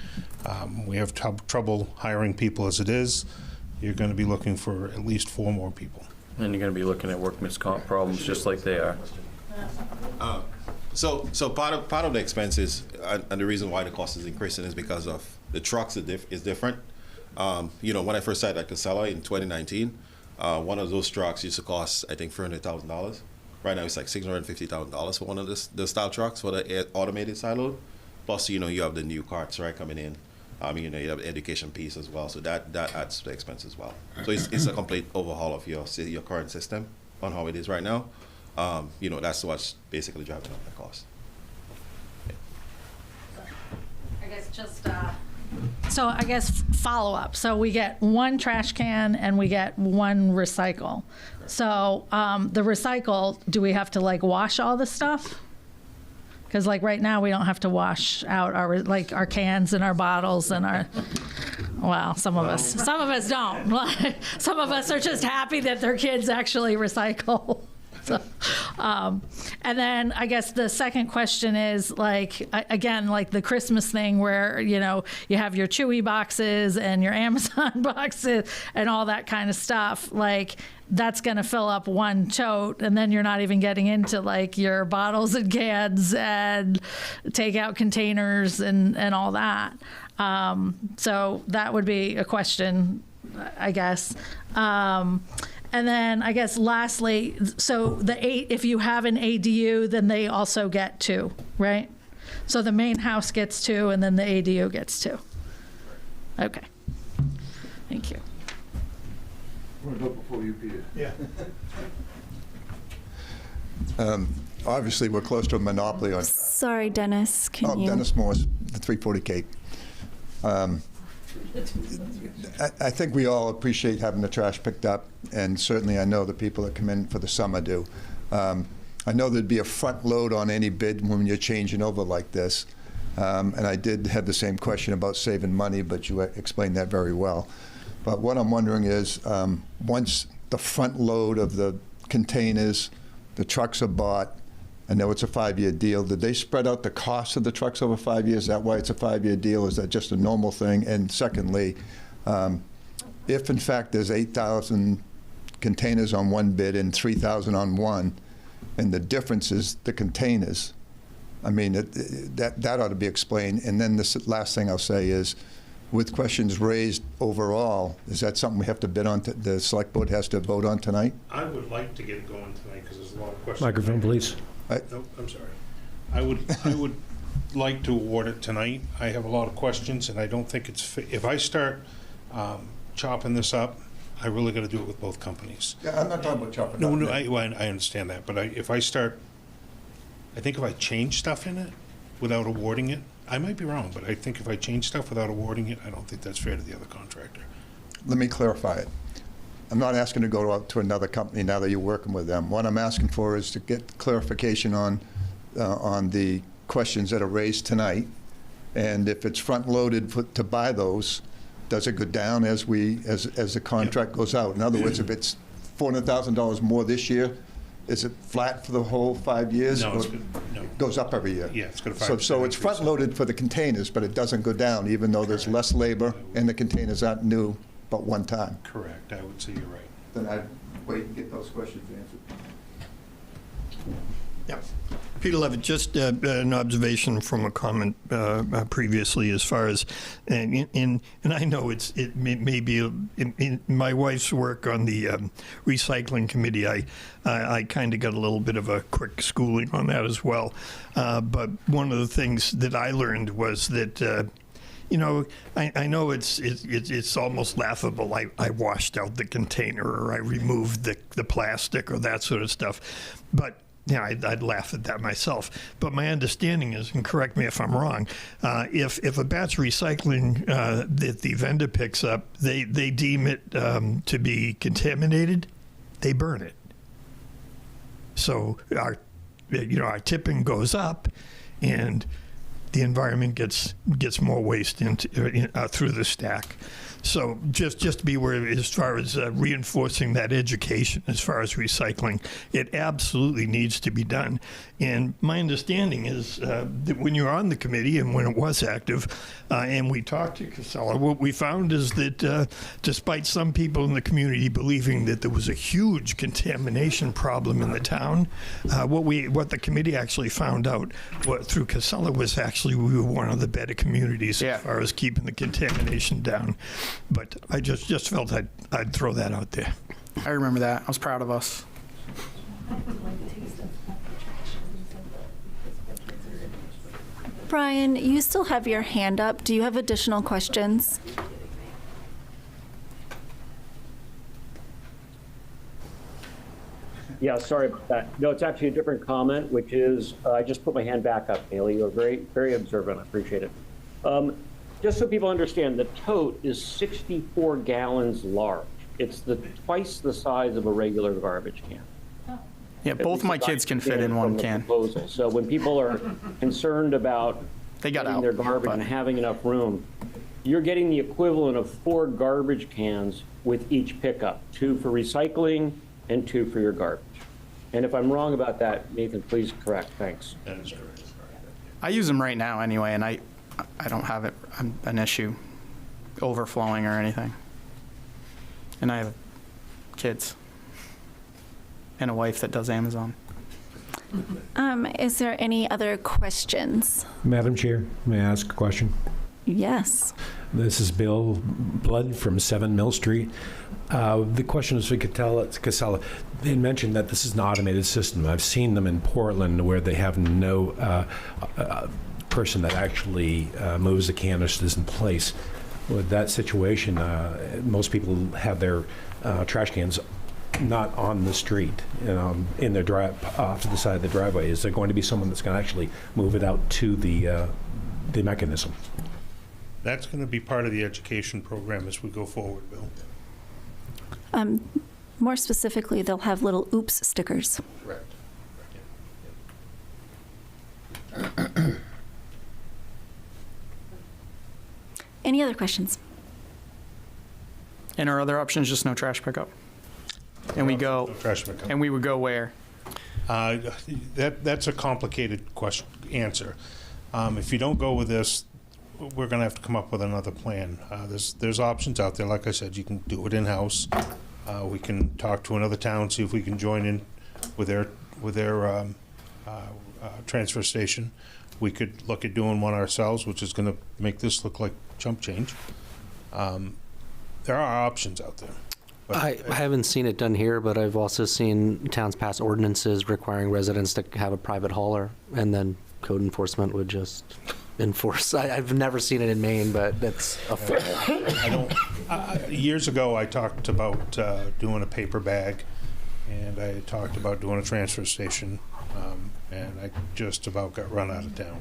We have trouble hiring people as it is. You're going to be looking for at least 4 more people. And you're going to be looking at workman's comp problems just like they are. So part of the expenses and the reason why the cost is increasing is because of the trucks is different. When I first started at Casella in 2019, one of those trucks used to cost, I think, $400,000. Right now it's like $650,000 for one of the style trucks for the automated side load. Plus, you have the new carts, right, coming in. You have the education piece as well, so that adds to the expense as well. So it's a complete overhaul of your current system on how it is right now. That's what's basically driving up the cost. I guess just, so I guess follow up. So we get one trash can and we get one recycle. So the recycle, do we have to like wash all the stuff? Because like right now we don't have to wash out our cans and our bottles and our, well, some of us don't. Some of us are just happy that their kids actually recycle. So, and then I guess the second question is again, like the Christmas thing where, you have your Chewy boxes and your Amazon boxes and all that kind of stuff. Like that's going to fill up one tote, and then you're not even getting into like your bottles and cans and takeout containers and all that. So that would be a question, I guess. And then I guess lastly, so if you have an ADU, then they also get 2, right? So the main house gets 2 and then the ADU gets 2. Okay. Thank you. I want to go before you, Peter. Yeah. Obviously, we're close to a monopoly on. Sorry, Dennis. Dennis Morse, the 340 Cape. I think we all appreciate having the trash picked up, and certainly I know the people that come in for the summer do. I know there'd be a front load on any bid when you're changing over like this. And I did have the same question about saving money, but you explained that very well. But what I'm wondering is, once the front load of the containers, the trucks are bought, I know it's a 5-year deal. Did they spread out the cost of the trucks over 5 years? Is that why it's a 5-year deal? Is that just a normal thing? And secondly, if in fact there's 8,000 containers on one bid and 3,000 on one, and the difference is the containers, I mean, that ought to be explained. And then the last thing I'll say is, with questions raised overall, is that something we have to bid on, the select board has to vote on tonight? I would like to get it going tonight because there's a lot of questions. Microphone, please. Nope, I'm sorry. I would like to award it tonight. I have a lot of questions, and I don't think it's if I start chopping this up, I really got to do it with both companies. Yeah, I'm not talking about chopping. No, I understand that, but if I think if I change stuff in it without awarding it, I might be wrong, but I think if I change stuff without awarding it, I don't think that's fair to the other contractor. Let me clarify it. I'm not asking to go out to another company now that you're working with them. What I'm asking for is to get clarification on the questions that are raised tonight. And if it's front-loaded to buy those, does it go down as the contract goes out? In other words, if it's $400,000 more this year, is it flat for the whole 5 years? No, it goes up every year. Yeah, it's going to So it's front-loaded for the containers, but it doesn't go down, even though there's less labor and the containers aren't new but one time. Correct. I would say you're right. Then I'd wait and get those questions answered. Yeah. Peter Levitt, just an observation from a comment previously as far as, and I know it may be, in my wife's work on the recycling committee, I kind of got a little bit of a quick schooling on that as well. But one of the things that I learned was that, I know it's almost laughable. I washed out the container, or I removed the plastic, or that sort of stuff. But yeah, I'd laugh at that myself. But my understanding is, and correct me if I'm wrong, if a batch recycling that the vendor picks up, they deem it to be contaminated, they burn it. So our tipping goes up, and the environment gets more waste through the stack. So just to be aware, as far as reinforcing that education, as far as recycling, it absolutely needs to be done. And my understanding is that when you're on the committee and when it was active, and we talked to Casella, what we found is that despite some people in the community believing that there was a huge contamination problem in the town, what the committee actually found out through Casella was actually we were one of the better communities as far as keeping the contamination down. But I just felt I'd throw that out there. I remember that. I was proud of us. Brian, you still have your hand up. Do you have additional questions? Yeah, sorry about that. No, it's actually a different comment, which is, I just put my hand back up, Haley. You're very, very observant. I appreciate it. Just so people understand, the tote is 64 gallons large. It's twice the size of a regular garbage can. Yeah, both my kids can fit in one can. Proposal. So when people are concerned about getting their garbage and having enough room, you're getting the equivalent of 4 garbage cans with each pickup, 2 for recycling and 2 for your garbage. And if I'm wrong about that, Nathan, please correct. Thanks. I use them right now anyway, and I don't have an issue overflowing or anything. And I have kids and a wife that does Amazon. Is there any other questions? Madam Chair, may I ask a question? Yes. This is Bill Blood from 7 Mill Street. The question is for Casella. They mentioned that this is an automated system. I've seen them in Portland where they have no person that actually moves the canisters in place. With that situation, most people have their trash cans not on the street, in their off to the side of the driveway. Is there going to be someone that's going to actually move it out to the mechanism? That's going to be part of the education program as we go forward, Bill. More specifically, they'll have little oops stickers. Correct. Any other questions? And our other option is just no trash pickup. And we go. No trash pickup. And we would go where? That's a complicated answer. If you don't go with this, we're going to have to come up with another plan. There's options out there. Like I said, you can do it in-house. We can talk to another town, see if we can join in with their transfer station. We could look at doing one ourselves, which is going to make this look like chump change. There are options out there. I haven't seen it done here, but I've also seen towns pass ordinances requiring residents to have a private hauler, and then code enforcement would just enforce. I've never seen it in Maine, but that's a years ago, I talked about doing a paper bag, and I talked about doing a transfer station, and I just about got run out of town.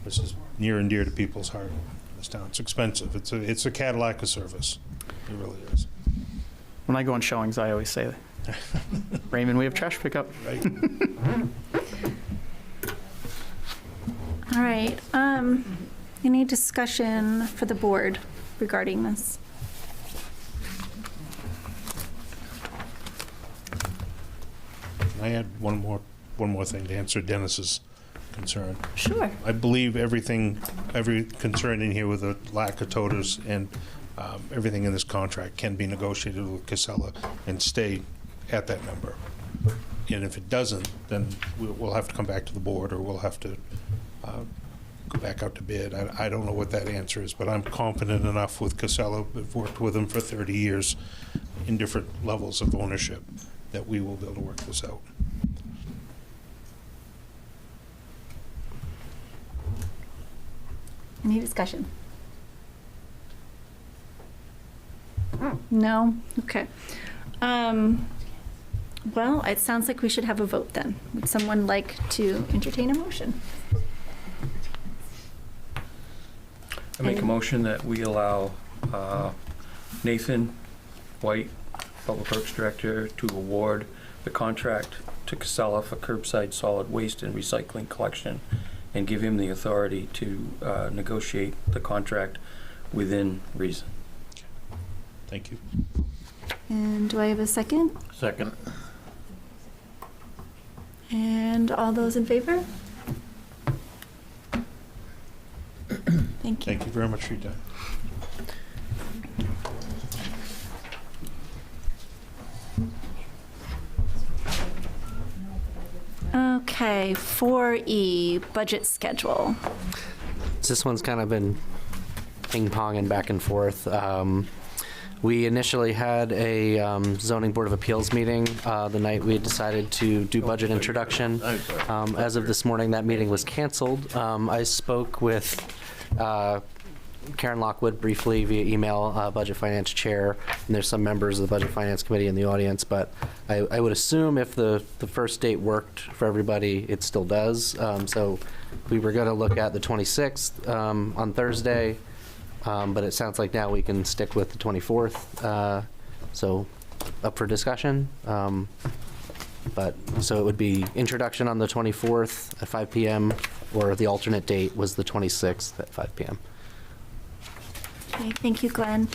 This is near and dear to people's heart. This town, it's expensive. It's a Cadillac of service. It really is. When I go on showings, I always say, Raymond, we have trash pickup. Right. All right. Any discussion for the board regarding this? I had one more thing to answer Dennis's concern. Sure. I believe every concern in here with the lack of toters and everything in this contract can be negotiated with Casella and stay at that number. And if it doesn't, then we'll have to come back to the board, or we'll have to go back out to bid. I don't know what that answer is, but I'm confident enough with Casella. I've worked with them for 30 years in different levels of ownership that we will be able to work this out. Any discussion? No? Okay. Well, it sounds like we should have a vote then. Would someone like to entertain a motion? I make a motion that we allow Nathan White, Public Works Director, to award the contract to Casella for curbside solid waste and recycling collection, and give him the authority to negotiate the contract within reason. Thank you. And do I have a second? Second. And all those in favor? Thank you. Thank you very much for your time. Okay, 4E, budget schedule. This one's kind of been ping-ponging back and forth. We initially had a zoning board of appeals meeting the night we had decided to do budget introduction. As of this morning, that meeting was canceled. I spoke with Karen Lockwood briefly via email, Budget Finance Chair, and there's some members of the Budget Finance Committee in the audience, but I would assume if the first date worked for everybody, it still does. So we were going to look at the 26th on Thursday, but it sounds like now we can stick with the 24th. So up for discussion. But so it would be introduction on the 24th at 5 p.m. or the alternate date was the 26th at 5 p.m. Okay, thank you, Glenn.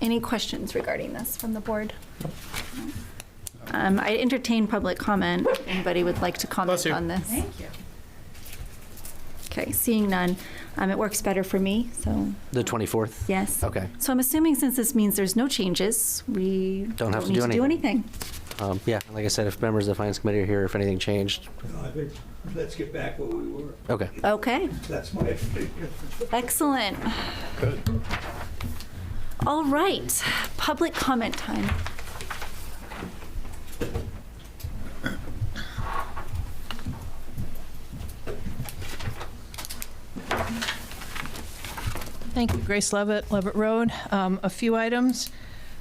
Any questions regarding this from the board? I entertain public comment. If anybody would like to comment on this? Thank you. Okay, seeing none. It works better for me, so. The 24th? Yes. Okay. So I'm assuming since this means there's no changes, we Don't have to need do anything. anything. Like I said, if members of the Finance Committee are here, if anything changed. Let's get back where we were. Okay. Okay. That's my opinion. Excellent. Good. All right, public comment time. Thank you, Grace Levitt, Levitt Road. A few items.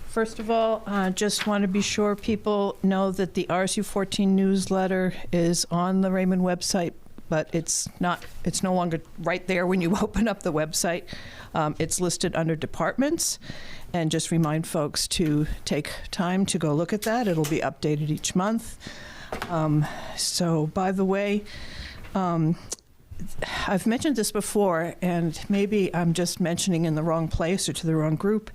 First of all, just want to be sure people know that the RSU 14 newsletter is on the Raymond website, but it's no longer right there when you open up the website. It's listed under departments, and just remind folks to take time to go look at that. It'll be updated each month. So, by the way, I've mentioned this before, and maybe I'm just mentioning in the wrong place or to the wrong group,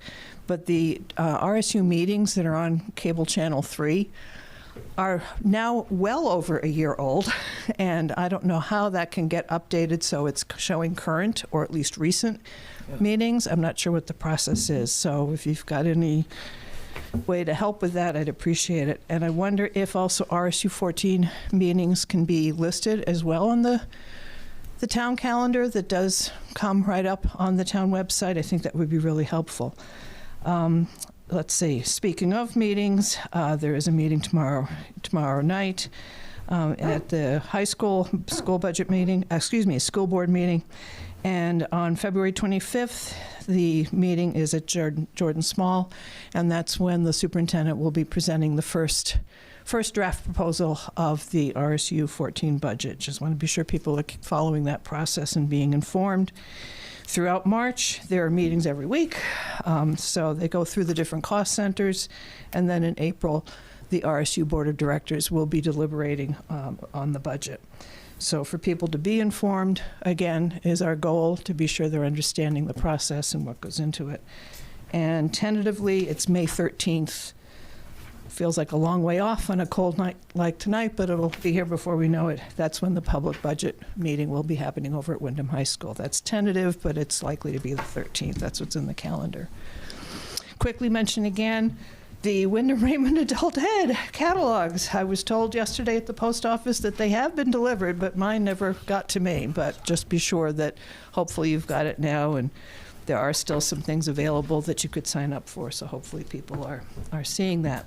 but the RSU meetings that are on Cable Channel 3 are now well over a year old, and I don't know how that can get updated so it's showing current or at least recent meetings. I'm not sure what the process is, so if you've got any way to help with that, I'd appreciate it. And I wonder if also RSU 14 meetings can be listed as well on the town calendar that does come right up on the town website. I think that would be really helpful. Let's see, speaking of meetings, there is a meeting tomorrow night at the high school budget meeting, school board meeting. And on February 25th, the meeting is at Jordan Small, and that's when the superintendent will be presenting the first draft proposal of the RSU 14 budget. Just want to be sure people are following that process and being informed. Throughout March, there are meetings every week, so they go through the different cost centers, and then in April, the RSU Board of Directors will be deliberating on the budget. So for people to be informed, again, is our goal, to be sure they're understanding the process and what goes into it. And tentatively, it's May 13th. Feels like a long way off on a cold night like tonight, but it'll be here before we know it. That's when the public budget meeting will be happening over at Wyndham High School. That's tentative, but it's likely to be the 13th. That's what's in the calendar. Quickly mention again, the Wyndham Raymond Adult Ed catalogs. I was told yesterday at the post office that they have been delivered, but mine never got to me. But just be sure that hopefully you've got it now, and there are still some things available that you could sign up for, so hopefully people are seeing that.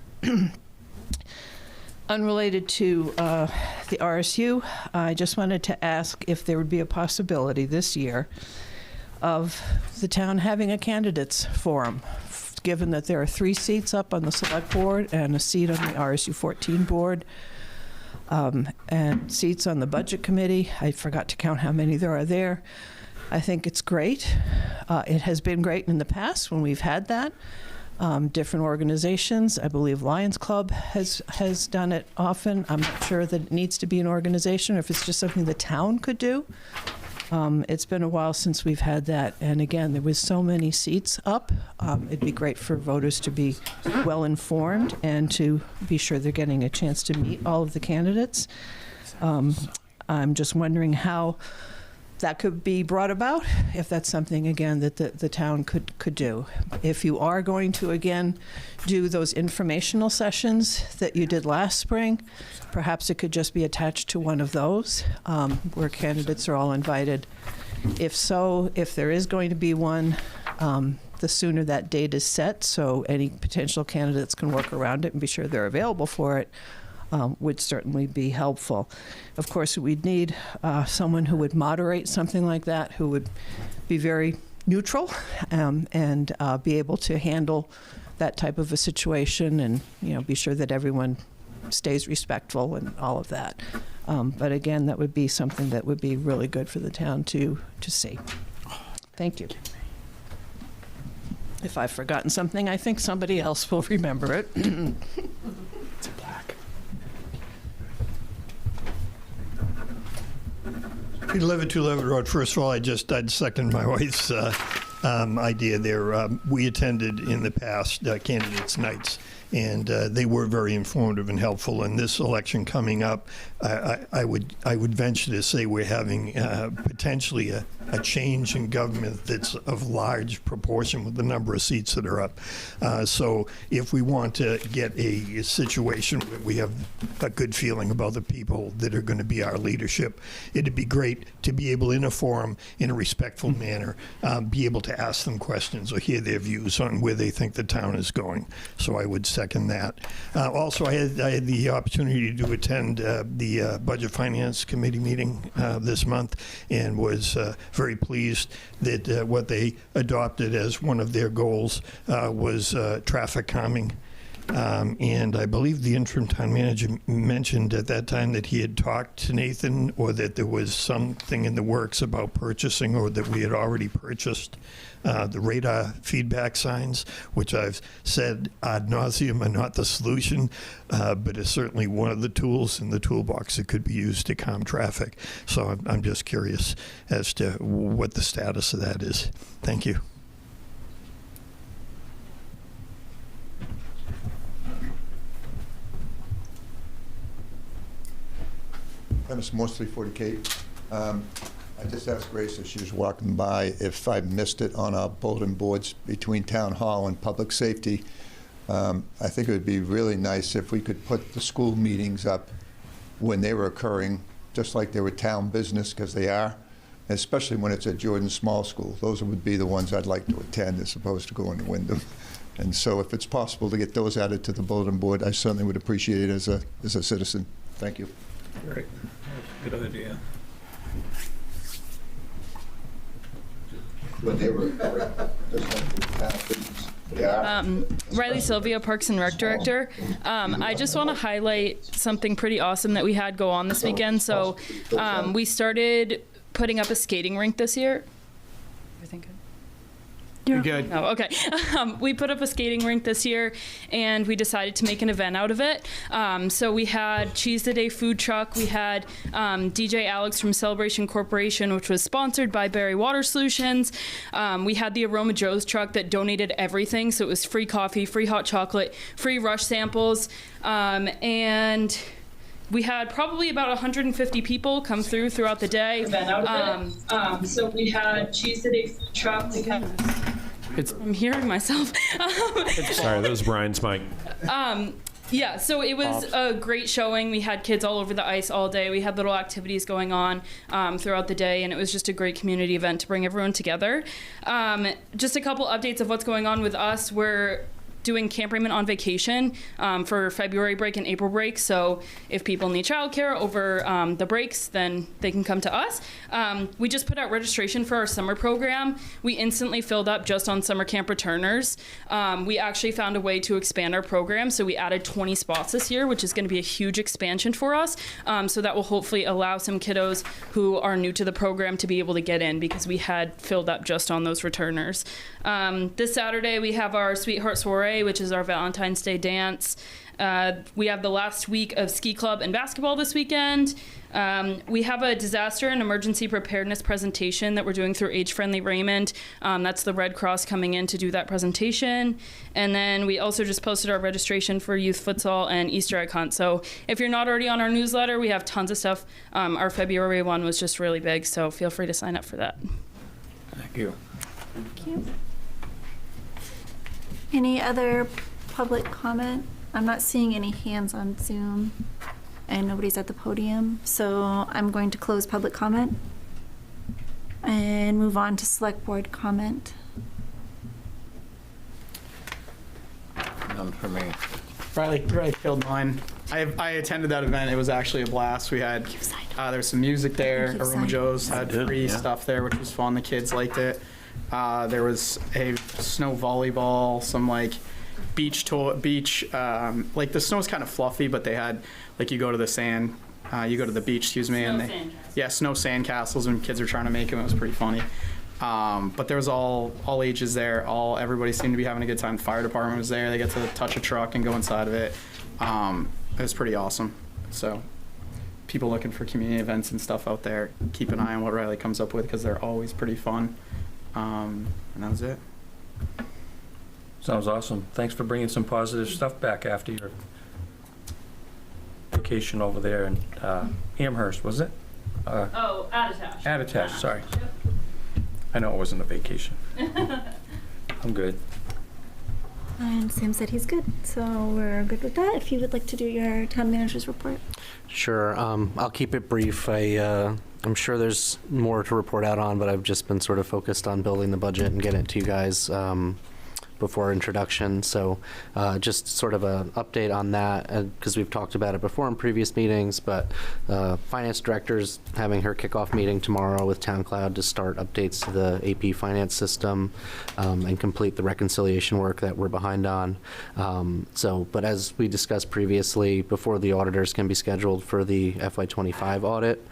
Unrelated to the RSU, I just wanted to ask if there would be a possibility this year of the town having a candidates forum, given that there are 3 seats up on the select board and a seat on the RSU 14 board, and seats on the budget committee. I forgot to count how many there are there. I think it's great. It has been great in the past when we've had that. Different organizations, I believe Lions Club has done it often. I'm not sure that it needs to be an organization or if it's just something the town could do. It's been a while since we've had that. And again, there was so many seats up. It'd be great for voters to be well informed and to be sure they're getting a chance to meet all of the candidates. I'm just wondering how that could be brought about, if that's something, again, that the town could do. If you are going to, again, do those informational sessions that you did last spring, perhaps it could just be attached to one of those, where candidates are all invited. If so, if there is going to be one, the the sooner that date is set, so any potential candidates can work around it and be sure they're available for it, would certainly be helpful. Of course, we'd need someone who would moderate something like that, who would be very neutral and be able to handle that type of a situation and, be sure that everyone stays respectful and all of that. But again, that would be something that would be really good for the town to see. Thank you. If I've forgotten something, I think somebody else will remember it. It's a plaque. Peter Levitt, 2 Levitt Road. First of all, I'd second my wife's idea there. We attended in the past candidates' nights, and they were very informative and helpful. And this election coming up, I would venture to say we're having potentially a change in government that's of large proportion with the number of seats that are up. So if we want to get a situation where we have a good feeling about the people that are going to be our leadership, it'd be great to be able, in a forum, in a respectful manner, be able to ask them questions or hear their views on where they think the town is going. So I would second that. Also, I had the opportunity to attend the Budget Finance Committee meeting this month, and was very pleased that what they adopted as one of their goals was traffic calming. And I believe the interim town manager mentioned at that time that he had talked to Nathan, or that there was something in the works about purchasing, or that we had already purchased the radar feedback signs, which I've said ad nauseum are not the solution, but is certainly one of the tools in the toolbox that could be used to calm traffic. So I'm just curious as to what the status of that is. Thank you. Dennis Morsley, 40 Kate. I just asked Grace as she was walking by if I missed it on our bulletin boards between Town Hall and Public Safety. I think it would be really nice if we could put the school meetings up when they were occurring, just like they were town business, because they are, especially when it's at Jordan Small School. Those would be the ones I'd like to attend as opposed to going to Wyndham. And so if it's possible to get those added to the bulletin board, I certainly would appreciate it as a citizen. Thank you. Great. Good idea. When they were just like the town business. Riley Sylvia, Parks and Rec Director. I just want to highlight something pretty awesome that we had go on this weekend. So we started putting up a skating rink this year. Everything good? You're good. Oh, okay. We put up a skating rink this year, and we decided to make an event out of it. So we had Cheese the Day food truck. We had DJ Alex from Celebration Corporation, which was sponsored by Barry Water Solutions. We had the Aroma Joe's truck that donated everything. So it was free coffee, free hot chocolate, free Rush samples, and we had probably about 150 people come throughout the day. So we had Cheese the Day food truck. I'm hearing myself. Sorry, that was Brian's mic. Yeah, so it was a great showing. We had kids all over the ice all day. We had little activities going on throughout the day, and it was just a great community event to bring everyone together. Just a couple updates of what's going on with us. We're doing Camp Raymond on vacation for February break and April break. So if people need childcare over the breaks, then they can come to us. We just put out registration for our summer program. We instantly filled up just on summer camp returners. We actually found a way to expand our program. So we added 20 spots this year, which is going to be a huge expansion for us. So that will hopefully allow some kiddos who are new to the program to be able to get in, because we had filled up just on those returners. This Saturday, we have our Sweetheart Soiree, which is our Valentine's Day dance. We have the last week of ski club and basketball this weekend. We have a disaster and emergency preparedness presentation that we're doing through Age Friendly Raymond. That's the Red Cross coming in to do that presentation. And then we also just posted our registration for youth futsal and Easter egg hunt. So if you're not already on our newsletter, we have tons of stuff. Our February one was just really big, so feel free to sign up for that. Thank you. Thank you. Any other public comment? I'm not seeing any hands on Zoom, and nobody's at the podium, so I'm going to close public comment and move on to select board comment. none for me. Riley killed mine. I attended that event. It was actually a blast. We had there was some music there. Aroma Joe's had free stuff there, which was fun. The kids liked it. There was a snow volleyball, some like beach like the snow's kind of fluffy, but they had like you go to the beach, excuse me, and snow sand castles, and kids were trying to make them. It was pretty funny. But there was all ages there. Everybody seemed to be having a good time. The fire department was there. They got to touch a truck and go inside of it. It was pretty awesome. So people looking for community events and stuff out there, keep an eye on what Riley comes up with because they're always pretty fun. And that was it. Sounds awesome. Thanks for bringing some positive stuff back after your vacation over there in Amherst, was it? Attitash. Attitash, sorry. I know it wasn't a vacation. I'm good. And Sam said he's good, so we're good with that. If you would like to do your town manager's report. Sure. I'll keep it brief. I'm sure there's more to report out on, but I've just been sort of focused on building the budget and getting it to you guys before introduction. So just sort of an update on that, because we've talked about it before in previous meetings, but finance director's having her kickoff meeting tomorrow with Town Cloud to start updates to the AP finance system and complete the reconciliation work that we're behind on. But as we discussed previously, before the auditors can be scheduled for the FY25 audit,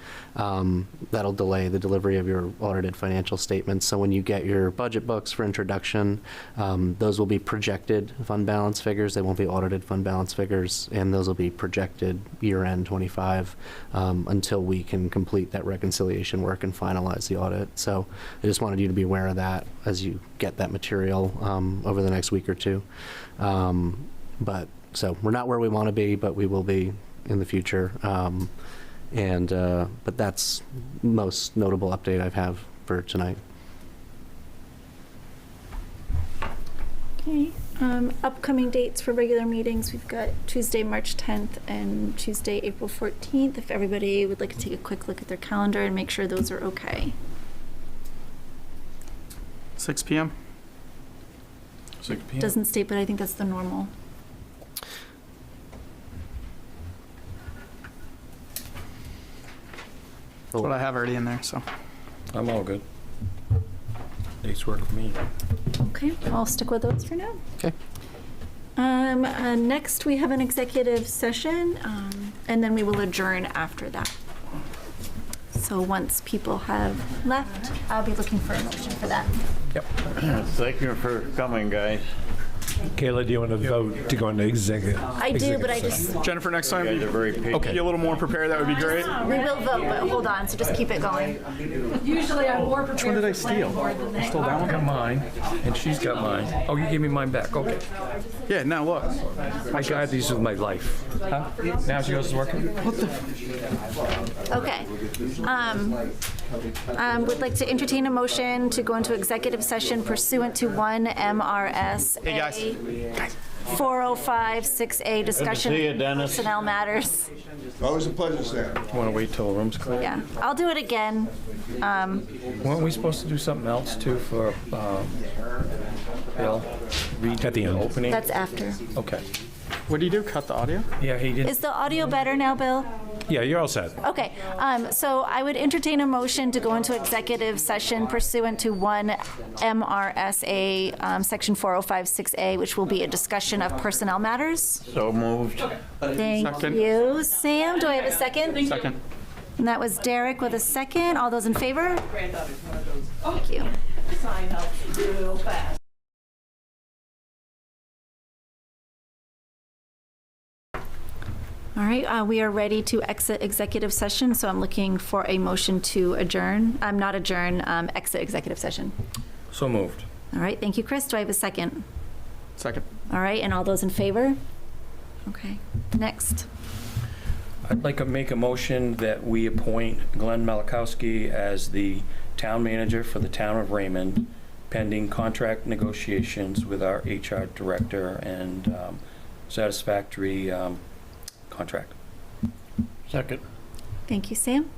that'll delay the delivery of your audited financial statements. So when you get your budget books for introduction, those will be projected fund balance figures. They won't be audited fund balance figures, and those will be projected year-end 25 until we can complete that reconciliation work and finalize the audit. So I just wanted you to be aware of that as you get that material over the next week or two. So we're not where we want to be, but we will be in the future. But that's most notable update I have for tonight. Okay. Upcoming dates for regular meetings, we've got Tuesday, March 10th and Tuesday, April 14th. If everybody would like to take a quick look at their calendar and make sure those are okay. 6 p.m. 6 p.m. Doesn't state, but I think that's the normal. That's what I have already in there, so. I'm all good. Dates work for me. Okay, I'll stick with those for now. Okay. Next, we have an executive session, and then we will adjourn after that. So once people have left, I'll be looking for a motion for that. Yep. Thank you for coming, guys. Kayla, do you want to vote to go into executive? I do, but I just... Jennifer, next time, You guys are very patient. be a little more prepared. That would be great. We will vote, but hold on, so just keep it going. Usually I'm more prepared. Which one did I for planning steal? board than they Stole that are. one? I got mine, and she's got mine. Oh, you gave me mine back. Okay. Yeah, now look. I guard these with my life. Huh? Now yours is working? What the? Okay. Would like to entertain a motion to go into executive session pursuant to 1 MRSA 405-6A, discussion see you, of Dennis. personnel matters. Always a pleasure, Sam. Want to wait till the room's clear? Yeah, I'll do it again. Weren't we supposed to do something else too for Bill? Read At the end. opening? That's after. Okay. What do you do? Cut the audio? Yeah, he did. Is the audio better now, Bill? Yeah, you're all set. Okay, so I would entertain a motion to go into executive session pursuant to 1 MRSA, Section 405-6A, which will be a discussion of personnel matters. So moved. Thank Second. you. Sam, do I have a second? Second. And that was Derek with a second. All those in favor? Thank you. Sign up real fast. All right, we are ready to exit executive session, so I'm looking for a motion to adjourn. Not adjourn, exit executive session. So moved. All right, thank you, Chris. Do I have a second? Second. All right, and all those in favor? Okay, next. I'd like to make a motion that we appoint Glenn Malakowski as the town manager for the town of Raymond, pending contract negotiations with our HR director and satisfactory contract. Second. Thank you, Sam.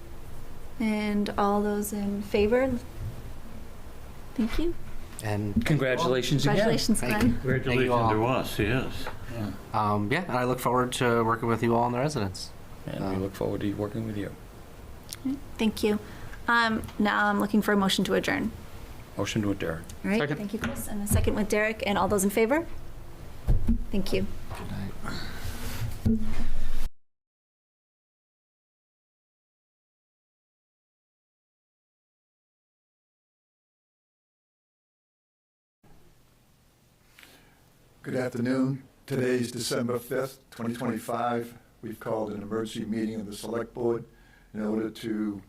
And all those in favor? Thank you. And Congratulations again. Congratulations, Thank Glenn. you. Thank you all. to us, yes. Yeah. Yeah, and I look forward to working with you all and the residents. And we look forward to working with you. Thank you. Now I'm looking for a motion to adjourn. Motion to adjourn. All right, thank you, Chris. And a second with Derek, and all those in favor? Thank you. Good night. Good afternoon. Today is December 5th, 2025. We've called an emergency meeting of the Select Board in order to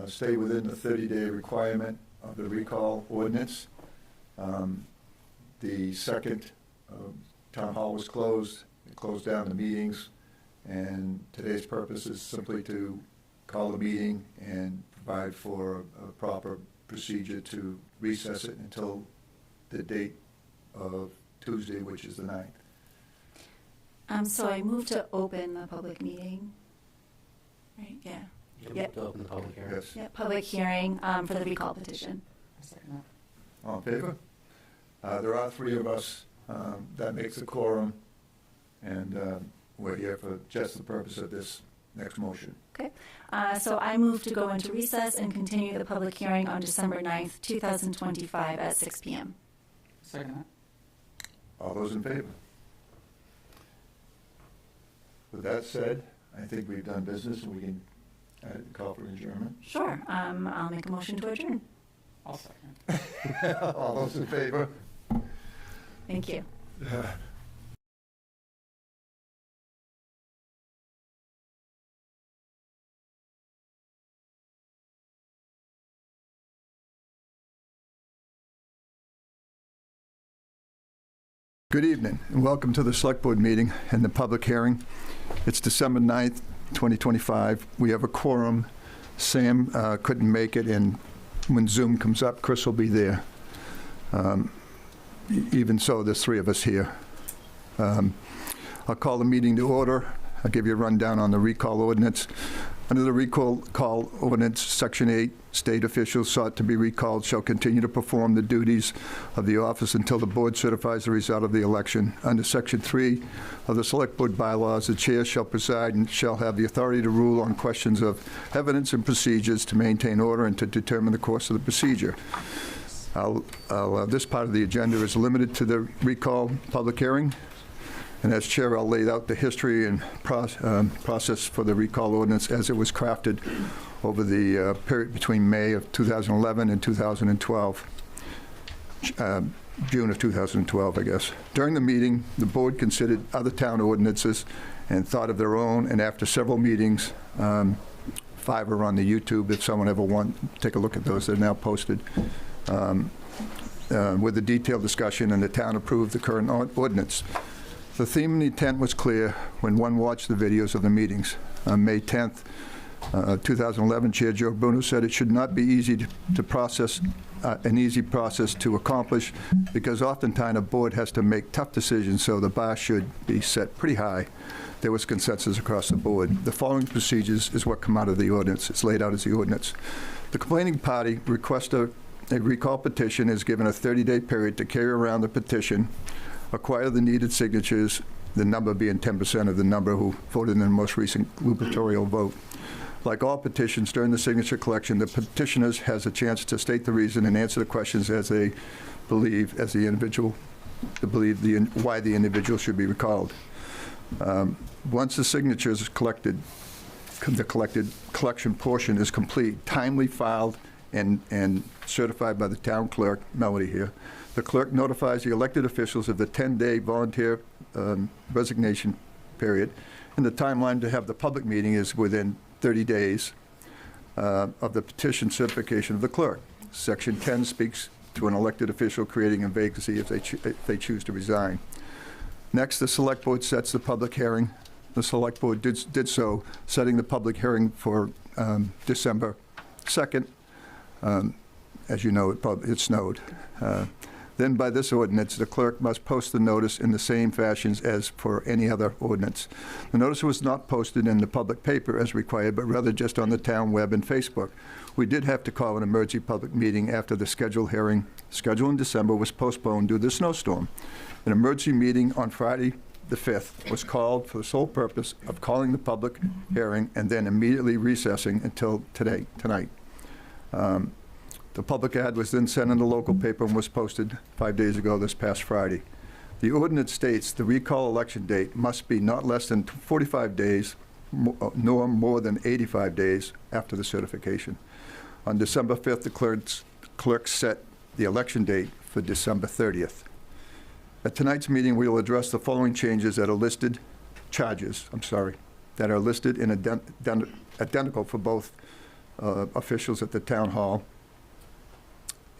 stay within the 30-day requirement of the recall ordinance. The second town hall was closed. It closed down the meetings, and today's purpose is simply to call the meeting and provide for a proper procedure to recess it until the date of Tuesday, which is the 9th. So I move to open the public meeting. Right, yeah. Yep. To open the public hearing. Yes. Yeah, public hearing for the recall petition. All in favor? There are three of us. That makes a quorum, and we're here for just the purpose of this next motion. Okay. So I move to go into recess and continue the public hearing on December 9th, 2025 at 6 p.m. Second. All those in favor? With that said, I think we've done business, and we can call for adjournment. Sure. I'll make a motion to adjourn. I'll second. All those in favor? Thank you. Good evening, and welcome to the Select Board meeting and the public hearing. It's December 9th, 2025. We have a quorum. Sam couldn't make it, and when Zoom comes up, Chris will be there. Even so, there's three of us here. I'll call the meeting to order. I'll give you a rundown on the recall ordinance. Under the recall ordinance, Section 8, state officials sought to be recalled shall continue to perform the duties of the office until the board certifies the result of the election. Under Section 3 of the Select Board bylaws, the chair shall preside and shall have the authority to rule on questions of evidence and procedures, to maintain order and to determine the course of the procedure. This part of the agenda is limited to the recall public hearing. And as chair, I'll lay out the history and process for the recall ordinance as it was crafted over the period between May of 2011 and 2012, June of 2012, I guess. During the meeting, the board considered other town ordinances and thought of their own, and after several meetings, 5 are on the YouTube if someone ever wants to take a look at those. They're now posted. With a detailed discussion, and the town approved the current ordinance. The theme and intent was clear when one watched the videos of the meetings. On May 10th, 2011, Chair Joe Bruno said it should not be easy to process, an easy process to accomplish, because oftentimes a board has to make tough decisions, so the bar should be set pretty high. There was consensus across the board. The following procedures is what come out of the ordinance. It's laid out as the ordinance. The complaining party requests a recall petition is given a 30-day period to carry around the petition, acquire the needed signatures, the number being 10% of the number who voted in the most recent gubernatorial vote. Like all petitions, during the signature collection, the petitioners has a chance to state the reason and answer the questions as they believe, as the individual, to believe why the individual should be recalled. Once the signatures is collected, the collection portion is complete, timely filed, and certified by the town clerk, Melody here. The clerk notifies the elected officials of the 10-day volunteer resignation period, and the timeline to have the public meeting is within 30 days of the petition certification of the clerk. Section 10 speaks to an elected official creating a vacancy if they choose to resign. Next, the Select Board sets the public hearing. The Select Board did so, setting the public hearing for December 2nd. As you know, it snowed. Then by this ordinance, the clerk must post the notice in the same fashions as for any other ordinance. The notice was not posted in the public paper as required, but rather just on the town web and Facebook. We did have to call an emergency public meeting after the scheduled hearing, scheduled in December, was postponed due to the snowstorm. An emergency meeting on Friday, the 5th, was called for the sole purpose of calling the public hearing and then immediately recessing until tonight. The public ad was then sent in the local paper and was posted 5 days ago this past Friday. The ordinance states the recall election date must be not less than 45 days, nor more than 85 days after the certification. On December 5th, the clerk set the election date for December 30th. At tonight's meeting, we will address the following changes that are listed, that are listed in identical for both officials at the town hall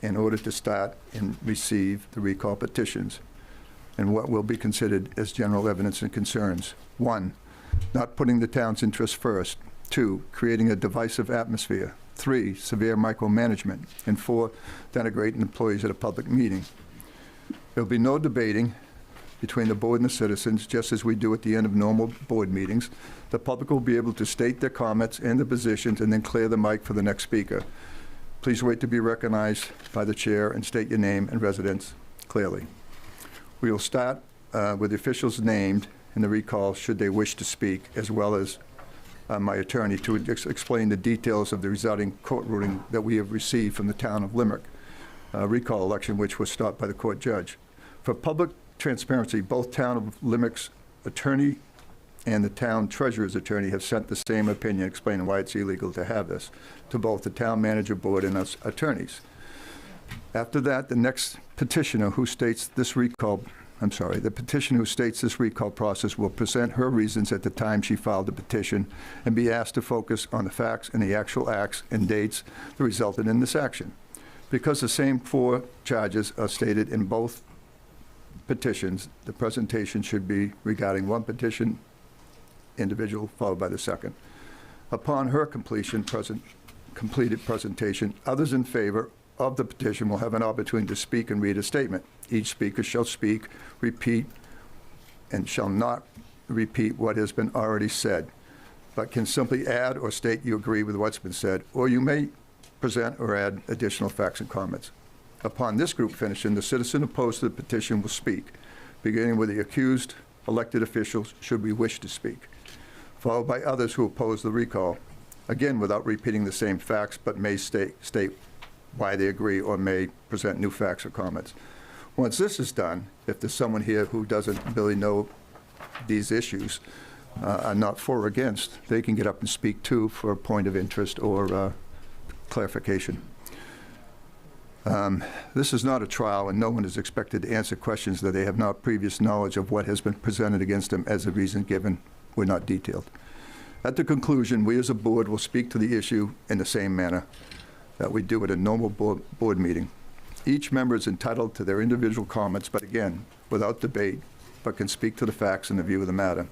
in order to start and receive the recall petitions and what will be considered as general evidence and concerns. 1, not putting the town's interests first. 2, creating a divisive atmosphere. 3, severe micromanagement. And 4, denigrating employees at a public meeting. There will be no debating between the board and the citizens, just as we do at the end of normal board meetings. The public will be able to state their comments and their positions and then clear the mic for the next speaker. Please wait to be recognized by the chair and state your name and residence clearly. We will start with the officials named in the recall should they wish to speak, as well as my attorney to explain the details of the resulting court ruling that we have received from the town of Limerick recall election, which was stopped by the court judge. For public transparency, both town of Limerick's attorney and the town treasurer's attorney have sent the same opinion explaining why it's illegal to have this to both the town manager board and us attorneys. After that, the next petitioner who states this recall, the petitioner who states this recall process will present her reasons at the time she filed the petition and be asked to focus on the facts and the actual acts and dates that resulted in this action. Because the same 4 charges are stated in both petitions, the presentation should be regarding one petition individual followed by the second. Upon her completed presentation, others in favor of the petition will have an opportunity to speak and read a statement. Each speaker shall speak, repeat, and shall not repeat what has been already said, but can simply add or state you agree with what's been said, or you may present or add additional facts and comments. Upon this group finishing, the citizen opposed to the petition will speak, beginning with the accused elected officials should we wish to speak, followed by others who oppose the recall, again without repeating the same facts, but may state why they agree or may present new facts or comments. Once this is done, if there's someone here who doesn't really know these issues, are not for or against, they can get up and speak too for a point of interest or clarification. This is not a trial, and no one is expected to answer questions that they have not previous knowledge of what has been presented against them as the reason given were not detailed. At the conclusion, we as a board will speak to the issue in the same manner that we do at a normal board meeting. Each member is entitled to their individual comments, but again, without debate, but can speak to the facts and the view of the matter.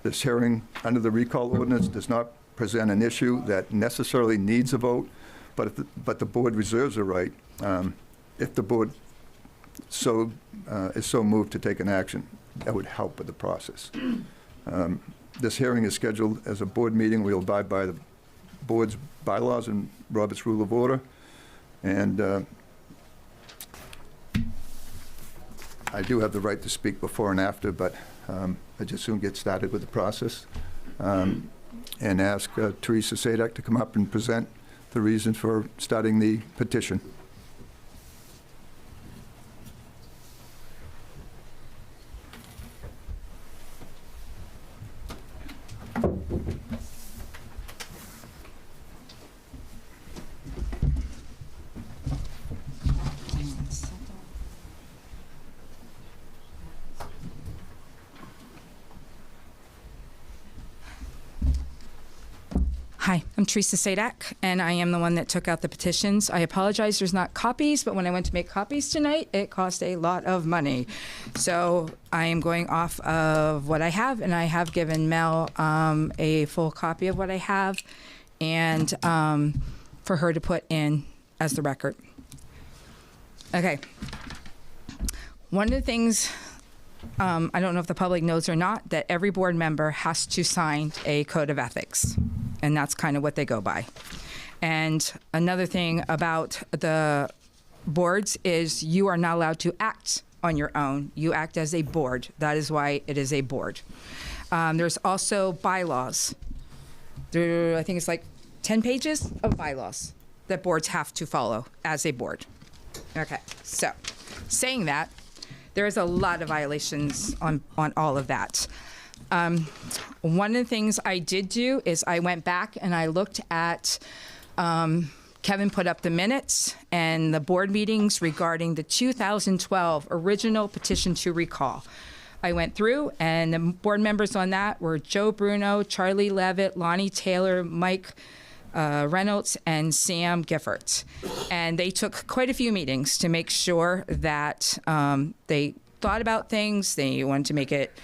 This hearing under the recall ordinance does not present an issue that necessarily needs a vote, but the board reserves a right, if the board is so moved to take an action, that would help with the process. This hearing is scheduled as a board meeting. We'll abide by the board's bylaws and Robert's Rule of Order. And I do have the right to speak before and after, but I just soon get started with the process and ask Teresa Sadak to come up and present the reason for starting the petition. Hi, I'm Teresa Sadak, and I am the one that took out the petitions. I apologize there's not copies, but when I went to make copies tonight, it cost a lot of money. So I am going off of what I have, and I have given Mel a full copy of what I have, and for her to put in as the record. Okay. One of the things, I don't know if the public knows or not, that every board member has to sign a code of ethics, and that's kind of what they go by. And another thing about the boards is you are not allowed to act on your own. You act as a board. That is why it is a board. There's also bylaws. I think it's like 10 pages of bylaws that boards have to follow as a board. Okay, so saying that, there's a lot of violations on all of that. One of the things I did do is I went back and I looked at, Kevin put up the minutes and the board meetings regarding the 2012 original petition to recall. I went through, and the board members on that were Joe Bruno, Charlie Levitt, Lonnie Taylor, Mike Reynolds, and Sam Gifford. And they took quite a few meetings to make sure that they thought about things. They wanted to make it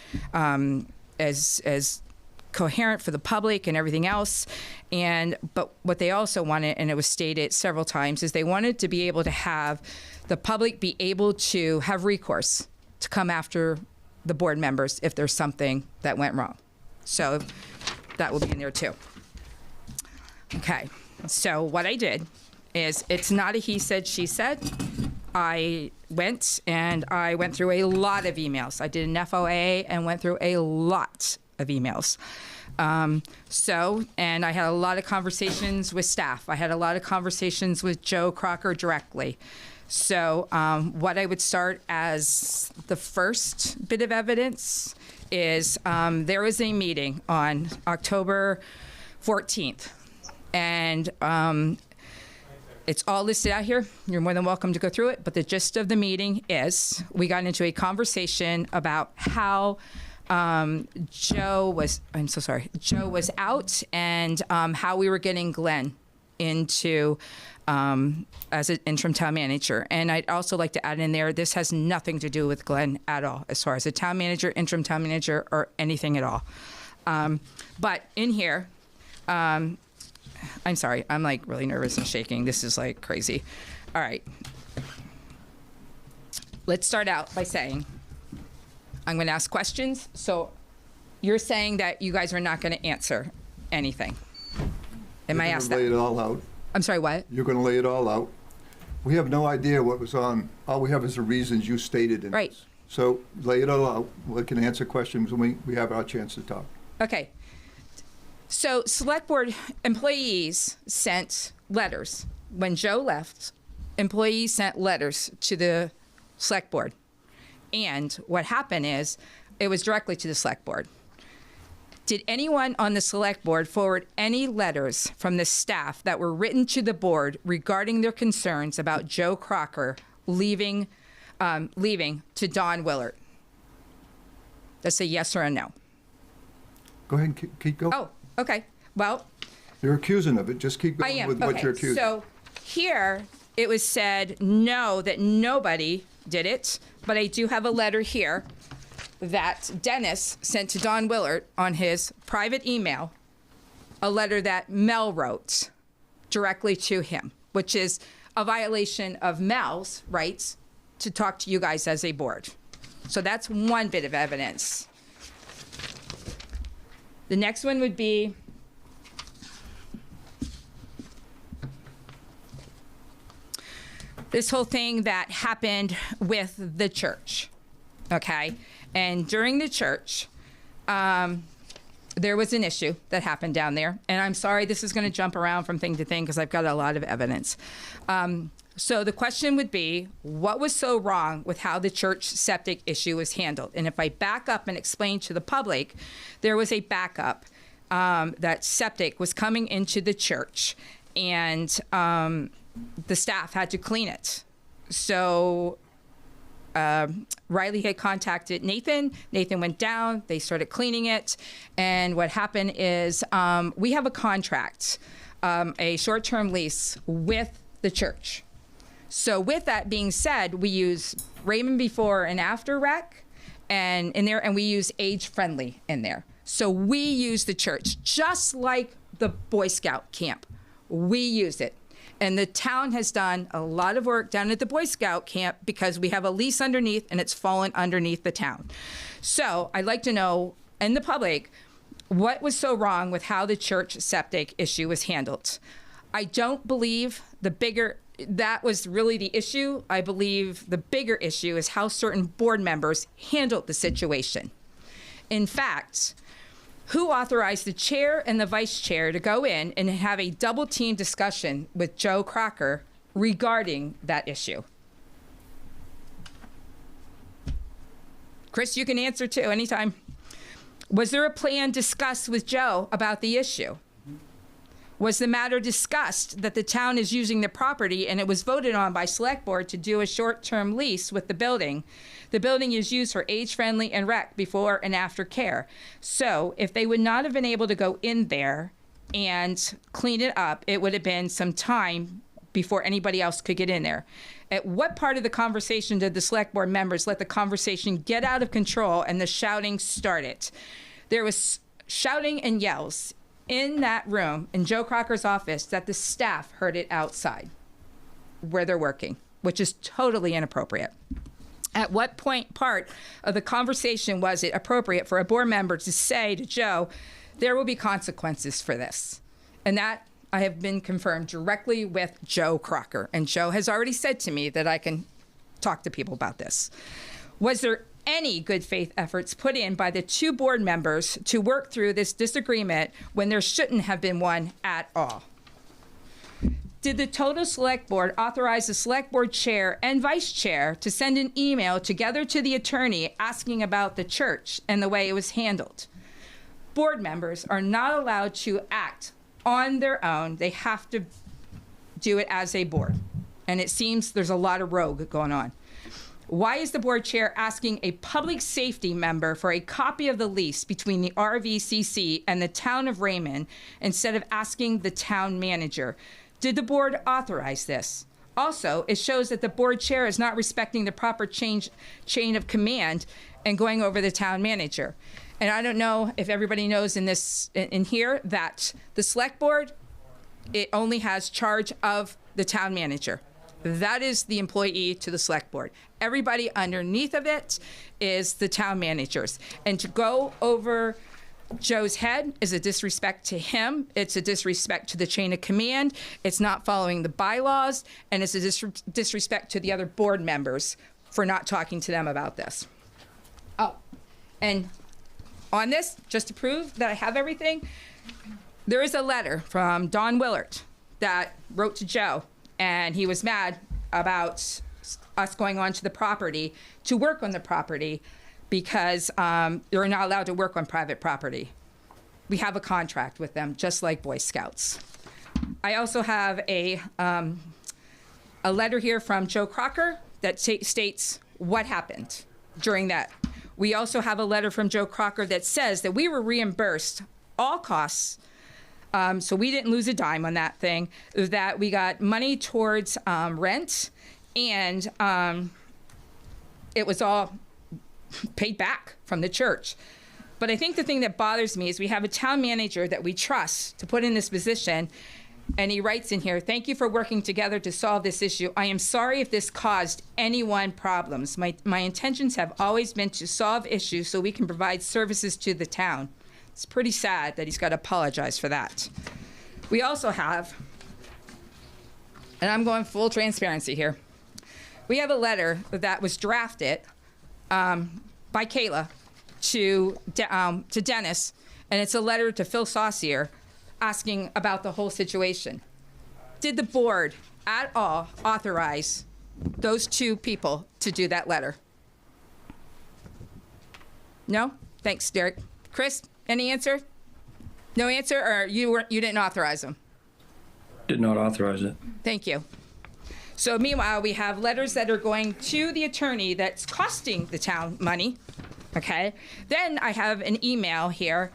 as coherent for the public and everything else. But what they also wanted, and it was stated several times, is they wanted to be able to have the public be able to have recourse to come after the board members if there's something that went wrong. So that will be in there too. Okay, so what I did is, it's not a he said, she said. I went through a lot of emails. I did an FOA and went through a lot of emails. And I had a lot of conversations with staff. I had a lot of conversations with Joe Crocker directly. So what I would start as the first bit of evidence is there was a meeting on October 14th. And it's all listed out here. You're more than welcome to go through it. But the gist of the meeting is we got into a conversation about how Joe was out, and how we were getting Glenn into as an interim town manager. And I'd also like to add in there, this has nothing to do with Glenn at all, as far as a town manager, interim town manager, or anything at all. But in here, I'm sorry, I'm like really nervous and shaking. This is like crazy. All right. Let's start out by saying, I'm going to ask questions. So you're saying that you guys are not going to answer anything. Am I asked that? Lay it all out. I'm sorry, what? You're going to lay it all out. We have no idea what was on. All we have is the reasons you stated in Right. this. So lay it all out. We can answer questions when we have our chance to talk. Okay. So select board employees sent letters. When Joe left, employees sent letters to the select board. And what happened is it was directly to the select board. Did anyone on the select board forward any letters from the staff that were written to the board regarding their concerns about Joe Crocker leaving to Don Willard? That's a yes or a no. Go ahead and keep going. Oh, okay. Well, you're accusing of it. Just keep going with what you're accusing. So here it was said no, that nobody did it, but I do have a letter here that Dennis sent to Don Willard on his private email, a letter that Mel wrote directly to him, which is a violation of Mel's rights to talk to you guys as a board. So that's one bit of evidence. The next one would be this whole thing that happened with the church, okay? And during the church, there was an issue that happened down there. And I'm sorry, this is going to jump around from thing to thing because I've got a lot of evidence. So the question would be, what was so wrong with how the church septic issue was handled? And if I back up and explain to the public, there was a backup that septic was coming into the church, and the staff had to clean it. So Riley had contacted Nathan. Nathan went down. They started cleaning it. And what happened is we have a contract, a short-term lease with the church. So with that being said, we use Raymond before and after rec and in there, and we use age-friendly in there. So we use the church, just like the Boy Scout camp. We use it. And the town has done a lot of work down at the Boy Scout camp because we have a lease underneath and it's fallen underneath the town. So I'd like to know, and the public, what was so wrong with how the church septic issue was handled? I don't believe that was really the issue. I believe the bigger issue is how certain board members handled the situation. In fact, who authorized the chair and the vice chair to go in and have a double team discussion with Joe Crocker regarding that issue? Chris, you can answer too anytime. Was there a plan discussed with Joe about the issue? Was the matter discussed that the town is using the property and it was voted on by select board to do a short-term lease with the building? The building is used for age-friendly and rec before and after care. So if they would not have been able to go in there and clean it up, it would have been some time before anybody else could get in there. At what part of the conversation did the select board members let the conversation get out of control and the shouting started? There was shouting and yells in that room in Joe Crocker's office that the staff heard it outside where they're working, which is totally inappropriate. At what part of the conversation was it appropriate for a board member to say to Joe, there will be consequences for this? And that I have been confirmed directly with Joe Crocker. And Joe has already said to me that I can talk to people about this. Was there any good faith efforts put in by the two board members to work through this disagreement when there shouldn't have been one at all? Did the total select board authorize the select board chair and vice chair to send an email together to the attorney asking about the church and the way it was handled? Board members are not allowed to act on their own. They have to do it as a board. And it seems there's a lot of rogue going on. Why is the board chair asking a public safety member for a copy of the lease between the RVCC and the town of Raymond instead of asking the town manager? Did the board authorize this? Also, it shows that the board chair is not respecting the proper chain of command and going over the town manager. And I don't know if everybody knows in here that the select board, it only has charge of the town manager. That is the employee to the select board. Everybody underneath of it is the town managers. And to go over Joe's head is a disrespect to him. It's a disrespect to the chain of command. It's not following the bylaws. And it's a disrespect to the other board members for not talking to them about this. Oh, and on this, just to prove that I have everything, there is a letter from Don Willard that wrote to Joe, and he was mad about us going onto the property to work on the property because they're not allowed to work on private property. We have a contract with them, just like Boy Scouts. I also have a letter here from Joe Crocker that states what happened during that. We also have a letter from Joe Crocker that says that we were reimbursed all costs, so we didn't lose a dime on that thing, that we got money towards rent, and it was all paid back from the church. But I think the thing that bothers me is we have a town manager that we trust to put in this position, and he writes in here, thank you for working together to solve this issue. I am sorry if this caused anyone problems. My intentions have always been to solve issues so we can provide services to the town. It's pretty sad that he's got to apologize for that. We also have, and I'm going full transparency here, we have a letter that was drafted by Kayla to Dennis, and it's a letter to Phil Saucier asking about the whole situation. Did the board at all authorize those two people to do that letter? No? Thanks, Derek. Chris, any answer? No answer, or you didn't authorize them? Did not authorize it. Thank you. So meanwhile, we have letters that are going to the attorney that's costing the town money, okay? Then I have an email here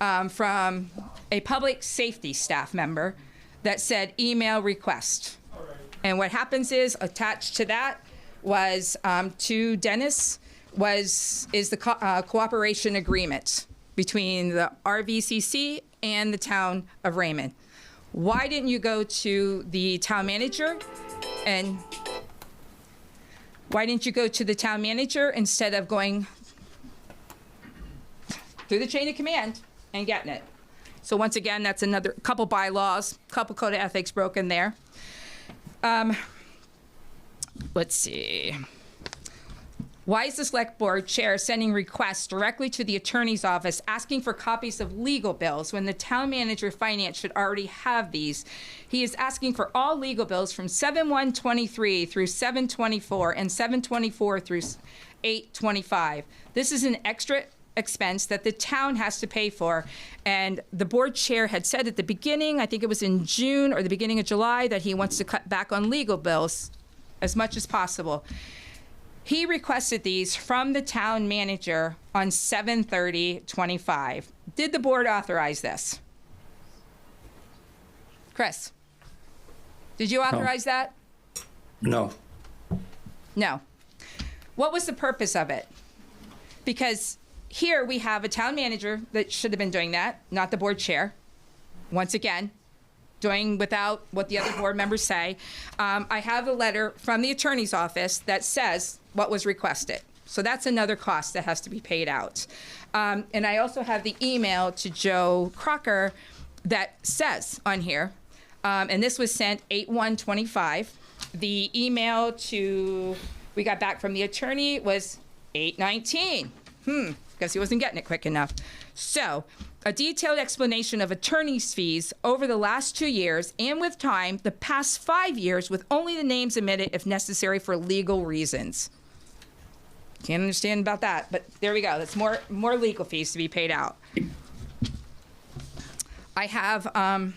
from a public safety staff member that said email request. And what happens is attached to that was to Dennis is the cooperation agreement between the RVCC and the town of Raymond. Why didn't you go to the town manager and why didn't you go to the town manager instead of going through the chain of command and getting it? So once again, that's another couple bylaws, couple code of ethics broken there. Let's see. Why is the select board chair sending requests directly to the attorney's office asking for copies of legal bills when the town manager finance should already have these? He is asking for all legal bills from 7/1/23 through 7/24 and 7/24 through 8/25. This is an extra expense that the town has to pay for. And the board chair had said at the beginning, I think it was in June or the beginning of July, that he wants to cut back on legal bills as much as possible. He requested these from the town manager on 7/30/25. Did the board authorize this? Chris, did you authorize that? No. No. What was the purpose of it? Because here we have a town manager that should have been doing that, not the board chair. Once again, doing without what the other board members say. I have a letter from the attorney's office that says what was requested. So that's another cost that has to be paid out. And I also have the email to Joe Crocker that says on here, and this was sent 8/1/25. The email we got back from the attorney was 8/19. Because he wasn't getting it quick enough. So, a detailed explanation of attorney's fees over the last 2 years and with time, the past 5 years with only the names omitted if necessary for legal reasons. Can't understand about that, but there we go. That's more legal fees to be paid out. I have, on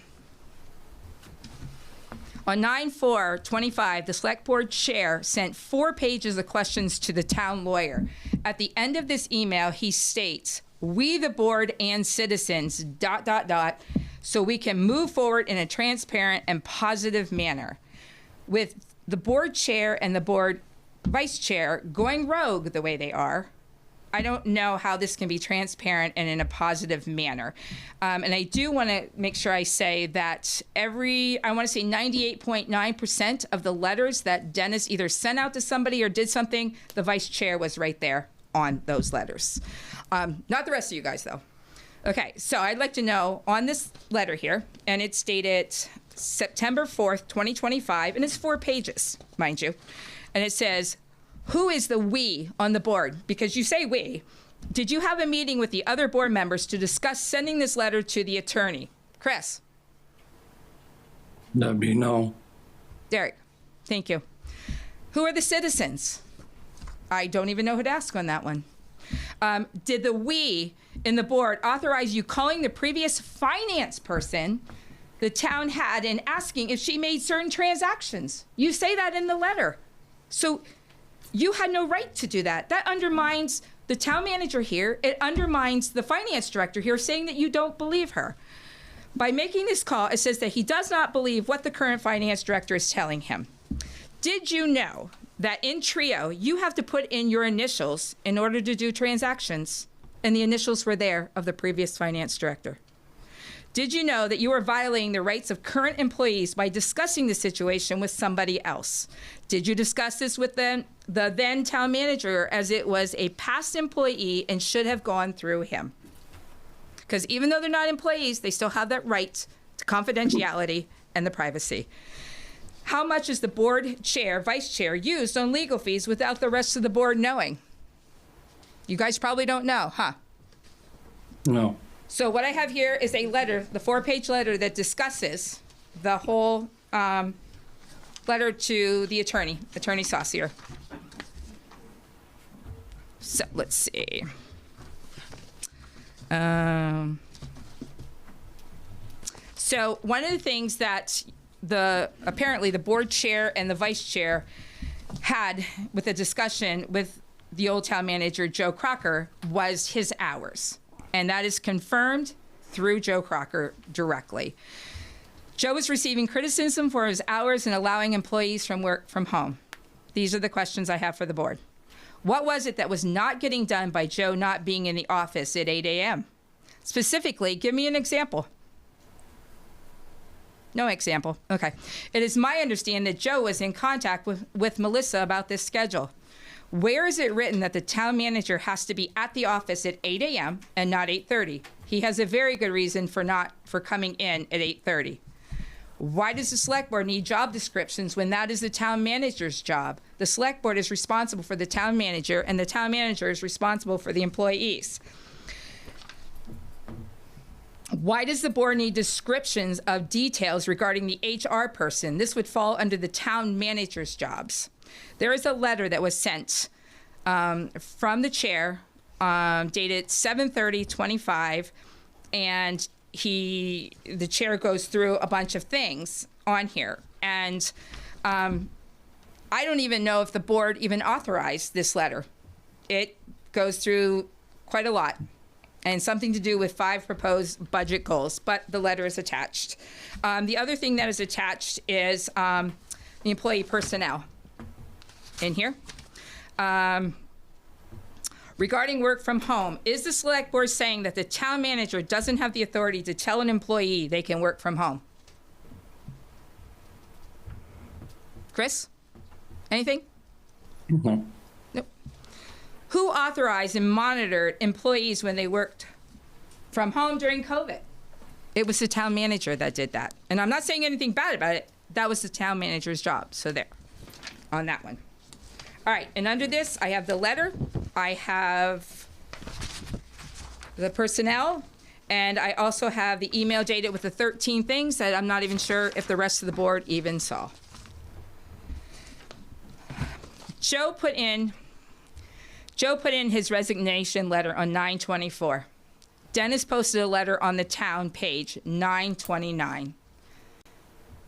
9/4/25, the select board chair sent 4 pages of questions to the town lawyer. At the end of this email, he states, "We, the board and citizens, ... so we can move forward in a transparent and positive manner." With the board chair and the board vice chair going rogue the way they are, I don't know how this can be transparent and in a positive manner. And I do want to make sure I say that I want to say 98.9% of the letters that Dennis either sent out to somebody or did something, the vice chair was right there on those letters. Not the rest of you guys, though. Okay, so I'd like to know on this letter here, and it's dated September 4th, 2025, and it's 4 pages, mind you. And it says, who is the we on the board? Because you say we. Did you have a meeting with the other board members to discuss sending this letter to the attorney? Chris? That'd be no. Derek? Thank you. Who are the citizens? I don't even know who to ask on that one. Did the we in the board authorize you calling the previous finance person the town had and asking if she made certain transactions? You say that in the letter. So you had no right to do that. That undermines the town manager here. It undermines the finance director here, saying that you don't believe her. By making this call, it says that he does not believe what the current finance director is telling him. Did you know that in TRIO, you have to put in your initials in order to do transactions? And the initials were there of the previous finance director. Did you know that you are violating the rights of current employees by discussing the situation with somebody else? Did you discuss this with the then town manager, as it was a past employee and should have gone through him? Because even though they're not employees, they still have that right to confidentiality and the privacy. How much is the board chair, vice chair used on legal fees without the rest of the board knowing? You guys probably don't know, huh? No. So what I have here is a letter, the 4-page letter that discusses the whole letter to the attorney, Attorney Saucier. So let's see. So one of the things that apparently the board chair and the vice chair had with a discussion with the old town manager, Joe Crocker, was his hours. And that is confirmed through Joe Crocker directly. Joe is receiving criticism for his hours and allowing employees from work from home. These are the questions I have for the board. What was it that was not getting done by Joe not being in the office at 8 a.m.? Specifically, give me an example. No example. Okay. It is my understanding that Joe was in contact with Melissa about this schedule. Where is it written that the town manager has to be at the office at 8 a.m. and not 8:30? He has a very good reason for coming in at 8:30. Why does the select board need job descriptions when that is the town manager's job? The select board is responsible for the town manager, and the town manager is responsible for the employees. Why does the board need descriptions of details regarding the HR person? This would fall under the town manager's jobs. There is a letter that was sent from the chair dated 7/30/25, and the chair goes through a bunch of things on here. And I don't even know if the board even authorized this letter. It goes through quite a lot, and something to do with 5 proposed budget goals, but the letter is attached. The other thing that is attached is the employee personnel in here. Regarding work from home, is the select board saying that the town manager doesn't have the authority to tell an employee they can work from home? Chris? Anything? No. Nope. Who authorized and monitored employees when they worked from home during COVID? It was the town manager that did that. And I'm not saying anything bad about it. That was the town manager's job. So there, on that one. All right, and under this, I have the letter, I have the personnel, and I also have the email dated with the 13 things that I'm not even sure if the rest of the board even saw. Joe put in his resignation letter on 9/24. Dennis posted a letter on the town page, 9/29.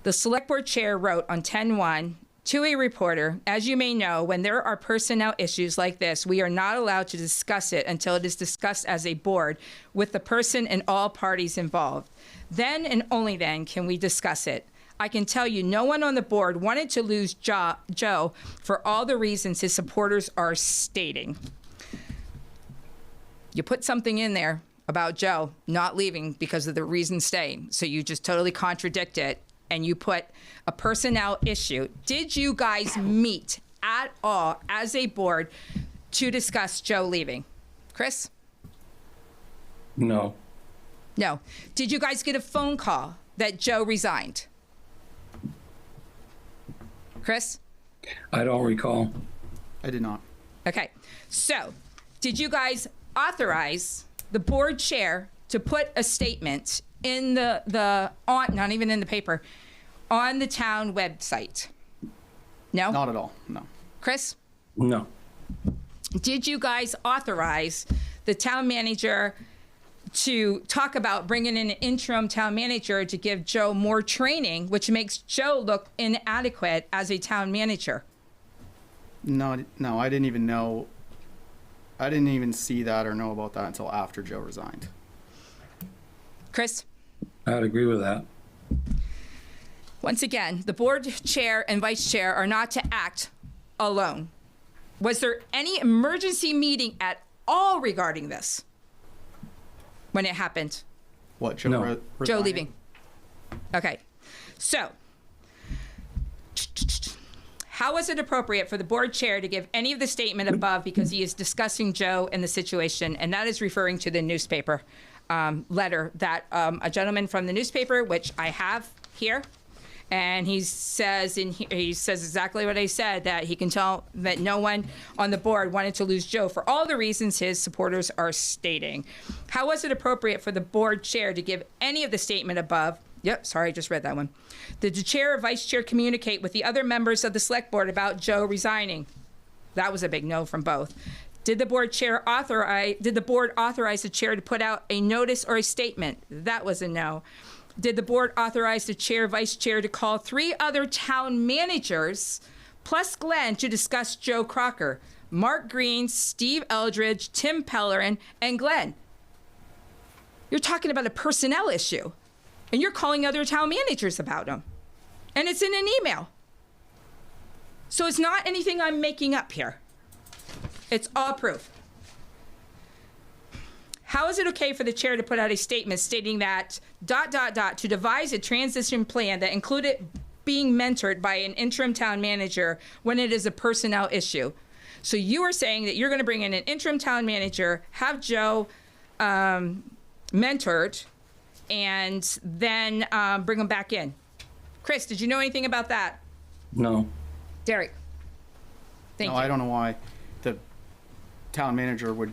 The select board chair wrote on 10/1, to a reporter, as you may know, when there are personnel issues like this, we are not allowed to discuss it until it is discussed as a board with the person and all parties involved. Then and only then can we discuss it. I can tell you no one on the board wanted to lose Joe for all the reasons his supporters are stating. You put something in there about Joe not leaving because of the reason staying, so you just totally contradict it. And you put a personnel issue. Did you guys meet at all as a board to discuss Joe leaving? Chris? No. No. Did you guys get a phone call that Joe resigned? Chris? I don't recall. I did not. Okay. So, did you guys authorize the board chair to put a statement in not even in the paper, on the town website? No? Not at all, no. Chris? No. Did you guys authorize the town manager to talk about bringing in an interim town manager to give Joe more training, which makes Joe look inadequate as a town manager? No, I didn't even know. I didn't even see that or know about that until after Joe resigned. Chris? I'd agree with that. Once again, the board chair and vice chair are not to act alone. Was there any emergency meeting at all regarding this when it happened? What, Joe? No. Joe leaving. Okay. So, how was it appropriate for the board chair to give any of the statement above because he is discussing Joe and the situation, and that is referring to the newspaper letter that a gentleman from the newspaper, which I have here, and he says exactly what I said, that he can tell that no one on the board wanted to lose Joe for all the reasons his supporters are stating. How was it appropriate for the board chair to give any of the statement above? Yep, sorry, I just read that one. Did the chair or vice chair communicate with the other members of the select board about Joe resigning? That was a big no from both. Did the board authorize the chair to put out a notice or a statement? That was a no. Did the board authorize the chair, vice chair to call 3 other town managers plus Glenn to discuss Joe Crocker? Mark Green, Steve Eldridge, Tim Pellerin, and Glenn. You're talking about a personnel issue, and you're calling other town managers about them. And it's in an email. So it's not anything I'm making up here. It's all proof. How is it okay for the chair to put out a statement stating that ... to devise a transition plan that included being mentored by an interim town manager when it is a personnel issue? So you are saying that you're going to bring in an interim town manager, have Joe mentored, and then bring him back in. Chris, did you know anything about that? No. Derek? Thank you. I don't know why the town manager would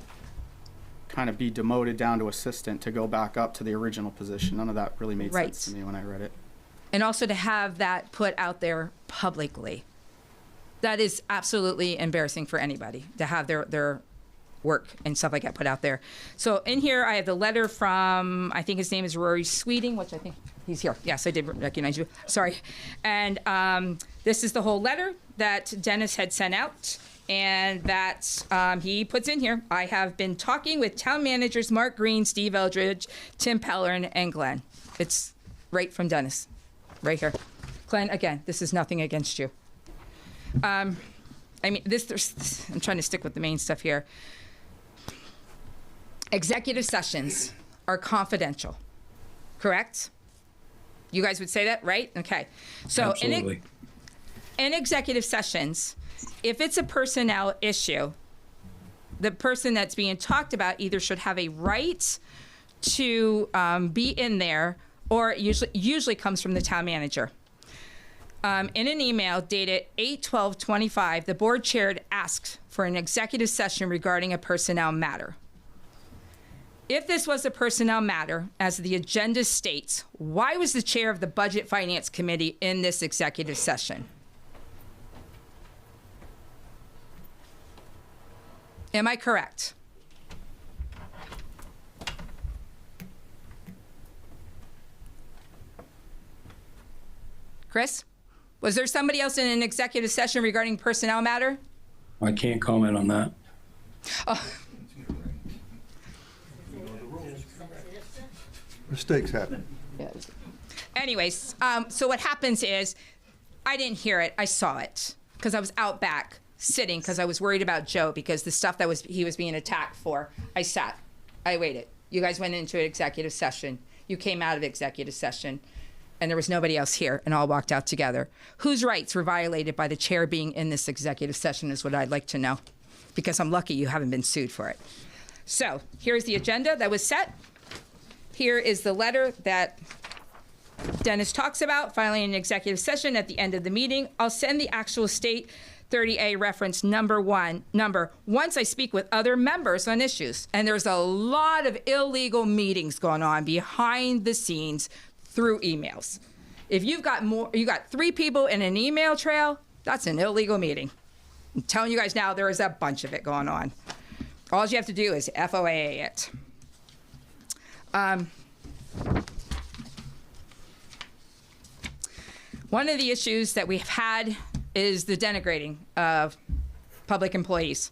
kind of be demoted down to assistant to go back up to the original position. None of that really made sense to me when I read it. And also to have that put out there publicly. That is absolutely embarrassing for anybody to have their work and stuff like that put out there. So in here, I have the letter from, I think his name is Rory Sweeting, which I think he's here. Yes, I did recognize you. Sorry. And this is the whole letter that Dennis had sent out, and that he puts in here. I have been talking with town managers Mark Green, Steve Eldridge, Tim Pellerin, and Glenn. It's right from Dennis, right here. Glenn, again, this is nothing against you. I mean, I'm trying to stick with the main stuff here. Executive sessions are confidential, correct? You guys would say that, right? Okay. So Absolutely. In executive sessions, if it's a personnel issue, the person that's being talked about either should have a right to be in there, or it usually comes from the town manager. In an email dated 8/12/25, the board chair asked for an executive session regarding a personnel matter. If this was a personnel matter, as the agenda states, why was the chair of the Budget Finance Committee in this executive session? Am I correct? Chris? Was there somebody else in an executive session regarding personnel matter? I can't comment on that. Oh. Mistakes happen. Anyways, so what happens is, I didn't hear it, I saw it, because I was out back sitting, because I was worried about Joe, because the stuff that he was being attacked for, I sat, I waited. You guys went into an executive session, you came out of executive session, and there was nobody else here, and all walked out together. Whose rights were violated by the chair being in this executive session is what I'd like to know, because I'm lucky you haven't been sued for it. So here's the agenda that was set. Here is the letter that Dennis talks about, filing an executive session at the end of the meeting. I'll send the actual state 30A reference number once I speak with other members on issues. And there's a lot of illegal meetings going on behind the scenes through emails. If you got 3 people in an email trail, that's an illegal meeting. I'm telling you guys now, there is a bunch of it going on. All you have to do is FOIA it. One of the issues that we've had is the denigrating of public employees.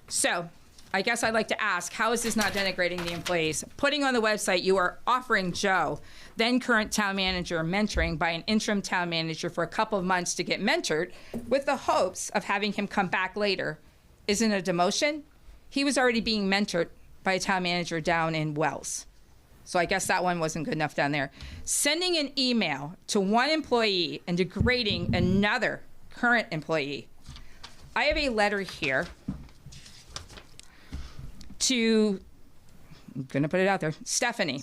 So I guess I'd like to ask, how is this not denigrating the employees? Putting on the website, you are offering Joe, then current town manager, mentoring by an interim town manager for a couple of months to get mentored with the hopes of having him come back later. Isn't a demotion? He was already being mentored by a town manager down in Wells. So I guess that one wasn't good enough down there. Sending an email to one employee and degrading another current employee. I have a letter here to, I'm gonna put it out there, Stephanie.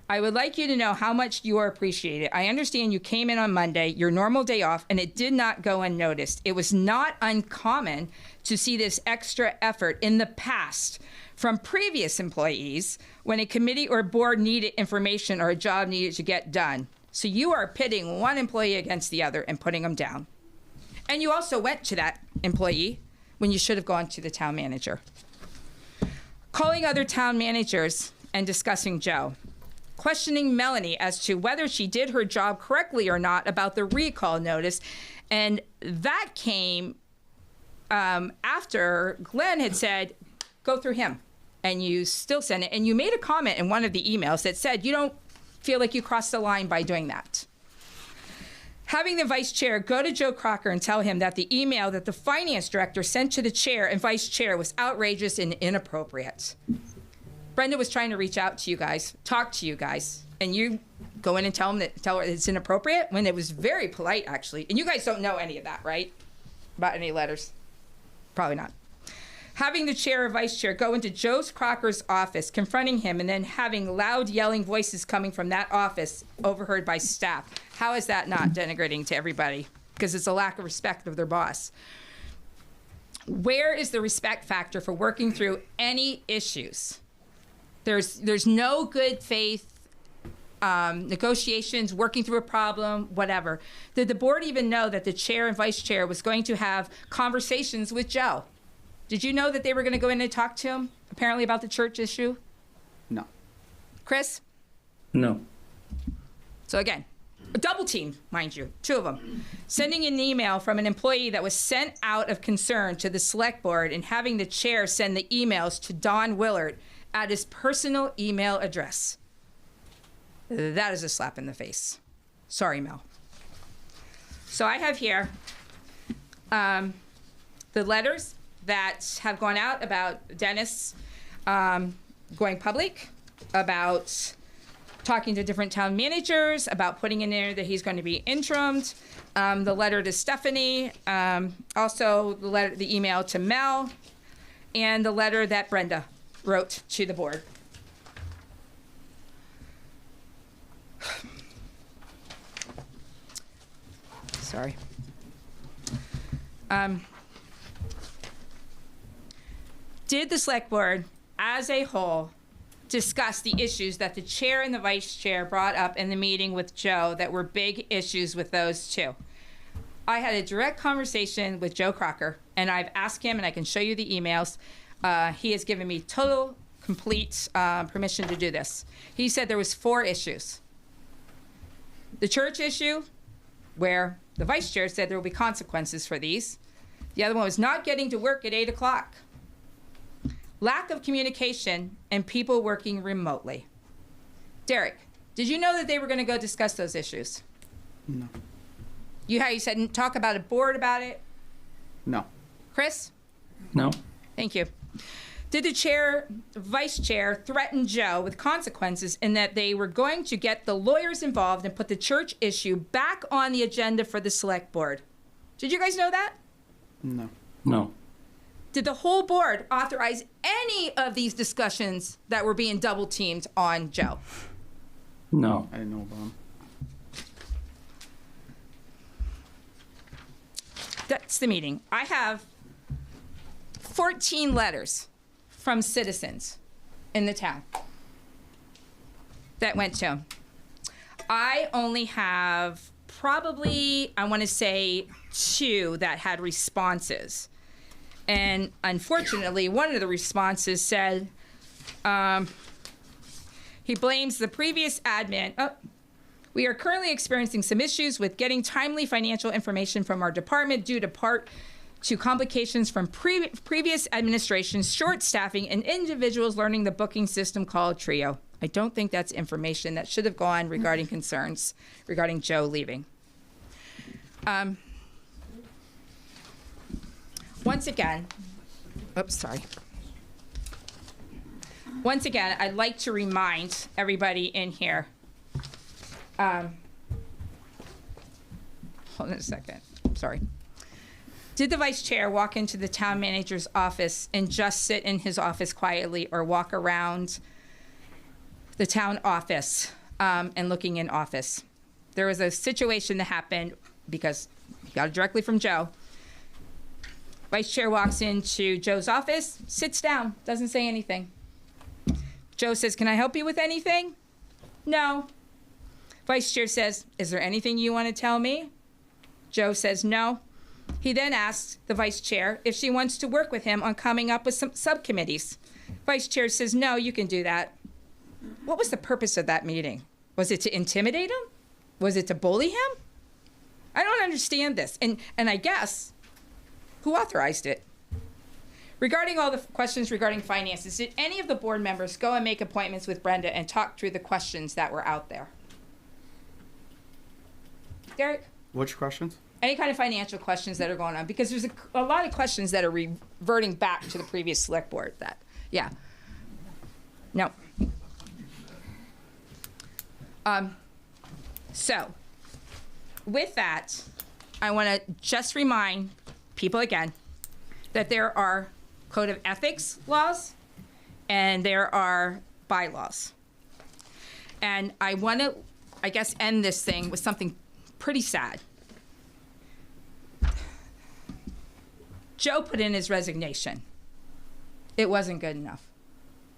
I would like you to know how much you are appreciated. I understand you came in on Monday, your normal day off, and it did not go unnoticed. It was not uncommon to see this extra effort in the past from previous employees when a committee or board needed information or a job needed to get done. So you are pitting one employee against the other and putting them down. And you also went to that employee when you should have gone to the town manager. Calling other town managers and discussing Joe. Questioning Melanie as to whether she did her job correctly or not about the recall notice. And that came after Glenn had said, go through him. And you still sent it. And you made a comment in one of the emails that said you don't feel like you crossed the line by doing that. Having the vice chair go to Joe Crocker and tell him that the email that the finance director sent to the chair and vice chair was outrageous and inappropriate. Brenda was trying to reach out to you guys, talk to you guys, and you go in and tell her it's inappropriate when it was very polite, actually. And you guys don't know any of that, right? About any letters? Probably not. Having the chair or vice chair go into Joe Crocker's office, confronting him, and then having loud yelling voices coming from that office overheard by staff. How is that not denigrating to everybody? Because it's a lack of respect of their boss. Where is the respect factor for working through any issues? There's no good faith negotiations, working through a problem, whatever. Did the board even know that the chair and vice chair was going to have conversations with Joe? Did you know that they were going to go in and talk to him, apparently about the church issue? No. Chris? No. So again, a double team, mind you, 2 of them. Sending an email from an employee that was sent out of concern to the select board and having the chair send the emails to Don Willard at his personal email address. That is a slap in the face. Sorry, Mel. So I have here the letters that have gone out about Dennis going public, about talking to different town managers, about putting in there that he's going to be interimed, the letter to Stephanie, also the email to Mel, and the letter that Brenda wrote to the board. Sorry. Did the select board as a whole discuss the issues that the chair and the vice chair brought up in the meeting with Joe that were big issues with those 2? I had a direct conversation with Joe Crocker, and I've asked him, and I can show you the emails. He has given me total, complete permission to do this. He said there was 4 issues. The church issue, where the vice chair said there will be consequences for these. The other one was not getting to work at 8 o'clock. Lack of communication and people working remotely. Derek, did you know that they were going to go discuss those issues? No. You said talk about a board about it? No. Chris? No. Thank you. Did the chair, vice chair threaten Joe with consequences in that they were going to get the lawyers involved and put the church issue back on the agenda for the select board? Did you guys know that? No. No. Did the whole board authorize any of these discussions that were being double teamed on Joe? No. I didn't know about him. That's the meeting. I have 14 letters from citizens in the town that went to him. I only have probably, I want to say, 2 that had responses. And unfortunately, one of the responses said, he blames the previous admin. We are currently experiencing some issues with getting timely financial information from our department due to part to complications from previous administration's short staffing and individuals learning the booking system called Trio. I don't think that's information that should have gone regarding concerns regarding Joe leaving. Once again, Once again, I'd like to remind everybody in here. Hold on a second. Sorry. Did the vice chair walk into the town manager's office and just sit in his office quietly, or walk around the town office and looking in office? There was a situation that happened because he got it directly from Joe. Vice chair walks into Joe's office, sits down, doesn't say anything. Joe says, "Can I help you with anything?" No. Vice chair says, "Is there anything you want to tell me?" Joe says no. He then asks the vice chair if she wants to work with him on coming up with some subcommittees. Vice chair says, "No, you can do that." What was the purpose of that meeting? Was it to intimidate him? Was it to bully him? I don't understand this. And I guess, who authorized it? Regarding all the questions regarding finances, did any of the board members go and make appointments with Brenda and talk through the questions that were out there? Derek? Which questions? Any kind of financial questions that are going on, because there's a lot of questions that are reverting back to the previous select board that, yeah. No. So, with that, I want to just remind people again that there are code of ethics laws and there are bylaws. And I want to, I guess, end this thing with something pretty sad. Joe put in his resignation. It wasn't good enough.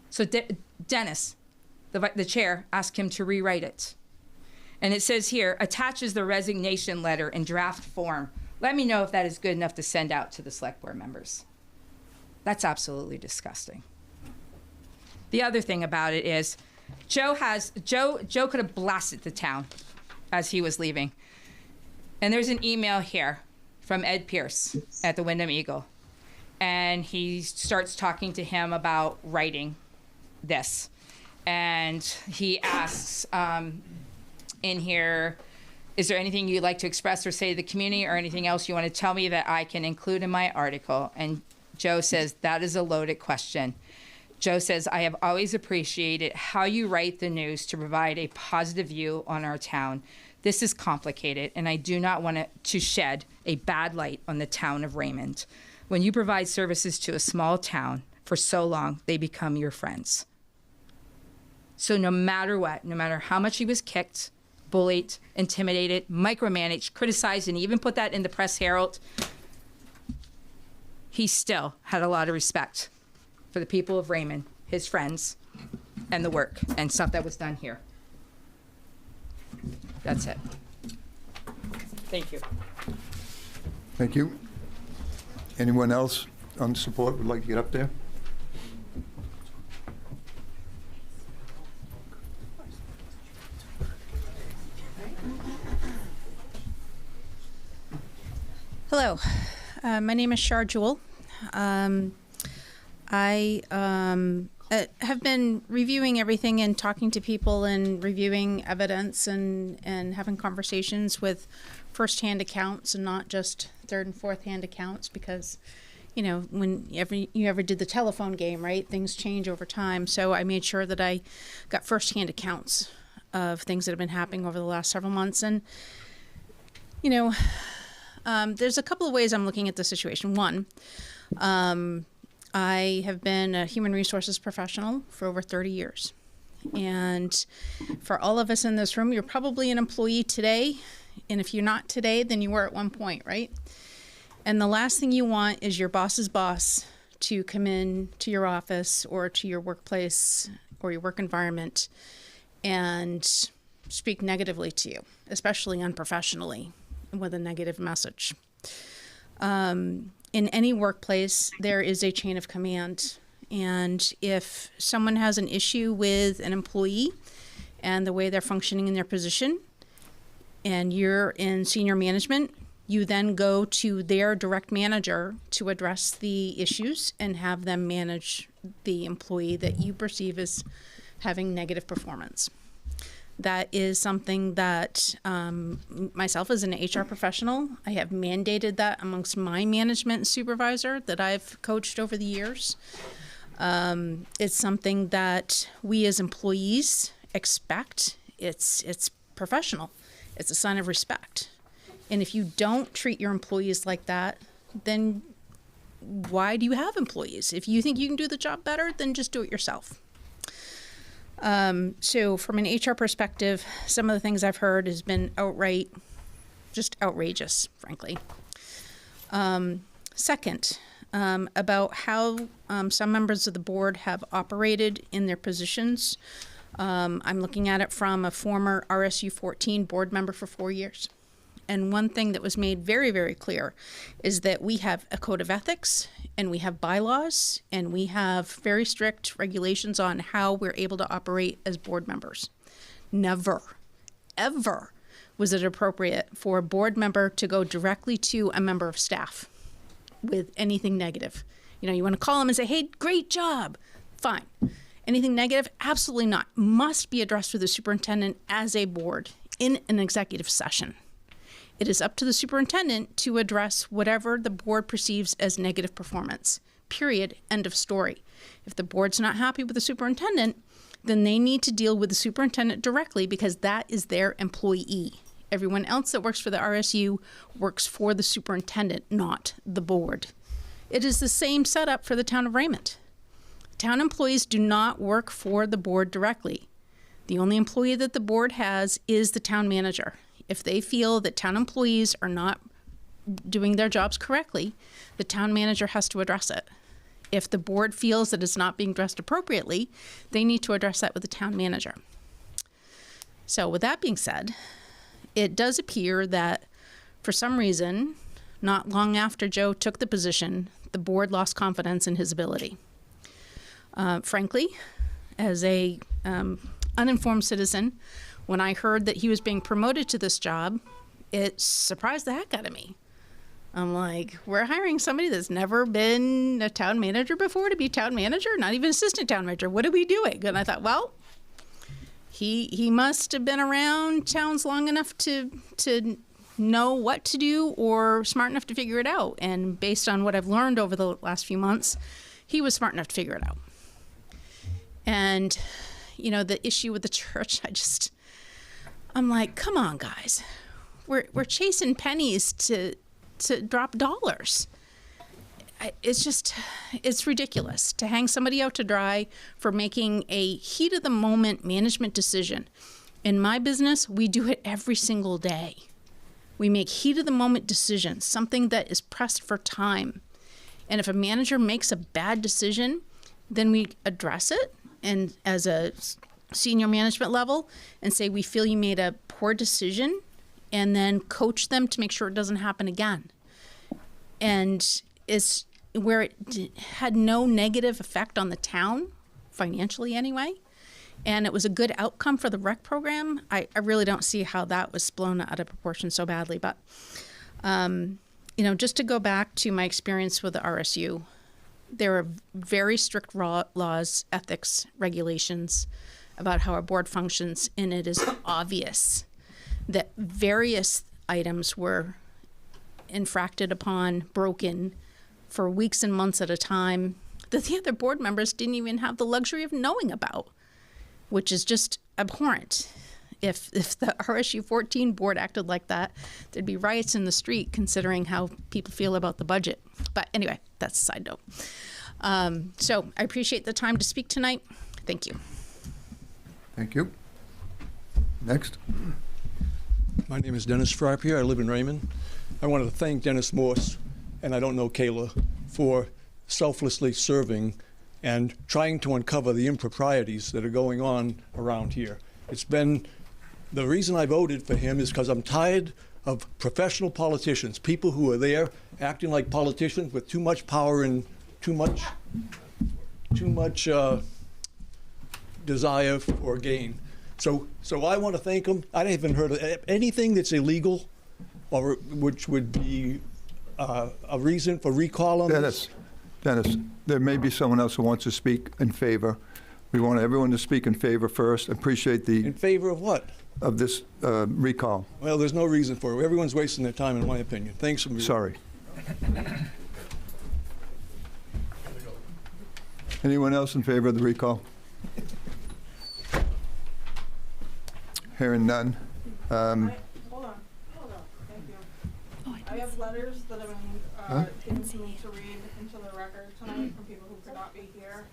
So Dennis, the chair, asked him to rewrite it. And it says here, attaches the resignation letter in draft form. Let me know if that is good enough to send out to the select board members. That's absolutely disgusting. The other thing about it is, Joe could have blasted the town as he was leaving. And there's an email here from Ed Pierce at the Wyndham Eagle. And he starts talking to him about writing this. And he asks in here, is there anything you'd like to express or say to the community or anything else you want to tell me that I can include in my article? And Joe says, that is a loaded question. Joe says, I have always appreciated how you write the news to provide a positive view on our town. This is complicated, and I do not want to shed a bad light on the town of Raymond. When you provide services to a small town for so long, they become your friends. So no matter what, no matter how much he was kicked, bullied, intimidated, micromanaged, criticized, and even put that in the Press Herald, he still had a lot of respect for the people of Raymond, his friends, and the work and stuff that was done here. That's it. Thank you. Thank you. Anyone else on support would like to get up there? Hello, my name is Char Jewell. I have been reviewing everything and talking to people and reviewing evidence and having conversations with first-hand accounts and not just third and fourth-hand accounts, because, you know, when you ever did the telephone game, right, things change over time. So I made sure that I got first-hand accounts of things that have been happening over the last several months. And, you know, there's a couple of ways I'm looking at the situation. One, I have been a human resources professional for over 30 years. And for all of us in this room, you're probably an employee today. And if you're not today, then you were at one point, right? And the last thing you want is your boss's boss to come in to your office or to your workplace or your work environment and speak negatively to you, especially unprofessionally, with a negative message. In any workplace, there is a chain of command. And if someone has an issue with an employee and the way they're functioning in their position, and you're in senior management, you then go to their direct manager to address the issues and have them manage the employee that you perceive as having negative performance. That is something that myself as an HR professional, I have mandated that amongst my management and supervisor that I've coached over the years. It's something that we as employees expect. It's professional. It's a sign of respect. And if you don't treat your employees like that, then why do you have employees? If you think you can do the job better, then just do it yourself. So from an HR perspective, some of the things I've heard has been outright, just outrageous, frankly. Second, about how some members of the board have operated in their positions. I'm looking at it from a former RSU 14 board member for 4 years. And one thing that was made very, very clear is that we have a code of ethics and we have bylaws and we have very strict regulations on how we're able to operate as board members. Never, ever was it appropriate for a board member to go directly to a member of staff with anything negative. You know, you want to call them and say, hey, great job. Fine. Anything negative? Absolutely not. Must be addressed with the superintendent as a board in an executive session. It is up to the superintendent to address whatever the board perceives as negative performance. Period. End of story. If the board's not happy with the superintendent, then they need to deal with the superintendent directly because that is their employee. Everyone else that works for the RSU works for the superintendent, not the board. It is the same setup for the town of Raymond. Town employees do not work for the board directly. The only employee that the board has is the town manager. If they feel that town employees are not doing their jobs correctly, the town manager has to address it. If the board feels that it's not being addressed appropriately, they need to address that with the town manager. So with that being said, it does appear that for some reason, not long after Joe took the position, the board lost confidence in his ability. Frankly, as a uninformed citizen, when I heard that he was being promoted to this job, it surprised the heck out of me. I'm like, we're hiring somebody that's never been a town manager before to be town manager, not even assistant town manager. What are we doing? And I thought, well, he must have been around towns long enough to know what to do or smart enough to figure it out. And based on what I've learned over the last few months, he was smart enough to figure it out. And, you know, the issue with the church, I'm like, come on, guys. We're chasing pennies to drop dollars. It's ridiculous to hang somebody out to dry for making a heat of the moment management decision. In my business, we do it every single day. We make heat of the moment decisions, something that is pressed for time. And if a manager makes a bad decision, then we address it and as a senior management level and say, we feel you made a poor decision, and then coach them to make sure it doesn't happen again. And it's where it had no negative effect on the town, financially anyway, and it was a good outcome for the rec program. I really don't see how that was blown out of proportion so badly. But, you know, just to go back to my experience with the RSU, there are very strict laws, ethics, regulations about how our board functions, and it is obvious that various items were infracted upon, broken for weeks and months at a time that the other board members didn't even have the luxury of knowing about, which is just abhorrent. If the RSU 14 board acted like that, there'd be riots in the street considering how people feel about the budget. But anyway, that's a side note. So I appreciate the time to speak tonight. Thank you. Thank you. Next. My name is Dennis Frappier. I live in Raymond. I wanted to thank Dennis Morse, and I don't know Kayla, for selflessly serving and trying to uncover the improprieties that are going on around here. It's been, the reason I voted for him is because I'm tired of professional politicians, people who are there acting like politicians with too much power and too much desire for gain. So I want to thank him. I haven't heard of anything that's illegal or which would be a reason for recall on this. Dennis, there may be someone else who wants to speak in favor. We want everyone to speak in favor first. Appreciate the... In favor of what? Of this recall. Well, there's no reason for it. Everyone's wasting their time, in my opinion. Thanks for me. Sorry. Anyone else in favor of the recall? Hearing none. Hold on. Thank you. I have letters that have been given to me to read into the record tonight from people who could not be here.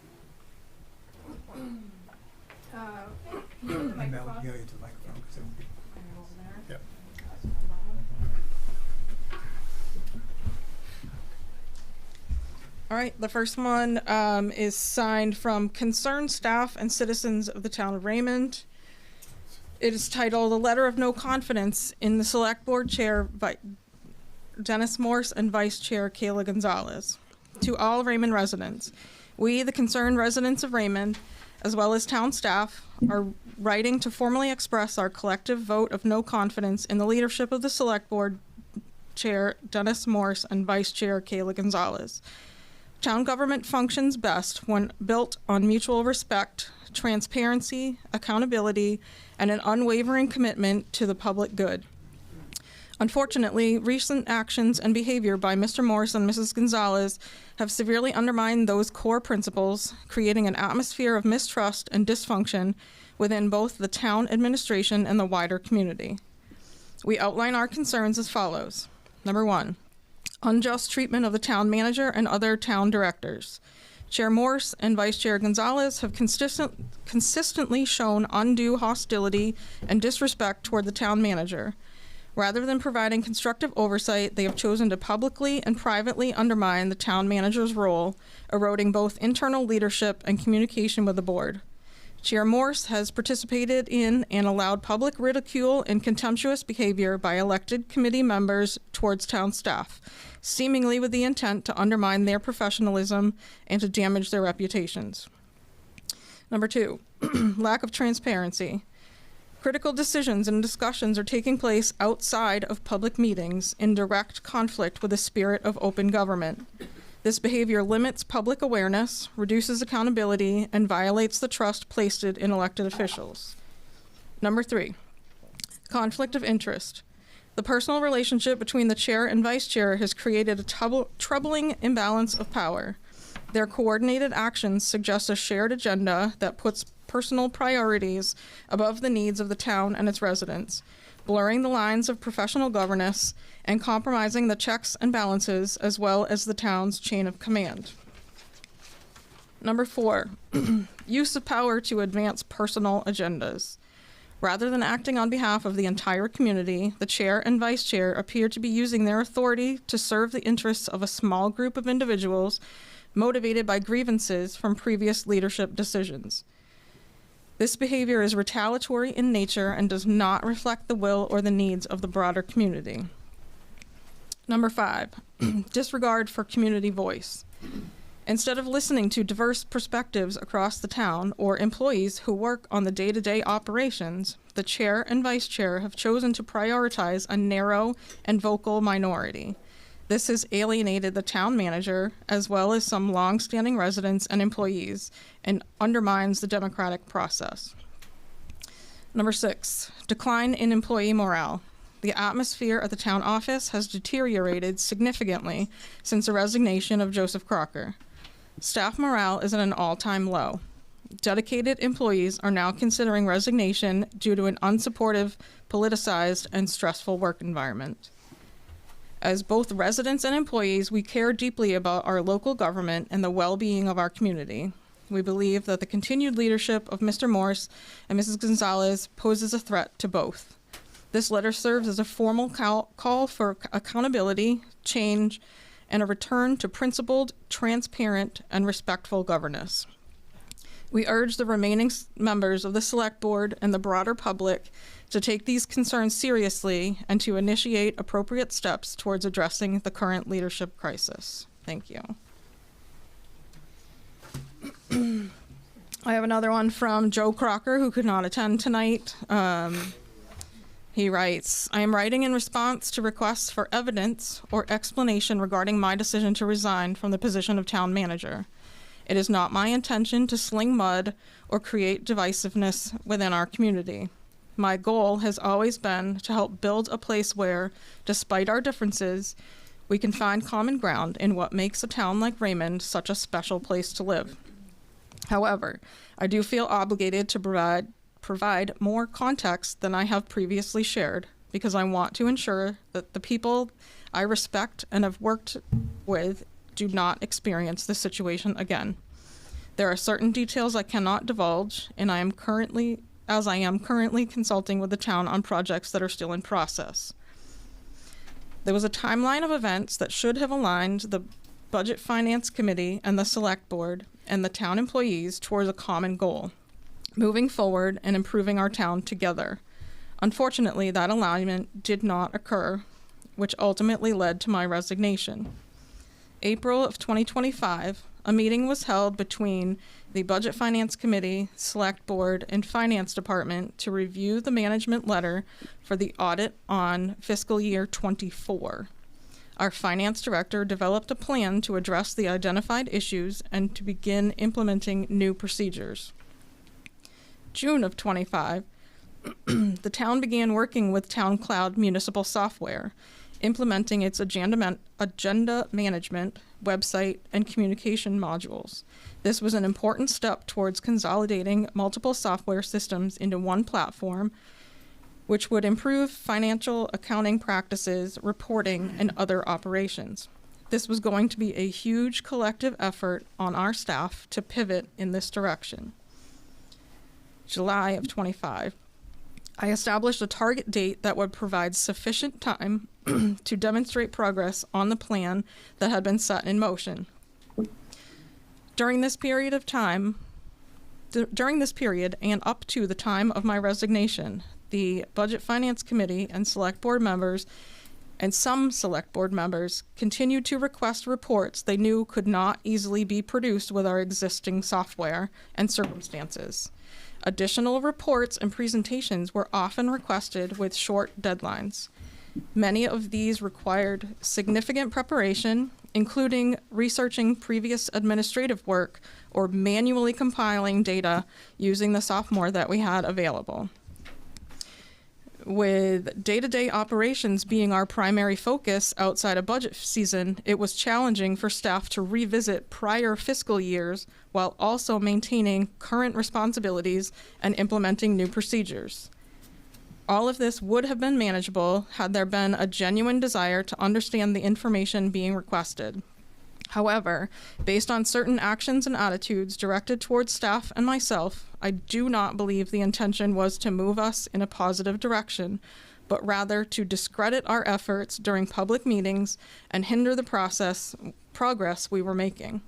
Can you get the microphone? Yeah, it's a microphone. Yep. All right, the first one is signed from concerned staff and citizens of the town of Raymond. It is titled "A Letter of No Confidence in the Select Board Chair Dennis Morse and Vice Chair Kayla Gonzalez. To all Raymond residents, we, the concerned residents of Raymond, as well as town staff, are writing to formally express our collective vote of no confidence in the leadership of the Select Board Chair Dennis Morse and Vice Chair Kayla Gonzalez. Town government functions best when built on mutual respect, transparency, accountability, and an unwavering commitment to the public good. Unfortunately, recent actions and behavior by Mr. Morse and Mrs. Gonzalez have severely undermined those core principles, creating an atmosphere of mistrust and dysfunction within both the town administration and the wider community. We outline our concerns as follows. Number 1, unjust treatment of the town manager and other town directors. Chair Morse and Vice Chair Gonzalez have consistently shown undue hostility and disrespect toward the town manager. Rather than providing constructive oversight, they have chosen to publicly and privately undermine the town manager's role, eroding both internal leadership and communication with the board. Chair Morse has participated in and allowed public ridicule and contemptuous behavior by elected committee members towards town staff, seemingly with the intent to undermine their professionalism and to damage their reputations. Number 2, lack of transparency. Critical decisions and discussions are taking place outside of public meetings in direct conflict with the spirit of open government. This behavior limits public awareness, reduces accountability, and violates the trust placed in elected officials. Number 3, conflict of interest. The personal relationship between the chair and vice chair has created a troubling imbalance of power. Their coordinated actions suggest a shared agenda that puts personal priorities above the needs of the town and its residents, blurring the lines of professional governance and compromising the checks and balances as well as the town's chain of command. Number 4, use of power to advance personal agendas. Rather than acting on behalf of the entire community, the chair and vice chair appear to be using their authority to serve the interests of a small group of individuals motivated by grievances from previous leadership decisions. This behavior is retaliatory in nature and does not reflect the will or the needs of the broader community. Number 5, disregard for community voice. Instead of listening to diverse perspectives across the town or employees who work on the day-to-day operations, the chair and vice chair have chosen to prioritize a narrow and vocal minority. This has alienated the town manager, as well as some long-standing residents and employees, and undermines the democratic process. Number 6, decline in employee morale. The atmosphere at the town office has deteriorated significantly since the resignation of Joseph Crocker. Staff morale is at an all-time low. Dedicated employees are now considering resignation due to an unsupportive, politicized, and stressful work environment. As both residents and employees, we care deeply about our local government and the well-being of our community. We believe that the continued leadership of Mr. Morse and Mrs. Gonzalez poses a threat to both. This letter serves as a formal call for accountability, change, and a return to principled, transparent, and respectful governance. We urge the remaining members of the Select Board and the broader public to take these concerns seriously and to initiate appropriate steps towards addressing the current leadership crisis. Thank you. I have another one from Joe Crocker, who could not attend tonight. He writes, I am writing in response to requests for evidence or explanation regarding my decision to resign from the position of town manager. It is not my intention to sling mud or create divisiveness within our community. My goal has always been to help build a place where, despite our differences, we can find common ground in what makes a town like Raymond such a special place to live. However, I do feel obligated to provide more context than I have previously shared, because I want to ensure that the people I respect and have worked with do not experience this situation again. There are certain details I cannot divulge, and I am currently consulting with the town on projects that are still in process. There was a timeline of events that should have aligned the Budget Finance Committee and the Select Board and the town employees towards a common goal, moving forward and improving our town together. Unfortunately, that alignment did not occur, which ultimately led to my resignation. April of 2025, a meeting was held between the Budget Finance Committee, Select Board, and Finance Department to review the management letter for the audit on fiscal year 24. Our finance director developed a plan to address the identified issues and to begin implementing new procedures. June of 25, the town began working with Town Cloud municipal software, implementing its agenda management, website, and communication modules. This was an important step towards consolidating multiple software systems into one platform, which would improve financial accounting practices, reporting, and other operations. This was going to be a huge collective effort on our staff to pivot in this direction. July of 25. I established a target date that would provide sufficient time to demonstrate progress on the plan that had been set in motion. During this period and up to the time of my resignation, the Budget Finance Committee and Select Board members and some Select Board members continued to request reports they knew could not easily be produced with our existing software and circumstances. Additional reports and presentations were often requested with short deadlines. Many of these required significant preparation, including researching previous administrative work or manually compiling data using the software that we had available. With day-to-day operations being our primary focus outside of budget season, it was challenging for staff to revisit prior fiscal years while also maintaining current responsibilities and implementing new procedures. All of this would have been manageable had there been a genuine desire to understand the information being requested. However, based on certain actions and attitudes directed towards staff and myself, I do not believe the intention was to move us in a positive direction, but rather to discredit our efforts during public meetings and hinder the progress we were making.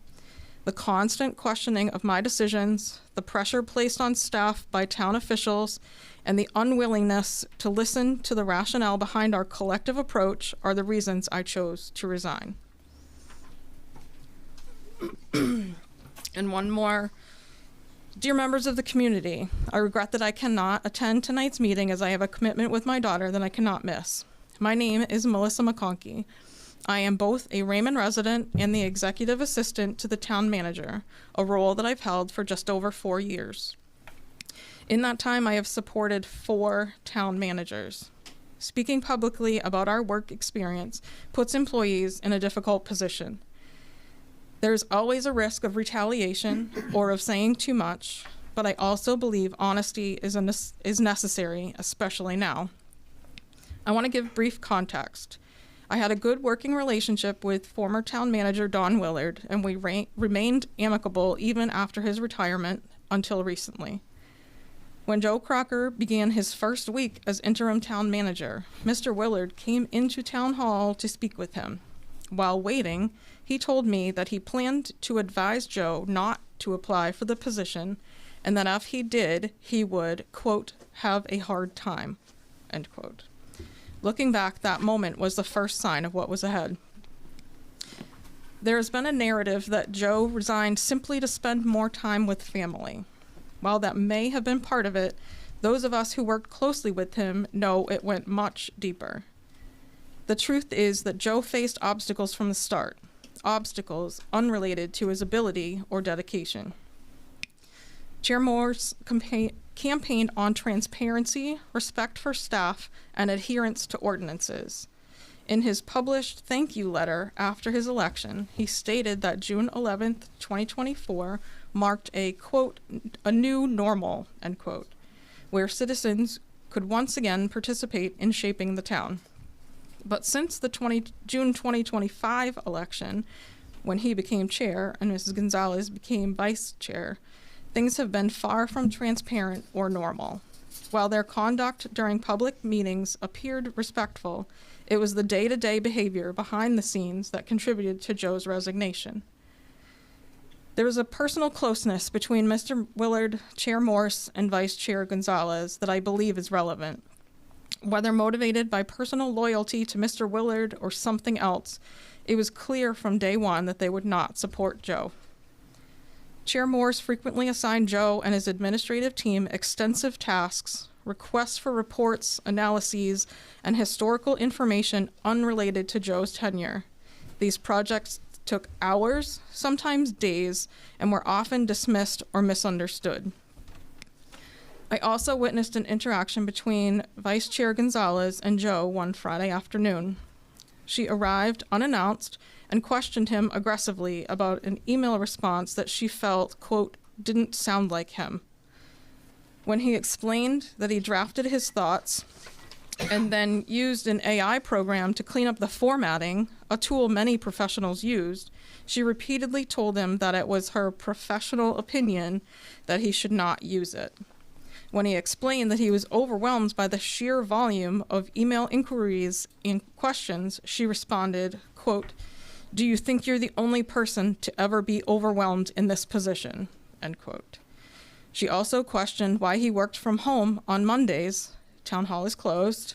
The constant questioning of my decisions, the pressure placed on staff by town officials, and the unwillingness to listen to the rationale behind our collective approach are the reasons I chose to resign. And one more. Dear members of the community, I regret that I cannot attend tonight's meeting as I have a commitment with my daughter that I cannot miss. My name is Melissa McConkey. I am both a Raymond resident and the executive assistant to the town manager, a role that I've held for just over 4 years. In that time, I have supported 4 town managers. Speaking publicly about our work experience puts employees in a difficult position. There's always a risk of retaliation or of saying too much, but I also believe honesty is necessary, especially now. I want to give brief context. I had a good working relationship with former town manager Don Willard, and we remained amicable even after his retirement until recently. When Joe Crocker began his first week as interim town manager, Mr. Willard came into town hall to speak with him. While waiting, he told me that he planned to advise Joe not to apply for the position, and that if he did, he would, quote, have a hard time, end quote. Looking back, that moment was the first sign of what was ahead. There has been a narrative that Joe resigned simply to spend more time with family. While that may have been part of it, those of us who worked closely with him know it went much deeper. The truth is that Joe faced obstacles from the start, obstacles unrelated to his ability or dedication. Chair Morse campaigned on transparency, respect for staff, and adherence to ordinances. In his published thank you letter after his election, he stated that June 11th, 2024 marked a, quote, a new normal, end quote, where citizens could once again participate in shaping the town. But since the June 2025 election, when he became chair and Mrs. Gonzalez became vice chair, things have been far from transparent or normal. While their conduct during public meetings appeared respectful, it was the day-to-day behavior behind the scenes that contributed to Joe's resignation. There was a personal closeness between Mr. Willard, Chair Morse, and Vice Chair Gonzalez that I believe is relevant. Whether motivated by personal loyalty to Mr. Willard or something else, it was clear from day one that they would not support Joe. Chair Morse frequently assigned Joe and his administrative team extensive tasks, requests for reports, analyses, and historical information unrelated to Joe's tenure. These projects took hours, sometimes days, and were often dismissed or misunderstood. I also witnessed an interaction between Vice Chair Gonzalez and Joe one Friday afternoon. She arrived unannounced and questioned him aggressively about an email response that she felt, quote, didn't sound like him. When he explained that he drafted his thoughts and then used an AI program to clean up the formatting, a tool many professionals used, she repeatedly told him that it was her professional opinion that he should not use it. When he explained that he was overwhelmed by the sheer volume of email inquiries and questions, she responded, quote, do you think you're the only person to ever be overwhelmed in this position, end quote. She also questioned why he worked from home on Mondays, town hall is closed,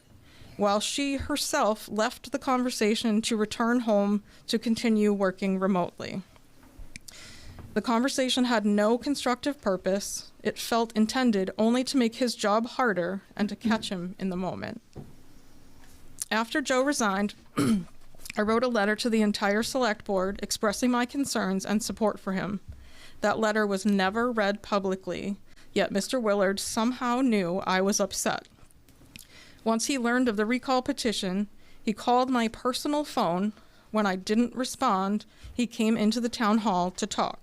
while she herself left the conversation to return home to continue working remotely. The conversation had no constructive purpose. It felt intended only to make his job harder and to catch him in the moment. After Joe resigned, I wrote a letter to the entire select board expressing my concerns and support for him. That letter was never read publicly, yet Mr. Willard somehow knew I was upset. Once he learned of the recall petition, he called my personal phone. When I didn't respond, he came into the town hall to talk.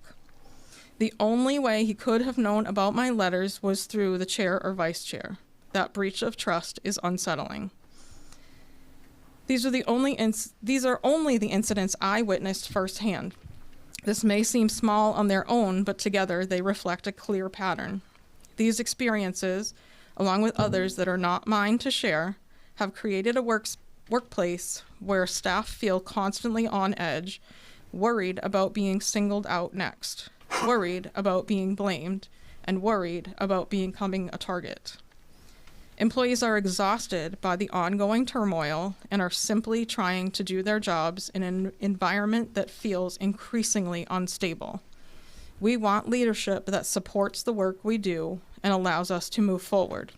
The only way he could have known about my letters was through the chair or vice chair. That breach of trust is unsettling. These are only the incidents I witnessed firsthand. This may seem small on their own, but together they reflect a clear pattern. These experiences, along with others that are not mine to share, have created a workplace where staff feel constantly on edge, worried about being singled out next, worried about being blamed, and worried about becoming a target. Employees are exhausted by the ongoing turmoil and are simply trying to do their jobs in an environment that feels increasingly unstable. We want leadership that supports the work we do and allows us to move forward.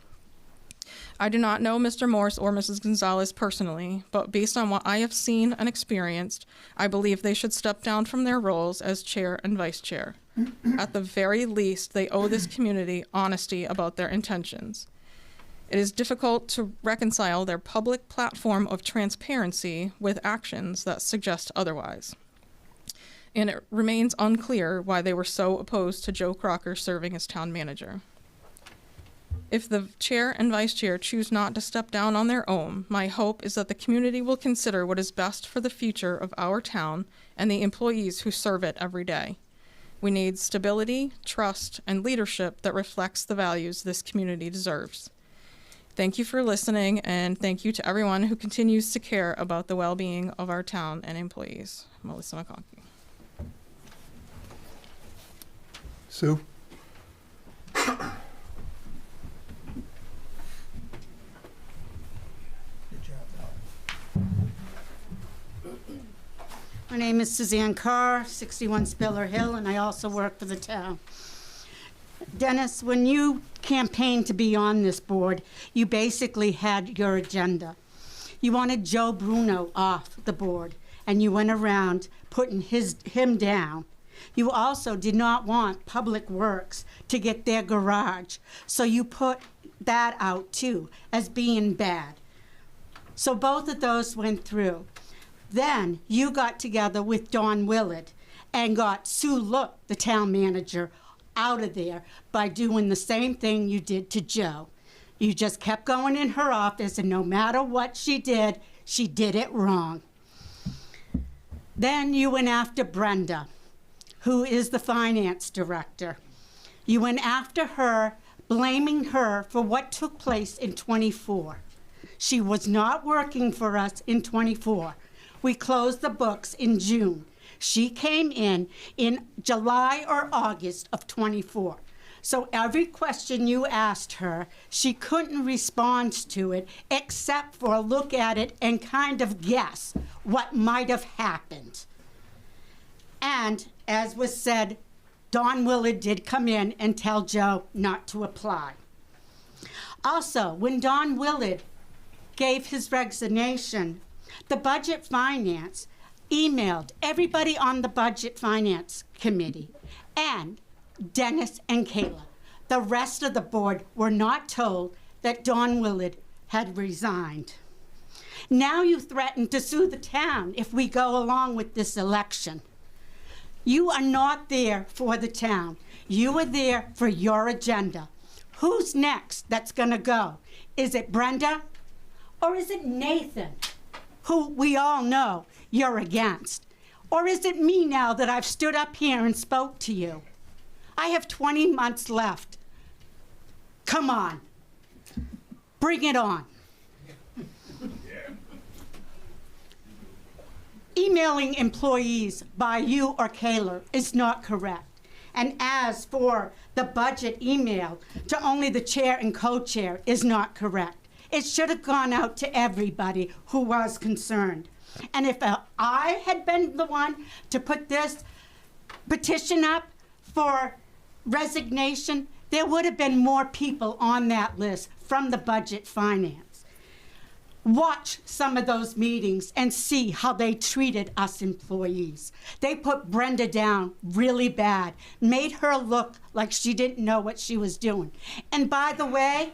I do not know Mr. Morse or Mrs. Gonzalez personally, but based on what I have seen and experienced, I believe they should step down from their roles as chair and vice chair. At the very least, they owe this community honesty about their intentions. It is difficult to reconcile their public platform of transparency with actions that suggest otherwise. And it remains unclear why they were so opposed to Joe Crocker serving as town manager. If the chair and vice chair choose not to step down on their own, my hope is that the community will consider what is best for the future of our town and the employees who serve it every day. We need stability, trust, and leadership that reflects the values this community deserves. Thank you for listening, and thank you to everyone who continues to care about the well-being of our town and employees. Melissa McConkey. Sue? My name is Suzanne Carr, 61 Spiller Hill, and I also work for the town. Dennis, when you campaigned to be on this board, you basically had your agenda. You wanted Joe Bruno off the board, and you went around putting him down. You also did not want Public Works to get their garage, so you put that out too as being bad. So both of those went through. Then you got together with Don Willard and got Sue Look, the town manager, out of there by doing the same thing you did to Joe. You just kept going in her office, and no matter what she did it wrong. Then you went after Brenda, who is the finance director. You went after her, blaming her for what took place in '24. She was not working for us in '24. We closed the books in June. She came in July or August of '24. So every question you asked her, she couldn't respond to it except for a look at it and kind of guess what might have happened. And as was said, Don Willard did come in and tell Joe not to apply. Also, when Don Willard gave his resignation, the Budget Finance emailed everybody on the Budget Finance Committee and Dennis and Kayla. The rest of the board were not told that Don Willard had resigned. Now you threaten to sue the town if we go along with this election. You are not there for the town. You are there for your agenda. Who's next that's gonna go? Is it Brenda or is it Nathan, who we all know you're against? Or is it me now that I've stood up here and spoke to you? I have 20 months left. Come on, bring it on. Emailing employees by you or Kayla is not correct. And as for the budget email to only the chair and co-chair is not correct. It should have gone out to everybody who was concerned. And if I had been the one to put this petition up for resignation, there would have been more people on that list from the budget finance. Watch some of those meetings and see how they treated us employees. They put Brenda down really bad, made her look like she didn't know what she was doing. And by the way,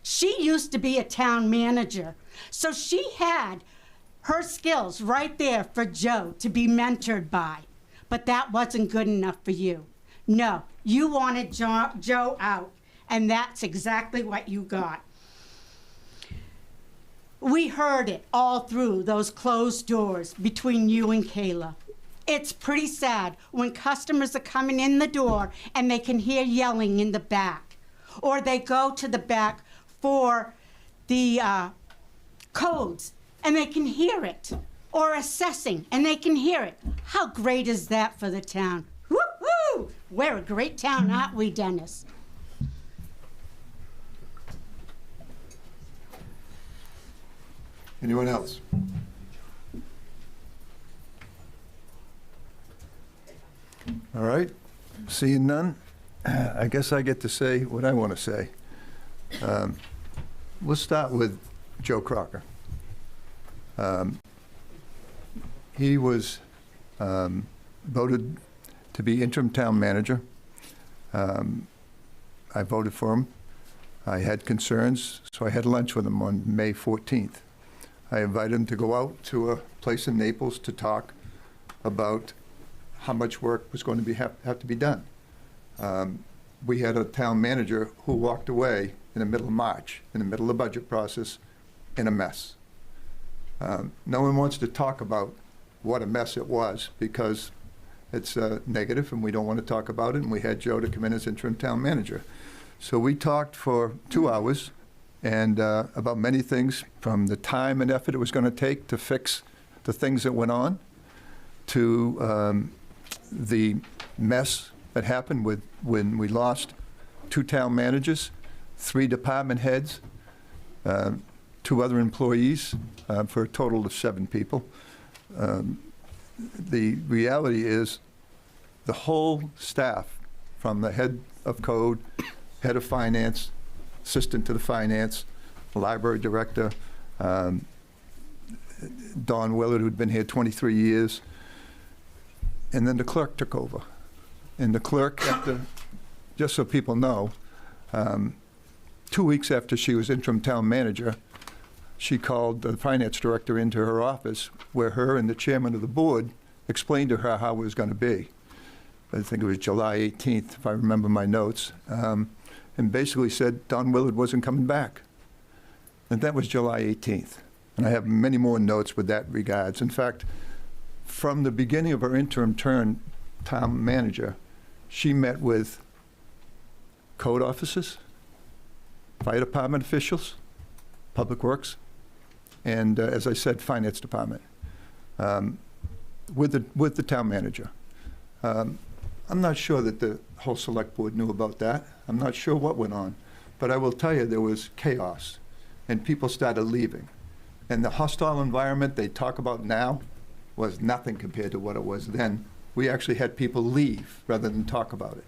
she used to be a town manager, so she had her skills right there for Joe to be mentored by. But that wasn't good enough for you. No, you wanted Joe out, and that's exactly what you got. We heard it all through those closed doors between you and Kayla. It's pretty sad when customers are coming in the door and they can hear yelling in the back, or they go to the back for the codes and they can hear it, or assessing and they can hear it. How great is that for the town? Woo-hoo! We're a great town, aren't we, Dennis? Anyone else? All right, seeing none, I guess I get to say what I want to say. We'll start with Joe Crocker. He was voted to be interim town manager. I voted for him. I had concerns, so I had lunch with him on May 14th. I invited him to go out to a place in Naples to talk about how much work was going to have to be done. We had a town manager who walked away in the middle of March, in the middle of the budget process, in a mess. No one wants to talk about what a mess it was because it's negative and we don't want to talk about it, and we had Joe to come in as interim town manager. So we talked for 2 hours and about many things, from the time and effort it was going to take to fix the things that went on, to the mess that happened when we lost 2 town managers, 3 department heads, 2 other employees, for a total of 7 people. The reality is the whole staff, from the head of code, head of finance, assistant to the finance, library director, Don Willard, who'd been here 23 years, and then the clerk took over. And the clerk, after, just so people know, 2 weeks after she was interim town manager, she called the finance director into her office, where her and the chairman of the board explained to her how it was going to be. I think it was July 18th, if I remember my notes, and basically said Don Willard wasn't coming back. And that was July 18th. And I have many more notes with that regards. In fact, from the beginning of her interim term, town manager, she met with code officers, fire department officials, public works, and as I said, finance department, with the town manager. I'm not sure that the whole select board knew about that. I'm not sure what went on, but I will tell you there was chaos, and people started leaving. And the hostile environment they talk about now was nothing compared to what it was then. We actually had people leave rather than talk about it.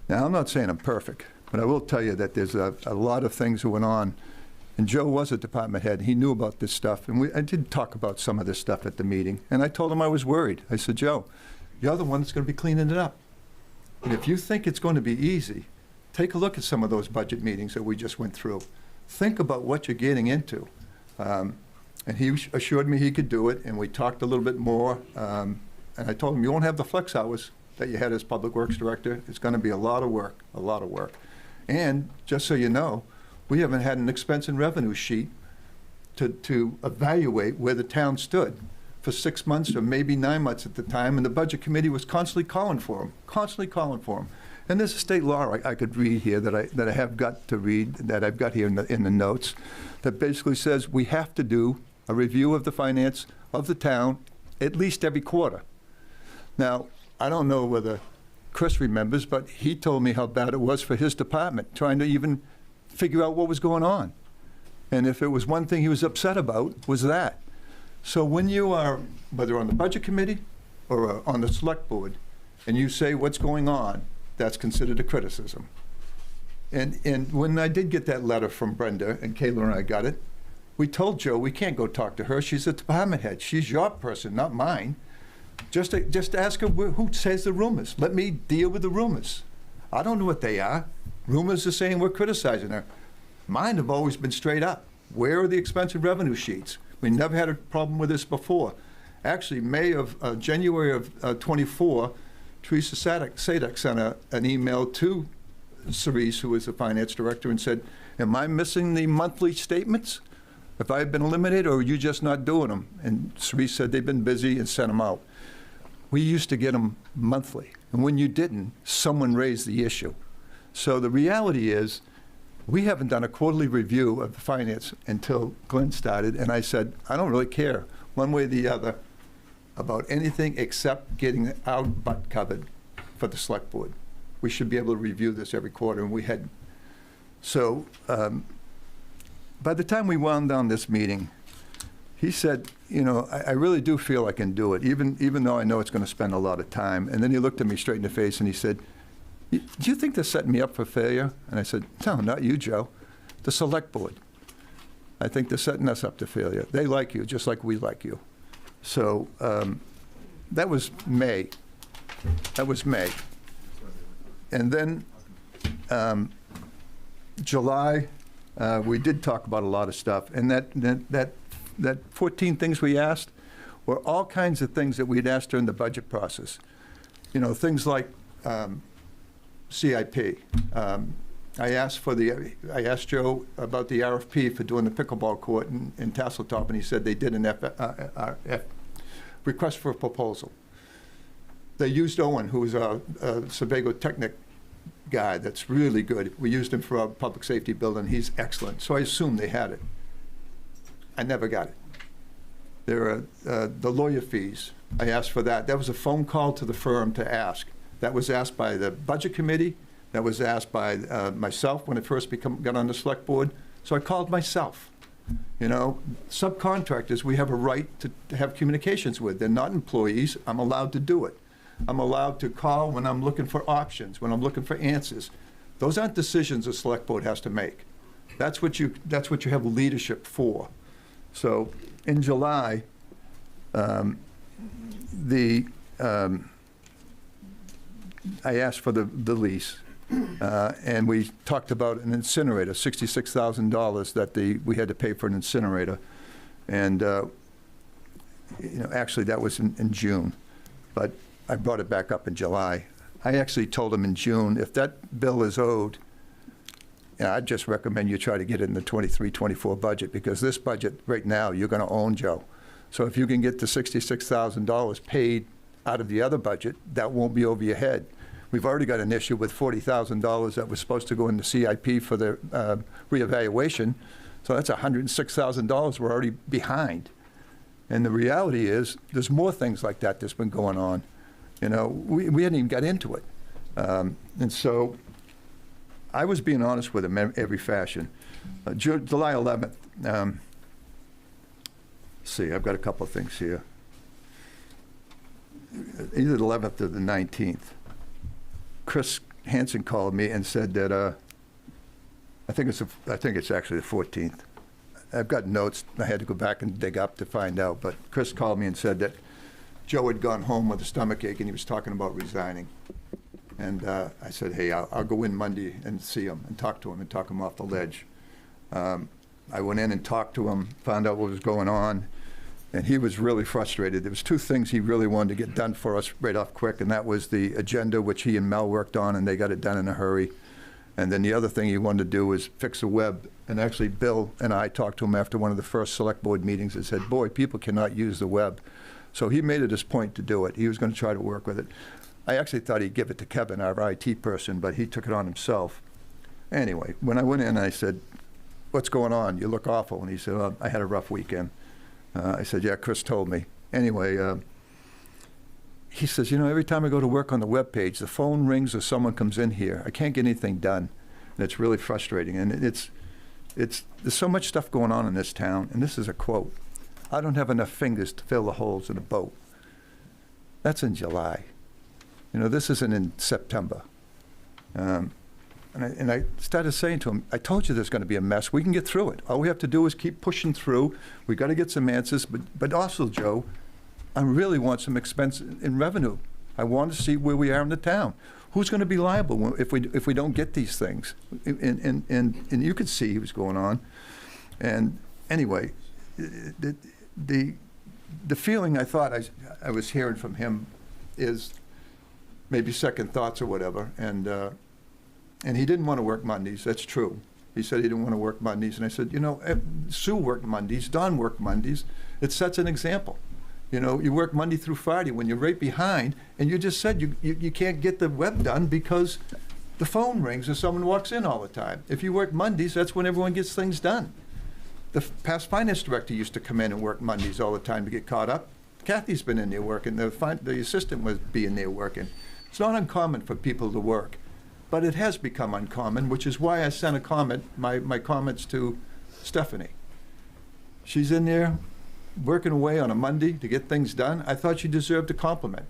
Now, I'm not saying I'm perfect, but I will tell you that there's a lot of things that went on. And Joe was a department head. He knew about this stuff. And I did talk about some of this stuff at the meeting. And I told him I was worried. I said, Joe, you're the one that's going to be cleaning it up. And if you think it's going to be easy take a look at some of those budget meetings that we just went through. Think about what you're getting into. And he assured me he could do it, and we talked a little bit more. And I told him, you won't have the flex hours that you had as Public Works Director. It's going to be a lot of work, a lot of work. And just so you know, we haven't had an expense and revenue sheet to evaluate where the town stood for 6 months or maybe 9 months at the time, and the Budget Committee was constantly calling for him, And there's a state law I could read here that I have got to read, that I've got here in the notes, that basically says we have to do a review of the finance of the town at least every quarter. Now, I don't know whether Chris remembers, but he told me how bad it was for his department, trying to even figure out what was going on. And if it was one thing he was upset about, was that. So when you are, whether on the Budget Committee or on the Select Board, and you say what's going on, that's considered a criticism. And when I did get that letter from Brenda, and Kayla and I got it, we told Joe we can't go talk to her. She's a department head. She's your person, not mine. Just ask her who says the rumors. Let me deal with the rumors. I don't know what they are. Rumors are saying we're criticizing her. Mine have always been straight up. Where are the expense and revenue sheets? We never had a problem with this before. Actually, January of 24, Teresa Sadek sent an email to Cerise, who was the finance director, and said, am I missing the monthly statements? Have I been eliminated, or are you just not doing them? And Cerise said they've been busy and sent them out. We used to get them monthly, and when you didn't, someone raised the issue. So the reality is, we haven't done a quarterly review of the finance until Glenn started, and I said, I don't really care, one way or the other, about anything except getting our butt covered for the Select Board. We should be able to review this every quarter, and we hadn't. So by the time we wound down this meeting, he said, you know, I really do feel I can do it, even though I know it's going to spend a lot of time. And then he looked at me straight in the face and he said, do you think they're setting me up for failure? And I said, no, not you, Joe. The Select Board. I think they're setting us up to failure. They like you just like we like you. So that was May. And then July, we did talk about a lot of stuff. And that 14 things we asked were all kinds of things that we'd asked during the budget process. You know, things like CIP. I asked Joe about the RFP for doing the pickleball court in Tasseltop, and he said they did an request for a proposal. They used Owen, who was a Sebago Technic guy that's really good. We used him for our public safety building. He's excellent. So I assumed they had it. I never got it. There are the lawyer fees. I asked for that. That was a phone call to the firm to ask. That was asked by the Budget Committee. That was asked by myself when I first got on the Select Board. So I called myself. You know, subcontractors, we have a right to have communications with. They're not employees. I'm allowed to do it. I'm allowed to call when I'm looking for options, when I'm looking for answers. Those aren't decisions the Select Board has to make. That's what you have leadership for. So in July, I asked for the lease, and we talked about an incinerator, $66,000 that we had to pay for an incinerator, and you know, actually that was in June, but I brought it back up in July. I actually told him in June, if that bill is owed, I'd just recommend you try to get it in the 23-24 budget, because this budget right now you're going to own, Joe. So if you can get the $66,000 paid out of the other budget, that won't be over your head. We've already got an issue with $40,000 that was supposed to go into CIP for the reevaluation. So that's $106,000 we're already behind. And the reality is there's more things like that that's been going on. You know, we hadn't even got into it. And so I was being honest with him in every fashion. July 11th, let's see, I've got a couple of things here. Either the 11th or the 19th. Chris Hansen called me and said that I think it's actually the 14th. I've got notes I had to go back and dig up to find out, but Chris called me and said that Joe had gone home with a stomachache and he was talking about resigning. And I said, hey, I'll go in Monday and see him and talk to him and talk him off the ledge. I went in and talked to him, found out what was going on, and he was really frustrated. There was two things he really wanted to get done for us right off quick, and that was the agenda, which he and Mel worked on, and they got it done in a hurry. And then the other thing he wanted to do was fix the web. And actually, Bill and I talked to him after one of the first select board meetings and said, boy, people cannot use the web. So he made it his point to do it. He was going to try to work with it. I actually thought he'd give it to Kevin, our IT person, but he took it on himself. Anyway, when I went in, I said, what's going on? You look awful. And he said, well, I had a rough weekend. I said, yeah, Chris told me. Anyway, he says, you know, every time I go to work on the web page, the phone rings or someone comes in here. I can't get anything done. And it's really frustrating. And there's so much stuff going on in this town. And this is a quote. I don't have enough fingers to fill the holes in a boat. That's in July. You know, this isn't in September. And I started saying to him, I told you there's going to be a mess. We can get through it. All we have to do is keep pushing through. We got to get some answers. But also, Joe, I really want some expense in revenue. I want to see where we are in the town. Who's going to be liable if we don't get these things? And you could see what's going on. And anyway, the feeling I thought I was hearing from him is maybe second thoughts or whatever. And he didn't want to work Mondays. That's true. He said he didn't want to work Mondays. And I said, you know, Sue worked Mondays. Don worked Mondays. It sets an example. You know, you work Monday through Friday when you're right behind, and you just said you can't get the web done because the phone rings or someone walks in all the time. If you work Mondays, that's when everyone gets things done. The past finance director used to come in and work Mondays all the time to get caught up. Kathy's been in there working. The assistant was being there working. It's not uncommon for people to work. But it has become uncommon, which is why I sent a comment, my comments to Stephanie. She's in there working away on a Monday to get things done. I thought she deserved a compliment.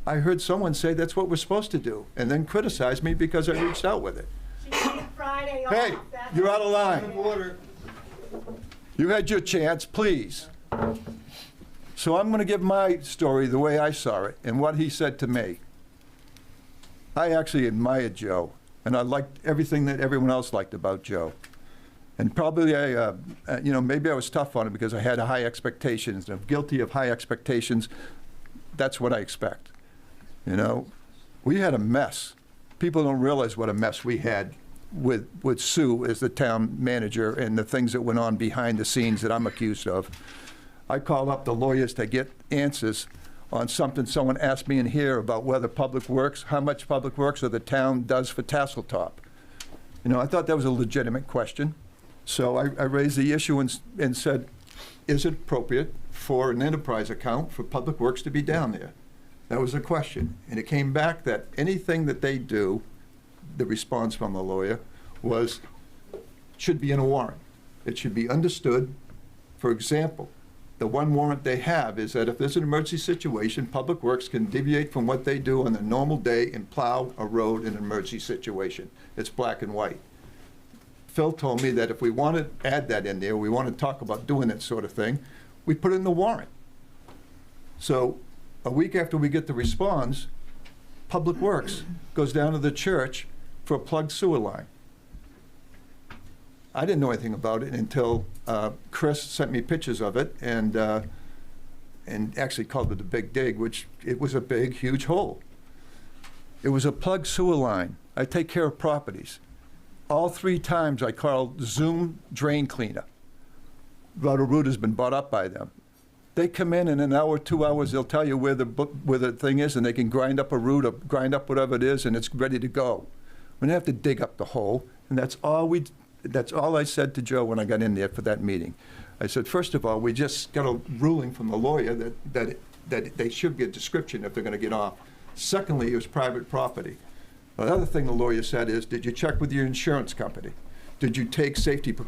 I heard someone say that's what we're supposed to do, and then criticize me because I reached out with it. Friday Hey, off. That's you're out of line. You had your chance, please. So I'm going to give my story the way I saw it and what he said to me. I actually admired Joe, and I liked everything that everyone else liked about Joe. And probably maybe I was tough on him because I had high expectations. And I'm guilty of high expectations. That's what I expect. You know, we had a mess. People don't realize what a mess we had with Sue as the town manager and the things that went on behind the scenes that I'm accused of. I called up the lawyers to get answers on something someone asked me in here about whether Public Works, how much Public Works or the town does for Tasseltop. You know, I thought that was a legitimate question. So I raised the issue and said, is it appropriate for an enterprise account for Public Works to be down there? That was the question. And it came back that anything that they do, the response from the lawyer was, should be in a warrant. It should be understood. For example, the one warrant they have is that if there's an emergency situation, Public Works can deviate from what they do on a normal day and plow a road in an emergency situation. It's black and white. Phil told me that if we want to add that in there, we want to talk about doing that sort of thing, we put it in the warrant. So a week after we get the response, Public Works goes down to the church for a plugged sewer line. I didn't know anything about it until Chris sent me pictures of it and actually called it a big dig, which it was a big, huge hole. It was a plugged sewer line. I take care of properties. All 3 times I called Zoom Drain Cleaner. About a route has been bought up by them. They come in an hour, 2 hours, they'll tell you where the thing is, and they can grind up a route or grind up whatever it is, and it's ready to go. We don't have to dig up the hole, and that's all I said to Joe when I got in there for that meeting. I said, first of all, we just got a ruling from the lawyer that they should get a description if they're going to get off. Secondly, it was private property. The other thing the lawyer said is, did you check with your insurance company? Did you take safety precautions?